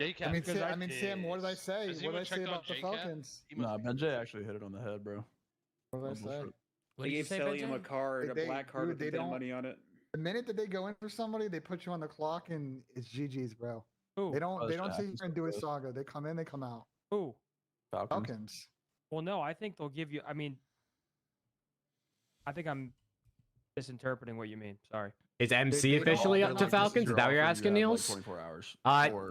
I mean, Sam, what did I say? What did I say about the Falcons? Nah, Benjay actually hit it on the head, bro. What did I say? What did you say, selling him a card, a black card they with don't money on it. The minute that they go in for somebody, they put you on the clock, and it's GG's, bro. Who? They don't sit here and do a saga. They come in, they come out. Who? Falcons. Well, no, I think they'll give you. I mean, I think I'm misinterpreting what you mean. Sorry. Is MC officially up to Falcons? Is that what you're asking, Niels? 24 hours.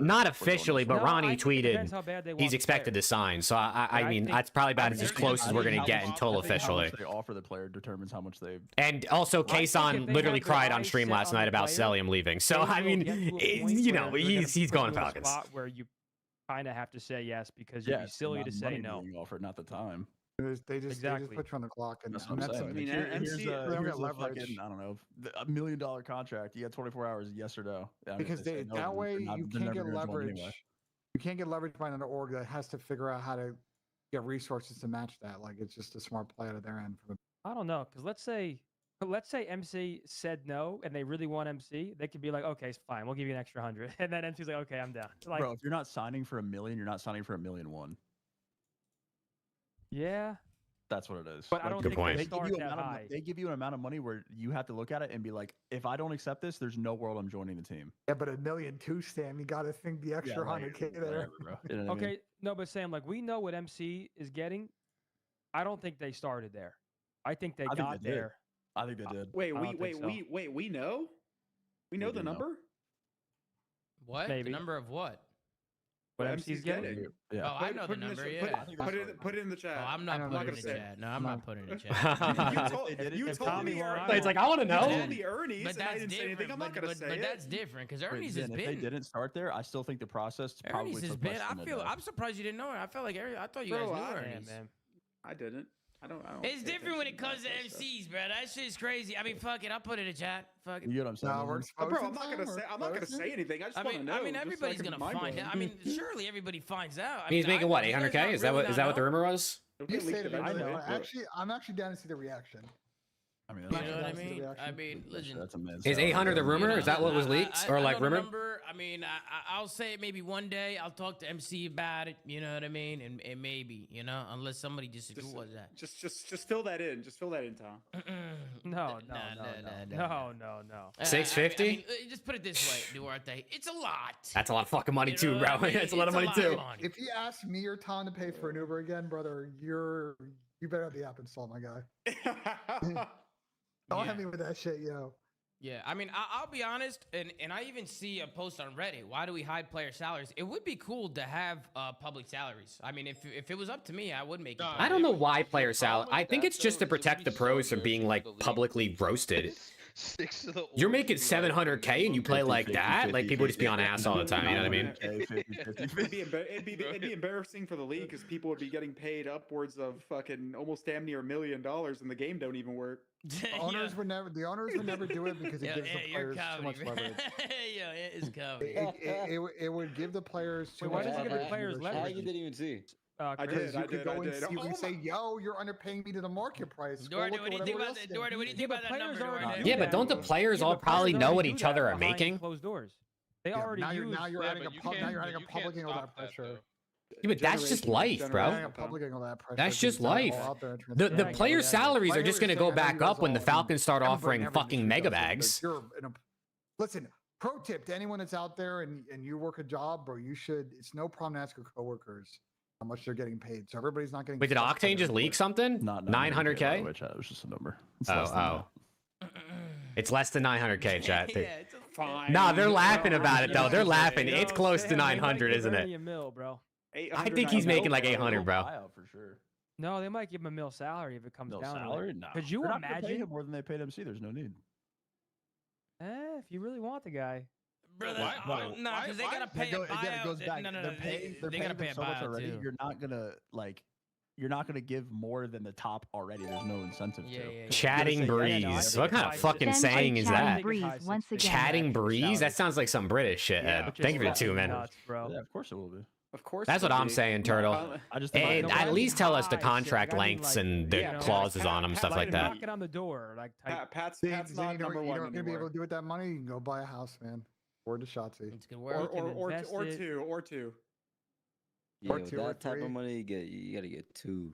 Not officially, but Ronnie tweeted he's expected to to sign. So I mean, that's probably about as close as we're gonna get until officially. How much they offer the player determines how much they. And also, Kason literally cried on stream last night about Cellium leaving. So I mean, you know, he's going Falcons. Where you kind of have to say yes because you'd be silly to say no. Offered, not the time. They just put you on the clock, and that's what I'm saying. I mean, here's here's a fucking, I don't know, $1 million contract. You had 24 hours, yes or no. I mean, because that way you can't get leverage. You can't get leverage by another org that has to figure out how to get resources to match that. Like, it's just a smart play out of their end. I don't know, because let's say MC said no and they really want MC, they could be like, okay, fine, we'll give you an extra 100, and then MC's like, okay, I'm down. Like, bro, if you're not signing for $1 million, you're not signing for $1.1 million. Yeah, that's what it is. But I don't think point. They give you an amount of money where you have to look at it and be like, if I don't accept this, there's no world I'm joining the team. Yeah, but $1.2 million, Sam, you got to think the extra 100K there. Whatever, bro. You know what I mean? No, but Sam, like, we know what MC is getting. I don't think they started there. I think they got there. I think they did. Wait, we know? We know the number? What? Maybe. The number of what? What MC's getting? Yeah. Oh, I know the number. Put it in the chat. Oh, I'm not putting it in the chat. No, I'm not putting it in the chat. You told me. It's like, I want to know. You told me Ernie's, but that's different. I'm not gonna say it. But that's different because Ernie's has been. If they didn't start there, I still think the process probably Ernie's has took been. less than I'm surprised you didn't know it. I felt like I thought you guys knew Ernie's. Man. I didn't. I don't. It's different when it comes to MCs, bro. That shit's crazy. I mean, fuck it. I'll put it in chat. Fuck it. You know what I'm saying? Bro, I'm not gonna say anything. I just want to know. I mean, everybody's gonna find out. I mean, surely everybody finds out. He's making what, 800K? Is that what the rumor was? I know. I'm actually down to see the reaction. I mean, you know what I mean? I mean, listen. That's amazing. Is 800 the rumor? Is that what was leaked or like rumor? I mean, I'll say it maybe one day. I'll talk to MC about it. You know what I mean? And maybe, you know, unless somebody disagrees. Who was that? Just fill that in. Just fill that in, Tom. No. 650? I mean, just put it this way, Duarte. It's a lot. That's a lot of fucking money too, bro. It's a lot of money too. If you ask me or Tom to pay for an Uber again, brother, you better have the app installed, my guy. Don't have me with that shit, yo. Yeah, I mean, I'll be honest, and I even see a post on Reddit. Why do we hide player salaries? It would be cool to have public salaries. I mean, if it was up to me, I would make it. I don't know why player salary. I think it's just to protect the pros from being like publicly roasted. You're making 700K and you play like that? Like people just be on ass all the time. You know what I mean? It'd be embarrassing for the league because people would be getting paid upwards of fucking almost damn near $1 million, and the game don't even work. The owners would never do it because it gives the players too much leverage. Yeah, it is comedy. It would give the players too Wait, much why does it give the players leverage? You didn't even see. I did. You can say, yo, you're underpaying me to the market price. Duarte, what do you think about that? Duarte, what do you think about that number, Duarte? Yeah, but don't the players all probably know what each other are making? Closed doors. They already now you're adding a publicing all that pressure. Yeah, but that's just life, bro. That's just life. The player salaries are just going to go back up when the Falcons start offering fucking mega bags. Listen, pro tip to anyone that's out there and you work a job, bro, it's no problem to ask your coworkers how much they're getting paid. So everybody's not getting. Wait, did Octane just leak something? Not 900K? Which was just a number. It's less than 900K, chat. Yeah, it's fine. Nah, they're laughing about it though. They're laughing. It's close to 900, isn't it? I think he's making like 800, bro. For sure. No, they might give him a mil salary if it comes down. Salary? No. Could you imagine more than they paid MC? There's no need. If you really want the guy. Brother, no, because they gotta pay a buyout. It goes back. No, They're they gotta pay a so much buyout already. too. You're not gonna give more than the top already. There's no incentive to. Chatting breeze. What kind of fucking saying is that? Chatting breeze? That sounds like some British shit. Thank you for the 2, man. Yeah, of course it will be. Of course. That's what I'm saying, Turtle. And at least tell us the contract lengths and the clauses on them, stuff like that. Knocking on the door, like Pat's not number one. You're not gonna be able to do with that money. You can go buy a house, man. Or to Shotzi. It's good work. Or two. Yeah, with that type of money, you gotta get 2.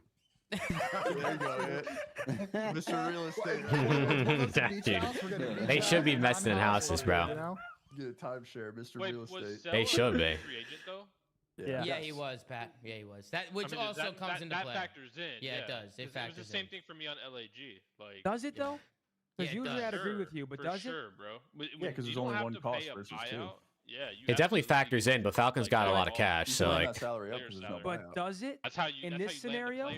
There you go, yeah. Mr. Real Estate. Dude, they should be investing in houses, bro. Get a timeshare, Mr. Real Estate. They should be. Yeah, he was, Pat. Yeah, he was. That comes into play. That factors in. Yeah, it does. It factors in. It was the same thing for me on LAG. Like, does it though? Because Yeah, usually I'd agree with you, but does it? Sure, bro. Yeah, because there's only one cost versus 2. Yeah, It definitely factors in, but Falcons got a lot of cash, so like. But does it? In this scenario,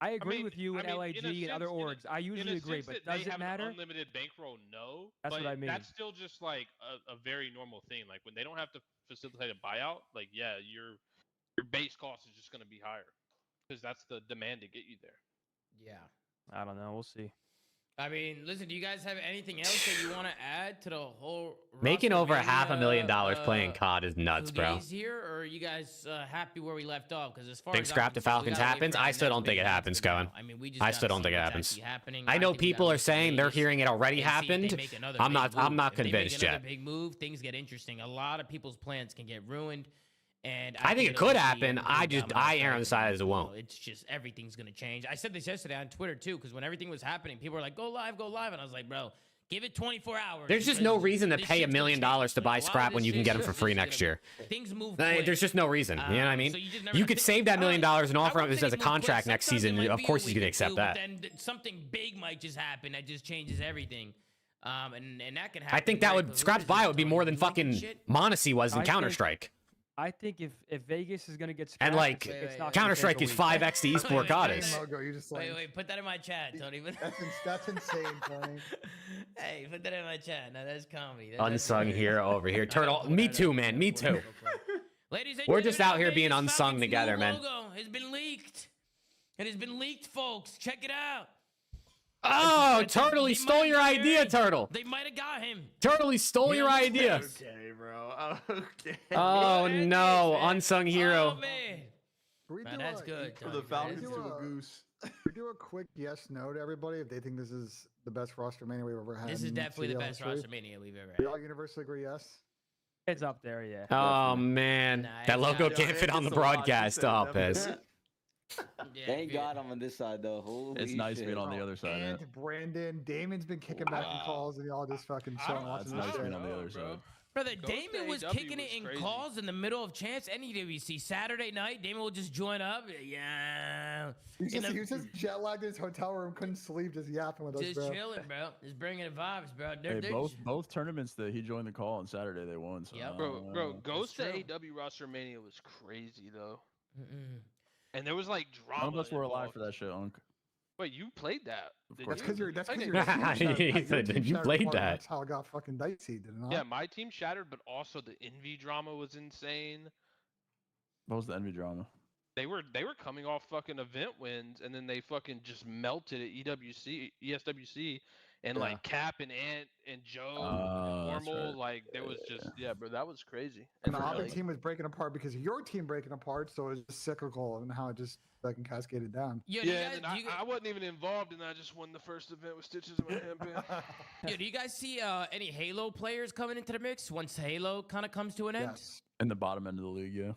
I agree with you in LAG and other orgs. I usually agree, but does it matter? Unlimited bankroll, no. That's what I mean. That's still just like a very normal thing. Like when they don't have to facilitate a buyout, like yeah, your base cost is just going to be higher because that's the demand to get you there. Yeah. I don't know. We'll see. I mean, listen, do you guys have anything else that you want to add to the whole Making over $500,000 playing COD is nuts, bro. Here, or are you guys happy where we left off? Because as far Think as scrap to Falcons happens? I still don't think it happens, Cohen. I still don't think it happens. I know people are saying they're hearing it already happened. I'm not convinced yet. Big move, things get interesting. A lot of people's plans can get ruined. And I think it could happen. I err on the side as it won't. It's just everything's gonna change. I said this yesterday on Twitter too, because when everything was happening, people were like, "Go live," and I was like, "Bro, give it 24 hours." There's just no reason to pay $1 million to buy scrap when you can get them for free next year. Things move. There's just no reason. You know what I mean? You could save that $1 million and offer this as a contract next season. Of course, he's gonna accept that. Then something big might just happen that just changes everything. And that can happen. I think that would scrap's buy would be more than fucking Monacy was in Counter-Strike. I think if Vegas is gonna get scrapped, and like Counter-Strike is 5x the esport COD is. Wait, put that in my chat, Tony. That's insane, Tony. Hey, put that in my chat. Now that's comedy. Unsung hero over here. Turtle, me too, man. Me too. We're just out here being unsung together, man. Logo has been leaked. It has been leaked, folks. Check it out. Oh, Turtle, he stole your idea, Turtle. They might have got him. Turtle, he stole your idea. Okay, bro. Okay. Oh, no. Unsung hero. Oh, man. That's good. For the Falcons to a goose. We do a quick yes, no to everybody if they think this is the best roster mania we've ever had. This is definitely the best roster mania we've ever had. We all universally agree yes? It's up there, yeah. Oh, man. That logo can't fit on the broadcast. Oh, Pez. Thank God I'm on this side though. Holy It's nice shit. being on the other side. And Brandon, Damon's been kicking back in calls, and y'all just fucking chilling watching It's this nice shit. being on the other side. Brother, Ghost Damon was AEW kicking it was in crazy. calls in the middle of chance. Any WC Saturday night, Damon will just join up. Yeah. He was just jet lagged in his hotel room, couldn't sleep, just yapping with us, Just bro. chilling, bro. Just bringing the vibes, bro. Hey, both tournaments that he joined the call on Saturday, they won. So, Bro, Ghost to AW Rostermania was crazy though. And there was like drama. None of us were alive involved. for that shit, Unc. Wait, you played that? That's because you're. That's because You played that. That's how it got fucking dicey, did it not? Yeah, my team shattered, but also the Envy drama was insane. What was the Envy drama? They were coming off fucking event wins, and then they fucking just melted at ESWC, and like Cap and Ant and Joe and Normal, like there was just bro, that was crazy. And the other team was breaking apart because of your team breaking apart, so it was just cyclical and how it just fucking cascaded down. And I wasn't even involved, and I just won the first event with stitches in my hand. Yo, do you guys see any Halo players coming into the mix once Halo kind of comes to an end? Yes. In the bottom end of the league, yeah.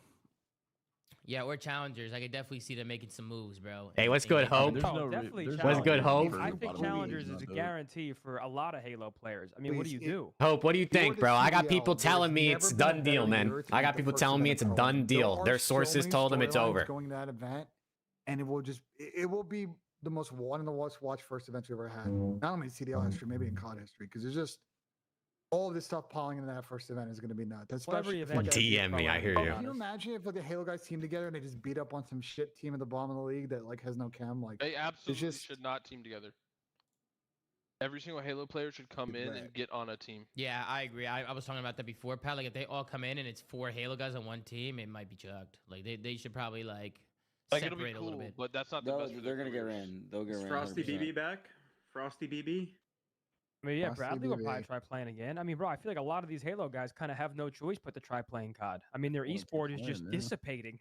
Yeah, we're challengers. I could definitely see them making some moves, bro. Hey, what's good, Hope? Definitely. What's good, Hope? I think challengers is a guarantee for a lot of Halo players. I mean, what do you do? Hope, what do you think, bro? I got people telling me it's done deal, man. I got people telling me it's a done deal. Their sources told them it's over. Going to that event, and it will be the most one of the most watched first events we've ever had. Not only in CDL history, maybe in COD history, because there's just all of this stuff piling into that first event is going to be nuts. Especially DM me, I hear you. Can you imagine if like the Halo guys team together and they just beat up on some shit team at the bottom of the league that like has no chem? Like they absolutely should not team together. Every single Halo player should come in and get on a team. Yeah, I agree. I was talking about that before, Pat. Like if they all come in and it's 4 Halo guys on one team, it might be chugged. Like they should probably like it'll be separate cool, a little bit. but that's not the best. They're gonna get ran. They'll get ran. Frosty 100%. BB back. Frosty BB. I mean, yeah, Bradley will probably try playing again. I mean, bro, I feel like a lot of these Halo guys kind of have no choice but to try playing COD. I mean, their esport is just dissipating.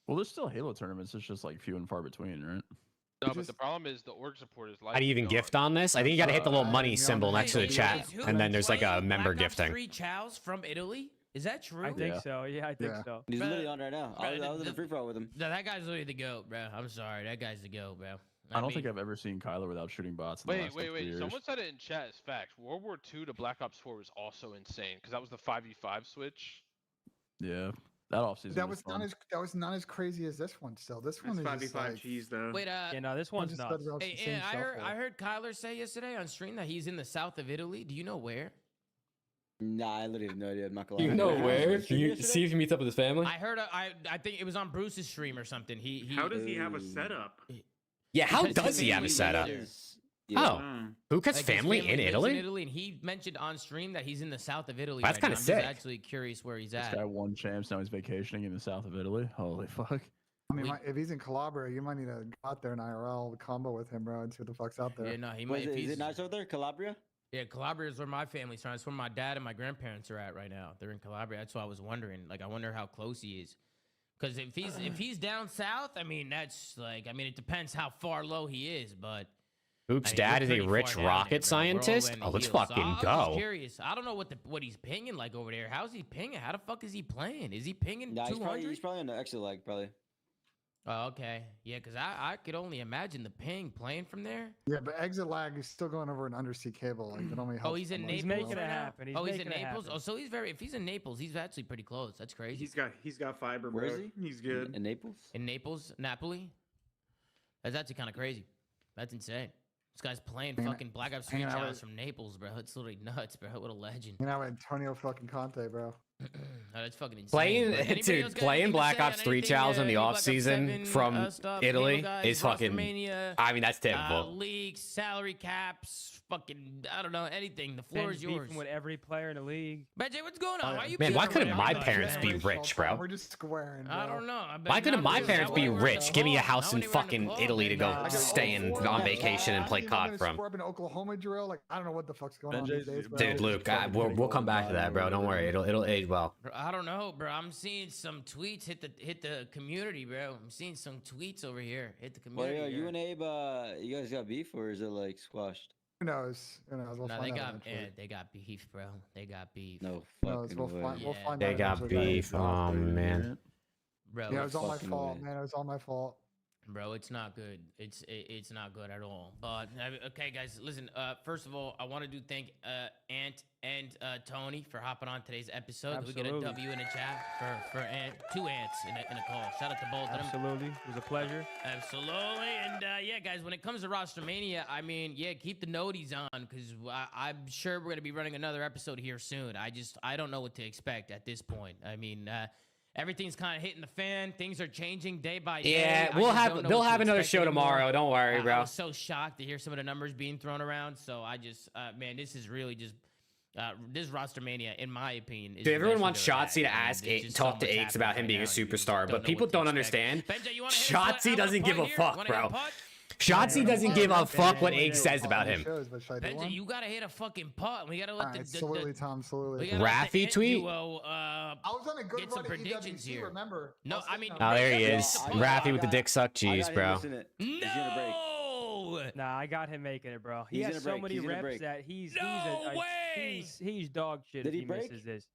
Well, there's still Halo tournaments. It's just like few and far between, right? No, but the problem is the org support is like. How do you even gift on this? I think you got to hit the little money symbol next to the chat, and then there's like a member gifting. 3 chows from Italy? Is that true? I think so. Yeah, I think so. He's literally on right now. I was in the free for all with him. That guy's literally the GOAT, bro. I'm sorry. That guy's the GOAT, bro. I don't think I've ever seen Kyler without shooting bots. Wait. Someone said it in chat as facts. World War II to Black Ops 4 was also insane because that was the 5v5 switch. Yeah, that offseason. That was not as crazy as this one. Still, this one is 5v5 like, cheese though. Wait, yeah, no, this one's nuts. Hey, I heard Kyler say yesterday on stream that he's in the south of Italy. Do you know where? Nah, I literally have no idea. I'm not gonna lie. You know where? Can you see if he meets up with his family? I heard. I think it was on Bruce's stream or something. How does he have a setup? Yeah, how does he have a setup? Oh, who has family in Italy? In Italy, and he mentioned on stream that he's in the south of Italy. That's kind of sick. I'm just actually curious where he's at. This guy won champs. Now he's vacationing in the south of Italy. Holy fuck! I mean, if he's in Calabria, you might need to go out there in IRL combo with him, bro, and see what the fuck's out there. Yeah, no, he might. Is it nice over there, Calabria? Yeah, Calabria is where my family's from. It's where my dad and my grandparents are at right now. They're in Calabria. That's why I was wondering. Like, I wonder how close he is. Because if he's down south, I mean, that's like, I mean, it depends how far low he is, but. Oops, dad is a rich rocket scientist? Oh, let's fucking go. I'm just curious. I don't know what he's pinging like over there. How's he pinging? How the fuck is he playing? Is he pinging 200? He's probably on the exit leg, probably. Oh, okay. Yeah, because I could only imagine the ping playing from there. Yeah, but exit lag is still going over an undersea cable. Like, it only helps. Oh, he's in Naples. He's making it happen. He's in Naples. Oh, so he's if he's in Naples, he's actually pretty close. That's crazy. He's got fiber, bro. Where is he? He's good. In Naples? In Naples, Napoli. That's actually kind of crazy. That's insane. This guy's playing fucking Black Ops 3 challenge from Naples, bro. It's literally nuts, bro. What a legend. You know, Antonio fucking Conte, bro. Oh, that's fucking insane. Playing Black Ops 3 challenge in the off season from Italy is fucking. I mean, that's typical. Leagues, salary caps, fucking. I don't know anything. The floor is yours. With every player in the league. Benji, what's going on? Man, why couldn't my parents be rich, bro? We're just squaring. Bro. I don't know. Why couldn't my parents be rich? Give me a house in fucking Italy to go stay in on vacation and play COD from. In Oklahoma drill, like I don't know what the fuck's going on these days, bro. Dude, Luke, we'll come back to that, bro. Don't worry, it'll age well. I don't know, bro. I'm seeing some tweets hit the community, bro. I'm seeing some tweets over here hit the community. Well, you and Abe, you guys got beef, or is it like squashed? Who knows? We'll no, find they got beef, bro. They got beef. No fucking way. We'll find they out got beef. Oh man. Bro, yeah, it was all my fault, man. It was all my fault. bro. It's not good. It's not good at all. But okay, guys, listen. First of all, I want to thank Ant and Tony for hopping on today's episode. Absolutely. We get a W in the chat for Ant, 2 ants in a call. Shout out to both of them. Absolutely, it was a pleasure. Absolutely, and yeah, guys, when it comes to Rostermania, I mean, yeah, keep the noties on because I'm sure we're gonna be running another episode here soon. I don't know what to expect at this point. I mean. Everything's kind of hitting the fan. Things are changing day by day. Yeah, they'll have another show tomorrow. Don't worry, bro. I was so shocked to hear some of the numbers being thrown around. So I just, man, this is really just this Rostermania, in my opinion. Is Dude, everyone wants Shotzi to talk to Aches about him being a superstar, but people don't understand. Shotzi doesn't give a fuck, bro. Shotzi doesn't give a fuck what Aches says about him. Benja, you gotta hit a fucking putt. We gotta let absolutely, Tom. Absolutely. Raffy tweet. I was on a good get some predictions here. Remember? No, I mean. Oh, there he is. Raffy with the dick suck cheese, bro. No. Nah, I got him making it, bro. He has so many reps that he's dog shit if he misses this.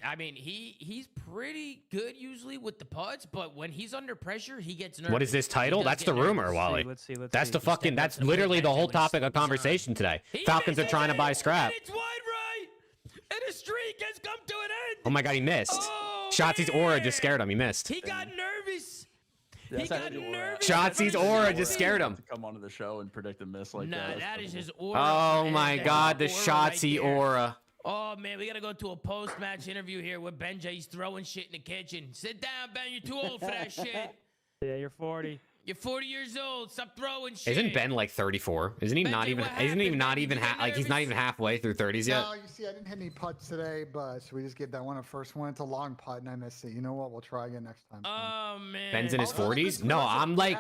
I mean, he's pretty good usually with the putts, but when he's under pressure, he gets nervous. What is this title? That's the rumor, Wally. Let's see. That's the fucking. That's literally the whole topic of conversation today. Falcons are trying to buy scrap. It's wide right, and the streak has come to an end. Oh my god, he missed. Shotzi's aura just scared him. He missed. He got nervous. He got nervous. Shotzi's aura just scared him. To come onto the show and predict a miss like that. Nah, that is his aura. Oh my god, the Shotzi aura. Oh, man, we got to go to a post-match interview here with Benja. He's throwing shit in the kitchen. Sit down, Ben. You're too old for that shit. Yeah, you're 40. You're 40 years old. Stop throwing shit. Isn't Ben like 34? Isn't he not even? Isn't he not even like he's not even halfway through 30s yet? No, you see, I didn't hit any putts today, but so we just gave that one a first one. It's a long putt, and I missed it. You know what? We'll try again next time. Oh man. Ben's in his 40s. No, I'm like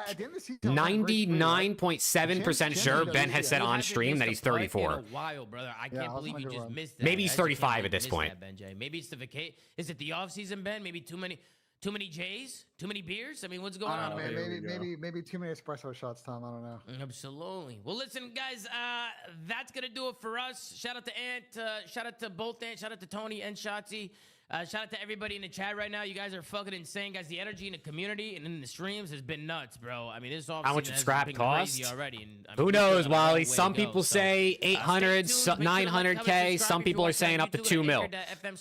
99.7% sure Ben has said on stream that he's 34. Wow, brother, I can't believe you just missed that. Maybe he's 35 at this point. Maybe it's the vacation. Is it the off season, Ben? Maybe too many J's? Too many beers? I mean, what's going on? Maybe too many espresso shots, Tom. I don't know. Absolutely. Well, listen, guys, that's going to do it for us. Shout out to Ant. Shout out to both Ant. Shout out to Tony and Shotzi. Shout out to everybody in the chat right now. You guys are fucking insane, guys. The energy in the community and in the streams has been nuts, bro. I mean, this all how much did scrap cost? Already. And, who knows, Wally? Some people say 800, 900K. Some people are saying up to 2 mil.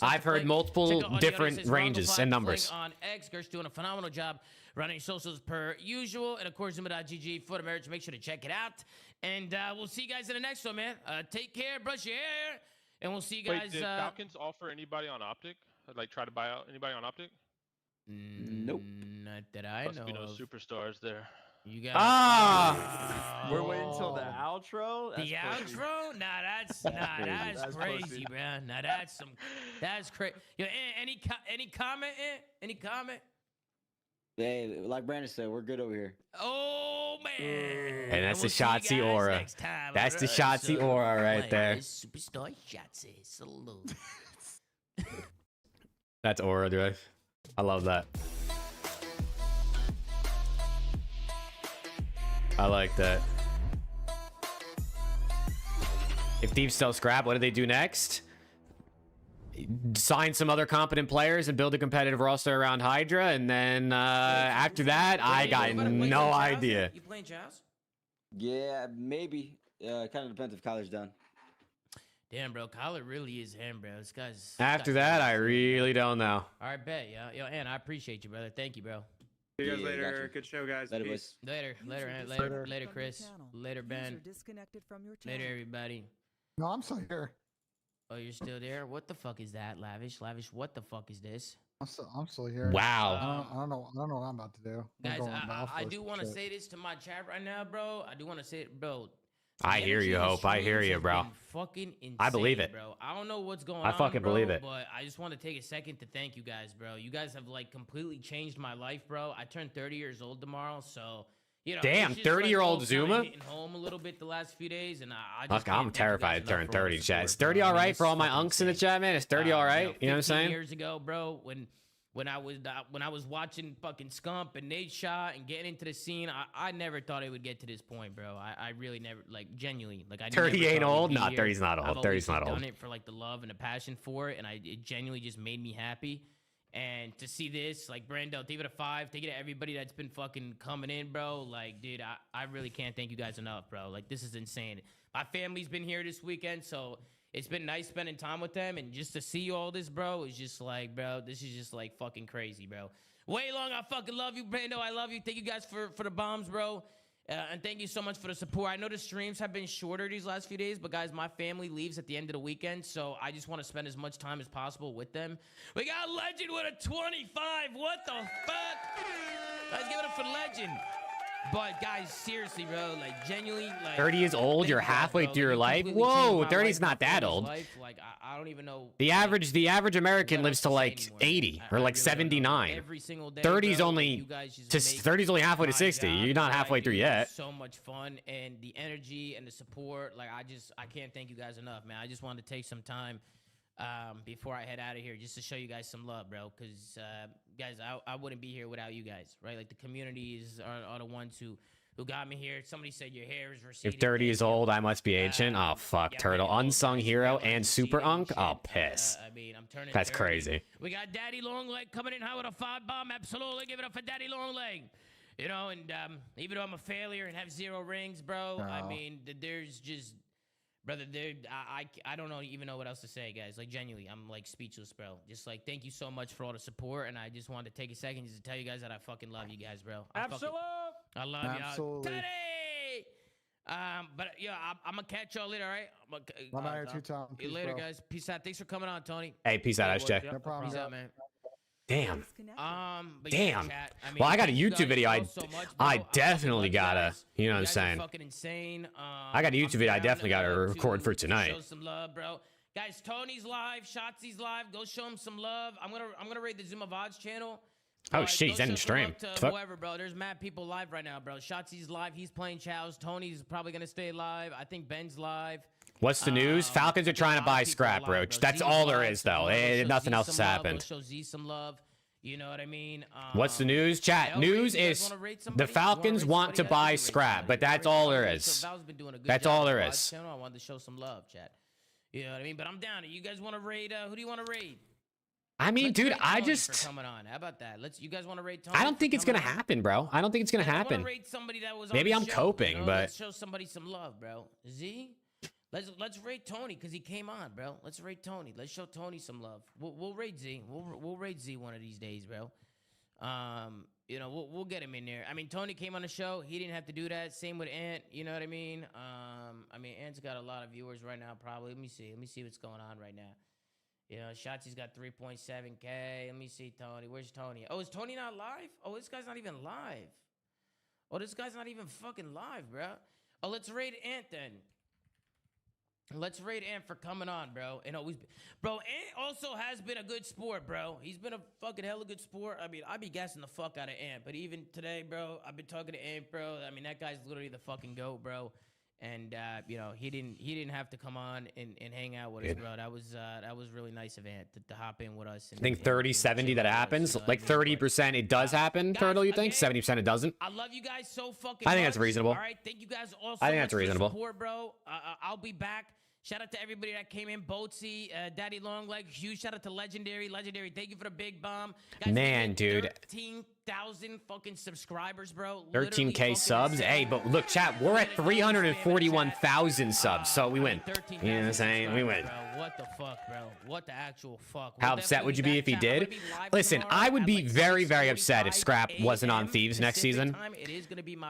I've heard multiple different ranges and numbers. On X, Gersh doing a phenomenal job running socials per usual. And of course, Zuma.gg for the marriage. Make sure to check it out. And we'll see you guys in the next one, man. Take care, brush your hair, and we'll see you guys. Wait, did Falcons offer anybody on Optic? Like try to buy out anybody on Optic? Nope. Not that I know. Must be no superstars there. You got we're waiting until the outro. The outro? Nah, that's crazy, bro. Nah, that's crazy. Yo, any comment? Any comment? Hey, like Brandon said, we're good over here. Oh man! And that's the Shotzi aura. That's the Shotzi aura right there. Superstar Shotzi, salute. That's aura, dude. I love that. I like that. If Thieves sell scrap, what do they do next? Sign some other competent players and build a competitive roster around Hydra, and then after that, I got no idea. You playing Jazz? Yeah, maybe. Kind of depends if Kyler's done. Damn, bro, Kyler really is him, bro. This guy's. After that, I really don't know. All right, bet, yo, Ann, I appreciate you, brother. Thank you, bro. See you guys later. Good show, guys. Later, Chris. Later, Ben. Later, everybody. No, I'm still here. Oh, you're still there? What the fuck is that, Lavish? Lavish, what the fuck is this? I'm still here. Wow. I don't know what I'm about to do. Guys, I do want to say this to my chat right now, bro. I do want to say it, bro. I hear you, Hope. I hear you, bro. Fucking insane, I believe it, bro. I don't know what's going on. I fucking believe it. But I just want to take a second to thank you guys, bro. You guys have like completely changed my life, bro. I turned 30 years old tomorrow, so you know. Damn, 30-year-old Zuma. Hitting home a little bit the last few days, and I'm terrified to turn 30, chat. Is 30 all right for all my unks in the chat, man? Is 30 all right? You know what I'm saying? Years ago, bro, when I was watching fucking Scump and Nate Shot and getting into the scene, I never thought it would get to this point, bro. I really never, like, genuinely, like, I 30 ain't old. Nah, 30's not old. 30's not old. I've done it for like the love and the passion for it, and it genuinely just made me happy. And to see this, like, Brando, take it a 5. Take it to everybody that's been fucking coming in, bro. Like, dude, I really can't thank you guys enough, bro. Like, this is insane. My family's been here this weekend, so it's been nice spending time with them. And just to see all this, bro, is just like, bro, this is just, like, fucking crazy, bro. Way long, I fucking love you, Brando. I love you. Thank you guys for the bombs, bro. And thank you so much for the support. I know the streams have been shorter these last few days, but guys, my family leaves at the end of the weekend, so I just want to spend as much time as possible with them. We got Legend with a 25. What the fuck? Guys, give it up for Legend. But guys, seriously, bro, like, genuinely, like, 30 years old, you're halfway through your life. Whoa, 30's not that old. Like, I don't even know. The average American lives to like 80 or like 79. 30's only 30's only halfway to 60. You're not halfway through yet. So much fun, and the energy and the support. Like, I can't thank you guys enough, man. I just wanted to take some time before I head out of here just to show you guys some love, bro. Because guys, I wouldn't be here without you guys, right? Like, the communities are the ones who got me here. Somebody said your hair is receding. If 30 is old, I must be ancient. Oh, fuck, Turtle. Unsung hero and super unk? Oh, piss. I mean, I'm turning That's 30. crazy. We got Daddy Longleg coming in high with a 5-bomb. Absolutely. Give it up for Daddy Longleg. You know, and even though I'm a failure and have 0 rings, bro, I mean, there's just... Brother, dude, I don't even know what else to say, guys. Like, genuinely, I'm, like, speechless, bro. Just, like, thank you so much for all the support, and I just wanted to take a second just to tell you guys that I fucking love you guys, bro. Absolutely. I love y'all. Teddy! But, yeah, I'm going to catch y'all later, all right? I'm out here too, Tom. See you later, guys. Peace out. Thanks for coming on, Tony. Hey, peace out, SJ. No problem. Peace out, man. Damn. But Damn. Yeah, chat, I mean, Well, I got a thank you YouTube guys video. all so much, bro. I definitely love you gotta, guys. you know what I'm You guys are saying? fucking insane. I got a YouTube video I definitely gotta record for tonight. Show some love, bro. Guys, Tony's live, Shotzi's live. Go show him some love. I'm gonna raid the Zuma VODs channel. Oh shit, he's ending Go show some stream. love to whoever, bro. There's mad people live right now, bro. Shotzi's live. He's playing Chows. Tony's probably gonna stay live. I think Ben's live. What's the news? Falcons are trying to buy Scrap, Roach. That's all there is, though. Nothing else has happened. Go show Z some love. You know what I mean? What's the news? Chat, news is the Falcons want to buy Scrap, but that's all there is. That's all there is. I wanted to show some love, chat. You know what I mean? But I'm down. You guys want to raid? Who do you want to raid? I mean, dude, I Tony just... for coming on. How about that? You guys want to raid Tony? I don't think it's going to happen, bro. I don't think it's going to happen. I want to raid somebody that was on Maybe the I'm show, coping, you know? but... Let's show somebody some love, bro. Z? Let's raid Tony because he came on, bro. Let's raid Tony. Let's show Tony some love. We'll raid Z. We'll raid Z one of these days, bro. You know, we'll get him in there. I mean, Tony came on the show. He didn't have to do that. Same with Ant. You know what I mean? Ant's got a lot of viewers right now, probably. Let me see what's going on right now. You know, Shotzi's got 3.7K. Let me see, Tony. Where's Tony? Oh, is Tony not live? Oh, this guy's not even live. Oh, this guy's not even fucking live, bro. Oh, let's raid Ant then. Let's raid Ant for coming on, bro. And always, bro. Ant also has been a good sport, bro. He's been a fucking hella good sport. I mean, I be gassing the fuck out of Ant, but even today, bro, I've been talking to Ant, bro. I mean, that guy's literally the fucking GOAT, bro. And you know, he didn't have to come on and hang out with us, bro. That was really nice of Ant to hop in with us. And, I think 30, 70 that happens. Like 30% it does happen, Turtle, you think? 70% it doesn't? I love you guys so fucking I think much. that's reasonable. All right, thank you guys all so I think much that's reasonable. for the support, bro. I'll be back. Shout out to everybody that came in. Boatsy, Daddy Longleg, huge shout out to Legendary. Legendary, thank you for the big bomb. Guys, man, dude. 13,000 fucking subscribers, bro. 13K subs. Hey, but look, chat, we're at 341,000 subs, so we win. You know what I'm saying? We win. Bro, what the fuck, bro? What the actual fuck? How upset would you be if he did? Listen, I would be very, very upset if Scrap wasn't on Thieves next season.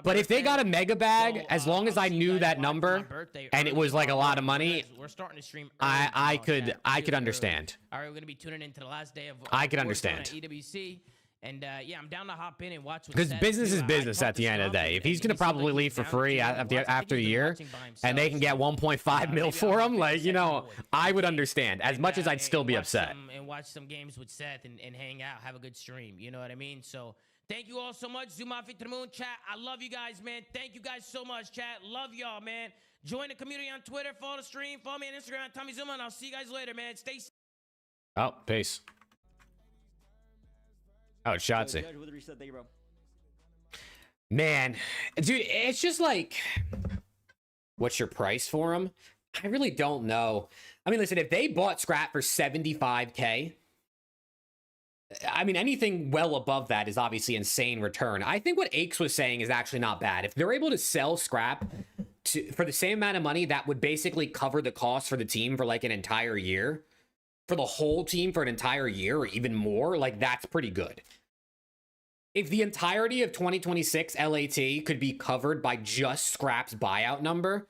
But if they got a mega bag, as long as I knew that number and it was like a lot of money, we're starting to stream. I could understand. All right, we're gonna be tuning into the last day of. I could understand. EWC. And yeah, I'm down to hop in and watch. Because business is business at the end of the day. If he's gonna probably leave for free after a year, and they can get 1.5 mil for him, like, you know, I would understand. As much as I'd still be upset. And watch some games with Seth and hang out, have a good stream. You know what I mean? So thank you all so much. Zoom off to the moon, chat. I love you guys, man. Thank you guys so much, chat. Love y'all, man. Join the community on Twitter. Follow the stream. Follow me on Instagram, Tommy Zuma, and I'll see you guys later, man. Stay safe. Oh, peace. Oh, it's Shotzi. Man, dude, it's just like, what's your price for him? I really don't know. I mean, listen, if they bought Scrap for 75K, I mean, anything well above that is obviously insane return. I think what Aches was saying is actually not bad. If they're able to sell scrap for the same amount of money, that would basically cover the cost for the team for like an entire year. For the whole team for an entire year or even more, like that's pretty good. If the entirety of 2026 LAT could be covered by just scrap's buyout number,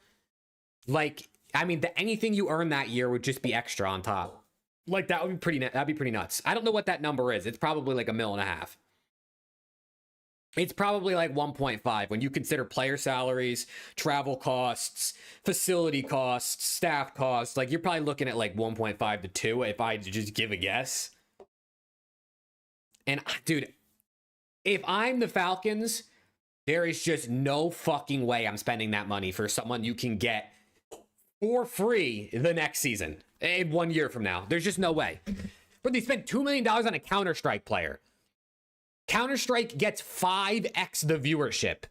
like, I mean, anything you earn that year would just be extra on top. Like that would be pretty nuts. I don't know what that number is. It's probably like $1.5 million. It's probably like 1.5 when you consider player salaries, travel costs, facility costs, staff costs. Like you're probably looking at like 1.5 to 2 if I just give a guess. And dude, if I'm the Falcons, there is just no fucking way I'm spending that money for someone you can get for free the next season. 1 year from now. There's just no way. But they spent $2 million on a Counter-Strike player. Counter-Strike gets 5x the viewership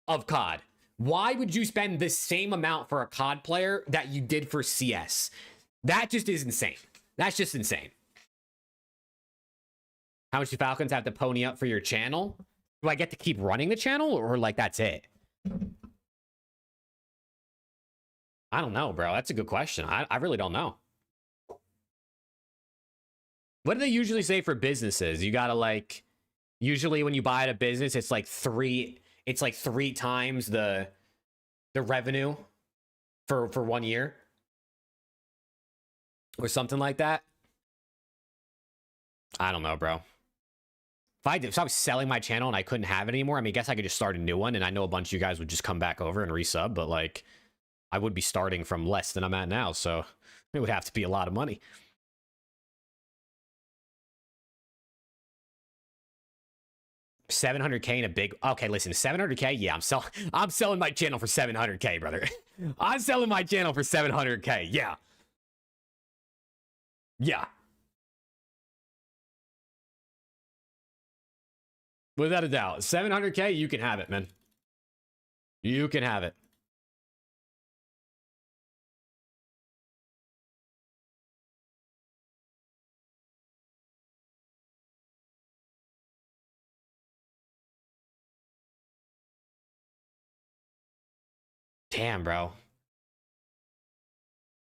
of COD. Why would you spend the same amount for a COD player that you did for CS? That just is insane. That's just insane. How much do Falcons have to pony up for your channel? Do I get to keep running the channel or like that's it? I don't know, bro. That's a good question. I really don't know. What do they usually say for businesses? You gotta like, usually when you buy at a business, it's like three times the revenue for 1 year or something like that. I don't know, bro. If I was selling my channel and I couldn't have it anymore, I mean, I guess I could just start a new one, and I know a bunch of you guys would just come back over and resub, but like, I would be starting from less than I'm at now, so it would have to be a lot of money. $700K in a big... Okay, listen, $700K? Yeah, I'm selling my channel for $700K, brother. I'm selling my channel for $700K. Yeah. Yeah. Without a doubt. $700K, you can have it, man. You can have it. Damn, bro.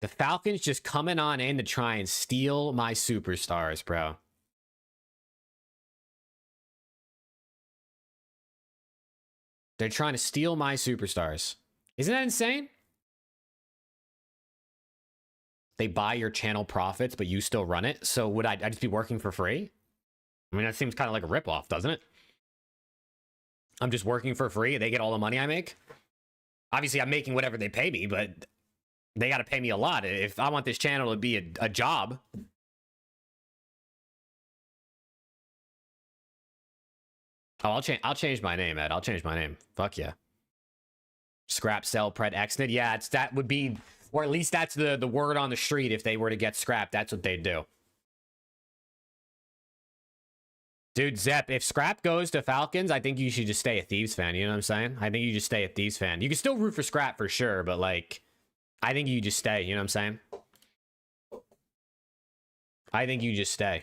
The Falcons just coming on in to try and steal my superstars, bro. They're trying to steal my superstars. Isn't that insane? They buy your channel profits, but you still run it. So would I just be working for free? I mean, that seems kind of like a ripoff, doesn't it? I'm just working for free. They get all the money I make. Obviously, I'm making whatever they pay me, but they got to pay me a lot if I want this channel to be a job. Oh, I'll change my name, Ed. I'll change my name. Fuck yeah. Scrap, sell, pred, exnid. Yeah, that would be, or at least that's the word on the street. If they were to get scrapped, that's what they'd do. Dude, Zep, if Scrap goes to Falcons, I think you should just stay a Thieves fan. You know what I'm saying? I think you just stay a Thieves fan. You can still root for Scrap for sure, but like, I think you just stay. You know what I'm saying? I think you just stay.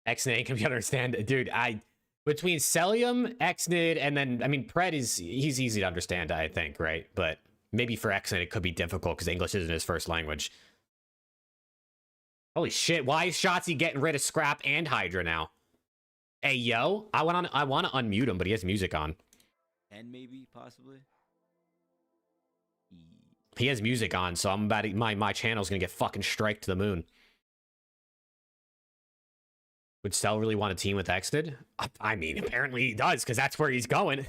Xnid can be understand, dude. Between Celium, Xnid, and then I mean Pred he's easy to understand, I think, right? But maybe for Xnid it could be difficult because English isn't his first language. Holy shit! Why is Shotzi getting rid of Scrap and Hydra now? Hey yo, I want to unmute him, but he has music on. And maybe possibly. He has music on, so I'm about to, my channel's gonna get fucking striked to the moon. Would Cell really want a team with Xnid? I mean, apparently he does, because that's where he's going.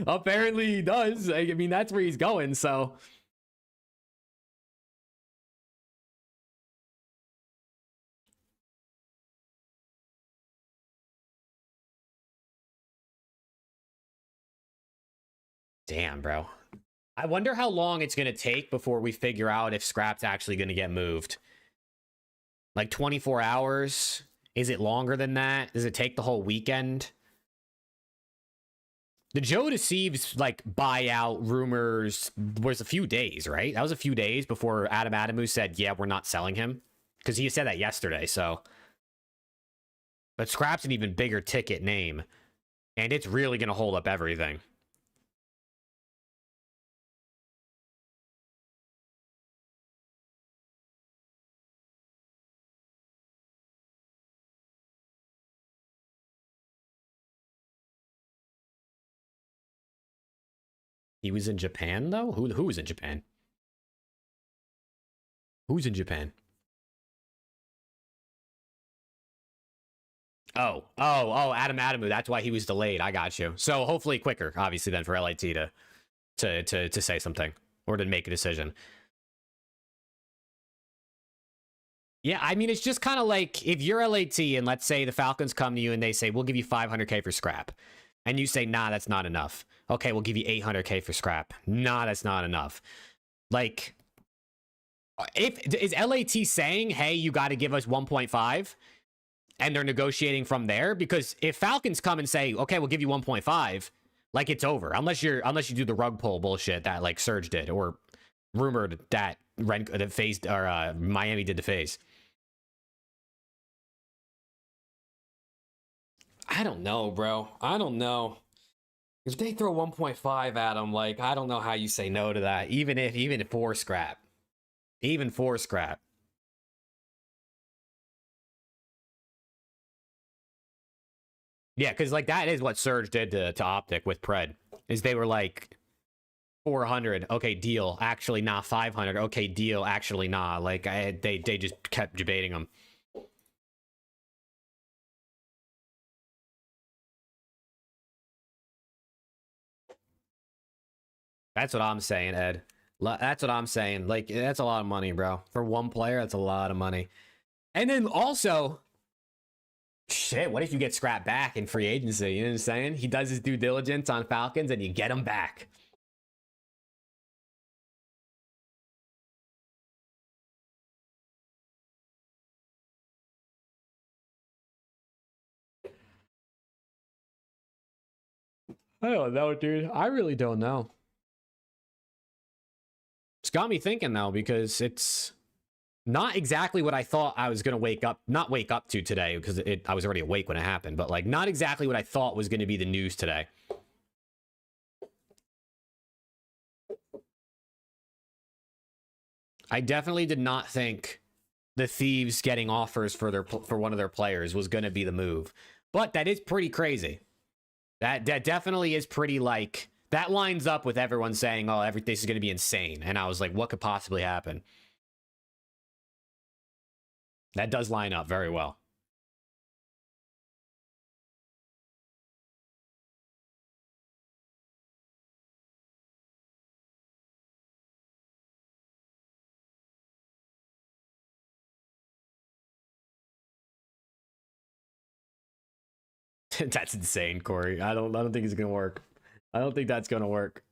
Apparently he does. I mean, that's where he's going, so... Damn, bro. I wonder how long it's going to take before we figure out if Scrap's actually going to get moved. Like 24 hours? Is it longer than that? Does it take the whole weekend? The Joe Deceives like buyout rumors was a few days, right? That was a few days before Adam Adamu said, yeah, we're not selling him. Because he said that yesterday, so. But Scrap's an even bigger ticket name. And it's really going to hold up everything. He was in Japan, though? Who was in Japan? Who's in Japan? Oh, Adam Adamu. That's why he was delayed. I got you. So hopefully quicker, obviously, then for LAT to say something or to make a decision. Yeah, I mean, it's just kind of like if you're LAT and let's say the Falcons come to you and they say, we'll give you 500K for scrap. And you say, nah, that's not enough. Okay, we'll give you 800K for scrap. Nah, that's not enough. Like, is LAT saying, hey, you got to give us 1.5? And they're negotiating from there? Because if Falcons come and say, okay, we'll give you 1.5, like it's over. Unless you do the rug pull bullshit that like Surge did or rumored that Miami did to FaZe. I don't know, bro. I don't know. If they throw 1.5 at him, like, I don't know how you say no to that. Even for scrap. Even for scrap. Yeah, because, like, that is what Surge did to Optic with Pred. Is they were like, 400. Okay, deal. Actually, nah, 500. Okay, deal. Actually, nah. Like, they just kept debating them. That's what I'm saying, Ed. That's what I'm saying. Like, that's a lot of money, bro. For one player, that's a lot of money. And then also, shit, what if you get scrapped back in free agency? You know what I'm saying? He does his due diligence on Falcons and you get him back. I don't know, dude. I really don't know. It's got me thinking, though, because it's not exactly what I thought I was going to not wake up to today, because I was already awake when it happened, but like not exactly what I thought was going to be the news today. I definitely did not think the Thieves getting offers for one of their players was going to be the move, but that is pretty crazy. That definitely is pretty, like, that lines up with everyone saying, oh, this is going to be insane. And I was like, what could possibly happen? That does line up very well. That's insane, Corey. I don't think it's gonna work. I don't think that's gonna work.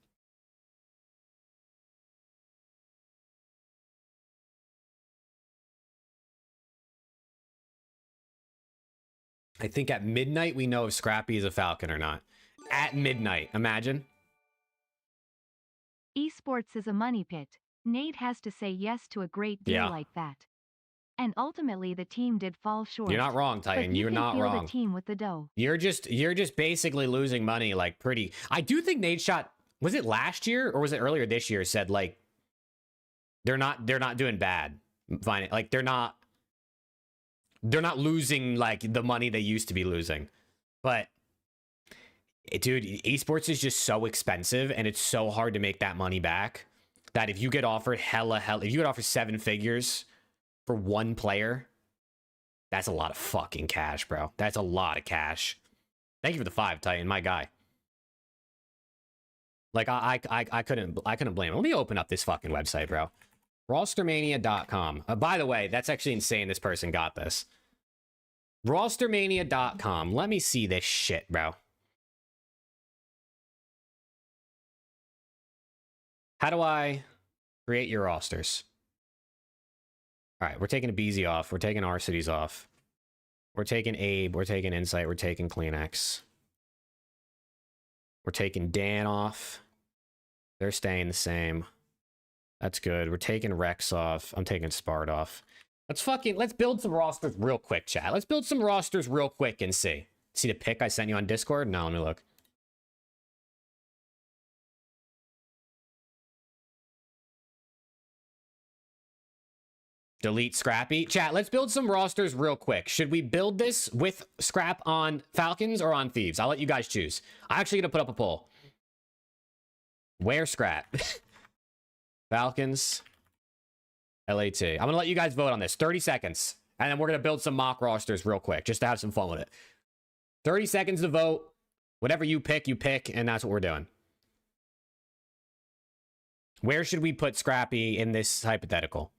I think at midnight we know if Scrappy is a Falcon or not. At midnight, imagine. Esports is a money pit. Nate has to say yes to a great deal like that. And ultimately the team did fall short. You're not wrong, Titan. You're not wrong. The team with the dough. You're just basically losing money like pretty. I do think Nate Shot, was it last year or was it earlier this year, said like they're not doing bad. Fine. Like they're not losing like the money they used to be losing. But dude, esports is just so expensive and it's so hard to make that money back that if you get offered if you get offered 7 figures for one player, that's a lot of fucking cash, bro. That's a lot of cash. Thank you for the 5, Titan, my guy. Like I couldn't blame him. Let me open up this fucking website, bro. Rostermania.com. By the way, that's actually insane. This person got this. Rostermania.com. Let me see this shit, bro. How do I create your rosters? All right, we're taking Abeezy off. We're taking Arcities off. We're taking Abe. We're taking Insight. We're taking Kleenex. We're taking Dan off. They're staying the same. That's good. We're taking Rex off. I'm taking Spart off. Let's build some rosters real quick, chat. Let's build some rosters real quick and see. See the pic I sent you on Discord? No, let me look. Delete Scrappy. Chat, let's build some rosters real quick. Should we build this with Scrap on Falcons or on Thieves? I'll let you guys choose. I'm actually going to put up a poll. Where Scrap? Falcons. LAT. I'm going to let you guys vote on this. 30 seconds. And then we're going to build some mock rosters real quick, just to have some fun with it. 30 seconds to vote. Whatever you pick, and that's what we're doing. Where should we put Scrappy in this hypothetical?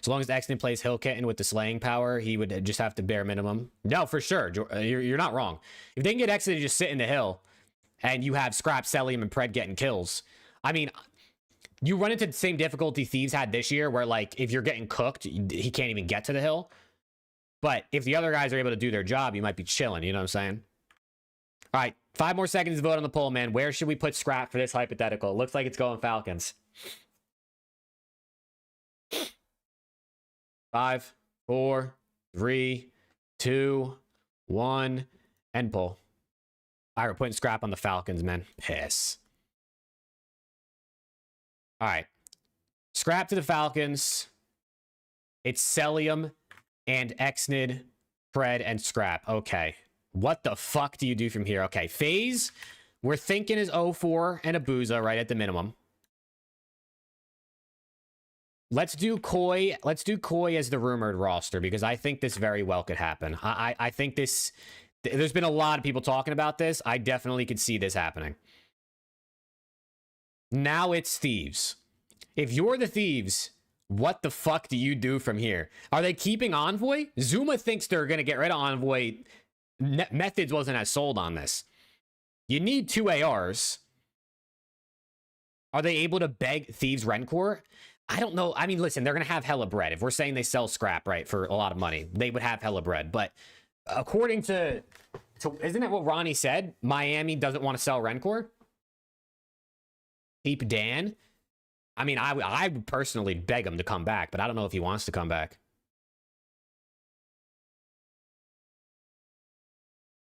As long as Exton plays Hill Kitten with the slaying power, he would just have to bare minimum. No, for sure. You're not wrong. If they can get Exton to just sit in the hill, and you have Scrap, Cellium, and Pred getting kills, I mean, you run into the same difficulty Thieves had this year, where, like, if you're getting cooked, he can't even get to the hill. But if the other guys are able to do their job, you might be chilling, you know what I'm saying? All right, 5 more seconds to vote on the poll, man. Where should we put Scrap for this hypothetical? It looks like it's going Falcons. 5, 4, 3, 2, 1, end poll. All right, we're putting Scrap on the Falcons, man. Piss. All right. Scrap to the Falcons. It's Cellium and Exnid, Pred, and Scrap. Okay. What the fuck do you do from here? Okay, FaZe, we're thinking is 0-4 and Abuza right at the minimum. Let's do Koi. Let's do Koi as the rumored roster, because I think this very well could happen. I think this... There's been a lot of people talking about this. I definitely could see this happening. Now it's Thieves. If you're the Thieves, what the fuck do you do from here? Are they keeping Envoy? Zuma thinks they're going to get rid of Envoy. Methods wasn't as sold on this. You need 2 ARs. Are they able to beg Thieves Rencore? I don't know. I mean, listen, they're going to have hella bread. If we're saying they sell Scrap, right, for a lot of money, they would have hella bread. But according to isn't it what Ronnie said? Miami doesn't want to sell Rencore? Keep Dan? I mean, I would personally beg him to come back, but I don't know if he wants to come back.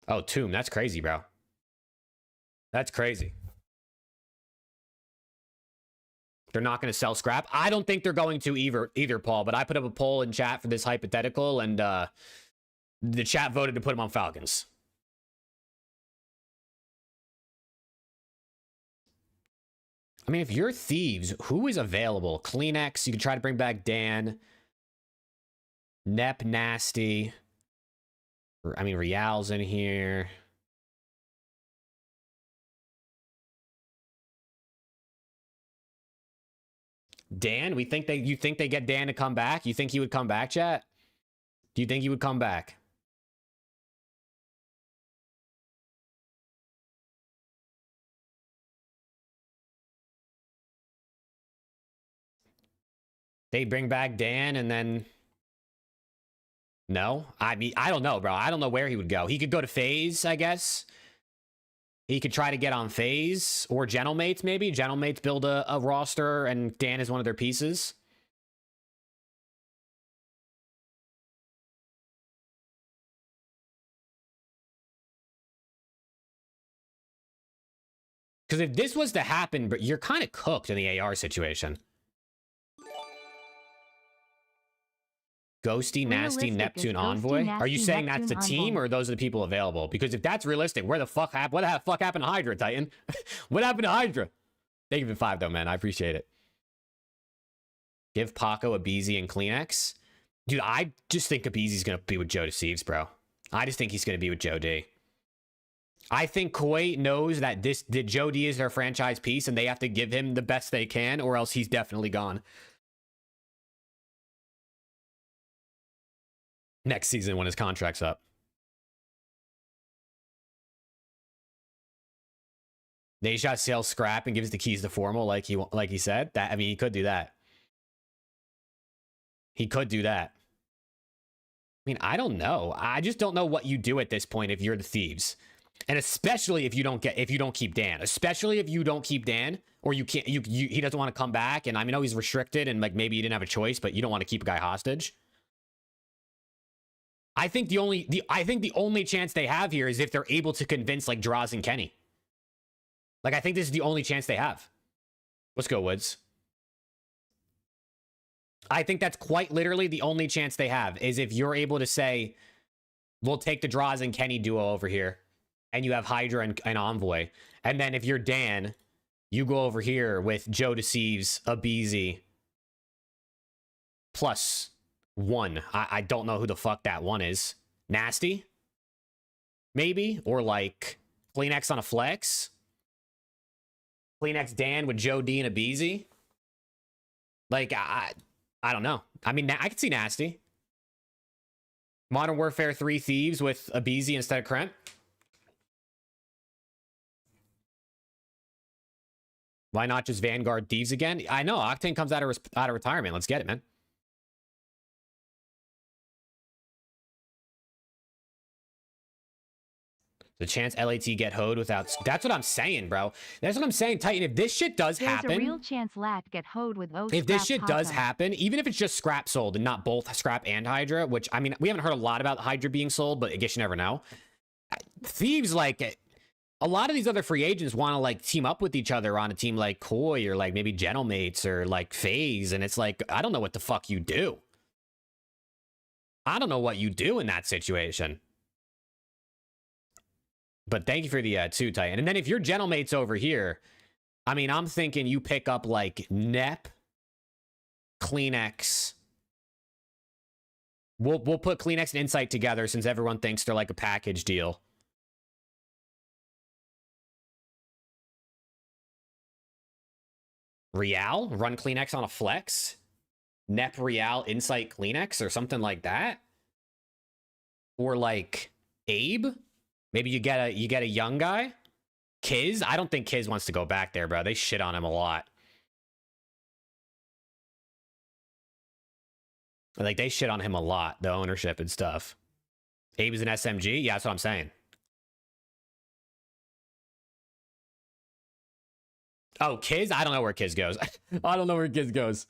Oh, Tomb, that's crazy, bro. That's crazy. They're not going to sell Scrap. I don't think they're going to either, Paul, but I put up a poll in chat for this hypothetical, and the chat voted to put him on Falcons. I mean, if you're Thieves, who is available? Kleenex, you can try to bring back Dan. Nep Nasty. I mean, Real's in here. Dan, you think they get Dan to come back? You think he would come back, chat? Do you think he would come back? They bring back Dan and then... No? I mean, I don't know, bro. I don't know where he would go. He could go to FaZe, I guess. He could try to get on FaZe or Gentlemates, maybe. Gentlemates build a roster and Dan is one of their pieces. Because if this was to happen, but you're kind of cooked in the AR situation. Ghosty, Nasty, Neptune, Envoy. Are you saying that's the team, or are those are the people available? Because if that's realistic, what the fuck happened to Hydra, Titan? What happened to Hydra? Thank you for 5, though, man. I appreciate it. Give Paco Abeezy and Kleenex. Dude, I just think Abeezy's going to be with Joe Deceives, bro. I just think he's going to be with Joe D. I think Koi knows that Joe D is their franchise piece, and they have to give him the best they can, or else he's definitely gone. Next season when his contract's up. Nadeshot sells scrap and gives the keys to formal like he said. That, I mean, he could do that. He could do that. I mean, I don't know. I just don't know what you do at this point if you're the Thieves. And especially if you don't keep Dan. Especially if you don't keep Dan, or you can't he doesn't want to come back, and I know he's restricted and like maybe you didn't have a choice, but you don't want to keep a guy hostage. I think the only chance they have here is if they're able to convince like Draws and Kenny. Like, I think this is the only chance they have. Let's go, Woods. I think that's quite literally the only chance they have, is if you're able to say, we'll take the Draws and Kenny duo over here, and you have Hydra and Envoy. And then if you're Dan, you go over here with Joe Deceives, Abizi, plus one. I don't know who the fuck that one is. Nasty? Maybe? Or like Kleenex on a flex? Kleenex Dan with Joe D and Abizi? Like, I don't know. I mean, I could see Nasty. Modern Warfare 3 Thieves with Abizi instead of Kremp. Why not just Vanguard Thieves again? I know, Octane comes out of retirement. Let's get it, man. The chance LAT get hoed without... That's what I'm saying, bro. That's what I'm saying, Titan. If this shit does happen... There's a real chance LAT get hoed with if this shit does happen, even if it's just scrap sold and not both scrap and Hydra, which, I mean, we haven't heard a lot about Hydra being sold, but I guess you never know. Thieves, like... A lot of these other free agents want to, like, team up with each other on a team like Koi or, like, maybe Gentlemates or, like, FaZe, and it's like, I don't know what the fuck you do. I don't know what you do in that situation. But thank you for the 2, Titan. And then if you're Gentlemates over here, I mean, I'm thinking you pick up, like, NEP, Kleenex. We'll put Kleenex and Insight together since everyone thinks they're, like, a package deal. Real, run Kleenex on a flex, NEP Real Insight Kleenex or something like that, or like Abe. Maybe you get a young guy, Kiz. I don't think Kiz wants to go back there, bro. They shit on him a lot. Like they shit on him a lot, the ownership and stuff. Abe is an SMG. Yeah, that's what I'm saying. Oh, Kiz? I don't know where Kiz goes. I don't know where Kiz goes.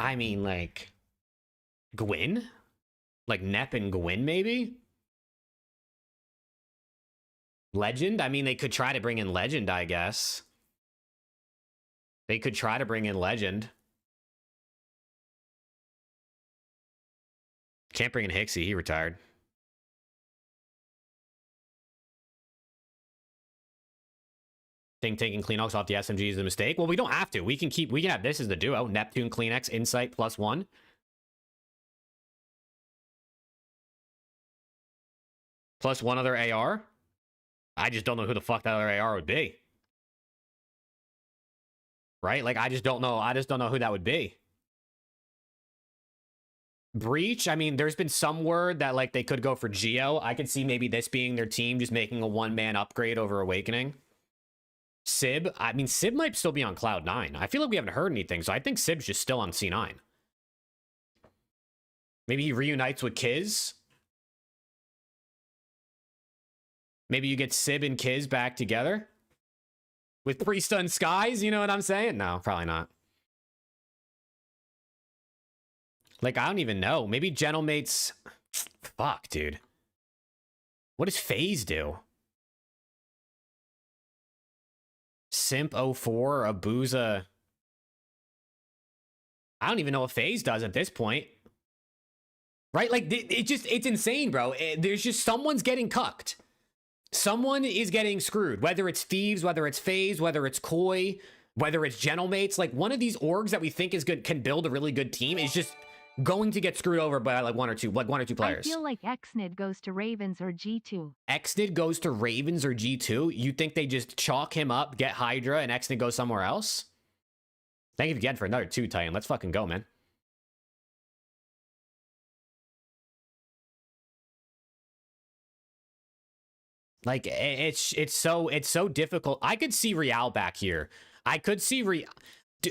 I mean, like, Gwyn? Like, Nep and Gwyn, maybe? Legend? I mean, they could try to bring in Legend, I guess. They could try to bring in Legend. Can't bring in Hixie. He retired. Think taking Kleenex off the SMG is a mistake. Well, we don't have to. We can have this as the duo. Neptune, Kleenex, Insight, +1. Plus one other AR. I just don't know who the fuck that other AR would be. Right? Like, I just don't know. I just don't know who that would be. Breach, I mean, there's been some word that, like, they could go for Geo. I could see maybe this being their team, just making a one-man upgrade over Awakening. Sib, I mean, Sib might still be on Cloud 9. I feel like we haven't heard anything, so I think Sib's just still on C9. Maybe he reunites with Kiz. Maybe you get Sib and Kiz back together with pre-stun skies, you know what I'm saying? No, probably not. Like, I don't even know. Maybe Gentlemates... Fuck, dude. What does FaZe do? Simp 04, Abuza. I don't even know what FaZe does at this point. Right? Like, it's insane, bro. There's just someone's getting cucked. Someone is getting screwed. Whether it's Thieves, whether it's FaZe, whether it's Koi, whether it's Gentlemates. Like, one of these orgs that we think is good, can build a really good team, is just going to get screwed over by like one or two players. I feel like Xnid goes to Ravens or G2. Xnid goes to Ravens or G2? You think they just chalk him up, get Hydra, and Xnid goes somewhere else? Thank you again for another 2, Titan. Let's fucking go, man. Like it's so difficult. I could see Real back here. I could see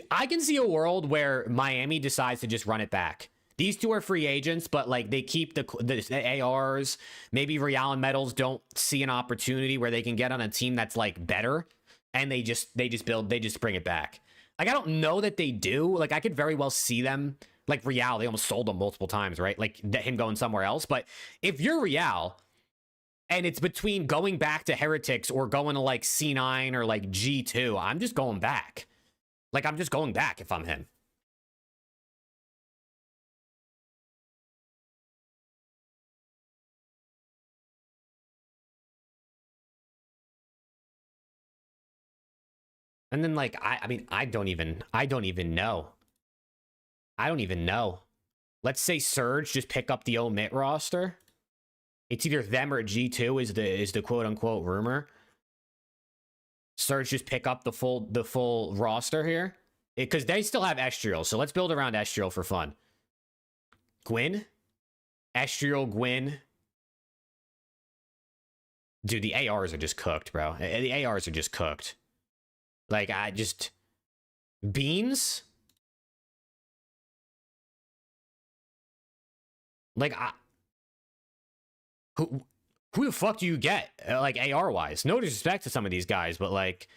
I can see a world where Miami decides to just run it back. These two are free agents, but like they keep the ARs. Maybe Real and Metals don't see an opportunity where they can get on a team that's like better, and they just bring it back. Like I don't know that they do. Like I could very well see them like Real. They almost sold them multiple times, right? Like him going somewhere else. But if you're Real, and it's between going back to Heretics or going to like C9 or like G2, I'm just going back. Like, I'm just going back if I'm him. And then like, I mean, I don't even know. I don't even know. Let's say Surge just pick up the omit roster. It's either them or G2 is the quote unquote rumor. Surge just pick up the full roster here because they still have Estriel. So let's build around Estriel for fun. Gwyn, Estriel, Gwyn. Dude, the ARs are just cooked, bro. The ARs are just cooked. Like Beans. Like who the fuck do you get, like, AR-wise? No disrespect to some of these guys, but, like...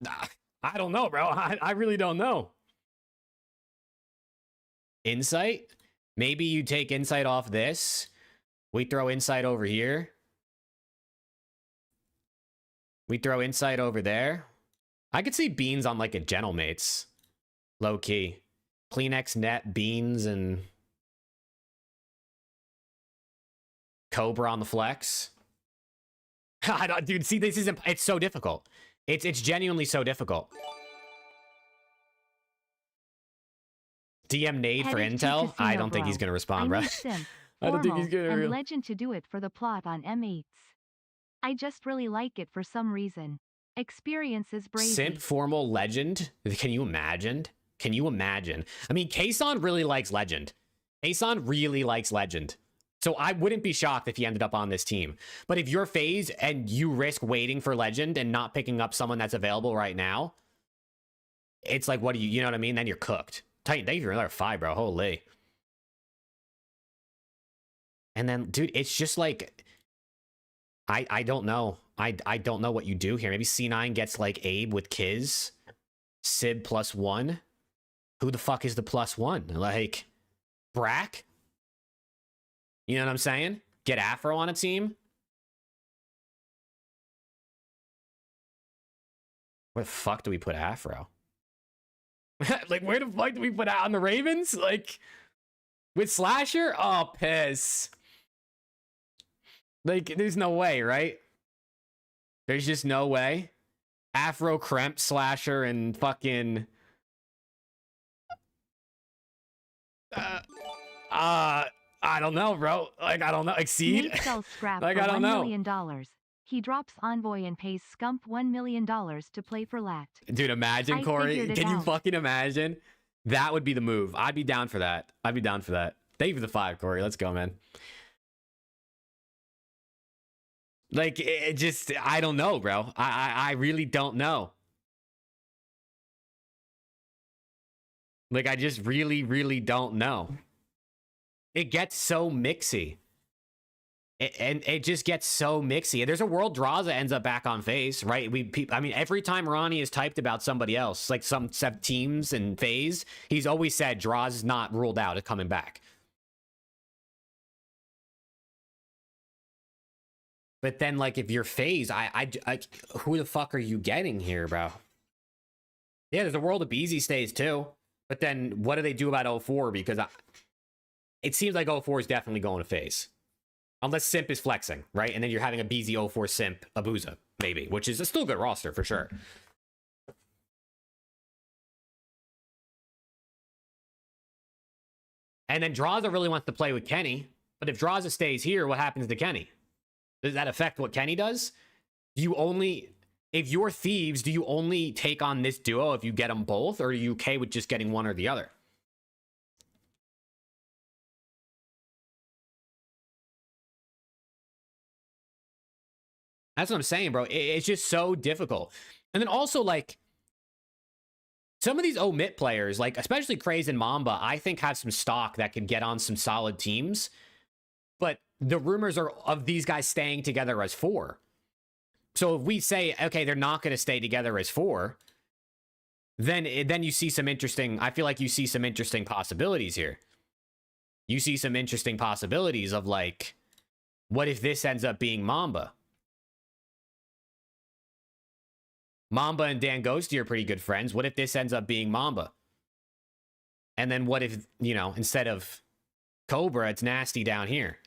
I don't know, bro. I really don't know. Insight? Maybe you take Insight off this. We throw Insight over here. We throw Insight over there. I could see Beans on, like, a Gentlemates. Low-key. Kleenex, Net, Beans, and... Cobra on the flex. Dude, see, this isn't... It's so difficult. It's genuinely so difficult. DM Nade for intel? I don't think he's going to respond, bro. I don't think he's going to... And Legend to do it for the plot on M8s. I just really like it for some reason. Experience is brave. Simp, formal, Legend? Can you imagine? Can you imagine? I mean, Kason really likes Legend. Kason really likes Legend. So I wouldn't be shocked if he ended up on this team. But if you're FaZe and you risk waiting for Legend and not picking up someone that's available right now, it's like, what do you know what I mean? Then you're cooked. Titan, thank you for another 5, bro. Holy. And then, dude, it's just like, I don't know. I don't know what you do here. Maybe C9 gets like Abe with Kiz. Sib +1. Who the fuck is the +1? Like, Brack? You know what I'm saying? Get Afro on a team. Where the fuck do we put Afro? Like, where the fuck do we put out on the Ravens? Like, with Slasher? Oh, piss. Like, there's no way, right? There's just no way. Afro, Kremp, Slasher, and fucking... I don't know, bro. Like, I don't know. Exceed? Nate sells scrap like, for I don't know. $1 million. He drops Envoy and pays Scump $1 million to play for LAT. Dude, imagine, Corey. Can you fucking imagine? That would be the move. I'd be down for that. I'd be down for that. Thank you for the 5, Corey. Let's go, man. Like, it just, I don't know, bro. I really don't know. Like, I just really, really don't know. It gets so mixy. It just gets so mixy. There's a world Draza ends up back on FaZe, right? I mean, every time Ronnie has typed about somebody else, like some teams and FaZe, he's always said Draza's not ruled out of coming back. But then, like, if you're FaZe, who the fuck are you getting here, bro? Yeah, there's a world of BZ stays too. But then, what do they do about 04? Because it seems like 04 is definitely going to FaZe. Unless Simp is flexing, right? And then you're having a BZ 04 Simp Abuza, maybe, which is a still good roster for sure. And then Draza really wants to play with Kenny. But if Draza stays here, what happens to Kenny? Does that affect what Kenny does? Do you only... If you're Thieves, do you only take on this duo if you get them both? Or are you okay with just getting one or the other? That's what I'm saying, bro. It's just so difficult. And then also, like, some of these omit players, like especially Craze and Mamba, I think have some stock that could get on some solid teams. But the rumors are of these guys staying together as 4. So if we say, okay, they're not going to stay together as 4, then you see some interesting, I feel like you see some interesting possibilities here. You see some interesting possibilities of, like, what if this ends up being Mamba? Mamba and Dan Ghosty are pretty good friends. What if this ends up being Mamba? And then what if, you know, instead of Cobra, it's Nasty down here?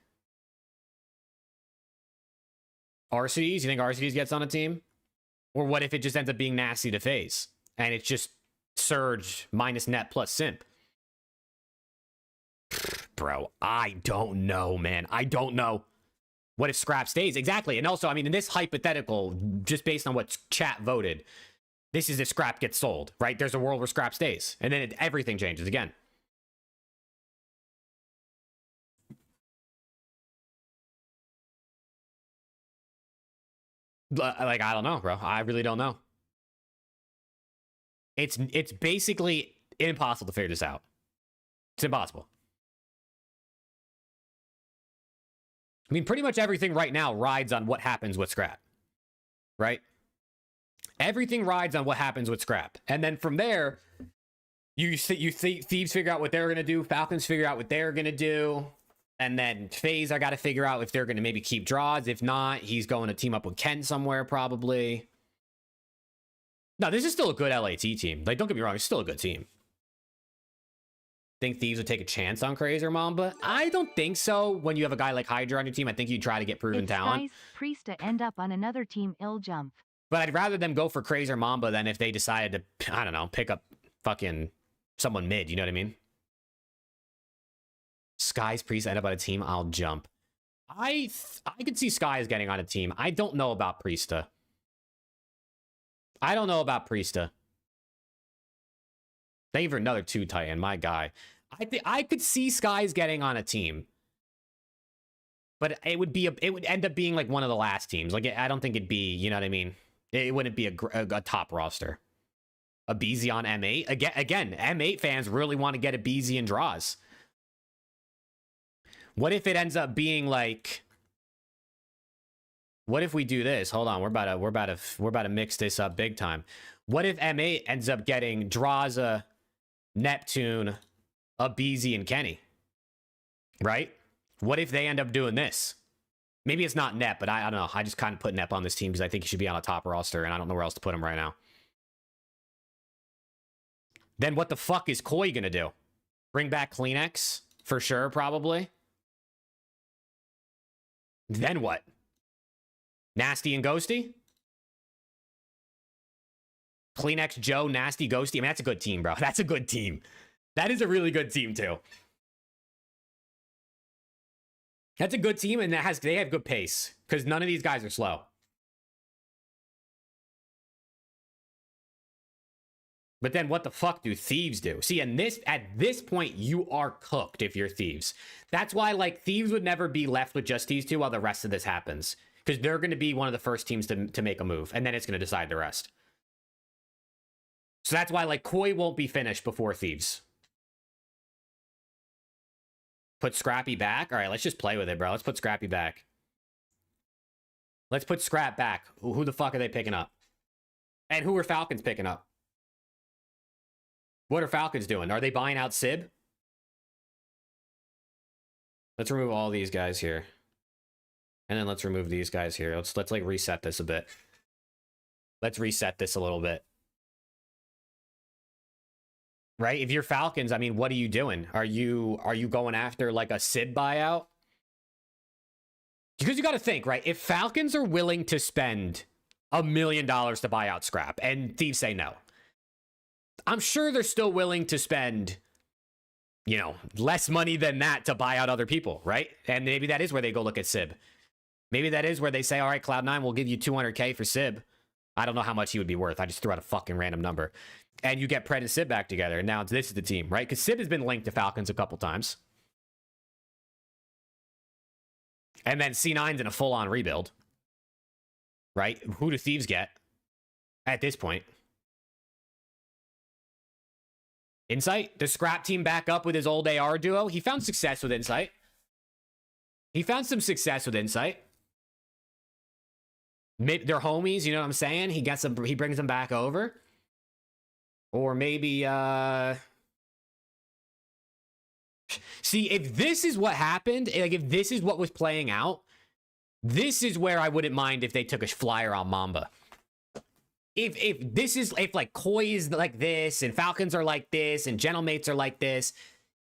Arcides? You think Arcides gets on a team? Or what if it just ends up being Nasty to FaZe? And it's just Surge minus net plus Simp? Bro, I don't know, man. I don't know. What if Scrap stays? Exactly. And also, I mean, in this hypothetical, just based on what chat voted, this is if Scrap gets sold, right? There's a world where Scrap stays. And then everything changes again. Like, I don't know, bro. I really don't know. It's basically impossible to figure this out. It's impossible. I mean, pretty much everything right now rides on what happens with Scrap, right? Everything rides on what happens with Scrap. And then from there, you see Thieves figure out what they're going to do. Falcons figure out what they're going to do. And then FaZe, I got to figure out if they're going to maybe keep draws. If not, he's going to team up with Ken somewhere, probably. No, this is still a good LAT team. Like, don't get me wrong, it's still a good team. Think Thieves would take a chance on Craze or Mamba? I don't think so. When you have a guy like Hydra on your team, I think you try to get proven talent. Priest to end up on another team ill jump. But I'd rather them go for Craze or Mamba than if they decided to, I don't know, pick up fucking someone mid, you know what I mean? Sky's Priest end up on a team, I'll jump. I could see Sky's getting on a team. I don't know about Priesta. I don't know about Priesta. Thank you for another 2 Titan, my guy. I think I could see Skies getting on a team, but it would end up being like one of the last teams. Like, I don't think it'd be, you know what I mean? It wouldn't be a top roster. A BZ on M8 again. M8 fans really want to get a BZ in draws. What if it ends up being like? What if we do this? Hold on, we're about to mix this up big time. What if M8 ends up getting Draza, Neptune, a BZ, and Kenny? Right? What if they end up doing this? Maybe it's not Nep, but I don't know. I just kind of put Nep on this team because I think he should be on a top roster, and I don't know where else to put him right now. Then what the fuck is Koi gonna do? Bring back Kleenex? For sure, probably. Then what? Nasty and Ghosty? Kleenex, Joe, Nasty, Ghosty. I mean, that's a good team, bro. That's a good team. That is a really good team, too. That's a good team, and they have good pace, because none of these guys are slow. But then what the fuck do Thieves do? See, at this point, you are cooked if you're Thieves. That's why, like, Thieves would never be left with just these two while the rest of this happens. Because they're going to be one of the first teams to make a move, and then it's going to decide the rest. So that's why, like, Koi won't be finished before Thieves. Put Scrappy back? All right, let's just play with it, bro. Let's put Scrappy back. Let's put Scrap back. Who the fuck are they picking up? And who are Falcons picking up? What are Falcons doing? Are they buying out Sib? Let's remove all these guys here. And then let's remove these guys here. Let's like reset this a bit. Let's reset this a little bit. Right? If you're Falcons, I mean, what are you doing? Are you going after like a Sib buyout? Because you got to think, right? If Falcons are willing to spend $1 million to buy out Scrap and Thieves say no, I'm sure they're still willing to spend, you know, less money than that to buy out other people, right? And maybe that is where they go look at Sib. Maybe that is where they say, all right, Cloud9, we'll give you $200K for Sib. I don't know how much he would be worth. I just threw out a fucking random number. And you get Pred and Sib back together. And now this is the team, right? Because Sib has been linked to Falcons a couple times. And then C9's in a full-on rebuild. right? Who do Thieves get at this point? Insight? Does Scrap Team back up with his old AR duo? He found success with Insight. He found some success with Insight. They're homies, you know what I'm saying? He gets them, he brings them back over. Or maybe, see, if this is what happened, like if this is what was playing out, this is where I wouldn't mind if they took a flyer on Mamba. If like Koi is like this, and Falcons are like this, and Gentlemates are like this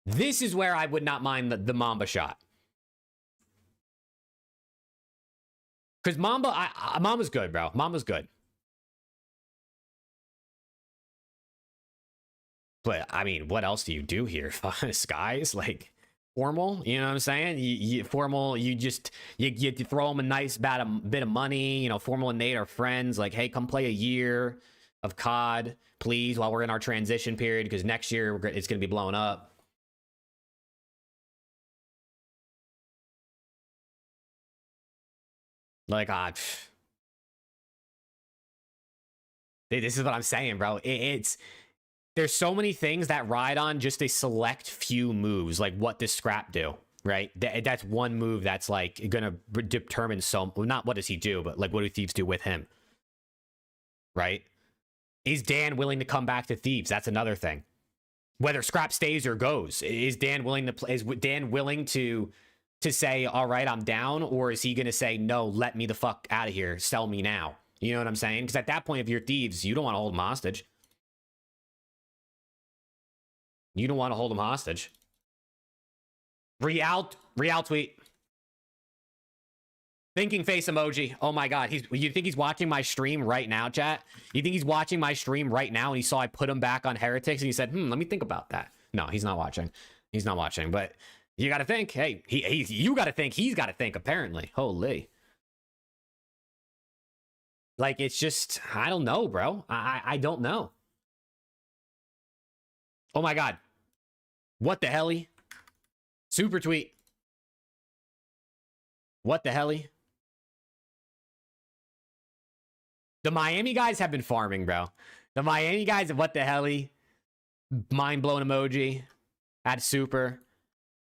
is where I would not mind the Mamba shot. Because Mamba's good, bro. Mamba's good. But, I mean, what else do you do here? Skies? Like, Formal? You know what I'm saying? Formal, you throw them a nice bit of money. You know, Formal and Nate are friends. Like, hey, come play a year of COD, please, while we're in our transition period, because next year it's going to be blown up. Like, this is what I'm saying, bro. There's so many things that ride on just a select few moves. Like, what does Scrap do, right? That's one move that's, like, gonna determine not what does he do, but, like, what do Thieves do with him, right? Is Dan willing to come back to Thieves? That's another thing. Whether Scrap stays or goes, is Dan willing to say, all right, I'm down, or is he going to say, no, let me the fuck out of here, sell me now? You know what I'm saying? Because at that point, if you're Thieves, you don't want to hold him hostage. You don't want to hold him hostage. Real tweet. Thinking face emoji. Oh my god, you think he's watching my stream right now, chat? You think he's watching my stream right now and he saw I put him back on Heretics and he said, let me think about that. No, he's not watching. He's not watching, but you got to think, hey, you got to think, he's got to think, apparently. Holy. Like, it's just, I don't know, bro. I don't know. Oh my god. What the helly? Super tweet. What the helly? The Miami guys have been farming, bro. The Miami guys, what the helly? Mind-blown emoji. At super.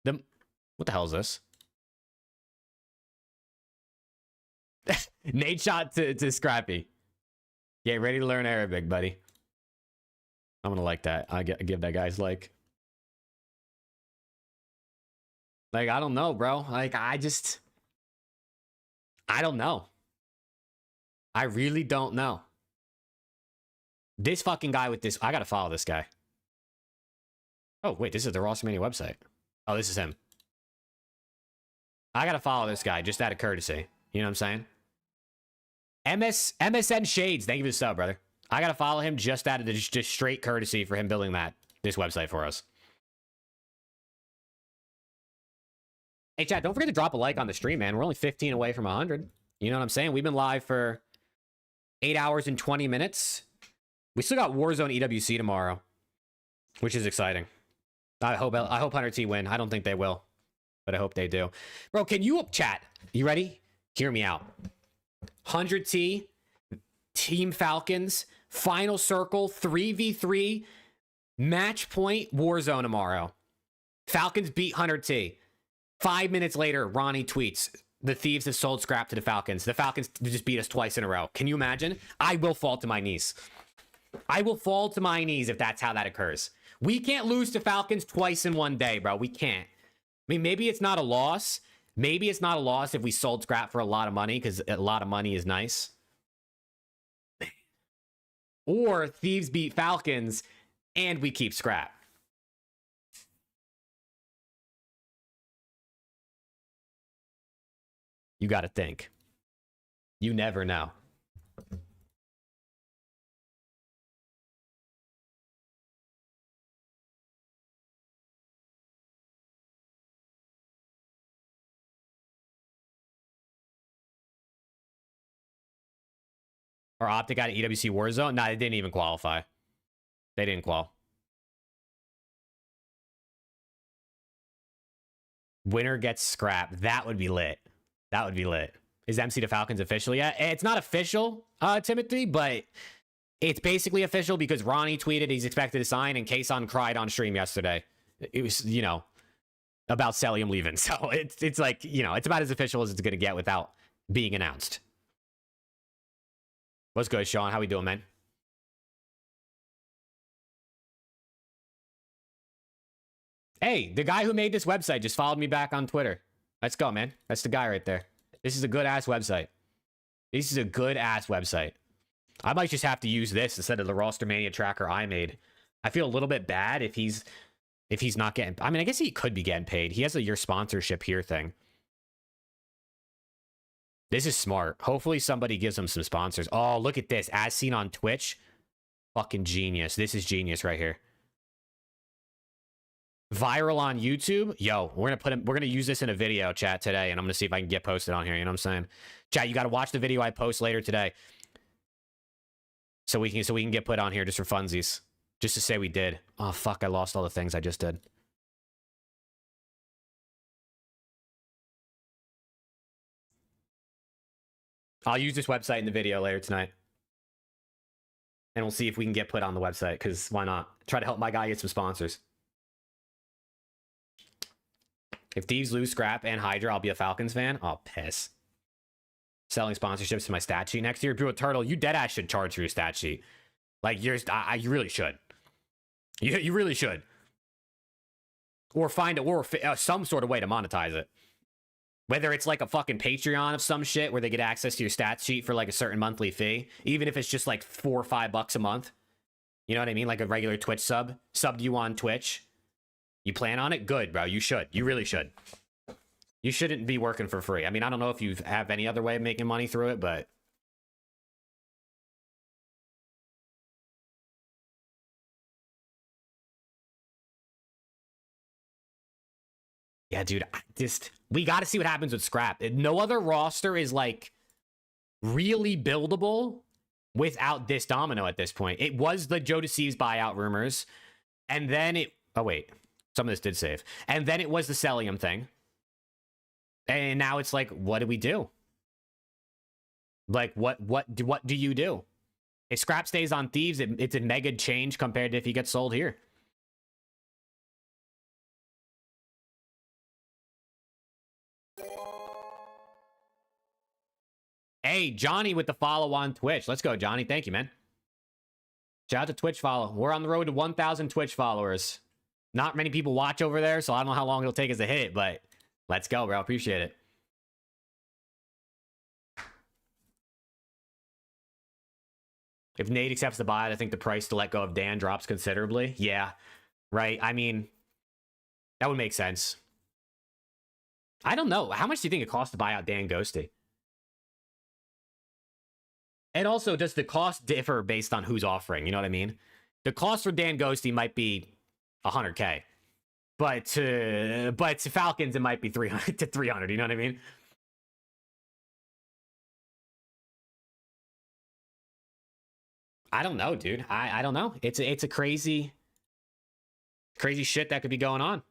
What the hell is this? Nate shot to Scrappy. Yeah, ready to learn Arabic, buddy. I'm gonna like that. I give that guy's like, I don't know, bro. Like, I don't know. I really don't know. This fucking guy with this, I gotta follow this guy. Oh, wait, this is the ROSTERMANIA website. Oh, this is him. I gotta follow this guy just out of courtesy. You know what I'm saying? MSN Shades, thank you for the sub, brother. I gotta follow him just out of just straight courtesy for him building this website for us. Hey, chat, don't forget to drop a like on the stream, man. We're only 15 away from 100. You know what I'm saying? We've been live for 8 hours and 20 minutes. We still got Warzone EWC tomorrow, which is exciting. I hope 100T win. I don't think they will, but I hope they do. Bro, can you chat? You ready? Hear me out. 100T, Team Falcons, Final Circle, 3v3, match point, Warzone tomorrow. Falcons beat 100T. 5 minutes later, Ronnie tweets, the Thieves have sold Scrap to the Falcons. The Falcons just beat us twice in a row. Can you imagine? I will fall to my knees. I will fall to my knees if that's how that occurs. We can't lose to Falcons twice in one day, bro. We can't. I mean, maybe it's not a loss. Maybe it's not a loss if we sold Scrap for a lot of money, because a lot of money is nice. Or Thieves beat Falcons and we keep Scrap. You got to think. You never know. Or Optic got an EWC Warzone? Nah, they didn't even qualify. They didn't qual. Winner gets Scrap. That would be lit. That would be lit. Is MC to Falcons official yet? It's not official, Timothy, but it's basically official because Ronnie tweeted he's expected to sign, and Kason cried on stream yesterday. It was, you know, about Cellium leaving. So it's like, you know, it's about as official as it's going to get without being announced. What's good, Sean? How we doing, man? Hey, the guy who made this website just followed me back on Twitter. Let's go, man. That's the guy right there. This is a good-ass website. This is a good-ass website. I might just have to use this instead of the Rostermania tracker I made. I feel a little bit bad if he's not getting... I mean, I guess he could be getting paid. He has a your sponsorship here thing. This is smart. Hopefully somebody gives him some sponsors. Oh, look at this. As seen on Twitch. Fucking genius. This is genius right here. Viral on YouTube. Yo, we're gonna use this in a video, chat, today, and I'm gonna see if I can get posted on here. You know what I'm saying? Chat, you gotta watch the video I post later today. So we can get put on here just for funsies. Just to say we did. Oh fuck, I lost all the things I just did. I'll use this website in the video later tonight. And we'll see if we can get put on the website, because why not? Try to help my guy get some sponsors. If Thieves lose Scrap and Hydra, I'll be a Falcons fan. Oh, piss. Selling sponsorships to my stat sheet next year. Brew Turtle, you deadass should charge for your stat sheet. Like, you really should. You really should. Or find some sort of way to monetize it. Whether it's like a fucking Patreon of some shit where they get access to your stat sheet for like a certain monthly fee. Even if it's just like $4 or $5 a month. You know what I mean? Like a regular Twitch sub. Subbed you on Twitch. You plan on it? Good, bro. You should. You really should. You shouldn't be working for free. I mean, I don't know if you have any other way of making money through it, but... Yeah, dude. We got to see what happens with Scrap. No other roster is, like, really buildable without this domino at this point. It was the Joe Deceives buyout rumors. And then it... Oh, wait. Some of this did save. And then it was the Cellium thing. And now it's like, what do we do? Like, what do you do? If Scrap stays on Thieves, it's a mega change compared to if he gets sold here. Hey, Johnny with the follow on Twitch. Let's go, Johnny. Thank you, man. Shout out to Twitch follow. We're on the road to 1,000 Twitch followers. Not many people watch over there, so I don't know how long it'll take us to hit it, but let's go, bro. Appreciate it. If Nate accepts the buyout, I think the price to let go of Dan drops considerably. Yeah, right. I mean, that would make sense. I don't know. How much do you think it costs to buy out Dan Ghosty? And also, does the cost differ based on who's offering? You know what I mean? The cost for Dan Ghosty might be $100K, but to Falcons, it might be 300 to 300. You know what I mean? I don't know, dude. I don't know. It's a crazy shit that could be going on.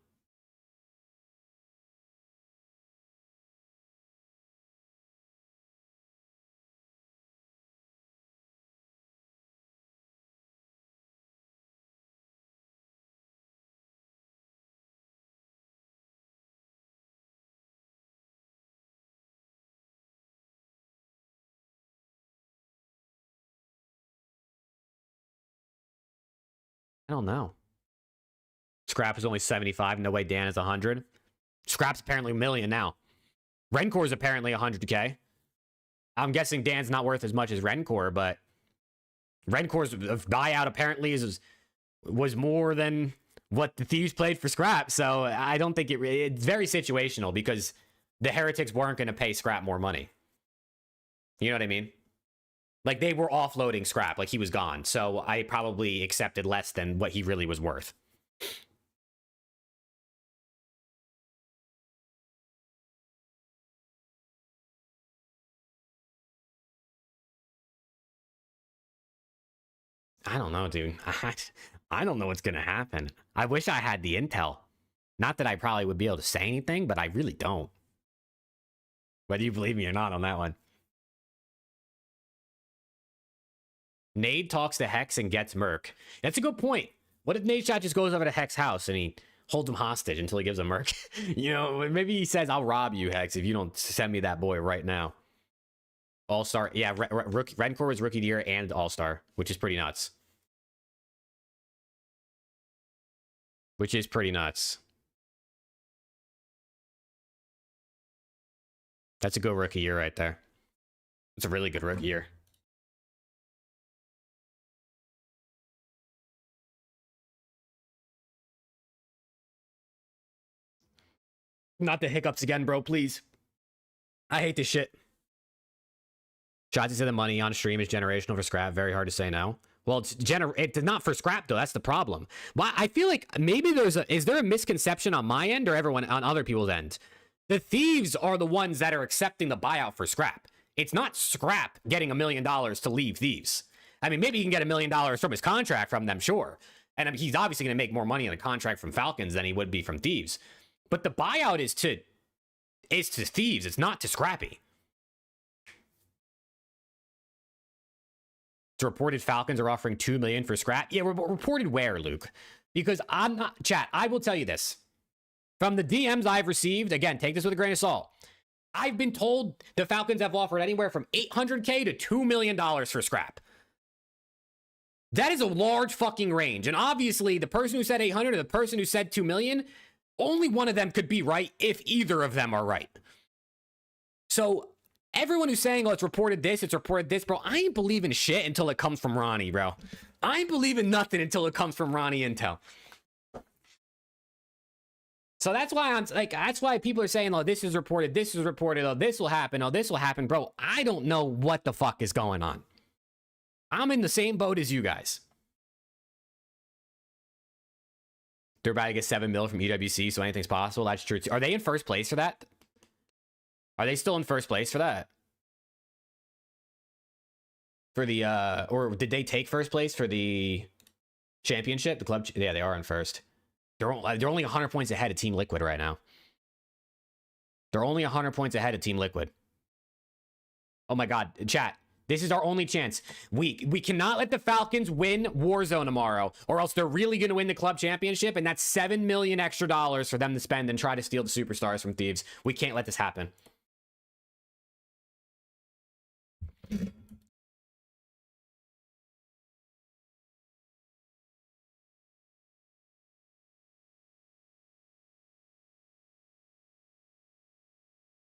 I don't know. Scrap is only 75. No way Dan is 100. Scrap's apparently $1 million now. Rencor is apparently 100K. I'm guessing Dan's not worth as much as Rencor, but Rencor's buyout apparently was more than what the Thieves played for Scrap. So I don't think it's very situational because the Heretics weren't going to pay Scrap more money. You know what I mean? Like, they were offloading Scrap. Like, he was gone. So I probably accepted less than what he really was worth. I don't know, dude. I don't know what's going to happen. I wish I had the intel. Not that I probably would be able to say anything, but I really don't. Whether you believe me or not on that one. Nade talks to Hex and gets Merc. That's a good point. What if Nade Shot just goes over to Hex house and he holds him hostage until he gives him Merc? You know, maybe he says, I'll rob you, Hex, if you don't send me that boy right now. All-Star. Yeah, Rencore was Rookie of the Year and All-Star, which is pretty nuts. Which is pretty nuts. That's a good Rookie Year right there. It's a really good Rookie Year. Not the hiccups again, bro, please. I hate this shit. Shots said the money on stream is generational for scrap. Very hard to say no. Well, it's not for scrap, though. That's the problem. Well, I feel like maybe is there a misconception on my end or everyone on other people's end? The thieves are the ones that are accepting the buyout for scrap. It's not scrap getting $1 million to leave thieves. I mean, maybe he can get $1 million from his contract from them, sure. And I mean, he's obviously going to make more money in a contract from Falcons than he would be from thieves. But the buyout is to thieves. It's not to Scrappy. It's reported Falcons are offering $2 million for scrap. Yeah, reported where, Luke? Because I'm not... Chat, I will tell you this. From the DMs I've received, again, take this with a grain of salt. I've been told the Falcons have offered anywhere from $800K to $2 million for scrap. That is a large fucking range. And obviously, the person who said 800 and the person who said 2 million, only one of them could be right if either of them are right. So everyone who's saying, oh, it's reported this, bro, I ain't believing shit until it comes from Ronnie, bro. I ain't believing nothing until it comes from Ronnie Intel. So that's why that's why people are saying, oh, this is reported, oh, this will happen, bro. I don't know what the fuck is going on. I'm in the same boat as you guys. They're about to get 7 mil from EWC, so anything's possible. That's true too. Are they in first place for that? Are they still in first place for that? For the, or did they take first place for the championship? The club, yeah, they are in first. They're only 100 points ahead of Team Liquid right now. They're only 100 points ahead of Team Liquid. Oh my God, chat. This is our only chance. We cannot let the Falcons win Warzone tomorrow, or else they're really going to win the club championship, and that's $7 million extra for them to spend and try to steal the superstars from thieves. We can't let this happen.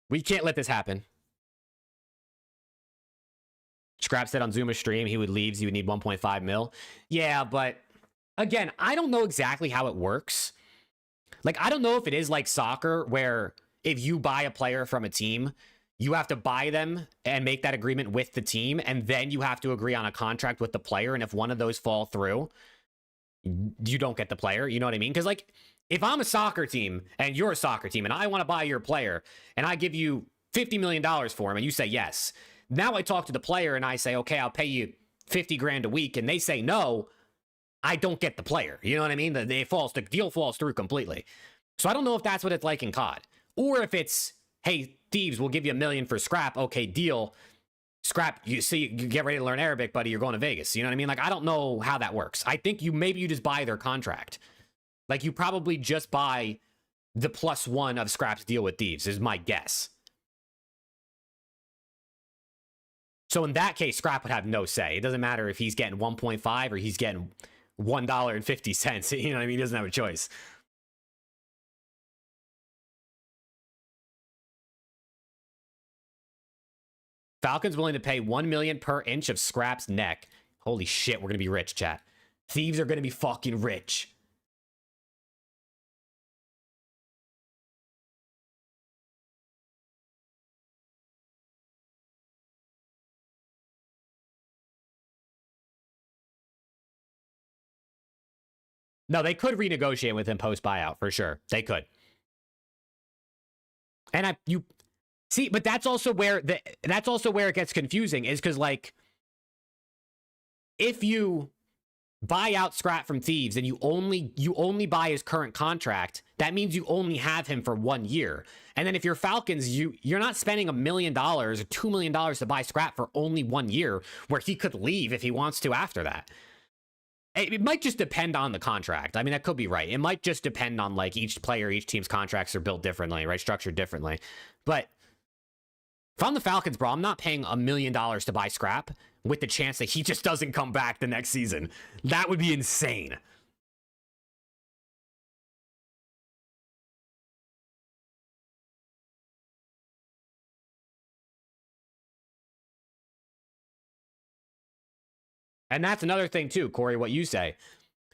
We can't let this happen. Scrap said on Zuma's stream he would leave, he would need 1.5 mil. Yeah, but again, I don't know exactly how it works. Like, I don't know if it is like soccer where if you buy a player from a team, you have to buy them and make that agreement with the team, and then you have to agree on a contract with the player, and if one of those fall through, you don't get the player. You know what I mean? Because, like, if I'm a soccer team and you're a soccer team and I want to buy your player and I give you $50 million for him and you say yes, now I talk to the player and I say, okay, I'll pay you 50 grand a week, and they say no, I don't get the player. You know what I mean? The deal falls through completely. So I don't know if that's what it's like in COD. Or if it's, hey, thieves, we'll give you $1 million for scrap. Okay, deal. Scrap, you get ready to learn Arabic, buddy, you're going to Vegas. You know what I mean? Like, I don't know how that works. I think maybe you just buy their contract. Like, you probably just buy the +1 of Scrap's deal with thieves, is my guess. So in that case, Scrap would have no say. It doesn't matter if he's getting 1.5 or he's getting $1.50. You know what I mean? He doesn't have a choice. Falcons willing to pay $1 million per inch of Scrap's neck. Holy shit, we're gonna be rich, chat. Thieves are gonna be fucking rich. No, they could renegotiate with him post buyout for sure. They could. And you see, but that's also where it gets confusing, is because, like, if you buy out Scrap from Thieves and you only buy his current contract, that means you only have him for 1 year. And then if you're Falcons, you're not spending $1 million or $2 million to buy Scrap for only 1 year, where he could leave if he wants to after that. It might just depend on the contract. I mean, that could be right. It might just depend on like each player, each team's contracts are built differently, right? Structured differently. But if I'm the Falcons, bro, I'm not paying $1 million to buy Scrap with the chance that he just doesn't come back the next season. That would be insane. And that's another thing too, Corey, what you say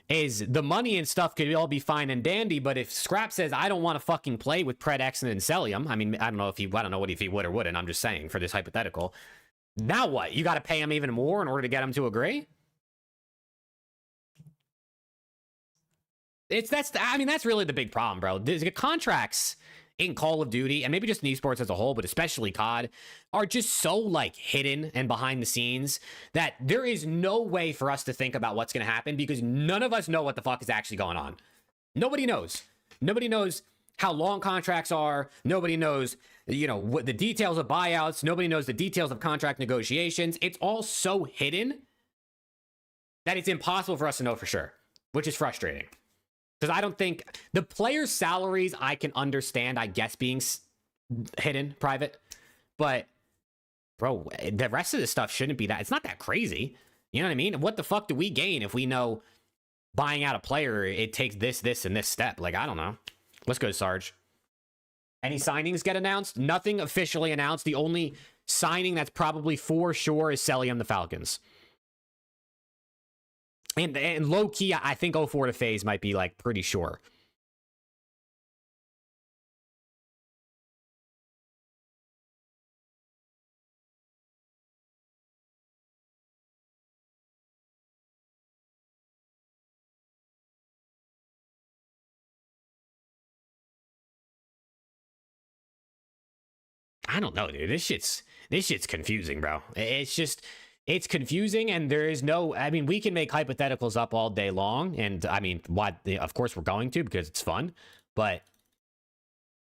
is the money and stuff could all be fine and dandy, but if Scrap says, I don't want to fucking play with Pred, Exon, and Cellium, I mean, I don't know if he would or wouldn't, I'm just saying for this hypothetical. Now what? You got to pay him even more in order to get him to agree? That's really the big problem, bro. The contracts in Call of Duty, and maybe just in esports as a whole, but especially COD, are just so like hidden and behind the scenes that there is no way for us to think about what's going to happen because none of us know what the fuck is actually going on. Nobody knows. Nobody knows how long contracts are. Nobody knows, what the details of buyouts. Nobody knows the details of contract negotiations. It's all so hidden that it's impossible for us to know for sure, which is frustrating. Because I don't think the players' salaries I can understand, I guess, being hidden, private. But, bro, the rest of this stuff shouldn't be that. It's not that crazy. You know what I mean? What the fuck do we gain if we know buying out a player, it takes this, and this step? Like, I don't know. Let's go, Sarge. Any signings get announced? Nothing officially announced. The only signing that's probably for sure is Cellium the Falcons. And low-key, I think 04 to FaZe might be, like, pretty sure. I don't know, dude. This shit's confusing, bro. It's confusing, and there is no, we can make hypotheticals up all day long, and of course we're going to, because it's fun, but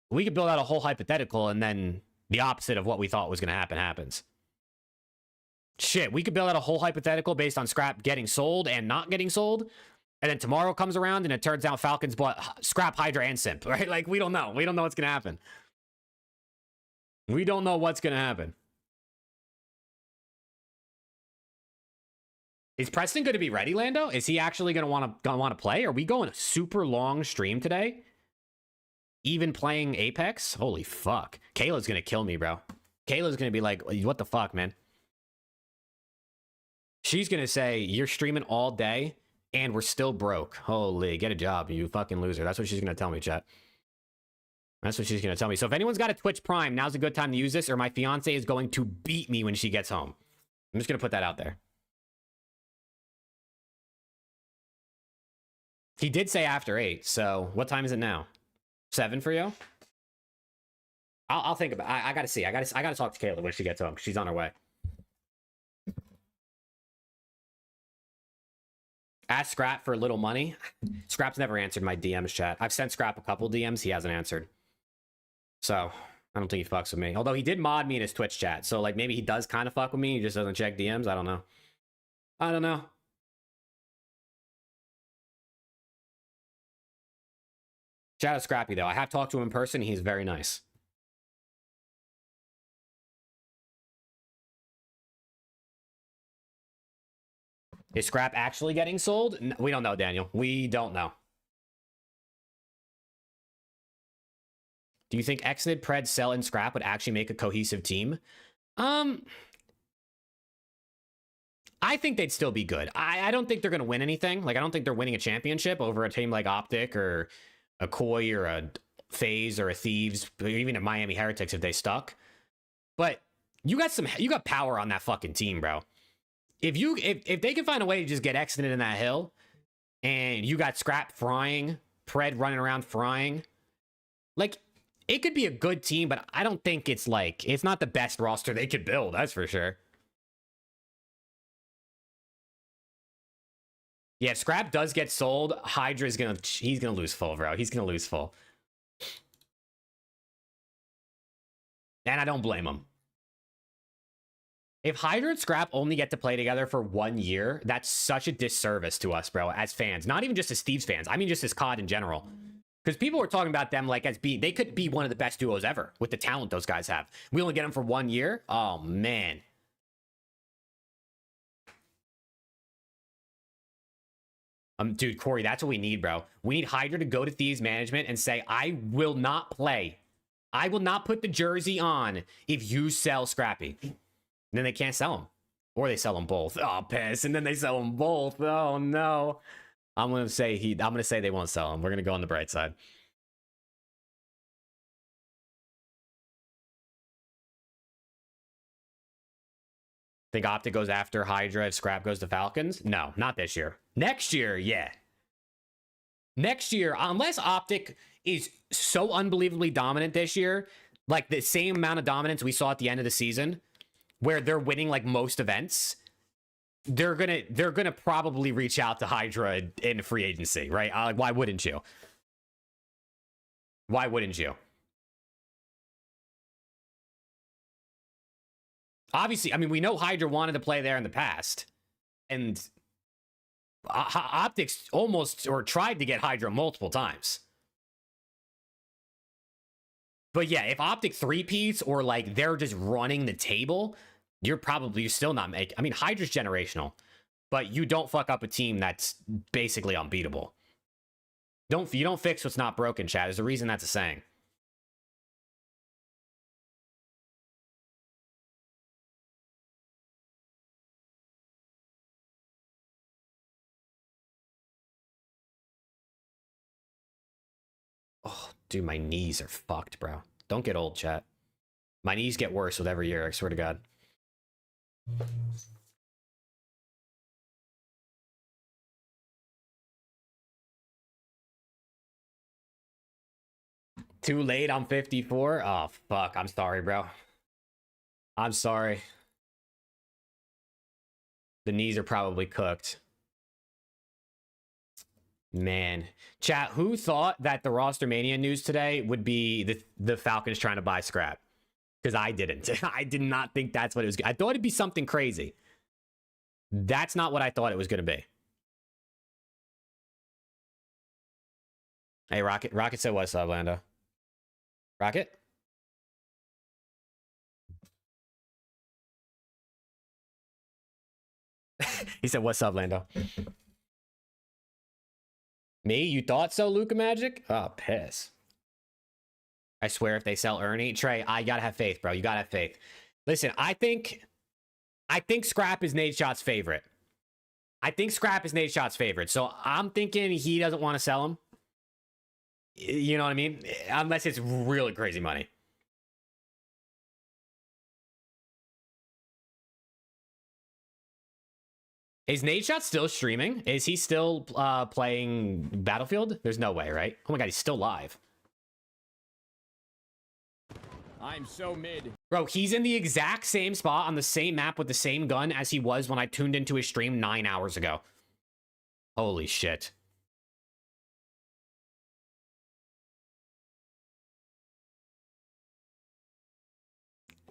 we could build out a whole hypothetical, and then the opposite of what we thought was going to happen happens. Shit, we could build out a whole hypothetical based on Scrap getting sold and not getting sold, and then tomorrow comes around, and it turns out Falcons bought Scrap, Hydra, and Simp, right? Like, we don't know. We don't know what's going to happen. We don't know what's going to happen. Is Preston going to be ready, Lando? Is he actually going to want to play? Are we going a super long stream today? Even playing Apex? Holy fuck. Kayla's going to kill me, bro. Kayla's going to be like, what the fuck, man? She's going to say, you're streaming all day and we're still broke. Holy, get a job, you fucking loser. That's what she's going to tell me, chat. That's what she's going to tell me. So if anyone's got a Twitch Prime, now's a good time to use this, or my fiance is going to beat me when she gets home. I'm just going to put that out there. He did say after 8, so what time is it now? 7 for you? I'll think about it. I gotta see. I gotta talk to Kayla when she gets home. She's on her way. Ask Scrap for a little money. Scrap's never answered my DMs, chat. I've sent Scrap a couple DMs. He hasn't answered. So, I don't think he fucks with me. Although he did mod me in his Twitch chat. So, like, maybe he does kind of fuck with me. He just doesn't check DMs. I don't know. I don't know. Shout out Scrappy, though. I have talked to him in person. He's very nice. Is Scrap actually getting sold? We don't know, Daniel. We don't know. Do you think Exnid, Pred, Cell, and Scrap would actually make a cohesive team? I think they'd still be good. I don't think they're going to win anything. Like, I don't think they're winning a championship over a team like Optic or a Koi or a FaZe or a Thieves, or even a Miami Heretics if they stuck. But you got power on that fucking team, bro. If they can find a way to just get exited in that hill, and you got Scrap frying, Pred running around frying, like, it could be a good team, but I don't think it's not the best roster they could build, that's for sure. Yeah, Scrap does get sold. Hydra's he's gonna lose full, bro. He's gonna lose full. And I don't blame him. If Hydra and Scrap only get to play together for 1 year, that's such a disservice to us, bro, as fans. Not even just as Steve's fans. I mean, just as COD in general. Because people were talking about them like as being, they could be one of the best duos ever with the talent those guys have. We only get them for 1 year? Oh, man. Dude, Corey, that's what we need, bro. We need Hydra to go to Thieves management and say, I will not play. I will not put the jersey on if you sell Scrappy. And then they can't sell them. Or they sell them both. Oh, piss. And then they sell them both. Oh, no. I'm going to say they won't sell them. We're going to go on the bright side. Think Optic goes after Hydra if Scrap goes to Falcons? No, not this year. Next year, yeah. Next year, unless Optic is so unbelievably dominant this year, like the same amount of dominance we saw at the end of the season, where they're winning like most events, they're gonna probably reach out to Hydra in free agency, right? Why wouldn't you? Why wouldn't you? Obviously, I mean, we know Hydra wanted to play there in the past, and Optics almost or tried to get Hydra multiple times. But yeah, if Optic three-peats or like they're just running the table, you're still not making. I mean, Hydra's generational, but you don't fuck up a team that's basically unbeatable. You don't fix what's not broken, Chad. There's a reason that's a saying. Oh, dude, my knees are fucked, bro. Don't get old, chat. My knees get worse with every year, I swear to God. Too late, I'm 54. Oh, fuck. I'm sorry, bro. I'm sorry. The knees are probably cooked. Man. Chat, who thought that the Rostermania news today would be the Falcons trying to buy Scrap? Because I didn't. I did not think that's what it was. I thought it'd be something crazy. That's not what I thought it was going to be. Hey, Rocket. Rocket said, what's up, Lando? Rocket? He said, what's up, Lando? Me? You thought so, Luca Magic? Oh, piss. I swear if they sell Ernie. Trey, I gotta have faith, bro. You gotta have faith. Listen, I think Scrap is Nadeshot's favorite. So I'm thinking he doesn't want to sell him. You know what I mean? Unless it's really crazy money. Is Nadeshot still streaming? Is he still playing Battlefield? There's no way, right? Oh my God, he's still live. I'm so mid. Bro, he's in the exact same spot on the same map with the same gun as he was when I tuned into his stream 9 hours ago. Holy shit.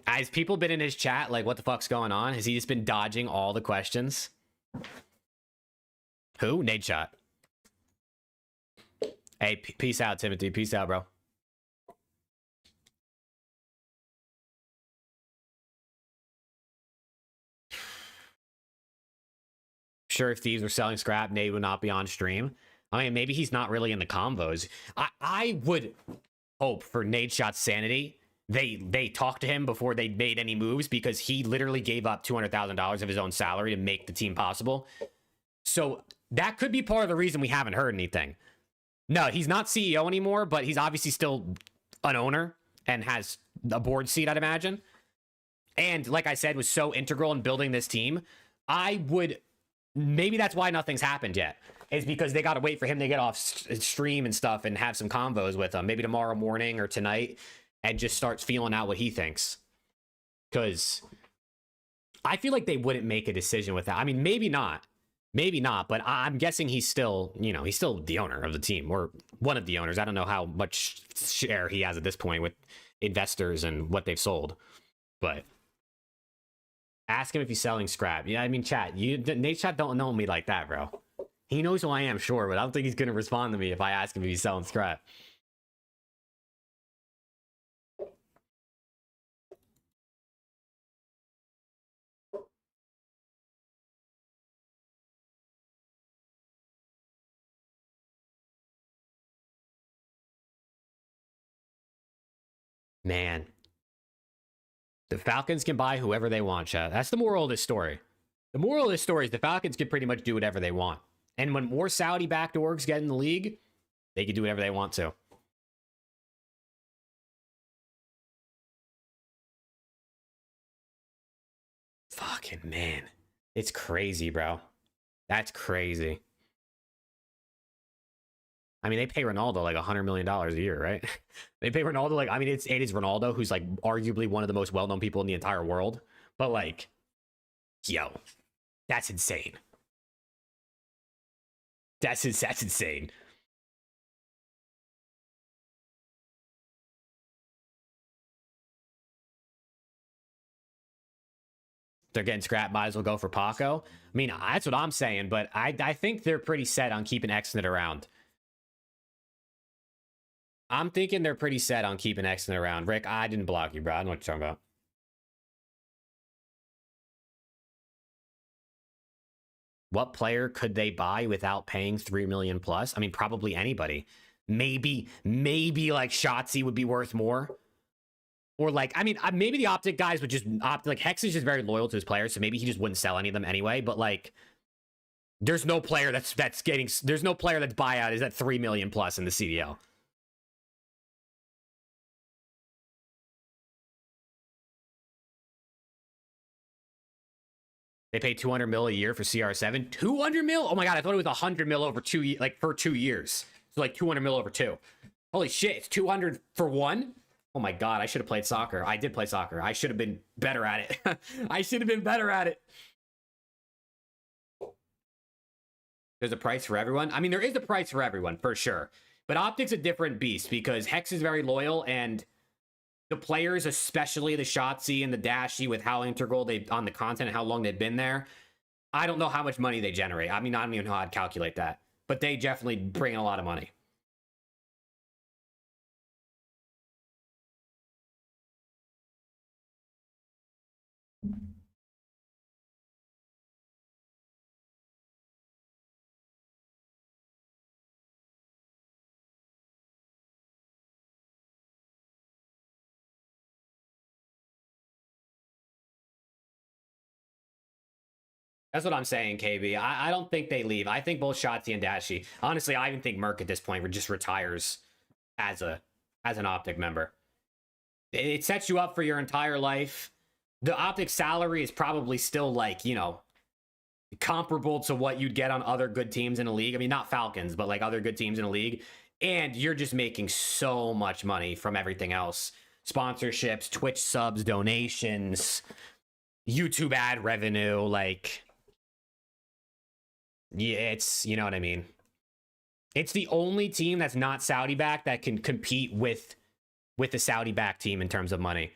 Has people been in his chat like, what the fuck's going on? Has he just been dodging all the questions? Who? Nadeshot. Hey, peace out, Timothy. Peace out, bro. Sure, if Thieves were selling Scrap, Nate would not be on stream. I mean, maybe he's not really in the combos. I would hope for Nadeshot's sanity. They talked to him before they made any moves because he literally gave up $200,000 of his own salary to make the team possible. So that could be part of the reason we haven't heard anything. No, he's not CEO anymore, but he's obviously still an owner and has a board seat, I'd imagine. And like I said, was so integral in building this team. Maybe that's why nothing's happened yet. Is because they got to wait for him to get off stream and stuff and have some convos with him. Maybe tomorrow morning or tonight. And just starts feeling out what he thinks. Because I feel like they wouldn't make a decision with that. I mean, maybe not. Maybe not, but I'm guessing he's still, you know, he's still the owner of the team, or one of the owners. I don't know how much share he has at this point with investors and what they've sold, but ask him if he's selling scrap. Yeah, I mean, chat, Nate chat don't know me like that, bro. He knows who I am, sure, but I don't think he's gonna respond to me if I ask him if he's selling scrap. Man, the Falcons can buy whoever they want, chat. That's the moral of this story. The moral of this story is the Falcons can pretty much do whatever they want. And when more Saudi-backed orgs get in the league, they can do whatever they want to. Fucking man. It's crazy, bro. That's crazy. I mean, they pay Ronaldo like $100 million a year, right? They pay Ronaldo like, I mean, it is Ronaldo, who's like arguably one of the most well-known people in the entire world. But like, yo, that's insane. That's insane. They're getting scrap, might as well go for Paco. I mean, that's what I'm saying, but I think they're pretty set on keeping Exnet around. I'm thinking they're pretty set on keeping Exnet around. Rick, I didn't block you, bro. I don't know what you're talking about. What player could they buy without paying 3 million plus? I mean, probably anybody. Maybe like Shotzi would be worth more. Or like, I mean, maybe the Optic guys would just opt. Like Hex is just very loyal to his players, so maybe he just wouldn't sell any of them anyway. But like, there's no player that's getting. There's no player that's buyout is at 3 million plus in the CDL. They pay 200 mil a year for CR7. 200 mil? Oh my god, I thought it was 100 mil over for 2 years. So like 200 mil over 2. Holy shit, it's 200 for 1? Oh my god, I should have played soccer. I did play soccer. I should have been better at it. I should have been better at it. There's a price for everyone. I mean, there is a price for everyone, for sure. But Optic's a different beast because Hex is very loyal, and the players, especially the Shotzi and the Dashy, with how integral they on the content and how long they've been there, I don't know how much money they generate. I mean, I don't even know how I'd calculate that. But they definitely bring in a lot of money. That's what I'm saying, KB. I don't think they leave. I think both Shotzi and Dashy. Honestly, I even think Merc at this point just retires as an Optic member. It sets you up for your entire life. The Optic salary is probably still like, you know, comparable to what you'd get on other good teams in a league. I mean, not Falcons, but like other good teams in a league. And you're just making so much money from everything else. Sponsorships, Twitch subs, donations, YouTube ad revenue, like... Yeah, it's, you know what I mean? It's the only team that's not Saudi-backed that can compete with the Saudi-backed team in terms of money.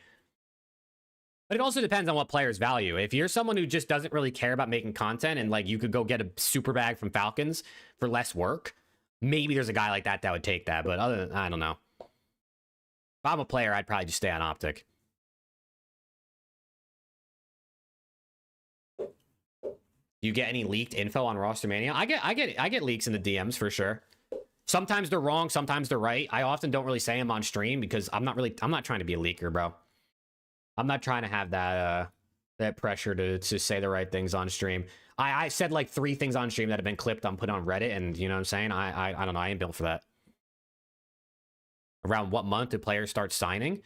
But it also depends on what players value. If you're someone who just doesn't really care about making content and like you could go get a super bag from Falcons for less work, maybe there's a guy like that that would take that. But other than, I don't know. If I'm a player, I'd probably just stay on Optic. You get any leaked info on Rostermania? I get leaks in the DMs for sure. Sometimes they're wrong, sometimes they're right. I often don't really say them on stream because I'm not trying to be a leaker, bro. I'm not trying to have that that pressure to say the right things on stream. I said like 3 things on stream that have been clipped on put on Reddit, and you know what I'm saying? I don't know, I ain't built for that. Around what month do players start signing?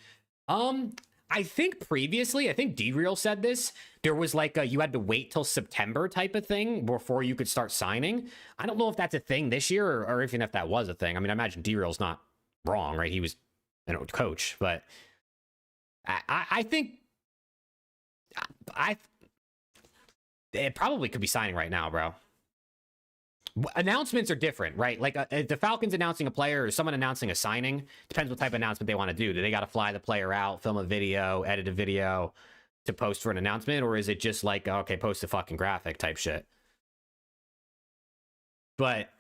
I think previously, I think D-Real said this, there was like a, you had to wait till September type of thing before you could start signing. I don't know if that's a thing this year or even if that was a thing. I mean, I imagine D-Real's not wrong, right? He was, you know, coach, but I think it probably could be signing right now, bro. announcements are different, right? Like the Falcons announcing a player or someone announcing a signing, depends what type of announcement they want to do. Do they got to fly the player out, film a video, edit a video to post for an announcement? Or is it just like, okay, post a fucking graphic type shit? But,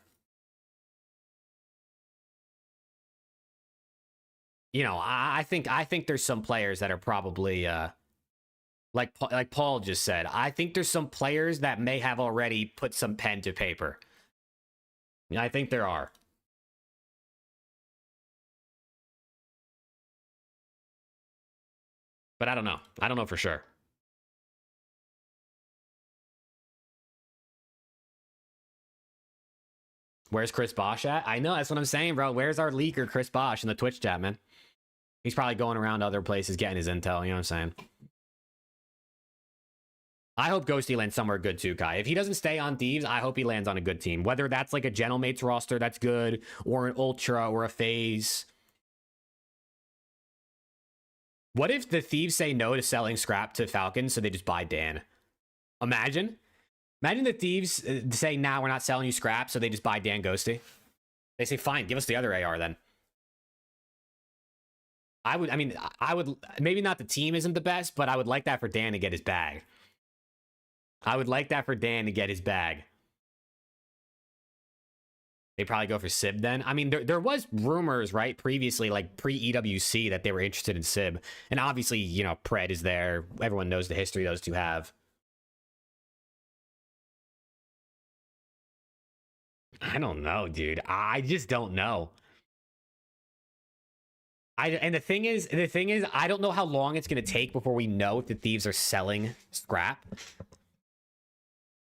you know, I think there's some players that are probably, like Paul just said, I think there's some players that may have already put some pen to paper. I think there are. But I don't know. I don't know for sure. Where's Chris Bosch at? I know, that's what I'm saying, bro. Where's our leaker, Chris Bosch, in the Twitch chat, man? He's probably going around other places getting his intel, you know what I'm saying? I hope Ghosty lands somewhere good too, Kai. If he doesn't stay on Thieves, I hope he lands on a good team. Whether that's like a Gentlemates roster that's good, or an Ultra, or a FaZe. What if the Thieves say no to selling scrap to Falcons, so they just buy Dan? Imagine. Imagine the Thieves say, nah, we're not selling you scrap, so they just buy Dan Ghosty. They say, fine, give us the other AR then. I would, maybe not the team isn't the best, but I would like that for Dan to get his bag. I would like that for Dan to get his bag. They probably go for Sib then. I mean, there was rumors, right, previously, like pre-EWC, that they were interested in Sib. And obviously, you know, Pred is there. Everyone knows the history those two have. I don't know, dude. I just don't know. And the thing is, I don't know how long it's going to take before we know if the Thieves are selling scrap.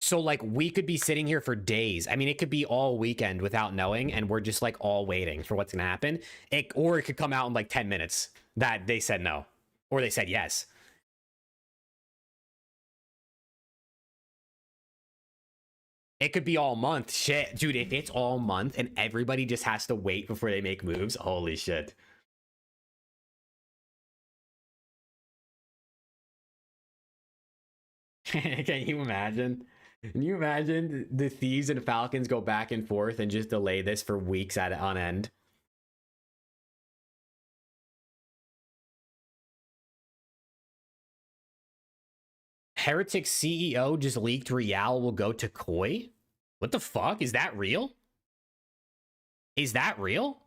So, like, we could be sitting here for days. I mean, it could be all weekend without knowing, and we're just, like, all waiting for what's going to happen. Or it could come out in, like, 10 minutes that they said no. Or they said yes. It could be all month. Shit. Dude, if it's all month and everybody just has to wait before they make moves, holy shit. Can you imagine? Can you imagine the Thieves and Falcons go back and forth and just delay this for weeks on end? Heretic CEO just leaked Real will go to Koi? What the fuck? Is that real? Is that real?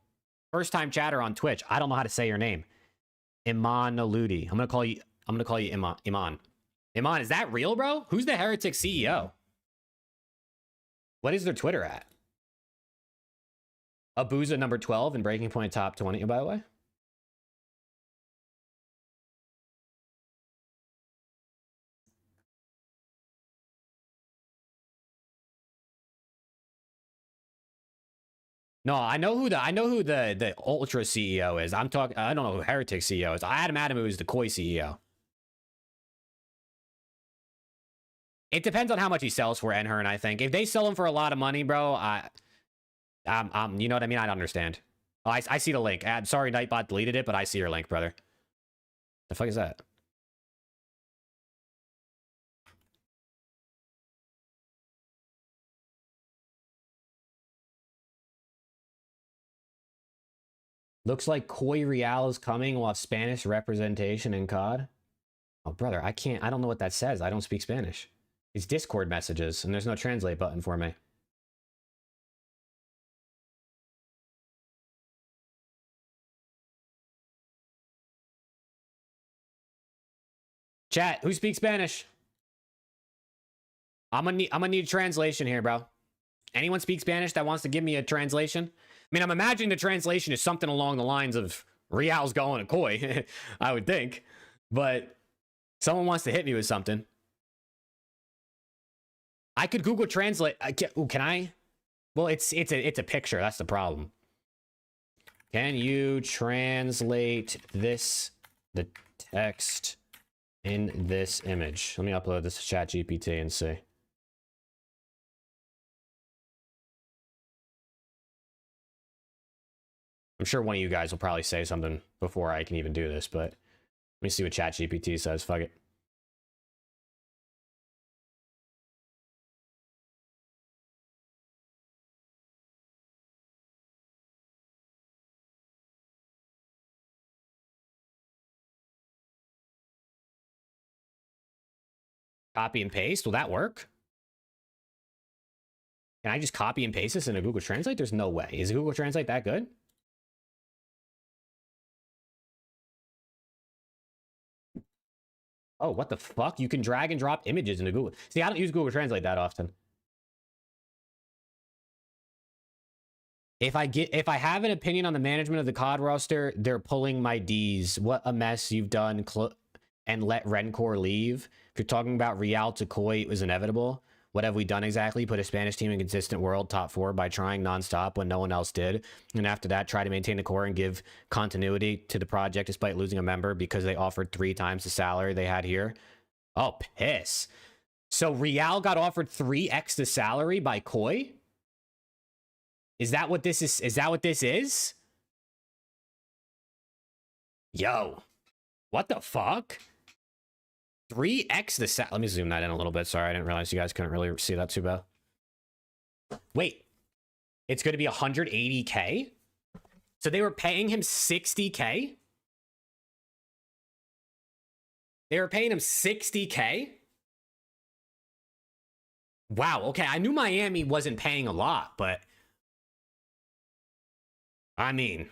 First time chatter on Twitch. I don't know how to say your name. Iman Aludi. I'm gonna call you Iman. Iman, is that real, bro? Who's the Heretic CEO? What is their Twitter at? Abuza number 12 and Breaking Point top 20, by the way. No, I know who the Ultra CEO is. I don't know who Heretic CEO is. Adam is the Koi CEO. It depends on how much he sells for, Enhern, I think. If they sell him for a lot of money, bro, you know what I mean? I'd understand. Oh, I see the link. Sorry, Nightbot deleted it, but I see your link, brother. The fuck is that? Looks like Koi Real is coming. We'll have Spanish representation in COD. Oh, brother, I don't know what that says. I don't speak Spanish. It's Discord messages, and there's no translate button for me. Chat, who speaks Spanish? I'm gonna need a translation here, bro. Anyone speak Spanish that wants to give me a translation? I mean, I'm imagining the translation is something along the lines of Real's going to Koi, I would think. But someone wants to hit me with something. I could Google Translate. Can I? Well, it's a picture. That's the problem. Can you translate the text in this image? Let me upload this to ChatGPT and see. I'm sure one of you guys will probably say something before I can even do this, but let me see what ChatGPT says. Fuck it. Copy and paste. Will that work? Can I just copy and paste this into Google Translate? There's no way. Is Google Translate that good? Oh, what the fuck? You can drag and drop images into Google. See, I don't use Google Translate that often. If I have an opinion on the management of the COD roster, they're pulling my Ds. What a mess you've done and let Rencor leave. If you're talking about Real to Koi, it was inevitable. What have we done exactly? Put a Spanish team in consistent world top 4 by trying nonstop when no one else did. And after that, try to maintain the core and give continuity to the project despite losing a member because they offered 3 times the salary they had here. Oh, piss. So Real got offered 3x the salary by Koi? Is that what this is? Is that what this is? Yo, what the fuck? 3x the salary. Let me zoom that in a little bit. Sorry, I didn't realize you guys couldn't really see that too bad. Wait, it's going to be 180K? So they were paying him 60K? They were paying him 60K? Wow, okay, I knew Miami wasn't paying a lot, but I mean,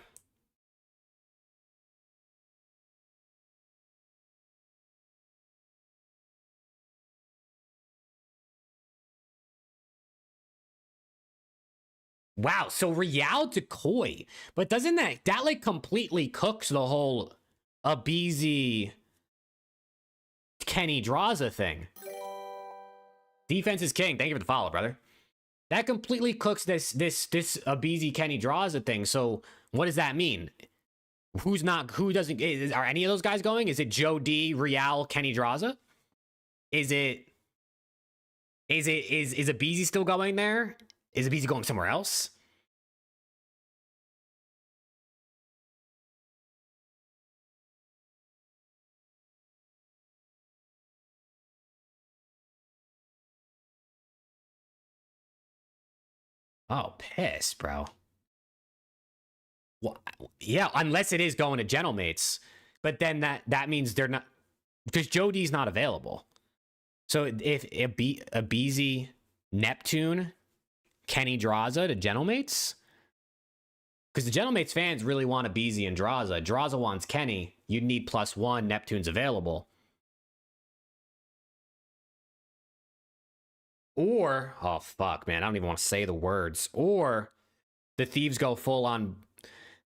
wow, so Real to Koi, but doesn't that like completely cooks the whole Abizi Kenny Draza thing? Defense is king. Thank you for the follow, brother. That completely cooks this Abizi Kenny Draza thing. So what does that mean? Who doesn't, are any of those guys going? Is it Joe D, Real, Kenny Draza? Is Abizi still going there? Is Abizi going somewhere else? Oh, piss, bro. Well, yeah, unless it is going to Gentlemates. But then that means they're not, because Joe D's not available. So if Abizi, Neptune, Kenny Draza to Gentlemates, because the Gentlemates fans really want Abizi and Draza. Draza wants Kenny. You'd need +1. Neptune's available. Or, oh fuck, man, I don't even want to say the words. Or the thieves go full on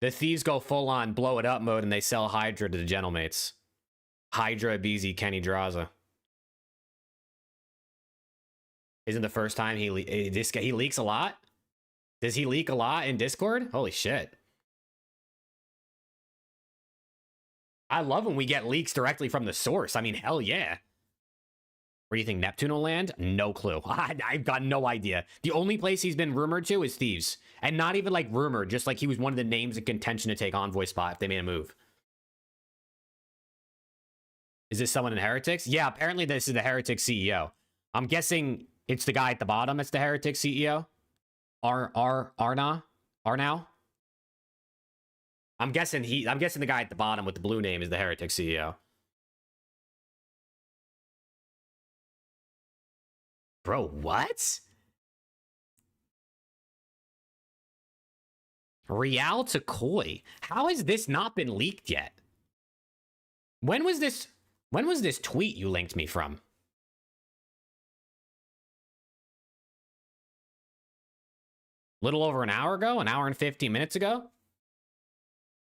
blow it up mode and they sell Hydra to the Gentlemates. Hydra, Abizi, Kenny Draza. Isn't the first time he leaks a lot? Does he leak a lot in Discord? Holy shit. I love when we get leaks directly from the source. I mean, hell yeah. Where do you think Neptune will land? No clue. I've got no idea. The only place he's been rumored to is Thieves. And not even like rumored, just like he was one of the names in contention to take Envoy spot if they made a move. Is this someone in Heretics? Yeah, apparently this is the Heretic CEO. I'm guessing it's the guy at the bottom that's the Heretic CEO. Arnau? I'm guessing the guy at the bottom with the blue name is the Heretic CEO. Bro, what? Real to Koi. How has this not been leaked yet? When was this tweet you linked me from? Little over an hour ago? An hour and 15 minutes ago?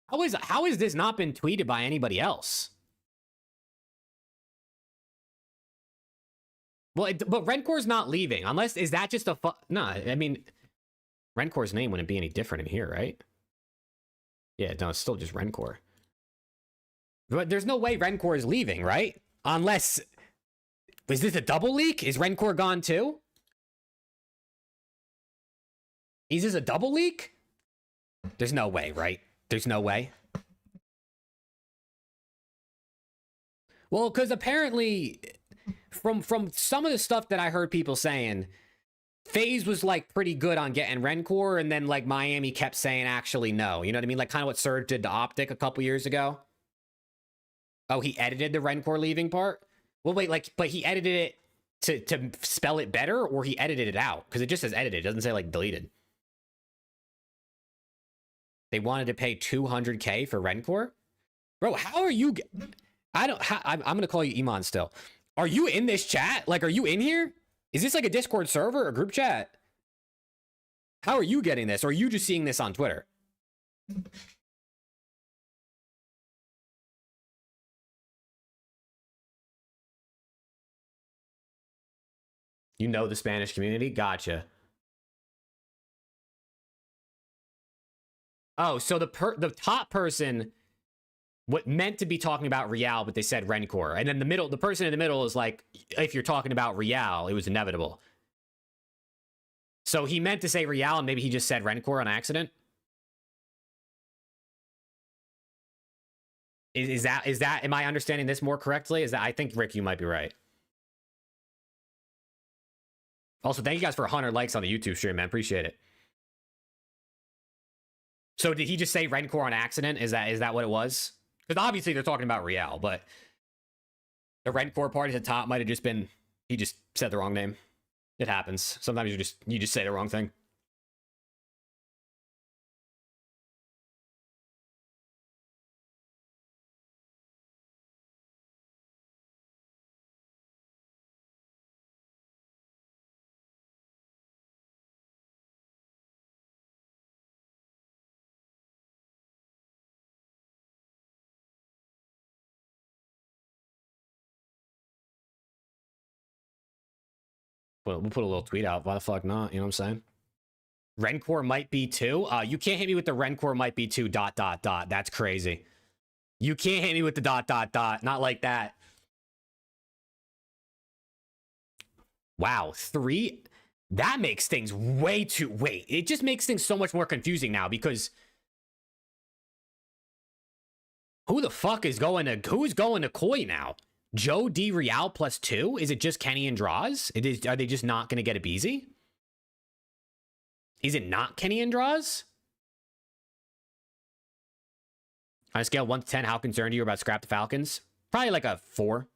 How has this not been tweeted by anybody else? Well, but Rencor's not leaving. Unless, is that just a no, I mean, Rencor's name wouldn't be any different in here, right? Yeah, no, it's still just Rencor. But there's no way Rencor is leaving, right? Unless, is this a double leak? Is Rencor gone too? Is this a double leak? There's no way, right? There's no way. Well, because apparently, from some of the stuff that I heard people saying, FaZe was like pretty good on getting Rencor, and then like Miami kept saying actually no. You know what I mean? Like kind of what Surge did to Optic a couple years ago. Oh, he edited the Rencor leaving part? Well, wait, like, but he edited it to spell it better, or he edited it out? Because it just says edited. It doesn't say like deleted. They wanted to pay 200K for Rencore? Bro, how are you? I'm going to call you Iman still. Are you in this chat? Like, are you in here? Is this like a Discord server or group chat? How are you getting this? Or are you just seeing this on Twitter? You know the Spanish community? Gotcha. Oh, so the top person what meant to be talking about Real, but they said Rencore. And then the person in the middle is like, if you're talking about Real, it was inevitable. So he meant to say Real, and maybe he just said Rencore on accident. Is that, am I understanding this more correctly? Is that, I think, Rick, you might be right. Also, thank you guys for 100 likes on the YouTube stream, man. Appreciate it. So did he just say Rencore on accident? Is that what it was? Because obviously they're talking about Real, but the Rencore part at the top might have just been, he just said the wrong name. It happens. Sometimes you just say the wrong thing. Well, we'll put a little tweet out. Why the fuck not? You know what I'm saying? Rencore might be 2. You can't hit me with the Rencore might be 2 ... That's crazy. You can't hit me with the ... Not like that. Wow, 3? That makes things way too... Wait, it just makes things so much more confusing now because... Who the fuck is going to... Who's going to Koi now? Joe D. Real plus 2? Is it just Kenny and Draws? Are they just not going to get a Beezy? Is it not Kenny and Draws? On a scale of 1 to 10, how concerned are you about Scrap the Falcons? Probably like a 4.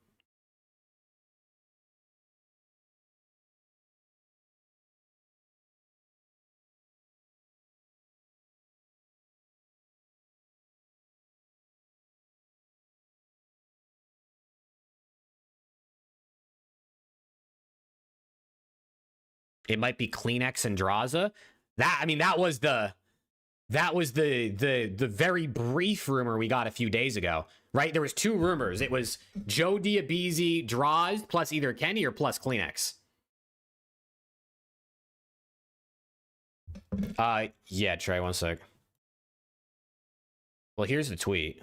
It might be Kleenex and Draza. That was the very brief rumor we got a few days ago, right? There was 2 rumors. It was Joe Diabizi, Draws, plus either Kenny or plus Kleenex. Yeah, Trey, one sec. Well, here's the tweet.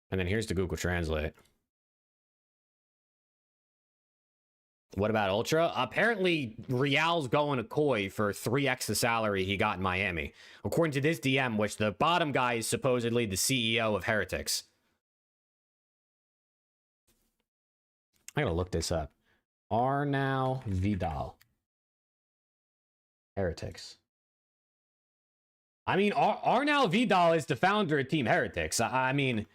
And then here's the Google Translate. What about Ultra? Apparently, Real's going to Koi for 3x the salary he got in Miami. According to this DM, which the bottom guy is supposedly the CEO of Heretics. I gotta look this up. Arnau Vidal. Heretics. I mean, Arnau Vidal is the founder of Team Heretics. I mean...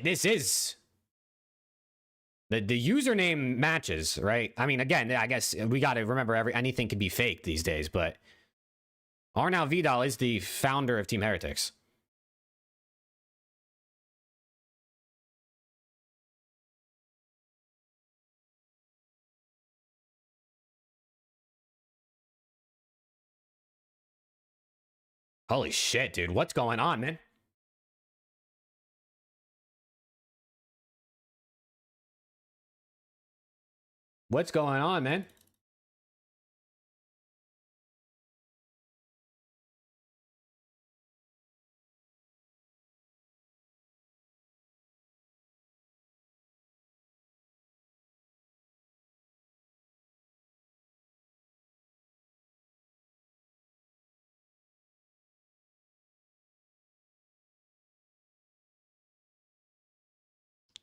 This is the username matches, right? I mean, again, I guess we got to remember anything can be fake these days, but Arnau Vidal is the founder of Team Heretics. Holy shit, dude. What's going on, man? What's going on, man?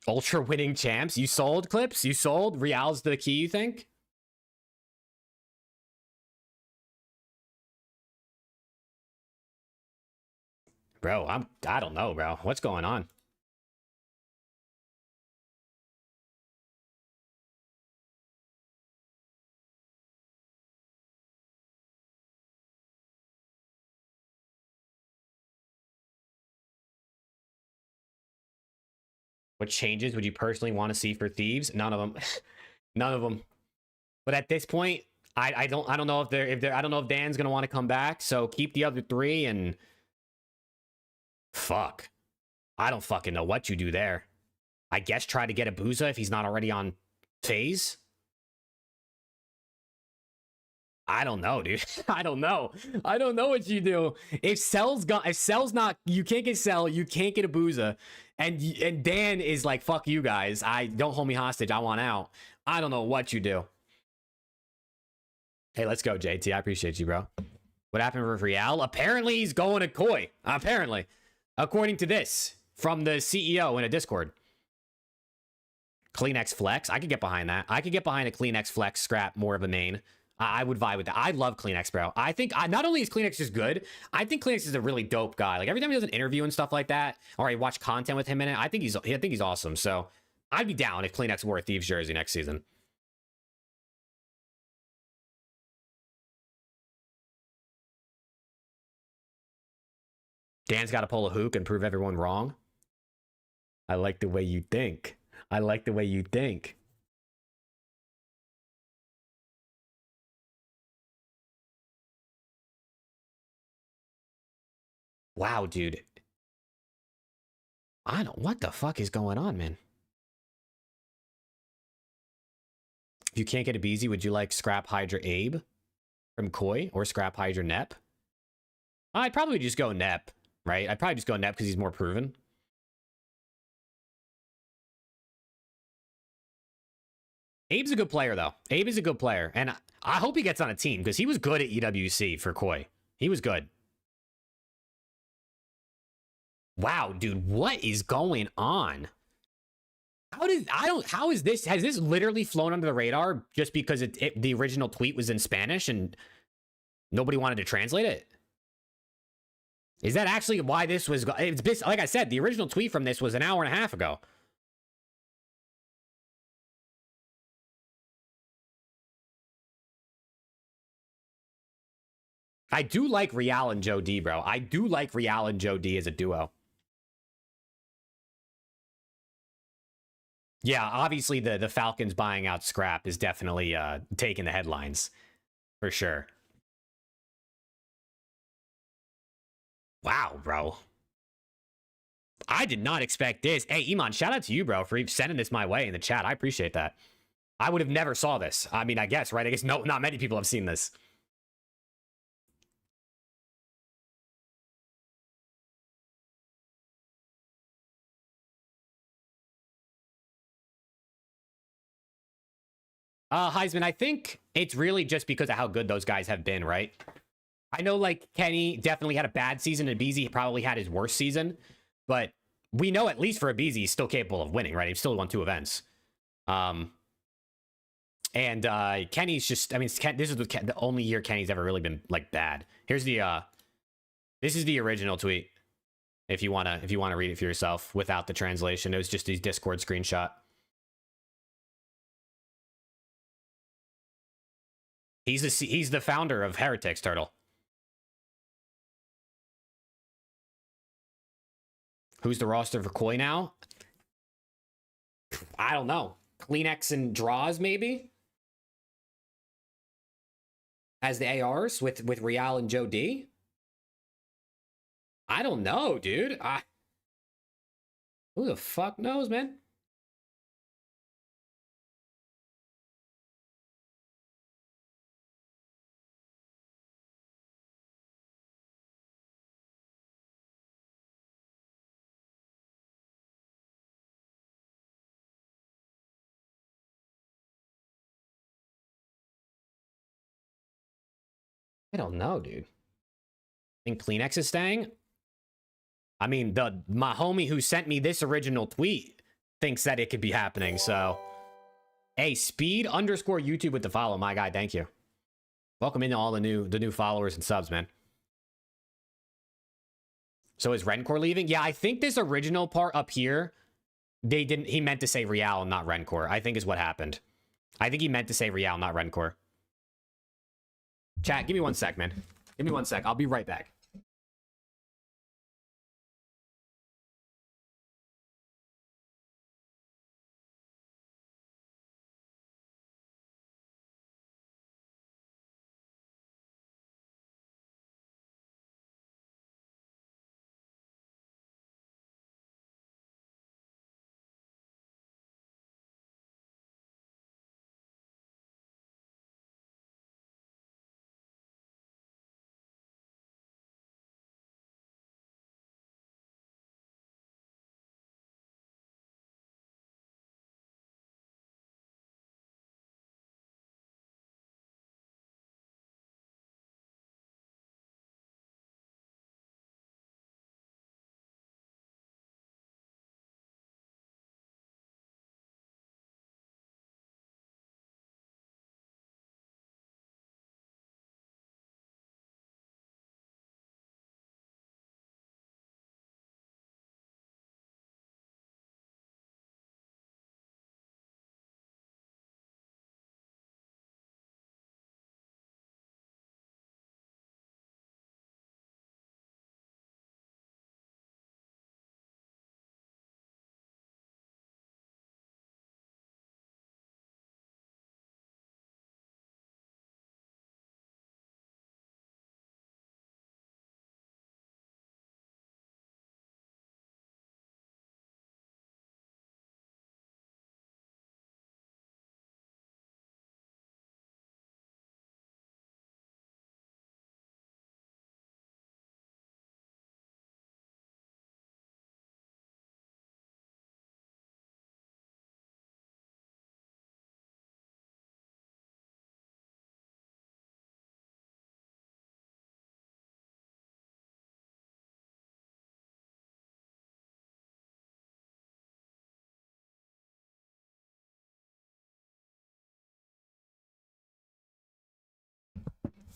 Ultra winning champs. You sold clips? You sold? Real's the key, you think? Bro, I don't know, bro. What's going on? What changes would you personally want to see for Thieves? None of them. None of them. But at this point, I don't know if I don't know if Dan's gonna want to come back. So keep the other 3 and fuck. I don't fucking know what you do there. I guess try to get a Booza if he's not already on phase. I don't know, dude. I don't know. I don't know what you do. If Cell's not, you can't get Cell, you can't get a Booza, and Dan is like, fuck you guys. Don't hold me hostage. I want out. I don't know what you do. Hey, let's go, JT. I appreciate you, bro. What happened with Real? Apparently he's going to Koi. Apparently. According to this from the CEO in a Discord. CleanX Flex. I could get behind that. I could get behind a CleanX Flex scrap more of a main. I would vibe with that. I love CleanX, bro. I think not only is CleanX just good, I think CleanX is a really dope guy. Like every time he does an interview and stuff like that, or I watch content with him in it, I think he's awesome. So I'd be down if CleanX wore a Thieves jersey next season. Dan's got to pull a hook and prove everyone wrong. I like the way you think. I like the way you think. Wow, dude. What the fuck is going on, man? If you can't get a Beezy, would you like Scrap Hydra Abe from Koi or Scrap Hydra Nep? I'd probably just go Nep, right? I'd probably just go Nep because he's more proven. Abe's a good player, though. Abe is a good player. And I hope he gets on a team because he was good at EWC for Koi. He was good. Wow, dude, what is going on? Has this literally flown under the radar just because the original tweet was in Spanish and nobody wanted to translate it? Is that actually why this was, like I said, the original tweet from this was an hour and a half ago. I do like Real and Joe D, bro. I do like Real and Joe D as a duo. Yeah, obviously the Falcons buying out Scrap is definitely taking the headlines. For sure. Wow, bro. I did not expect this. Hey, Iman, shout out to you, bro, for sending this my way in the chat. I appreciate that. I would have never saw this. I mean, I guess, right? I guess not many people have seen this. Heisman, I think it's really just because of how good those guys have been, right? I know, like, Kenny definitely had a bad season, and Abizi probably had his worst season, but we know at least for Abizi, he's still capable of winning, right? He still won 2 events. And Kenny's just, I mean, this is the only year Kenny's ever really been, like, bad. Here's the, this is the original tweet, if you want to read it for yourself without the translation. It was just his Discord screenshot. He's the founder of Heretics, Turtle. Who's the roster for Koi now? I don't know. CleanX and Draws, maybe? As the ARs with Real and Joe D? I don't know, dude. Who the fuck knows, man? I don't know, dude. I think CleanX is staying. I mean, my homie who sent me this original tweet thinks that it could be happening, so. Hey, speed_YouTube with the follow, my guy, thank you. Welcome into all the new followers and subs, man. So is Rencor leaving? Yeah, I think this original part up here, he meant to say Real, not Rencor, I think is what happened. I think he meant to say Real, not Rencor. Chat, give me 1 sec, man. Give me 1 sec. I'll be right back.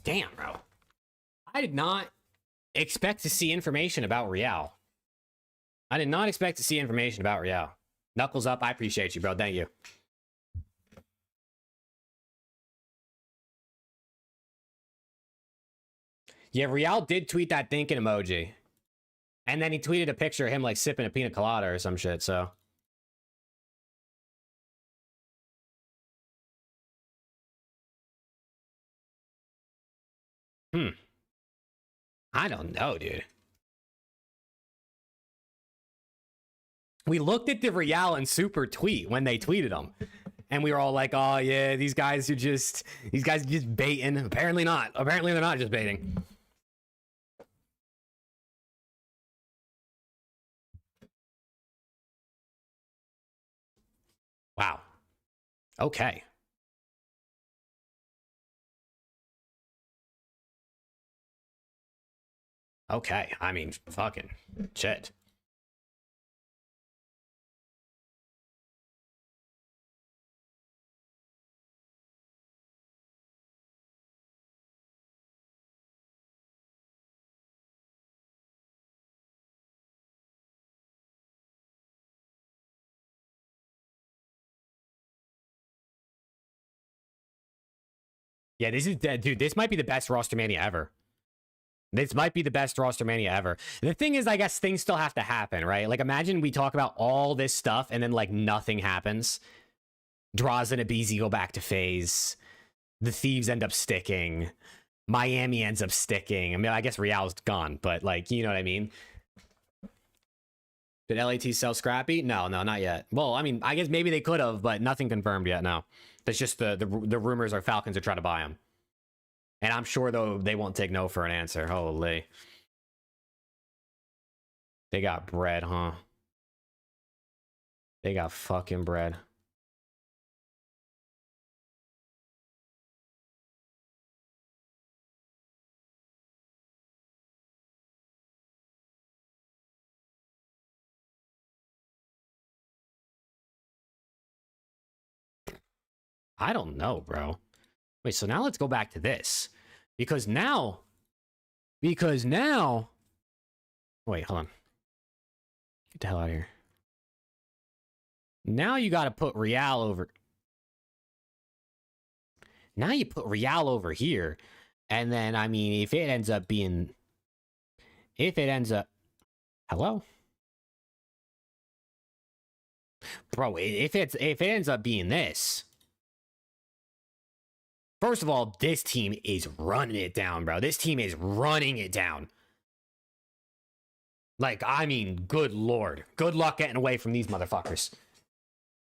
Damn, bro. I did not expect to see information about Real. I did not expect to see information about Real. Knuckles up. I appreciate you, bro. Thank you. Yeah, Real did tweet that thinking emoji. And then he tweeted a picture of him like sipping a pina colada or some shit, so. I don't know, dude. We looked at the Real and Super tweet when they tweeted them. And we were all like, oh yeah, these guys are just baiting. Apparently not. Apparently they're not just baiting. Wow. Okay. Okay. I mean, fucking shit. Yeah, this is dead, dude. This might be the best ROSTERMANIA ever. This might be the best ROSTERMANIA ever. The thing is, I guess things still have to happen, right? Like, imagine we talk about all this stuff and then, like, nothing happens. Draws and Abizi go back to phase. The Thieves end up sticking. Miami ends up sticking. I mean, I guess Real's gone, but, like, you know what I mean? Did LAT sell Scrappy? No, not yet. Well, I mean, I guess maybe they could have, but nothing confirmed yet, no. That's just the rumors are Falcons are trying to buy him. And I'm sure, though, they won't take no for an answer. Holy. They got bread, huh? They got fucking bread. I don't know, bro. Wait, so now let's go back to this. Because now Wait, hold on. Get the hell out of here. Now you got to put Real over. Now you put Real over here. And then, I mean, if it ends up being... If it ends up... Hello? Bro, if it ends up being this... First of all, this team is running it down, bro. This team is running it down. Like, I mean, good lord. Good luck getting away from these motherfuckers.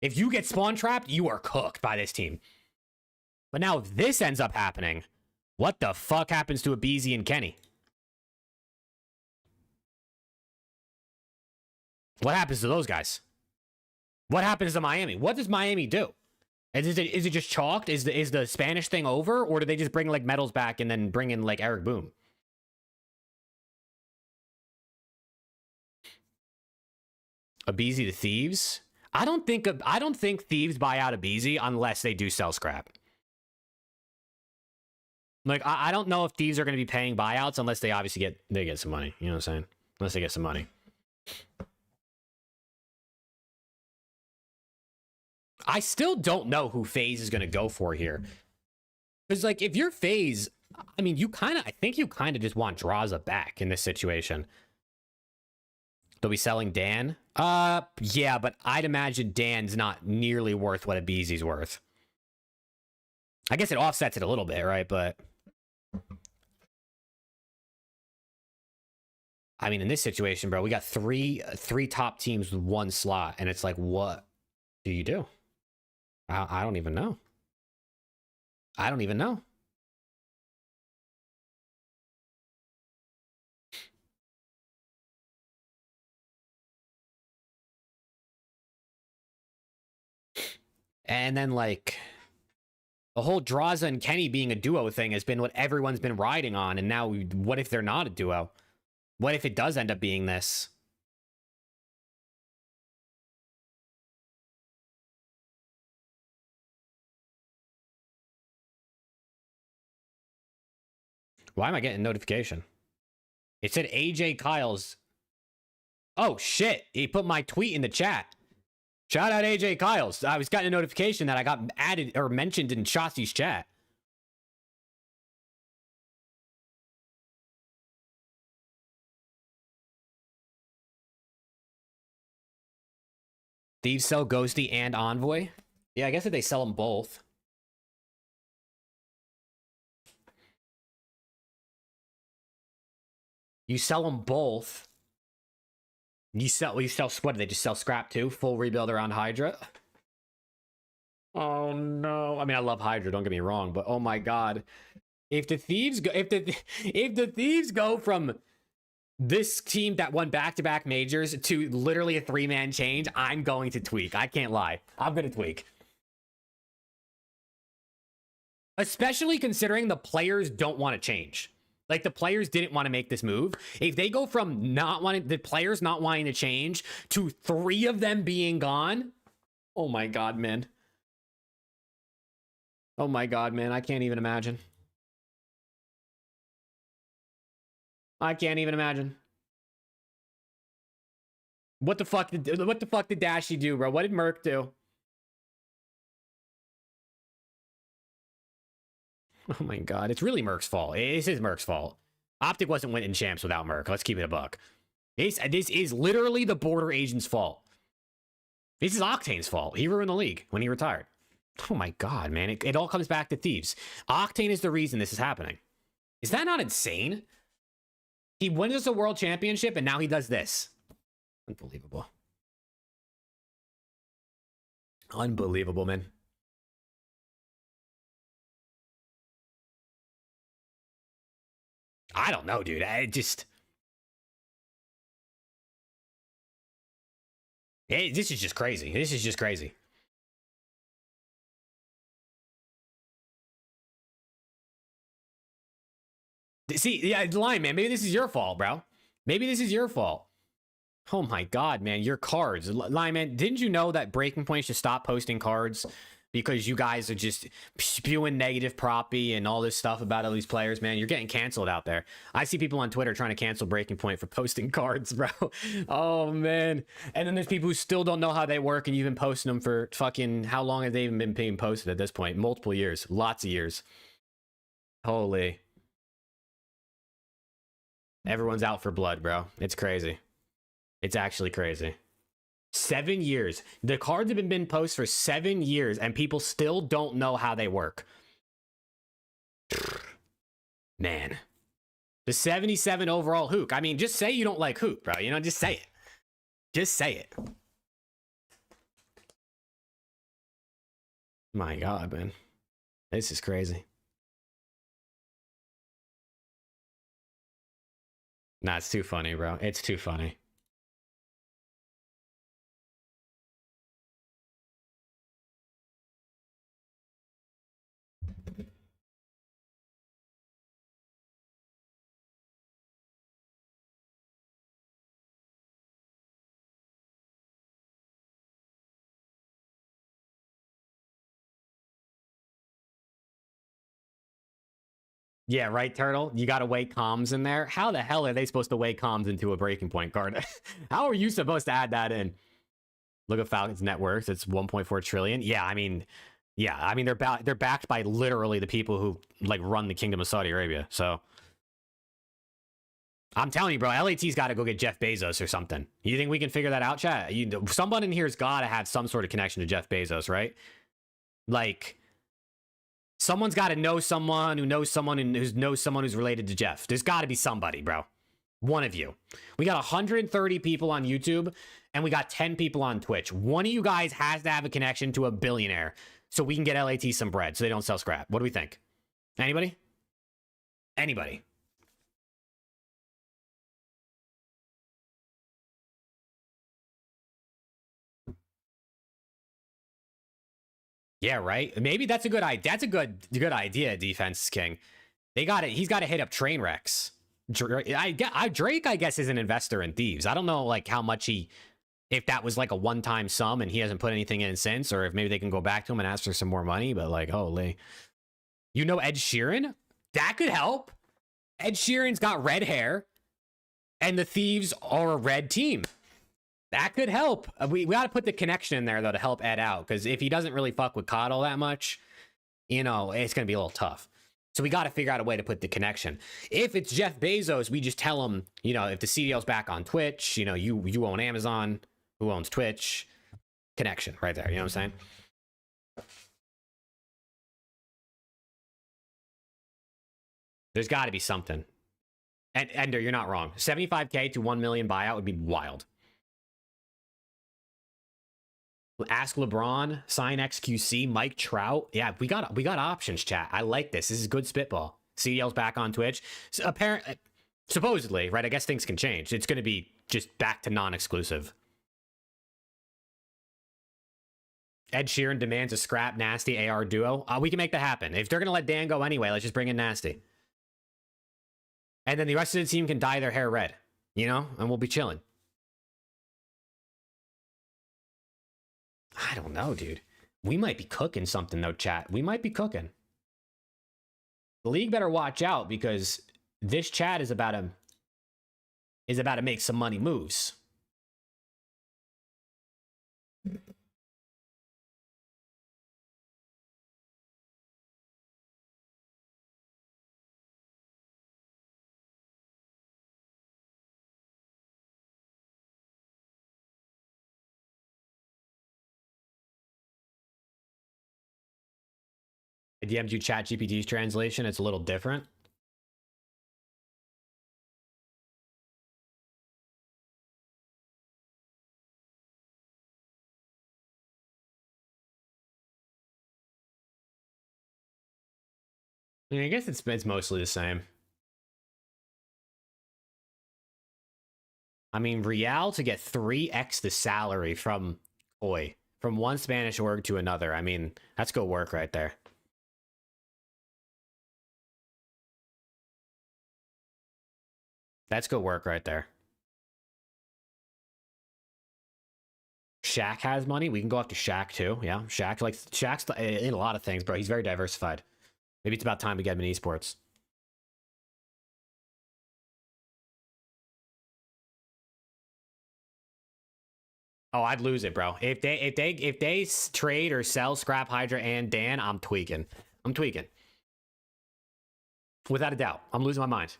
If you get spawn trapped, you are cooked by this team. But now if this ends up happening, what the fuck happens to Abizi and Kenny? What happens to those guys? What happens to Miami? What does Miami do? Is it just chalked? Is the Spanish thing over? Or do they just bring like medals back and then bring in like Eric Boom? Abizi to Thieves? I don't think Thieves buy out Abizi unless they do sell scrap. Like I don't know if Thieves are going to be paying buyouts unless they obviously get some money. You know what I'm saying? Unless they get some money. I still don't know who FaZe is going to go for here. Because, like, if you're FaZe, I mean, I think you kind of just want Draza back in this situation. They'll be selling Dan? Yeah, but I'd imagine Dan's not nearly worth what Abizi's worth. I guess it offsets it a little bit, right? But... I mean, in this situation, bro, we got three top teams with one slot, and it's like, what do you do? I don't even know. I don't even know. And then, like, the whole Draza and Kenny being a duo thing has been what everyone's been riding on. And now, what if they're not a duo? What if it does end up being this? Why am I getting a notification? It said AJ Kyle's. Oh, shit. He put my tweet in the chat. Shout out AJ Kyle's. I was getting a notification that I got added or mentioned in Shotzi's chat. Thieves sell Ghosty and Envoy? Yeah, I guess if they sell them both. You sell them both. You sell what? Do they just sell scrap too? Full rebuild around Hydra? Oh no. I mean, I love Hydra, don't get me wrong, but oh my god. If the Thieves go from this team that won back-to-back majors to literally a three-man change, I'm going to tweak. I can't lie. I'm going to tweak. Especially considering the players don't want to change. Like, the players didn't want to make this move. If they go from the players not wanting to change to 3 of them being gone, oh my god, man. Oh my god, man. I can't even imagine. I can't even imagine. What the fuck did Dashy do, bro? What did Merc do? Oh my god, it's really Merc's fault. This is Merc's fault. Optic wasn't winning champs without Merc. Let's keep it a buck. This is literally the border agent's fault. This is Octane's fault. He ruined the league when he retired. Oh my god, man. It all comes back to Thieves. Octane is the reason this is happening. Is that not insane? He wins us a world championship and now he does this. Unbelievable. Unbelievable, man. I don't know, dude. This is just crazy. This is just crazy. See, yeah, Lion Man, maybe this is your fault, bro. Maybe this is your fault. Oh my god, man, your cards. Lion Man, didn't you know that Breaking Point should stop posting cards because you guys are just spewing negative propy and all this stuff about all these players, man. You're getting canceled out there. I see people on Twitter trying to cancel Breaking Point for posting cards, bro. Oh, man. And then there's people who still don't know how they work, and you've been posting them for fucking... How long have they even been being posted at this point? Multiple years. Lots of years. Holy. Everyone's out for blood, bro. It's crazy. It's actually crazy. 7 years. The cards have been posted for 7 years, and people still don't know how they work. Man. The 77 overall Hook. I mean, just say you don't like Hook, bro. You know, just say it. Just say it. My God, man. This is crazy. Nah, it's too funny, bro. It's too funny. Yeah, right, Turtle? You got to weigh comms in there? How the hell are they supposed to weigh comms into a Breaking Point card? How are you supposed to add that in? Look at Falcons net worth. It's 1.4 trillion. Yeah, I mean, they're backed by literally the people who like run the Kingdom of Saudi Arabia. So I'm telling you, bro, LAT's got to go get Jeff Bezos or something. You think we can figure that out, chat? Someone in here's got to have some sort of connection to Jeff Bezos, right? Like, someone's got to know someone who knows someone who knows someone who's related to Jeff. There's got to be somebody, bro. One of you. We got 130 people on YouTube, and we got 10 people on Twitch. One of you guys has to have a connection to a billionaire so we can get LAT some bread so they don't sell scrap. What do we think? Anybody? Anybody? Yeah, right. Maybe that's a good idea. That's a good idea, Defense King. They got it. He's got to hit up Trainwrecks. Drake, I guess, is an investor in Thieves. I don't know, like, how much if that was like a one-time sum and he hasn't put anything in since, or if maybe they can go back to him and ask for some more money. But like, holy, you know, Ed Sheeran, that could help. Ed Sheeran's got red hair, and the Thieves are a red team. That could help. We got to put the connection in there, though, to help Ed out. Because if he doesn't really fuck with COD all that much, you know, it's going to be a little tough. So we got to figure out a way to put the connection. If it's Jeff Bezos, we just tell him, you know, if the CDL's back on Twitch, you know, you own Amazon, who owns Twitch? Connection right there. You know what I'm saying? There's got to be something. And Ender, you're not wrong. 75K to 1 million buyout would be wild. Ask LeBron, sign XQC, Mike Trout. Yeah, we got options, chat. I like this. This is good spitball. CDL's back on Twitch. So apparently, supposedly, right? I guess things can change. It's going to be just back to non-exclusive. Ed Sheeran demands a scrap Nasty AR duo. We can make that happen. If they're going to let Dan go anyway, let's just bring in Nasty. And then the rest of the team can dye their hair red, you know? And we'll be chilling. I don't know, dude. We might be cooking something, though, chat. We might be cooking. The league better watch out, because this chat is about to make some money moves. I DM'd you ChatGPT's translation. It's a little different. I mean, I guess it's mostly the same. I mean, Real to get 3x the salary from from one Spanish org to another. I mean, that's good work right there. That's good work right there. Shaq has money. We can go after Shaq too. Yeah, Shaq's in a lot of things, bro. He's very diversified. Maybe it's about time we get him in esports. Oh, I'd lose it, bro. If they trade or sell Scrap, Hydra, and Dan, I'm tweaking. I'm tweaking. Without a doubt, I'm losing my mind.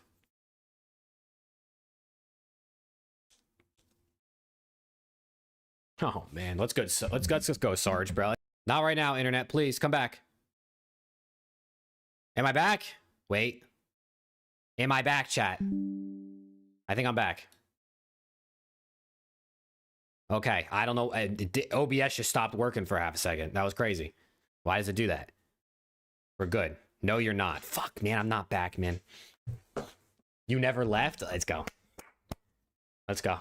Oh man, let's go, Sarge, bro. Not right now, internet. Please come back. Am I back? Wait. Am I back, chat? I think I'm back. Okay, I don't know. OBS just stopped working for half a second. That was crazy. Why does it do that? We're good. No, you're not. Fuck, man, I'm not back, man. You never left? Let's go. Let's go.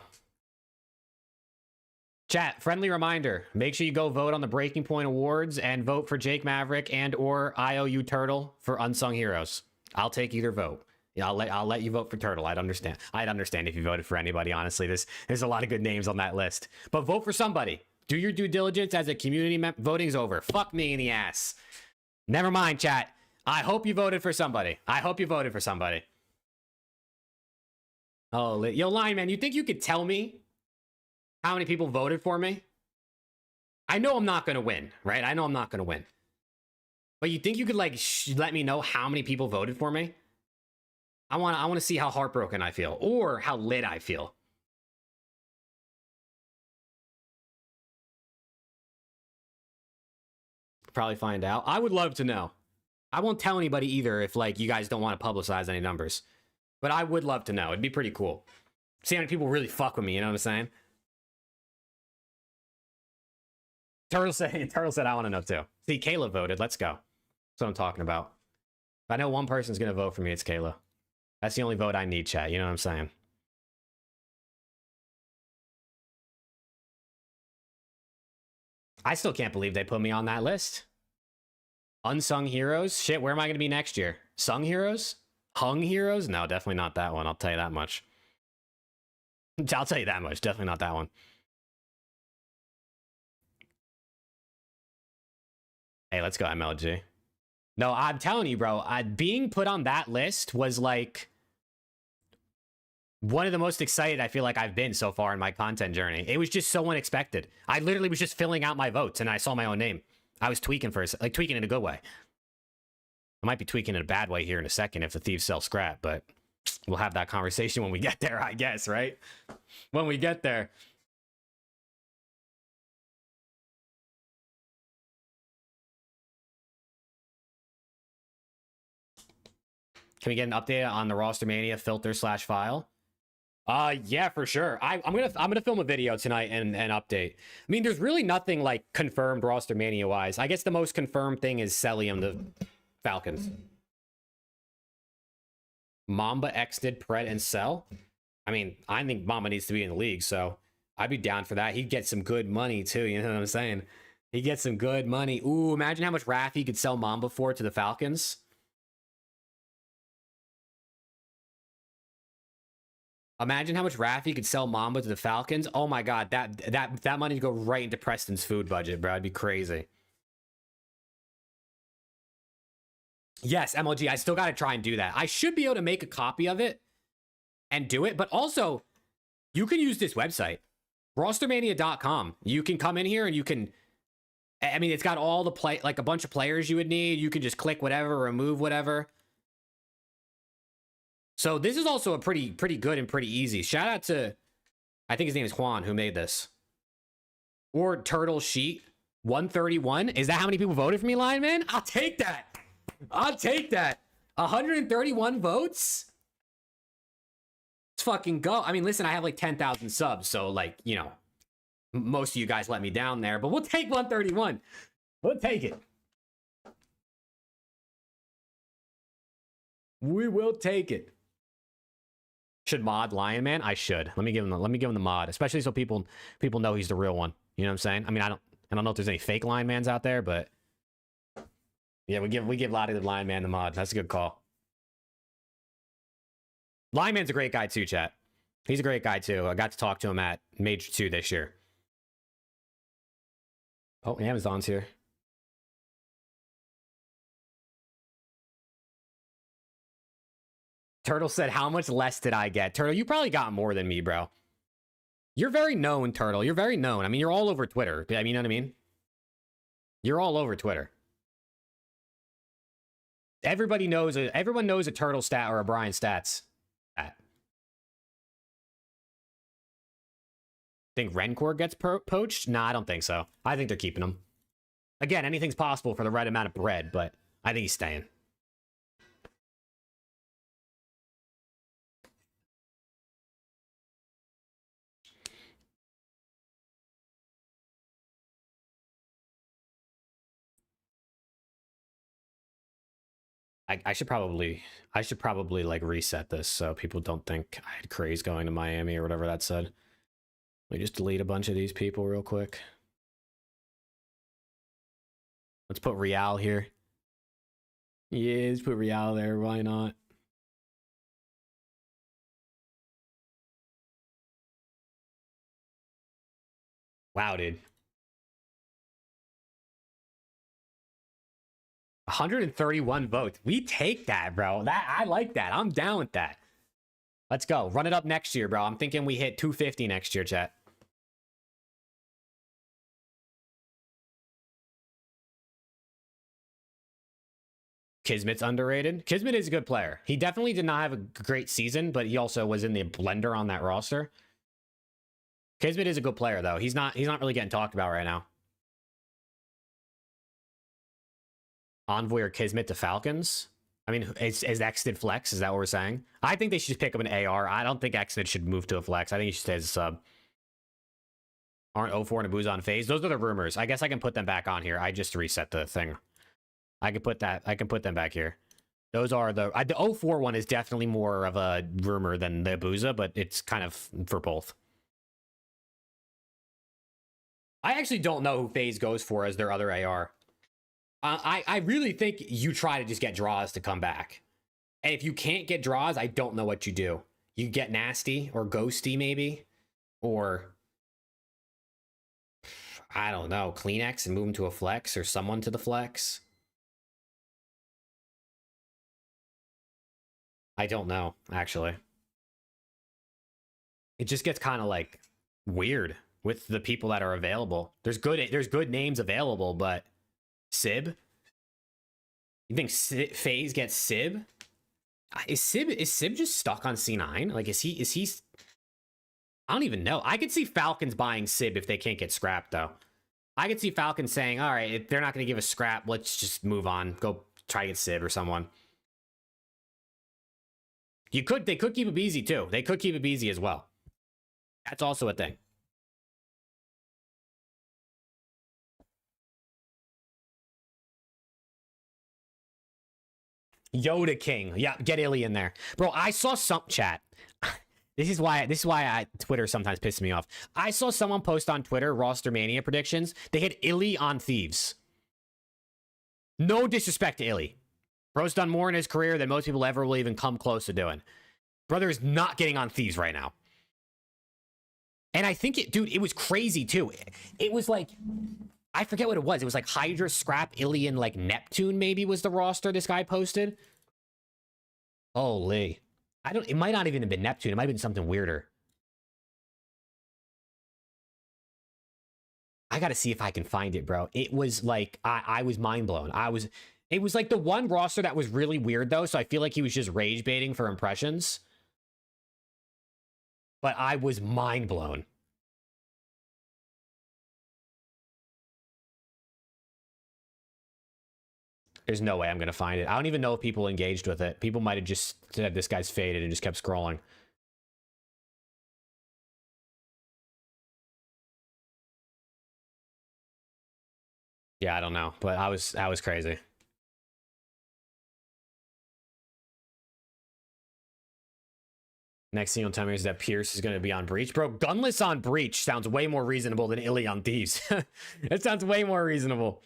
Chat, friendly reminder. Make sure you go vote on the Breaking Point Awards and vote for Jake Maverick and or IOU Turtle for Unsung Heroes. I'll take either vote. Yeah, I'll let you vote for Turtle. I'd understand if you voted for anybody, honestly. There's a lot of good names on that list. But vote for somebody. Do your due diligence as a community member. Voting's over. Fuck me in the ass. Never mind, chat. I hope you voted for somebody. I hope you voted for somebody. Oh, yo, Lion Man, you think you could tell me how many people voted for me? I know I'm not going to win, right? I know I'm not going to win. But you think you could, like, let me know how many people voted for me? I want to see how heartbroken I feel or how lit I feel. Probably find out. I would love to know. I won't tell anybody either if, like, you guys don't want to publicize any numbers. But I would love to know. It'd be pretty cool. See how many people really fuck with me, you know what I'm saying? Turtle said I want to know too. See, Kayla voted. Let's go. That's what I'm talking about. If I know one person's going to vote for me, it's Kayla. That's the only vote I need, chat. You know what I'm saying? I still can't believe they put me on that list. Unsung Heroes? Shit, where am I going to be next year? Sung Heroes? Hung Heroes? No, definitely not that one. I'll tell you that much. I'll tell you that much. Definitely not that one. Hey, let's go, MLG. No, I'm telling you, bro. Being put on that list was like one of the most excited I feel like I've been so far in my content journey. It was just so unexpected. I literally was just filling out my votes and I saw my own name. I was tweaking tweaking in a good way. I might be tweaking in a bad way here in a second if the thieves sell scrap, but we'll have that conversation when we get there, I guess, right? When we get there. Can we get an update on the Rostermania filter/file? Yeah, for sure. I'm gonna film a video tonight and update. I mean, there's really nothing like confirmed Rostermania wise. I guess the most confirmed thing is Cellium the Falcons. Mamba exited Pred and Cell. I mean, I think Mamba needs to be in the league, so I'd be down for that. He'd get some good money too. You know what I'm saying? He'd get some good money. Ooh, imagine how much Rafi could sell Mamba for to the Falcons. Imagine how much Rafi could sell Mamba to the Falcons. Oh my god, that money would go right into Preston's food budget, bro. It'd be crazy. Yes, MLG, I still got to try and do that. I should be able to make a copy of it and do it, but also you can use this website, rostermania.com. You can come in here and you can, I mean, it's got all the like a bunch of players you would need. You can just click whatever, remove whatever. So this is also a pretty good and pretty easy. Shout out to, I think his name is Juan, who made this. Or Turtle Sheet 131. Is that how many people voted for me, Lion Man? I'll take that. I'll take that. 131 votes? Let's fucking go. I mean, listen, I have like 10,000 subs, so like, you know, most of you guys let me down there, but we'll take 131. We'll take it. We will take it. Should mod Lion Man? I should. Let me give him the mod, especially so people know he's the real one. You know what I'm saying? I mean, I don't know if there's any fake Lion Mans out there, but yeah, we give Lottie the Lion Man the mod. That's a good call. Lion Man's a great guy too, chat. He's a great guy too. I got to talk to him at Major 2 this year. Oh, Amazon's here. Turtle said, how much less did I get? Turtle, you probably got more than me, bro. You're very known, Turtle. You're very known. I mean, you're all over Twitter. I mean, you know what I mean? You're all over Twitter. Everybody knows, everyone knows a Turtle stat or a Brian stats. Think Rencor gets poached? Nah, I don't think so. I think they're keeping him. Again, anything's possible for the right amount of bread, but I think he's staying. I should probably like reset this so people don't think I had craze going to Miami or whatever that said. Let me just delete a bunch of these people real quick. Let's put Real here. Yeah, let's put Real there. Why not? Wow, dude. 131 votes. We take that, bro. I like that. I'm down with that. Let's go. Run it up next year, bro. I'm thinking we hit 250 next year, chat. Kismet's underrated. Kismet is a good player. He definitely did not have a great season, but he also was in the blender on that roster. Kismet is a good player, though. He's not really getting talked about right now. Envoy or Kismet to Falcons? I mean, is Exted flex? Is that what we're saying? I think they should just pick up an AR. I don't think Exted should move to a flex. I think he should stay as a sub. Aren't 04 and Abuza on phase? Those are the rumors. I guess I can put them back on here. I just reset the thing. I can put them back here. Those are the 04 one is definitely more of a rumor than the Abuza, but it's kind of for both. I actually don't know who FaZe goes for as their other AR. I really think you try to just get draws to come back. And if you can't get draws, I don't know what you do. You get nasty or ghosty maybe. Or, I don't know, Kleenex and move him to a flex or someone to the flex. I don't know, actually. It just gets kind of like weird with the people that are available. There's good names available, but Sib? You think FaZe gets Sib? Is Sib just stuck on C9? Like, is he? I don't even know. I could see Falcons buying Sib if they can't get scrapped, though. I could see Falcons saying, all right, if they're not going to give us scrap, let's just move on. Go try to get Sib or someone. They could keep it easy, too. They could keep it easy as well. That's also a thing. Yoda King. Yeah, get Illy in there. Bro, I saw some chat. This is why Twitter sometimes pisses me off. I saw someone post on Twitter Rostermania predictions. They had Illy on Thieves. No disrespect to Illy. Bro's done more in his career than most people ever will even come close to doing. Brother is not getting on Thieves right now. And I think it was crazy too. It was like, I forget what it was. It was like Hydra, Scrap, Illy, and like Neptune maybe was the roster this guy posted. Holy. It might not even have been Neptune. It might have been something weirder. I gotta see if I can find it, bro. It was like, I was mind blown. It was like the one roster that was really weird though, so I feel like he was just rage baiting for impressions. But I was mind blown. There's no way I'm going to find it. I don't even know if people engaged with it. People might have just said this guy's faded and just kept scrolling. Yeah, I don't know, but that was crazy. Next thing you'll tell me is that Pierce is going to be on Breach. Bro, Gunless on Breach sounds way more reasonable than Illy on Thieves. It sounds way more reasonable.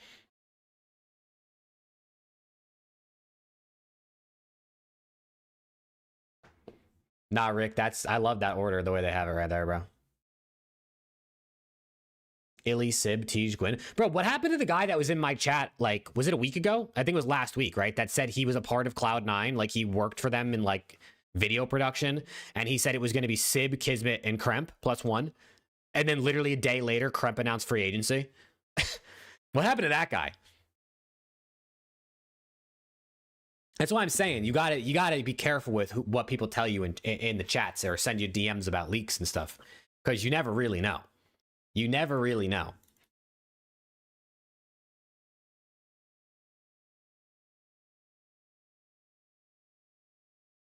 Nah, Rick, I love that order, the way they have it right there, bro. Illy, Sib, Tej, Gwyn. Bro, what happened to the guy that was in my chat, like, was it a week ago? I think it was last week, right? That said he was a part of Cloud9, like he worked for them in like video production, and he said it was going to be Sib, Kismet, and Kremp +1. And then literally a day later, Kremp announced free agency. What happened to that guy? That's why I'm saying you gotta be careful with what people tell you in the chats or send you DMs about leaks and stuff, because you never really know. You never really know.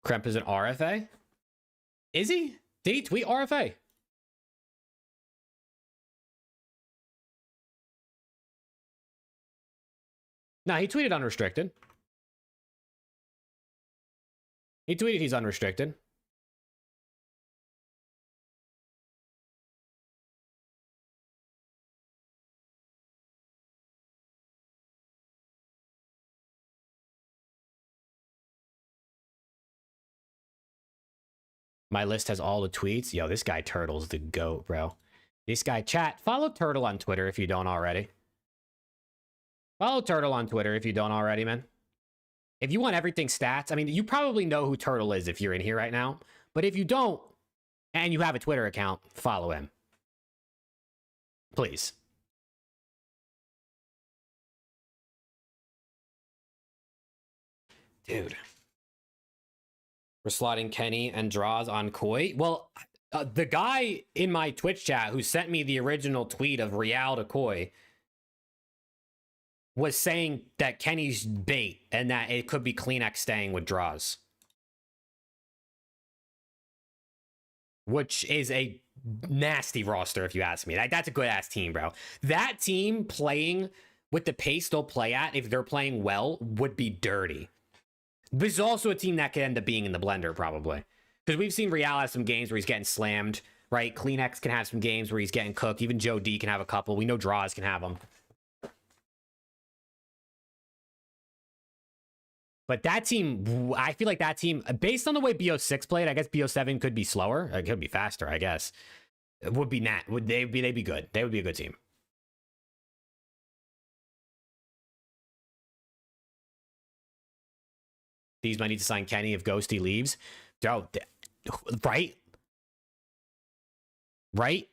Kremp is an RFA? Is he? Did he tweet RFA? No, he tweeted unrestricted. He tweeted he's unrestricted. My list has all the tweets. Yo, this guy Turtle's the GOAT, bro. This guy, chat, follow Turtle on Twitter if you don't already. Follow Turtle on Twitter if you don't already, man. If you want everything stats, I mean, you probably know who Turtle is if you're in here right now. But if you don't, and you have a Twitter account, follow him. Please. Dude. We're slotting Kenny and Draws on Koi. Well, the guy in my Twitch chat who sent me the original tweet of Real to Koi was saying that Kenny's bait and that it could be Kleenex staying with Draws. Which is a nasty roster, if you ask me. That's a good-ass team, bro. That team playing with the pace they'll play at, if they're playing well, would be dirty. This is also a team that could end up being in the blender, probably. Because we've seen Real have some games where he's getting slammed, right? Kleenex can have some games where he's getting cooked. Even Joe D can have a couple. We know Draws can have them. But that team, I feel like that team, based on the way BO6 played, I guess BO7 could be slower. It could be faster, I guess. It would be nat. They'd be good. They would be a good team. These might need to sign Kenny if Ghosty leaves. Right? Right?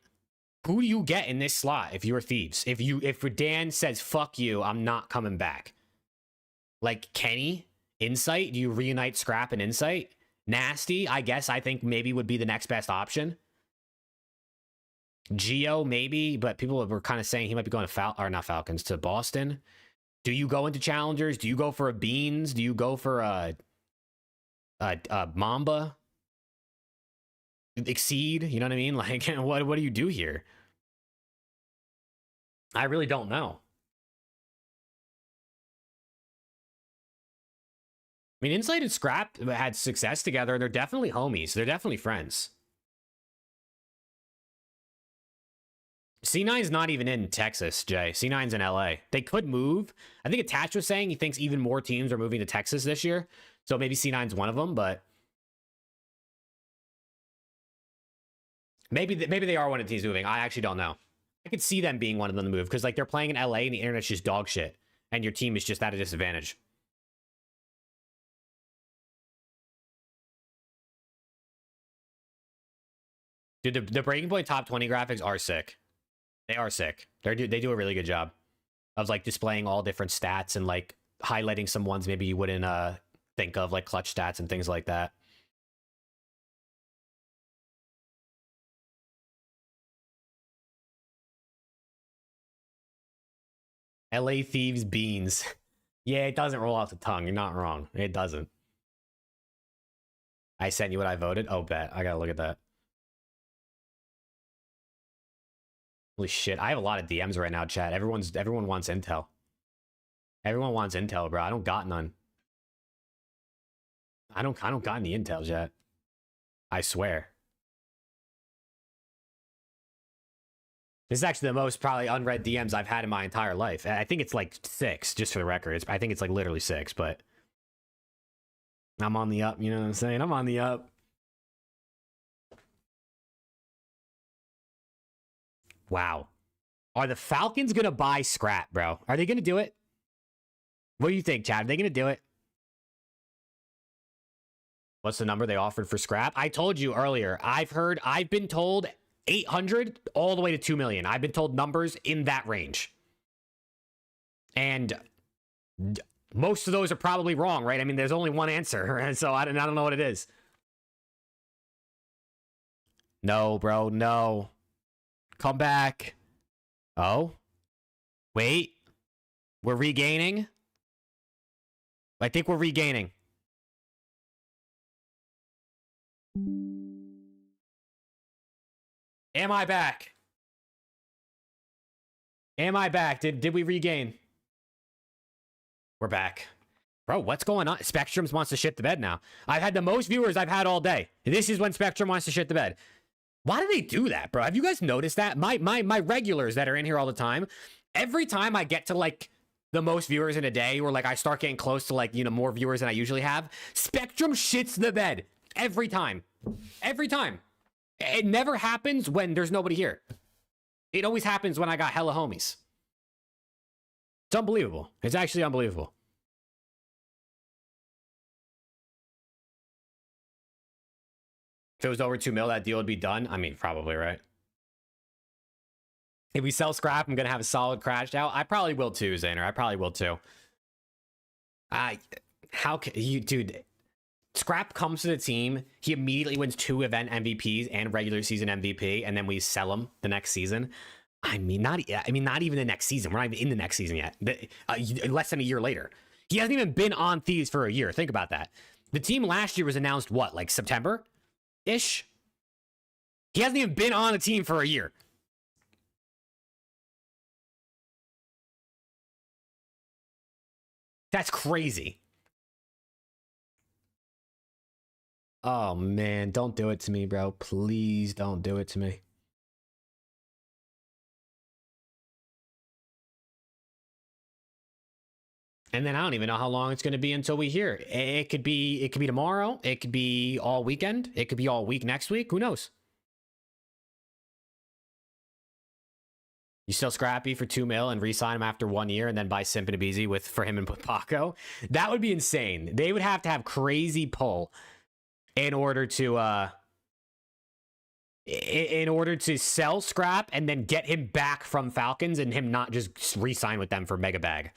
Who do you get in this slot if you're Thieves? If Dan says, fuck you, I'm not coming back. Like Kenny? Insight? Do you reunite Scrap and Insight? Nasty, I guess, I think maybe would be the next best option. Geo, maybe, but people were kind of saying he might be going to Falcons, to Boston. Do you go into challengers? Do you go for a Beans? Do you go for a Mamba? Exceed? You know what I mean? Like, what do you do here? I really don't know. I mean, Insight and Scrap had success together. They're definitely homies. They're definitely friends. C9's not even in Texas, Jay. C9's in LA. They could move. I think Attach was saying he thinks even more teams are moving to Texas this year. So maybe C9's one of them, but maybe they are one of the teams moving. I actually don't know. I could see them being one of them to move because like they're playing in LA and the internet's just dog shit and your team is just at a disadvantage. Dude, the Breaking Point top 20 graphics are sick. They are sick. They do a really good job of like displaying all different stats and like highlighting some ones maybe you wouldn't think of, like clutch stats and things like that. LA Thieves Beans. Yeah, it doesn't roll off the tongue. You're not wrong. It doesn't. I sent you what I voted. Oh, bet. I gotta look at that. Holy shit, I have a lot of DMs right now, chat. Everyone wants intel. Everyone wants intel, bro. I don't got none. I don't got any intel yet. I swear. This is actually the most probably unread DMs I've had in my entire life. I think it's like 6, just for the record. I think it's like literally 6, but I'm on the up, you know what I'm saying? I'm on the up. Wow. Are the Falcons going to buy Scrap, bro? Are they going to do it? What do you think, Chad? Are they going to do it? What's the number they offered for Scrap? I told you earlier. I've been told 800 all the way to 2 million. I've been told numbers in that range. And most of those are probably wrong, right? I mean, there's only one answer, so I don't know what it is. No, bro, no. Come back. Oh. Wait. We're regaining? I think we're regaining. Am I back? Am I back? Did we regain? We're back. Bro, what's going on? Spectrums wants to shit the bed now. I've had the most viewers I've had all day. This is when Spectrum wants to shit the bed. Why do they do that, bro? Have you guys noticed that? My regulars that are in here all the time, every time I get to like the most viewers in a day, or like I start getting close to like, you know, more viewers than I usually have, Spectrum shits the bed. Every time. Every time. It never happens when there's nobody here. It always happens when I got hella homies. It's unbelievable. It's actually unbelievable. If it was over 2 mil, that deal would be done. I mean, probably, right? If we sell Scrap, I'm going to have a solid crash out. I probably will too, Zaner. I probably will too. How can you, dude? Scrap comes to the team. He immediately wins 2 event MVPs and regular season MVP, and then we sell him the next season. I mean, not even the next season. We're not even in the next season yet. Less than a year later. He hasn't even been on Thieves for a year. Think about that. The team last year was announced, what, like September-ish? He hasn't even been on the team for a year. That's crazy. Oh, man. Don't do it to me, bro. Please don't do it to me. And then I don't even know how long it's going to be until we hear. It could be tomorrow. It could be all weekend. It could be all week next week. Who knows? You still Scrappy for 2 mil and re-sign him after 1 year and then buy Simp and Abizi for him and Paco? That would be insane. They would have to have crazy pull in order to sell Scrap and then get him back from Falcons and him not just re-sign with them for mega bag.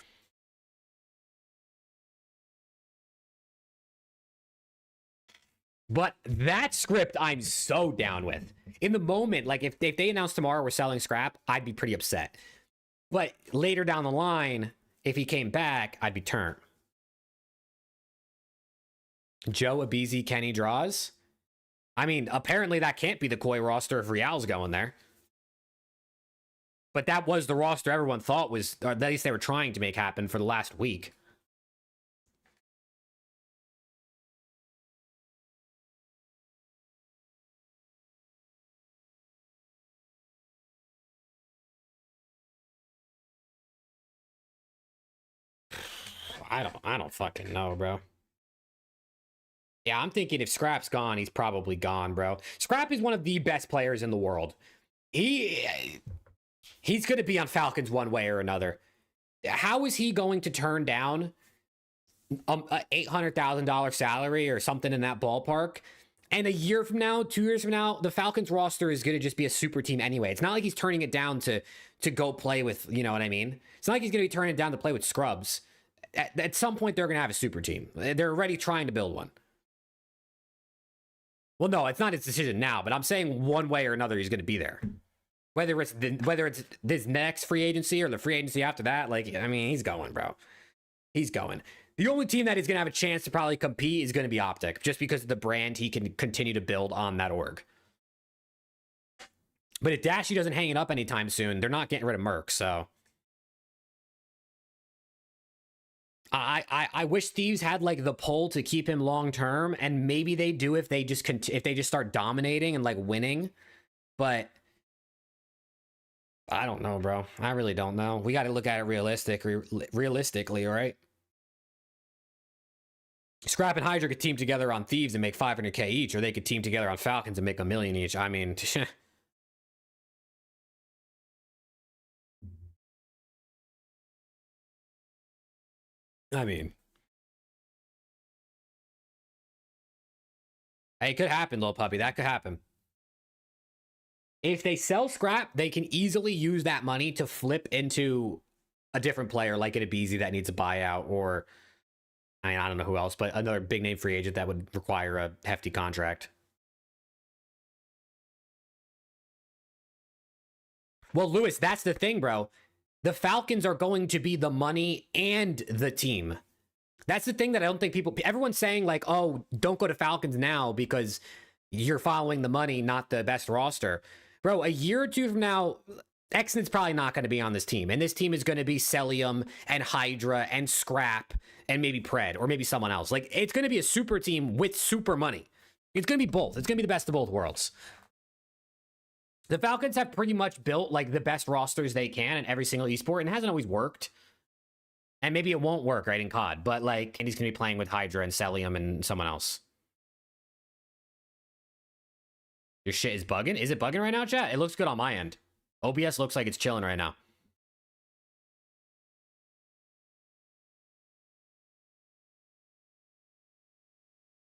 But that script I'm so down with. In the moment, like if they announced tomorrow we're selling Scrap, I'd be pretty upset. But later down the line, if he came back, I'd be turned. Joe, Abizi, Kenny draws. I mean, apparently that can't be the Koi roster if Real's going there. But that was the roster everyone thought was, or at least they were trying to make happen for the last week. I don't fucking know, bro. Yeah, I'm thinking if Scrap's gone, he's probably gone, bro. Scrap is one of the best players in the world. He's going to be on Falcons one way or another. How is he going to turn down an $800,000 salary or something in that ballpark? And a year from now, 2 years from now, the Falcons roster is going to just be a super team anyway. It's not like he's turning it down to go play with, you know what I mean? It's not like he's going to be turning it down to play with scrubs. At some point, they're going to have a super team. They're already trying to build one. Well, no, it's not his decision now, but I'm saying one way or another, he's going to be there. Whether it's this next free agency or the free agency after that, like, I mean, he's going, bro. He's going. The only team that is going to have a chance to probably compete is going to be Optic, just because of the brand he can continue to build on that org. But if Dashy doesn't hang it up anytime soon, they're not getting rid of Merc, so... I wish Thieves had like the pull to keep him long term, and maybe they do if they just start dominating and like winning. But I don't know, bro. I really don't know. We got to look at it realistically, all right? Scrap and Hydra could team together on Thieves and make 500K each, or they could team together on Falcons and make $1 million each. I mean, I mean, hey, it could happen, little puppy. That could happen. If they sell scrap, they can easily use that money to flip into a different player like an Abizi that needs a buyout, or I mean, I don't know who else, but another big name free agent that would require a hefty contract. Well, Lewis, that's the thing, bro. The Falcons are going to be the money and the team. That's the thing that I don't think everyone's saying like, oh, don't go to Falcons now because you're following the money, not the best roster. Bro, a year or two from now, Exnet's probably not going to be on this team. And this team is going to be Cellium and Hydra and Scrap and maybe Pred or maybe someone else. Like, it's going to be a super team with super money. It's going to be both. It's going to be the best of both worlds. The Falcons have pretty much built like the best rosters they can in every single esport, and it hasn't always worked. And maybe it won't work, right, in COD. But like, and he's going to be playing with Hydra and Cellium and someone else. Your shit is bugging? Is it bugging right now, chat? It looks good on my end. OBS looks like it's chilling right now.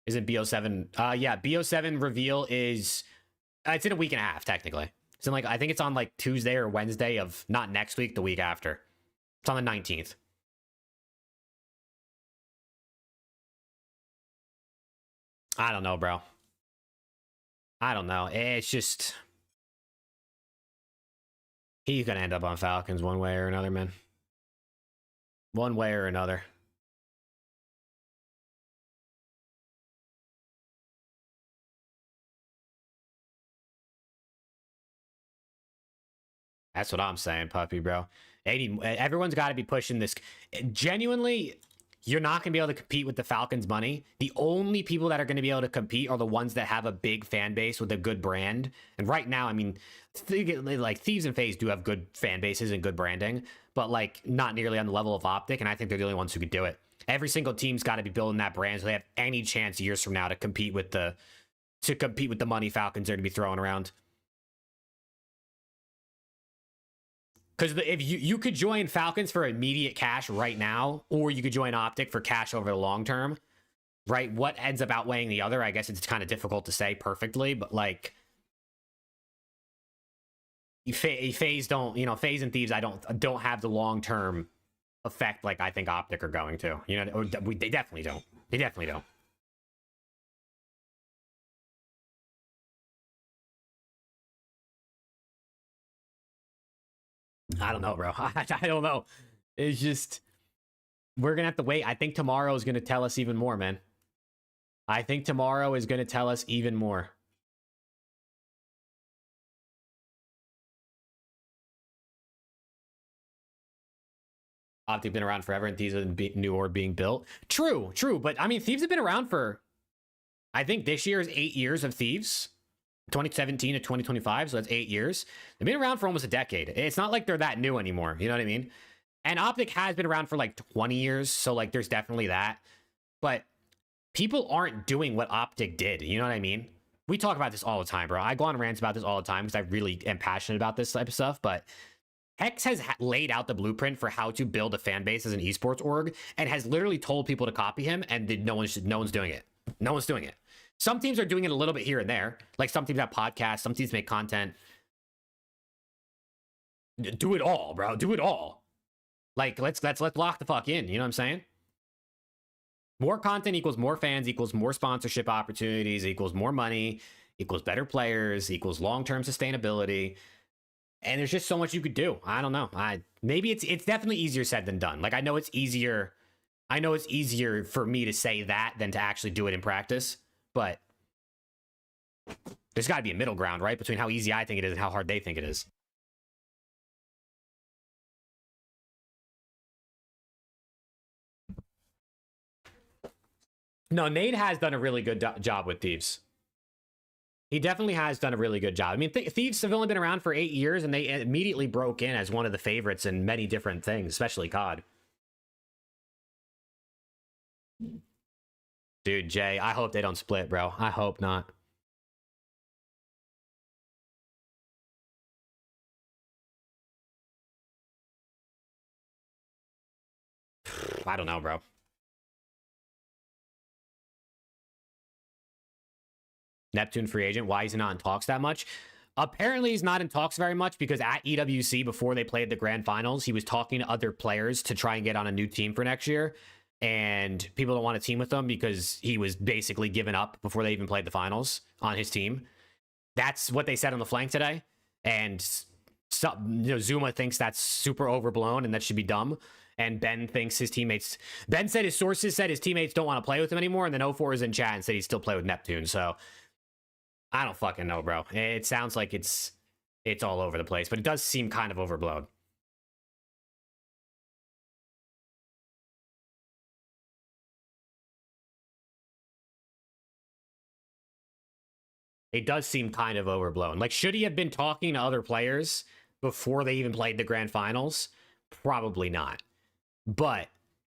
Isn't BO7? Yeah, BO7 reveal is... it's in a week and a half, technically. It's in like, I think it's on like Tuesday or Wednesday of not next week, the week after. It's on the 19th. I don't know, bro. I don't know. It's just... he's going to end up on Falcons one way or another, man. One way or another. That's what I'm saying, puppy, bro. Everyone's got to be pushing this. Genuinely, you're not going to be able to compete with the Falcons' money. The only people that are going to be able to compete are the ones that have a big fan base with a good brand. And right now, I mean, like Thieves and FaZe do have good fan bases and good branding, but like not nearly on the level of Optic. And I think they're the only ones who could do it. Every single team's got to be building that brand so they have any chance years from now to compete with the money Falcons are going to be throwing around. Because if you could join Falcons for immediate cash right now, or you could join Optic for cash over the long term, right? What ends up outweighing the other? I guess it's kind of difficult to say perfectly, but like, FaZe don't, FaZe and Thieves, I don't have the long term effect like I think Optic are going to. They definitely don't. They definitely don't. I don't know, bro. I don't know. It's just, we're going to have to wait. I think tomorrow is going to tell us even more, man. I think tomorrow is going to tell us even more. Optic been around forever and Thieves have been new or being built. True. But I mean, Thieves have been around for, I think this year is 8 years of Thieves. 2017 to 2025, so that's 8 years. They've been around for almost a decade. It's not like they're that new anymore, you know what I mean? And Optic has been around for like 20 years, so like there's definitely that. But people aren't doing what Optic did, you know what I mean? We talk about this all the time, bro. I go on rants about this all the time because I really am passionate about this type of stuff, but Hex has laid out the blueprint for how to build a fan base as an esports org and has literally told people to copy him, and no one's doing it. No one's doing it. Some teams are doing it a little bit here and there. Like some teams have podcasts, some teams make content. Do it all, bro. Do it all. Like let's lock the fuck in. You know what I'm saying? More content equals more fans, equals more sponsorship opportunities, equals more money, equals better players, equals long-term sustainability. And there's just so much you could do. I don't know. Maybe it's definitely easier said than done. Like I know it's easier for me to say that than to actually do it in practice. But there's got to be a middle ground, right? Between how easy I think it is and how hard they think it is. No, Nate has done a really good job with Thieves. He definitely has done a really good job. I mean, Thieves have only been around for 8 years, and they immediately broke in as one of the favorites in many different things, especially COD. Dude, Jay, I hope they don't split, bro. I hope not. I don't know, bro. Neptune free agent. Why is he not in talks that much? Apparently, he's not in talks very much because at EWC, before they played the grand finals, he was talking to other players to try and get on a new team for next year. And people don't want to team with him because he was basically given up before they even played the finals on his team. That's what they said on the flank today. And Zuma thinks that's super overblown and that should be dumb. And Ben thinks his teammates... Ben said his sources said his teammates don't want to play with him anymore. And then 04 is in chat and said he'd still play with Neptune. So... I don't fucking know, bro. It sounds like it's all over the place, but it does seem kind of overblown. It does seem kind of overblown. Like, should he have been talking to other players before they even played the grand finals? Probably not. But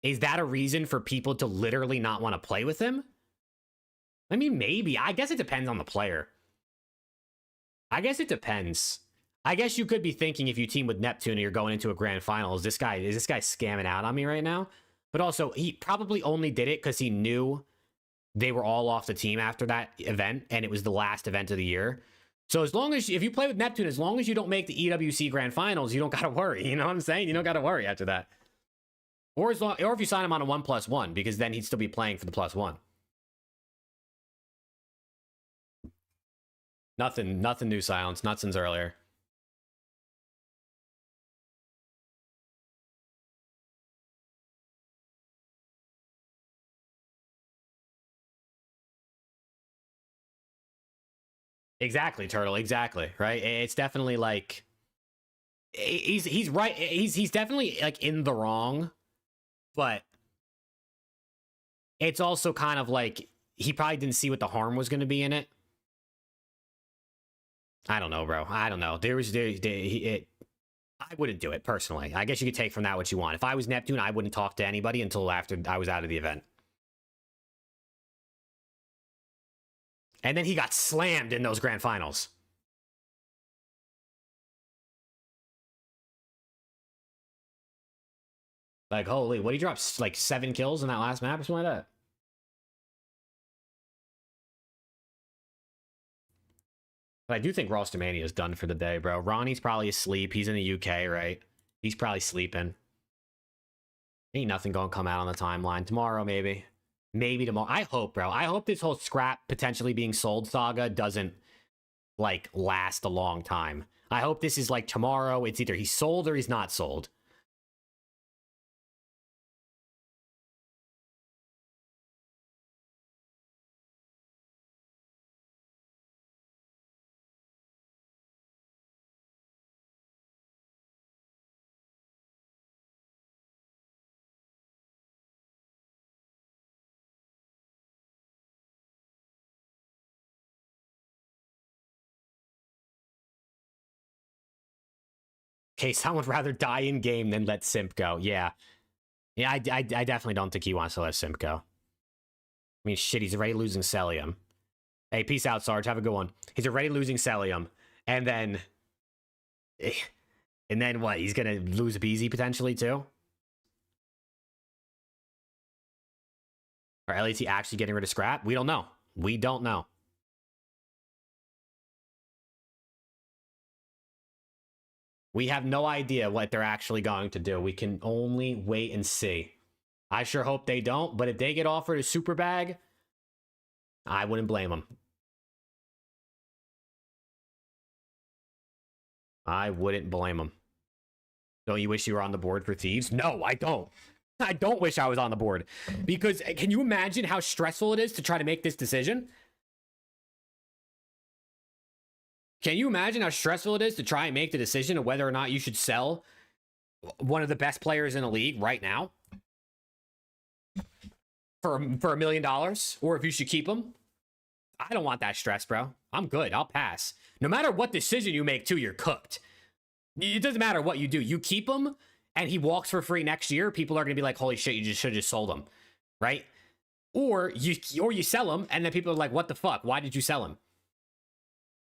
is that a reason for people to literally not want to play with him? I mean, maybe. I guess it depends on the player. I guess it depends. I guess you could be thinking if you team with Neptune and you're going into a grand final, is this guy scamming out on me right now? But also, he probably only did it because he knew they were all off the team after that event, and it was the last event of the year. So as long as, if you play with Neptune, as long as you don't make the EWC grand finals, you don't got to worry. You know what I'm saying? You don't got to worry after that. Or if you sign him on a 1+1, because then he'd still be playing for the +1. Nothing new, Silence. Not since earlier. Exactly, Turtle. Exactly. Right. It's definitely like he's right. He's definitely like in the wrong, but it's also kind of like he probably didn't see what the harm was going to be in it. I don't know, bro. I don't know. I wouldn't do it personally. I guess you could take from that what you want. If I was Neptune, I wouldn't talk to anybody until after I was out of the event. And then he got slammed in those grand finals. Like, holy, what, he dropped like 7 kills in that last map or something like that? But I do think Rostermania is done for the day, bro. Ronnie's probably asleep. He's in the UK, right? He's probably sleeping. Ain't nothing gonna come out on the timeline. Tomorrow, maybe. Maybe tomorrow. I hope, bro. I hope this whole scrap potentially being sold saga doesn't, like, last a long time. I hope this is, like, tomorrow. It's either he's sold or he's not sold. Okay, someone would rather die in game than let Simp go. Yeah. Yeah, I definitely don't think he wants to let Simp go. I mean, shit, he's already losing Cellium. Hey, peace out, Sarge. Have a good one. He's already losing Cellium. And then what? He's going to lose Beezy potentially, too? Are LAT actually getting rid of Scrap? We don't know. We don't know. We have no idea what they're actually going to do. We can only wait and see. I sure hope they don't, but if they get offered a super bag, I wouldn't blame them. I wouldn't blame them. Don't you wish you were on the board for Thieves? No, I don't. I don't wish I was on the board. Because can you imagine how stressful it is to try to make this decision? Can you imagine how stressful it is to try and make the decision of whether or not you should sell one of the best players in the league right now for $1 million, or if you should keep him? I don't want that stress, bro. I'm good. I'll pass. No matter what decision you make, too, you're cooked. It doesn't matter what you do. You keep him, and he walks for free next year. People are going to be like, "Holy shit! You should have just sold him," right? Or you sell him, and then people are like, "What the fuck? Why did you sell him?"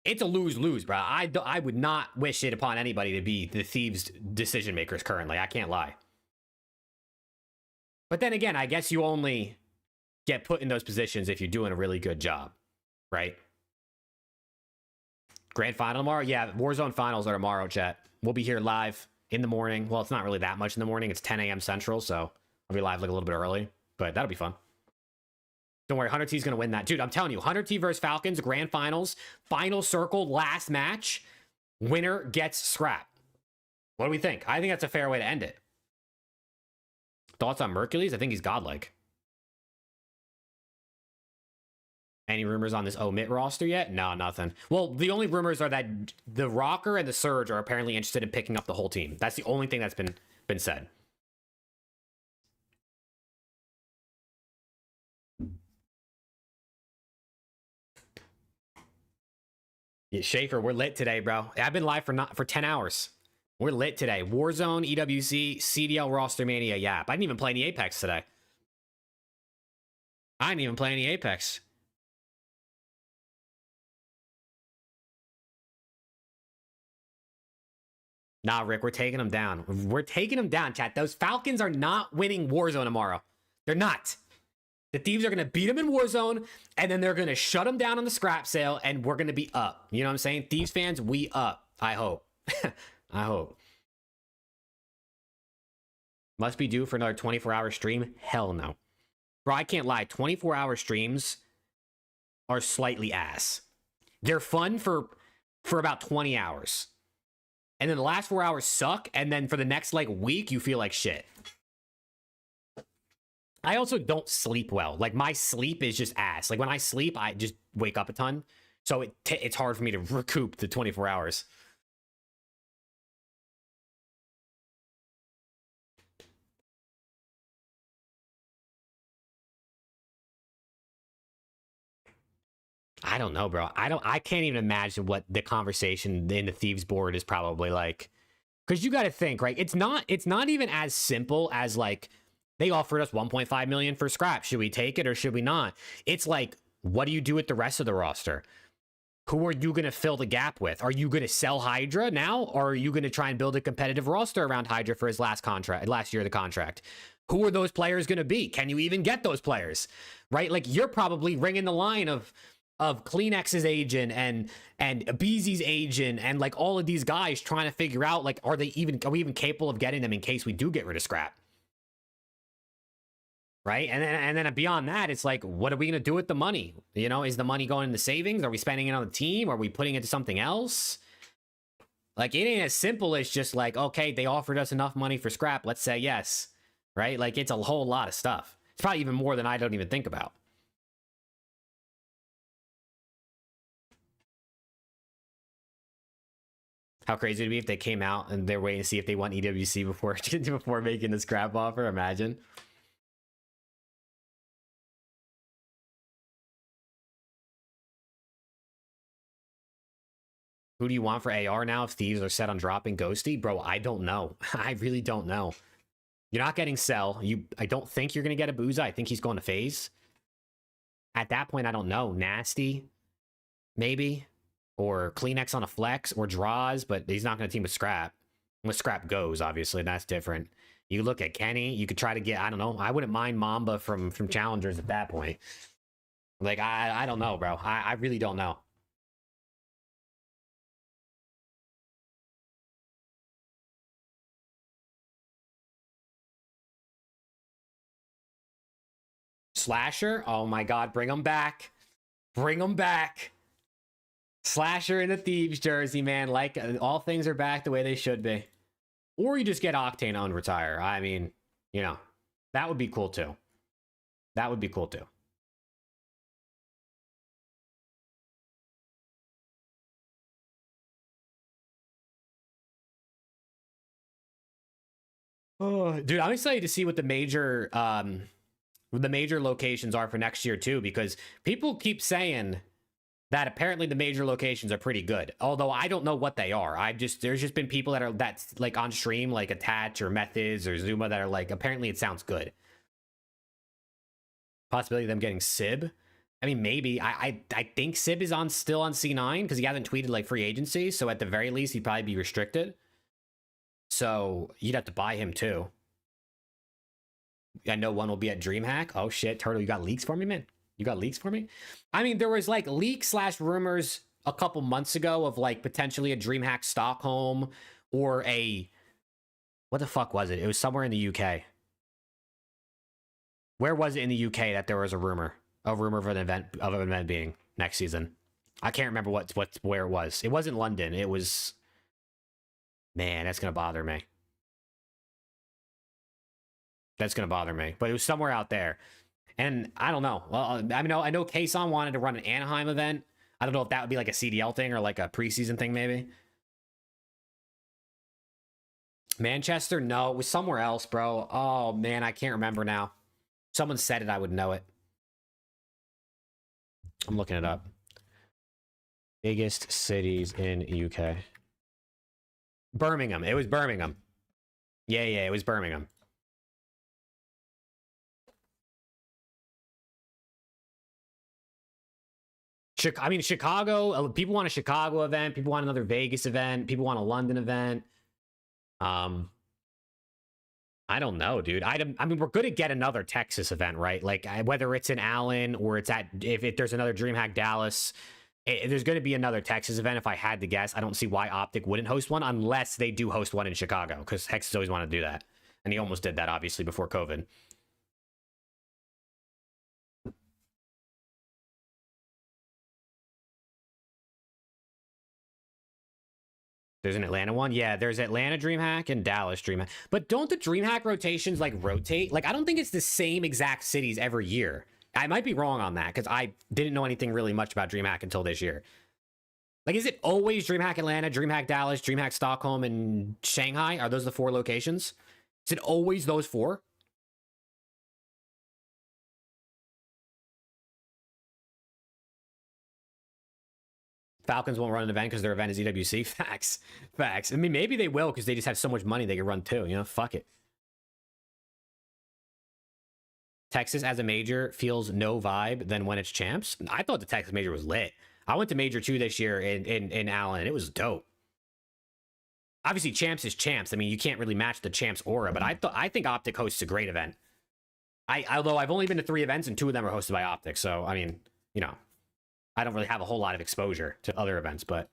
It's a lose-lose, bro. I would not wish it upon anybody to be the Thieves' decision makers currently. I can't lie. But then again, I guess you only get put in those positions if you're doing a really good job, right? Grand final tomorrow? Yeah, Warzone finals are tomorrow, chat. We'll be here live in the morning. Well, it's not really that much in the morning. It's 10 a.m. Central, so I'll be live like a little bit early. But that'll be fun. Don't worry, Hunter T's going to win that. Dude, I'm telling you, Hunter T versus Falcons, grand finals, final circle, last match. Winner gets scrap. What do we think? I think that's a fair way to end it. Thoughts on Mercules? I think he's godlike. Any rumors on this omit roster yet? No, nothing. Well, the only rumors are that the Rocker and the Surge are apparently interested in picking up the whole team. That's the only thing that's been said. Yeah, Schaefer, we're lit today, bro. I've been live for 10 hours. We're lit today. Warzone, EWC, CDL ROSTERMANIA YAP. I didn't even play any Apex today. I didn't even play any Apex. Nah, Rick, we're taking them down. We're taking them down, chat. Those Falcons are not winning Warzone tomorrow. They're not. The Thieves are going to beat them in Warzone, and then they're going to shut them down on the scrap sale, and we're going to be up. You know what I'm saying? Thieves fans, we up. I hope. I hope. Must be due for another 24-hour stream? Hell no. Bro, I can't lie. 24-hour streams are slightly ass. They're fun for about 20 hours. And then the last 4 hours suck, and then for the next, like, week, you feel like shit. I also don't sleep well. Like, my sleep is just ass. Like, when I sleep, I just wake up a ton. So it's hard for me to recoup the 24 hours. I don't know, bro. I can't even imagine what the conversation in the Thieves board is probably like. Because you got to think, right? It's not even as simple as, like, they offered us 1.5 million for scrap. Should we take it or should we not? It's like, what do you do with the rest of the roster? Who are you going to fill the gap with? Are you going to sell Hydra now? Or are you going to try and build a competitive roster around Hydra for his last year of the contract? Who are those players going to be? Can you even get those players? Right? Like, you're probably ringing the line of Kleenex's agent and Beezy's agent and, like, all of these guys trying to figure out, like, are we even capable of getting them in case we do get rid of scrap? Right? And then beyond that, it's like, what are we going to do with the money? You know, is the money going into savings? Are we spending it on the team? Are we putting it to something else? Like, it ain't as simple as just like, okay, they offered us enough money for scrap. Let's say yes. Right? Like, it's a whole lot of stuff. It's probably even more than I don't even think about. How crazy would it be if they came out and they're waiting to see if they want EWC before making the scrap offer? Imagine. Who do you want for AR now if Thieves are set on dropping Ghosty? Bro, I don't know. I really don't know. You're not getting Cell. I don't think you're going to get a Booza. I think he's going to FaZe. At that point, I don't know. Nasty, maybe. Or Kleenex on a flex, or Draws, but he's not going to team with Scrap. With Scrap goes, obviously, that's different. You look at Kenny, you could try to get, I don't know, I wouldn't mind Mamba from Challengers at that point. Like, I don't know, bro. I really don't know. Slasher? Oh my god, bring him back. Bring him back. Slasher in the Thieves jersey, man. Like, all things are back the way they should be. Or you just get Octane on retire. I mean, you know, that would be cool too. That would be cool too. Oh, dude, I'm excited to see what the major locations are for next year too, because people keep saying that apparently the major locations are pretty good. Although I don't know what they are. There's just been people that's like on stream, like Attach or Methods or Zuma, that are like, apparently it sounds good. Possibility of them getting Sib. I mean, maybe. I think Sib is still on C9 because he hasn't tweeted like free agency. So at the very least, he'd probably be restricted. So you'd have to buy him too. I know one will be at DreamHack. Oh shit, Turtle, you got leaks for me, man? You got leaks for me? I mean, there was like leaks / rumors a couple months ago of like potentially a DreamHack Stockholm or a, what the fuck was it? It was somewhere in the UK. Where was it in the UK that there was a rumor of an event being next season? I can't remember where it was. It wasn't London. It was, man, that's gonna bother me. That's gonna bother me. But it was somewhere out there. And I don't know. Well, I mean, I know Kason wanted to run an Anaheim event. I don't know if that would be like a CDL thing or like a preseason thing, maybe. Manchester? No, it was somewhere else, bro. Oh, man, I can't remember now. Someone said it, I would know it. I'm looking it up. Biggest cities in UK. Birmingham. It was Birmingham. Yeah, it was Birmingham. I mean, Chicago, people want a Chicago event. People want another Vegas event. People want a London event. I don't know, dude. I mean, we're going to get another Texas event, right? Like, whether it's in Allen or it's at, if there's another DreamHack Dallas, there's going to be another Texas event. If I had to guess, I don't see why Optic wouldn't host one unless they do host one in Chicago, because Hex has always wanted to do that. And he almost did that, obviously, before COVID. There's an Atlanta one. Yeah, there's Atlanta DreamHack and Dallas DreamHack. But don't the DreamHack rotations like rotate? Like, I don't think it's the same exact cities every year. I might be wrong on that because I didn't know anything really much about DreamHack until this year. Like, is it always DreamHack Atlanta, DreamHack Dallas, DreamHack Stockholm, and Shanghai? Are those the 4 locations? Is it always those 4? Falcons won't run an event because their event is EWC. Facts. Facts. I mean, maybe they will because they just have so much money they can run too. You know, fuck it. Texas as a major feels no vibe than when it's champs. I thought the Texas major was lit. I went to major 2 this year in Allen. It was dope. Obviously, champs is champs. I mean, you can't really match the champs aura, but I think Optic hosts a great event. Although I've only been to 3 events and 2 of them are hosted by Optic, so I mean, you know, I don't really have a whole lot of exposure to other events, but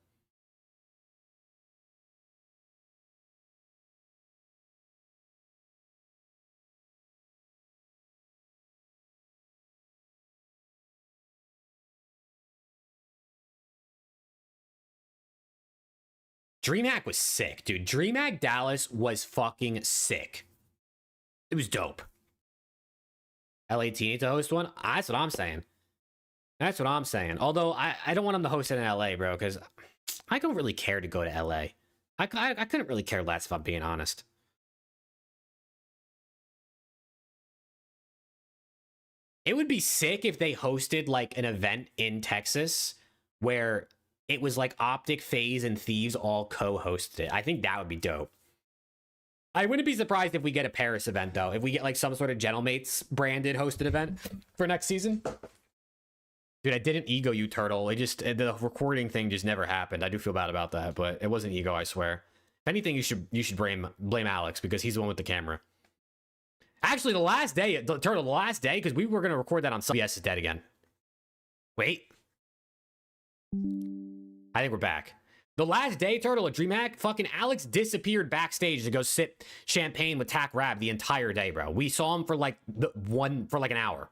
DreamHack was sick, dude. DreamHack Dallas was fucking sick. It was dope. LAT need to host one? That's what I'm saying. That's what I'm saying. Although, I don't want them to host it in LA, bro, because I don't really care to go to LA. I couldn't really care less if I'm being honest. It would be sick if they hosted, like, an event in Texas where it was, like, Optic, FaZe, and Thieves all co-hosted it. I think that would be dope. I wouldn't be surprised if we get a Paris event, though. If we get, like, some sort of Gentlemates branded hosted event for next season. Dude, I didn't ego you, Turtle. The recording thing just never happened. I do feel bad about that, but it wasn't ego, I swear. If anything, you should blame Alex because he's the one with the camera. Actually, the last day, Turtle, the last day, because we were going to record that on Sunday. OBS is dead again. Wait. I think we're back. The last day, Turtle, at DreamHack, fucking Alex disappeared backstage to go sip champagne with Tac Rab the entire day, bro. We saw him for like an hour.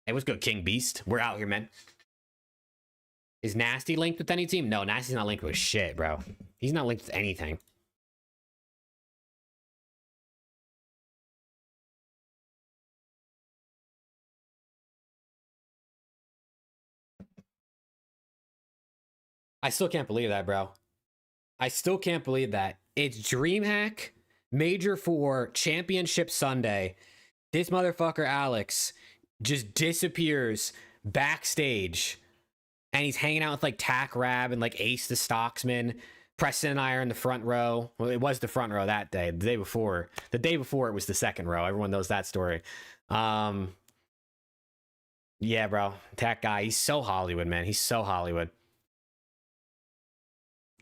Hey, what's good, King Beast? We're out here, man. Is Nasty linked with any team? No, Nasty's not linked with shit, bro. He's not linked with anything. I still can't believe that, bro. I still can't believe that. It's DreamHack, Major 4, Championship Sunday. This motherfucker, Alex, just disappears backstage. And he's hanging out with, like, Tac Rab and, like, Ace the Stocksman. Preston and I are in the front row. Well, it was the front row that day. The day before it was the second row. Everyone knows that story. Yeah, bro. Tac guy, he's so Hollywood, man. He's so Hollywood.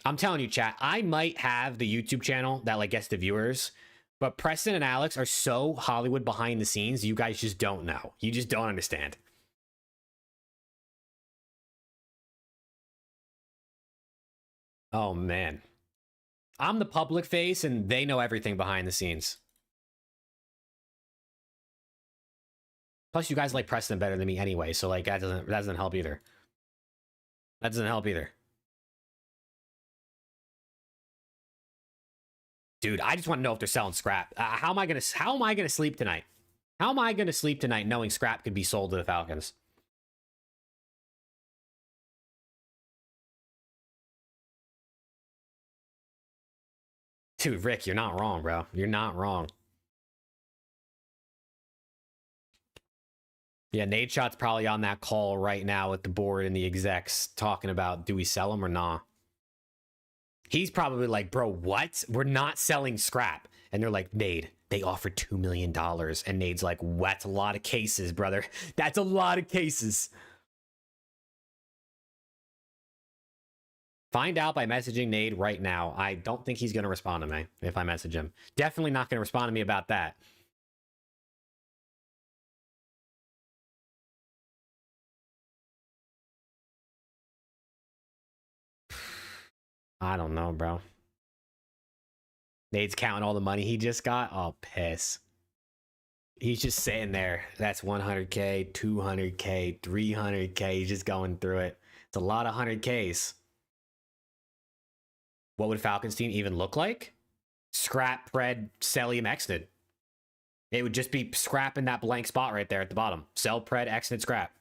I'm telling you, chat, I might have the YouTube channel that, like, gets the viewers But Preston and Alex are so Hollywood behind the scenes, you guys just don't know. You just don't understand. Oh, man. I'm the public face, and they know everything behind the scenes. Plus, you guys like Preston better than me anyway, so like that doesn't help either. That doesn't help either. Dude, I just want to know if they're selling scrap. How am I gonna sleep tonight? How am I gonna sleep tonight knowing scrap could be sold to the Falcons? Dude, Rick, you're not wrong, bro. You're not wrong. Yeah, Nate Shot's probably on that call right now with the board and the execs talking about, do we sell them or not? He's probably like, bro, what? We're not selling scrap. And they're like, Nade, they offered $2 million. And Nade's like, that's a lot of cases, brother. That's a lot of cases. Find out by messaging Nade right now. I don't think he's going to respond to me if I message him. Definitely not going to respond to me about that. I don't know, bro. Nade's counting all the money he just got. Oh, piss. He's just sitting there. That's 100K, 200K, 300K. He's just going through it. It's a lot of 100Ks. What would Falcons team even look like? Scrap, Pred, Sellium, Exnid. It would just be scrap in that blank spot right there at the bottom. Sell, Pred, Exnid, scrap.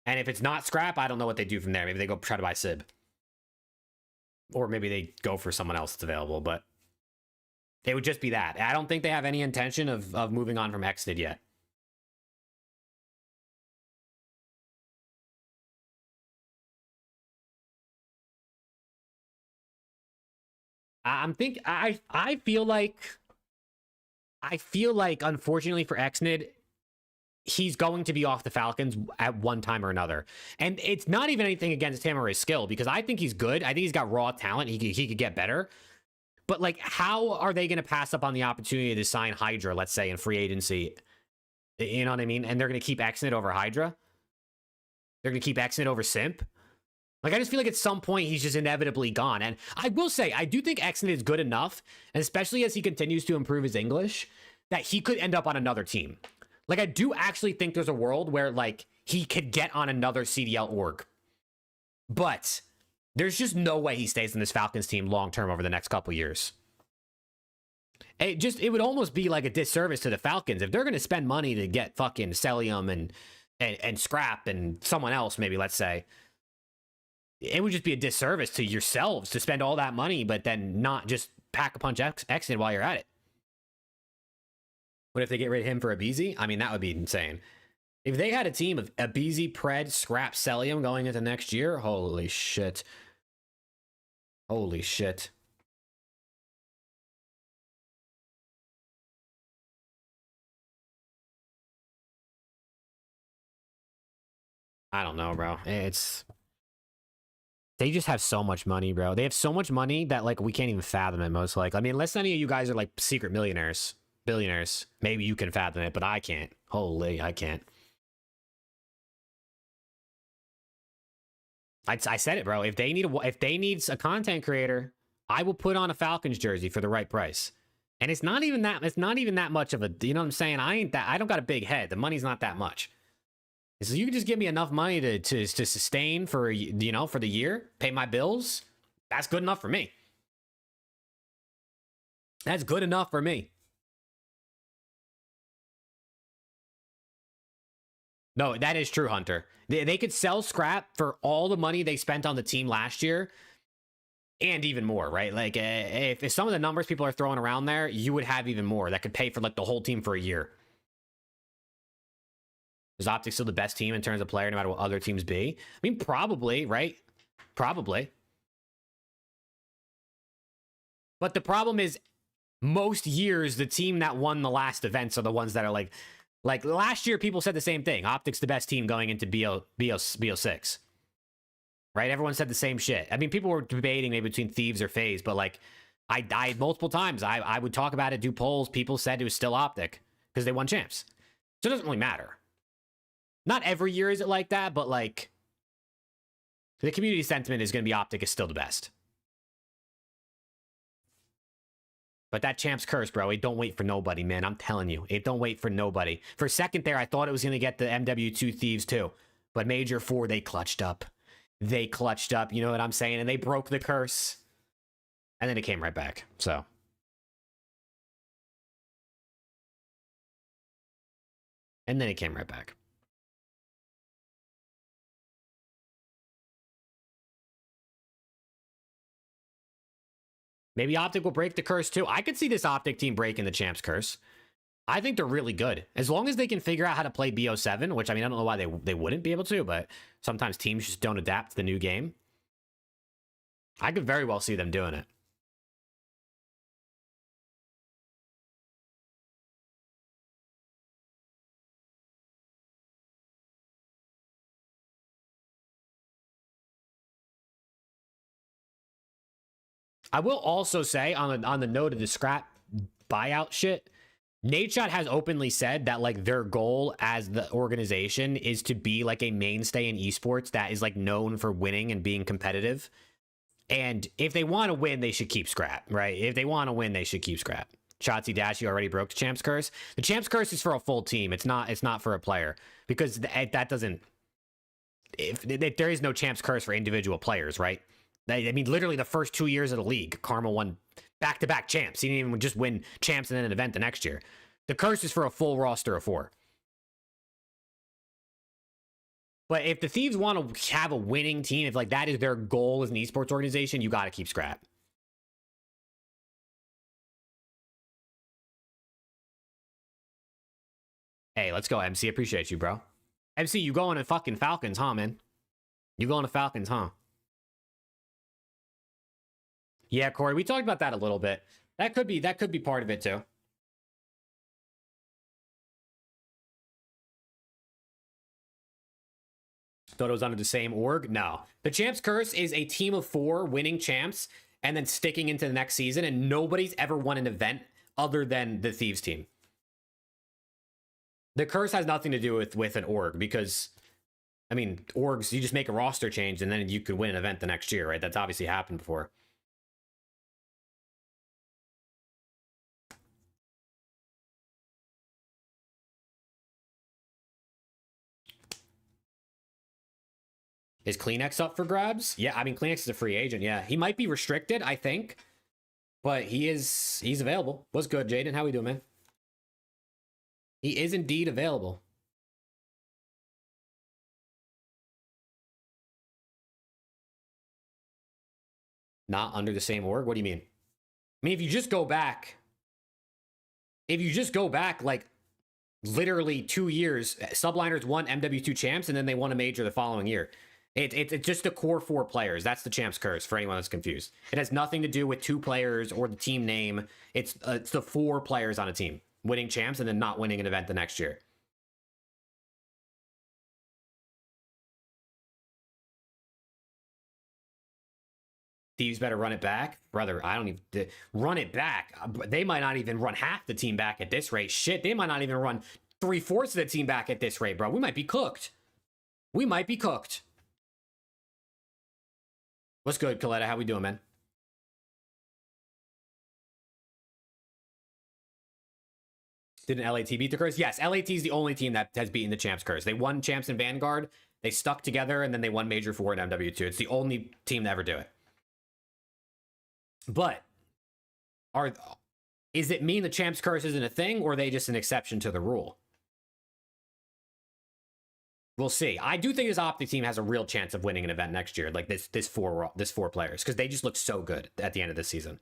And if it's not scrap, I don't know what they do from there. Maybe they go try to buy Sib. Or maybe they go for someone else that's available, but it would just be that. I don't think they have any intention of moving on from Exnid yet. I feel like unfortunately for Exnid, he's going to be off the Falcons at one time or another. And it's not even anything against him or his skill, because I think he's good. I think he's got raw talent. He could get better. But like, how are they going to pass up on the opportunity to sign Hydra, let's say, in free agency? You know what I mean? And they're going to keep Exnid over Hydra? They're going to keep Exnid over Simp? Like, I just feel like at some point he's just inevitably gone. And I will say, I do think Exnid is good enough, and especially as he continues to improve his English, that he could end up on another team. Like, I do actually think there's a world where, like, he could get on another CDL org. But there's just no way he stays in this Falcons team long-term over the next couple years. It would almost be like a disservice to the Falcons. If they're going to spend money to get fucking Sellium and Scrap and someone else, maybe, let's say, it would just be a disservice to yourselves to spend all that money, but then not just pack a punch Exnid while you're at it. What if they get rid of him for Abizi? I mean, that would be insane. If they had a team of Abizi, Pred, Scrap, Sellium going into next year, holy shit. Holy shit. I don't know, bro. They just have so much money, bro. They have so much money that, like, we can't even fathom it, most likely. I mean, unless any of you guys are, like, secret millionaires. Billionaires. Maybe you can fathom it, but I can't. Holy, I can't. I said it, bro. If they need a content creator, I will put on a Falcons jersey for the right price. And it's not even that much of a, you know what I'm saying? I don't got a big head. The money's not that much. So you can just give me enough money to sustain for, you know, for the year, pay my bills. That's good enough for me. That's good enough for me. No, that is true, Hunter. They could sell Scrap for all the money they spent on the team last year and even more, right? Like, if some of the numbers people are throwing around there, you would have even more that could pay for, like, the whole team for a year. Is Optic still the best team in terms of player, no matter what other teams be? I mean, probably, right? Probably. But the problem is, most years, the team that won the last events are the ones that are like last year, people said the same thing. Optic's the best team going into BO6. Right? Everyone said the same shit. I mean, people were debating maybe between Thieves or FaZe, but like, I died multiple times. I would talk about it, do polls. People said it was still Optic because they won champs. So it doesn't really matter. Not every year is it like that, but like the community sentiment is going to be Optic is still the best. But that champ's curse, bro. It don't wait for nobody, man. I'm telling you. It don't wait for nobody. For a second there, I thought it was going to get the MW2 Thieves too. But Major 4, they clutched up. They clutched up. You know what I'm saying? And they broke the curse. And then it came right back. So. And then it came right back. Maybe Optic will break the curse too. I could see this Optic team breaking the champs curse. I think they're really good. As long as they can figure out how to play BO7, which I mean, I don't know why they wouldn't be able to, but sometimes teams just don't adapt to the new game. I could very well see them doing it. I will also say on the note of the scrap buyout shit, Nadeshot has openly said that like their goal as the organization is to be like a mainstay in esports that is like known for winning and being competitive. And if they want to win, they should keep scrap, right? If they want to win, they should keep scrap. Shotzi Dashi already broke the champs curse. The champs curse is for a full team. It's not for a player because that doesn't. If there is no champs curse for individual players, right? I mean, literally the first 2 years of the league, Karma won back-to-back champs. He didn't even just win champs and then an event the next year. The curse is for a full roster of 4. But if the Thieves want to have a winning team, if like that is their goal as an esports organization, you got to keep scrap. Hey, let's go, MC. Appreciate you, bro. MC, you going to fucking Falcons, huh, man? You going to Falcons, huh? Yeah, Corey, we talked about that a little bit. That could be part of it too. Thought it was under the same org? No. The Champs Curse is a team of 4 winning champs and then sticking into the next season, and nobody's ever won an event other than the Thieves team. The curse has nothing to do with an org because, I mean, orgs, you just make a roster change and then you could win an event the next year, right? That's obviously happened before. Is Kleenex up for grabs? Yeah, I mean, Kleenex is a free agent. Yeah, he might be restricted, I think. But he's available. What's good, Jaden? How we doing, man? He is indeed available. Not under the same org? What do you mean? I mean, if you just go back, like, literally 2 years, Subliners won MW2 champs, and then they won a major the following year. It's just the core 4 players. That's the champs curse for anyone that's confused. It has nothing to do with 2 players or the team name. It's the 4 players on a team winning champs and then not winning an event the next year. Thieves better run it back. Brother, I don't even... Run it back. They might not even run half the team back at this rate. Shit, they might not even run 3/4 of the team back at this rate, bro. We might be cooked. We might be cooked. What's good, Coletta? How we doing, man? Did an LAT beat the curse? Yes, LAT is the only team that has beaten the champs curse. They won champs in Vanguard. They stuck together, and then they won Major 4 in MW2. It's the only team to ever do it. But is it mean the champs curse isn't a thing, or are they just an exception to the rule? We'll see. I do think this Optic team has a real chance of winning an event next year, like this four players, because they just look so good at the end of this season.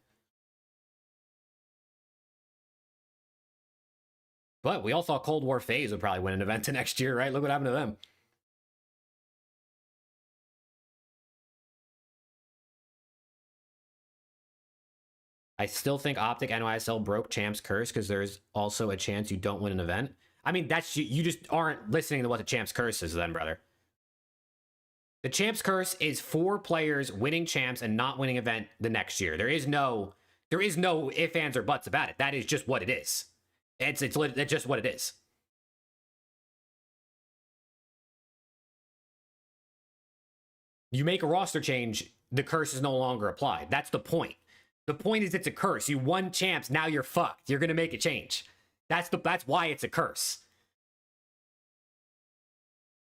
But we all thought Cold War FaZe would probably win an event next year, right? Look what happened to them. I still think Optic NYSL broke champs curse because there's also a chance you don't win an event. I mean, that's you just aren't listening to what the champs curse is then, brother. The champs curse is 4 players winning champs and not winning event the next year. There is no There is no ifs, ands, or buts about it. That is just what it is. It's just what it is. You make a roster change, the curse is no longer applied. That's the point. The point is it's a curse. You won champs, now you're fucked. You're gonna make a change. That's why it's a curse.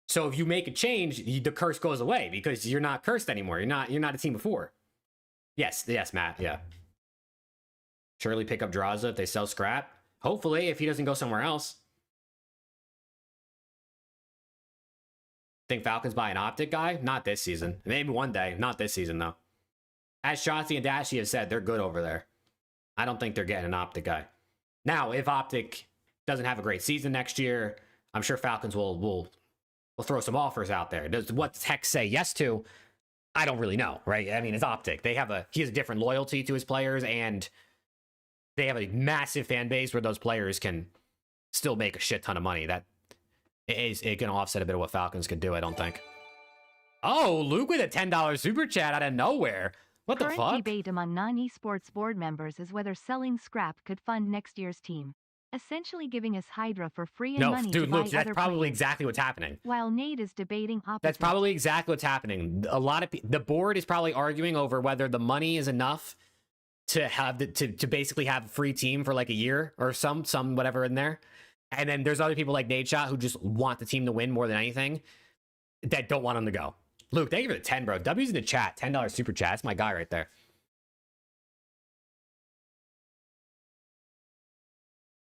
So if you make a change, the curse goes away because you're not cursed anymore. You're not a team before. Yes, Matt. Yeah. Surely pick up Draza if they sell scrap. Hopefully, if he doesn't go somewhere else. Think Falcons buy an optic guy? Not this season. Maybe one day. Not this season, though. As Shotzi and Dashy have said, they're good over there. I don't think they're getting an optic guy. Now, if optic doesn't have a great season next year, I'm sure Falcons will throw some offers out there. Does what does Hex say yes to? I don't really know, right? I mean, it's optic. He has a different loyalty to his players, and they have a massive fan base where those players can still make a shit ton of money. That it can offset a bit of what Falcons could do, I don't think. Oh, Luke with a $10 super chat out of nowhere. What the fuck? Current debate among non-esports board members is whether selling scrap could fund next year's team, essentially giving us Hydra for free and money to buy Luke, that's other probably players. exactly what's happening. While Nate is debating opposite. That's probably exactly what's happening. A lot of the board is probably arguing over whether the money is enough to have to basically have a free team for like a year or some whatever in there. And then there's other people like Nate Shot who just want the team to win more than anything that don't want them to go. Luke, thank you for the 10, bro. W's in the chat. $10 super chat. That's my guy right there.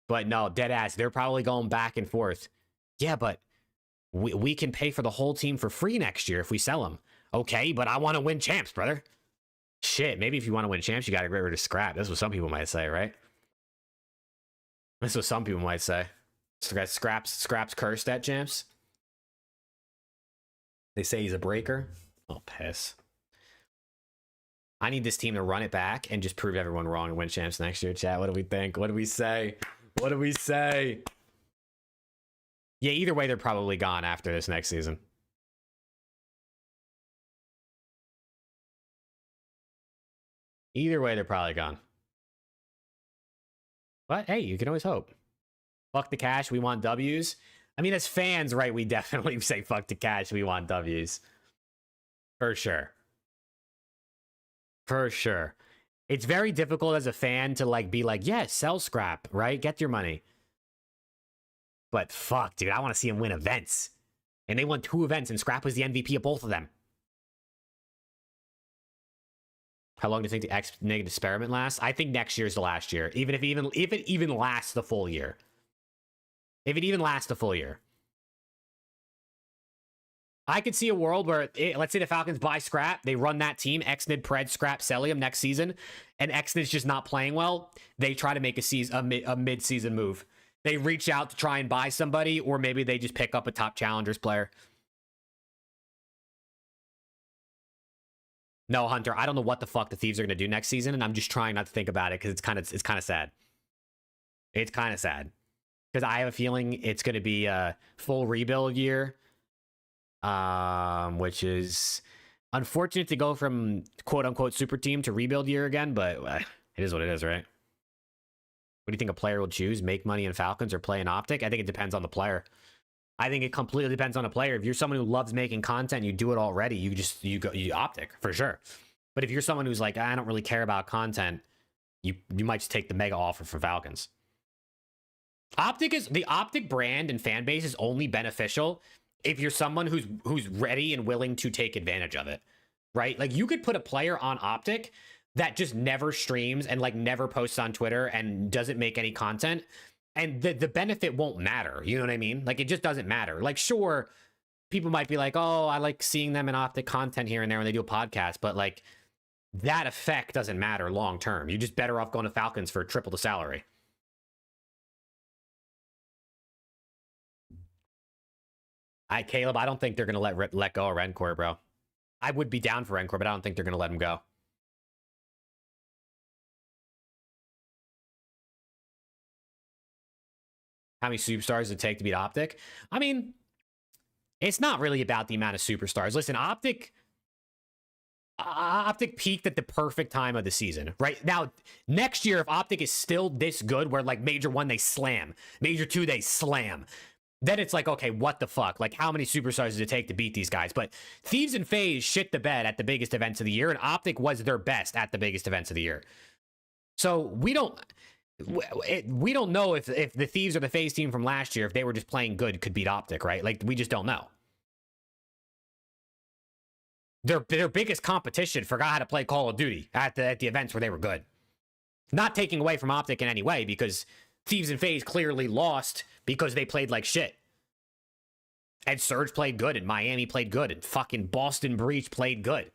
But no, dead ass. They're probably going back and forth. Yeah, but we can pay for the whole team for free next year if we sell them. Okay, but I want to win champs, brother. Shit, maybe if you want to win champs, you got to get rid of scrap. That's what some people might say, right? That's what some people might say. Scrap's cursed at champs. They say he's a breaker. Oh, piss. I need this team to run it back and just prove everyone wrong and win champs next year, chat. What do we think? What do we say? What do we say? Yeah, either way, they're probably gone after this next season. Either way, they're probably gone. But hey, you can always hope. Fuck the cash, we want W's. I mean, as fans, right, we definitely say fuck the cash, we want W's. For sure. For sure. It's very difficult as a fan to like be like, yeah, sell scrap, right? Get your money. But fuck, dude, I want to see him win events. And they won 2 events, and Scrap was the MVP of both of them. How long do you think the negative experiment lasts? I think next year's the last year. If it even lasts the full year. If it even lasts the full year. I could see a world where, let's say the Falcons buy Scrap, they run that team, Xnid, Pred, Scrap, Cellium next season, and Xnid's just not playing well. They try to make a mid-season move. They reach out to try and buy somebody, or maybe they just pick up a top challengers player. No, Hunter, I don't know what the fuck the Thieves are going to do next season, and I'm just trying not to think about it because it's kind of sad. It's kind of sad. Because I have a feeling it's going to be a full rebuild year, which is unfortunate to go from quote-unquote super team to rebuild year again, but it is what it is, right? What do you think a player will choose? Make money in Falcons or play in Optic? I think it depends on the player. I think it completely depends on the player. If you're someone who loves making content, you do it already, you go Optic for sure. But if you're someone who's like, I don't really care about content, you might just take the mega offer for Falcons. The Optic brand and fan base is only beneficial if you're someone who's ready and willing to take advantage of it, right? Like you could put a player on Optic that just never streams and like never posts on Twitter and doesn't make any content, and the benefit won't matter. You know what I mean? Like it just doesn't matter. Like sure, people might be like, oh, I like seeing them in Optic content here and there when they do a podcast, but like that effect doesn't matter long term. You're just better off going to Falcons for triple the salary. Caleb, I don't think they're going to let go of Rencore, bro. I would be down for Rencore, but I don't think they're going to let him go. How many superstars does it take to beat Optic? I mean, it's not really about the amount of superstars. Listen, Optic Optic peaked at the perfect time of the season. Right now, next year, if Optic is still this good, where like Major 1 they slam, Major 2 they slam, then it's like, okay, what the fuck? Like, how many superstars does it take to beat these guys? But Thieves and FaZe shit the bed at the biggest events of the year, and Optic was their best at the biggest events of the year. So we don't know if the Thieves or the FaZe team from last year, if they were just playing good, could beat Optic, right? Like, we just don't know. Their biggest competition forgot how to play Call of Duty at the events where they were good. Not taking away from Optic in any way, because Thieves and FaZe clearly lost because they played like shit. And Surge played good, and Miami played good, and fucking Boston Breach played good.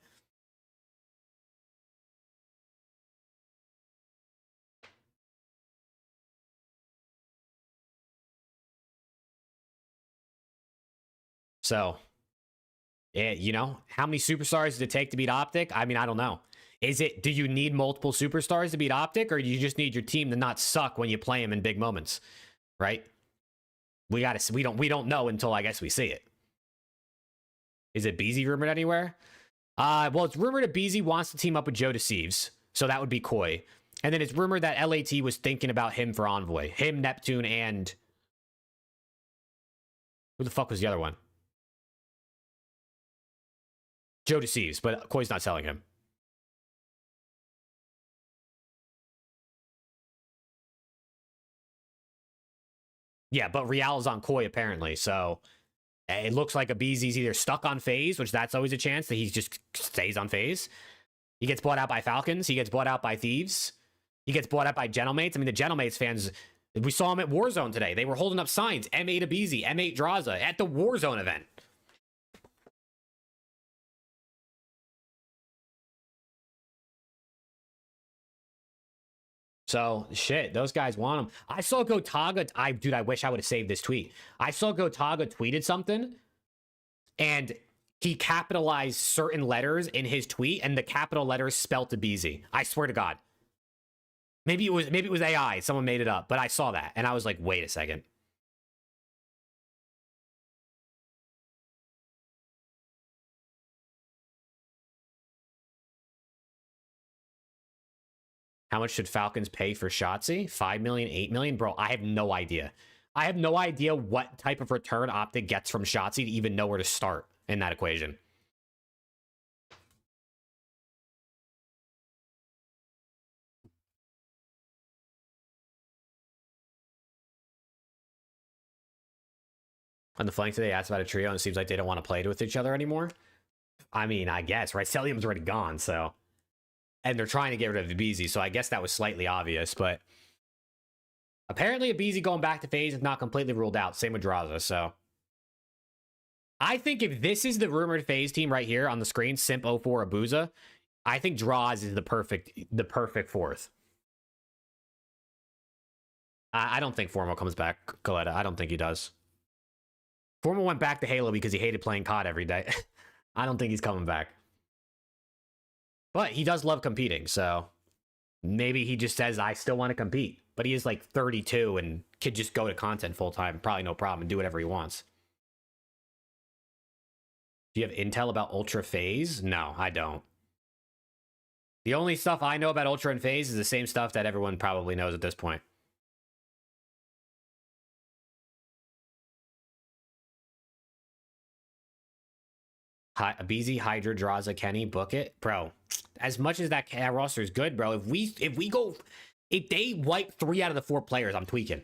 So, you know, how many superstars does it take to beat Optic? I mean, I don't know. Do you need multiple superstars to beat Optic, or do you just need your team to not suck when you play them in big moments, right? We don't know until I guess we see it. Is it BZ rumored anywhere? Well, it's rumored that BZ wants to team up with Joe Deceives, so that would be Koi. And then it's rumored that LAT was thinking about him for Envoy. Him, Neptune, and who the fuck was the other one? Joe Deceives, but Koi's not selling him. Yeah, but Real is on Koi apparently, so it looks like a BZ's either stuck on FaZe, which that's always a chance that he just stays on FaZe. He gets bought out by Falcons. He gets bought out by Thieves. He gets bought out by Gentlemates. I mean, the Gentlemates fans, we saw him at Warzone today. They were holding up signs, M8 to BZ, M8 Draza, at the Warzone event. So, shit, those guys want him. I saw Gotaga, dude, I wish I would have saved this tweet. I saw Gotaga tweeted something, and he capitalized certain letters in his tweet, and the capital letters spelled to BZ. I swear to God. Maybe it was AI. Someone made it up, but I saw that, and I was like, wait a second. How much should Falcons pay for Shotzi? 5 million, 8 million? Bro, I have no idea. I have no idea what type of return Optic gets from Shotzi to even know where to start in that equation. On the flank today, asked about a trio, and it seems like they don't want to play with each other anymore. I mean, I guess, right? Celium's already gone, so... And they're trying to get rid of the BZ, so I guess that was slightly obvious, but... Apparently, a BZ going back to FaZe is not completely ruled out. Same with Draza, so... I think if this is the rumored FaZe team right here on the screen, Simp 04 Abuza, I think Draz is the perfect fourth. I don't think Formal comes back, Coletta. I don't think he does. Formal went back to Halo because he hated playing COD every day. I don't think he's coming back. But he does love competing, so maybe he just says, I still want to compete. But he is like 32 and could just go to content full time, probably no problem, and do whatever he wants. Do you have intel about Ultra FaZe? No, I don't. The only stuff I know about Ultra and FaZe is the same stuff that everyone probably knows at this point. BZ, Hydra, Draza, Kenny, book it. Bro, as much as that roster is good, bro, if they wipe 3 out of the 4 players, I'm tweaking.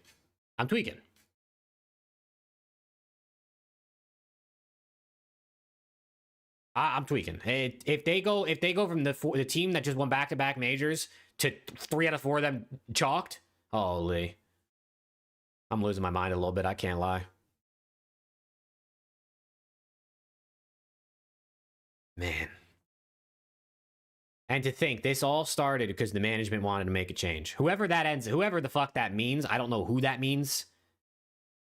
I'm tweaking. I'm tweaking. If they go from the team that just won back-to-back majors to 3 out of 4 of them chalked, holy. I'm losing my mind a little bit, I can't lie. Man. And to think, this all started because the management wanted to make a change. Whoever the fuck that means, I don't know who that means.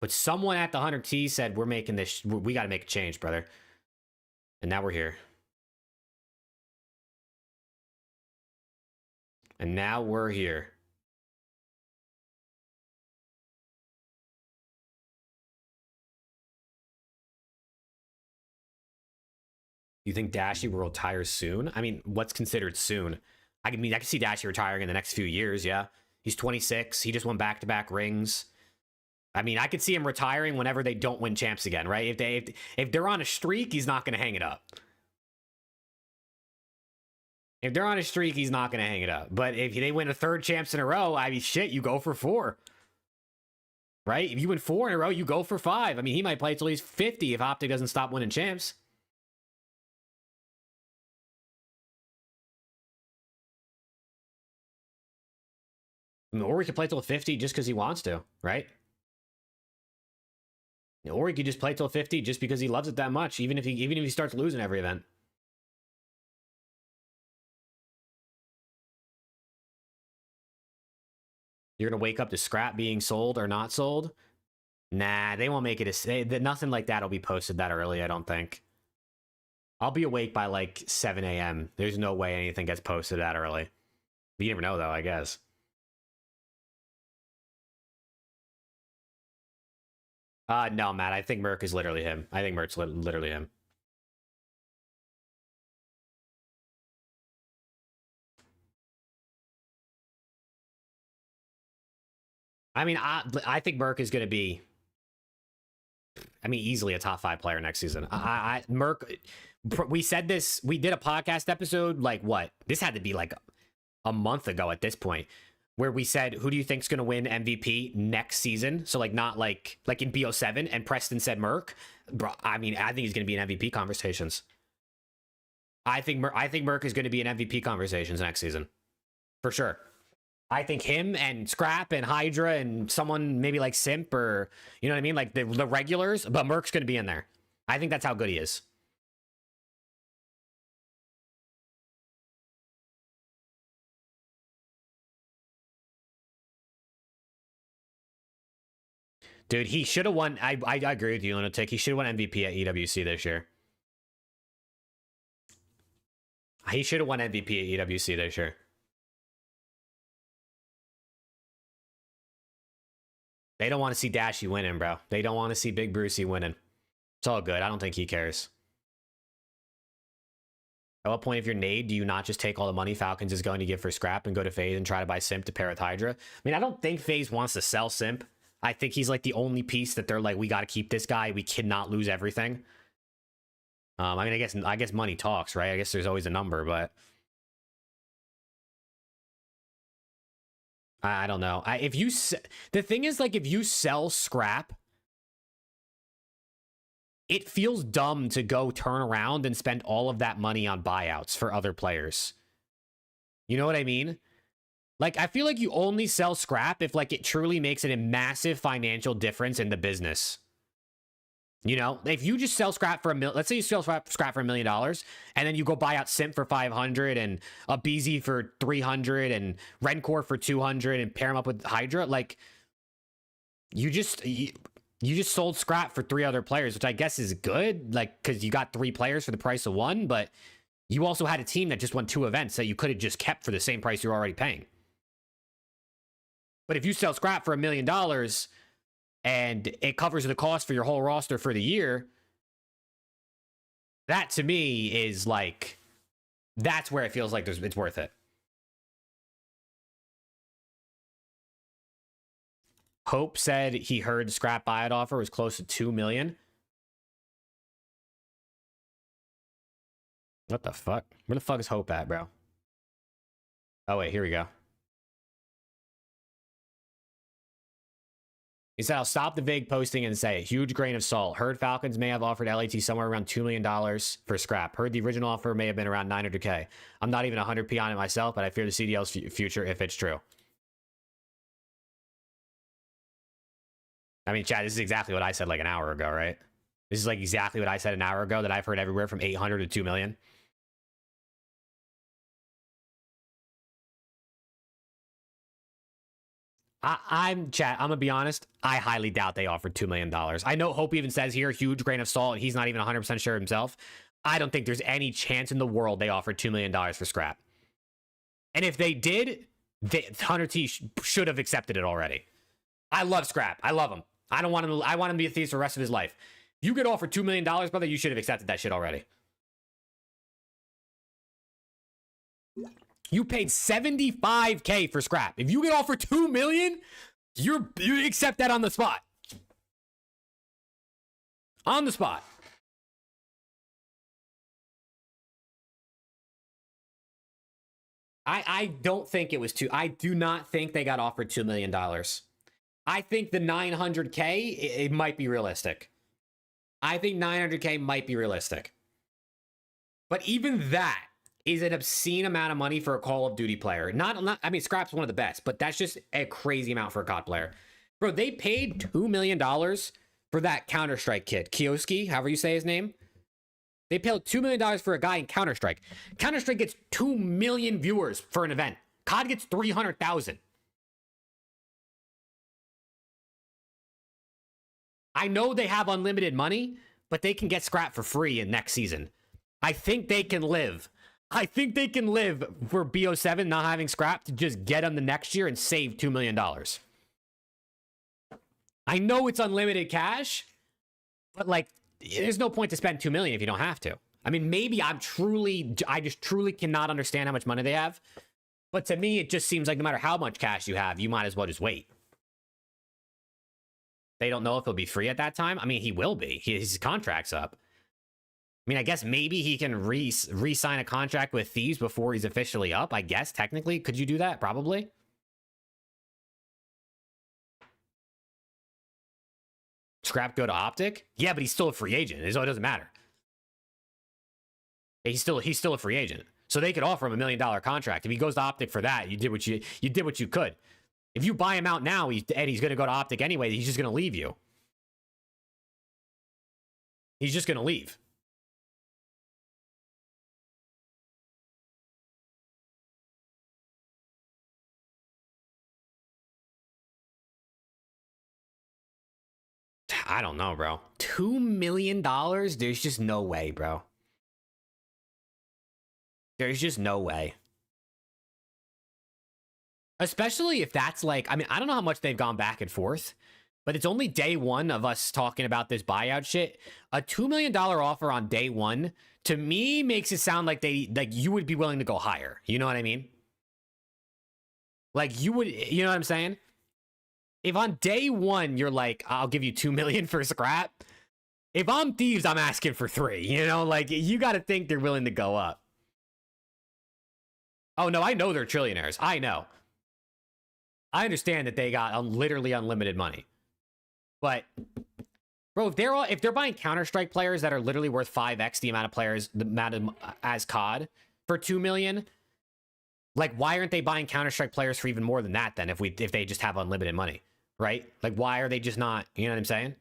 But someone at the 100T said, we're making this, we got to make a change, brother. And now we're here. And now we're here. You think Dashy will retire soon? I mean, what's considered soon? I can see Dashy retiring in the next few years, yeah. He's 26. He just won back-to-back rings. I mean, I could see him retiring whenever they don't win champs again, right? If they're on a streak, he's not going to hang it up. If they're on a streak, he's not going to hang it up. But if they win a third champs in a row, I mean, shit, you go for 4. Right? If you win 4 in a row, you go for 5. I mean, he might play till he's 50 if Optic doesn't stop winning champs. I mean, or he could play till 50 just because he wants to, right? Or he could just play till 50 just because he loves it that much, even if he starts losing every event. You're gonna wake up to Scrap being sold or not sold? Nah, they won't make it nothing like that'll be posted that early, I don't think. I'll be awake by like 7 a.m. There's no way anything gets posted that early. You never know though, I guess. No, Matt, I think Merc is literally him. I think Merc's literally him. I mean, I think Merc is going to be, I mean, easily a top 5 player next season. Merc, we said this, we did a podcast episode, like what? This had to be like a month ago at this point, where we said, who do you think's going to win MVP next season? So like not like in BO7, and Preston said Merc. Bro, I mean, I think he's going to be in MVP conversations. I think Merc is going to be in MVP conversations next season. For sure. I think him and Scrap and Hydra and someone maybe like Simp or, you know what I mean? Like the regulars, but Merc's going to be in there. I think that's how good he is. Dude, he should have won. I agree with you, Lunatic. He should have won MVP at EWC this year. He should have won MVP at EWC this year. They don't want to see Dashy winning, bro. They don't want to see Big Brucey winning. It's all good. I don't think he cares. At what point, if you're Nade, do you not just take all the money Falcons is going to give for Scrap and go to FaZe and try to buy Simp to pair with Hydra? I mean, I don't think FaZe wants to sell Simp. I think he's like the only piece that they're like, we got to keep this guy. We cannot lose everything. I mean, I guess money talks, right? I guess there's always a number, but I don't know. The thing is, like, if you sell Scrap, it feels dumb to go turn around and spend all of that money on buyouts for other players. You know what I mean? Like, I feel like you only sell Scrap if, like, it truly makes it a massive financial difference in the business. You know, if you just sell Scrap for let's say you sell Scrap for $1 million, and then you go buy out Simp for 500 and a BZ for 300 and Rencor for 200 and pair him up with Hydra, like, you just sold Scrap for 3 other players, which I guess is good, like, because you got 3 players for the price of 1, but you also had a team that just won 2 events that you could have just kept for the same price you're already paying. But if you sell Scrap for $1 million and it covers the cost for your whole roster for the year, that to me is like, that's where it feels like it's worth it. Hope said he heard the Scrap buyout offer was close to 2 million. What the fuck? Where the fuck is Hope at, bro? Oh wait, here we go. He said, I'll stop the vague posting and say, huge grain of salt. Heard Falcons may have offered LAT somewhere around $2 million for Scrap. Heard the original offer may have been around 900K. I'm not even 100p on it myself, but I fear the CDL's future if it's true. I mean, Chad, this is exactly what I said like an hour ago, right? This is like exactly what I said an hour ago, that I've heard everywhere from 800 to 2 million. I'm gonna be honest. I highly doubt they offered $2 million. I know Hope even says here, huge grain of salt. He's not even 100% sure himself. I don't think there's any chance in the world they offered $2 million for Scrap. And if they did, Hunter T should have accepted it already. I love Scrap. I love him. I want him to be a thief for the rest of his life. You get offered $2 million, brother, you should have accepted that shit already. You paid $75K for scrap. If you get offered $2 million, you accept that on the spot. On the spot. I don't think it was I do not think they got offered $2 million. I think the 900K, it might be realistic. I think 900K might be realistic. But even that is an obscene amount of money for a Call of Duty player. I mean, Scrap's one of the best, but that's just a crazy amount for a COD player. Bro, they paid $2 million for that Counter-Strike kid. Kioski, however you say his name. They paid $2 million for a guy in Counter-Strike. Counter-Strike gets 2 million viewers for an event. COD gets 300,000. I know they have unlimited money, but they can get scrap for free in next season. I think they can live. I think they can live for BO7 not having scrap to just get them the next year and save $2 million. I know it's unlimited cash, but like, there's no point to spend $2 million if you don't have to. I mean, maybe I just truly cannot understand how much money they have. But to me, it just seems like no matter how much cash you have, you might as well just wait. They don't know if he'll be free at that time. I mean, he will be. His contract's up. I mean, I guess maybe he can re-sign a contract with Thieves before he's officially up. I guess, technically. Could you do that? Probably. Scrap go to Optic? Yeah, but he's still a free agent, so it doesn't matter. He's still a free agent. So they could offer him $1 million contract. If he goes to Optic for that, you did what you could. If you buy him out now, and he's going to go to Optic anyway, he's just going to leave you. He's just going to leave. I don't know, bro. $2 million? There's just no way, bro. There's just no way. Especially if that's like, I mean, I don't know how much they've gone back and forth, but it's only day one of us talking about this buyout shit. A $2 million offer on day one, to me, makes it sound like you would be willing to go higher. You know what I mean? Like, you would, you know what I'm saying? If on day one, you're like, I'll give you $2 million for scrap. If I'm Thieves, I'm asking for 3, you know? Like, you got to think they're willing to go up. Oh, no, I know they're trillionaires. I know. I understand that they got literally unlimited money. But, bro, if they're buying Counter-Strike players that are literally worth 5x the amount of players as COD for $2 million, like, why aren't they buying Counter-Strike players for even more than that then if they just have unlimited money, right? Like, why are they just not, you know what I'm saying?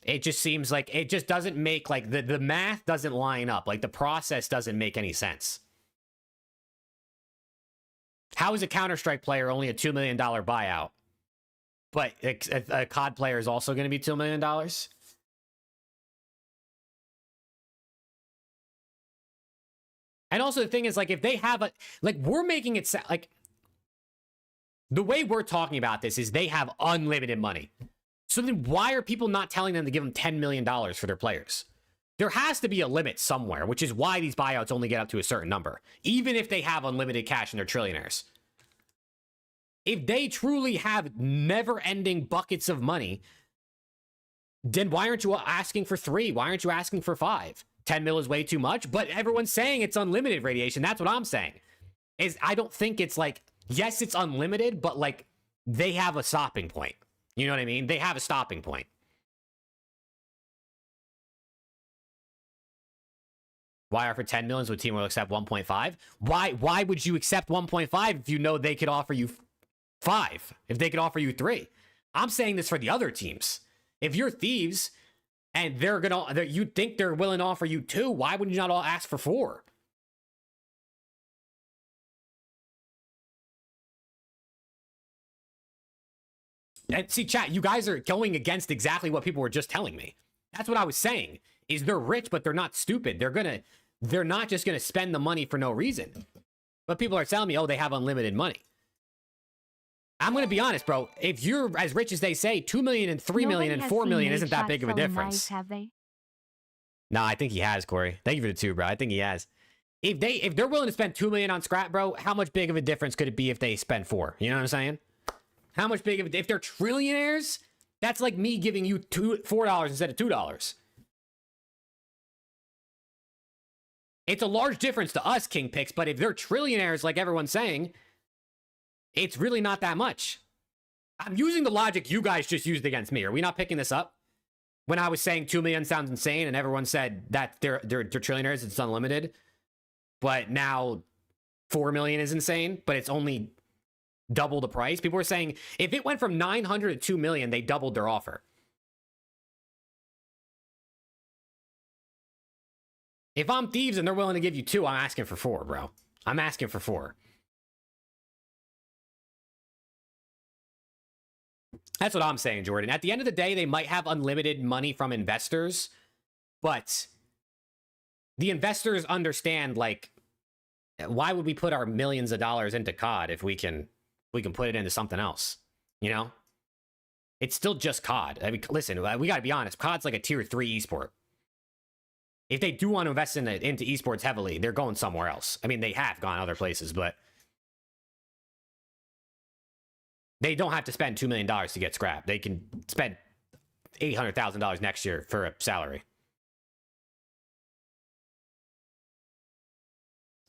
It just seems like it just doesn't make, like, the math doesn't line up. Like, the process doesn't make any sense. How is a Counter-Strike player only a $2 million buyout, but a COD player is also going to be $2 million? And also the thing is, like, if they have we're making it sound like the way we're talking about this is they have unlimited money. So then why are people not telling them to give them $10 million for their players? There has to be a limit somewhere, which is why these buyouts only get up to a certain number, even if they have unlimited cash and they're trillionaires. If they truly have never-ending buckets of money, then why aren't you asking for 3? Why aren't you asking for 5? 10 mil is way too much, but everyone's saying it's unlimited radiation. That's what I'm saying. I don't think it's like, yes, it's unlimited, but like they have a stopping point. You know what I mean? They have a stopping point. Why offer 10 millions when a team will accept 1.5? Why would you accept 1.5 if you know they could offer you 5? If they could offer you 3? I'm saying this for the other teams. If you're Thieves and you think they're willing to offer you 2, why would you not all ask for 4? And see, chat, you guys are going against exactly what people were just telling me. That's what I was saying. Is they're rich, but they're not stupid. They're not just gonna spend the money for no reason. But people are telling me, oh, they have unlimited money. I'm gonna be honest, bro. If you're as rich as they say, 2 million and 3 million and 4 million isn't that big of a difference. Nice, have they? No, I think he has, Corey. Thank you for the 2, bro. I think he has. If they're willing to spend $2 million on scrap, bro, how much big of a difference could it be if they spend 4? You know what I'm saying? How much big of a, if they're trillionaires, that's like me giving you $4 instead of $2. It's a large difference to us, King Picks, but if they're trillionaires, like everyone's saying, it's really not that much. I'm using the logic you guys just used against me. Are we not picking this up? When I was saying 2 million sounds insane, and everyone said that they're trillionaires, it's unlimited. But now 4 million is insane, but it's only double the price. People were saying if it went from 900 to 2 million, they doubled their offer. If I'm Thieves and they're willing to give you 2, I'm asking for 4, bro. I'm asking for 4. That's what I'm saying, Jordan. At the end of the day, they might have unlimited money from investors, but the investors understand, like, why would we put our millions of dollars into COD if we can put it into something else? You know? It's still just COD. I mean, listen, we got to be honest. COD's like a tier 3 esport. If they do want to invest into esports heavily, they're going somewhere else. I mean, they have gone other places, but they don't have to spend $2 million to get scrap. They can spend $800,000 next year for a salary.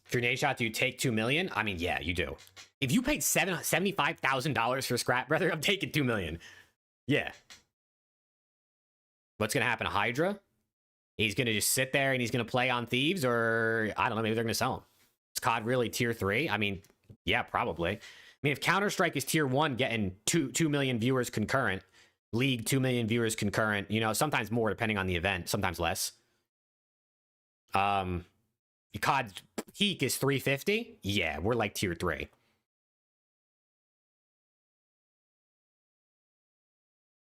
If you're Nate Shot, do you take $2 million? I mean, yeah, you do. If you paid $75,000 for scrap, brother, I'm taking $2 million. Yeah. What's going to happen to Hydra? He's going to just sit there and he's going to play on Thieves, or I don't know, maybe they're going to sell him. Is COD really tier 3? I mean, yeah, probably. I mean, if Counter-Strike is tier 1, getting 2 million viewers concurrent, League 2 million viewers concurrent, you know, sometimes more depending on the event, sometimes less. COD's peak is 350. Yeah, we're like tier 3.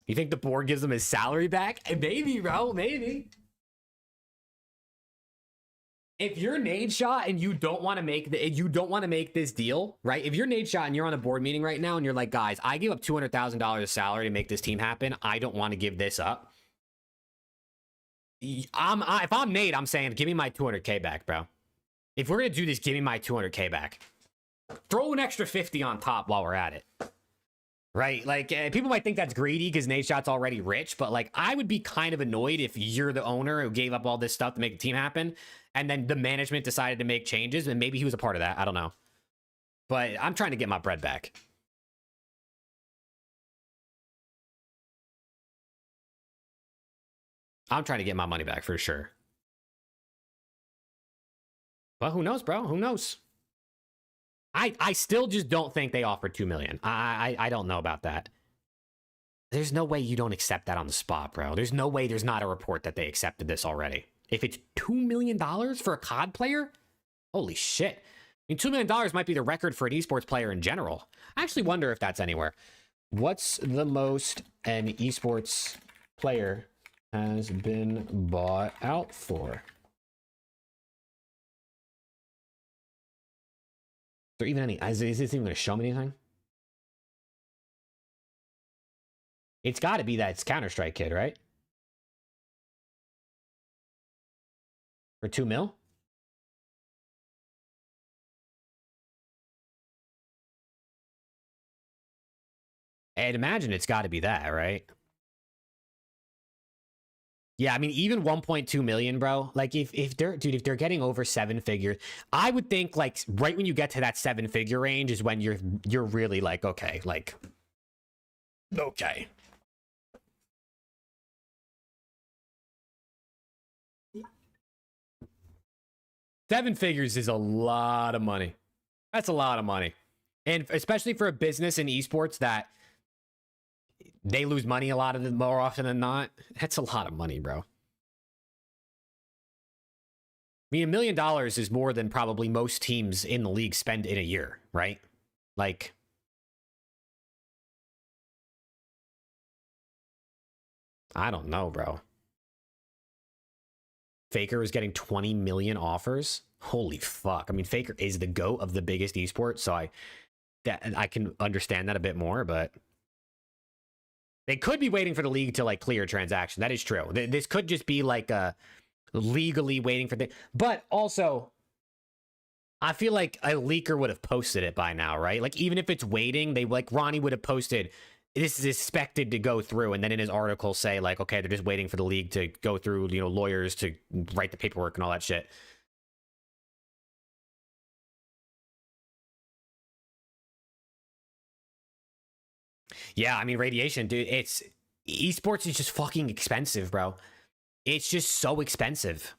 You think the board gives him his salary back? Maybe, bro, maybe. If you're Nade Shot and you don't want to make this deal, right? If you're Nade Shot and you're on a board meeting right now and you're like, guys, I give up $200,000 of salary to make this team happen. I don't want to give this up. If I'm Nade, I'm saying, give me my 200K back, bro. If we're gonna do this, give me my 200K back. Throw an extra 50 on top while we're at it. Right? Like, people might think that's greedy because Nade Shot's already rich, but like, I would be kind of annoyed if you're the owner who gave up all this stuff to make the team happen, and then the management decided to make changes, and maybe he was a part of that. I don't know. But I'm trying to get my bread back. I'm trying to get my money back for sure. But who knows, bro? Who knows? I still just don't think they offered 2 million. I don't know about that. There's no way you don't accept that on the spot, bro. There's no way there's not a report that they accepted this already. If it's $2 million for a COD player, holy shit. I mean, $2 million might be the record for an esports player in general. I actually wonder if that's anywhere. What's the most an esports player has been bought out for? Is there even any? Is this even going to show me anything? It's got to be that Counter-Strike kid, right? For 2 mil? I'd imagine it's got to be that, right? Yeah, I mean, even 1.2 million, bro. Like, if they're getting over 7 figures, I would think like right when you get to that 7-figure range is when you're really like, okay, like, okay. $7 figures is a lot of money. That's a lot of money. And especially for a business in esports that they lose money a lot of them more often than not. That's a lot of money, bro. I mean, $1 million is more than probably most teams in the league spend in a year, right? Like, I don't know, bro. Faker is getting 20 million offers. Holy fuck. I mean, Faker is the GOAT of the biggest esport, so I can understand that a bit more, but they could be waiting for the league to like clear a transaction. That is true. This could just be like a legally waiting for the. But also, I feel like a leaker would have posted it by now, right? Like, even if it's waiting, they like Ronnie would have posted, this is expected to go through, and then in his article say like, okay, they're just waiting for the league to go through, you know, lawyers to write the paperwork and all that shit. Yeah, I mean, radiation, dude, it's esports is just fucking expensive, bro. It's just so expensive.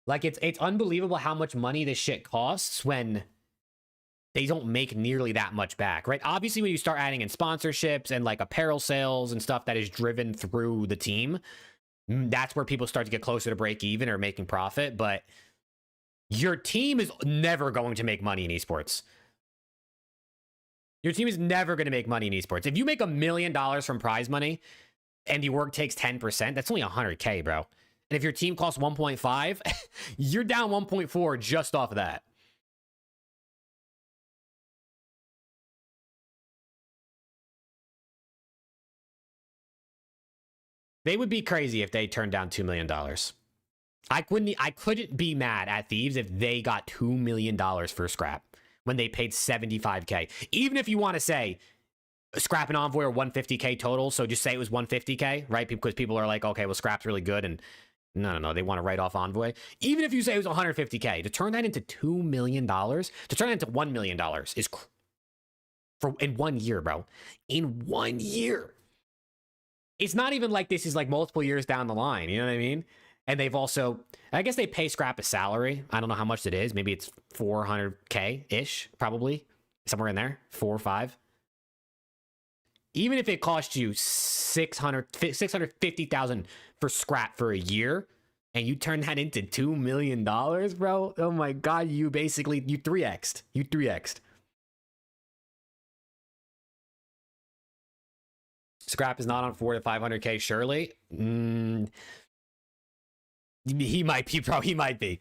Like, it's unbelievable how much money this shit costs when they don't make nearly that much back, right? Obviously, when you start adding in sponsorships and like apparel sales and stuff that is driven through the team, that's where people start to get closer to break even or making profit. But your team is never going to make money in esports. Your team is never going to make money in esports. If you make $1 million from prize money and the org takes 10%, that's only 100K, bro. And if your team costs 1.5, you're down 1.4 just off of that. They would be crazy if they turned down $2 million. I couldn't be mad at Thieves if they got $2 million for Scrap when they paid 75K. Even if you want to say Scrap and Envoy are 150K total, so just say it was 150K, right? Because people are like, okay, well, Scrap's really good, and no, they want to write off Envoy. Even if you say it was 150K, to turn that into $2 million, to turn that into $1 million is in 1 year, bro. In 1 year. It's not even like this is like multiple years down the line, you know what I mean? And they've also, I guess they pay Scrap a salary. I don't know how much it is. Maybe it's 400K-ish, probably. Somewhere in there, 4 or 5. Even if it cost you 650,000 for Scrap for a year, and you turn that into $2 million, bro. Oh my God, you 3x'd. You 3x'd. Scrap is not on 400 to 500K, surely. He might be, bro. He might be.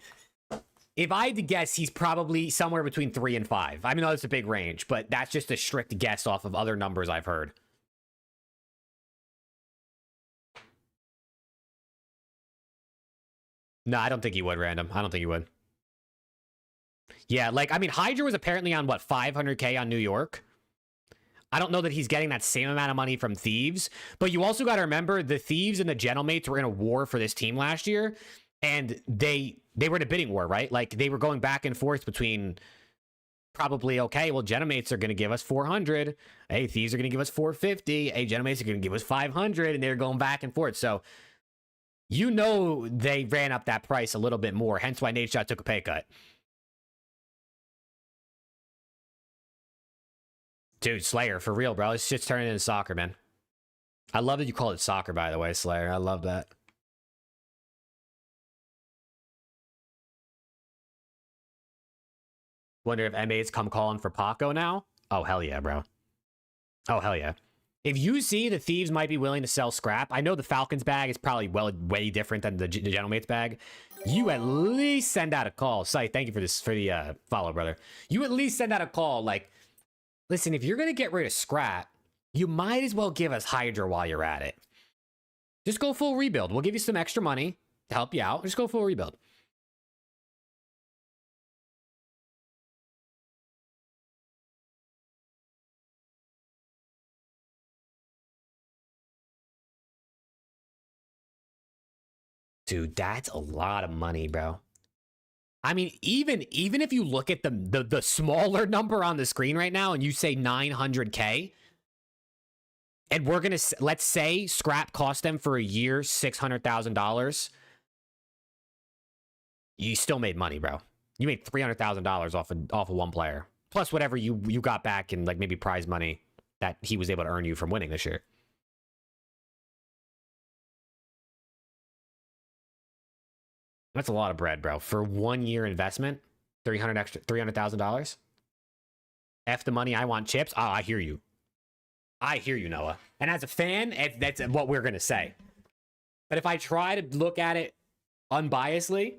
If I had to guess, he's probably somewhere between 3 and 5. I mean, that's a big range, but that's just a strict guess off of other numbers I've heard. No, I don't think he would, Random. I don't think he would. Yeah, like, I mean, Hydra was apparently on, what, 500K on New York? I don't know that he's getting that same amount of money from Thieves, but you also got to remember the Thieves and the Gentlemates were in a war for this team last year, and they were in a bidding war, right? Like, they were going back and forth between probably, okay, well, Gentlemates are going to give us 400. Hey, Thieves are going to give us 450. Hey, Gentlemates are going to give us 500, and they're going back and forth. So, you know they ran up that price a little bit more, hence why Nadeshot took a pay cut. Dude, Slayer, for real, bro. This shit's turning into soccer, man. I love that you call it soccer, by the way, Slayer. I love that. Wonder if MA's come calling for Paco now? Oh, hell yeah, bro. Oh, hell yeah. If you see the Thieves might be willing to sell Scrap, I know the Falcons bag is probably way different than the Gentlemates bag. You at least send out a call. Sight, thank you for the follow, brother. You at least send out a call like, listen, if you're going to get rid of Scrap, you might as well give us Hydra while you're at it. Just go full rebuild. We'll give you some extra money to help you out. Just go full rebuild. Dude, that's a lot of money, bro. I mean, even if you look at the smaller number on the screen right now and you say 900K, and we're going to, let's say Scrap cost them for a year $600,000, you still made money, bro. You made $300,000 off of one player, plus whatever you got back in like maybe prize money that he was able to earn you from winning this year. That's a lot of bread, bro. For 1 year investment, $300,000. F the money, I want chips. Oh, I hear you. I hear you, Noah. And as a fan, that's what we're going to say. But if I try to look at it unbiasedly,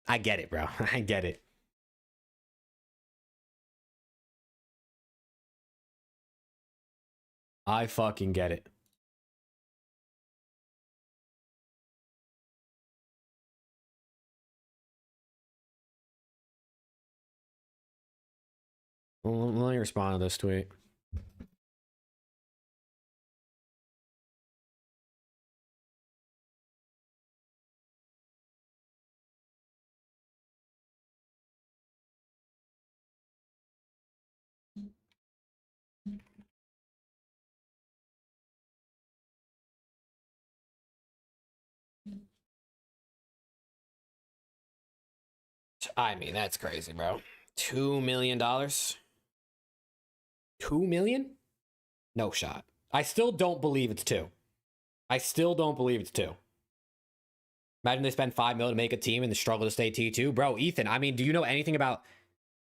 I get it, bro. I get it. I fucking get it. Well, let me respond to this tweet. I mean, that's crazy, bro. $2 million? $2 million? No shot. I still don't believe it's 2. I still don't believe it's 2. Imagine they spend $5 million to make a team and the struggle to stay T2. Bro, Ethan, I mean, do you know anything about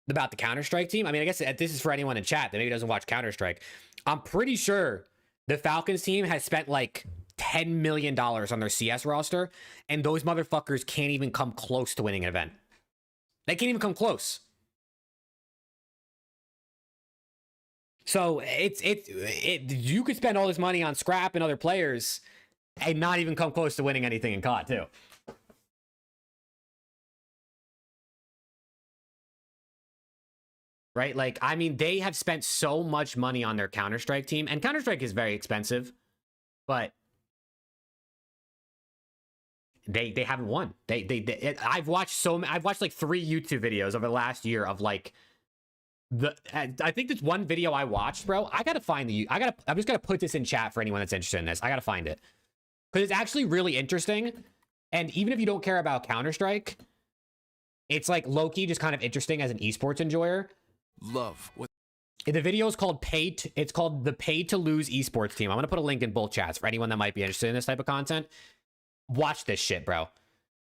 the Counter-Strike team? I mean, I guess this is for anyone in chat that maybe doesn't watch Counter-Strike. I'm pretty sure the Falcons team has spent like $10 million on their CS roster, and those motherfuckers can't even come close to winning an event. They can't even come close. So you could spend all this money on Scrap and other players and not even come close to winning anything in COD too. Right? Like, I mean, they have spent so much money on their Counter-Strike team, and Counter-Strike is very expensive, but they haven't won. I've watched like 3 YouTube videos over the last year of like I think this one video I watched, bro. I'm just gonna put this in chat for anyone that's interested in this. I gotta find it because it's actually really interesting. And even if you don't care about Counter-Strike, it's like low-key just kind of interesting as an esports enjoyer. The video is called it's called the Pay to Lose Esports Team. I'm gonna put a link in both chats for anyone that might be interested in this type of content. Watch this shit, bro.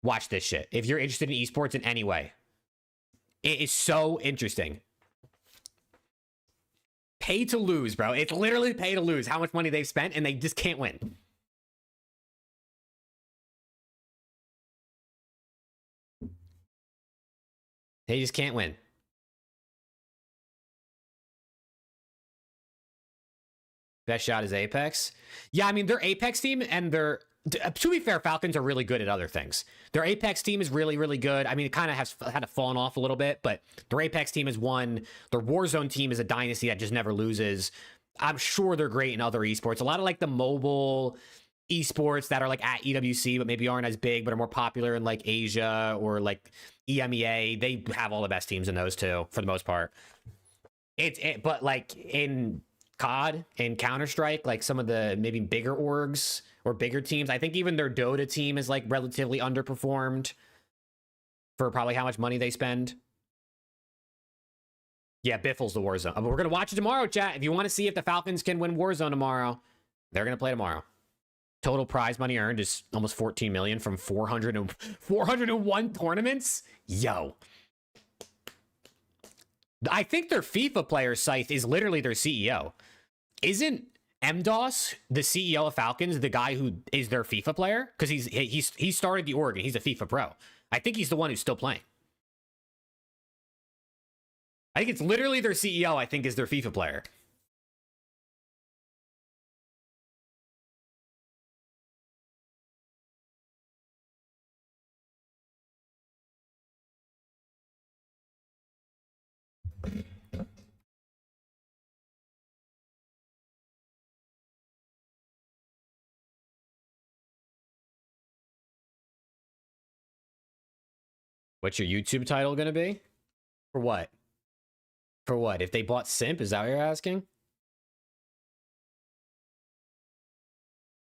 Watch this shit. If you're interested in esports in any way, it is so interesting. Pay to lose, bro. It's literally pay to lose how much money they've spent and they just can't win. They just can't win. Best shot is Apex. Yeah, I mean, their Apex team and their... To be fair, Falcons are really good at other things. Their Apex team is really, really good. I mean, it kind of has had to fallen off a little bit, but their Apex team is one. Their Warzone team is a dynasty that just never loses. I'm sure they're great in other esports. A lot of like the mobile esports that are like at EWC, but maybe aren't as big, but are more popular in like Asia or like EMEA. They have all the best teams in those too, for the most part. But like in COD and Counter-Strike, like some of the maybe bigger orgs or bigger teams, I think even their Dota team is like relatively underperformed for probably how much money they spend. Yeah, Biffle's the Warzone. We're gonna watch it tomorrow, chat. If you want to see if the Falcons can win Warzone tomorrow, they're gonna play tomorrow. Total prize money earned is almost 14 million from 401 tournaments. Yo, I think their FIFA player site is literally their CEO. Isn't MDOS, the CEO of Falcons, the guy who is their FIFA player? Because he started the org and he's a FIFA pro. I think he's the one who's still playing. I think it's literally their CEO, I think, is their FIFA player. What's your YouTube title gonna be? For what? For what? If they bought Simp, is that what you're asking?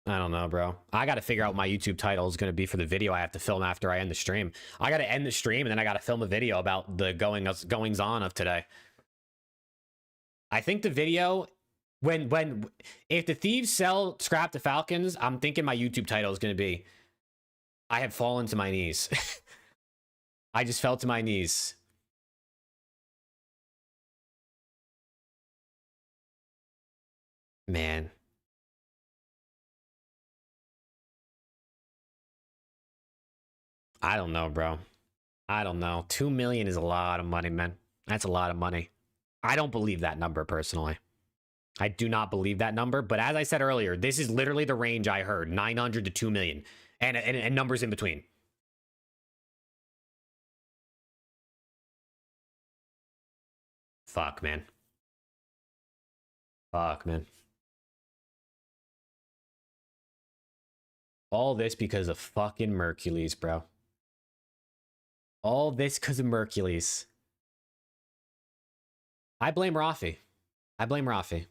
I don't know, bro. I gotta figure out what my YouTube title is gonna be for the video I have to film after I end the stream. I gotta end the stream and then I gotta film a video about the goings on of today. I think the video, if the thieves sell scrap to Falcons, I'm thinking my YouTube title is gonna be, I have fallen to my knees. I just fell to my knees. Man. I don't know, bro. I don't know. 2 million is a lot of money, man. That's a lot of money. I don't believe that number, personally. I do not believe that number. But as I said earlier, this is literally the range I heard. 900 to 2 million. And numbers in between. Fuck, man. Fuck, man. All this because of fucking Mercules, bro. All this because of Mercules. I blame Rafi. I blame Rafi.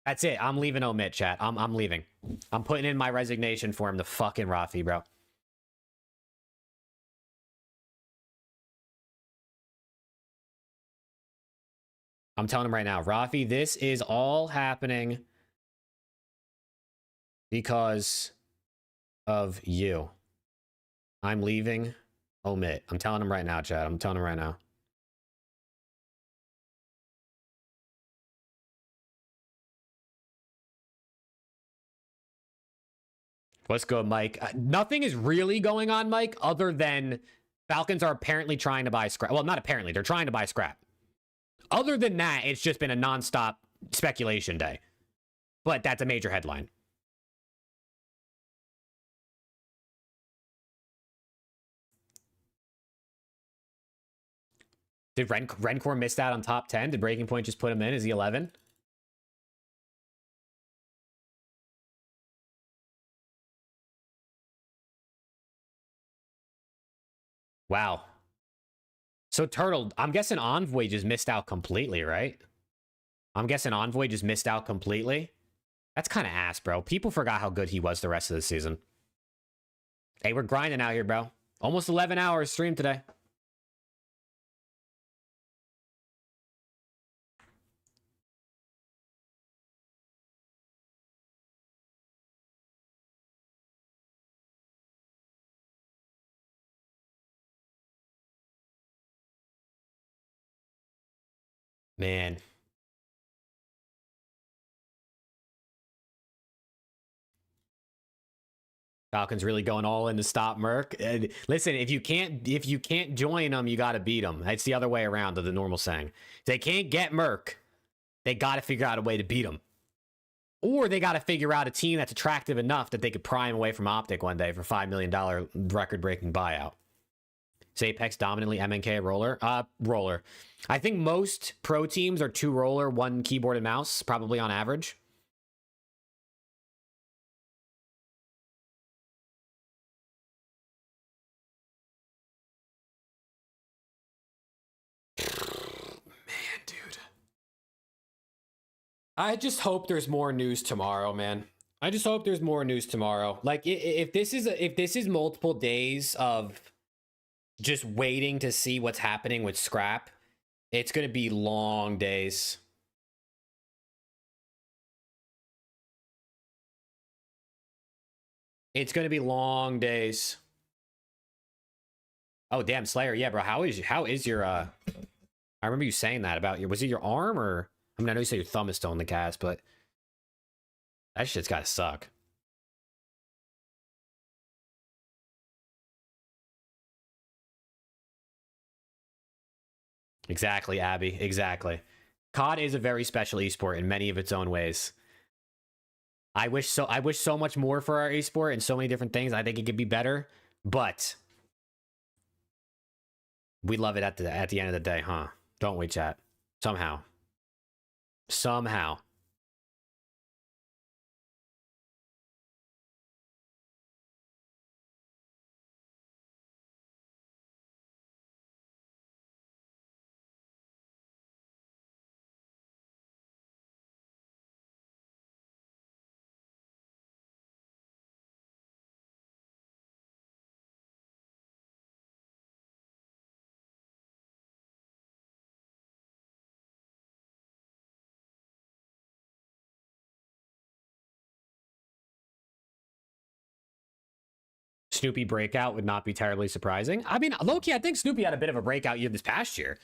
That's it. I'm leaving Omit, chat. I'm leaving. I'm putting in my resignation for him to fucking Rafi, bro. I'm telling him right now, Rafi, this is all happening because of you. I'm leaving Omit. I'm telling him right now, chat. I'm telling him right now. What's good, Mike? Nothing is really going on, Mike, other than Falcons are apparently trying to buy scrap. Well, not apparently. They're trying to buy scrap. Other than that, it's just been a nonstop speculation day. But that's a major headline. Did Rencor miss that on top 10? Did Breaking Point just put him in? Is he 11? Wow. So, Turtle, I'm guessing Envoy just missed out completely, right? I'm guessing Envoy just missed out completely. That's kind of ass, bro. People forgot how good he was the rest of the season. Hey, we're grinding out here, bro. Almost 11 hours stream today. Man. Falcons really going all in to stop Merc. Listen, if you can't join them, you got to beat them. It's the other way around of the normal saying. If they can't get Merc, they got to figure out a way to beat them. Or they got to figure out a team that's attractive enough that they could pry him away from Optic one day for $5 million record-breaking buyout. Is Apex dominantly MNK roller? Roller. I think most pro teams are 2 roller, 1 keyboard and mouse, probably on average. Man, dude. I just hope there's more news tomorrow, man. I just hope there's more news tomorrow. Like, if this is multiple days of just waiting to see what's happening with Scrap, it's going to be long days. It's going to be long days. Oh, damn, Slayer. Yeah, bro. How is your, I remember you saying that about your, was it your arm or, I mean, I know you say your thumb is still in the cast, but that shit's got to suck. Exactly, Abby. Exactly. COD is a very special esport in many of its own ways. I wish so much more for our esport and so many different things. I think it could be better, but we love it at the end of the day, huh? Don't we, chat? Somehow. Somehow. Snoopy breakout would not be terribly surprising. I mean, low-key, I think Snoopy had a bit of a breakout year this past year.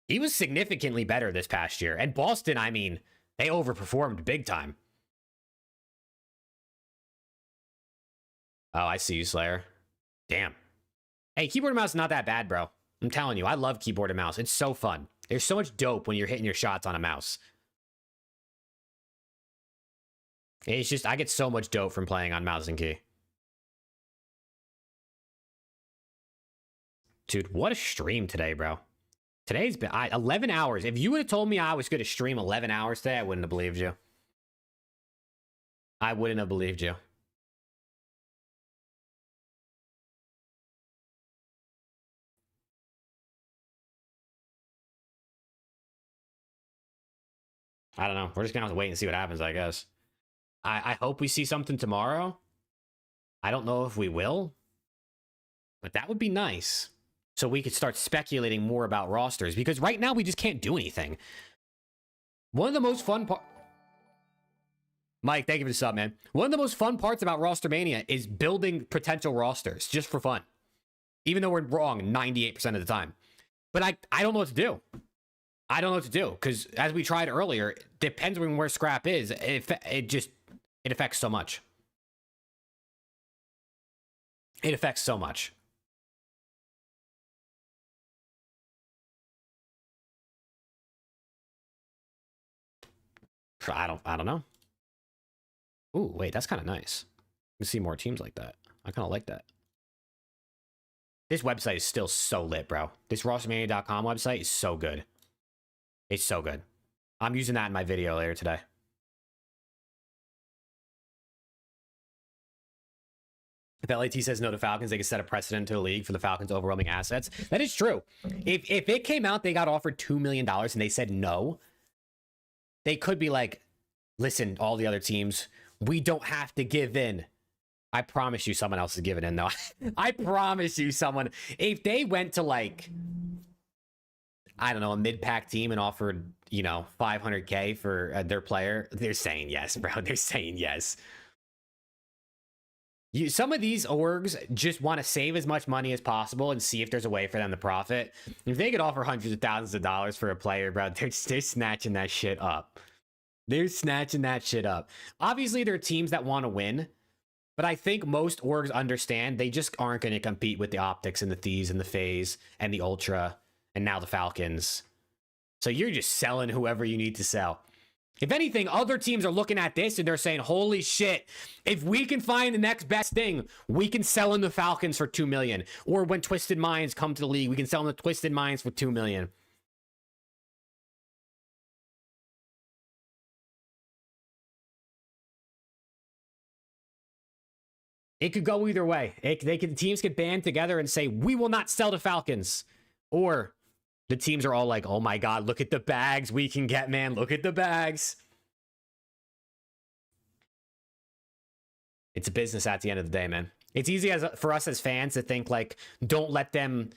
He was significantly better this past year. And Boston, I mean, they overperformed big time. Oh, I see you, Slayer. Damn. Hey, keyboard and mouse is not that bad, bro. I'm telling you, I love keyboard and mouse. It's so fun. There's so much dope when you're hitting your shots on a mouse. It's just, I get so much dope from playing on mouse and key. Dude, what a stream today, bro. Today's been 11 hours. If you would have told me I was going to stream 11 hours today, I wouldn't have believed you. I wouldn't have believed you. I don't know. We're just going to have to wait and see what happens, I guess. I hope we see something tomorrow. I don't know if we will, but that would be nice. So we could start speculating more about rosters, because right now we just can't do anything. One of the most fun parts... Mike, thank you for the sub, man. One of the most fun parts about Rostermania is building potential rosters just for fun. Even though we're wrong 98% of the time. But I don't know what to do. I don't know what to do, because as we tried earlier, it depends on where Scrap is. It affects so much. It affects so much. I don't know. Ooh, wait, that's kind of nice. You can see more teams like that. I kind of like that. This website is still so lit, bro. This rostermania.com website is so good. It's so good. I'm using that in my video later today. If LAT says no to Falcons, they can set a precedent to the league for the Falcons' overwhelming assets. That is true. If it came out, they got offered $2 million and they said no, they could be like, listen, all the other teams, we don't have to give in. I promise you someone else is giving in, though. I promise you someone. If they went to, like, I don't know, a mid-pack team and offered, you know, $500K for their player, they're saying yes, bro. They're saying yes. Some of these orgs just want to save as much money as possible and see if there's a way for them to profit. If they could offer hundreds of thousands of dollars for a player, bro, they're snatching that shit up. They're snatching that shit up. Obviously, there are teams that want to win, but I think most orgs understand they just aren't going to compete with the Optics and the Thieves and the FaZe and the Ultra and now the Falcons. So you're just selling whoever you need to sell. If anything, other teams are looking at this and they're saying, holy shit, if we can find the next best thing, we can sell in the Falcons for $2 million. Or when Twisted Minds come to the league, we can sell in the Twisted Minds for $2 million. It could go either way. Teams could band together and say, we will not sell to Falcons. Or the teams are all like, oh my God, look at the bags we can get, man. Look at the bags. It's a business at the end of the day, man. It's easy for us as fans to think like, don't let them,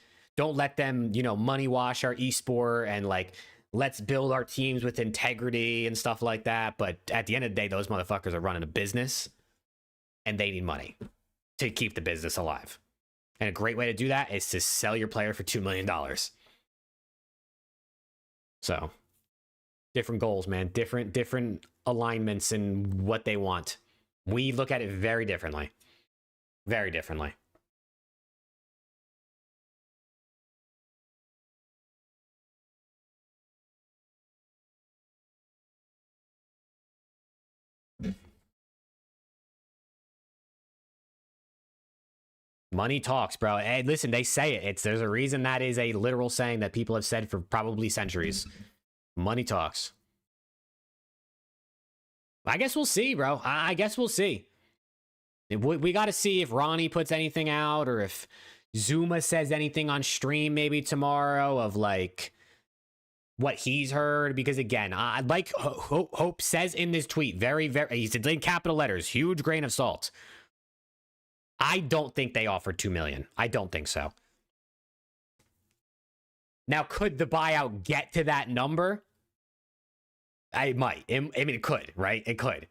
you know, money wash our esport and like, let's build our teams with integrity and stuff like that. But at the end of the day, those motherfuckers are running a business and they need money to keep the business alive. And a great way to do that is to sell your player for $2 million. So, different goals, man. Different alignments and what they want. We look at it very differently. Very differently. Money talks, bro. Hey, listen, they say it. There's a reason that is a literal saying that people have said for probably centuries. Money talks. I guess we'll see, bro. I guess we'll see. We got to see if Ronnie puts anything out or if Zuma says anything on stream maybe tomorrow of like what he's heard. Because again, like Hope says in this tweet, he said in capital letters, huge grain of salt. I don't think they offered $2 million. I don't think so. Now, could the buyout get to that number? I might. I mean, it could, right? It could.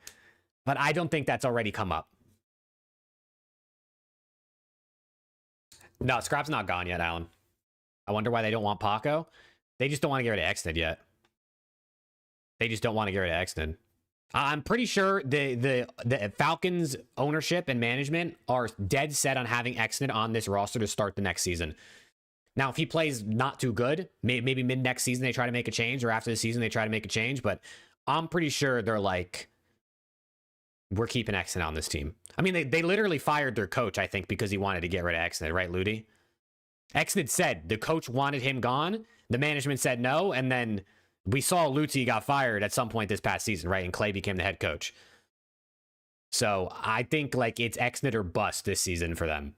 But I don't think that's already come up. No, Scrap's not gone yet, Alan. I wonder why they don't want Paco. They just don't want to get rid of Exnid yet. They just don't want to get rid of Exnid. I'm pretty sure the Falcons ownership and management are dead set on having Exnid on this roster to start the next season. Now, if he plays not too good, maybe mid next season they try to make a change, or after the season they try to make a change. But I'm pretty sure they're like, we're keeping Exnid on this team. I mean, they literally fired their coach, I think, because he wanted to get rid of Exnid, right, Ludi? Exnid said the coach wanted him gone. The management said no. And then we saw Luti got fired at some point this past season, right? And Clay became the head coach. So I think like it's Exnid or bust this season for them.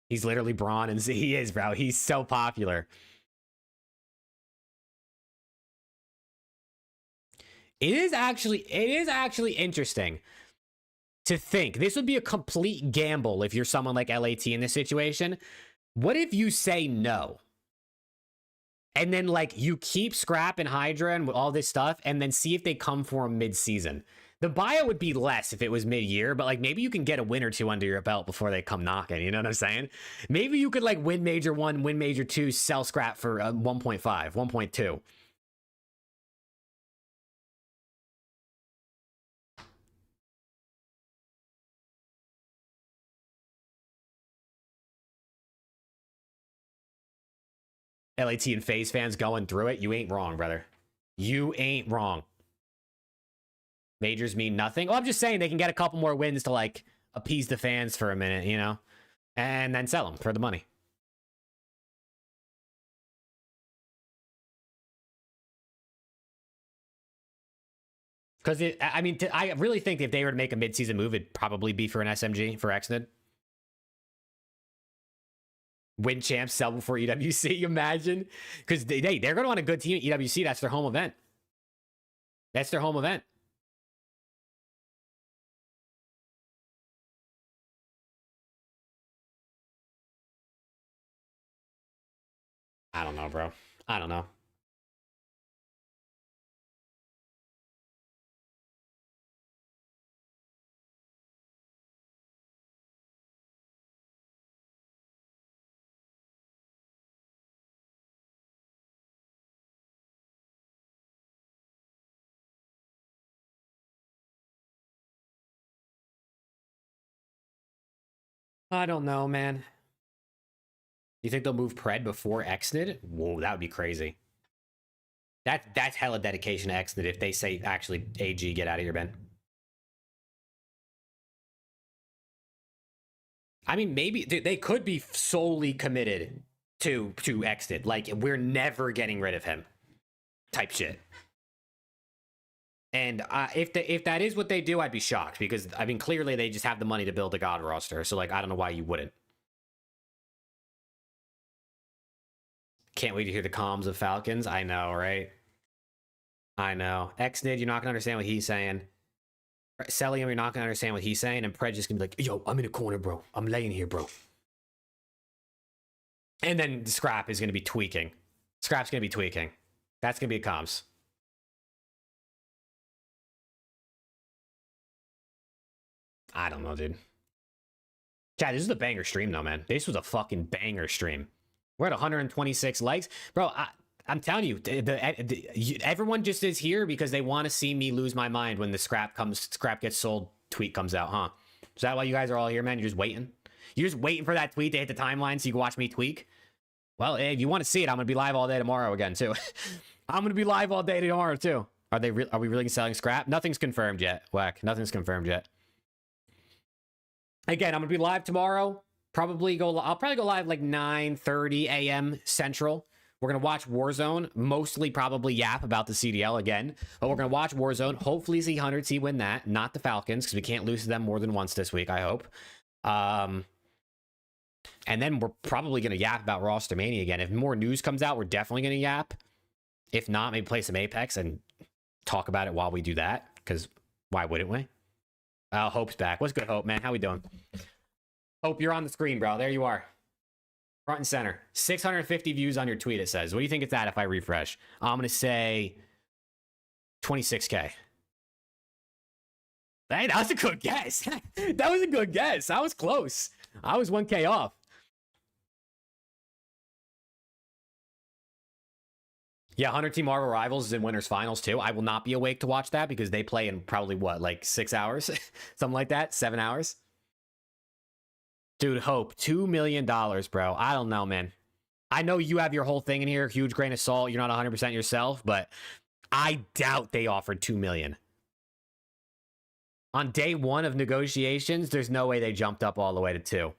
He's literally Braun, and he is, bro. He's so popular. It is actually interesting to think. This would be a complete gamble if you're someone like LAT in this situation. What if you say no? And then like you keep Scrap and Hydra and all this stuff and then see if they come for him mid-season. The buyout would be less if it was mid-year, but like maybe you can get a win or two under your belt before they come knocking. You know what I'm saying? Maybe you could like win Major 1, win Major 2, sell Scrap for 1.5, 1.2. LAT and FaZe fans going through it. You ain't wrong, brother. You ain't wrong. Majors mean nothing. Well, I'm just saying they can get a couple more wins to like appease the fans for a minute, you know, and then sell them for the money. Because I mean, I really think if they were to make a mid-season move, it'd probably be for an SMG for Exnid. Win champs, sell before EWC. Imagine, because they're going to want a good team at EWC. That's their home event. That's their home event. I don't know, bro. I don't know. I don't know, man. You think they'll move Pred before Exnid? Whoa, that would be crazy. That's hella dedication to Exnid if they say, actually, AG, get out of here, Ben. I mean, maybe they could be solely committed to Exnid. Like, we're never getting rid of him type shit. And if that is what they do, I'd be shocked because, I mean, clearly they just have the money to build a God roster. So, like, I don't know why you wouldn't. Can't wait to hear the comms of Falcons. I know, right? I know. Exnid, you're not going to understand what he's saying. Selling him, you're not going to understand what he's saying. And Pred just going to be like, yo, I'm in a corner, bro. I'm laying here, bro. And then Scrap is going to be tweaking. Scrap's going to be tweaking. That's going to be a comms. I don't know, dude. Chad, this is a banger stream, though, man. This was a fucking banger stream. We're at 126 likes. Bro, I'm telling you, everyone just is here because they want to see me lose my mind when the Scrap gets sold tweet comes out, huh? Is that why you guys are all here, man? You're just waiting? You're just waiting for that tweet to hit the timeline so you can watch me tweak? Well, hey, if you want to see it, I'm going to be live all day tomorrow again, too. I'm going to be live all day tomorrow, too. Are we really selling Scrap? Nothing's confirmed yet, Whack. Nothing's confirmed yet. Again, I'm going to be live tomorrow. I'll probably go live like 9:30 a.m. Central. We're going to watch Warzone. Mostly probably yap about the CDL again. But we're going to watch Warzone. Hopefully see 100T win that. Not the Falcons, because we can't lose to them more than once this week, I hope. And then we're probably going to yap about Rostermania again. If more news comes out, we're definitely going to yap. If not, maybe play some Apex and talk about it while we do that. Because why wouldn't we? Hope's back. What's good, Hope, man? How we doing? Hope, you're on the screen, bro. There you are. Front and center. 650 views on your tweet, it says. What do you think it's at if I refresh? I'm going to say 26K. Hey, that was a good guess. That was a good guess. I was close. I was 1K off. Yeah, 100-team Marvel Rivals is in Winners Finals, too. I will not be awake to watch that because they play in probably, what, like 6 hours? Something like that? 7 hours? Dude, Hope, $2 million, bro. I don't know, man. I know you have your whole thing in here, huge grain of salt. You're not 100% yourself, but I doubt they offered $2 million. On day one of negotiations, there's no way they jumped up all the way to 2.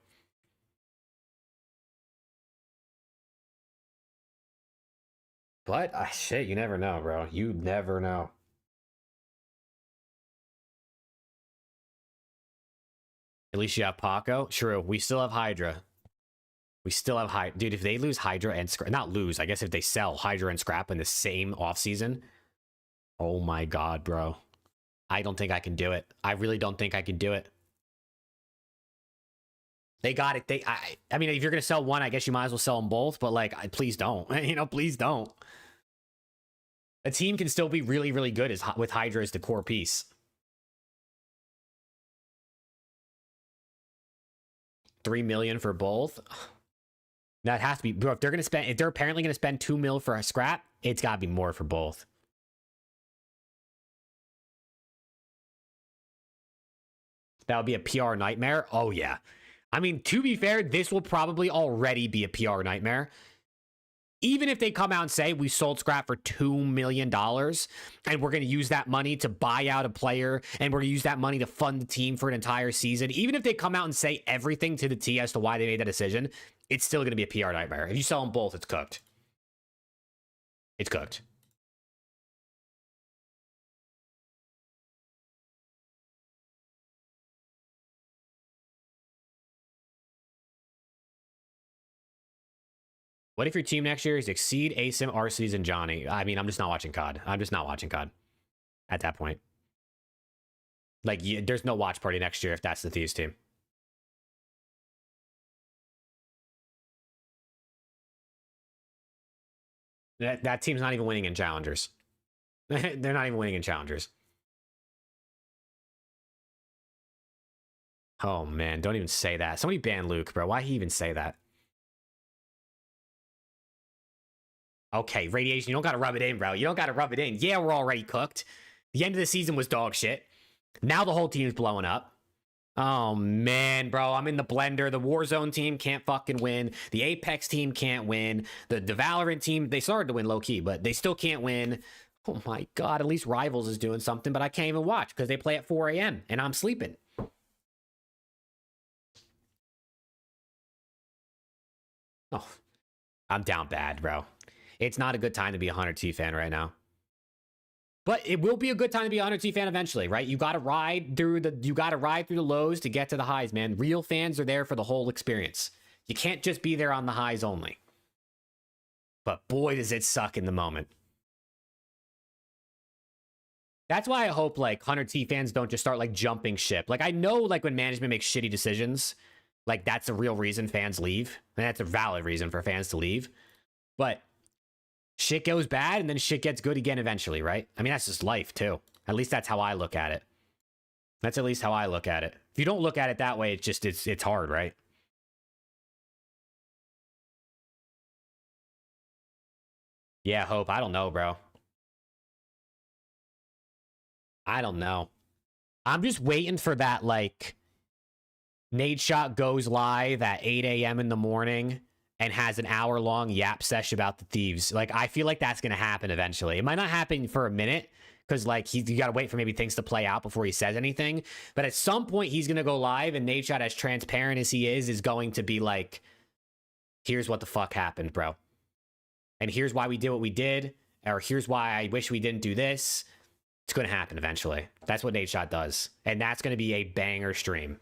But shit, you never know, bro. You never know. At least you have Paco. True. We still have Hydra. We still have Hydra. Dude, if they lose Hydra and Scrap, not lose, I guess if they sell Hydra and Scrap in the same offseason, oh my God, bro. I don't think I can do it. I really don't think I can do it. They got it. I mean, if you're going to sell one, I guess you might as well sell them both, but like, please don't. You know, please don't. A team can still be really, really good with Hydra as the core piece. $3 million for both. That has to be, bro. If they're apparently going to spend $2 million for a Scrap, it's got to be more for both. That would be a PR nightmare. Oh yeah. I mean, to be fair, this will probably already be a PR nightmare. Even if they come out and say we sold Scrap for $2 million and we're going to use that money to buy out a player and we're going to use that money to fund the team for an entire season, even if they come out and say everything to the T as to why they made that decision, it's still going to be a PR nightmare. If you sell them both, it's cooked. It's cooked. What if your team next year is Exceed, Asim, RCs, and Johnny? I mean, I'm just not watching COD. I'm just not watching COD at that point. Like, there's no watch party next year if that's the Thieves team. That team's not even winning in Challengers. They're not even winning in Challengers. Oh, man. Don't even say that. Somebody ban Luke, bro. Why he even say that? Okay, Radiation, you don't got to rub it in, bro. You don't got to rub it in. Yeah, we're already cooked. The end of the season was dog shit. Now the whole team's blowing up. Oh, man, bro. I'm in the blender. The Warzone team can't fucking win. The Apex team can't win. The Valorant team, they started to win low-key, but they still can't win. Oh, my God. At least Rivals is doing something, but I can't even watch because they play at 4 a.m. and I'm sleeping. Oh, I'm down bad, bro. It's not a good time to be a Hunter T fan right now. But it will be a good time to be a Hunter T fan eventually, right? You got to ride through the lows to get to the highs, man. Real fans are there for the whole experience. You can't just be there on the highs only. But boy, does it suck in the moment. That's why I hope like Hunter T fans don't just start like jumping ship. Like I know like when management makes shitty decisions, like that's a real reason fans leave. And that's a valid reason for fans to leave. But shit goes bad and then shit gets good again eventually, right? I mean, that's just life too. At least that's how I look at it. That's at least how I look at it. If you don't look at it that way, it's hard, right? Yeah, Hope. I don't know, bro. I don't know. I'm just waiting for that, like, Nadeshot goes live at 8 a.m. in the morning and has an hour-long yap sesh about the Thieves. Like, I feel like that's going to happen eventually. It might not happen for a minute, because, like, you got to wait for maybe things to play out before he says anything. But at some point, he's going to go live, and Nadeshot, as transparent as he is going to be like, here's what the fuck happened, bro. And here's why we did what we did, or here's why I wish we didn't do this. It's going to happen eventually. That's what Nadeshot does. And that's going to be a banger stream.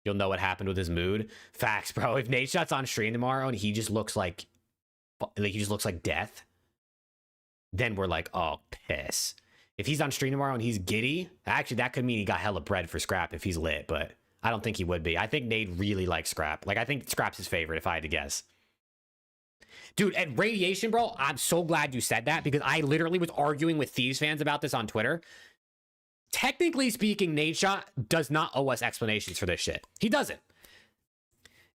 You'll know what happened with his mood. Facts, bro. If Nadeshot's on stream tomorrow and he just looks like death, then we're like, oh, piss. If he's on stream tomorrow and he's giddy, actually, that could mean he got hella bread for Scrap if he's lit, but I don't think he would be. I think Nade really likes Scrap. Like, I think Scrap's his favorite, if I had to guess. Dude, at Radiation, bro, I'm so glad you said that because I literally was arguing with Thieves fans about this on Twitter. Technically speaking, Nadeshot does not owe us explanations for this shit. He doesn't.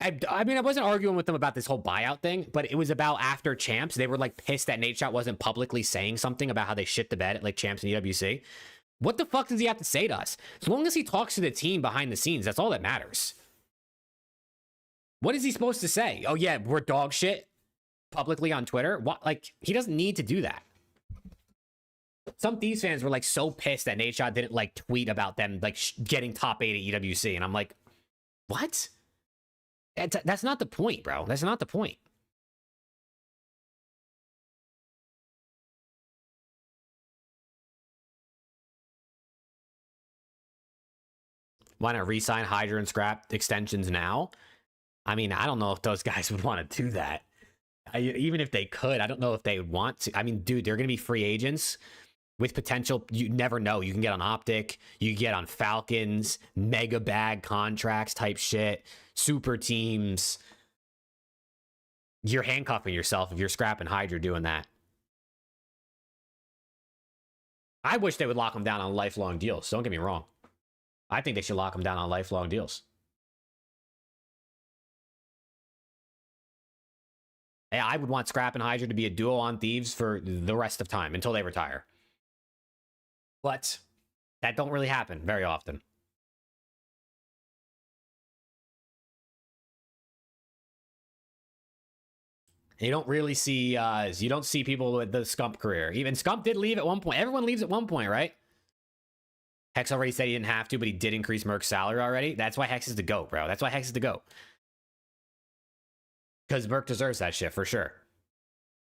I mean, I wasn't arguing with them about this whole buyout thing, but it was about after Champs. They were, like, pissed that Nadeshot wasn't publicly saying something about how they shit the bed at, like, Champs and EWC. What the fuck does he have to say to us? As long as he talks to the team behind the scenes, that's all that matters. What is he supposed to say? Oh, yeah, we're dog shit publicly on Twitter? What? Like, he doesn't need to do that. Some Thieves fans were, like, so pissed that Nadeshot didn't, like, tweet about them, like, getting top 8 at EWC. And I'm like, What? That's not the point, bro. That's not the point. Why not re-sign Hydra and Scrap extensions now? I mean, I don't know if those guys would want to do that. Even if they could, I don't know if they would want to. I mean, dude, they're going to be free agents with potential. You never know. You can get on Optic. You can get on Falcons, mega bag contracts type shit, super teams. You're handcuffing yourself if you're Scrap and Hydra doing that. I wish they would lock them down on lifelong deals. Don't get me wrong. I think they should lock them down on lifelong deals. I would want Scrap and Hydra to be a duo on Thieves for the rest of time until they retire. But that don't really happen very often. You don't really see, you don't see people with the Scump career. Even Scump did leave at one point. Everyone leaves at one point, right? Hex already said he didn't have to, but he did increase Merc's salary already. That's why Hex is the GOAT, bro. That's why Hex is the GOAT. Because Merc deserves that shit, for sure.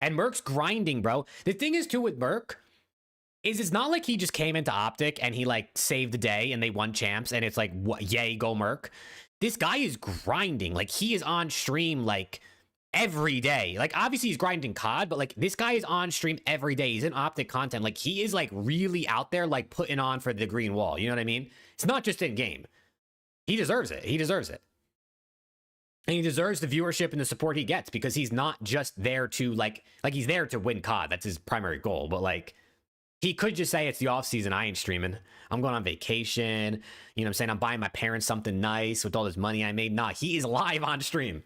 And Merc's grinding, bro. The thing is, too, with Merc, is it's not like he just came into Optic and he, like, saved the day and they won champs and it's like, what, yay, go Merc. This guy is grinding. Like, he is on stream, like, every day. Like, obviously, he's grinding COD, but, like, this guy is on stream every day. He's in Optic content. Like, he is, like, really out there, like, putting on for the green wall. You know what I mean? It's not just in-game. He deserves it. He deserves it. And he deserves the viewership and the support he gets because he's not just there to, like he's there to win COD. That's his primary goal. But, like, he could just say it's the off season. I ain't streaming. I'm going on vacation. You know what I'm saying? I'm buying my parents something nice with all this money I made. Nah, he is live on stream.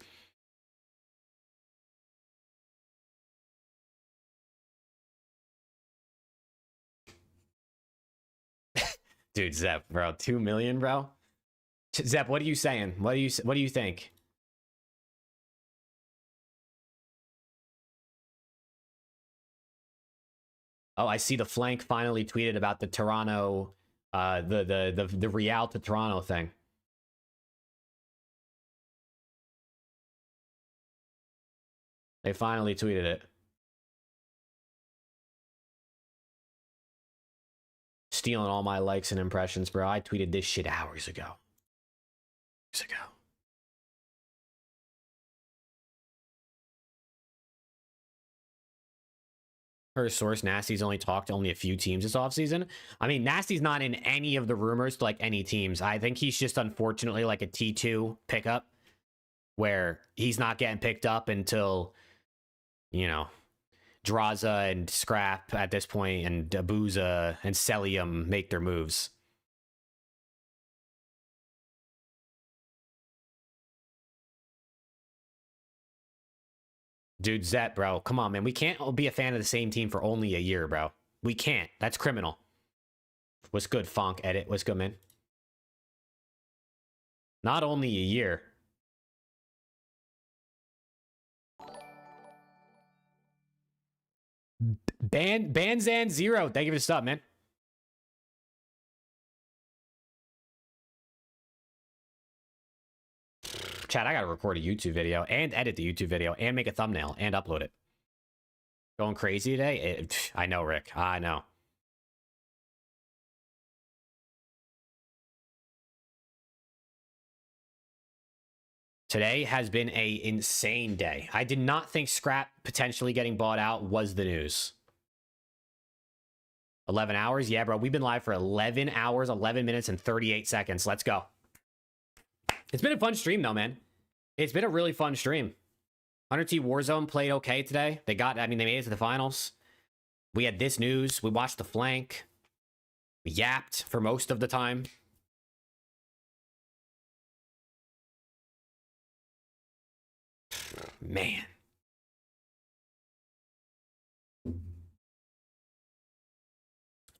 Dude, Zep, bro, 2 million, bro. Zep, what are you saying? What do you think? Oh, I see the flank finally tweeted about the Toronto, the Real to Toronto thing. They finally tweeted it. Stealing all my likes and impressions, bro. I tweeted this shit hours ago. Her source, Nasty's only talked to only a few teams this offseason. I mean, Nasty's not in any of the rumors to, like, any teams. I think he's just, unfortunately, like a T2 pickup where he's not getting picked up until, you know, Draza and Scrap at this point and Abuza and Celium make their moves. Dude, Zet, bro. Come on, man. We can't be a fan of the same team for only a year, bro. We can't. That's criminal. What's good, Fonk? Edit. What's good, man? Not only a year. Banzan Zero. Thank you for the sub, man. Chat, I gotta record a YouTube video and edit the YouTube video and make a thumbnail and upload it. Going crazy today? I know, Rick. I know. Today has been an insane day. I did not think Scrap potentially getting bought out was the news. 11 hours? Yeah, bro. We've been live for 11 hours, 11 minutes, and 38 seconds. Let's go. It's been a fun stream, though, man. It's been a really fun stream. 100T Warzone played okay today. They made it to the finals. We had this news. We watched the flank. We yapped for most of the time. Man.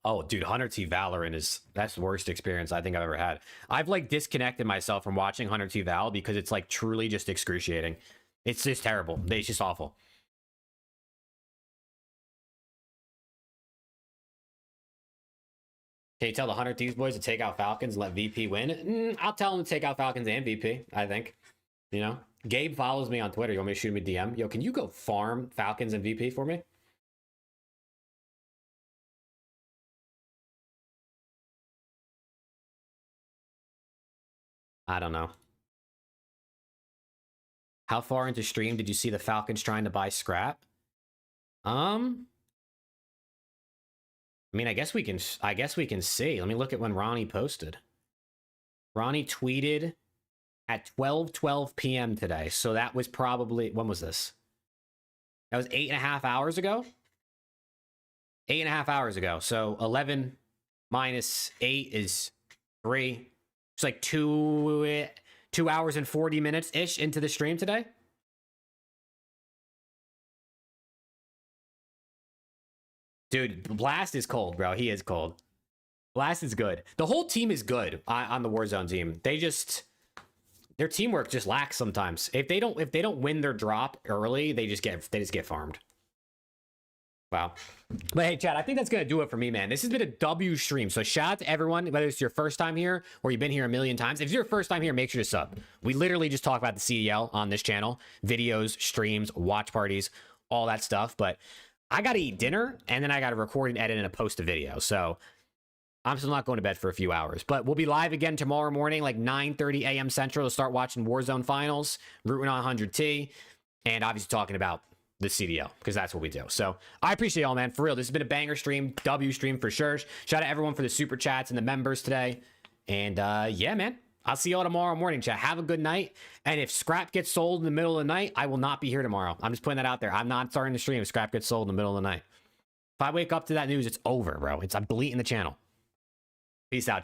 Oh, dude, 100T Valorant that's the worst experience I think I've ever had. I've, like, disconnected myself from watching 100T Val because it's, like, truly just excruciating. It's just terrible. It's just awful. Can you tell the 100 Thieves boys to take out Falcons and let VP win? I'll tell them to take out Falcons and VP, I think. You know? Gabe follows me on Twitter. You want me to shoot him a DM? Yo, can you go farm Falcons and VP for me? I don't know. How far into stream did you see the Falcons trying to buy scrap? I mean, I guess we can see. Let me look at when Ronnie posted. Ronnie tweeted at 12:12 p.m. today. So that was probably, when was this? That was 8.5 hours ago. 8.5 hours ago. So 11 minus 8 is 3. It's like 2 hours and 40 minutes ish into the stream today. Dude, Blast is cold, bro. He is cold. Blast is good. The whole team is good on the Warzone team. Their teamwork just lacks sometimes. If they don't win their drop early, they just get farmed. Wow. But hey, Chad, I think that's going to do it for me, man. This has been a W stream. So shout out to everyone, whether it's your first time here or you've been here a million times. If it's your first time here, make sure to sub. We literally just talk about the CDL on this channel. Videos, streams, watch parties, all that stuff. But I got to eat dinner, and then I got to record and edit and post a video. So I'm still not going to bed for a few hours. But we'll be live again tomorrow morning, like 9:30 a.m. Central, to start watching Warzone Finals, rooting on 100T, and obviously talking about the CDL, because that's what we do. So I appreciate y'all, man. For real, this has been a banger stream, W stream for sure. Shout out everyone for the super chats and the members today. And yeah, man, I'll see y'all tomorrow morning, chat. Have a good night. And if scrap gets sold in the middle of the night, I will not be here tomorrow. I'm just putting that out there. I'm not starting the stream if scrap gets sold in the middle of the night. If I wake up to that news, it's over, bro. I'm deleting the channel. Peace out, chat.